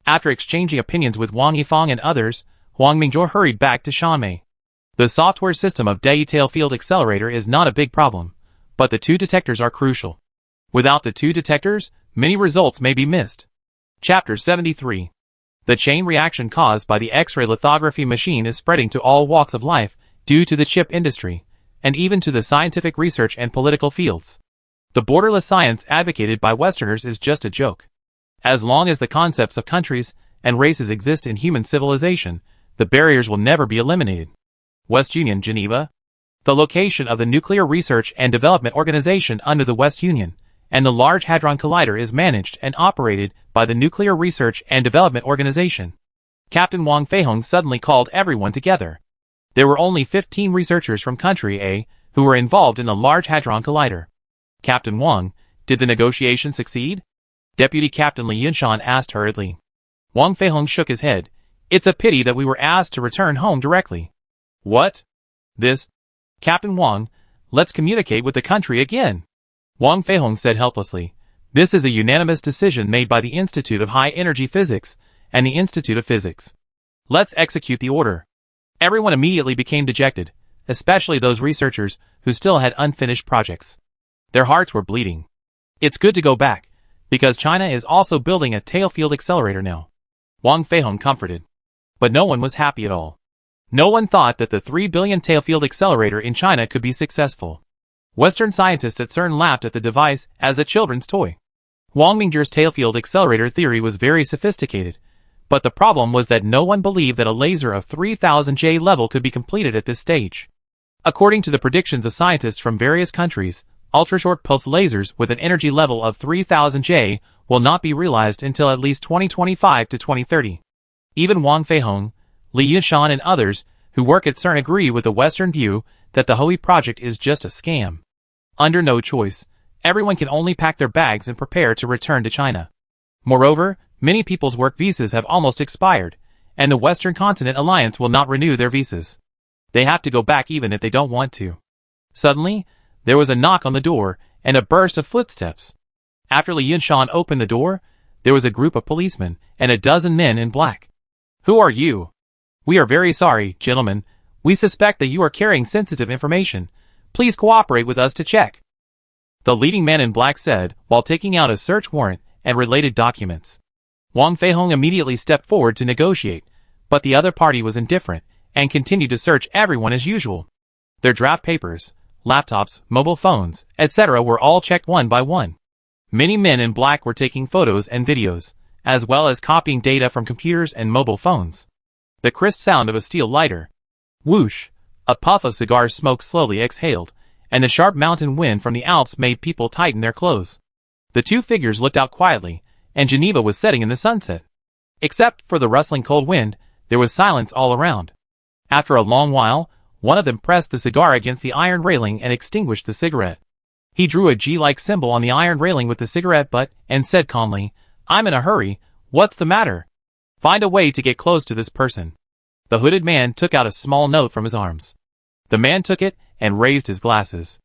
After exchanging opinions with Wang Yifang and others, Huang Mingzhi hurried back to Shanmei. The software system of detail field accelerator is not a big problem, but the two detectors are crucial. Without the two detectors, many results may be missed. Chapter 73. The chain reaction caused by the X-ray lithography machine is spreading to all walks of life due to the chip industry, and even to the scientific research and political fields. The borderless science advocated by Westerners is just a joke. As long as the concepts of countries and races exist in human civilization, the barriers will never be eliminated. West Union, Geneva. The location of the Nuclear Research and Development Organization under the West Union, and the Large Hadron Collider is managed and operated by the Nuclear Research and Development Organization. Captain Wang Feihong suddenly called everyone together. There were only 15 researchers from country A who were involved in the Large Hadron Collider. Captain Wang, did the negotiation succeed? Deputy Captain Li Yunshan asked hurriedly. Wang Feihong shook his head. It's a pity that we were asked to return home directly. What? This? Captain Wang, let's communicate with the country again. Wang Feihong said helplessly. This is a unanimous decision made by the Institute of High Energy Physics and the Institute of Physics. Let's execute the order. Everyone immediately became dejected, especially those researchers who still had unfinished projects. Their hearts were bleeding. It's good to go back, because China is also building a tail field accelerator now. Wang Feihong comforted. But no one was happy at all. No one thought that the 3 billion tail field accelerator in China could be successful. Western scientists at CERN laughed at the device as a children's toy. Huang Mingzhi's tail field accelerator theory was very sophisticated, but the problem was that no one believed that a laser of 3000 J level could be completed at this stage. According to the predictions of scientists from various countries, ultra-short pulse lasers with an energy level of 3000 J will not be realized until at least 2025 to 2030. Even Wang Feihong, Li Yunshan and others who work at CERN agree with the Western view that the HOE project is just a scam. Under no choice, everyone can only pack their bags and prepare to return to China. Moreover, many people's work visas have almost expired, and the Western Continent Alliance will not renew their visas. They have to go back even if they don't want to. Suddenly, there was a knock on the door and a burst of footsteps. After Li Yunshan opened the door, there was a group of policemen and a dozen men in black. Who are you? We are very sorry, gentlemen. We suspect that you are carrying sensitive information. Please cooperate with us to check. The leading man in black said, while taking out a search warrant and related documents. Wang Feihong immediately stepped forward to negotiate, but the other party was indifferent and continued to search everyone as usual. Their draft papers, laptops, mobile phones, etc. were all checked one by one. Many men in black were taking photos and videos, as well as copying data from computers and mobile phones. The crisp sound of a steel lighter. Whoosh! A puff of cigar smoke slowly exhaled, and the sharp mountain wind from the Alps made people tighten their clothes. The two figures looked out quietly, and Geneva was setting in the sunset. Except for the rustling cold wind, there was silence all around. After a long while, one of them pressed the cigar against the iron railing and extinguished the cigarette. He drew a G-like symbol on the iron railing with the cigarette butt and said calmly, I'm in a hurry, what's the matter? Find a way to get close to this person. The hooded man took out a small note from his arms. The man took it and raised his glasses.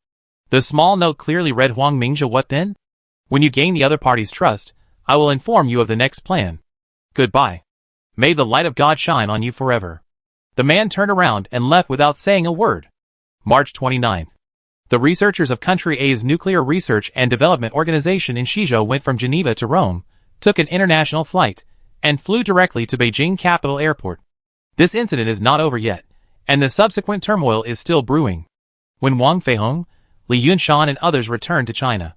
The small note clearly read Huang Mingzhi, what then? When you gain the other party's trust, I will inform you of the next plan. Goodbye. May the light of God shine on you forever. The man turned around and left without saying a word. March 29th. The researchers of Country A's Nuclear Research and Development Organization in Shizhou went from Geneva to Rome, took an international flight, and flew directly to Beijing Capital Airport. This incident is not over yet, and the subsequent turmoil is still brewing. When Wang Feihong, Li Yunshan and others returned to China,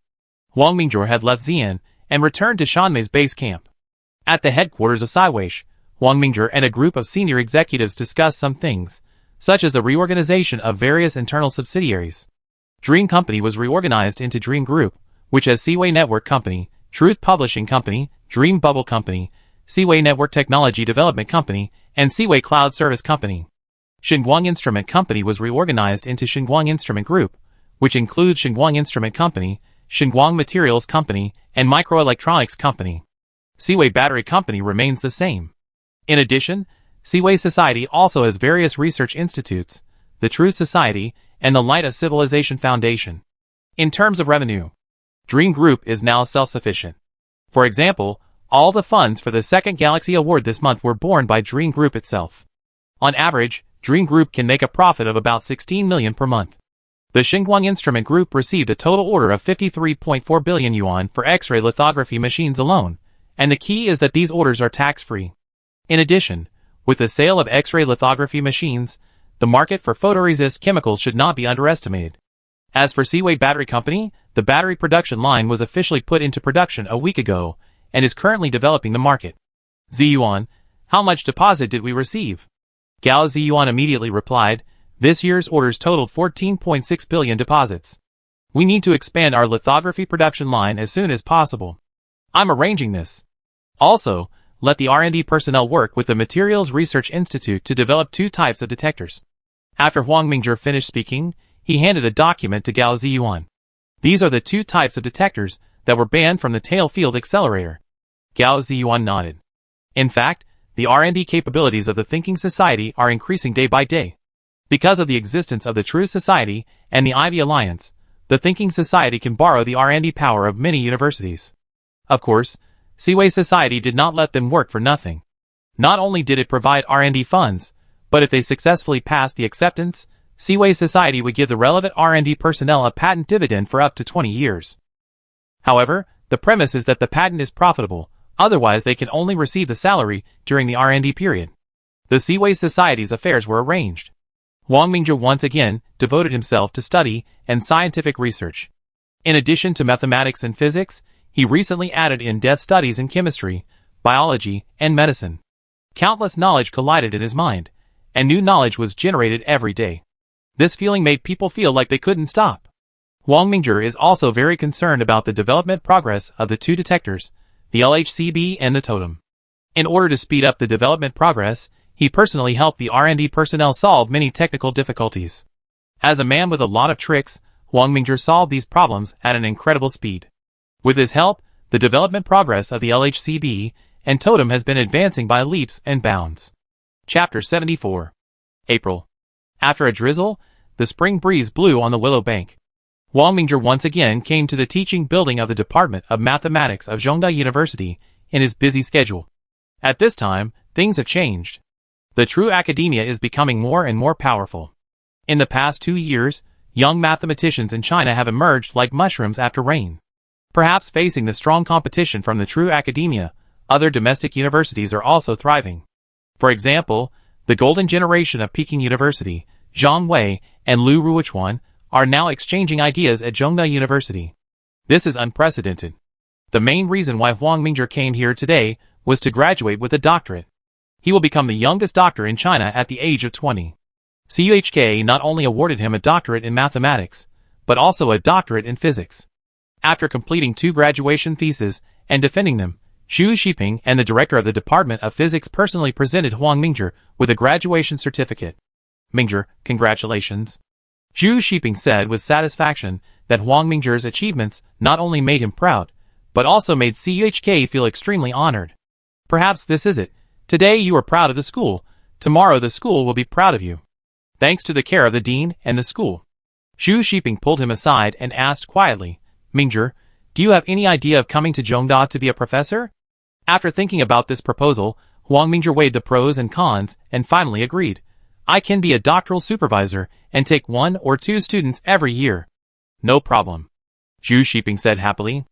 Wang Mingjue had left Xi'an and returned to Shanmei's base camp. At the headquarters of Siweish, Wang Mingjue and a group of senior executives discussed some things, such as the reorganization of various internal subsidiaries. Dream Company was reorganized into Dream Group, which has Seaway Network Company, Truth Publishing Company, Dream Bubble Company, Seaway Network Technology Development Company, and Seaway Cloud Service Company. Xinguang Instrument Company was reorganized into Xinguang Instrument Group, which includes Xinguang Instrument Company, Xinguang Materials Company, and Microelectronics Company. Seaway Battery Company remains the same. In addition, Seaway Society also has various research institutes, the Truth Society, and the Light of Civilization Foundation. In terms of revenue, Dream Group is now self-sufficient. For example, all the funds for the second Galaxy Award this month were borne by Dream Group itself. On average, Dream Group can make a profit of about 16 million per month. The Xinguang Instrument Group received a total order of 53.4 billion yuan for X-ray lithography machines alone, and the key is that these orders are tax-free. In addition, with the sale of X-ray lithography machines, the market for photoresist chemicals should not be underestimated. As for Seaway Battery Company, the battery production line was officially put into production a week ago and is currently developing the market. Ziyuan, how much deposit did we receive? Gao Ziyuan immediately replied, this year's orders totaled 14.6 billion deposits. We need to expand our lithography production line as soon as possible. I'm arranging this. Also, let the R&D personnel work with the Materials Research Institute to develop 2 types of detectors. After Wang Mingjue finished speaking, he handed a document to Gao Ziyuan. These are the 2 types of detectors that were banned from the tail field accelerator. Gao Ziyuan nodded. In fact, the R&D capabilities of the Thinking Society are increasing day by day. Because of the existence of the Truth Society and the Ivy Alliance, the Thinking Society can borrow the R&D power of many universities. Of course, Seaway Society did not let them work for nothing. Not only did it provide R&D funds, but if they successfully passed the acceptance, Seaway Society would give the relevant R&D personnel a patent dividend for up to 20 years. However, the premise is that the patent is profitable, otherwise they can only receive the salary during the R&D period. The Seaway Society's affairs were arranged. Wang Mingjue once again devoted himself to study and scientific research. In addition to mathematics and physics, he recently added in-depth studies in chemistry, biology, and medicine. Countless knowledge collided in his mind, and new knowledge was generated every day. This feeling made people feel like they couldn't stop. Wang Mingjue is also very concerned about the development progress of the 2 detectors, the LHCb and the Totem. In order to speed up the development progress, he personally helped the R&D personnel solve many technical difficulties. As a man with a lot of tricks, Wang Mingjue solved these problems at an incredible speed. With his help, the development progress of the LHCb and Totem has been advancing by leaps and bounds. Chapter 74. April. After a drizzle, the spring breeze blew on the willow bank. Wang Mingjue once again came to the teaching building of the Department of Mathematics of Zhongda University in his busy schedule. At this time, things have changed. The true academia is becoming more and more powerful. In the past 2 years, young mathematicians in China have emerged like mushrooms after rain. Perhaps facing the strong competition from the true academia, other domestic universities are also thriving. For example, the golden generation of Peking University, Zhang Wei and Lu Ruochuan, are now exchanging ideas at Zhongda University. This is unprecedented. The main reason why Wang Mingjue came here today was to graduate with a doctorate. He will become the youngest doctor in China at the age of 20. CUHK not only awarded him a doctorate in mathematics, but also a doctorate in physics. After completing 2 graduation theses and defending them, Xu Xiping and the director of the Department of Physics personally presented Wang Mingjue with a graduation certificate. Mingjue, congratulations. Xu Xiping said with satisfaction that Wang Mingjue's achievements not only made him proud, but also made CUHK feel extremely honored. Perhaps this is it. Today you are proud of the school, tomorrow the school will be proud of you. Thanks to the care of the dean and the school. Xu Xiping pulled him aside and asked quietly, Mingjue, do you have any idea of coming to Zhongda to be a professor? After thinking about this proposal, Wang Mingjue weighed the pros and cons and finally agreed. I can be a doctoral supervisor and take 1 or 2 students every year. No problem, Zhu Shiping said happily.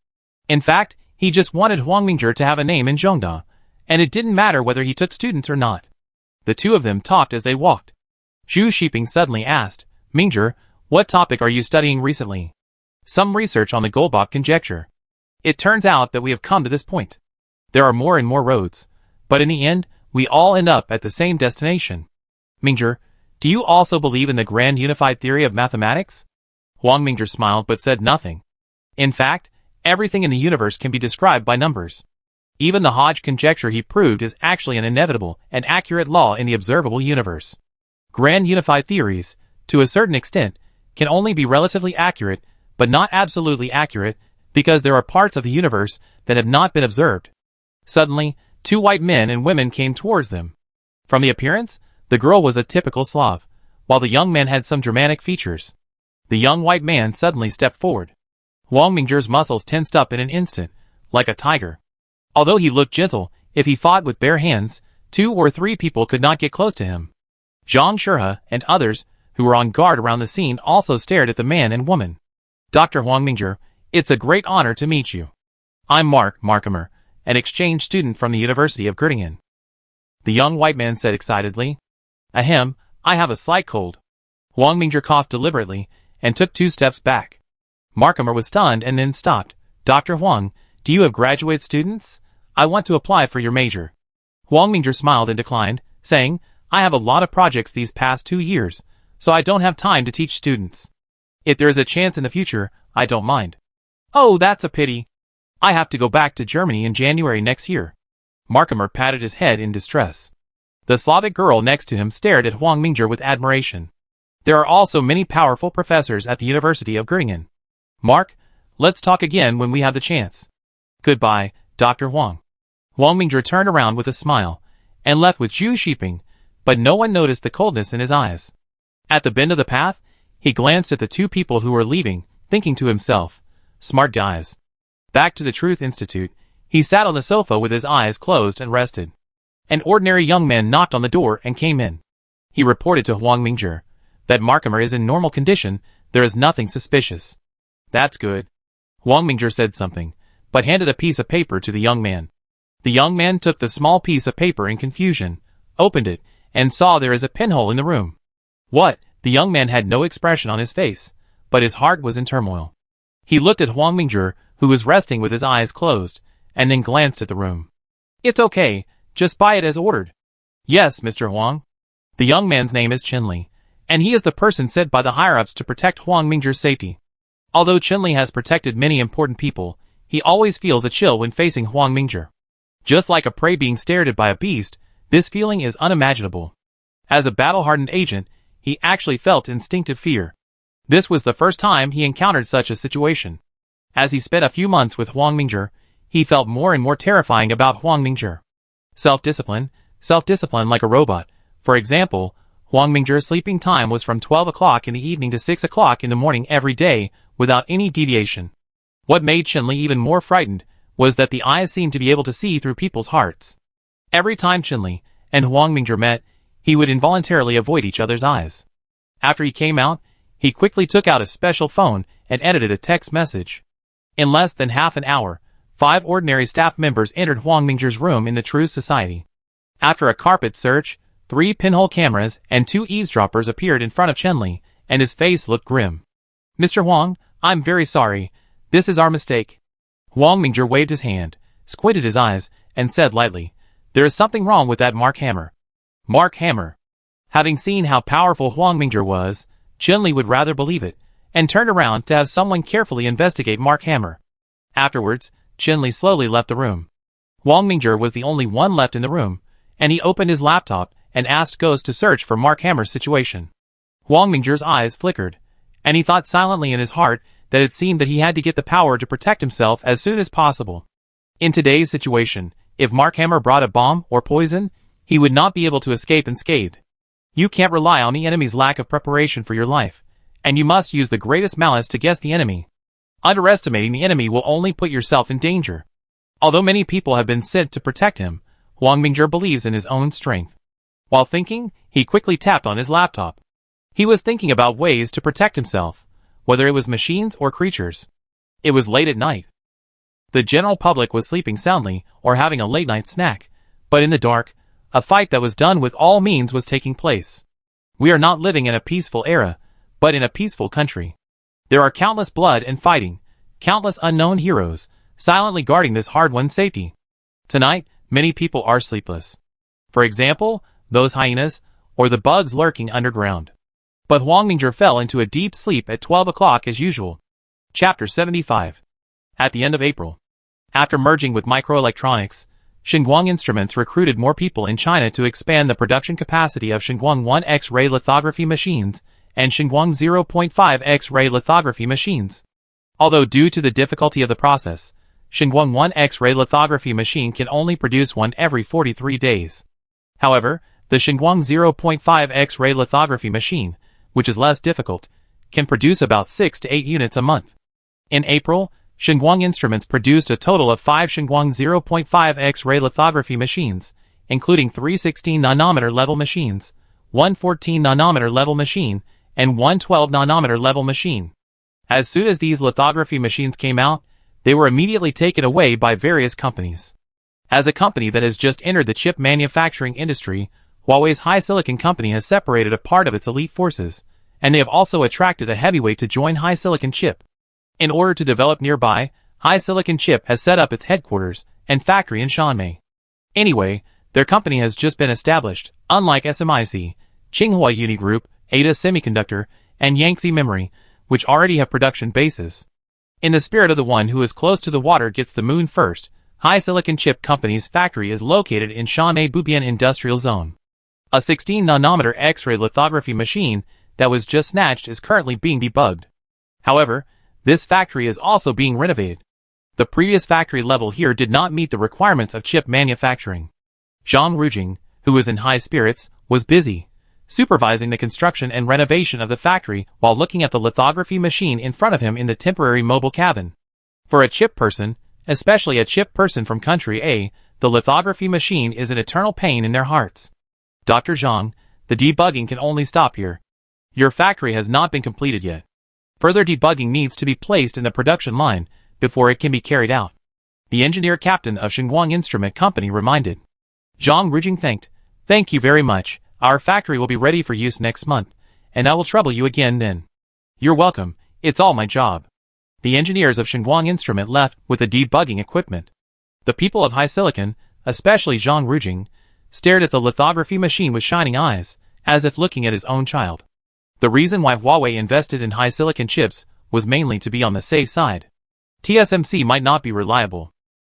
In fact, he just wanted Huang Mingzhi to have a name in Zhongda, and it didn't matter whether he took students or not. The two of them talked as they walked. Zhu Shiping suddenly asked, Mingzhi, what topic are you studying recently? Some research on the Goldbach conjecture. It turns out that we have come to this point. There are more and more roads, but in the end, we all end up at the same destination. Mingzhi, do you also believe in the grand unified theory of mathematics? Huang Mingzhi smiled but said nothing. In fact, everything in the universe can be described by numbers. Even the Hodge conjecture he proved is actually an inevitable and accurate law in the observable universe. Grand unified theories, to a certain extent, can only be relatively accurate, but not absolutely accurate, because there are parts of the universe that have not been observed. Suddenly, two white men and women came towards them. From the appearance, the girl was a typical Slav, while the young man had some Germanic features. The young white man suddenly stepped forward. Huang Mingzhi's muscles tensed up in an instant, like a tiger. Although he looked gentle, if he fought with bare hands, 2 or 3 people could not get close to him. Zhang Shurha and others, who were on guard around the scene, also stared at the man and woman. Dr. Huang Mingzhi, it's a great honor to meet you. I'm Mark Markheimer, an exchange student from the University of Göttingen. The young white man said excitedly. Ahem, I have a slight cold. Huang Mingzhi coughed deliberately and took 2 steps back. Markheimer was stunned and then stopped. Dr. Huang, do you have graduate students? I want to apply for your major. Huang Mingzhi smiled and declined, saying, I have a lot of projects these past 2 years, so I don't have time to teach students. If there is a chance in the future, I don't mind. Oh, that's a pity. I have to go back to Germany in January next year. Markheimer patted his head in distress. The Slavic girl next to him stared at Huang Mingzhi with admiration. There are also many powerful professors at the University of Göttingen. Mark, let's talk again when we have the chance. Goodbye, Dr. Huang. Huang Mingzhi turned around with a smile, and left with Zhu Shiping, but no one noticed the coldness in his eyes. At the bend of the path, he glanced at the 2 people who were leaving, thinking to himself, smart guys. Back to the Truth Institute, he sat on the sofa with his eyes closed and rested. An ordinary young man knocked on the door and came in. He reported to Huang Mingzhi that Markheimer is in normal condition, there is nothing suspicious. That's good. Huang Mingzhi said something, but handed a piece of paper to the young man. The young man took the small piece of paper in confusion, opened it, and saw there is a pinhole in the room. What? The young man had no expression on his face, but his heart was in turmoil. He looked at Huang Mingzhi, who was resting with his eyes closed, and then glanced at the room. It's okay, just buy it as ordered. Yes, Mr. Huang. The young man's name is Chenli, and he is the person sent by the higher-ups to protect Huang Mingzhi's safety. Although Chenli has protected many important people, he always feels a chill when facing Huang Mingzhi. Just like a prey being stared at by a beast, this feeling is unimaginable. As a battle-hardened agent, he actually felt instinctive fear. This was the first time he encountered such a situation. As he spent a few months with Huang Mingzhi, he felt more and more terrifying about Huang Mingzhi. Self-discipline like a robot. For example, Huang Mingzhi's sleeping time was from 12 o'clock in the evening to 6 o'clock in the morning every day, without any deviation. What made Chenli even more frightened was that the eyes seemed to be able to see through people's hearts. Every time Chenli and Huang Mingzhi met, he would involuntarily avoid each other's eyes. After he came out, he quickly took out a special phone and edited a text message. In less than half an hour, 5 ordinary staff members entered Huang Mingzhi's room in the Truth Society. After a carpet search, 3 pinhole cameras and 2 eavesdroppers appeared in front of Chenli, and his face looked grim. Mr. Huang, I'm very sorry. This is our mistake. Huang Mingzhi waved his hand, squinted his eyes, and said lightly, there is something wrong with that Mark Hammer. Mark Hammer. Having seen how powerful Huang Mingzhi was, Chenli would rather believe it, and turned around to have someone carefully investigate Mark Hammer. Afterwards, Chenli slowly left the room. Huang Mingzhi was the only one left in the room, and he opened his laptop and asked Ghost to search for Mark Hammer's situation. Huang Mingzhi's eyes flickered, and he thought silently in his heart that it seemed that he had to get the power to protect himself as soon as possible. In today's situation, if Mark Hammer brought a bomb or poison, he would not be able to escape unscathed. You can't rely on the enemy's lack of preparation for your life, and you must use the greatest malice to guess the enemy. Underestimating the enemy will only put yourself in danger. Although many people have been sent to protect him, Huang Mingzhi believes in his own strength. While thinking, he quickly tapped on his laptop. He was thinking about ways to protect himself. whether it was machines or creatures. It was late at night. The general public was sleeping soundly or having a late-night snack, but in the dark, a fight that was done with all means was taking place. We are not living in a peaceful era, but in a peaceful country. There are countless blood and fighting, countless unknown heroes, silently guarding this hard-won safety. Tonight, many people are sleepless. For example, those hyenas, or the bugs lurking underground. But Huang Mingzhi fell into a deep sleep at 12 o'clock as usual. Chapter 75. At the end of April. After merging with microelectronics, Xinguang Instruments recruited more people in China to expand the production capacity of Xinguang 1 X-ray lithography machines and Xinguang 0.5 X-ray lithography machines. Although due to the difficulty of the process, Xinguang 1 X-ray lithography machine can only produce one every 43 days. However, the Xinguang 0.5 X-ray lithography machine, which is less difficult, can produce about 6 to 8 units a month. In April, Xinguang Instruments produced a total of 5 Xinguang 0.5 X-ray lithography machines, including 3 16-nanometer level machines, 1 14-nanometer level machine, and 1 12-nanometer level machine. As soon as these lithography machines came out, they were immediately taken away by various companies. As a company that has just entered the chip manufacturing industry, Huawei's HiSilicon company has separated a part of its elite forces, and they have also attracted a heavyweight to join HiSilicon Chip. In order to develop nearby, HiSilicon Chip has set up its headquarters and factory in Shanmei. Anyway, their company has just been established, unlike SMIC, Tsinghua Uni Group, Ada Semiconductor, and Yangtze Memory, which already have production bases. In the spirit of the one who is close to the water gets the moon first, HiSilicon Chip Company's factory is located in Shanmei Bubian Industrial Zone. A 16-nanometer X-ray lithography machine that was just snatched is currently being debugged. However, this factory is also being renovated. The previous factory level here did not meet the requirements of chip manufacturing. Zhang Rujing, who was in high spirits, was busy supervising the construction and renovation of the factory while looking at the lithography machine in front of him in the temporary mobile cabin. For a chip person, especially a chip person from country A, the lithography machine is an eternal pain in their hearts. Dr. Zhang, the debugging can only stop here. Your factory has not been completed yet. Further debugging needs to be placed in the production line before it can be carried out. The engineer captain of Xinguang Instrument Company reminded. Zhang Rujing thanked. Thank you very much. Our factory will be ready for use next month, and I will trouble you again then. You're welcome. It's all my job. The engineers of Xinguang Instrument left with the debugging equipment. The people of HiSilicon, especially Zhang Rujing, stared at the lithography machine with shining eyes, as if looking at his own child. The reason why Huawei invested in HiSilicon chips was mainly to be on the safe side. TSMC might not be reliable.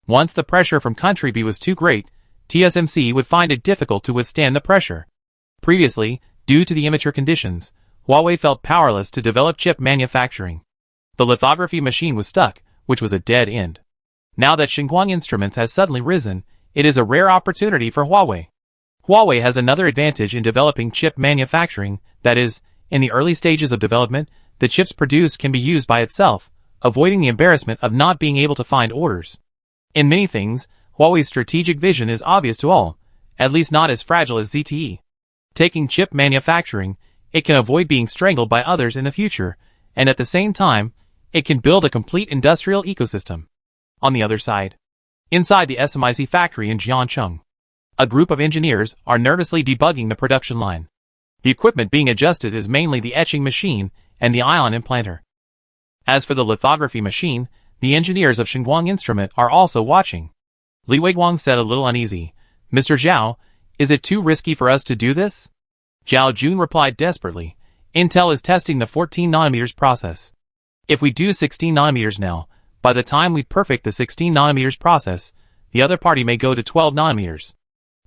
Once the pressure from country B was too great, TSMC would find it difficult to withstand the pressure. Previously, due to the immature conditions, Huawei felt powerless to develop chip manufacturing. The lithography machine was stuck, which was a dead end. Now that Xinguang Instruments has suddenly risen, it is a rare opportunity for Huawei. Huawei has another advantage in developing chip manufacturing, that is, in the early stages of development, the chips produced can be used by itself, avoiding the embarrassment of not being able to find orders. In many things, Huawei's strategic vision is obvious to all, at least not as fragile as ZTE. Taking chip manufacturing, it can avoid being strangled by others in the future, and at the same time, it can build a complete industrial ecosystem. On the other side, inside the SMIC factory in Jiancheng, a group of engineers are nervously debugging the production line. The equipment being adjusted is mainly the etching machine and the ion implanter. As for the lithography machine, the engineers of Xinguang Instrument are also watching. Li Weiguang said a little uneasy, Mr. Zhao, is it too risky for us to do this? Zhao Jun replied desperately, Intel is testing the 14 nanometers process. If we do 16 nanometers now, by the time we perfect the 16 nanometers process, the other party may go to 12 nanometers.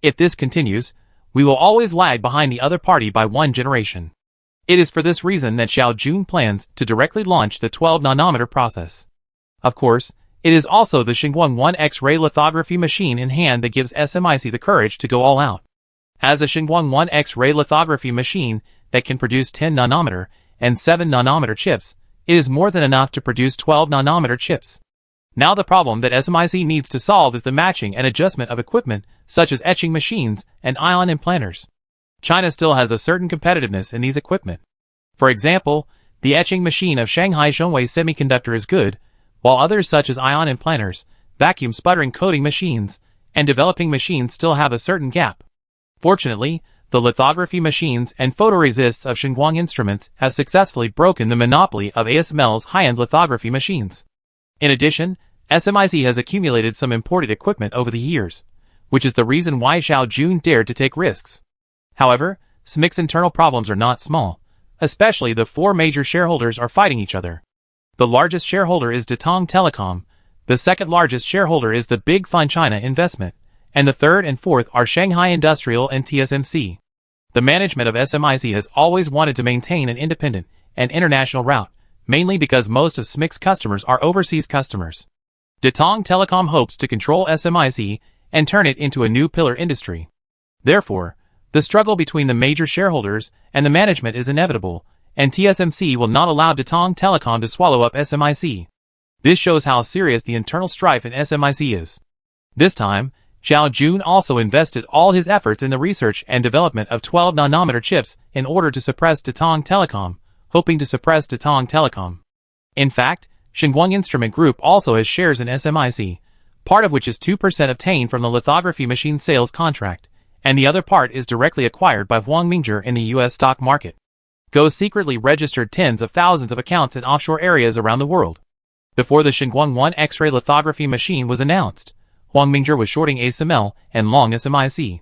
If this continues, we will always lag behind the other party by one generation. It is for this reason that Zhao Jun plans to directly launch the 12 nanometer process. Of course, it is also the Xinguang 1 X-ray lithography machine in hand that gives SMIC the courage to go all out. As a Xinguang 1 X-ray lithography machine that can produce 10 nanometer and 7 nanometer chips, it is more than enough to produce 12 nanometer chips. Now the problem that SMIC needs to solve is the matching and adjustment of equipment such as etching machines and ion implanters. China still has a certain competitiveness in these equipment. For example, The etching machine of Shanghai Zhongwei Semiconductor is good, while others such as ion implanters, vacuum sputtering coating machines, and developing machines still have a certain gap. Fortunately, the lithography machines and photoresists of Xinguang Instruments has successfully broken the monopoly of ASML's high-end lithography machines. In addition, SMIC has accumulated some imported equipment over the years, which is the reason why Zhao Jun dared to take risks. However, SMIC's internal problems are not small, especially the four major shareholders are fighting each other. The largest shareholder is Datong Telecom, the second largest shareholder is the Big Fund China Investment, and the third and fourth are Shanghai Industrial and TSMC. The management of SMIC has always wanted to maintain an independent and international route, mainly because most of SMIC's customers are overseas customers. Datong Telecom hopes to control SMIC and turn it into a new pillar industry. Therefore, the struggle between the major shareholders and the management is inevitable, and TSMC will not allow Datong Telecom to swallow up SMIC. This shows how serious the internal strife in SMIC is. This time, Zhao Jun also invested all his efforts in the research and development of 12-nanometer chips in order to suppress Datong Telecom, hoping to suppress Datong Telecom. In fact, Xinguang Instrument Group also has shares in SMIC, part of which is 2% obtained from the lithography machine sales contract, and the other part is directly acquired by Huang Mingzhi in the US stock market. Go secretly registered tens of thousands of accounts in offshore areas around the world. Before the Xinguang 1 X-ray lithography machine was announced, Huang Mingzhi was shorting ASML and long SMIC.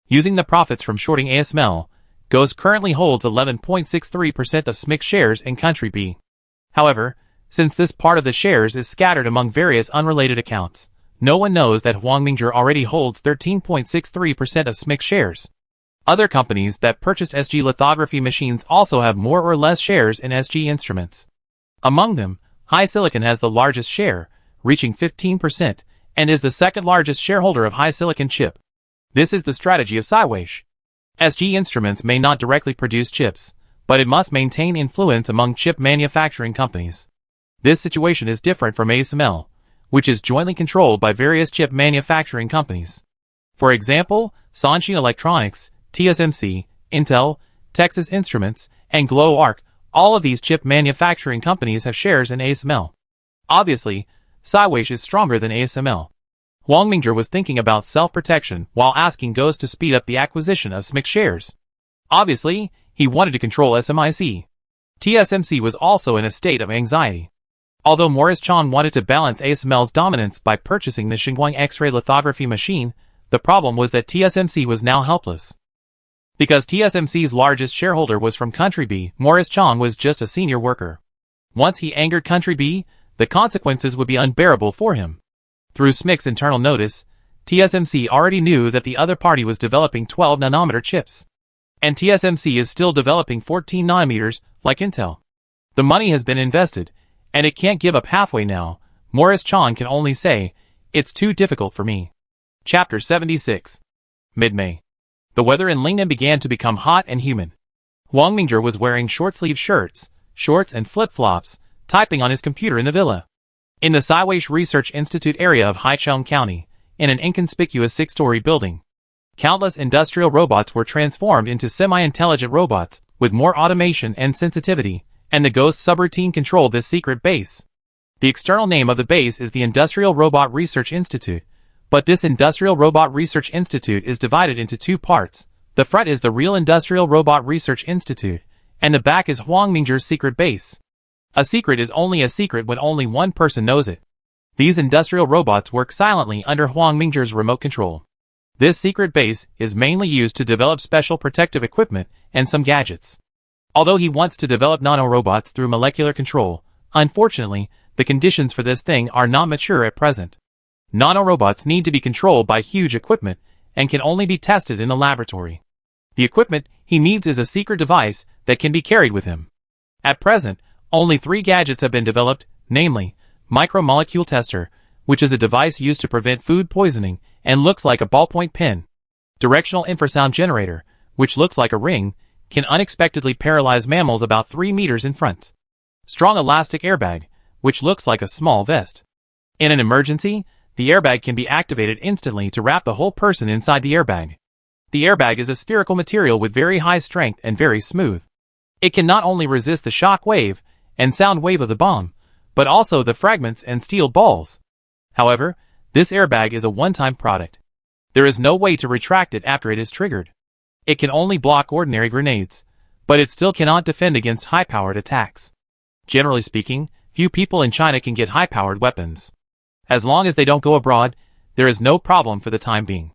Using the profits from shorting ASML, GOES currently holds 11.63% of SMIC shares in country B. However, since this part of the shares is scattered among various unrelated accounts, no one knows that Huang Mingzhi already holds 13.63% of SMIC shares. Other companies that purchased SG lithography machines also have more or less shares in SG Instruments. Among them, HiSilicon has the largest share, reaching 15%, and is the second largest shareholder of HiSilicon chip. This is the strategy of Siweish. SG Instruments may not directly produce chips, but it must maintain influence among chip manufacturing companies. This situation is different from ASML, which is jointly controlled by various chip manufacturing companies. For example, Sanshin Electronics, TSMC, Intel, Texas Instruments, and GloArc, all of these chip manufacturing companies have shares in ASML. Obviously, Siweish is stronger than ASML. Huang Mingzhi was thinking about self-protection while asking GOES to speed up the acquisition of SMIC shares. Obviously, he wanted to control SMIC. TSMC was also in a state of anxiety. Although Morris Chang wanted to balance ASML's dominance by purchasing the Xinguang X-ray lithography machine, the problem was that TSMC was now helpless. Because TSMC's largest shareholder was from Country B, Morris Chang was just a senior worker. Once he angered Country B, the consequences would be unbearable for him. Through SMIC's internal notice, TSMC already knew that the other party was developing 12-nanometer chips. And TSMC is still developing 14 nanometers, like Intel. The money has been invested, and it can't give up halfway now. Morris Chang can only say, "It's too difficult for me." Chapter 76. Mid-May. The weather in Lingnan began to become hot and humid. Huang Mingzhi was wearing short-sleeved shirts, shorts and flip-flops, typing on his computer in the villa. In the Siweish Research Institute area of Haicheng County, in an inconspicuous 6-story building, countless industrial robots were transformed into semi-intelligent robots, with more automation and sensitivity, and the GOES subroutine controlled this secret base. The external name of the base is the Industrial Robot Research Institute, but this Industrial Robot Research Institute is divided into two parts. The front is the real Industrial Robot Research Institute, and the back is Huang Mingzhi's secret base. A secret is only a secret when only one person knows it. These industrial robots work silently under Huang Mingzhi's remote control. This secret base is mainly used to develop special protective equipment and some gadgets. Although he wants to develop nanorobots through molecular control, unfortunately, the conditions for this thing are not mature at present. Nanorobots need to be controlled by huge equipment and can only be tested in the laboratory. The equipment he needs is a secret device that can be carried with him. At present, only 3 gadgets have been developed, namely, Micromolecule Tester, which is a device used to prevent food poisoning and looks like a ballpoint pen. Directional Infrasound Generator, which looks like a ring, can unexpectedly paralyze mammals about 3 meters in front. Strong Elastic Airbag, which looks like a small vest. In an emergency, the airbag can be activated instantly to wrap the whole person inside the airbag. The airbag is a spherical material with very high strength and very smooth. It can not only resist the shock wave and sound wave of the bomb, but also the fragments and steel balls. However, this airbag is a one-time product. There is no way to retract it after it is triggered. It can only block ordinary grenades, but it still cannot defend against high-powered attacks. Generally speaking, few people in China can get high-powered weapons. As long as they don't go abroad, there is no problem for the time being.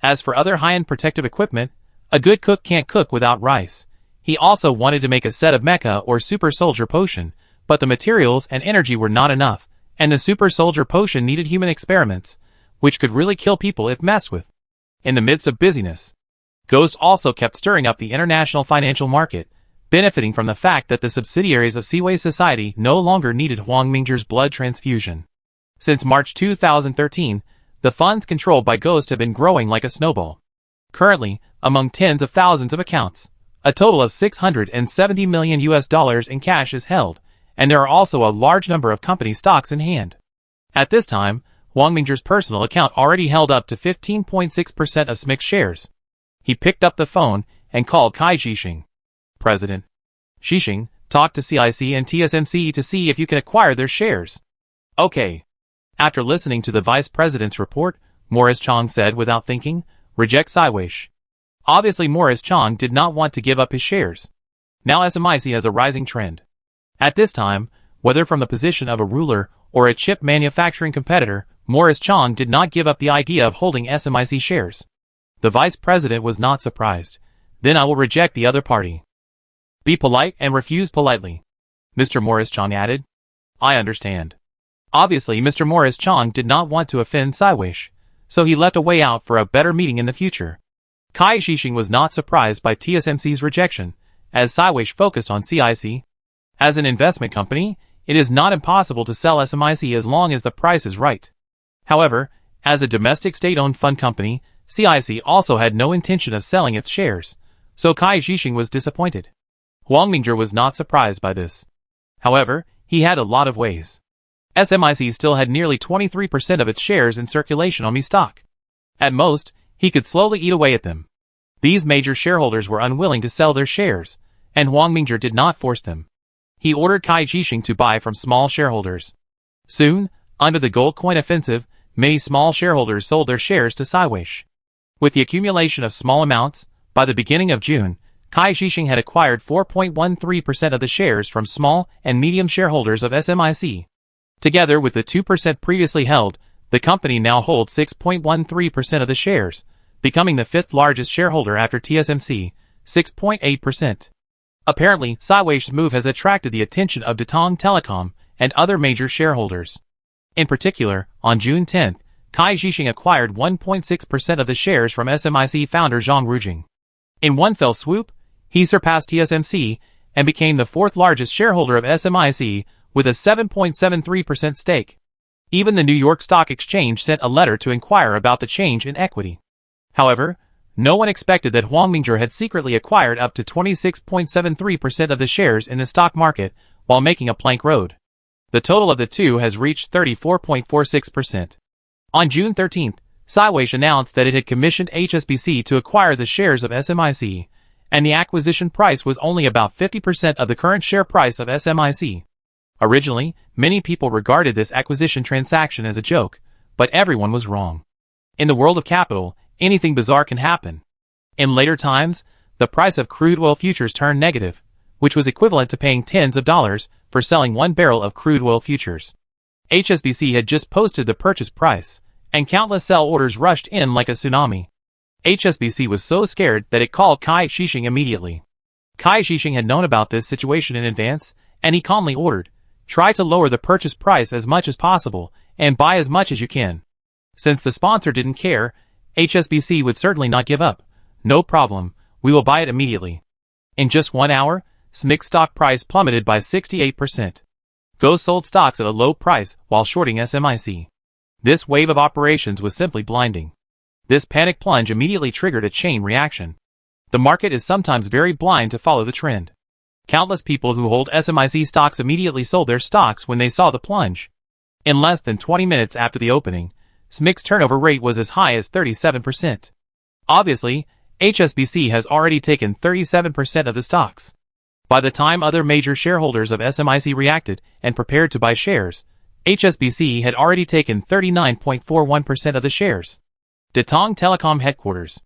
As for other high-end protective equipment, a good cook can't cook without rice. He also wanted to make a set of mecha or super soldier potion, but the materials and energy were not enough, and the super soldier potion needed human experiments, which could really kill people if messed with. In the midst of busyness, Ghost also kept stirring up the international financial market, benefiting from the fact that the subsidiaries of Seaway Society no longer needed Huang Mingzhi's blood transfusion. Since March 2013, the funds controlled by Ghost have been growing like a snowball. Currently, among tens of thousands of accounts, a total of $670 million in cash is held, and there are also a large number of company stocks in hand. At this time, Huang Mingzhi's personal account already held up to 15.6% of SMIC's shares. He picked up the phone and called Kai Zhixing. President Zhixing, talk to CIC and TSMC to see if you can acquire their shares. Okay. After listening to the vice president's report, Morris Chang said without thinking, reject Siweish. Obviously Morris Chang did not want to give up his shares. Now SMIC has a rising trend. At this time, whether from the position of a ruler or a chip manufacturing competitor, Morris Chang did not give up the idea of holding SMIC shares. The vice president was not surprised. Then I will reject the other party. Be polite and refuse politely, Mr. Morris Chang added. I understand. Obviously Mr. Morris Chang did not want to offend Siweish, so he left a way out for a better meeting in the future. Kai Zhixing was not surprised by TSMC's rejection, as Siweish focused on CIC. As an investment company, it is not impossible to sell SMIC as long as the price is right. However, as a domestic state-owned fund company, CIC also had no intention of selling its shares, so Kai Zhixing was disappointed. Huang Mingzhi was not surprised by this. However, he had a lot of ways. SMIC still had nearly 23% of its shares in circulation on Mi stock. At most, he could slowly eat away at them. These major shareholders were unwilling to sell their shares, and Huang Mingzhi did not force them. He ordered Kai Zhixing to buy from small shareholders. Soon, under the gold coin offensive, many small shareholders sold their shares to Siweish. With the accumulation of small amounts, by the beginning of June, Kai Zhixing had acquired 4.13% of the shares from small and medium shareholders of SMIC. Together with the 2% previously held, the company now holds 6.13% of the shares, becoming the fifth largest shareholder after TSMC, 6.8%. Apparently, Siweish's move has attracted the attention of Datong Telecom and other major shareholders. In particular, on June 10th, Kai Zhixing acquired 1.6% of the shares from SMIC founder Zhang Rujing. In one fell swoop, he surpassed TSMC and became the fourth largest shareholder of SMIC with a 7.73% stake. Even the New York Stock Exchange sent a letter to inquire about the change in equity. However, no one expected that Huang Mingzhi had secretly acquired up to 26.73% of the shares in the stock market while making a plank road. The total of the two has reached 34.46%. On June 13th, Siweish announced that it had commissioned HSBC to acquire the shares of SMIC, and the acquisition price was only about 50% of the current share price of SMIC. Originally, many people regarded this acquisition transaction as a joke, but everyone was wrong. In the world of capital, anything bizarre can happen. In later times, the price of crude oil futures turned negative, which was equivalent to paying tens of dollars for selling 1 barrel of crude oil futures. HSBC had just posted the purchase price, and countless sell orders rushed in like a tsunami. HSBC was so scared that it called Kai Zhixing immediately. Kai Zhixing had known about this situation in advance, and he calmly ordered, "Try to lower the purchase price as much as possible, and buy as much as you can." Since the sponsor didn't care, HSBC would certainly not give up. "No problem, we will buy it immediately." In just 1 hour, SMIC stock price plummeted by 68%. Ghost sold stocks at a low price while shorting SMIC. This wave of operations was simply blinding. This panic plunge immediately triggered a chain reaction. The market is sometimes very blind to follow the trend. Countless people who hold SMIC stocks immediately sold their stocks when they saw the plunge. In less than 20 minutes after the opening, SMIC's turnover rate was as high as 37%. Obviously, HSBC has already taken 37% of the stocks. By the time other major shareholders of SMIC reacted and prepared to buy shares, HSBC had already taken 39.41% of the shares. Datong Telecom headquarters.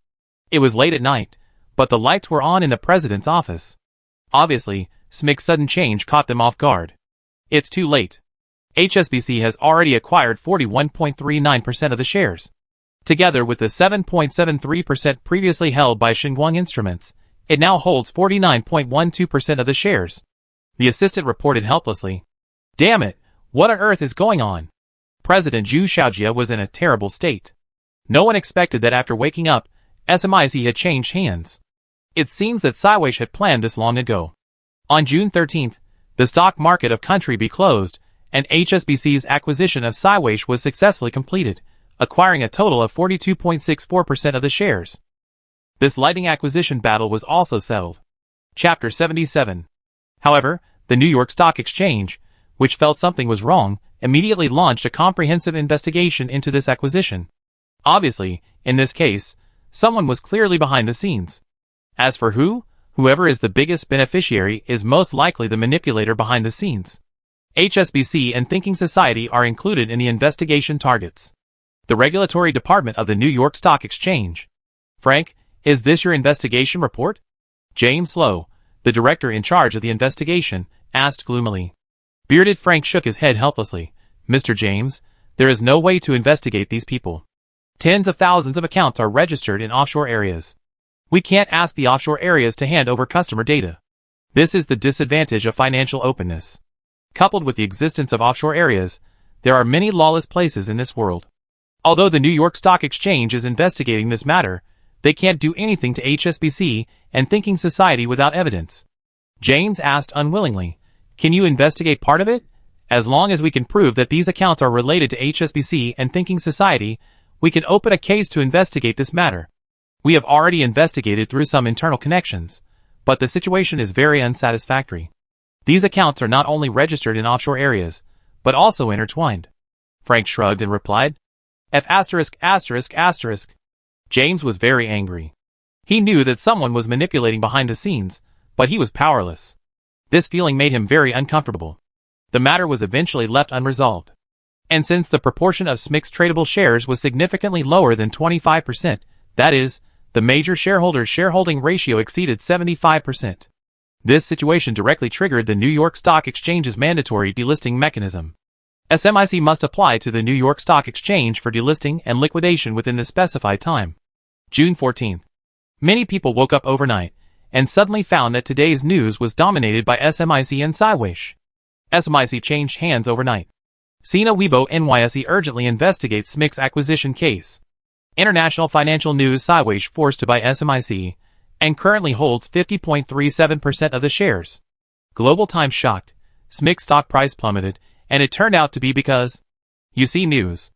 It was late at night, but the lights were on in the president's office. Obviously, SMIC's sudden change caught them off guard. It's too late. HSBC has already acquired 41.39% of the shares. Together with the 7.73% previously held by Shinguang Instruments, it now holds 49.12% of the shares. The assistant reported helplessly. Damn it, what on earth is going on? President Zhu Xiaojia was in a terrible state. No one expected that after waking up, SMIC had changed hands. It seems that Siweish had planned this long ago. On June 13th, the stock market of Country B closed, and HSBC's acquisition of Siweish was successfully completed, acquiring a total of 42.64% of the shares. This lightning acquisition battle was also settled. Chapter 77. However, the New York Stock Exchange, which felt something was wrong, immediately launched a comprehensive investigation into this acquisition. Obviously, in this case, someone was clearly behind the scenes. As for whoever is the biggest beneficiary is most likely the manipulator behind the scenes. HSBC and Thinking Society are included in the investigation targets. The regulatory department of the New York Stock Exchange. Frank, is this your investigation report? James Lowe, the director in charge of the investigation, asked gloomily. Bearded Frank shook his head helplessly. Mr. James, there is no way to investigate these people. Tens of thousands of accounts are registered in offshore areas. We can't ask the offshore areas to hand over customer data. This is the disadvantage of financial openness. Coupled with the existence of offshore areas, there are many lawless places in this world. Although the New York Stock Exchange is investigating this matter, they can't do anything to HSBC and Thinking Society without evidence. James asked unwillingly, can you investigate part of it? As long as we can prove that these accounts are related to HSBC and Thinking Society, we can open a case to investigate this matter. We have already investigated through some internal connections, but the situation is very unsatisfactory. These accounts are not only registered in offshore areas, but also intertwined. Frank shrugged and replied, F********. James was very angry. He knew that someone was manipulating behind the scenes, but he was powerless. This feeling made him very uncomfortable. The matter was eventually left unresolved. And since the proportion of SMIC's tradable shares was significantly lower than 25%, that is, the major shareholders' shareholding ratio exceeded 75%. This situation directly triggered the New York Stock Exchange's mandatory delisting mechanism. SMIC must apply to the New York Stock Exchange for delisting and liquidation within the specified time. June 14th. Many people woke up overnight and suddenly found that today's news was dominated by SMIC and Siweish. SMIC changed hands overnight. Sina Weibo NYSE urgently investigates SMIC's acquisition case. International Financial News Siweish forced to buy SMIC and currently holds 50.37% of the shares. Global Times shocked. SMIC stock price plummeted, and it turned out to be because you see news.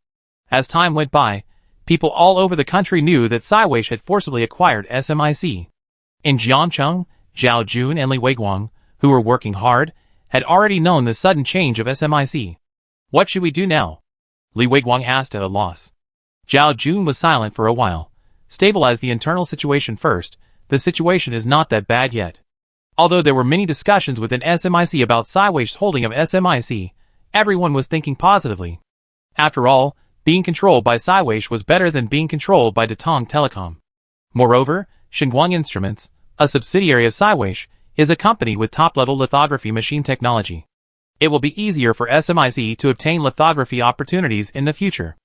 As time went by, people all over the country knew that Siweish had forcibly acquired SMIC. In Jiangcheng, Zhao Jun and Li Weiguang, who were working hard, had already known the sudden change of SMIC. What should we do now? Li Weiguang asked at a loss. Zhao Jun was silent for a while. Stabilize the internal situation first. The situation is not that bad yet. Although there were many discussions within SMIC about Siweish's holding of SMIC, everyone was thinking positively. After all, being controlled by Siweish was better than being controlled by Datong Telecom. Moreover, Shinguang Instruments, a subsidiary of Siweish, is a company with top-level lithography machine technology. It will be easier for SMIC to obtain lithography opportunities in the future.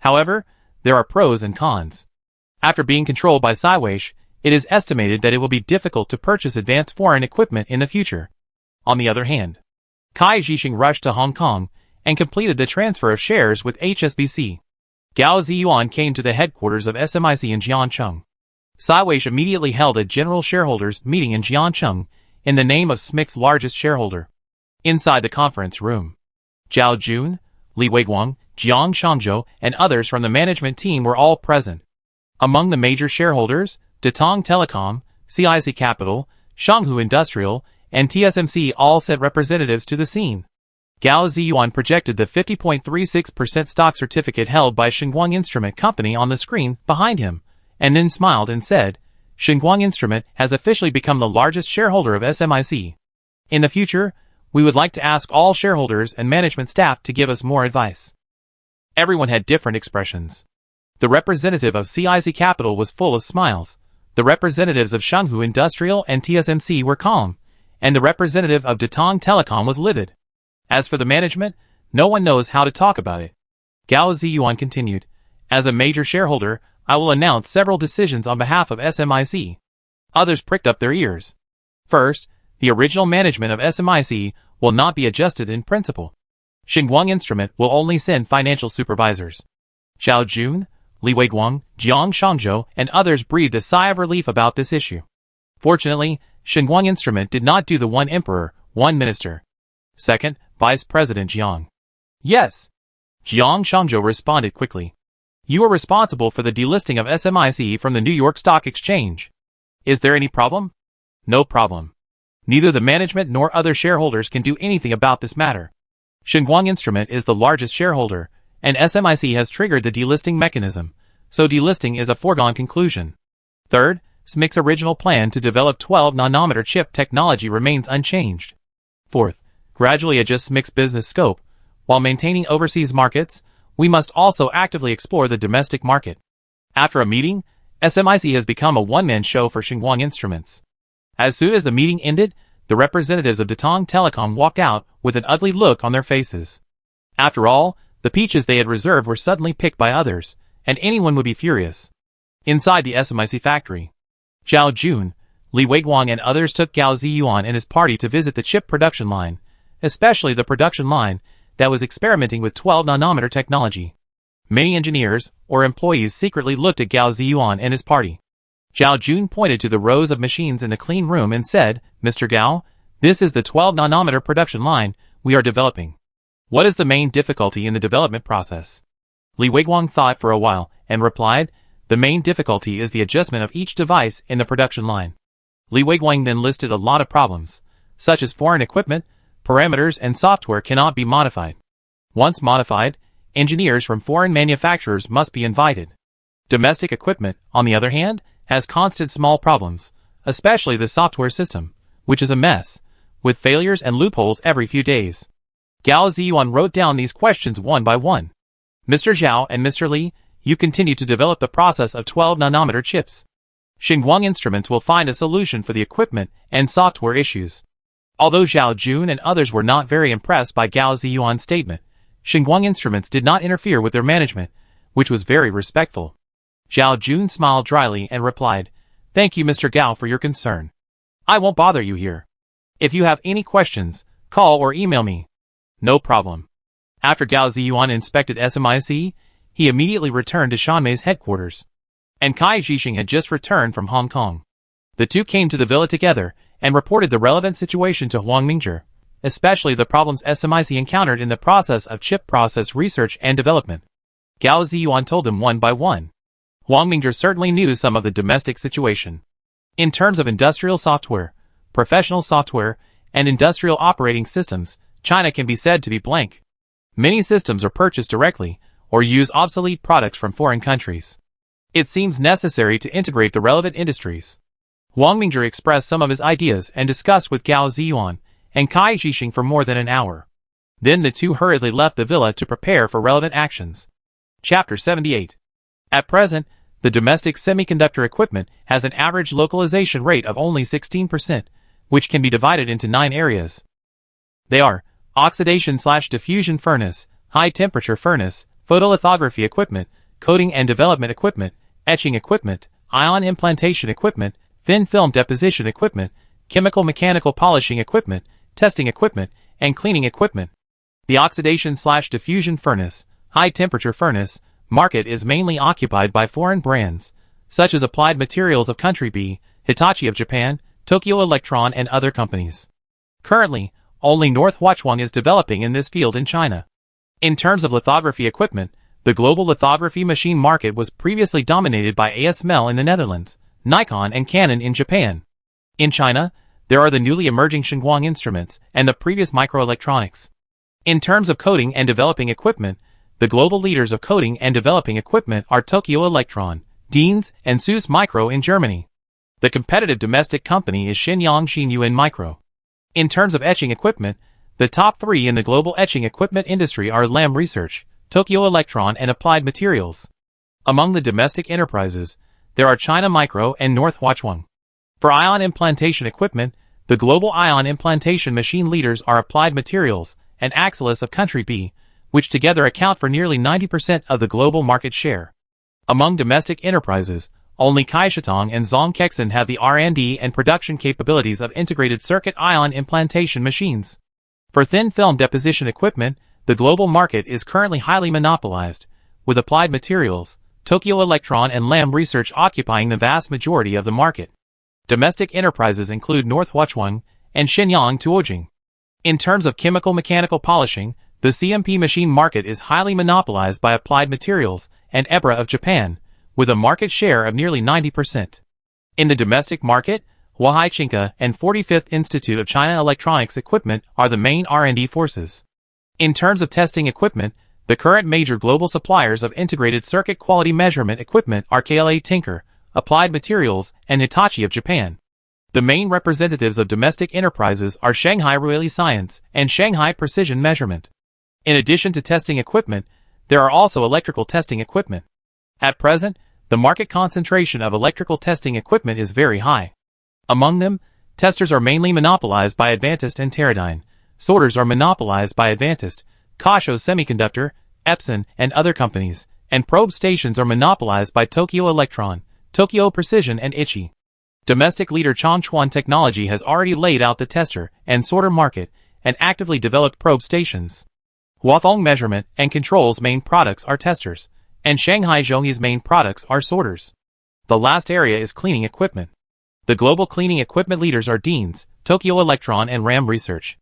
However, there are pros and cons. After being controlled by Siweish, it is estimated that it will be difficult to purchase advanced foreign equipment in the future. On the other hand, Kai Zhixing rushed to Hong Kong and completed the transfer of shares with HSBC. Gao Ziyuan came to the headquarters of SMIC in Jiangcheng. Siweish immediately held a general shareholders meeting in Jiangcheng in the name of SMIC's largest shareholder. Inside the conference room, Zhao Jun, Li Weiguang, Jiang Shangzhou, and others from the management team were all present. Among the major shareholders, Datong Telecom, CIC Capital, Shanghu Industrial, and TSMC all sent representatives to the scene. Gao Ziyuan projected the 50.36% stock certificate held by Shinguang Instrument Company on the screen behind him, and then smiled and said, Shinguang Instrument has officially become the largest shareholder of SMIC. In the future, we would like to ask all shareholders and management staff to give us more advice. Everyone had different expressions. The representative of CIC Capital was full of smiles. The representatives of Shanghai Industrial and TSMC were calm, and the representative of Datong Telecom was livid. As for the management, no one knows how to talk about it. Gao Ziyuan continued, as a major shareholder, I will announce several decisions on behalf of SMIC. Others pricked up their ears. First, the original management of SMIC will not be adjusted in principle. Xinguang Instrument will only send financial supervisors. Zhao Jun, Li Weiguang, Jiang Shangzhou, and others breathed a sigh of relief about this issue. Fortunately, Xinguang Instrument did not do the one emperor, one minister. Second, Vice President Jiang. Yes. Jiang Shangzhou responded quickly. You are responsible for the delisting of SMIC from the New York Stock Exchange. Is there any problem? No problem. Neither the management nor other shareholders can do anything about this matter. Xinguang Instrument is the largest shareholder, and SMIC has triggered the delisting mechanism, so delisting is a foregone conclusion. Third, SMIC's original plan to develop 12-nanometer chip technology remains unchanged. Fourth, gradually adjust SMIC's business scope. While maintaining overseas markets, we must also actively explore the domestic market. After a meeting, SMIC has become a one-man show for Xinguang Instruments. As soon as the meeting ended, the representatives of Datong Telecom walked out with an ugly look on their faces. After all, the peaches they had reserved were suddenly picked by others, and anyone would be furious. Inside the SMIC factory, Zhao Jun, Li Weiguang and others took Gao Ziyuan and his party to visit the chip production line, especially the production line that was experimenting with 12-nanometer technology. Many engineers or employees secretly looked at Gao Ziyuan and his party. Zhao Jun pointed to the rows of machines in the clean room and said, Mr. Gao, this is the 12-nanometer production line we are developing. What is the main difficulty in the development process? Li Weiguang thought for a while and replied, the main difficulty is the adjustment of each device in the production line. Li Weiguang then listed a lot of problems, such as foreign equipment, parameters and software cannot be modified. Once modified, engineers from foreign manufacturers must be invited. Domestic equipment, on the other hand, has constant small problems, especially the software system, which is a mess, with failures and loopholes every few days. Gao Ziyuan wrote down these questions one by one. Mr. Zhao and Mr. Li, you continue to develop the process of 12-nanometer chips. Xinguang Instruments will find a solution for the equipment and software issues. Although Zhao Jun and others were not very impressed by Gao Ziyuan's statement, Xinguang Instruments did not interfere with their management, which was very respectful. Zhao Jun smiled dryly and replied, Thank you, Mr. Gao, for your concern. I won't bother you here. If you have any questions, call or email me. No problem. After Gao Ziyuan inspected SMIC, he immediately returned to Shanmei's headquarters. And Kai Zhixing had just returned from Hong Kong. The two came to the villa together and reported the relevant situation to Huang Mingzhi, especially the problems SMIC encountered in the process of chip process research and development. Gao Ziyuan told them one by one. Huang Mingzhi certainly knew some of the domestic situation. In terms of industrial software, professional software, and industrial operating systems, China can be said to be blank. Many systems are purchased directly or use obsolete products from foreign countries. It seems necessary to integrate the relevant industries. Huang Mingzhi expressed some of his ideas and discussed with Gao Ziyuan and Kai Zhixing for more than an hour. Then the two hurriedly left the villa to prepare for relevant actions. Chapter 78. At present, the domestic semiconductor equipment has an average localization rate of only 16%, which can be divided into 9 areas. They are oxidation/diffusion furnace, high-temperature furnace, photolithography equipment, coating and development equipment, etching equipment, ion implantation equipment, thin film deposition equipment, chemical mechanical polishing equipment, testing equipment, and cleaning equipment. The oxidation/diffusion furnace, high-temperature furnace, market is mainly occupied by foreign brands, such as Applied Materials of Country B, Hitachi of Japan, Tokyo Electron and other companies. Currently, only North Huachuang is developing in this field in China. In terms of lithography equipment, the global lithography machine market was previously dominated by ASML in the Netherlands, Nikon and Canon in Japan. In China, there are the newly emerging Xinguang Instruments and the previous microelectronics. In terms of coating and developing equipment, the global leaders of coating and developing equipment are Tokyo Electron, Dienz, and SÜSS Micro in Germany. The competitive domestic company is Shenyang Xinyuan Micro. In terms of etching equipment, the top three in the global etching equipment industry are Lam Research, Tokyo Electron and Applied Materials. Among the domestic enterprises, there are China Micro and North Huachuang. For ion implantation equipment, the global ion implantation machine leaders are Applied Materials and Axelis of Country B, which together account for nearly 90% of the global market share. Among domestic enterprises, only Kaishatong and Zhongkexin have the R&D and production capabilities of integrated circuit ion implantation machines. For thin film deposition equipment, the global market is currently highly monopolized, with Applied Materials, Tokyo Electron and Lam Research occupying the vast majority of the market. Domestic enterprises include North Huachuang and Shenyang Tuojing. In terms of chemical mechanical polishing, the CMP machine market is highly monopolized by Applied Materials and EBRA of Japan, with a market share of nearly 90%. In the domestic market, Huahai Chinka and 45th Institute of China Electronics Equipment are the main R&D forces. In terms of testing equipment, the current major global suppliers of integrated circuit quality measurement equipment are KLA Tinker, Applied Materials, and Hitachi of Japan. The main representatives of domestic enterprises are Shanghai Ruili Science and Shanghai Precision Measurement. In addition to testing equipment, there are also electrical testing equipment. At present, the market concentration of electrical testing equipment is very high. Among them, testers are mainly monopolized by Advantest and Teradyne, sorters are monopolized by Advantest, Kasho Semiconductor, Epson, and other companies, and probe stations are monopolized by Tokyo Electron, Tokyo Precision and Ichi. Domestic leader Chongchuan Technology has already laid out the tester and sorter market and actively developed probe stations. Huafeng Measurement and Control's main products are testers, and Shanghai Zhongyi's main products are sorters. The last area is cleaning equipment. The global cleaning equipment leaders are Deans, Tokyo Electron and Lam Research.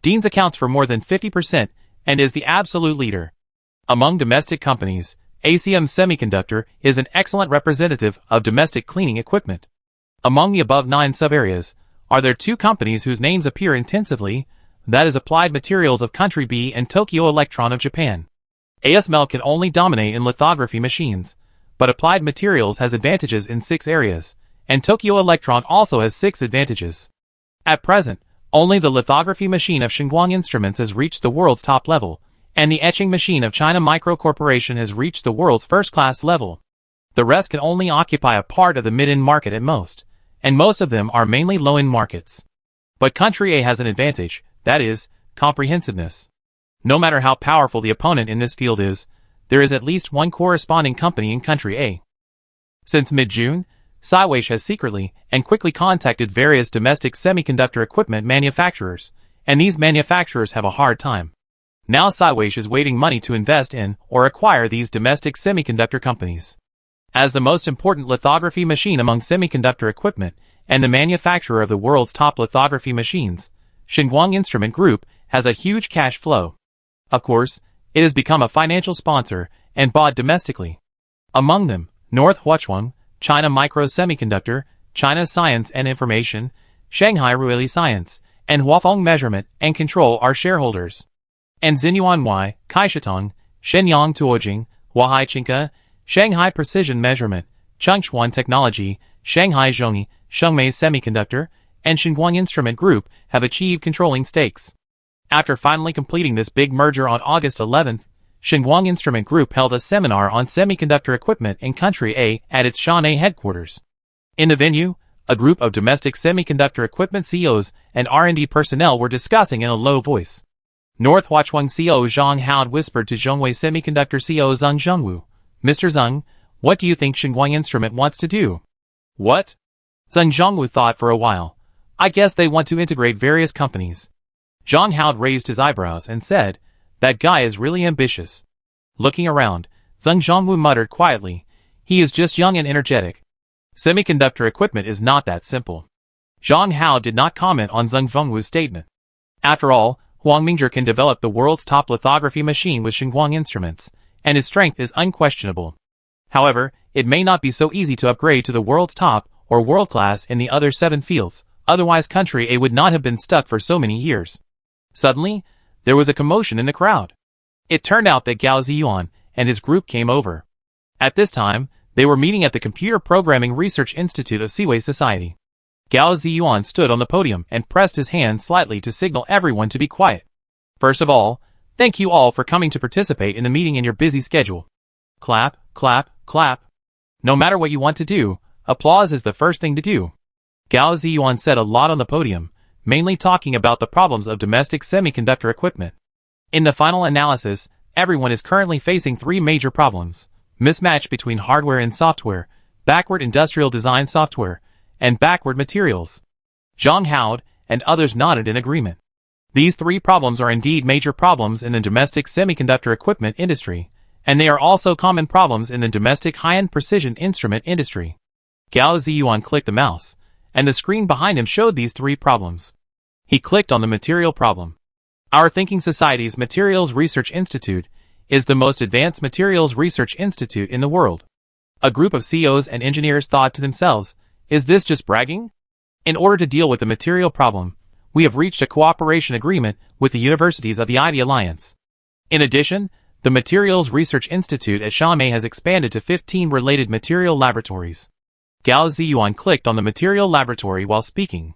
Deans accounts for more than 50% and is the absolute leader. Among domestic companies, ACM Semiconductor is an excellent representative of domestic cleaning equipment. Among the above 9 sub-areas, are there 2 companies whose names appear intensively, that is Applied Materials of Country B and Tokyo Electron of Japan. ASML can only dominate in lithography machines, but Applied Materials has advantages in 6 areas, and Tokyo Electron also has 6 advantages. At present, only the lithography machine of Xinguang Instruments has reached the world's top level, and the etching machine of China Micro Corporation has reached the world's first-class level. The rest can only occupy a part of the mid-end market at most, and most of them are mainly low-end markets. But Country A has an advantage, that is, comprehensiveness. No matter how powerful the opponent in this field is, there is at least one corresponding company in Country A. Since mid-June, Siweish has secretly and quickly contacted various domestic semiconductor equipment manufacturers, and these manufacturers have a hard time. Now Siweish is waiting money to invest in or acquire these domestic semiconductor companies. As the most important lithography machine among semiconductor equipment and the manufacturer of the world's top lithography machines, Xinguang Instrument Group has a huge cash flow. Of course, it has become a financial sponsor and bought domestically. Among them, North Huachuang, China Micro Semiconductor, China Science and Information, Shanghai Ruili Science, and Huafeng Measurement and Control are shareholders. And Xinyuan Y, Kaishatong, Shenyang Tuojing, Huahai Chinka, Shanghai Precision Measurement, Chongchuan Technology, Shanghai Zhongyi, Shengmei Semiconductor, and Xinguang Instrument Group have achieved controlling stakes. After finally completing this big merger on August 11th, Xinguang Instrument Group held a seminar on semiconductor equipment in Country A at its Shanghai headquarters. In the venue, a group of domestic semiconductor equipment CEOs and R&D personnel were discussing in a low voice. North Huachuang CEO Zhang Haod whispered to Zhongwei Semiconductor CEO Zheng Zhengwu, "Mr. Zheng, what do you think Xinguang Instrument wants to do?" "What?" Zheng Zhengwu thought for a while. "I guess they want to integrate various companies." Zhang Haod raised his eyebrows and said, "That guy is really ambitious." Looking around, Zheng Zhengwu muttered quietly, "He is just young and energetic. Semiconductor equipment is not that simple." Zhang Haod did not comment on Zheng Zhengwu's statement. After all, Huang Mingzhi can develop the world's top lithography machine with Xinguang Instruments, and his strength is unquestionable. However, it may not be so easy to upgrade to the world's top or world class in the other 7 fields, otherwise Country A would not have been stuck for so many years. Suddenly, there was a commotion in the crowd. It turned out that Gao Ziyuan and his group came over. At this time, they were meeting at the Computer Programming Research Institute of Siwei Society. Gao Ziyuan stood on the podium and pressed his hand slightly to signal everyone to be quiet. First of all, thank you all for coming to participate in the meeting in your busy schedule. Clap, clap, clap. No matter what you want to do, applause is the first thing to do. Gao Ziyuan said a lot on the podium, mainly talking about the problems of domestic semiconductor equipment. In the final analysis, everyone is currently facing three major problems: mismatch between hardware and software, backward industrial design software, and backward materials. Zhang Haod and others nodded in agreement. These three problems are indeed major problems in the domestic semiconductor equipment industry, and they are also common problems in the domestic high-end precision instrument industry. Gao Ziyuan clicked the mouse, and the screen behind him showed these three problems. He clicked on the material problem. Our Thinking Society's Materials Research Institute is the most advanced materials research institute in the world. A group of CEOs and engineers thought to themselves, is this just bragging? In order to deal with the material problem, we have reached a cooperation agreement with the universities of the ID Alliance. In addition, the Materials Research Institute at Shanmei has expanded to 15 related material laboratories. Gao Ziyuan clicked on the material laboratory while speaking.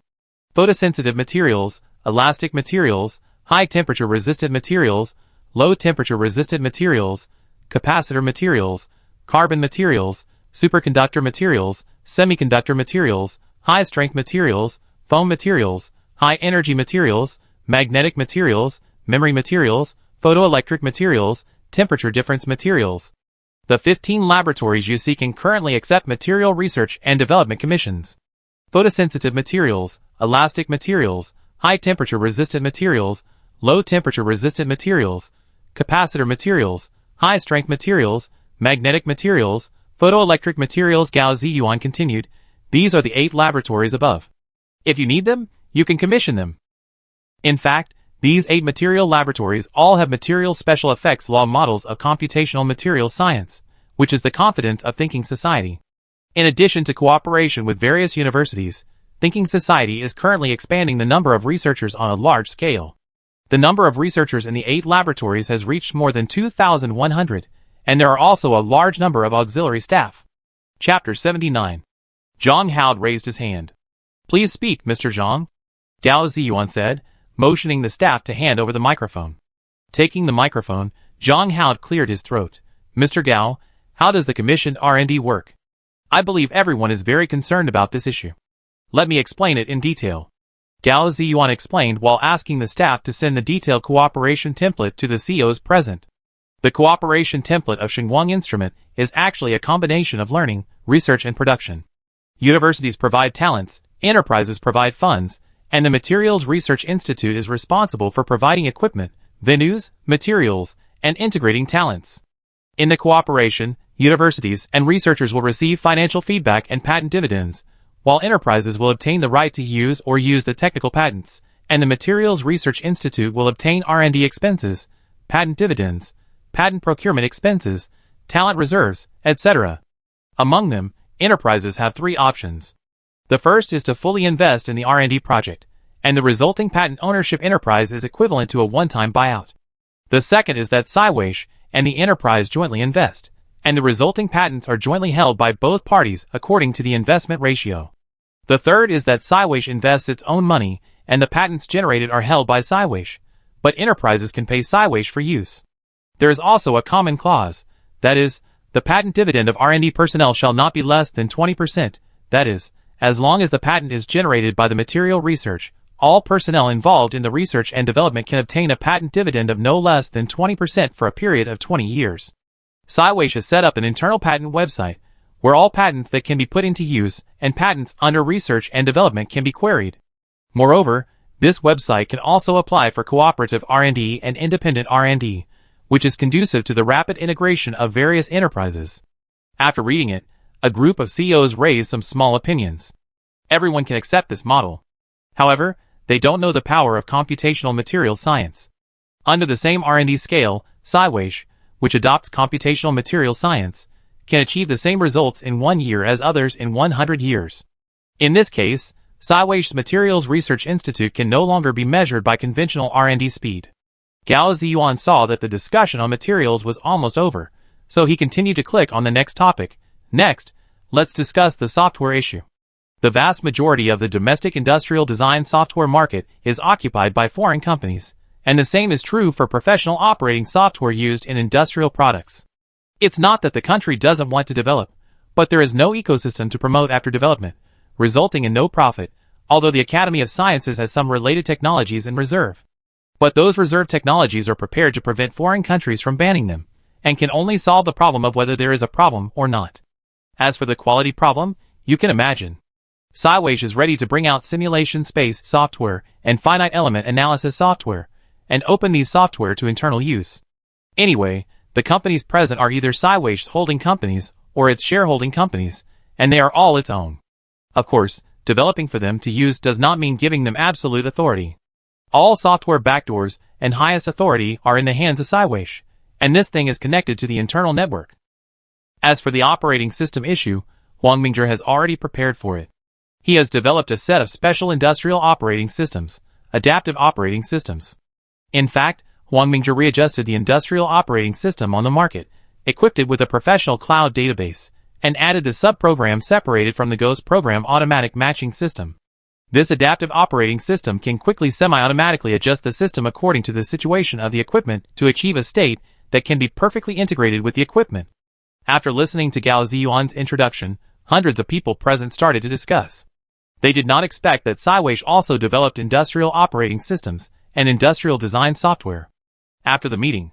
Photosensitive materials, elastic materials, high-temperature resistant materials, low-temperature resistant materials, capacitor materials, carbon materials, superconductor materials, semiconductor materials, high-strength materials, foam materials, high-energy materials, magnetic materials, memory materials, photoelectric materials, temperature difference materials. The 15 laboratories you see can currently accept material research and development commissions. Photosensitive materials, elastic materials, high-temperature resistant materials, low-temperature resistant materials, capacitor materials, high-strength materials, magnetic materials, photoelectric materials. Gao Ziyuan continued, these are the 8 laboratories above. If you need them, you can commission them. In fact, these 8 material laboratories all have material special effects law models of computational materials science, which is the confidence of Thinking Society. In addition to cooperation with various universities, Thinking Society is currently expanding the number of researchers on a large scale. The number of researchers in the 8 laboratories has reached more than 2,100, and there are also a large number of auxiliary staff. Chapter 79. Zhang Haod raised his hand. Please speak, Mr. Zhang. Gao Ziyuan said, motioning the staff to hand over the microphone. Taking the microphone, Zhang Haod cleared his throat. Mr. Gao, how does the commissioned R&D work? I believe everyone is very concerned about this issue. Let me explain it in detail. Gao Ziyuan explained while asking the staff to send the detailed cooperation template to the CEOs present. The cooperation template of Xinguang Instrument is actually a combination of learning, research and production. Universities provide talents, enterprises provide funds, and the Materials Research Institute is responsible for providing equipment, venues, materials, and integrating talents. In the cooperation, universities and researchers will receive financial feedback and patent dividends, while enterprises will obtain the right to use the technical patents, and the Materials Research Institute will obtain R&D expenses, patent dividends, patent procurement expenses, talent reserves, etc. Among them, enterprises have 3 options. The first is to fully invest in the R&D project, and the resulting patent ownership enterprise is equivalent to a one-time buyout. The second is that Siweish and the enterprise jointly invest, and the resulting patents are jointly held by both parties according to the investment ratio. The third is that Siweish invests its own money, and the patents generated are held by Siweish, but enterprises can pay Siweish for use. There is also a common clause, that is, the patent dividend of R&D personnel shall not be less than 20%, that is, as long as the patent is generated by the material research, all personnel involved in the research and development can obtain a patent dividend of no less than 20% for a period of 20 years. Siweish has set up an internal patent website, where all patents that can be put into use and patents under research and development can be queried. Moreover, this website can also apply for cooperative R&D and independent R&D, which is conducive to the rapid integration of various enterprises. After reading it, a group of CEOs raised some small opinions. Everyone can accept this model. However, they don't know the power of computational materials science. Under the same R&D scale, Siweish, which adopts computational materials science, can achieve the same results in 1 year as others in 100 years. In this case, Siweish's Materials Research Institute can no longer be measured by conventional R&D speed. Gao Ziyuan saw that the discussion on materials was almost over, so he continued to click on the next topic. Next, let's discuss the software issue. The vast majority of the domestic industrial design software market is occupied by foreign companies, and the same is true for professional operating software used in industrial products. It's not that the country doesn't want to develop, but there is no ecosystem to promote after development, resulting in no profit, although the Academy of Sciences has some related technologies in reserve. But those reserve technologies are prepared to prevent foreign countries from banning them, and can only solve the problem of whether there is a problem or not. As for the quality problem, you can imagine. SciWage is ready to bring out simulation space software and finite element analysis software, and open these software to internal use. Anyway, the companies present are either SciWage's holding companies or its shareholding companies, and they are all its own. Of course, developing for them to use does not mean giving them absolute authority. All software backdoors and highest authority are in the hands of SciWage, and this thing is connected to the internal network. As for the operating system issue, Huang Mingzhi has already prepared for it. He has developed a set of special industrial operating systems, adaptive operating systems. In fact, Huang Mingzhi readjusted the industrial operating system on the market, equipped it with a professional cloud database, and added the subprogram separated from the Ghost program automatic matching system. This adaptive operating system can quickly semi-automatically adjust the system according to the situation of the equipment to achieve a state that can be perfectly integrated with the equipment. After listening to Gao Ziyuan's introduction, hundreds of people present started to discuss. They did not expect that SciWage also developed industrial operating systems and industrial design software. After the meeting,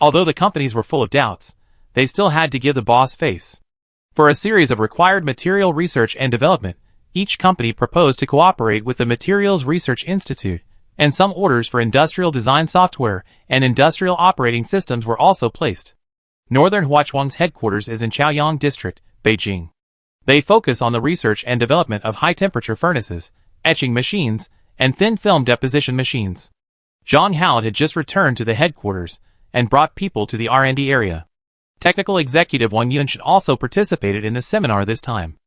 although the companies were full of doubts, they still had to give the boss face. For a series of required material research and development, each company proposed to cooperate with the Materials Research Institute, and some orders for industrial design software and industrial operating systems were also placed. Northern Huachuang's headquarters is in Chaoyang District, Beijing. They focus on the research and development of high-temperature furnaces, etching machines, and thin film deposition machines. Zhang Hao had just returned to the headquarters and brought people to the R&D area. Technical executive Wang Yunshan also participated in the seminar this time.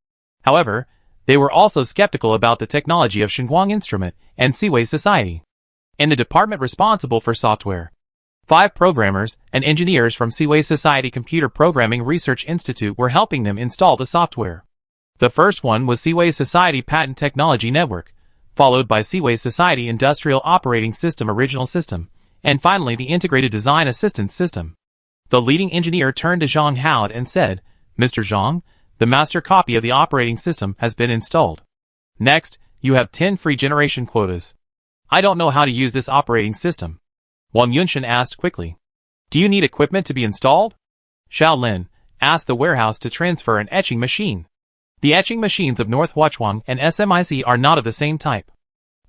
However, they were also skeptical about the technology of Xinguang Instrument and Seaway Society. In the department responsible for software, 5 programmers and engineers from Seaway Society Computer Programming Research Institute were helping them install the software. The first one was Seaway Society Patent Technology Network, followed by Seaway Society Industrial Operating System Original System, and finally the Integrated Design Assistance System. The leading engineer turned to Zhang Hao and said, "Mr. Zhang, the master copy of the operating system has been installed. Next, you have 10 free generation quotas. I don't know how to use this operating system." Wang Yunshan asked quickly, "Do you need equipment to be installed?" Xiao Lin asked the warehouse to transfer an etching machine. The etching machines of North Huachuang and SMIC are not of the same type.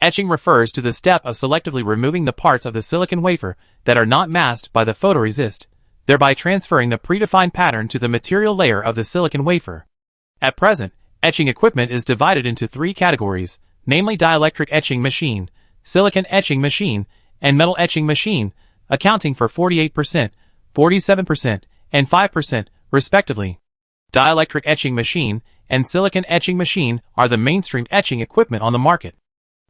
Etching refers to the step of selectively removing the parts of the silicon wafer that are not masked by the photoresist, thereby transferring the predefined pattern to the material layer of the silicon wafer. At present, etching equipment is divided into 3 categories, namely dielectric etching machine, silicon etching machine, and metal etching machine, accounting for 48%, 47%, and 5%, respectively. Dielectric etching machine and silicon etching machine are the mainstream etching equipment on the market.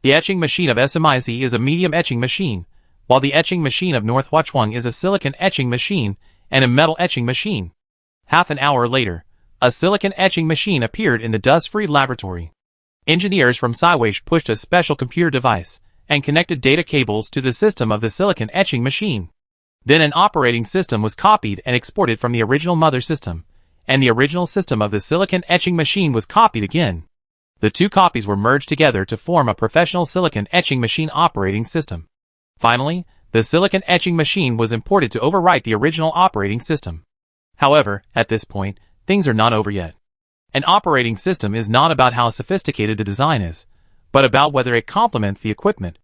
The etching machine of SMIC is a medium etching machine, while the etching machine of North Huachuang is a silicon etching machine and a metal etching machine. Half an hour later, a silicon etching machine appeared in the dust-free laboratory. Engineers from SciWage pushed a special computer device and connected data cables to the system of the silicon etching machine. Then an operating system was copied and exported from the original mother system, and the original system of the silicon etching machine was copied again. The 2 copies were merged together to form a professional silicon etching machine operating system. Finally, the silicon etching machine was imported to overwrite the original operating system. However, at this point, things are not over yet. An operating system is not about how sophisticated the design is, but about whether it complements the equipment.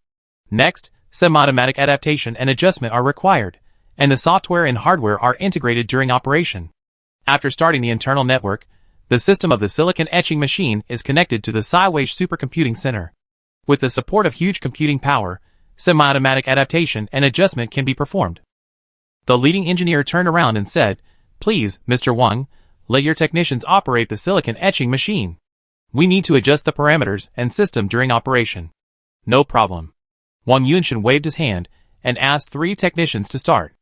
Next, semi-automatic adaptation and adjustment are required, and the software and hardware are integrated during operation. After starting the internal network, the system of the silicon etching machine is connected to the SciWage Supercomputing Center. With the support of huge computing power, semi-automatic adaptation and adjustment can be performed. The leading engineer turned around and said, "Please, Mr. Wang, let your technicians operate the silicon etching machine. We need to adjust the parameters and system during operation." "No problem." Wang Yunshan waved his hand and asked 3 technicians to start.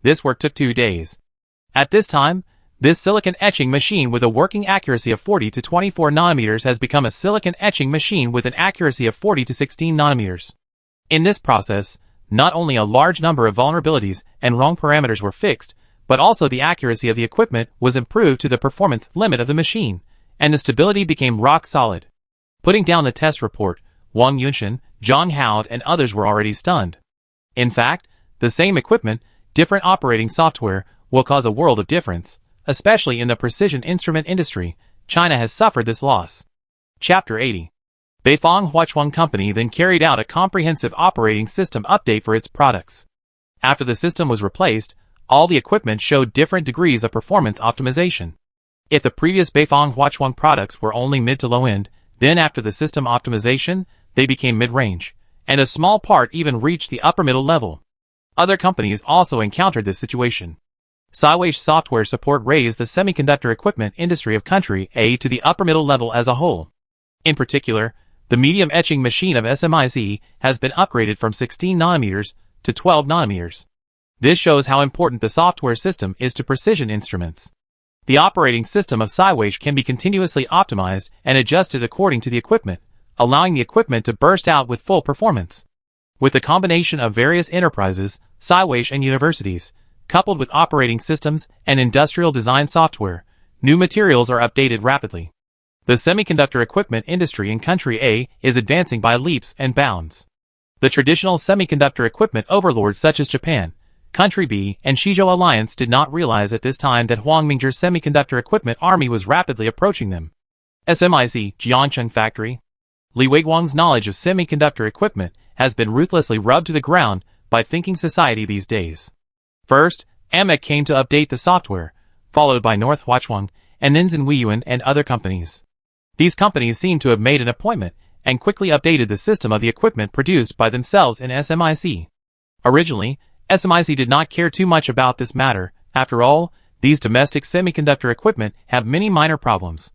This work took 2 days. At this time, This silicon etching machine with a working accuracy of 40 to 24 nanometers has become a silicon etching machine with an accuracy of 40 to 16 nanometers. In this process, not only a large number of vulnerabilities and wrong parameters were fixed, but also the accuracy of the equipment was improved to the performance limit of the machine, and the stability became rock solid. Putting down the test report, Wang Yunshan, Zhang Hao, and others were already stunned. In fact, the same equipment, different operating software, will cause a world of difference, especially in the precision instrument industry. China has suffered this loss. Chapter 80. Beifang Huachuang Company then carried out a comprehensive operating system update for its products. After the system was replaced, all the equipment showed different degrees of performance optimization. If the previous Beifang Huachuang products were only mid to low end, then after the system optimization, they became mid-range, and a small part even reached the upper middle level. Other companies also encountered this situation. Siweish software support raised the semiconductor equipment industry of country A to the upper middle level as a whole. In particular, the medium etching machine of SMIC has been upgraded from 16 nanometers to 12 nanometers. This shows how important the software system is to precision instruments. The operating system of Siweish can be continuously optimized and adjusted according to the equipment, allowing the equipment to burst out with full performance. With the combination of various enterprises, Siweish and universities, coupled with operating systems and industrial design software, new materials are updated rapidly. The semiconductor equipment industry in country A is advancing by leaps and bounds. The traditional semiconductor equipment overlords such as Japan, country B, and Shizhou Alliance did not realize at this time that Huangmingzhi's semiconductor equipment army was rapidly approaching them. SMIC, Jiangcheng Factory. Li Weiguang's knowledge of semiconductor equipment has been ruthlessly rubbed to the ground by thinking society these days. First, AMEC came to update the software, followed by North Huachuang, and then Zhenhuiyuan and other companies. These companies seem to have made an appointment and quickly updated the system of the equipment produced by themselves in SMIC. Originally, SMIC did not care too much about this matter. After all, these domestic semiconductor equipment have many minor problems.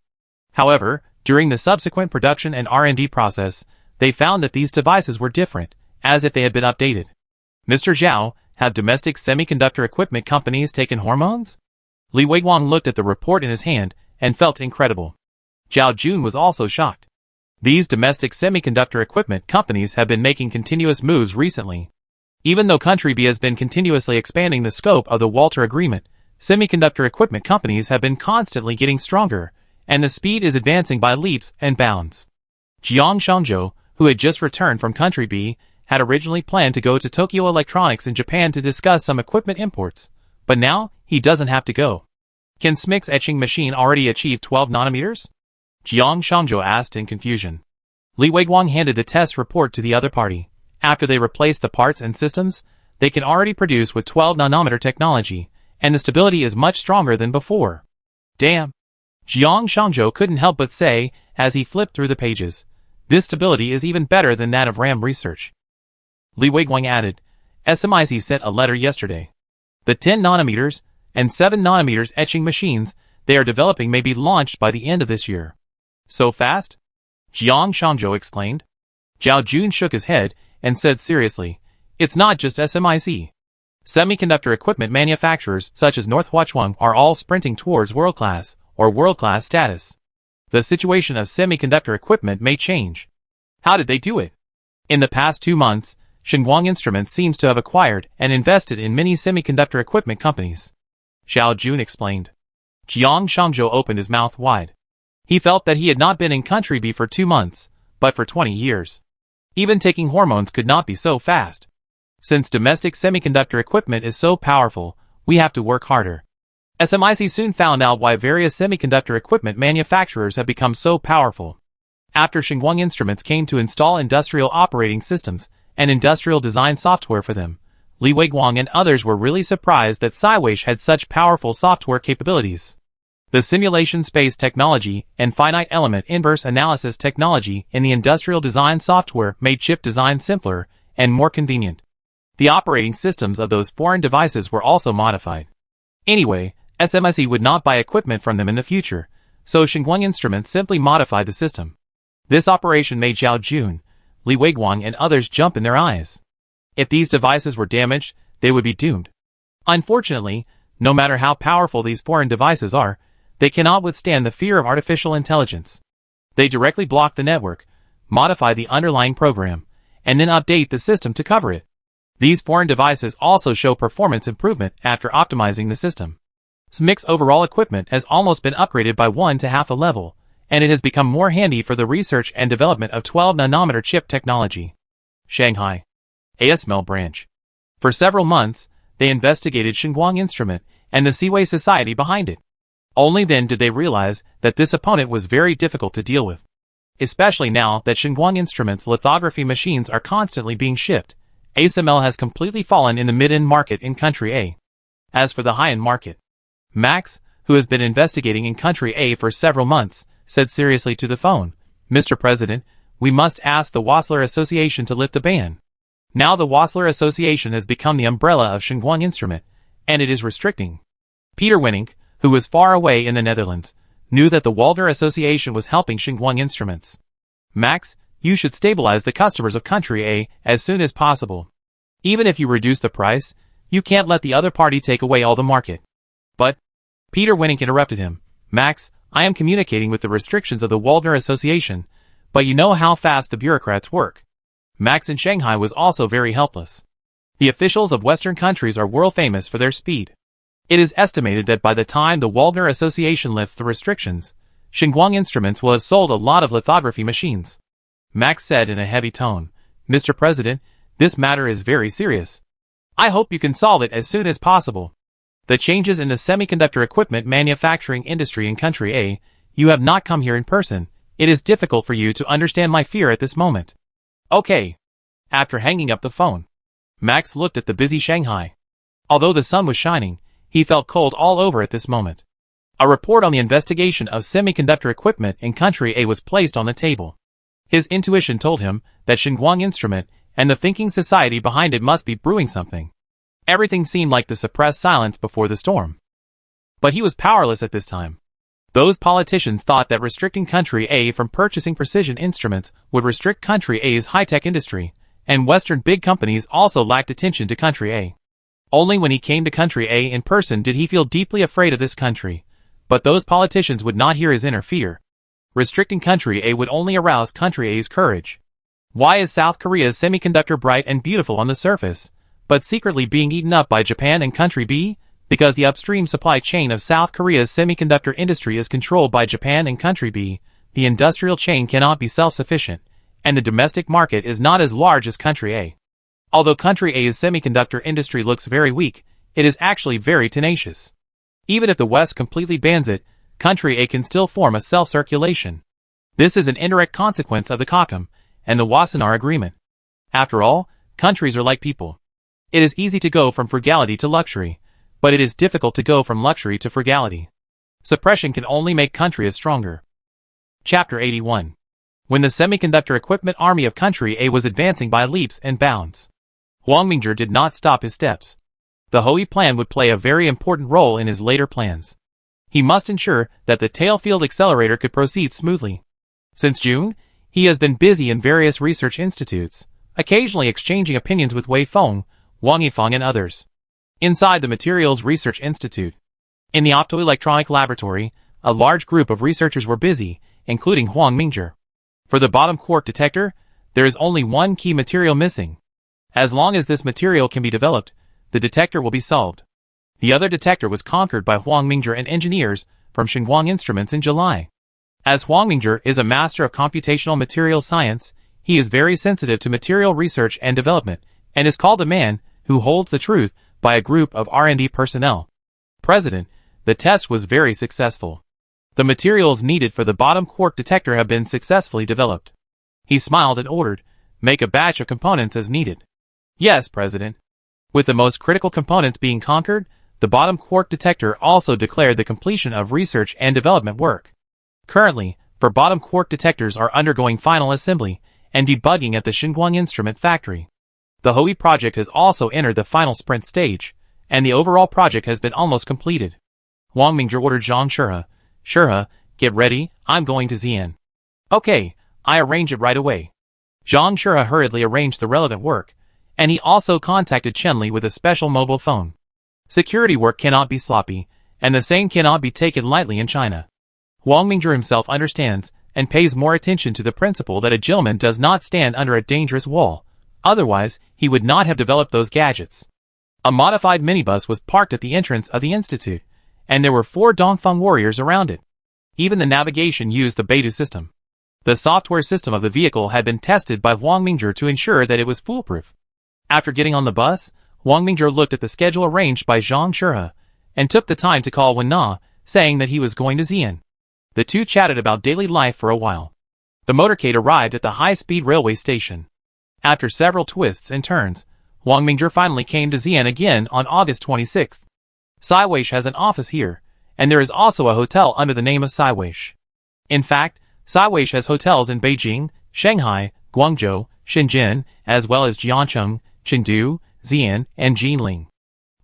However, during the subsequent production and R&D process, they found that these devices were different, as if they had been updated. Mr. Zhao, have domestic semiconductor equipment companies taken hormones? Li Weiguang looked at the report in his hand and felt incredible. Zhao Jun was also shocked. These domestic semiconductor equipment companies have been making continuous moves recently. Even though country B has been continuously expanding the scope of the Walter Agreement, semiconductor equipment companies have been constantly getting stronger, and the speed is advancing by leaps and bounds. Jiang Shangzhou, who had just returned from country B, had originally planned to go to Tokyo Electronics in Japan to discuss some equipment imports, but now he doesn't have to go. Can SMIC's etching machine already achieve 12 nanometers? Jiang Shangzhou asked in confusion. Li Weiguang handed the test report to the other party. After they replaced the parts and systems, they can already produce with 12 nanometer technology, and the stability is much stronger than before. Damn! Jiang Shangzhou couldn't help but say, as he flipped through the pages, this stability is even better than that of RAM research. Li Weiguang added, SMIC sent a letter yesterday. The 10 nanometers and 7 nanometers etching machines they are developing may be launched by the end of this year. So fast? Jiang Shangzhou exclaimed. Zhao Jun shook his head and said seriously, it's not just SMIC. Semiconductor equipment manufacturers such as North Huachuang are all sprinting towards world-class or world-class status. The situation of semiconductor equipment may change. How did they do it? In the past 2 months, Shenguang Instruments seems to have acquired and invested in many semiconductor equipment companies. Zhao Jun explained. Jiang Shangzhou opened his mouth wide. He felt that he had not been in country B for 2 months, but for 20 years. Even taking hormones could not be so fast. Since domestic semiconductor equipment is so powerful, we have to work harder. SMIC soon found out why various semiconductor equipment manufacturers have become so powerful. After Shenguang Instruments came to install industrial operating systems and industrial design software for them, Li Weiguang and others were really surprised that Siweish had such powerful software capabilities. The simulation space technology and finite element inverse analysis technology in the industrial design software made chip design simpler and more convenient. The operating systems of those foreign devices were also modified. Anyway, SMIC would not buy equipment from them in the future, so Shenguang Instruments simply modified the system. This operation made Zhao Jun, Li Weiguang and others jump in their eyes. If these devices were damaged, they would be doomed. Unfortunately, No matter how powerful these foreign devices are, they cannot withstand the fear of artificial intelligence. They directly block the network, modify the underlying program, and then update the system to cover it. These foreign devices also show performance improvement after optimizing the system. SMIC's overall equipment has almost been upgraded by 1 to half a level, and it has become more handy for the research and development of 12-nanometer chip technology. Shanghai ASML branch. For several months, they investigated Xinguang Instrument and the Seaway Society behind it. Only then did they realize that this opponent was very difficult to deal with. Especially now that Xinguang Instrument's lithography machines are constantly being shipped, ASML has completely fallen in the mid-end market in Country A. As for the high-end market, Max, who has been investigating in Country A for several months, said seriously to the phone, "Mr. President, we must ask the Wassler Association to lift the ban. Now the Wassler Association has become the umbrella of Xinguang Instrument, and it is restricting." Peter Winink, who was far away in the Netherlands, knew that the Waldner Association was helping Xinguang Instruments. "Max, you should stabilize the customers of Country A as soon as possible. Even if you reduce the price, you can't let the other party take away all the market." "But," Peter Winink interrupted him, "Max, I am communicating with the restrictions of the Waldner Association, but you know how fast the bureaucrats work." Max in Shanghai was also very helpless. The officials of Western countries are world famous for their speed. It is estimated that by the time the Waldner Association lifts the restrictions, Xinguang Instruments will have sold a lot of lithography machines. Max said in a heavy tone, "Mr. President, this matter is very serious. I hope you can solve it as soon as possible. The changes in the semiconductor equipment manufacturing industry in Country A, you have not come here in person. It is difficult for you to understand my fear at this moment." "Okay." After hanging up the phone, Max looked at the busy Shanghai. Although the sun was shining, he felt cold all over at this moment. A report on the investigation of semiconductor equipment in Country A was placed on the table. His intuition told him that Xinguang Instrument and the thinking society behind it must be brewing something. Everything seemed like the suppressed silence before the storm. But he was powerless at this time. Those politicians thought that restricting Country A from purchasing precision instruments would restrict Country A's high-tech industry, and Western big companies also lacked attention to Country A. Only when he came to Country A in person did he feel deeply afraid of this country, but those politicians would not hear his inner fear. Restricting Country A would only arouse Country A's courage. Why is South Korea's semiconductor bright and beautiful on the surface, but secretly being eaten up by Japan and Country B? Because the upstream supply chain of South Korea's semiconductor industry is controlled by Japan and Country B, the industrial chain cannot be self-sufficient, and the domestic market is not as large as Country A. Although Country A's semiconductor industry looks very weak, it is actually very tenacious. Even if the West completely bans it, Country A can still form a self-circulation. This is an indirect consequence of the COCOM and the Wassenaar Agreement. After all, countries are like people. It is easy to go from frugality to luxury, but it is difficult to go from luxury to frugality. Suppression can only make countries stronger. Chapter 81. When the semiconductor equipment army of Country A was advancing by leaps and bounds, Huang Mingzhi did not stop his steps. The Hoi plan would play a very important role in his later plans. He must ensure that the Tailfield Accelerator could proceed smoothly. Since June, he has been busy in various research institutes, occasionally exchanging opinions with Wei Feng, Wang Yifeng and others. Inside the Materials Research Institute, in the optoelectronic laboratory, a large group of researchers were busy, including Huang Mingzhi. For the bottom quark detector, there is only one key material missing. As long as this material can be developed, the detector will be solved. The other detector was conquered by Huang Mingzhi and engineers from Xinguang Instruments in July. As Huang Mingzhi is a master of computational materials science, he is very sensitive to material research and development, and is called the man who holds the truth by a group of R&D personnel. President, the test was very successful. The materials needed for the bottom quark detector have been successfully developed. He smiled and ordered, "Make a batch of components as needed." "Yes, President." With the most critical components being conquered, the bottom quark detector also declared the completion of research and development work. Currently, for bottom quark detectors are undergoing final assembly and debugging at the Xinguang Instrument factory. The Hoi project has also entered the final sprint stage, and the overall project has been almost completed. Huang Mingzhi ordered Zhang Shurha, "Shurha, get ready, I'm going to Xi'an." "Okay, I arrange it right away." Zhang Shurha hurriedly arranged the relevant work, and he also contacted Chen Li with a special mobile phone. Security work cannot be sloppy, and the same cannot be taken lightly in China. Wang Mingzhi himself understands and pays more attention to the principle that a gentleman does not stand under a dangerous wall, otherwise he would not have developed those gadgets. A modified minibus was parked at the entrance of the institute, and there were 4 Dongfeng warriors around it. Even the navigation used the Beidou system. The software system of the vehicle had been tested by Wang Mingzhi to ensure that it was foolproof. After getting on the bus, Wang Mingzhi looked at the schedule arranged by Zhang Shurhe, and took the time to call Wen Na, saying that he was going to Xi'an. The two chatted about daily life for a while. The motorcade arrived at the high-speed railway station. After several twists and turns, Wang Mingzhi finally came to Xi'an again on August 26th. Saiweish has an office here, and there is also a hotel under the name of Saiweish. In fact, Saiweish has hotels in Beijing, Shanghai, Guangzhou, Shenzhen, as well as Jiancheng, Chengdu, Xi'an, and Jinling.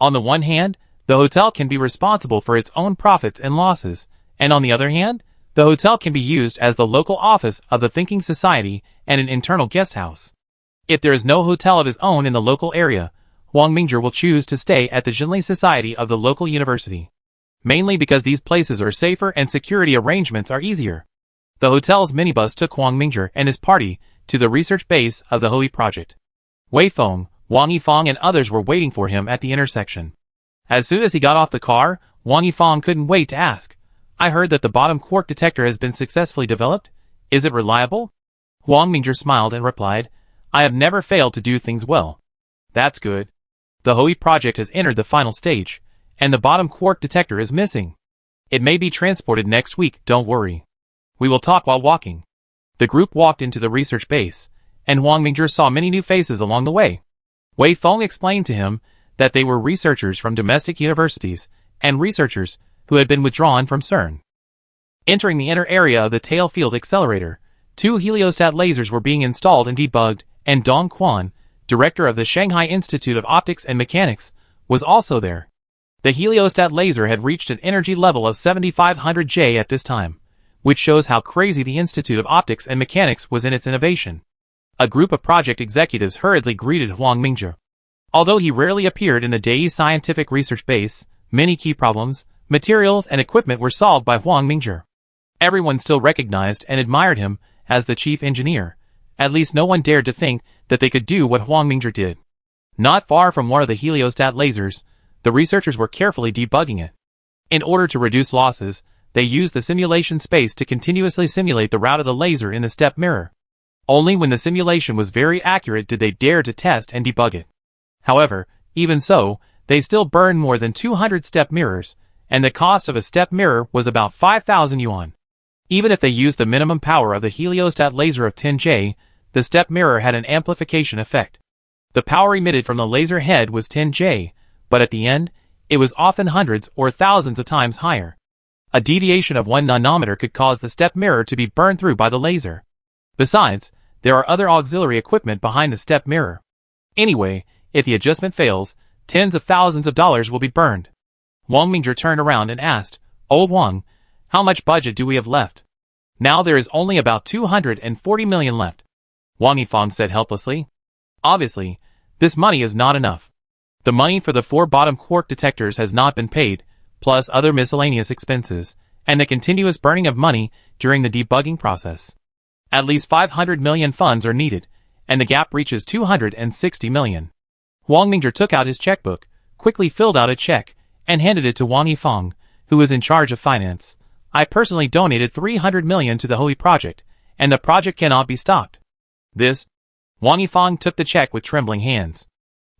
On the one hand, the hotel can be responsible for its own profits and losses, and on the other hand, the hotel can be used as the local office of the Thinking Society and an internal guest house. If there is no hotel of his own in the local area, Wang Mingzhi will choose to stay at the Jinling Society of the local university. Mainly because these places are safer and security arrangements are easier. The hotel's minibus took Wang Mingzhi and his party to the research base of the Hui project. Wei Feng, Wang Yifang and others were waiting for him at the intersection. As soon as he got off the car, Wang Yifang couldn't wait to ask, "I heard that the bottom quark detector has been successfully developed. Is it reliable?" Wang Mingzhi smiled and replied, "I have never failed to do things well." "That's good. The Hui project has entered the final stage, and the bottom quark detector is missing. It may be transported next week, don't worry. We will talk while walking." The group walked into the research base, and Wang Mingzhi saw many new faces along the way. Wei Feng explained to him that they were researchers from domestic universities and researchers who had been withdrawn from CERN. Entering the inner area of the tail field accelerator, 2 heliostat lasers were being installed and debugged, and Dong Quan, director of the Shanghai Institute of Optics and Mechanics, was also there. The heliostat laser had reached an energy level of 7500 J at this time, which shows how crazy the Institute of Optics and Mechanics was in its innovation. A group of project executives hurriedly greeted Wang Mingzhi. Although he rarely appeared in the Dai scientific research base, many key problems, materials and equipment were solved by Wang Mingzhi. Everyone still recognized and admired him as the chief engineer. At least no one dared to think that they could do what Wang Mingzhi did. Not far from one of the heliostat lasers, the researchers were carefully debugging it. In order to reduce losses, they used the simulation space to continuously simulate the route of the laser in the step mirror. Only when the simulation was very accurate did they dare to test and debug it. However, even so, they still burned more than 200 step mirrors, and the cost of a step mirror was about 5,000 yuan. Even if they used the minimum power of the heliostat laser of 10 J, the step mirror had an amplification effect. The power emitted from the laser head was 10 J, but at the end, it was often hundreds or thousands of times higher. A deviation of 1 nanometer could cause the step mirror to be burned through by the laser. Besides, there are other auxiliary equipment behind the step mirror. Anyway, if the adjustment fails, tens of thousands of dollars will be burned. Wang Mingzhi turned around and asked, "Old Wang, how much budget do we have left?" "Now there is only about 240 million left," Wang Yifang said helplessly. "Obviously, this money is not enough. The money for the 4 bottom quark detectors has not been paid, plus other miscellaneous expenses, and the continuous burning of money during the debugging process. At least 500 million funds are needed, and the gap reaches 260 million. Wang Mingzhi took out his checkbook, quickly filled out a check, and handed it to Wang Yifang, who was in charge of finance. "I personally donated 300 million to the Hui project, and the project cannot be stopped." This, Wang Yifang took the check with trembling hands.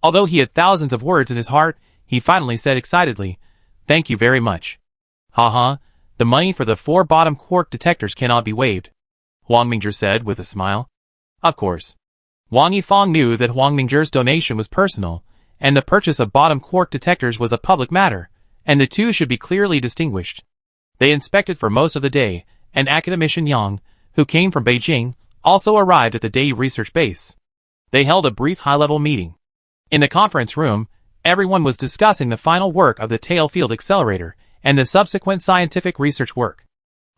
Although he had thousands of words in his heart, he finally said excitedly, "Thank you very much." "Haha, the money for the 4 bottom quark detectors cannot be waived," Wang Mingzhi said with a smile. Of course. Wang Yifang knew that Wang Mingzhi's donation was personal, and the purchase of bottom quark detectors was a public matter, and the two should be clearly distinguished. They inspected for most of the day, and academician Yang, who came from Beijing, also arrived at the Dai research base. They held a brief high-level meeting. In the conference room, everyone was discussing the final work of the tail field accelerator and the subsequent scientific research work.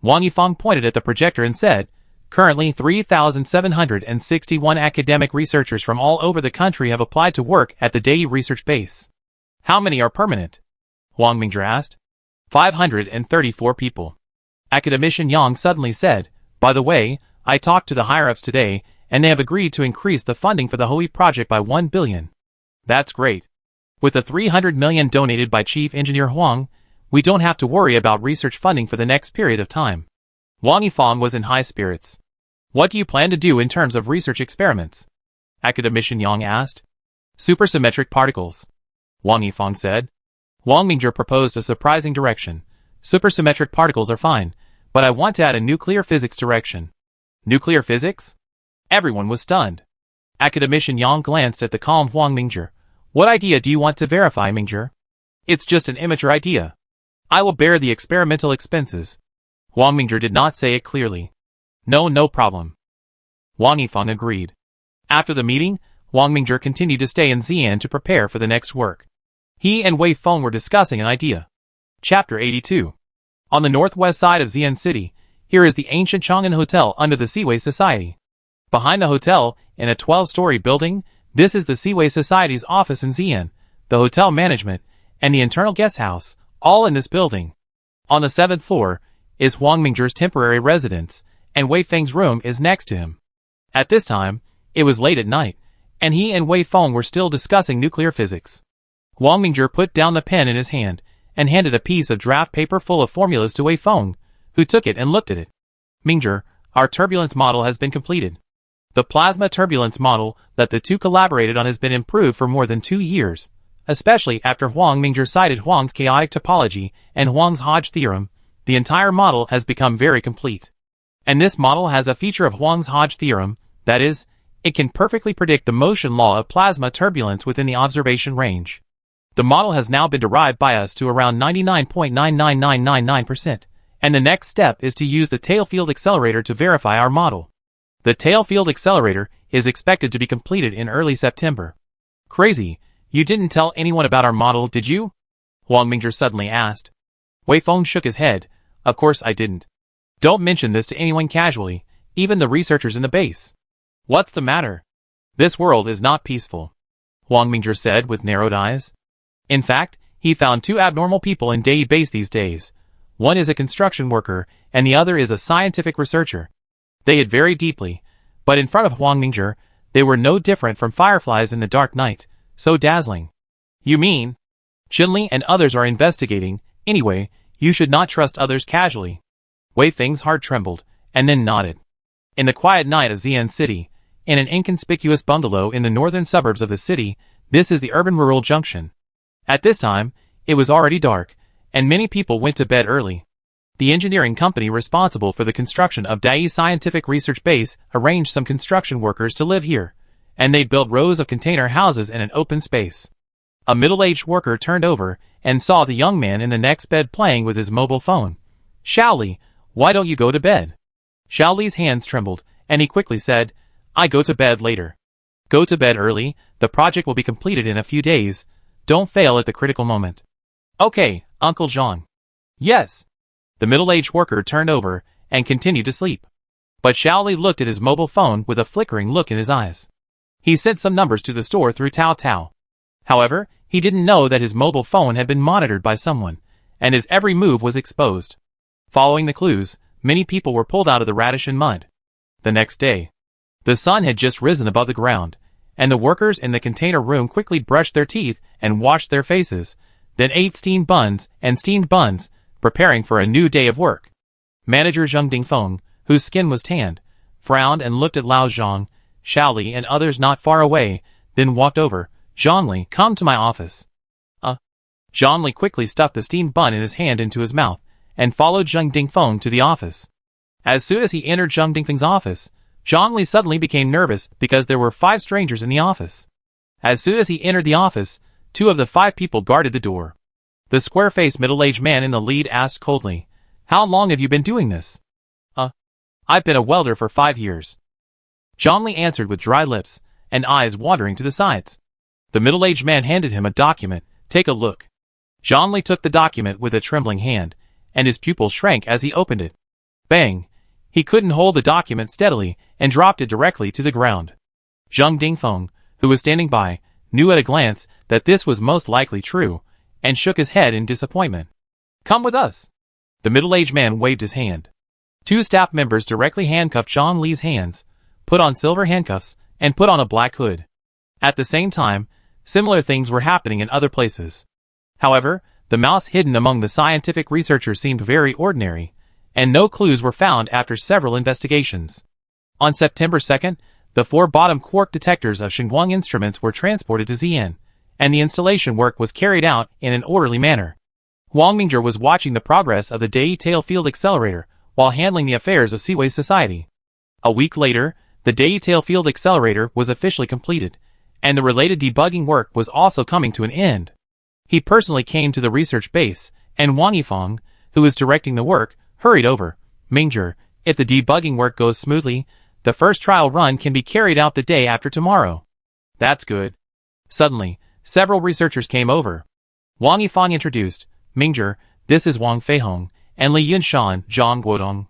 Wang Yifang pointed at the projector and said, "Currently 3,761 academic researchers from all over the country have applied to work at the Dai research base. How many are permanent? Huang Mingzhi asked. 534 people. Academician Yang suddenly said, by the way, I talked to the higher-ups today, and they have agreed to increase the funding for the Hui project by 1 billion. That's great. With the 300 million donated by Chief Engineer Huang, we don't have to worry about research funding for the next period of time. Wang Yifang was in high spirits. What do you plan to do in terms of research experiments? Academician Yang asked. Supersymmetric particles. Wang Yifang said. Huang Mingzhi proposed a surprising direction. Supersymmetric particles are fine, but I want to add a nuclear physics direction. Nuclear physics? Everyone was stunned. Academician Yang glanced at the calm Huang Mingzhi. What idea do you want to verify, Mingzhi? It's just an immature idea. I will bear the experimental expenses. Huang Mingzhi did not say it clearly. No problem. Wang Yifang agreed. After the meeting, Huang Mingzhi continued to stay in Xi'an to prepare for the next work. He and Wei Feng were discussing an idea. Chapter 82. On the northwest side of Xi'an City, here is the ancient Chang'an Hotel under the Seaway Society. Behind the hotel, in a 12-story building, this is the Seaway Society's office in Xi'an, the hotel management, and the internal guest house, all in this building. On the 7th floor is Huang Mingzhi's temporary residence, and Wei Feng's room is next to him. At this time, it was late at night, and he and Wei Feng were still discussing nuclear physics. Huang Mingzhi put down the pen in his hand, and handed a piece of draft paper full of formulas to Wei Feng, who took it and looked at it. Mingzhi, our turbulence model has been completed. The plasma turbulence model that the two collaborated on has been improved for more than 2 years, especially after Huang Mingzhi cited Huang's chaotic topology and Huang's Hodge theorem. The entire model has become very complete. And this model has a feature of Huang's Hodge theorem, that is, it can perfectly predict the motion law of plasma turbulence within the observation range. The model has now been derived by us to around 99.99999%, and the next step is to use the tail field accelerator to verify our model. The tail field accelerator is expected to be completed in early September. Crazy, you didn't tell anyone about our model, did you? Huang Mingzhi suddenly asked. Wei Feng shook his head. Of course I didn't. Don't mention this to anyone casually, even the researchers in the base. What's the matter? This world is not peaceful. Huang Mingzhi said with narrowed eyes. In fact, he found 2 abnormal people in Dai base these days. One is a construction worker, and the other is a scientific researcher. They hid very deeply, but in front of Huang Mingzhi, they were no different from fireflies in the dark night, so dazzling. You mean? Qinli and others are investigating. Anyway, you should not trust others casually. Wei Feng's heart trembled, and then nodded. In the quiet night of Xi'an City, in an inconspicuous bungalow in the northern suburbs of the city, this is the urban-rural junction. At this time, it was already dark, and many people went to bed early. The engineering company responsible for the construction of Dai Scientific Research Base arranged some construction workers to live here, and they built rows of container houses in an open space. A middle-aged worker turned over and saw the young man in the next bed playing with his mobile phone. Shaoli, why don't you go to bed? Shaoli's hands trembled, and he quickly said, I go to bed later. Go to bed early, the project will be completed in a few days. Don't fail at the critical moment. Okay, Uncle John. Yes. The middle-aged worker turned over and continued to sleep. But Shaoli looked at his mobile phone with a flickering look in his eyes. He sent some numbers to the store through Tao Tao. However, he didn't know that his mobile phone had been monitored by someone, and his every move was exposed. Following the clues, many people were pulled out of the radish and mud. The next day, the sun had just risen above the ground, and the workers in the container room quickly brushed their teeth and washed their faces, then ate steamed buns, preparing for a new day of work. Manager Zheng Dingfeng, whose skin was tanned, frowned and looked at Lao Zhang, Shaoli and others not far away, then walked over. Zhongli, come to my office. Zhongli quickly stuffed the steamed bun in his hand into his mouth, and followed Zheng Dingfeng to the office. As soon as he entered Zheng Dingfeng's office, Zhongli suddenly became nervous because there were 5 strangers in the office. As soon as he entered the office, 2 of the 5 people guarded the door. The square-faced middle-aged man in the lead asked coldly, How long have you been doing this? I've been a welder for 5 years. Zhongli answered with dry lips, and eyes wandering to the sides. The middle-aged man handed him a document. Take a look. Zhongli took the document with a trembling hand, and his pupils shrank as he opened it. Bang! He couldn't hold the document steadily, and dropped it directly to the ground. Zheng Dingfeng, who was standing by, knew at a glance that this was most likely true, and shook his head in disappointment. "Come with us." The middle-aged man waved his hand. Two staff members directly handcuffed John Lee's hands, put on silver handcuffs, and put on a black hood. At the same time, similar things were happening in other places. However, the mouse hidden among the scientific researchers seemed very ordinary, and no clues were found after several investigations. On September 2nd, the 4 bottom quark detectors of Xinguang Instruments were transported to Xi'an, and the installation work was carried out in an orderly manner. Huang Mingzhi was watching the progress of the Daytail Field Accelerator while handling the affairs of Seaway Society. A week later, the Daytail Field Accelerator was officially completed, and the related debugging work was also coming to an end. He personally came to the research base, and Wang Yifeng, who was directing the work, hurried over. "Mingzhi, if the debugging work goes smoothly, the first trial run can be carried out the day after tomorrow." "That's good." Suddenly, several researchers came over. Wang Yifeng introduced, "Mingzhi, this is Wang Feihong, and Li Yunshan, Zhang Guodong."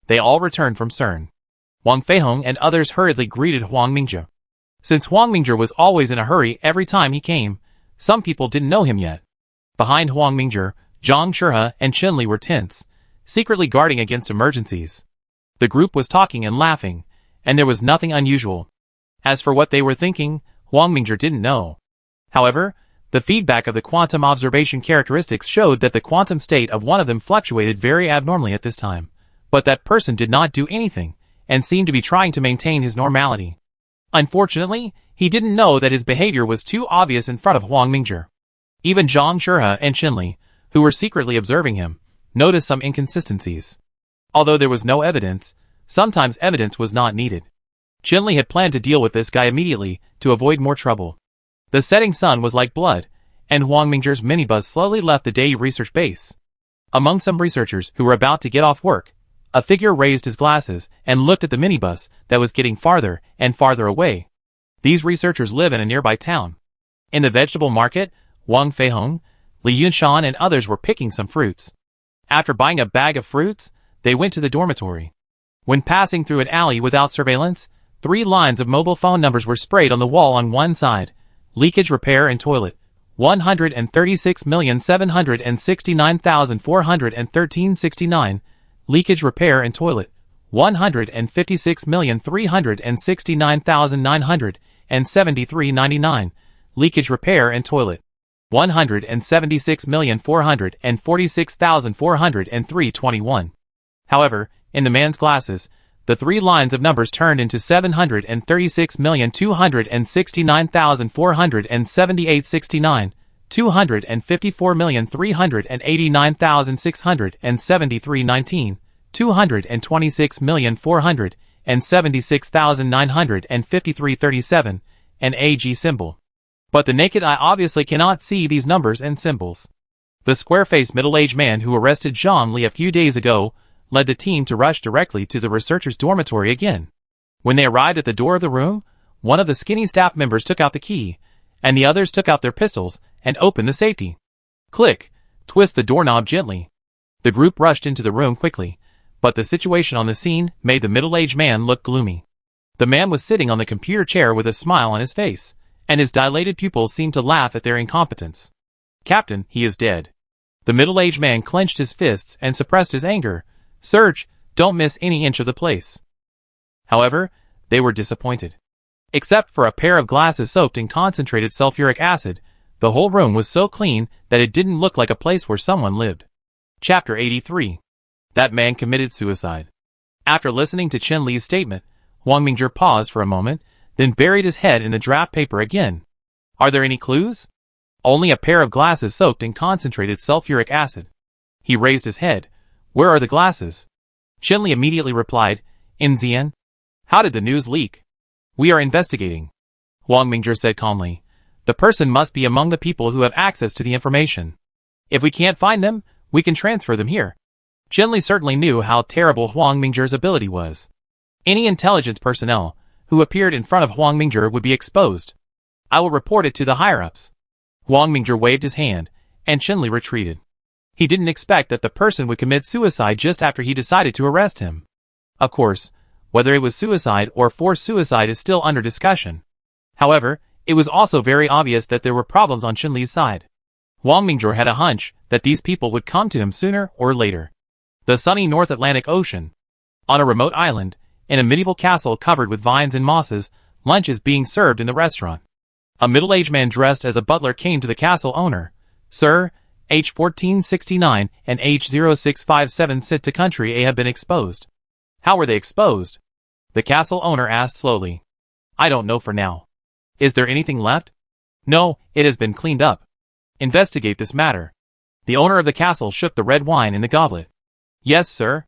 They all returned from CERN. Wang Feihong and others hurriedly greeted Huang Mingzhi. Since Huang Mingzhi was always in a hurry every time he came, some people didn't know him yet. Behind Huang Mingzhi, Zhang Shurhe and Chen Li were tense, secretly guarding against emergencies. The group was talking and laughing, and there was nothing unusual. As for what they were thinking, Huang Mingzhi didn't know. However, the feedback of the quantum observation characteristics showed that the quantum state of one of them fluctuated very abnormally at this time, but that person did not do anything, and seemed to be trying to maintain his normality. Unfortunately, he didn't know that his behavior was too obvious in front of Huang Mingzhi. Even Zhang Shurhe and Chen Li, who were secretly observing him, noticed some inconsistencies. Although there was no evidence, sometimes evidence was not needed. Chen Li had planned to deal with this guy immediately to avoid more trouble. The setting sun was like blood, and Huang Mingzhi's minibus slowly left the Day research base. Among some researchers who were about to get off work, a figure raised his glasses and looked at the minibus that was getting farther and farther away. These researchers live in a nearby town. In the vegetable market, Wang Feihong, Li Yunshan and others were picking some fruits. After buying a bag of fruits, they went to the dormitory. When passing through an alley without surveillance, 3 lines of mobile phone numbers were sprayed on the wall on one side: leakage repair and toilet, 136,769,413.69, leakage repair and toilet, 156,369,973.99, leakage repair and toilet, 176,446,403.21. However, in the man's glasses, the 3 lines of numbers turned into 736,269,478.69, 254,389,673.19, 226,476,953.37, an AG symbol. But the naked eye obviously cannot see these numbers and symbols. The square-faced middle-aged man who arrested Zhang Li a few days ago led the team to rush directly to the researchers' dormitory again. When they arrived at the door of the room, one of the skinny staff members took out the key, and the others took out their pistols and opened the safety. Click, twist the doorknob gently. The group rushed into the room quickly, but the situation on the scene made the middle-aged man look gloomy. The man was sitting on the computer chair with a smile on his face, and his dilated pupils seemed to laugh at their incompetence. "Captain, he is dead." The middle-aged man clenched his fists and suppressed his anger. "Surge, don't miss any inch of the place." However, they were disappointed. Except for a pair of glasses soaked in concentrated sulfuric acid, the whole room was so clean that it didn't look like a place where someone lived. Chapter 83. That man committed suicide. After listening to Chen Li's statement, Huang Mingzhi paused for a moment, then buried his head in the draft paper again. Are there any clues? Only a pair of glasses soaked in concentrated sulfuric acid. He raised his head. Where are the glasses? Chen Li immediately replied, "In Xi'an." "How did the news leak?" "We are investigating," Huang Mingzhi said calmly. "The person must be among the people who have access to the information. If we can't find them, we can transfer them here." Chen Li certainly knew how terrible Huang Mingzhi's ability was. Any intelligence personnel who appeared in front of Huang Mingzhi would be exposed. "I will report it to the higher-ups." Huang Mingzhi waved his hand, and Chen Li retreated. He didn't expect that the person would commit suicide just after he decided to arrest him. Of course, whether it was suicide or forced suicide is still under discussion. However, It was also very obvious that there were problems on Xinli's side. Wang Mingjie had a hunch that these people would come to him sooner or later. The sunny North Atlantic Ocean. On a remote island, in a medieval castle covered with vines and mosses, lunch is being served in the restaurant. A middle-aged man dressed as a butler came to the castle owner. "Sir, H1469 and H0657 sit to country A have been exposed." "How were they exposed?" the castle owner asked slowly. "I don't know for now." "Is there anything left?" "No, it has been cleaned up." "Investigate this matter." The owner of the castle shook the red wine in the goblet. "Yes, sir."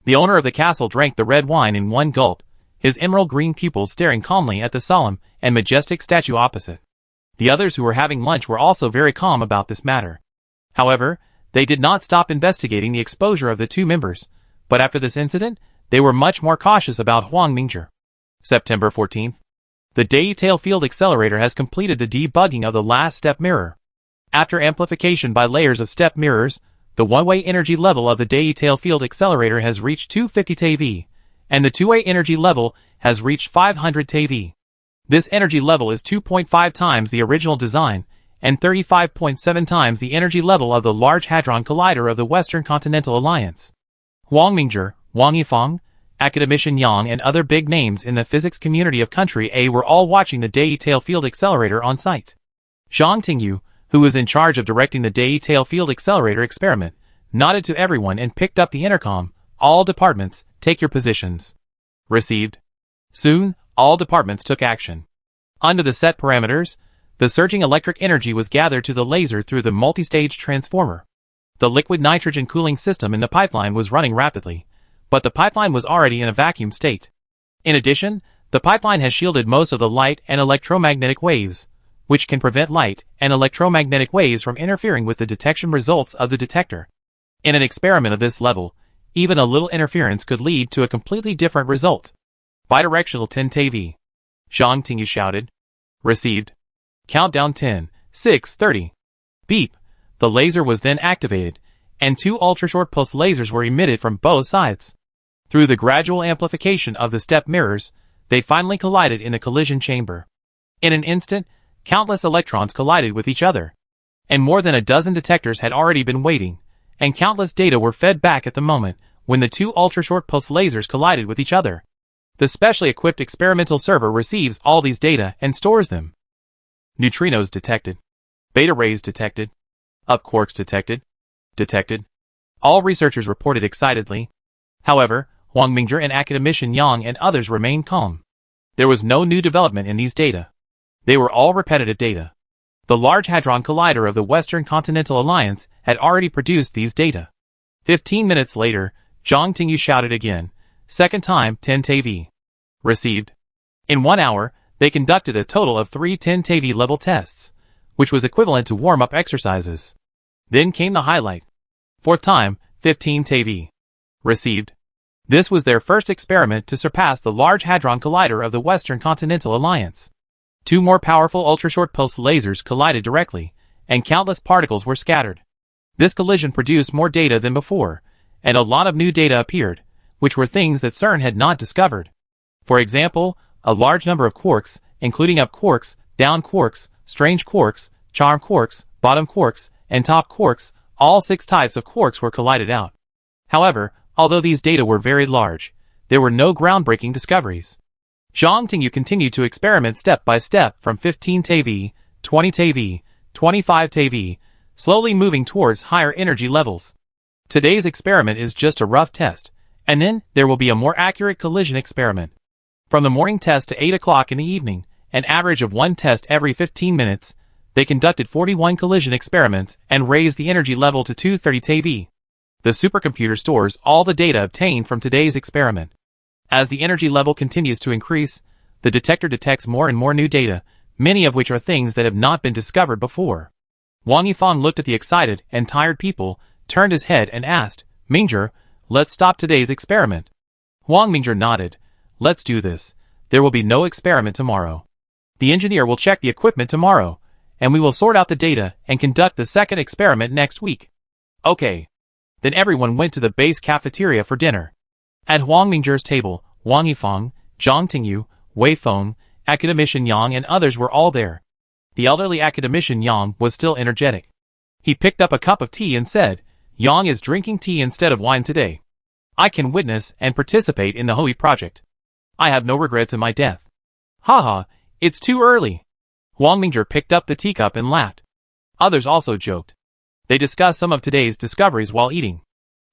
The owner of the castle drank the red wine in one gulp, his emerald green pupils staring calmly at the solemn and majestic statue opposite. The others who were having lunch were also very calm about this matter. However, they did not stop investigating the exposure of the two members, but after this incident, they were much more cautious about Wang Mingjie. September 14th. The detail field accelerator has completed the debugging of the last step mirror. After amplification by layers of step mirrors, the one-way energy level of the detail field accelerator has reached 250 TeV, and the two-way energy level has reached 500 TeV. This energy level is 2.5 times the original design, and 35.7 times the energy level of the Large Hadron Collider of the Western Continental Alliance. Wang Mingjie, Wang Yifeng, Academician Yang and other big names in the physics community of Country A were all watching the detail field accelerator on site. Zhang Tingyu, who was in charge of directing the detail field accelerator experiment, nodded to everyone and picked up the intercom. "All departments, take your positions." Received. Soon, all departments took action. Under the set parameters, the surging electric energy was gathered to the laser through the multi-stage transformer. The liquid nitrogen cooling system in the pipeline was running rapidly, but the pipeline was already in a vacuum state. In addition, the pipeline has shielded most of the light and electromagnetic waves, which can prevent light and electromagnetic waves from interfering with the detection results of the detector. In an experiment of this level, even a little interference could lead to a completely different result. Bidirectional 10 TeV. Zhang Tingyu shouted. Received. Countdown 10, 6, 30. Beep. The laser was then activated, and two ultra-short pulse lasers were emitted from both sides. Through the gradual amplification of the step mirrors, they finally collided in the collision chamber. In an instant, countless electrons collided with each other. And more than a dozen detectors had already been waiting, and countless data were fed back at the moment when the two ultra-short pulse lasers collided with each other. The specially equipped experimental server receives all these data and stores them. Neutrinos detected. Beta rays detected. Up quarks detected. Detected. All researchers reported excitedly. However, Wang Mingjie and Academician Yang and others remained calm. There was no new development in these data. They were all repetitive data. The Large Hadron Collider of the Western Continental Alliance had already produced these data. 15 minutes later, Zhang Tingyu shouted again, second time 10 TeV. Received. In 1 hour, they conducted a total of 3 10 TeV level tests, which was equivalent to warm-up exercises. Then came the highlight. Fourth time, 15 TeV. Received. This was their first experiment to surpass the Large Hadron Collider of the Western Continental Alliance. Two more powerful ultra-short pulse lasers collided directly, and countless particles were scattered. This collision produced more data than before, and a lot of new data appeared, which were things that CERN had not discovered. For example, a large number of quarks, including up quarks, down quarks, strange quarks, charm quarks, bottom quarks, and top quarks, all 6 types of quarks were collided out. However, although these data were very large, there were no groundbreaking discoveries. Zhang Tingyu continued to experiment step by step from 15 TeV, 20 TeV, 25 TeV, slowly moving towards higher energy levels. Today's experiment is just a rough test, and then there will be a more accurate collision experiment. From the morning test to 8 o'clock in the evening, an average of 1 test every 15 minutes, they conducted 41 collision experiments and raised the energy level to 230 TeV. The supercomputer stores all the data obtained from today's experiment. As the energy level continues to increase, the detector detects more and more new data, many of which are things that have not been discovered before. Wang Yifeng looked at the excited and tired people, turned his head and asked, Mingjie, let's stop today's experiment. Wang Mingjie nodded. Let's do this. There will be no experiment tomorrow. The engineer will check the equipment tomorrow, and we will sort out the data and conduct the second experiment next week. Okay. Then everyone went to the base cafeteria for dinner. At Wang Mingjie's table, Wang Yifeng, Zhang Tingyu, Wei Feng, Academician Yang and others were all there. The elderly academician Yang was still energetic. He picked up a cup of tea and said, "Yang is drinking tea instead of wine today. I can witness and participate in the Hui project. I have no regrets in my death." "Haha, it's too early." Huang Mingzhi picked up the teacup and laughed. Others also joked. They discussed some of today's discoveries while eating.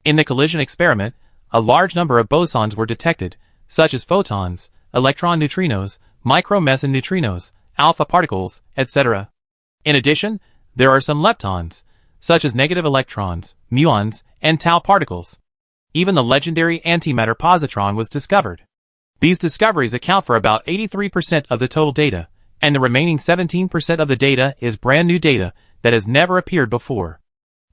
In the collision experiment, a large number of bosons were detected, such as photons, electron neutrinos, micro-meson neutrinos, alpha particles, etc. In addition, there are some leptons, such as negative electrons, muons, and tau particles. Even the legendary antimatter positron was discovered. These discoveries account for about 83% of the total data, and the remaining 17% of the data is brand new data that has never appeared before.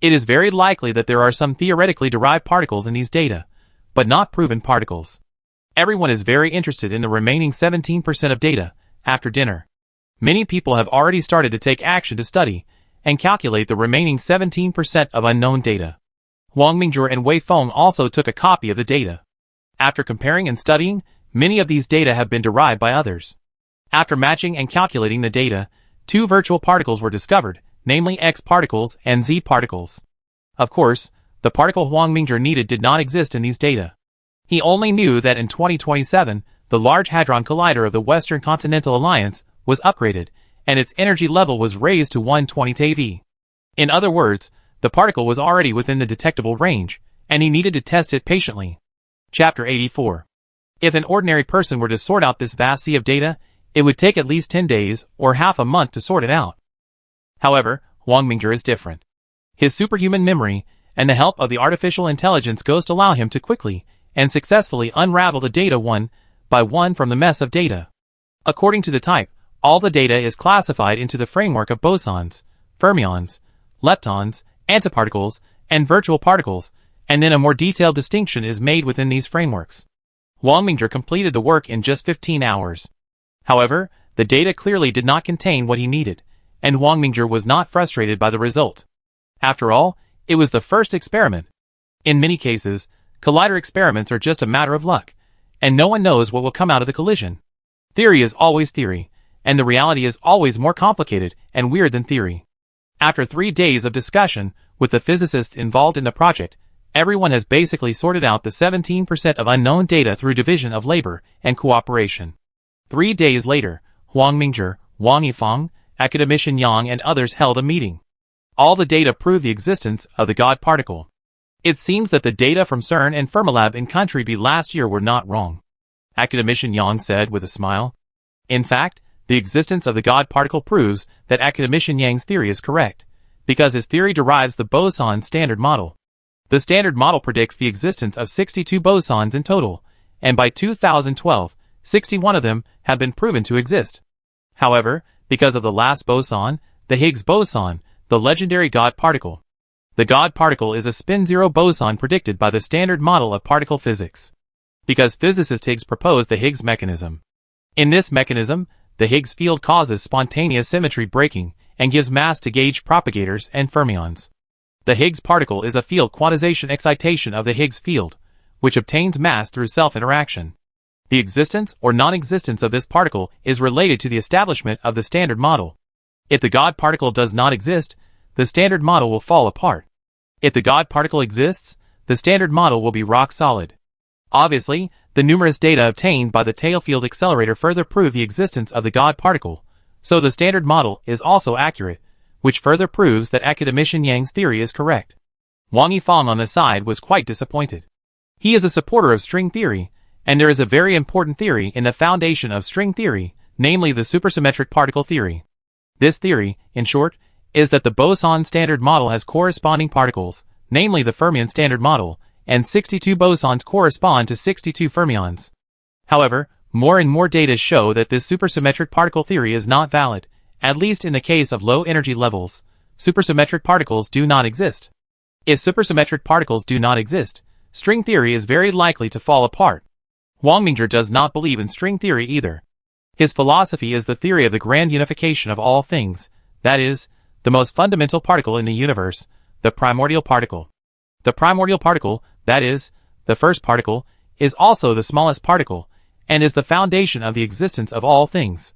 It is very likely that there are some theoretically derived particles in these data, but not proven particles. Everyone is very interested in the remaining 17% of data after dinner. Many people have already started to take action to study and calculate the remaining 17% of unknown data. Huang Mingzhi and Wei Feng also took a copy of the data. After comparing and studying, many of these data have been derived by others. After matching and calculating the data, two virtual particles were discovered, namely X particles and Z particles. Of course, the particle Huang Mingzhi needed did not exist in these data. He only knew that in 2027, the Large Hadron Collider of the Western Continental Alliance was upgraded, and its energy level was raised to 120 TeV. In other words, the particle was already within the detectable range, and he needed to test it patiently. Chapter 84. If an ordinary person were to sort out this vast sea of data, it would take at least 10 days or half a month to sort it out. However, Huang Mingzhi is different. His superhuman memory and the help of the artificial intelligence ghost allow him to quickly and successfully unravel the data one by one from the mess of data. According to the type, all the data is classified into the framework of bosons, fermions, leptons, antiparticles, and virtual particles, and then a more detailed distinction is made within these frameworks. Huang Mingzhi completed the work in just 15 hours. However, the data clearly did not contain what he needed, and Huang Mingzhi was not frustrated by the result. After all, it was the first experiment. In many cases, collider experiments are just a matter of luck, and no one knows what will come out of the collision. Theory is always theory, and the reality is always more complicated and weird than theory. After 3 days of discussion with the physicists involved in the project, everyone has basically sorted out the 17% of unknown data through division of labor and cooperation. 3 days later, Huang Mingzhi, Wang Yifeng, Academician Yang and others held a meeting. All the data prove the existence of the God particle. It seems that the data from CERN and Fermilab in Country B last year were not wrong. Academician Yang said with a smile. In fact, the existence of the God particle proves that Academician Yang's theory is correct, because his theory derives the boson standard model. The standard model predicts the existence of 62 bosons in total, and by 2012, 61 of them have been proven to exist. However, because of the last boson, the Higgs boson, the legendary God particle. The God particle is a spin-zero boson predicted by the standard model of particle physics. Because physicist Higgs proposed the Higgs mechanism. In this mechanism, the Higgs field causes spontaneous symmetry breaking and gives mass to gauge propagators and fermions. The Higgs particle is a field quantization excitation of the Higgs field, which obtains mass through self-interaction. The existence or non-existence of this particle is related to the establishment of the standard model. If the God particle does not exist, the standard model will fall apart. If the God particle exists, the standard model will be rock solid. Obviously, the numerous data obtained by the tail field accelerator further prove the existence of the God particle, so the standard model is also accurate, which further proves that Academician Yang's theory is correct. Wang Yifeng on the side was quite disappointed. He is a supporter of string theory, and there is a very important theory in the foundation of string theory, namely the supersymmetric particle theory. This theory, in short, is that the boson standard model has corresponding particles, namely the fermion standard model, and 62 bosons correspond to 62 fermions. However, more and more data show that this supersymmetric particle theory is not valid, at least in the case of low energy levels. Supersymmetric particles do not exist. If supersymmetric particles do not exist, string theory is very likely to fall apart. Huang Mingzhi does not believe in string theory either. His philosophy is the theory of the grand unification of all things, that is, the most fundamental particle in the universe, the primordial particle. The primordial particle, that is, the first particle, is also the smallest particle, and is the foundation of the existence of all things.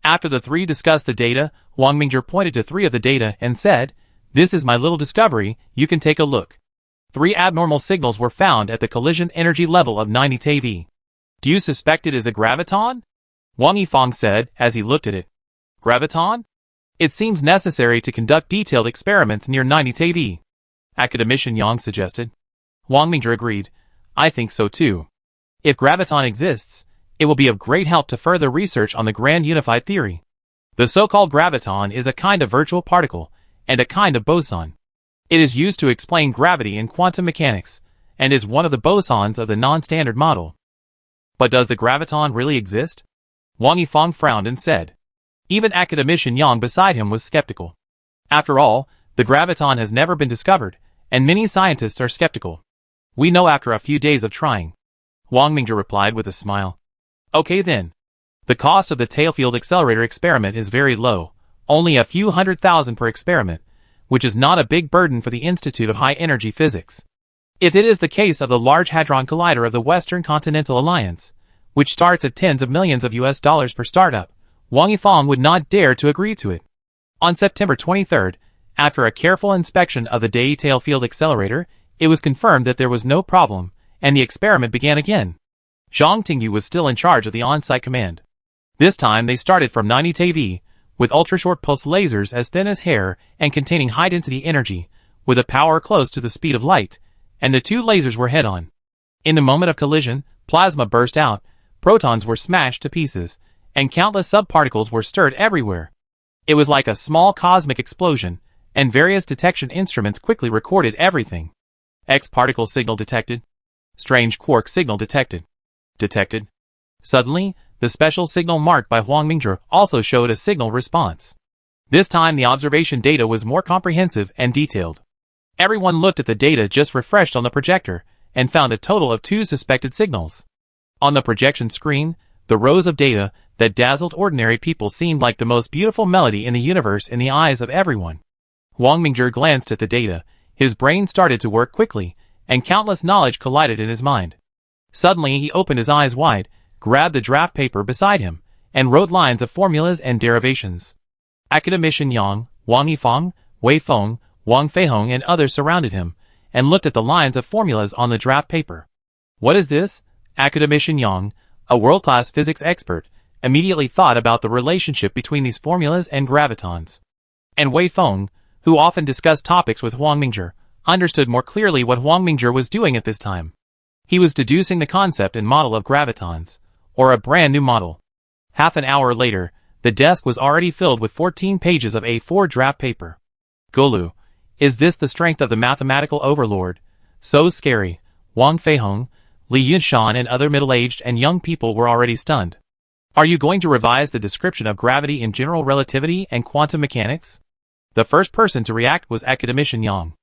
After the three discussed the data, Wang Mingzhi pointed to three of the data and said, "This is my little discovery, you can take a look." Three abnormal signals were found at the collision energy level of 90 TeV. "Do you suspect it is a graviton?" Wang Yifang said as he looked at it. "Graviton? It seems necessary to conduct detailed experiments near 90 TeV," Academician Yang suggested. Wang Mingzhi agreed. "I think so too. If graviton exists, it will be of great help to further research on the grand unified theory. The so-called graviton is a kind of virtual particle and a kind of boson. It is used to explain gravity in quantum mechanics and is one of the bosons of the non-standard model." "But does the graviton really exist?" Wang Yifang frowned and said. Even Academician Yang beside him was skeptical. After all, the graviton has never been discovered, and many scientists are skeptical. "We know after a few days of trying," Wang Mingzhi replied with a smile. "Okay then. The cost of the tailfield accelerator experiment is very low, only a few $100,000 per experiment, which is not a big burden for the Institute of High Energy Physics. If it is the case of the Large Hadron Collider of the Western Continental Alliance, which starts at tens of millions of US dollars per startup, Wang Yifang would not dare to agree to it." On September 23rd, after a careful inspection of the Dai tailfield accelerator, it was confirmed that there was no problem, and the experiment began again. Zhang Tingyu was still in charge of the on-site command. This time they started from 90 TeV, with ultra-short pulse lasers as thin as hair and containing high-density energy, with a power close to the speed of light, and the two lasers were head-on. In the moment of collision, plasma burst out, protons were smashed to pieces, and countless subparticles were stirred everywhere. It was like a small cosmic explosion, and various detection instruments quickly recorded everything. X-particle signal detected. Strange quark signal detected. Detected. Suddenly, the special signal marked by Wang Mingzhi also showed a signal response. This time the observation data was more comprehensive and detailed. Everyone looked at the data just refreshed on the projector, and found a total of 2 suspected signals. On the projection screen, the rows of data that dazzled ordinary people seemed like the most beautiful melody in the universe in the eyes of everyone. Wang Mingzhi glanced at the data, his brain started to work quickly, and countless knowledge collided in his mind. Suddenly he opened his eyes wide, grabbed the draft paper beside him, and wrote lines of formulas and derivations. Academician Yang, Wang Yifang, Wei Feng, Wang Feihong and others surrounded him, and looked at the lines of formulas on the draft paper. "What is this?" Academician Yang, a world-class physics expert, immediately thought about the relationship between these formulas and gravitons. And Wei Feng, who often discussed topics with Wang Mingzhi, understood more clearly what Wang Mingzhi was doing at this time. He was deducing the concept and model of gravitons, or a brand new model. Half an hour later, the desk was already filled with 14 pages of A4 draft paper. Golu, is this the strength of the mathematical overlord? So scary. Wang Feihong, Li Yunshan and other middle-aged and young people were already stunned. Are you going to revise the description of gravity in general relativity and quantum mechanics? The first person to react was Academician Yang.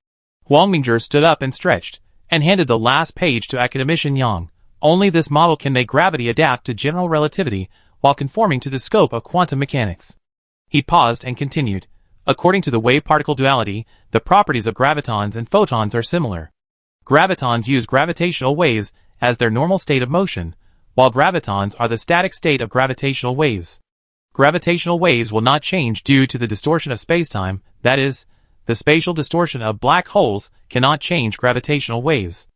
Wang Mingzhi stood up and stretched, and handed the last page to Academician Yang. Only this model can make gravity adapt to general relativity while conforming to the scope of quantum mechanics. He paused and continued. According to the wave-particle duality, the properties of gravitons and photons are similar. Gravitons use gravitational waves as their normal state of motion, while gravitons are the static state of gravitational waves. Gravitational waves will not change due to the distortion of spacetime, that is, the spatial distortion of black holes cannot change gravitational waves.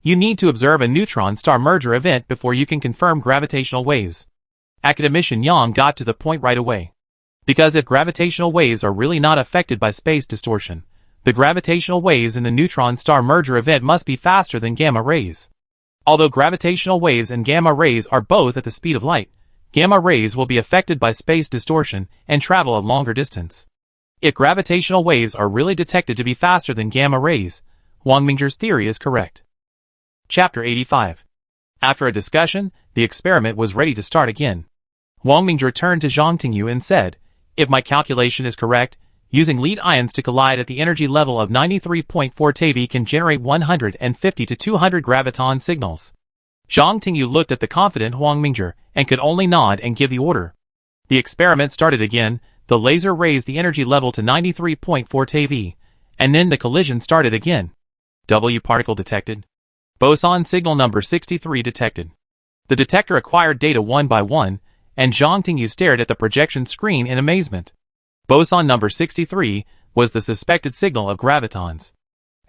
You need to observe a neutron-star merger event before you can confirm gravitational waves. Academician Yang got to the point right away. Because if gravitational waves are really not affected by space distortion, the gravitational waves in the neutron-star merger event must be faster than gamma rays. Although gravitational waves and gamma rays are both at the speed of light, gamma rays will be affected by space distortion and travel a longer distance. If gravitational waves are really detected to be faster than gamma rays, Wang Mingzhi's theory is correct. Chapter 85. After a discussion, the experiment was ready to start again. Wang Mingzhi turned to Zhang Tingyu and said, "If my calculation is correct, using lead ions to collide at the energy level of 93.4 TeV can generate 150 to 200 graviton signals." Zhang Tingyu looked at the confident Wang Mingzhi and could only nod and give the order. The experiment started again, the laser raised the energy level to 93.4 TeV, and then the collision started again. W particle detected. Boson signal number 63 detected. The detector acquired data one by one, and Zhang Tingyu stared at the projection screen in amazement. Boson number 63 was the suspected signal of gravitons.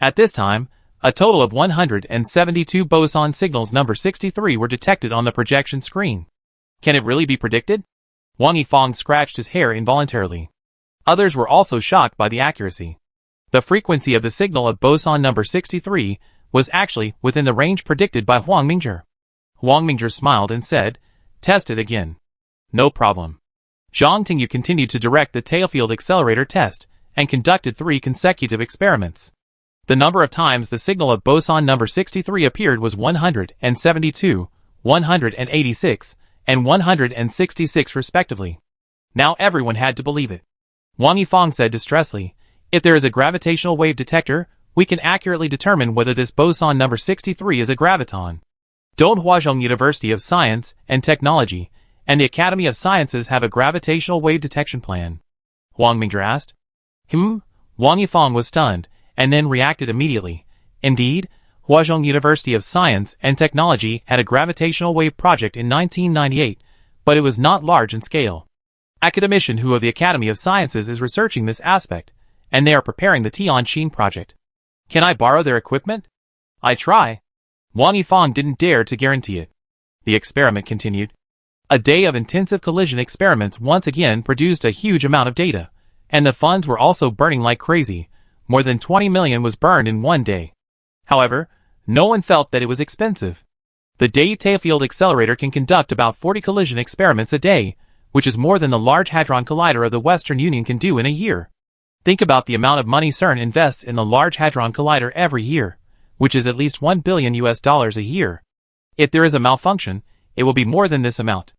At this time, a total of 172 boson signals number 63 were detected on the projection screen. Can it really be predicted? Wang Yifang scratched his hair involuntarily. Others were also shocked by the accuracy. The frequency of the signal of boson number 63 was actually within the range predicted by Huang Mingzhi. Huang Mingzhi smiled and said, "Test it again." "No problem." Zhang Tingyu continued to direct the tailfield accelerator test and conducted 3 consecutive experiments. The number of times the signal of boson number 63 appeared was 172, 186, and 166 respectively. Now everyone had to believe it. Wang Yifang said distressfully, "If there is a gravitational wave detector, we can accurately determine whether this boson number 63 is a graviton. Don't Huazhong University of Science and Technology and the Academy of Sciences have a gravitational wave detection plan?" Huang Mingzhi asked. Wang Yifang was stunned, and then reacted immediately. Indeed, Huazhong University of Science and Technology had a gravitational wave project in 1998, but it was not large in scale. Academician Hu of the Academy of Sciences is researching this aspect, and they are preparing the Tianqin project. Can I borrow their equipment? I try. Wang Yifang didn't dare to guarantee it. The experiment continued. A day of intensive collision experiments once again produced a huge amount of data, and the funds were also burning like crazy. More than 20 million was burned in one day. However, no one felt that it was expensive. The Day Tailfield Accelerator can conduct about 40 collision experiments a day, which is more than the Large Hadron Collider of the Western Union can do in a year. Think about the amount of money CERN invests in the Large Hadron Collider every year, which is at least $1 billion a year. If there is a malfunction, it will be more than this amount.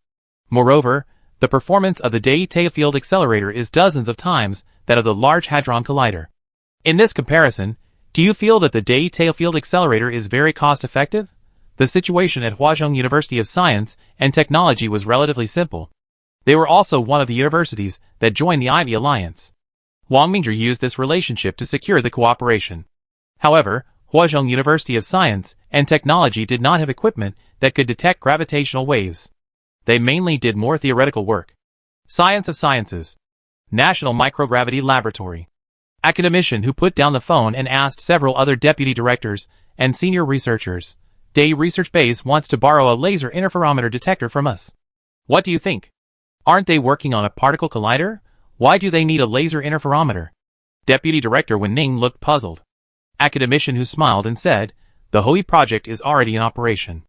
Moreover, the performance of the Day Tailfield Accelerator is dozens of times that of the Large Hadron Collider. In this comparison, do you feel that the Day Tailfield Accelerator is very cost-effective? The situation at Huazhong University of Science and Technology was relatively simple. They were also one of the universities that joined the Ivy Alliance. Wang Mingzhi used this relationship to secure the cooperation. However, Huazhong University of Science and Technology did not have equipment that could detect gravitational waves. They mainly did more theoretical work. Science of Sciences. National Microgravity Laboratory. Academician Hu put down the phone and asked several other deputy directors and senior researchers. Day Research Base wants to borrow a laser interferometer detector from us. What do you think? Aren't they working on a particle collider? Why do they need a laser interferometer? Deputy Director Wen Ning looked puzzled. Academician Hu smiled and said, "The Hui project is already in operation.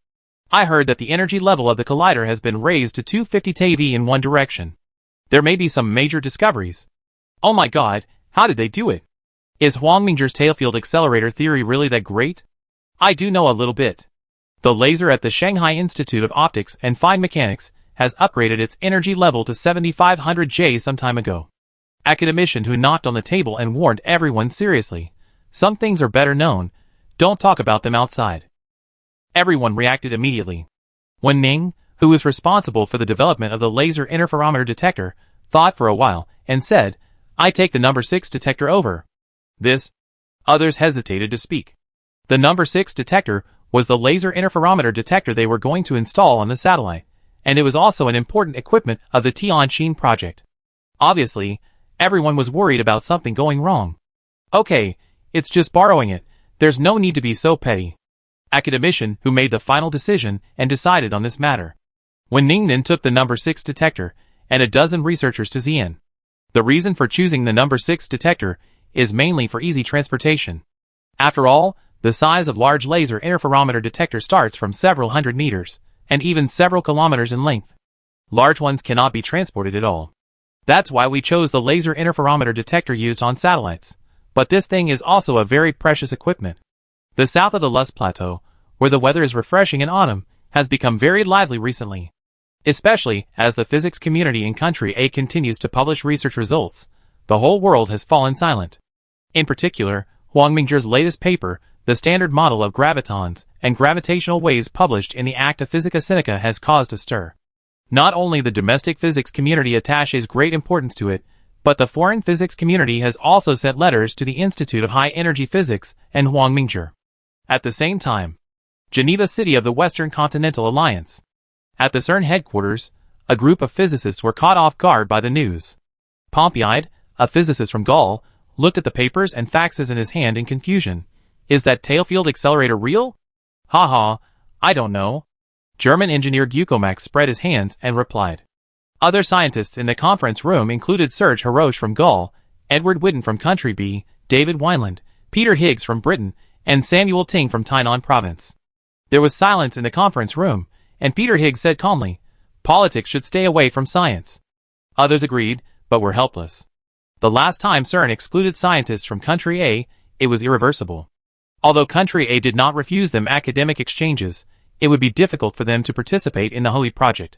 I heard that the energy level of the collider has been raised to 250 TeV in one direction. There may be some major discoveries." Oh my god, how did they do it? Is Huang Mingzhi's tailfield accelerator theory really that great? I do know a little bit. The laser at the Shanghai Institute of Optics and Fine Mechanics has upgraded its energy level to 7500 J some time ago. Academician Hu knocked on the table and warned everyone seriously. Some things are better known. Don't talk about them outside. Everyone reacted immediately. Wen Ning, who was responsible for the development of the laser interferometer detector, thought for a while and said, "I take the number 6 detector over." This. Others hesitated to speak. The number 6 detector was the laser interferometer detector they were going to install on the satellite, and it was also an important equipment of the Tianqin project. Obviously, everyone was worried about something going wrong. Okay, it's just borrowing it. There's no need to be so petty. Academician Hu made the final decision and decided on this matter. Wen Ning then took the number 6 detector and a dozen researchers to Xi'an. The reason for choosing the number 6 detector is mainly for easy transportation. After all, the size of large laser interferometer detector starts from several hundred meters, and even several kilometers in length. Large ones cannot be transported at all. That's why we chose the laser interferometer detector used on satellites. But this thing is also a very precious equipment. The south of the Luz Plateau, where the weather is refreshing in autumn, has become very lively recently. Especially as the physics community in Country A continues to publish research results, the whole world has fallen silent. In particular, Huang Mingzhi's latest paper, The Standard Model of Gravitons and Gravitational Waves, published in the Acta Physica Sinica, has caused a stir. Not only the domestic physics community attaches great importance to it, but the foreign physics community has also sent letters to the Institute of High Energy Physics and Huang Mingzhi. At the same time, Geneva City of the Western Continental Alliance. At the CERN headquarters, a group of physicists were caught off guard by the news. Pompey-eyed, a physicist from Gaul, looked at the papers and faxes in his hand in confusion. Is that tailfield accelerator real? Haha, I don't know. German engineer Gukomax spread his hands and replied. Other scientists in the conference room included Serge Haroche from Gaul, Edward Whitten from Country B, David Wineland, Peter Higgs from Britain, and Samuel Ting from Tainan province. There was silence in the conference room, and Peter Higgs said calmly, "Politics should stay away from science." Others agreed, but were helpless. The last time CERN excluded scientists from Country A, it was irreversible. Although Country A did not refuse them academic exchanges, it would be difficult for them to participate in the Holy Project.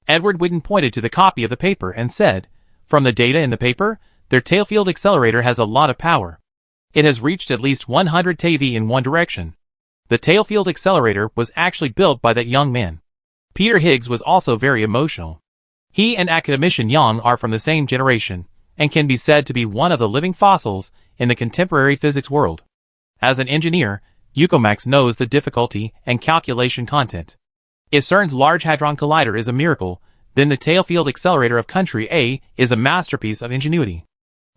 Edward Whitten pointed to the copy of the paper and said, "From the data in the paper, their tailfield accelerator has a lot of power. It has reached at least 100 TeV in one direction. The tailfield accelerator was actually built by that young man." Peter Higgs was also very emotional. He and academician Yang are from the same generation, and can be said to be one of the living fossils in the contemporary physics world. As an engineer, Gukomax knows the difficulty and calculation content. If CERN's Large Hadron Collider is a miracle, then the tailfield accelerator of Country A is a masterpiece of ingenuity.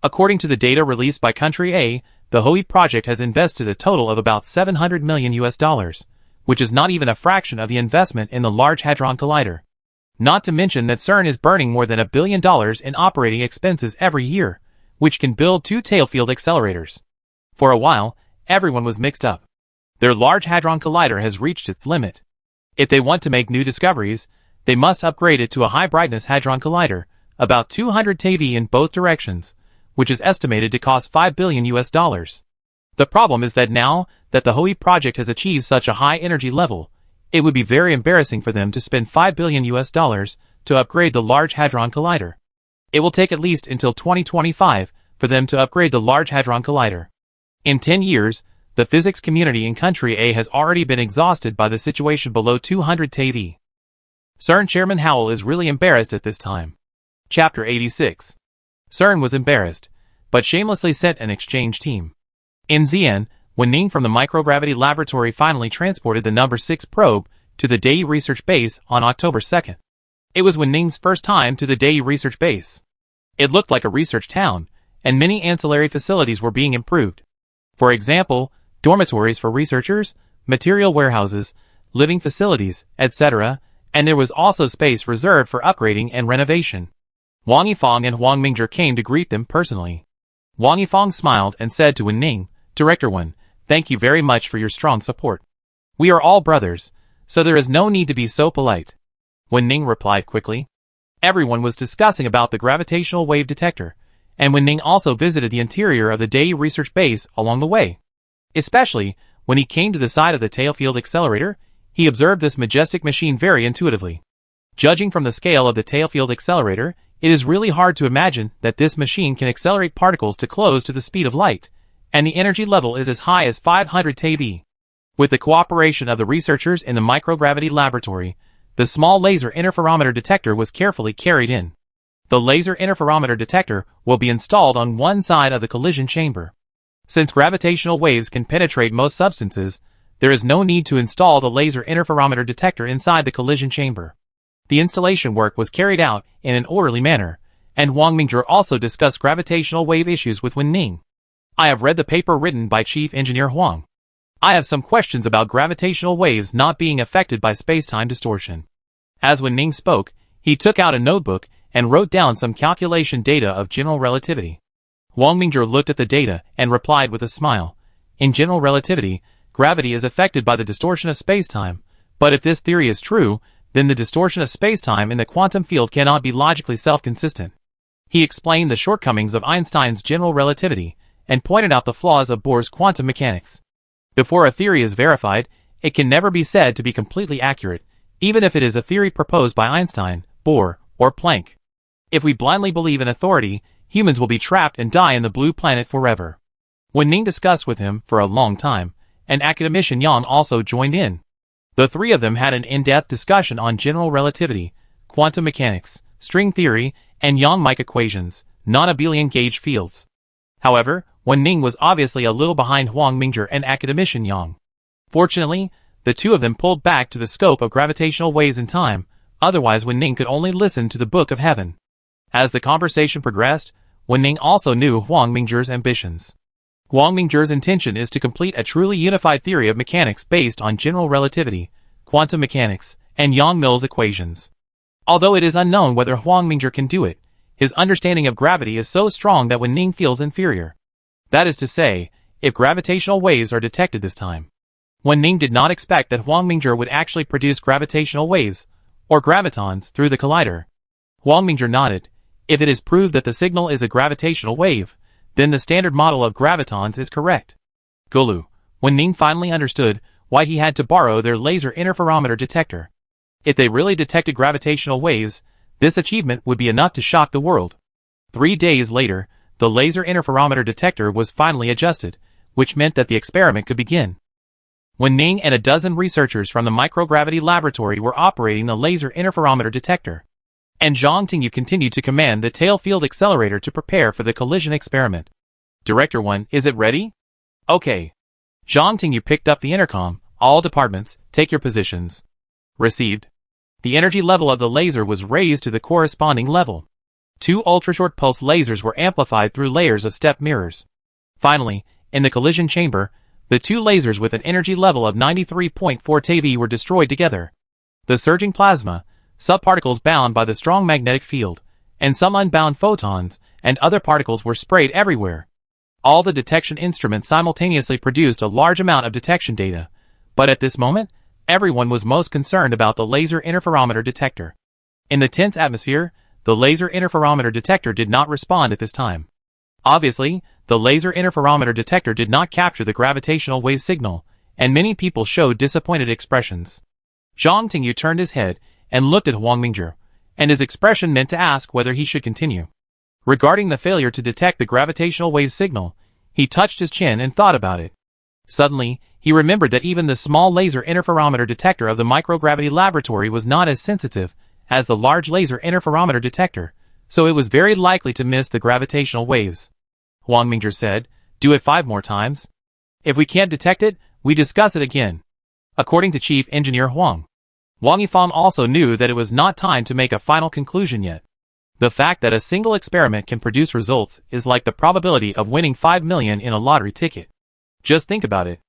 According to the data released by Country A, the HOE project has invested a total of about $700 million, which is not even a fraction of the investment in the Large Hadron Collider. Not to mention that CERN is burning more than $1 billion in operating expenses every year, which can build 2 tailfield accelerators. For a while, everyone was mixed up. Their Large Hadron Collider has reached its limit. If they want to make new discoveries, they must upgrade it to a high-brightness Hadron Collider, about 200 TeV in both directions, which is estimated to cost $5 billion. The problem is that now that the HOE project has achieved such a high energy level, it would be very embarrassing for them to spend $5 billion to upgrade the Large Hadron Collider. It will take at least until 2025 for them to upgrade the Large Hadron Collider. In 10 years, the physics community in Country A has already been exhausted by the situation below 200 TeV. CERN Chairman Howell is really embarrassed at this time. Chapter 86. CERN was embarrassed, but shamelessly sent an exchange team. In Xi'an, Wenning from the microgravity laboratory finally transported the number 6 probe to the Dayi research base on October 2nd. It was Wenning's first time to the Dayi research base. It looked like a research town, and many ancillary facilities were being improved. For example, dormitories for researchers, material warehouses, living facilities, etc., and there was also space reserved for upgrading and renovation. Wang Yifeng and Huang Mingzhi came to greet them personally. Wang Yifeng smiled and said to Wenning, "Director Wen, thank you very much for your strong support. We are all brothers, so there is no need to be so polite." Wenning replied quickly. Everyone was discussing about the gravitational wave detector, and Wenning also visited the interior of the Dayi research base along the way. Especially, when he came to the side of the tailfield accelerator, he observed this majestic machine very intuitively. Judging from the scale of the tailfield accelerator, it is really hard to imagine that this machine can accelerate particles to close to the speed of light, and the energy level is as high as 500 TeV. With the cooperation of the researchers in the microgravity laboratory, the small laser interferometer detector was carefully carried in. The laser interferometer detector will be installed on one side of the collision chamber. Since gravitational waves can penetrate most substances, there is no need to install the laser interferometer detector inside the collision chamber. The installation work was carried out in an orderly manner, and Huang Mingzhi also discussed gravitational wave issues with Wenning. "I have read the paper written by Chief Engineer Huang. I have some questions about gravitational waves not being affected by space-time distortion." As Wenning spoke, he took out a notebook and wrote down some calculation data of general relativity. Huang Mingzhi looked at the data and replied with a smile. "In general relativity, gravity is affected by the distortion of space-time, but if this theory is true, then the distortion of space-time in the quantum field cannot be logically self-consistent." He explained the shortcomings of Einstein's general relativity and pointed out the flaws of Bohr's quantum mechanics. Before a theory is verified, it can never be said to be completely accurate, even if it is a theory proposed by Einstein, Bohr, or Planck. If we blindly believe in authority, humans will be trapped and die in the blue planet forever. Wenning discussed with him for a long time, and academician Yang also joined in. The three of them had an in-depth discussion on general relativity, quantum mechanics, string theory, and Yang-Mike equations, non-abelian gauge fields. However, Wenning was obviously a little behind Huang Mingzhi and academician Yang. Fortunately, the two of them pulled back to the scope of gravitational waves in time, Otherwise Wen Ning could only listen to the Book of Heaven. As the conversation progressed, Wen Ning also knew Huang Mingzhi's ambitions. Huang Mingzhi's intention is to complete a truly unified theory of mechanics based on general relativity, quantum mechanics, and Yang-Mills equations. Although it is unknown whether Huang Mingzhi can do it, his understanding of gravity is so strong that Wen Ning feels inferior. That is to say, if gravitational waves are detected this time. Wen Ning did not expect that Huang Mingzhi would actually produce gravitational waves, or gravitons, through the collider. Huang Mingzhi nodded. If it is proved that the signal is a gravitational wave, then the standard model of gravitons is correct. Golu. Wen Ning finally understood why he had to borrow their laser interferometer detector. If they really detected gravitational waves, this achievement would be enough to shock the world. 3 days later, the laser interferometer detector was finally adjusted, which meant that the experiment could begin. Wen Ning and a dozen researchers from the microgravity laboratory were operating the laser interferometer detector. And Zhang Tingyu continued to command the tail field accelerator to prepare for the collision experiment. Director 1, is it ready? Okay. Zhang Tingyu picked up the intercom. All departments, take your positions. Received. The energy level of the laser was raised to the corresponding level. 2 ultrashort pulse lasers were amplified through layers of step mirrors. Finally, in the collision chamber, the 2 lasers with an energy level of 93.4 TeV were destroyed together. The surging plasma, subparticles bound by the strong magnetic field, and some unbound photons and other particles were sprayed everywhere. All the detection instruments simultaneously produced a large amount of detection data, but at this moment, everyone was most concerned about the laser interferometer detector. In the tense atmosphere, the laser interferometer detector did not respond at this time. Obviously, the laser interferometer detector did not capture the gravitational wave signal, and many people showed disappointed expressions. Zhang Tingyu turned his head and looked at Huang Mingzhi, and his expression meant to ask whether he should continue. Regarding the failure to detect the gravitational wave signal, he touched his chin and thought about it. Suddenly, he remembered that even the small laser interferometer detector of the microgravity laboratory was not as sensitive as the large laser interferometer detector, so it was very likely to miss the gravitational waves. Huang Mingzhi said, do it 5 more times. If we can't detect it, we discuss it again. According to Chief Engineer Huang. Wang Yifang also knew that it was not time to make a final conclusion yet. The fact that a single experiment can produce results is like the probability of winning 5 million in a lottery ticket. Just think about it.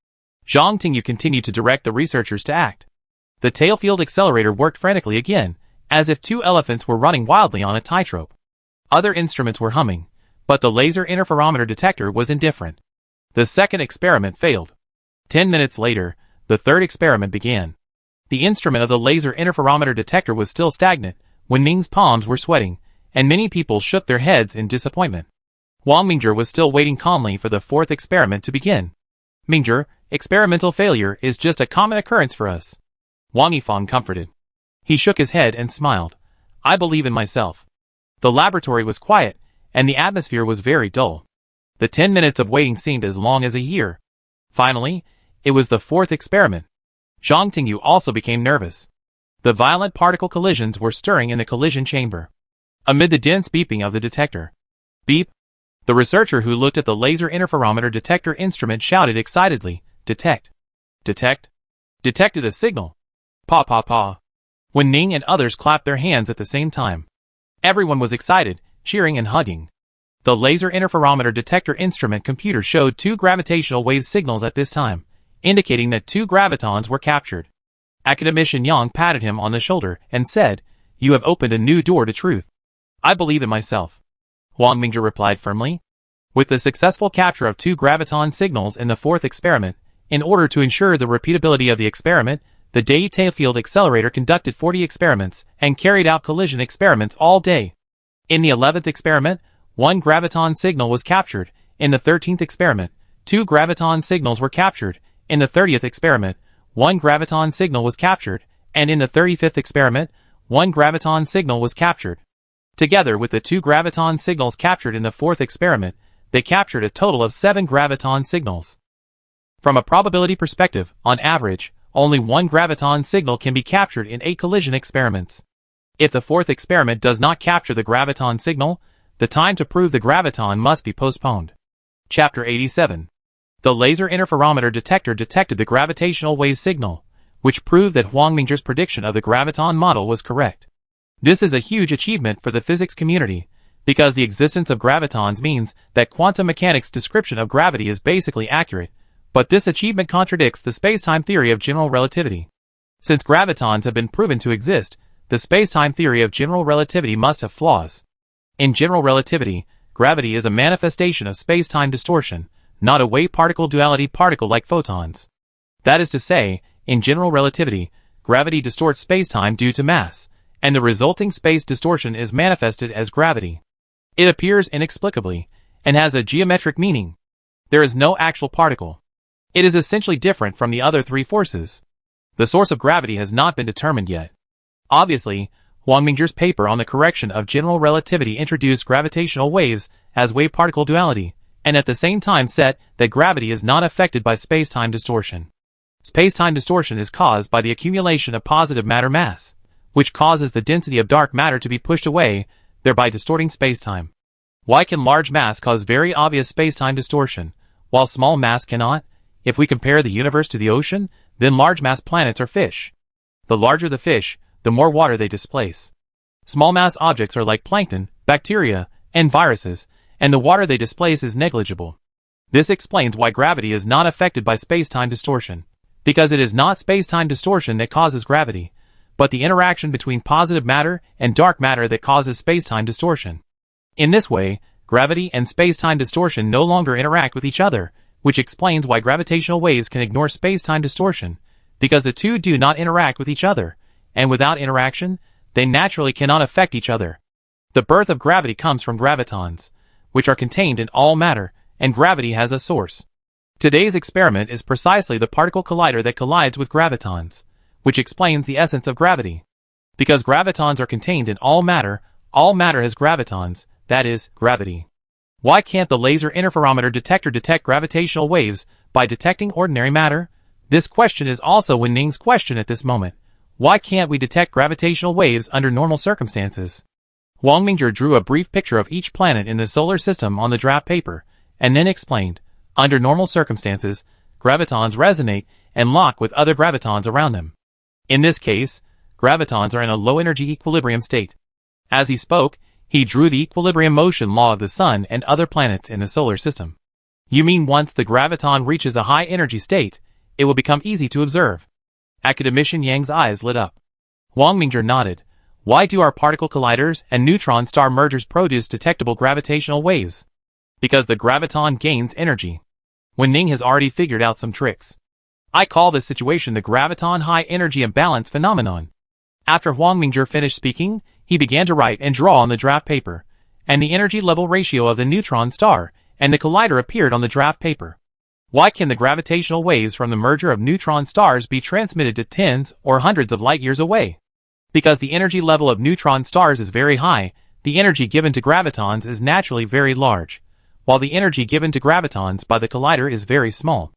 Zhang Tingyu continued to direct the researchers to act. The tail field accelerator worked frantically again, as if 2 elephants were running wildly on a tightrope. Other instruments were humming, but the laser interferometer detector was indifferent. The second experiment failed. 10 minutes later, the third experiment began. The instrument of the laser interferometer detector was still stagnant. Wen Ning's palms were sweating, and many people shook their heads in disappointment. Huang Mingzhi was still waiting calmly for the 4th experiment to begin. Mingzhi, experimental failure is just a common occurrence for us. Wang Yifang comforted. He shook his head and smiled. I believe in myself. The laboratory was quiet, and the atmosphere was very dull. The 10 minutes of waiting seemed as long as a year. Finally, it was the 4th experiment. Zhang Tingyu also became nervous. The violent particle collisions were stirring in the collision chamber. Amid the dense beeping of the detector. Beep. The researcher who looked at the laser interferometer detector instrument shouted excitedly, detect. Detect. Detected a signal. Pa pa pa. Wen Ning and others clapped their hands at the same time. Everyone was excited, cheering and hugging. The laser interferometer detector instrument computer showed 2 gravitational wave signals at this time, indicating that 2 gravitons were captured. Academician Yang patted him on the shoulder and said, you have opened a new door to truth. I believe in myself. Huang Mingzhi replied firmly. With the successful capture of 2 graviton signals in the 4th experiment, in order to ensure the repeatability of the experiment, the Day Tail Field Accelerator conducted 40 experiments and carried out collision experiments all day. In the 11th experiment, 1 graviton signal was captured. In the 13th experiment, 2 graviton signals were captured. In the 30th experiment, 1 graviton signal was captured, and in the 35th experiment, 1 graviton signal was captured. Together with the 2 graviton signals captured in the 4th experiment, they captured a total of 7 graviton signals. From a probability perspective, on average, only 1 graviton signal can be captured in 8 collision experiments. If the 4th experiment does not capture the graviton signal, the time to prove the graviton must be postponed. Chapter 87. The laser interferometer detector detected the gravitational wave signal, which proved that Huang Mingzhi's prediction of the graviton model was correct. This is a huge achievement for the physics community, because the existence of gravitons means that quantum mechanics' description of gravity is basically accurate, but this achievement contradicts the spacetime theory of general relativity. Since gravitons have been proven to exist, the spacetime theory of general relativity must have flaws. In general relativity, gravity is a manifestation of spacetime distortion, not a wave-particle duality particle like photons. That is to say, in general relativity, gravity distorts spacetime due to mass, and the resulting space distortion is manifested as gravity. It appears inexplicably, and has a geometric meaning. There is no actual particle. It is essentially different from the other three forces. The source of gravity has not been determined yet. Obviously, Huang Mingzhi's paper on the correction of general relativity introduced gravitational waves as wave-particle duality, and at the same time said that gravity is not affected by spacetime distortion. Spacetime distortion is caused by the accumulation of positive matter mass, which causes the density of dark matter to be pushed away, thereby distorting spacetime. Why can large mass cause very obvious spacetime distortion, while small mass cannot? If we compare the universe to the ocean, then large mass planets are fish. The larger the fish, the more water they displace. Small mass objects are like plankton, bacteria, and viruses, and the water they displace is negligible. This explains why gravity is not affected by spacetime distortion, because it is not spacetime distortion that causes gravity, but the interaction between positive matter and dark matter that causes spacetime distortion. In this way, gravity and spacetime distortion no longer interact with each other, which explains why gravitational waves can ignore spacetime distortion, because the two do not interact with each other, and without interaction, they naturally cannot affect each other. The birth of gravity comes from gravitons, which are contained in all matter, and gravity has a source. Today's experiment is precisely the particle collider that collides with gravitons, which explains the essence of gravity. Because gravitons are contained in all matter has gravitons, that is, gravity. Why can't the laser interferometer detector detect gravitational waves by detecting ordinary matter? This question is also Wen-Ning's question at this moment. Why can't we detect gravitational waves under normal circumstances? Huang Mingzhi drew a brief picture of each planet in the solar system on the draft paper, and then explained, under normal circumstances, gravitons resonate and lock with other gravitons around them. In this case, gravitons are in a low-energy equilibrium state. As he spoke, he drew the equilibrium motion law of the Sun and other planets in the solar system. You mean once the graviton reaches a high-energy state, it will become easy to observe? Academician Yang's eyes lit up. Huang Mingzhi nodded. Why do our particle colliders and neutron star mergers produce detectable gravitational waves? Because the graviton gains energy. Wen-Ning has already figured out some tricks. I call this situation the graviton high energy imbalance phenomenon. After Huang Mingzhi finished speaking, he began to write and draw on the draft paper, and the energy level ratio of the neutron star and the collider appeared on the draft paper. Why can the gravitational waves from the merger of neutron stars be transmitted to tens or hundreds of light years away? Because the energy level of neutron stars is very high, the energy given to gravitons is naturally very large, while the energy given to gravitons by the collider is very small.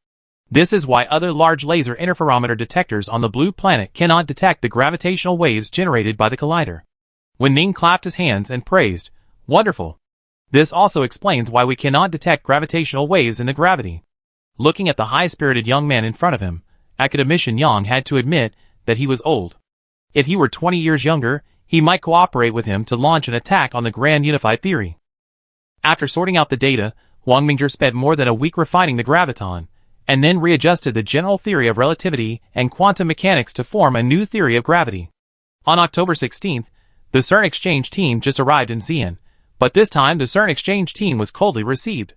This is why other large laser interferometer detectors on the blue planet cannot detect the gravitational waves generated by the collider. Wen-Ning clapped his hands and praised, "Wonderful! This also explains why we cannot detect gravitational waves in the gravity." Looking at the high-spirited young man in front of him, Academician Yang had to admit that he was old. If he were 20 years younger, he might cooperate with him to launch an attack on the Grand Unified Theory. After sorting out the data, Huang Mingzhi spent more than a week refining the graviton, and then readjusted the general theory of relativity and quantum mechanics to form a new theory of gravity. On October 16th, the CERN exchange team just arrived in Xi'an, but this time the CERN exchange team was coldly received.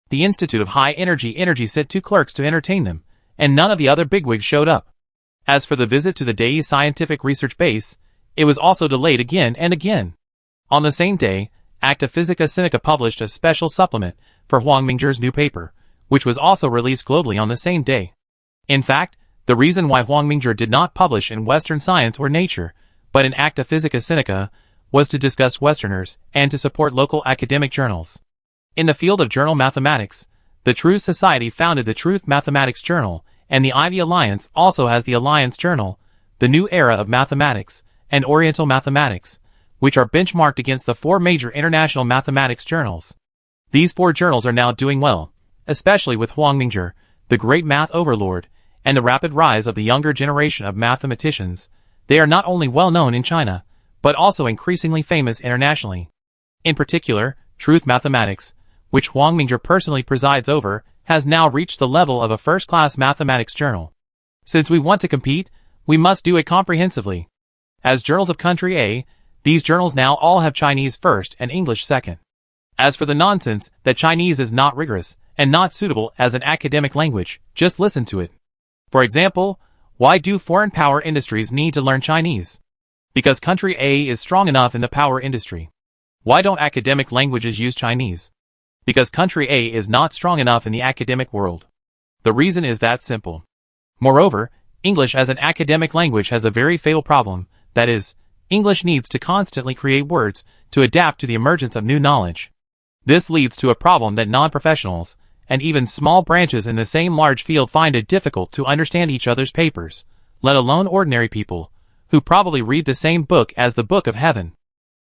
The Institute of High Energy sent 2 clerks to entertain them, and none of the other bigwigs showed up. As for the visit to the DAE Scientific Research Base, it was also delayed again and again. On the same day, Acta Physica Sinica published a special supplement for Huang Mingzhi's new paper, which was also released globally on the same day. In fact, the reason why Huang Mingzhi did not publish in Western Science or Nature, but in Acta Physica Sinica, was to discuss Westerners and to support local academic journals. In the field of journal mathematics, the Truth Society founded the Truth Mathematics Journal, and the Ivy Alliance also has the Alliance Journal, the New Era of Mathematics, and Oriental Mathematics, which are benchmarked against the 4 major international mathematics journals. These 4 journals are now doing well, especially with Huang Mingzhi, the great math overlord, and the rapid rise of the younger generation of mathematicians, they are not only well known in China, but also increasingly famous internationally. In particular, Truth Mathematics, which Huang Mingzhi personally presides over, has now reached the level of a first-class mathematics journal. Since we want to compete, we must do it comprehensively. As journals of country A, these journals now all have Chinese first and English second. As for the nonsense that Chinese is not rigorous and not suitable as an academic language, just listen to it. For example, why do foreign power industries need to learn Chinese? Because country A is strong enough in the power industry. Why don't academic languages use Chinese? Because country A is not strong enough in the academic world. The reason is that simple. Moreover, English as an academic language has a very fatal problem, that is, English needs to constantly create words to adapt to the emergence of new knowledge. This leads to a problem that non-professionals, and even small branches in the same large field find it difficult to understand each other's papers, let alone ordinary people, who probably read the same book as the Book of Heaven.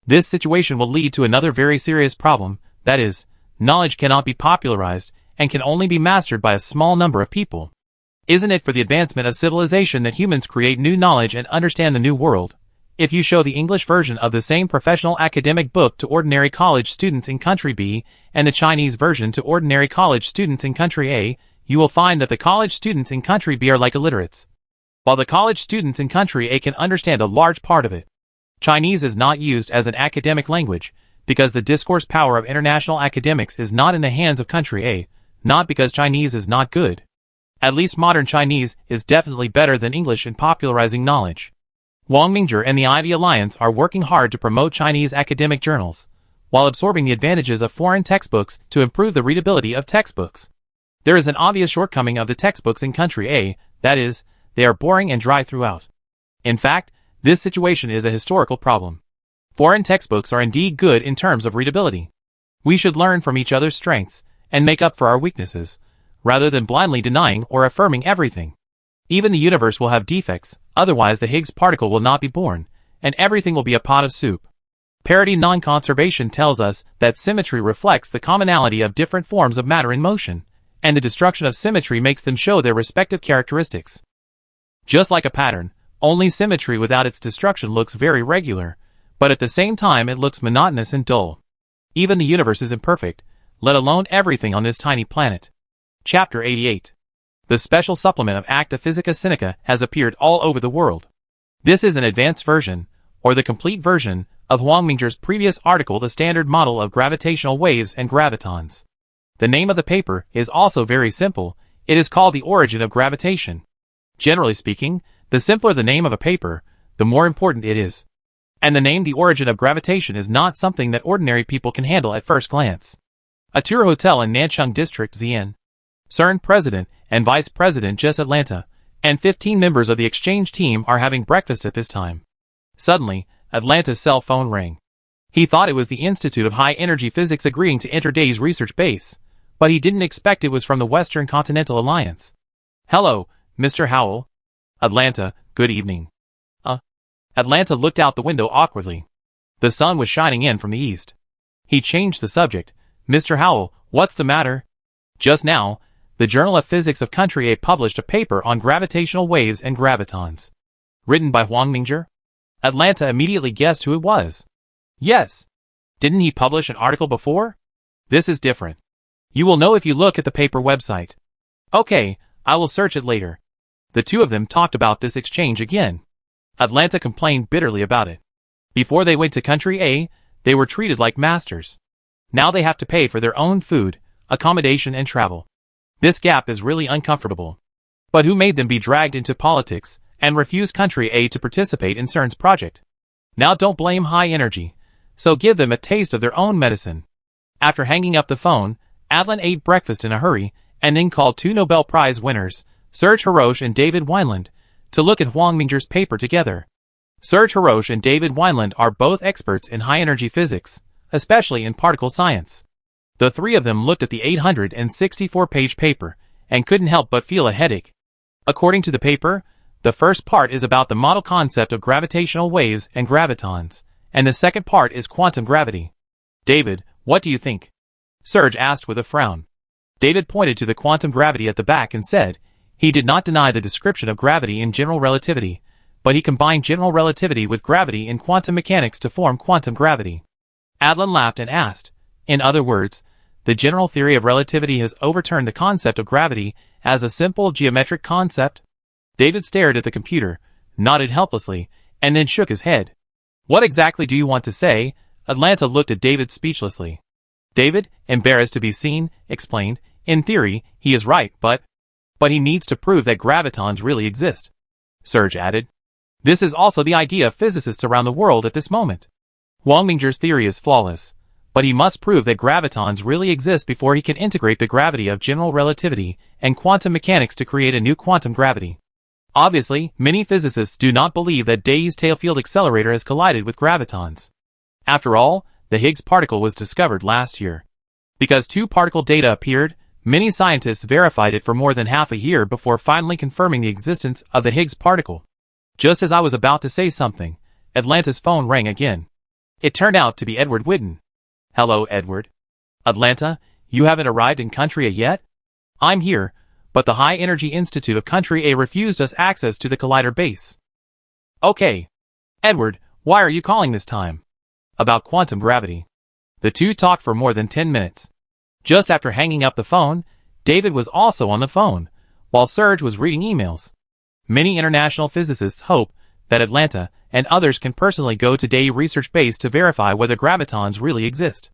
This situation will lead to another very serious problem, that is, knowledge cannot be popularized and can only be mastered by a small number of people. Isn't it for the advancement of civilization that humans create new knowledge and understand the new world? If you show the English version of the same professional academic book to ordinary college students in country B and the Chinese version to ordinary college students in country A, you will find that the college students in country B are like illiterates, while the college students in country A can understand a large part of it. Chinese is not used as an academic language because the discourse power of international academics is not in the hands of country A, not because Chinese is not good. At least modern Chinese is definitely better than English in popularizing knowledge. Huang Mingzhi and the ID Alliance are working hard to promote Chinese academic journals, while absorbing the advantages of foreign textbooks to improve the readability of textbooks. There is an obvious shortcoming of the textbooks in country A, that is, they are boring and dry throughout. In fact, this situation is a historical problem. Foreign textbooks are indeed good in terms of readability. We should learn from each other's strengths and make up for our weaknesses, rather than blindly denying or affirming everything. Even the universe will have defects, otherwise the Higgs particle will not be born, and everything will be a pot of soup. Parity non-conservation tells us that symmetry reflects the commonality of different forms of matter in motion, and the destruction of symmetry makes them show their respective characteristics. Just like a pattern, only symmetry without its destruction looks very regular, but at the same time it looks monotonous and dull. Even the universe is imperfect, let alone everything on this tiny planet. Chapter 88. The special supplement of Acta Physica Sinica has appeared all over the world. This is an advanced version, or the complete version, of Huang Mingzhi's previous article The Standard Model of Gravitational Waves and Gravitons. The name of the paper is also very simple, it is called The Origin of Gravitation. Generally speaking, the simpler the name of a paper, the more important it is. And the name The Origin of Gravitation is not something that ordinary people can handle at first glance. A tour hotel in Nanchang District, Xi'an. CERN President and Vice President Jess Atlanta, and 15 members of the exchange team are having breakfast at this time. Suddenly, Atlanta's cell phone rang. He thought it was the Institute of High Energy Physics agreeing to enter Day's research base, but he didn't expect it was from the Western Continental Alliance. Hello, Mr. Howell. Atlanta, good evening. Atlanta looked out the window awkwardly. The sun was shining in from the east. He changed the subject. Mr. Howell, what's the matter? Just now, the Journal of Physics of Country A published a paper on gravitational waves and gravitons. Written by Huang Mingzhi? Atlanta immediately guessed who it was. Yes. Didn't he publish an article before? This is different. You will know if you look at the paper website. Okay, I will search it later. The two of them talked about this exchange again. Atlanta complained bitterly about it. Before they went to Country A, they were treated like masters. Now they have to pay for their own food, accommodation and travel. This gap is really uncomfortable. But who made them be dragged into politics and refuse Country A to participate in CERN's project? Now don't blame high energy, so give them a taste of their own medicine. After hanging up the phone, Adlan ate breakfast in a hurry and then called two Nobel Prize winners, Serge Haroche and David Wineland, to look at Huang Mingzhi's paper together. Serge Haroche and David Wineland are both experts in high-energy physics, especially in particle science. The three of them looked at the 864-page paper and couldn't help but feel a headache. According to the paper, the first part is about the model concept of gravitational waves and gravitons, and the second part is quantum gravity. David, what do you think? Serge asked with a frown. David pointed to the quantum gravity at the back and said, He did not deny the description of gravity in general relativity, but he combined general relativity with gravity in quantum mechanics to form quantum gravity. Adlon laughed and asked, in other words, the general theory of relativity has overturned the concept of gravity as a simple geometric concept? David stared at the computer, nodded helplessly, and then shook his head. What exactly do you want to say? Atlanta looked at David speechlessly. David, embarrassed to be seen, explained, in theory, he is right, but he needs to prove that gravitons really exist. Serge added. This is also the idea of physicists around the world at this moment. Wang-Minger's theory is flawless, but he must prove that gravitons really exist before he can integrate the gravity of general relativity and quantum mechanics to create a new quantum gravity. Obviously, many physicists do not believe that Day's tail-field accelerator has collided with gravitons. After all, the Higgs particle was discovered last year. Because two-particle data appeared, many scientists verified it for more than half a year before finally confirming the existence of the Higgs particle. Just as I was about to say something, Atlanta's phone rang again. It turned out to be Edward Whitten. Hello, Edward. Atlanta, you haven't arrived in Country A yet? I'm here, but the High Energy Institute of Country A refused us access to the collider base. Okay. Edward, why are you calling this time? About quantum gravity. The two talked for more than 10 minutes. Just after hanging up the phone, David was also on the phone, while Serge was reading emails. Many international physicists hope that Atlanta and others can personally go to Day research base to verify whether gravitons really exist.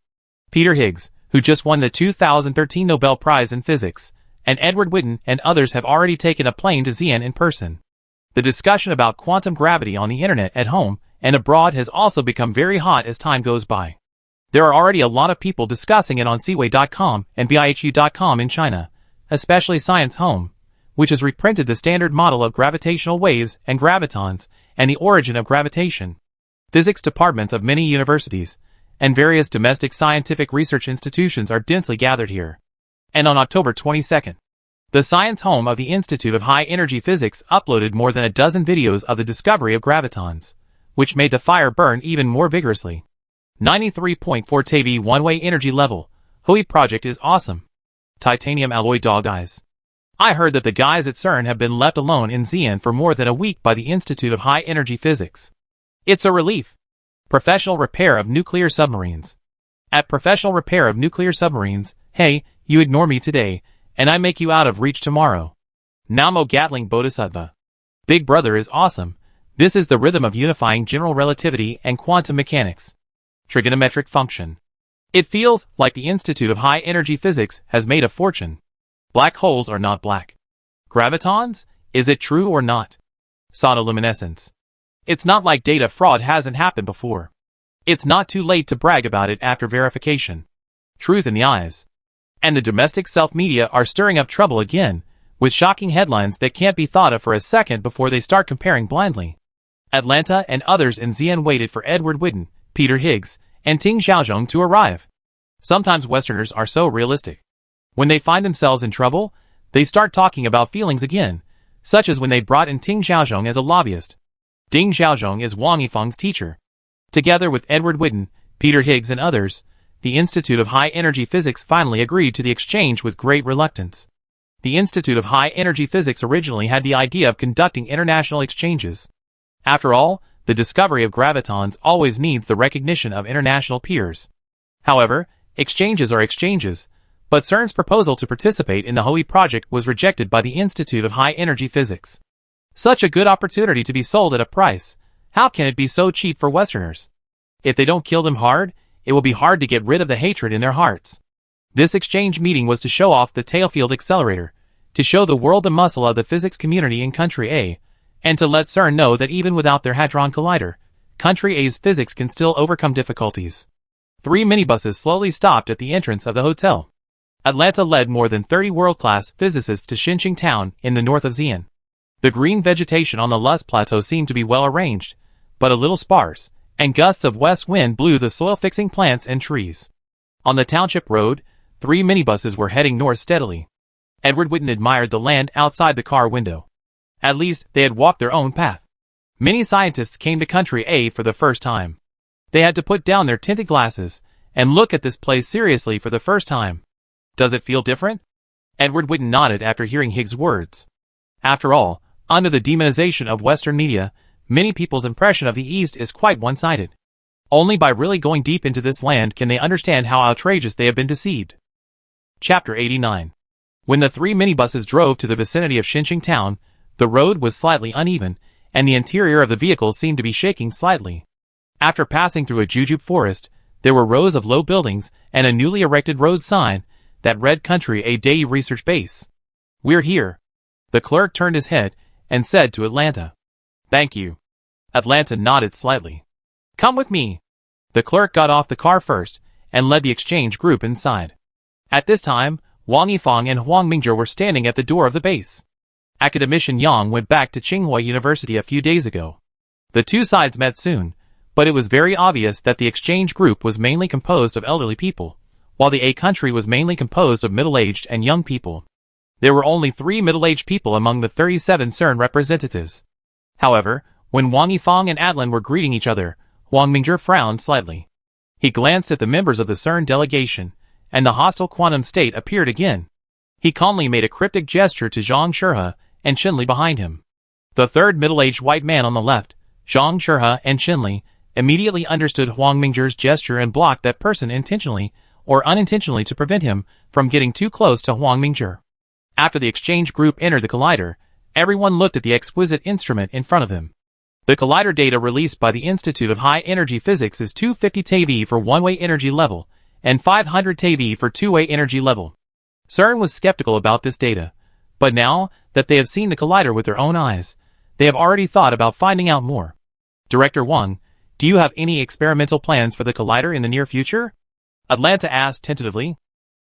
Peter Higgs, who just won the 2013 Nobel Prize in Physics, and Edward Whitten and others have already taken a plane to Xi'an in person. The discussion about quantum gravity on the internet at home and abroad has also become very hot as time goes by. There are already a lot of people discussing it on Seaway.com and BIHU.com in China, especially Science Home, which has reprinted the standard model of gravitational waves and gravitons and the origin of gravitation. Physics departments of many universities and various domestic scientific research institutions are densely gathered here. And on October 22nd, the Science Home of the Institute of High Energy Physics uploaded more than a dozen videos of the discovery of gravitons, which made the fire burn even more vigorously. 93.4 TeV one-way energy level. Hui project is awesome. Titanium alloy dog eyes. I heard that the guys at CERN have been left alone in Xi'an for more than a week by the Institute of High Energy Physics. It's a relief. Professional repair of nuclear submarines. At professional repair of nuclear submarines, hey, you ignore me today, and I make you out of reach tomorrow. Namo Gatling Bodhisattva. Big Brother is awesome. This is the rhythm of unifying general relativity and quantum mechanics. Trigonometric function. It feels like the Institute of High Energy Physics has made a fortune. Black holes are not black. Gravitons? Is it true or not? Sonoluminescence. It's not like data fraud hasn't happened before. It's not too late to brag about it after verification. Truth in the eyes. And the domestic self-media are stirring up trouble again, with shocking headlines that can't be thought of for a second before they start comparing blindly. Atlanta and others in Xi'an waited for Edward Whitten, Peter Higgs, and Ting Xiaozhong to arrive. Sometimes Westerners are so realistic. When they find themselves in trouble, they start talking about feelings again, such as when they brought in Ting Xiaozhong as a lobbyist. Ting Xiaozhong is Wang Yifeng's teacher. Together with Edward Whitten, Peter Higgs and others, the Institute of High Energy Physics finally agreed to the exchange with great reluctance. The Institute of High Energy Physics originally had the idea of conducting international exchanges. After all, the discovery of gravitons always needs the recognition of international peers. However, exchanges are exchanges, but CERN's proposal to participate in the Hui project was rejected by the Institute of High Energy Physics. Such a good opportunity to be sold at a price. How can it be so cheap for Westerners? If they don't kill them hard, it will be hard to get rid of the hatred in their hearts. This exchange meeting was to show off the tailfield accelerator, to show the world the muscle of the physics community in Country A, and to let CERN know that even without their Hadron Collider, Country A's physics can still overcome difficulties. 3 minibuses slowly stopped at the entrance of the hotel. Atlanta led more than 30 world-class physicists to Xinqing town in the north of Xi'an. The green vegetation on the Luz Plateau seemed to be well arranged, but a little sparse, and gusts of west wind blew the soil-fixing plants and trees. On the township road, 3 minibuses were heading north steadily. Edward Whitten admired the land outside the car window. At least, they had walked their own path. Many scientists came to Country A for the first time. They had to put down their tinted glasses and look at this place seriously for the first time. Does it feel different? Edward Whitten nodded after hearing Higgs' words. After all, under the demonization of Western media, many people's impression of the East is quite one-sided. Only by really going deep into this land can they understand how outrageous they have been deceived. Chapter 89. When the 3 minibuses drove to the vicinity of Xinqing town, the road was slightly uneven, and the interior of the vehicles seemed to be shaking slightly. After passing through a jujube forest, there were rows of low buildings and a newly erected road sign that read Country A Day Research Base. "We're here." The clerk turned his head and said to Atlanta, "Thank you." Atlanta nodded slightly. "Come with me." The clerk got off the car first and led the exchange group inside. At this time, Wang Yifang and Huang Mingzhi were standing at the door of the base. Academician Yang went back to Tsinghua University a few days ago. The two sides met soon, but it was very obvious that the exchange group was mainly composed of elderly people, while the A country was mainly composed of middle-aged and young people. There were only 3 middle-aged people among the 37 CERN representatives. However, when Wang Yifang and Adlan were greeting each other, Huang Mingzhi frowned slightly. He glanced at the members of the CERN delegation, and the hostile quantum state appeared again. He calmly made a cryptic gesture to Zhang Shurhe and Qinli behind him. The third middle-aged white man on the left, Zhang Shurhe and Qinli, immediately understood Huang Mingzhi's gesture and blocked that person intentionally or unintentionally to prevent him from getting too close to Huang Mingzhi. After the exchange group entered the collider, everyone looked at the exquisite instrument in front of them. The collider data released by the Institute of High Energy Physics is 250 TeV for one-way energy level, and 500 TeV for two-way energy level. CERN was skeptical about this data, but now that they have seen the collider with their own eyes, they have already thought about finding out more. Director Wang, do you have any experimental plans for the collider in the near future? Atlanta asked tentatively.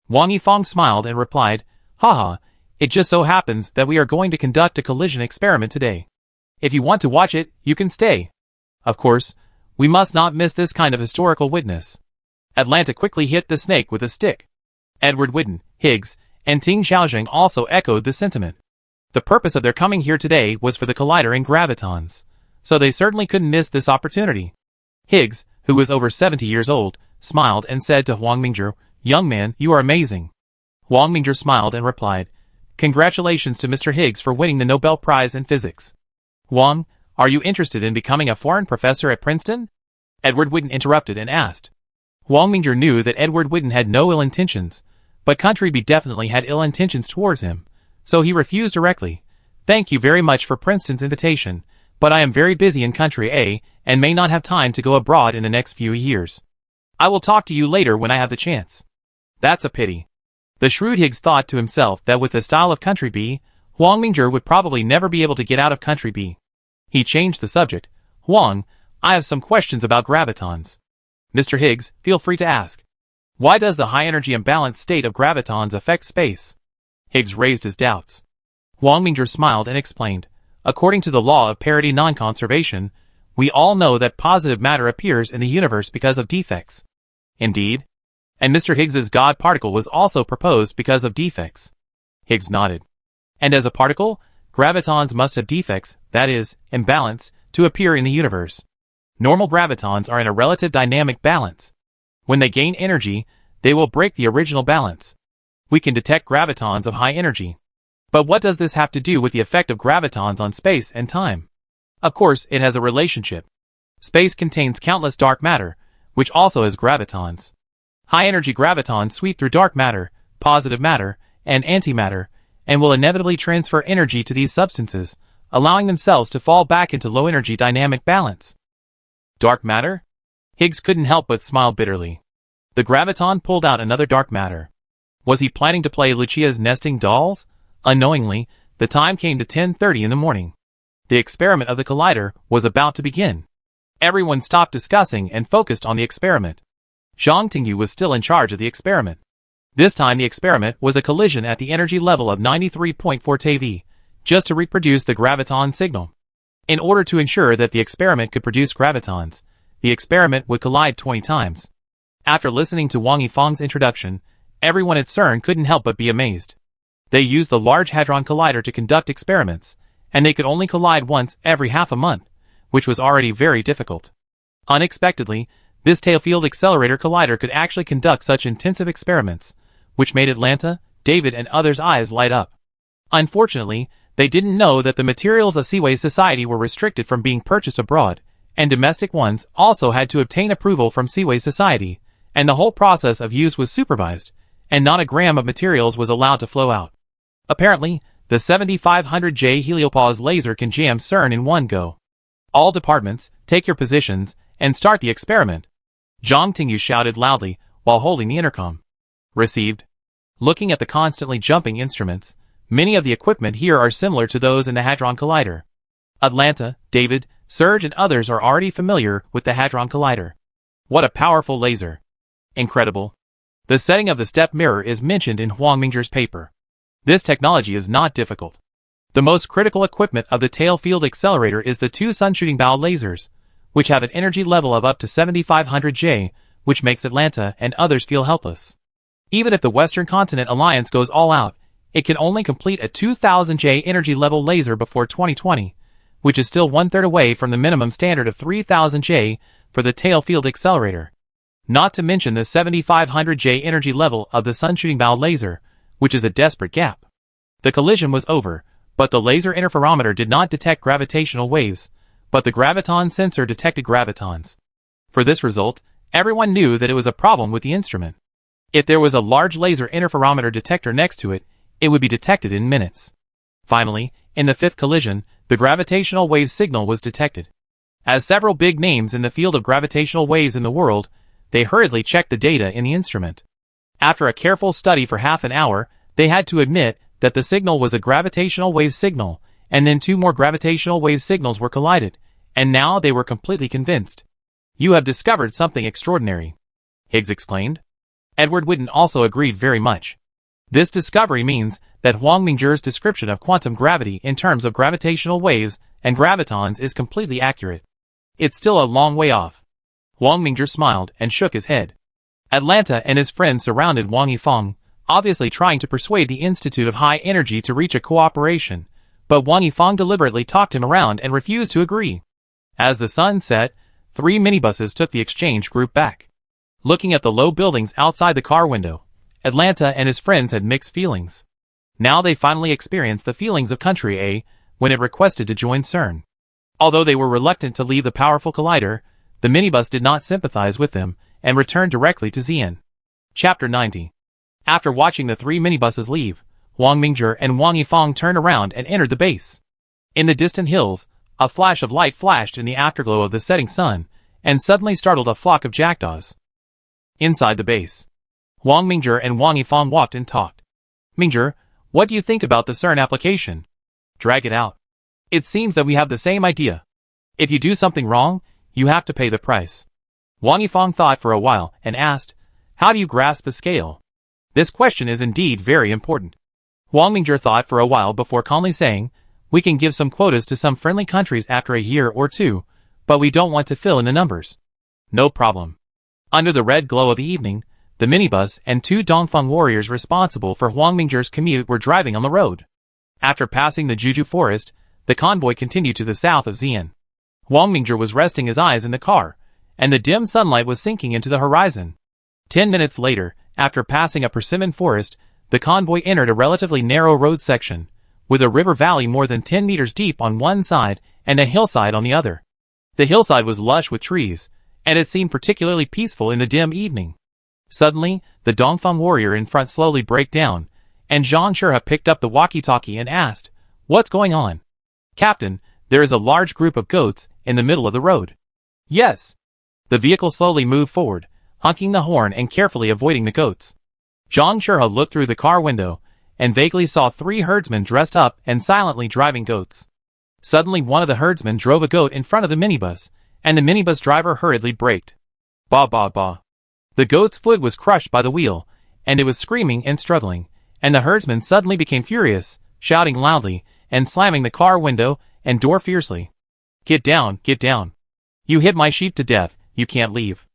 Wang Yifang smiled and replied, "Haha, it just so happens that we are going to conduct a collision experiment today. If you want to watch it, you can stay. Of course, we must not miss this kind of historical witness." Atlanta quickly hit the snake with a stick. Edward Whitten, Higgs, and Ting Xiaojing also echoed the sentiment. The purpose of their coming here today was for the collider in gravitons, so they certainly couldn't miss this opportunity. Higgs, who was over 70 years old, smiled and said to Huang Mingzhi, "Young man, you are amazing." Huang Mingzhi smiled and replied, "Congratulations to Mr. Higgs for winning the Nobel Prize in Physics. Huang, are you interested in becoming a foreign professor at Princeton?" Edward Whitten interrupted and asked. Huang Mingzhi knew that Edward Whitten had no ill intentions, but Country B definitely had ill intentions towards him, so he refused directly. "Thank you very much for Princeton's invitation, but I am very busy in Country A and may not have time to go abroad in the next few years. I will talk to you later when I have the chance." "That's a pity." The shrewd Higgs thought to himself that with the style of Country B, Huang Mingzhi would probably never be able to get out of Country B. He changed the subject. "Huang, I have some questions about gravitons." "Mr. Higgs, feel free to ask." "Why does the high-energy imbalance state of gravitons affect space?" Higgs raised his doubts. Huang Mingzhi smiled and explained, "According to the law of parity non-conservation, we all know that positive matter appears in the universe because of defects." "Indeed?" "And Mr. Higgs's God particle was also proposed because of defects." Higgs nodded. "And as a particle, gravitons must have defects, that is, imbalance, to appear in the universe. Normal gravitons are in a relative dynamic balance. When they gain energy, they will break the original balance. We can detect gravitons of high energy. But what does this have to do with the effect of gravitons on space and time? Of course, it has a relationship. Space contains countless dark matter, which also has gravitons. High-energy gravitons sweep through dark matter, positive matter, and antimatter, and will inevitably transfer energy to these substances, allowing themselves to fall back into low-energy dynamic balance." "Dark matter?" Higgs couldn't help but smile bitterly. The graviton pulled out another dark matter. Was he planning to play Lucia's nesting dolls? Unknowingly, the time came to 10:30 in the morning. The experiment of the collider was about to begin. Everyone stopped discussing and focused on the experiment. Zhang Tingyu was still in charge of the experiment. This time the experiment was a collision at the energy level of 93.4 TeV, just to reproduce the graviton signal. In order to ensure that the experiment could produce gravitons, the experiment would collide 20 times. After listening to Wang Yifang's introduction, everyone at CERN couldn't help but be amazed. They used the Large Hadron Collider to conduct experiments, and they could only collide once every half a month, which was already very difficult. Unexpectedly, this tail-field accelerator collider could actually conduct such intensive experiments, which made Atlanta, David and others' eyes light up. Unfortunately, They didn't know that the materials of Seaway Society were restricted from being purchased abroad, and domestic ones also had to obtain approval from Seaway Society, and the whole process of use was supervised, and not a gram of materials was allowed to flow out. Apparently, the 7500J heliopause laser can jam CERN in one go. All departments, take your positions, and start the experiment. Zhang Tingyu shouted loudly while holding the intercom. Received. Looking at the constantly jumping instruments, many of the equipment here are similar to those in the Hadron Collider. Atlanta, David, Serge and others are already familiar with the Hadron Collider. What a powerful laser. Incredible. The setting of the step mirror is mentioned in Huang Mingzhi's paper. This technology is not difficult. The most critical equipment of the tail field accelerator is the two sun-shooting bow lasers, which have an energy level of up to 7500 J, which makes Atlanta and others feel helpless. Even if the Western Continent Alliance goes all out, it can only complete a 2000 J energy level laser before 2020, which is still one-third away from the minimum standard of 3000 J for the tail field accelerator. Not to mention the 7500 J energy level of the sun-shooting bow laser, which is a desperate gap. The collision was over, but the laser interferometer did not detect gravitational waves, but the graviton sensor detected gravitons. For this result, everyone knew that it was a problem with the instrument. If there was a large laser interferometer detector next to it, it would be detected in minutes. Finally, in the fifth collision, the gravitational wave signal was detected. As several big names in the field of gravitational waves in the world, they hurriedly checked the data in the instrument. After a careful study for half an hour, they had to admit that the signal was a gravitational wave signal, and then two more gravitational wave signals were collided, and now they were completely convinced. You have discovered something extraordinary, Higgs exclaimed. Edward Witten also agreed very much. This discovery means that Huang Mingzhi's description of quantum gravity in terms of gravitational waves and gravitons is completely accurate. It's still a long way off. Huang Mingzhi smiled and shook his head. Atlanta and his friends surrounded Wang Yifeng, obviously trying to persuade the Institute of High Energy to reach a cooperation, but Wang Yifeng deliberately talked him around and refused to agree. As the sun set, 3 minibuses took the exchange group back. Looking at the low buildings outside the car window, Atlanta and his friends had mixed feelings. Now they finally experienced the feelings of Country A when it requested to join CERN. Although they were reluctant to leave the powerful collider, the minibus did not sympathize with them and returned directly to Xi'an. Chapter 90. After watching the 3 minibuses leave, Huang Mingzhi and Wang Yifeng turned around and entered the base. In the distant hills, a flash of light flashed in the afterglow of the setting sun, and suddenly startled a flock of jackdaws. Inside the base, Huang Mingzhi and Wang Yifeng walked and talked. Mingzhi, what do you think about the CERN application? Drag it out. It seems that we have the same idea. If you do something wrong, you have to pay the price. Wang Yifeng thought for a while and asked, how do you grasp the scale? This question is indeed very important. Huang Mingzhi thought for a while before calmly saying, we can give some quotas to some friendly countries after a year or two, but we don't want to fill in the numbers. No problem. Under the red glow of the evening, the minibus and 2 Dongfeng warriors responsible for Huang Mingzhi's commute were driving on the road. After passing the Juju forest, the convoy continued to the south of Xi'an. Huang Mingzhi was resting his eyes in the car, and the dim sunlight was sinking into the horizon. 10 minutes later, after passing a persimmon forest, the convoy entered a relatively narrow road section, with a river valley more than 10 meters deep on one side and a hillside on the other. The hillside was lush with trees, and it seemed particularly peaceful in the dim evening. Suddenly, the Dongfeng warrior in front slowly broke down, and Zhang Shurha picked up the walkie-talkie and asked, what's going on? Captain, there is a large group of goats in the middle of the road. Yes. The vehicle slowly moved forward, honking the horn and carefully avoiding the goats. Zhang Shurha looked through the car window and vaguely saw 3 herdsmen dressed up and silently driving goats. Suddenly one of the herdsmen drove a goat in front of the minibus, and the minibus driver hurriedly braked. Ba ba ba. The goat's foot was crushed by the wheel, and it was screaming and struggling, and the herdsman suddenly became furious, shouting loudly, and slamming the car window and door fiercely. Get down, get down. You hit my sheep to death, you can't leave.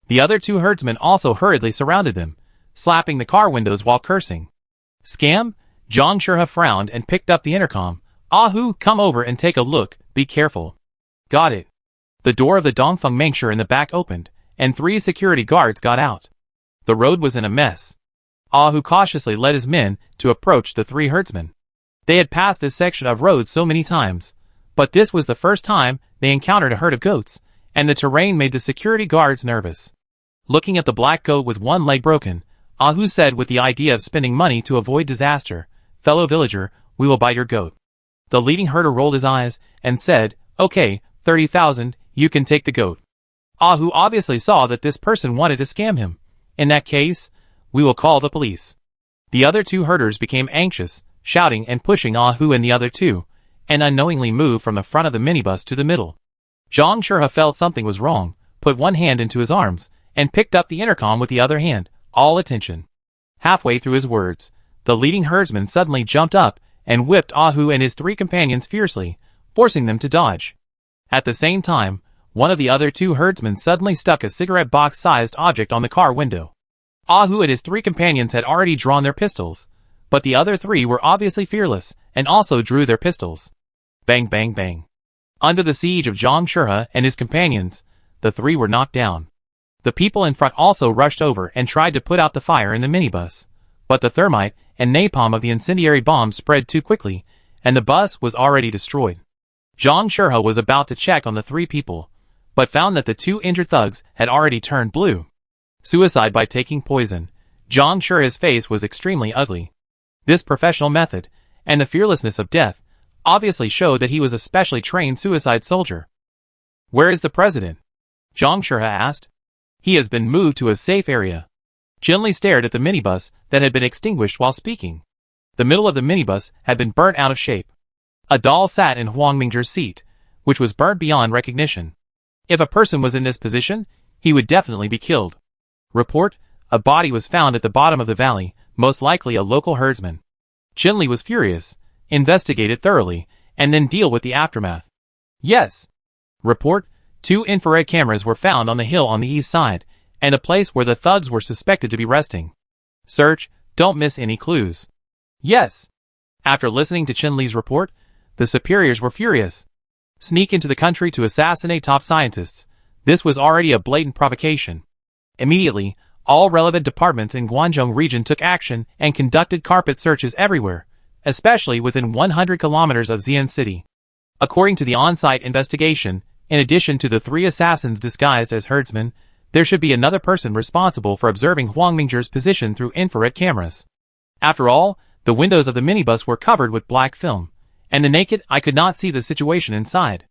The other 2 herdsmen also hurriedly surrounded them, slapping the car windows while cursing. Scam? Zhang Shurha frowned and picked up the intercom. Ahu, come over and take a look, be careful. Got it. The door of the Dongfeng Mengshi in the back opened, and 3 security guards got out. The road was in a mess. Ahu cautiously led his men to approach the 3 herdsmen. They had passed this section of road so many times, but this was the first time they encountered a herd of goats, and the terrain made the security guards nervous. Looking at the black goat with one leg broken, Ahu said with the idea of spending money to avoid disaster, "Fellow villager, we will buy your goat." The leading herder rolled his eyes and said, "Okay, 30,000, you can take the goat." Ahu obviously saw that this person wanted to scam him. "In that case, we will call the police." The other two herders became anxious, shouting and pushing Ahu and the other two, and unknowingly moved from the front of the minibus to the middle. Zhang Shurha felt something was wrong, put one hand into his arms, and picked up the intercom with the other hand, all attention. Halfway through his words, the leading herdsman suddenly jumped up and whipped Ahu and his three companions fiercely, forcing them to dodge. At the same time, one of the other two herdsmen suddenly stuck a cigarette box-sized object on the car window. Ahu and his three companions had already drawn their pistols, but the other three were obviously fearless and also drew their pistols. Bang bang bang. Under the siege of Zhang Shurha and his companions, the three were knocked down. The people in front also rushed over and tried to put out the fire in the minibus, but the thermite and napalm of the incendiary bomb spread too quickly, and the bus was already destroyed. Zhang Shurha was about to check on the three people, but found that the two injured thugs had already turned blue. Suicide by taking poison. Zhang Shurha's face was extremely ugly. This professional method, and the fearlessness of death, obviously showed that he was a specially trained suicide soldier. "Where is the president?" Zhang Shurha asked. "He has been moved to a safe area." Chinli stared at the minibus that had been extinguished while speaking. The middle of the minibus had been burnt out of shape. A doll sat in Huang Mingzhi's seat, which was burnt beyond recognition. If a person was in this position, he would definitely be killed. Report: a body was found at the bottom of the valley, most likely a local herdsman. Chinli was furious. Investigate it thoroughly, and then deal with the aftermath. Yes. Report: 2 infrared cameras were found on the hill on the east side, and a place where the thugs were suspected to be resting. Search, don't miss any clues. Yes. After listening to Chinli's report, the superiors were furious. Sneak into the country to assassinate top scientists. This was already a blatant provocation. Immediately, all relevant departments in Guangzhou region took action and conducted carpet searches everywhere, especially within 100 kilometers of Xi'an City. According to the on-site investigation, in addition to the 3 assassins disguised as herdsmen, there should be another person responsible for observing Huang Mingzhi's position through infrared cameras. After all, the windows of the minibus were covered with black film, and the naked eye could not see the situation inside.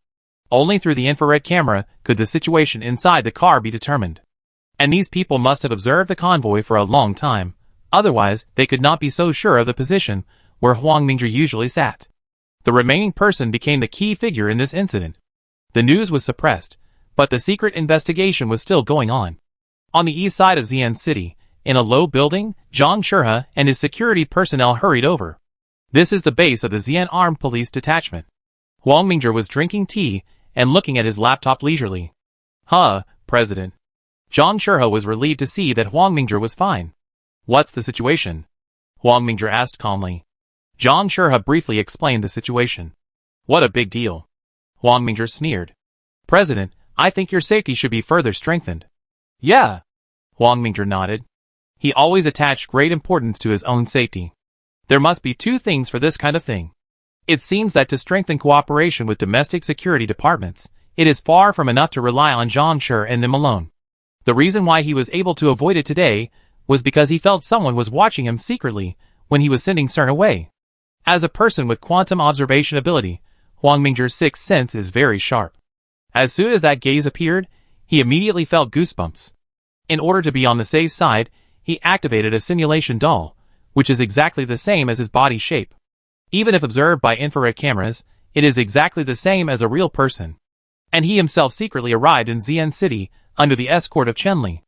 Only through the infrared camera could the situation inside the car be determined. And these people must have observed the convoy for a long time, otherwise they could not be so sure of the position where Huang Mingzhi usually sat. The remaining person became the key figure in this incident. The news was suppressed, but the secret investigation was still going on. On the east side of Xi'an City, in a low building, Zhang Shurha and his security personnel hurried over. This is the base of the Xi'an Armed Police Detachment. Huang Mingzhi was drinking tea and looking at his laptop leisurely. President. Zhang Shurha was relieved to see that Huang Mingzhi was fine. What's the situation? Huang Mingzhi asked calmly. Zhang Shurha briefly explained the situation. What a big deal. Huang Mingzhi sneered. President, I think your safety should be further strengthened. Yeah. Huang Mingzhi nodded. He always attached great importance to his own safety. There must be 2 things for this kind of thing. It seems that to strengthen cooperation with domestic security departments, it is far from enough to rely on Zhang Shurha and them alone. The reason why he was able to avoid it today was because he felt someone was watching him secretly when he was sending CERN away. As a person with quantum observation ability, Huang Mingzhi's sixth sense is very sharp. As soon as that gaze appeared, he immediately felt goosebumps. In order to be on the safe side, he activated a simulation doll, which is exactly the same as his body shape. Even if observed by infrared cameras, it is exactly the same as a real person. And he himself secretly arrived in Xi'an City under the escort of Chenli.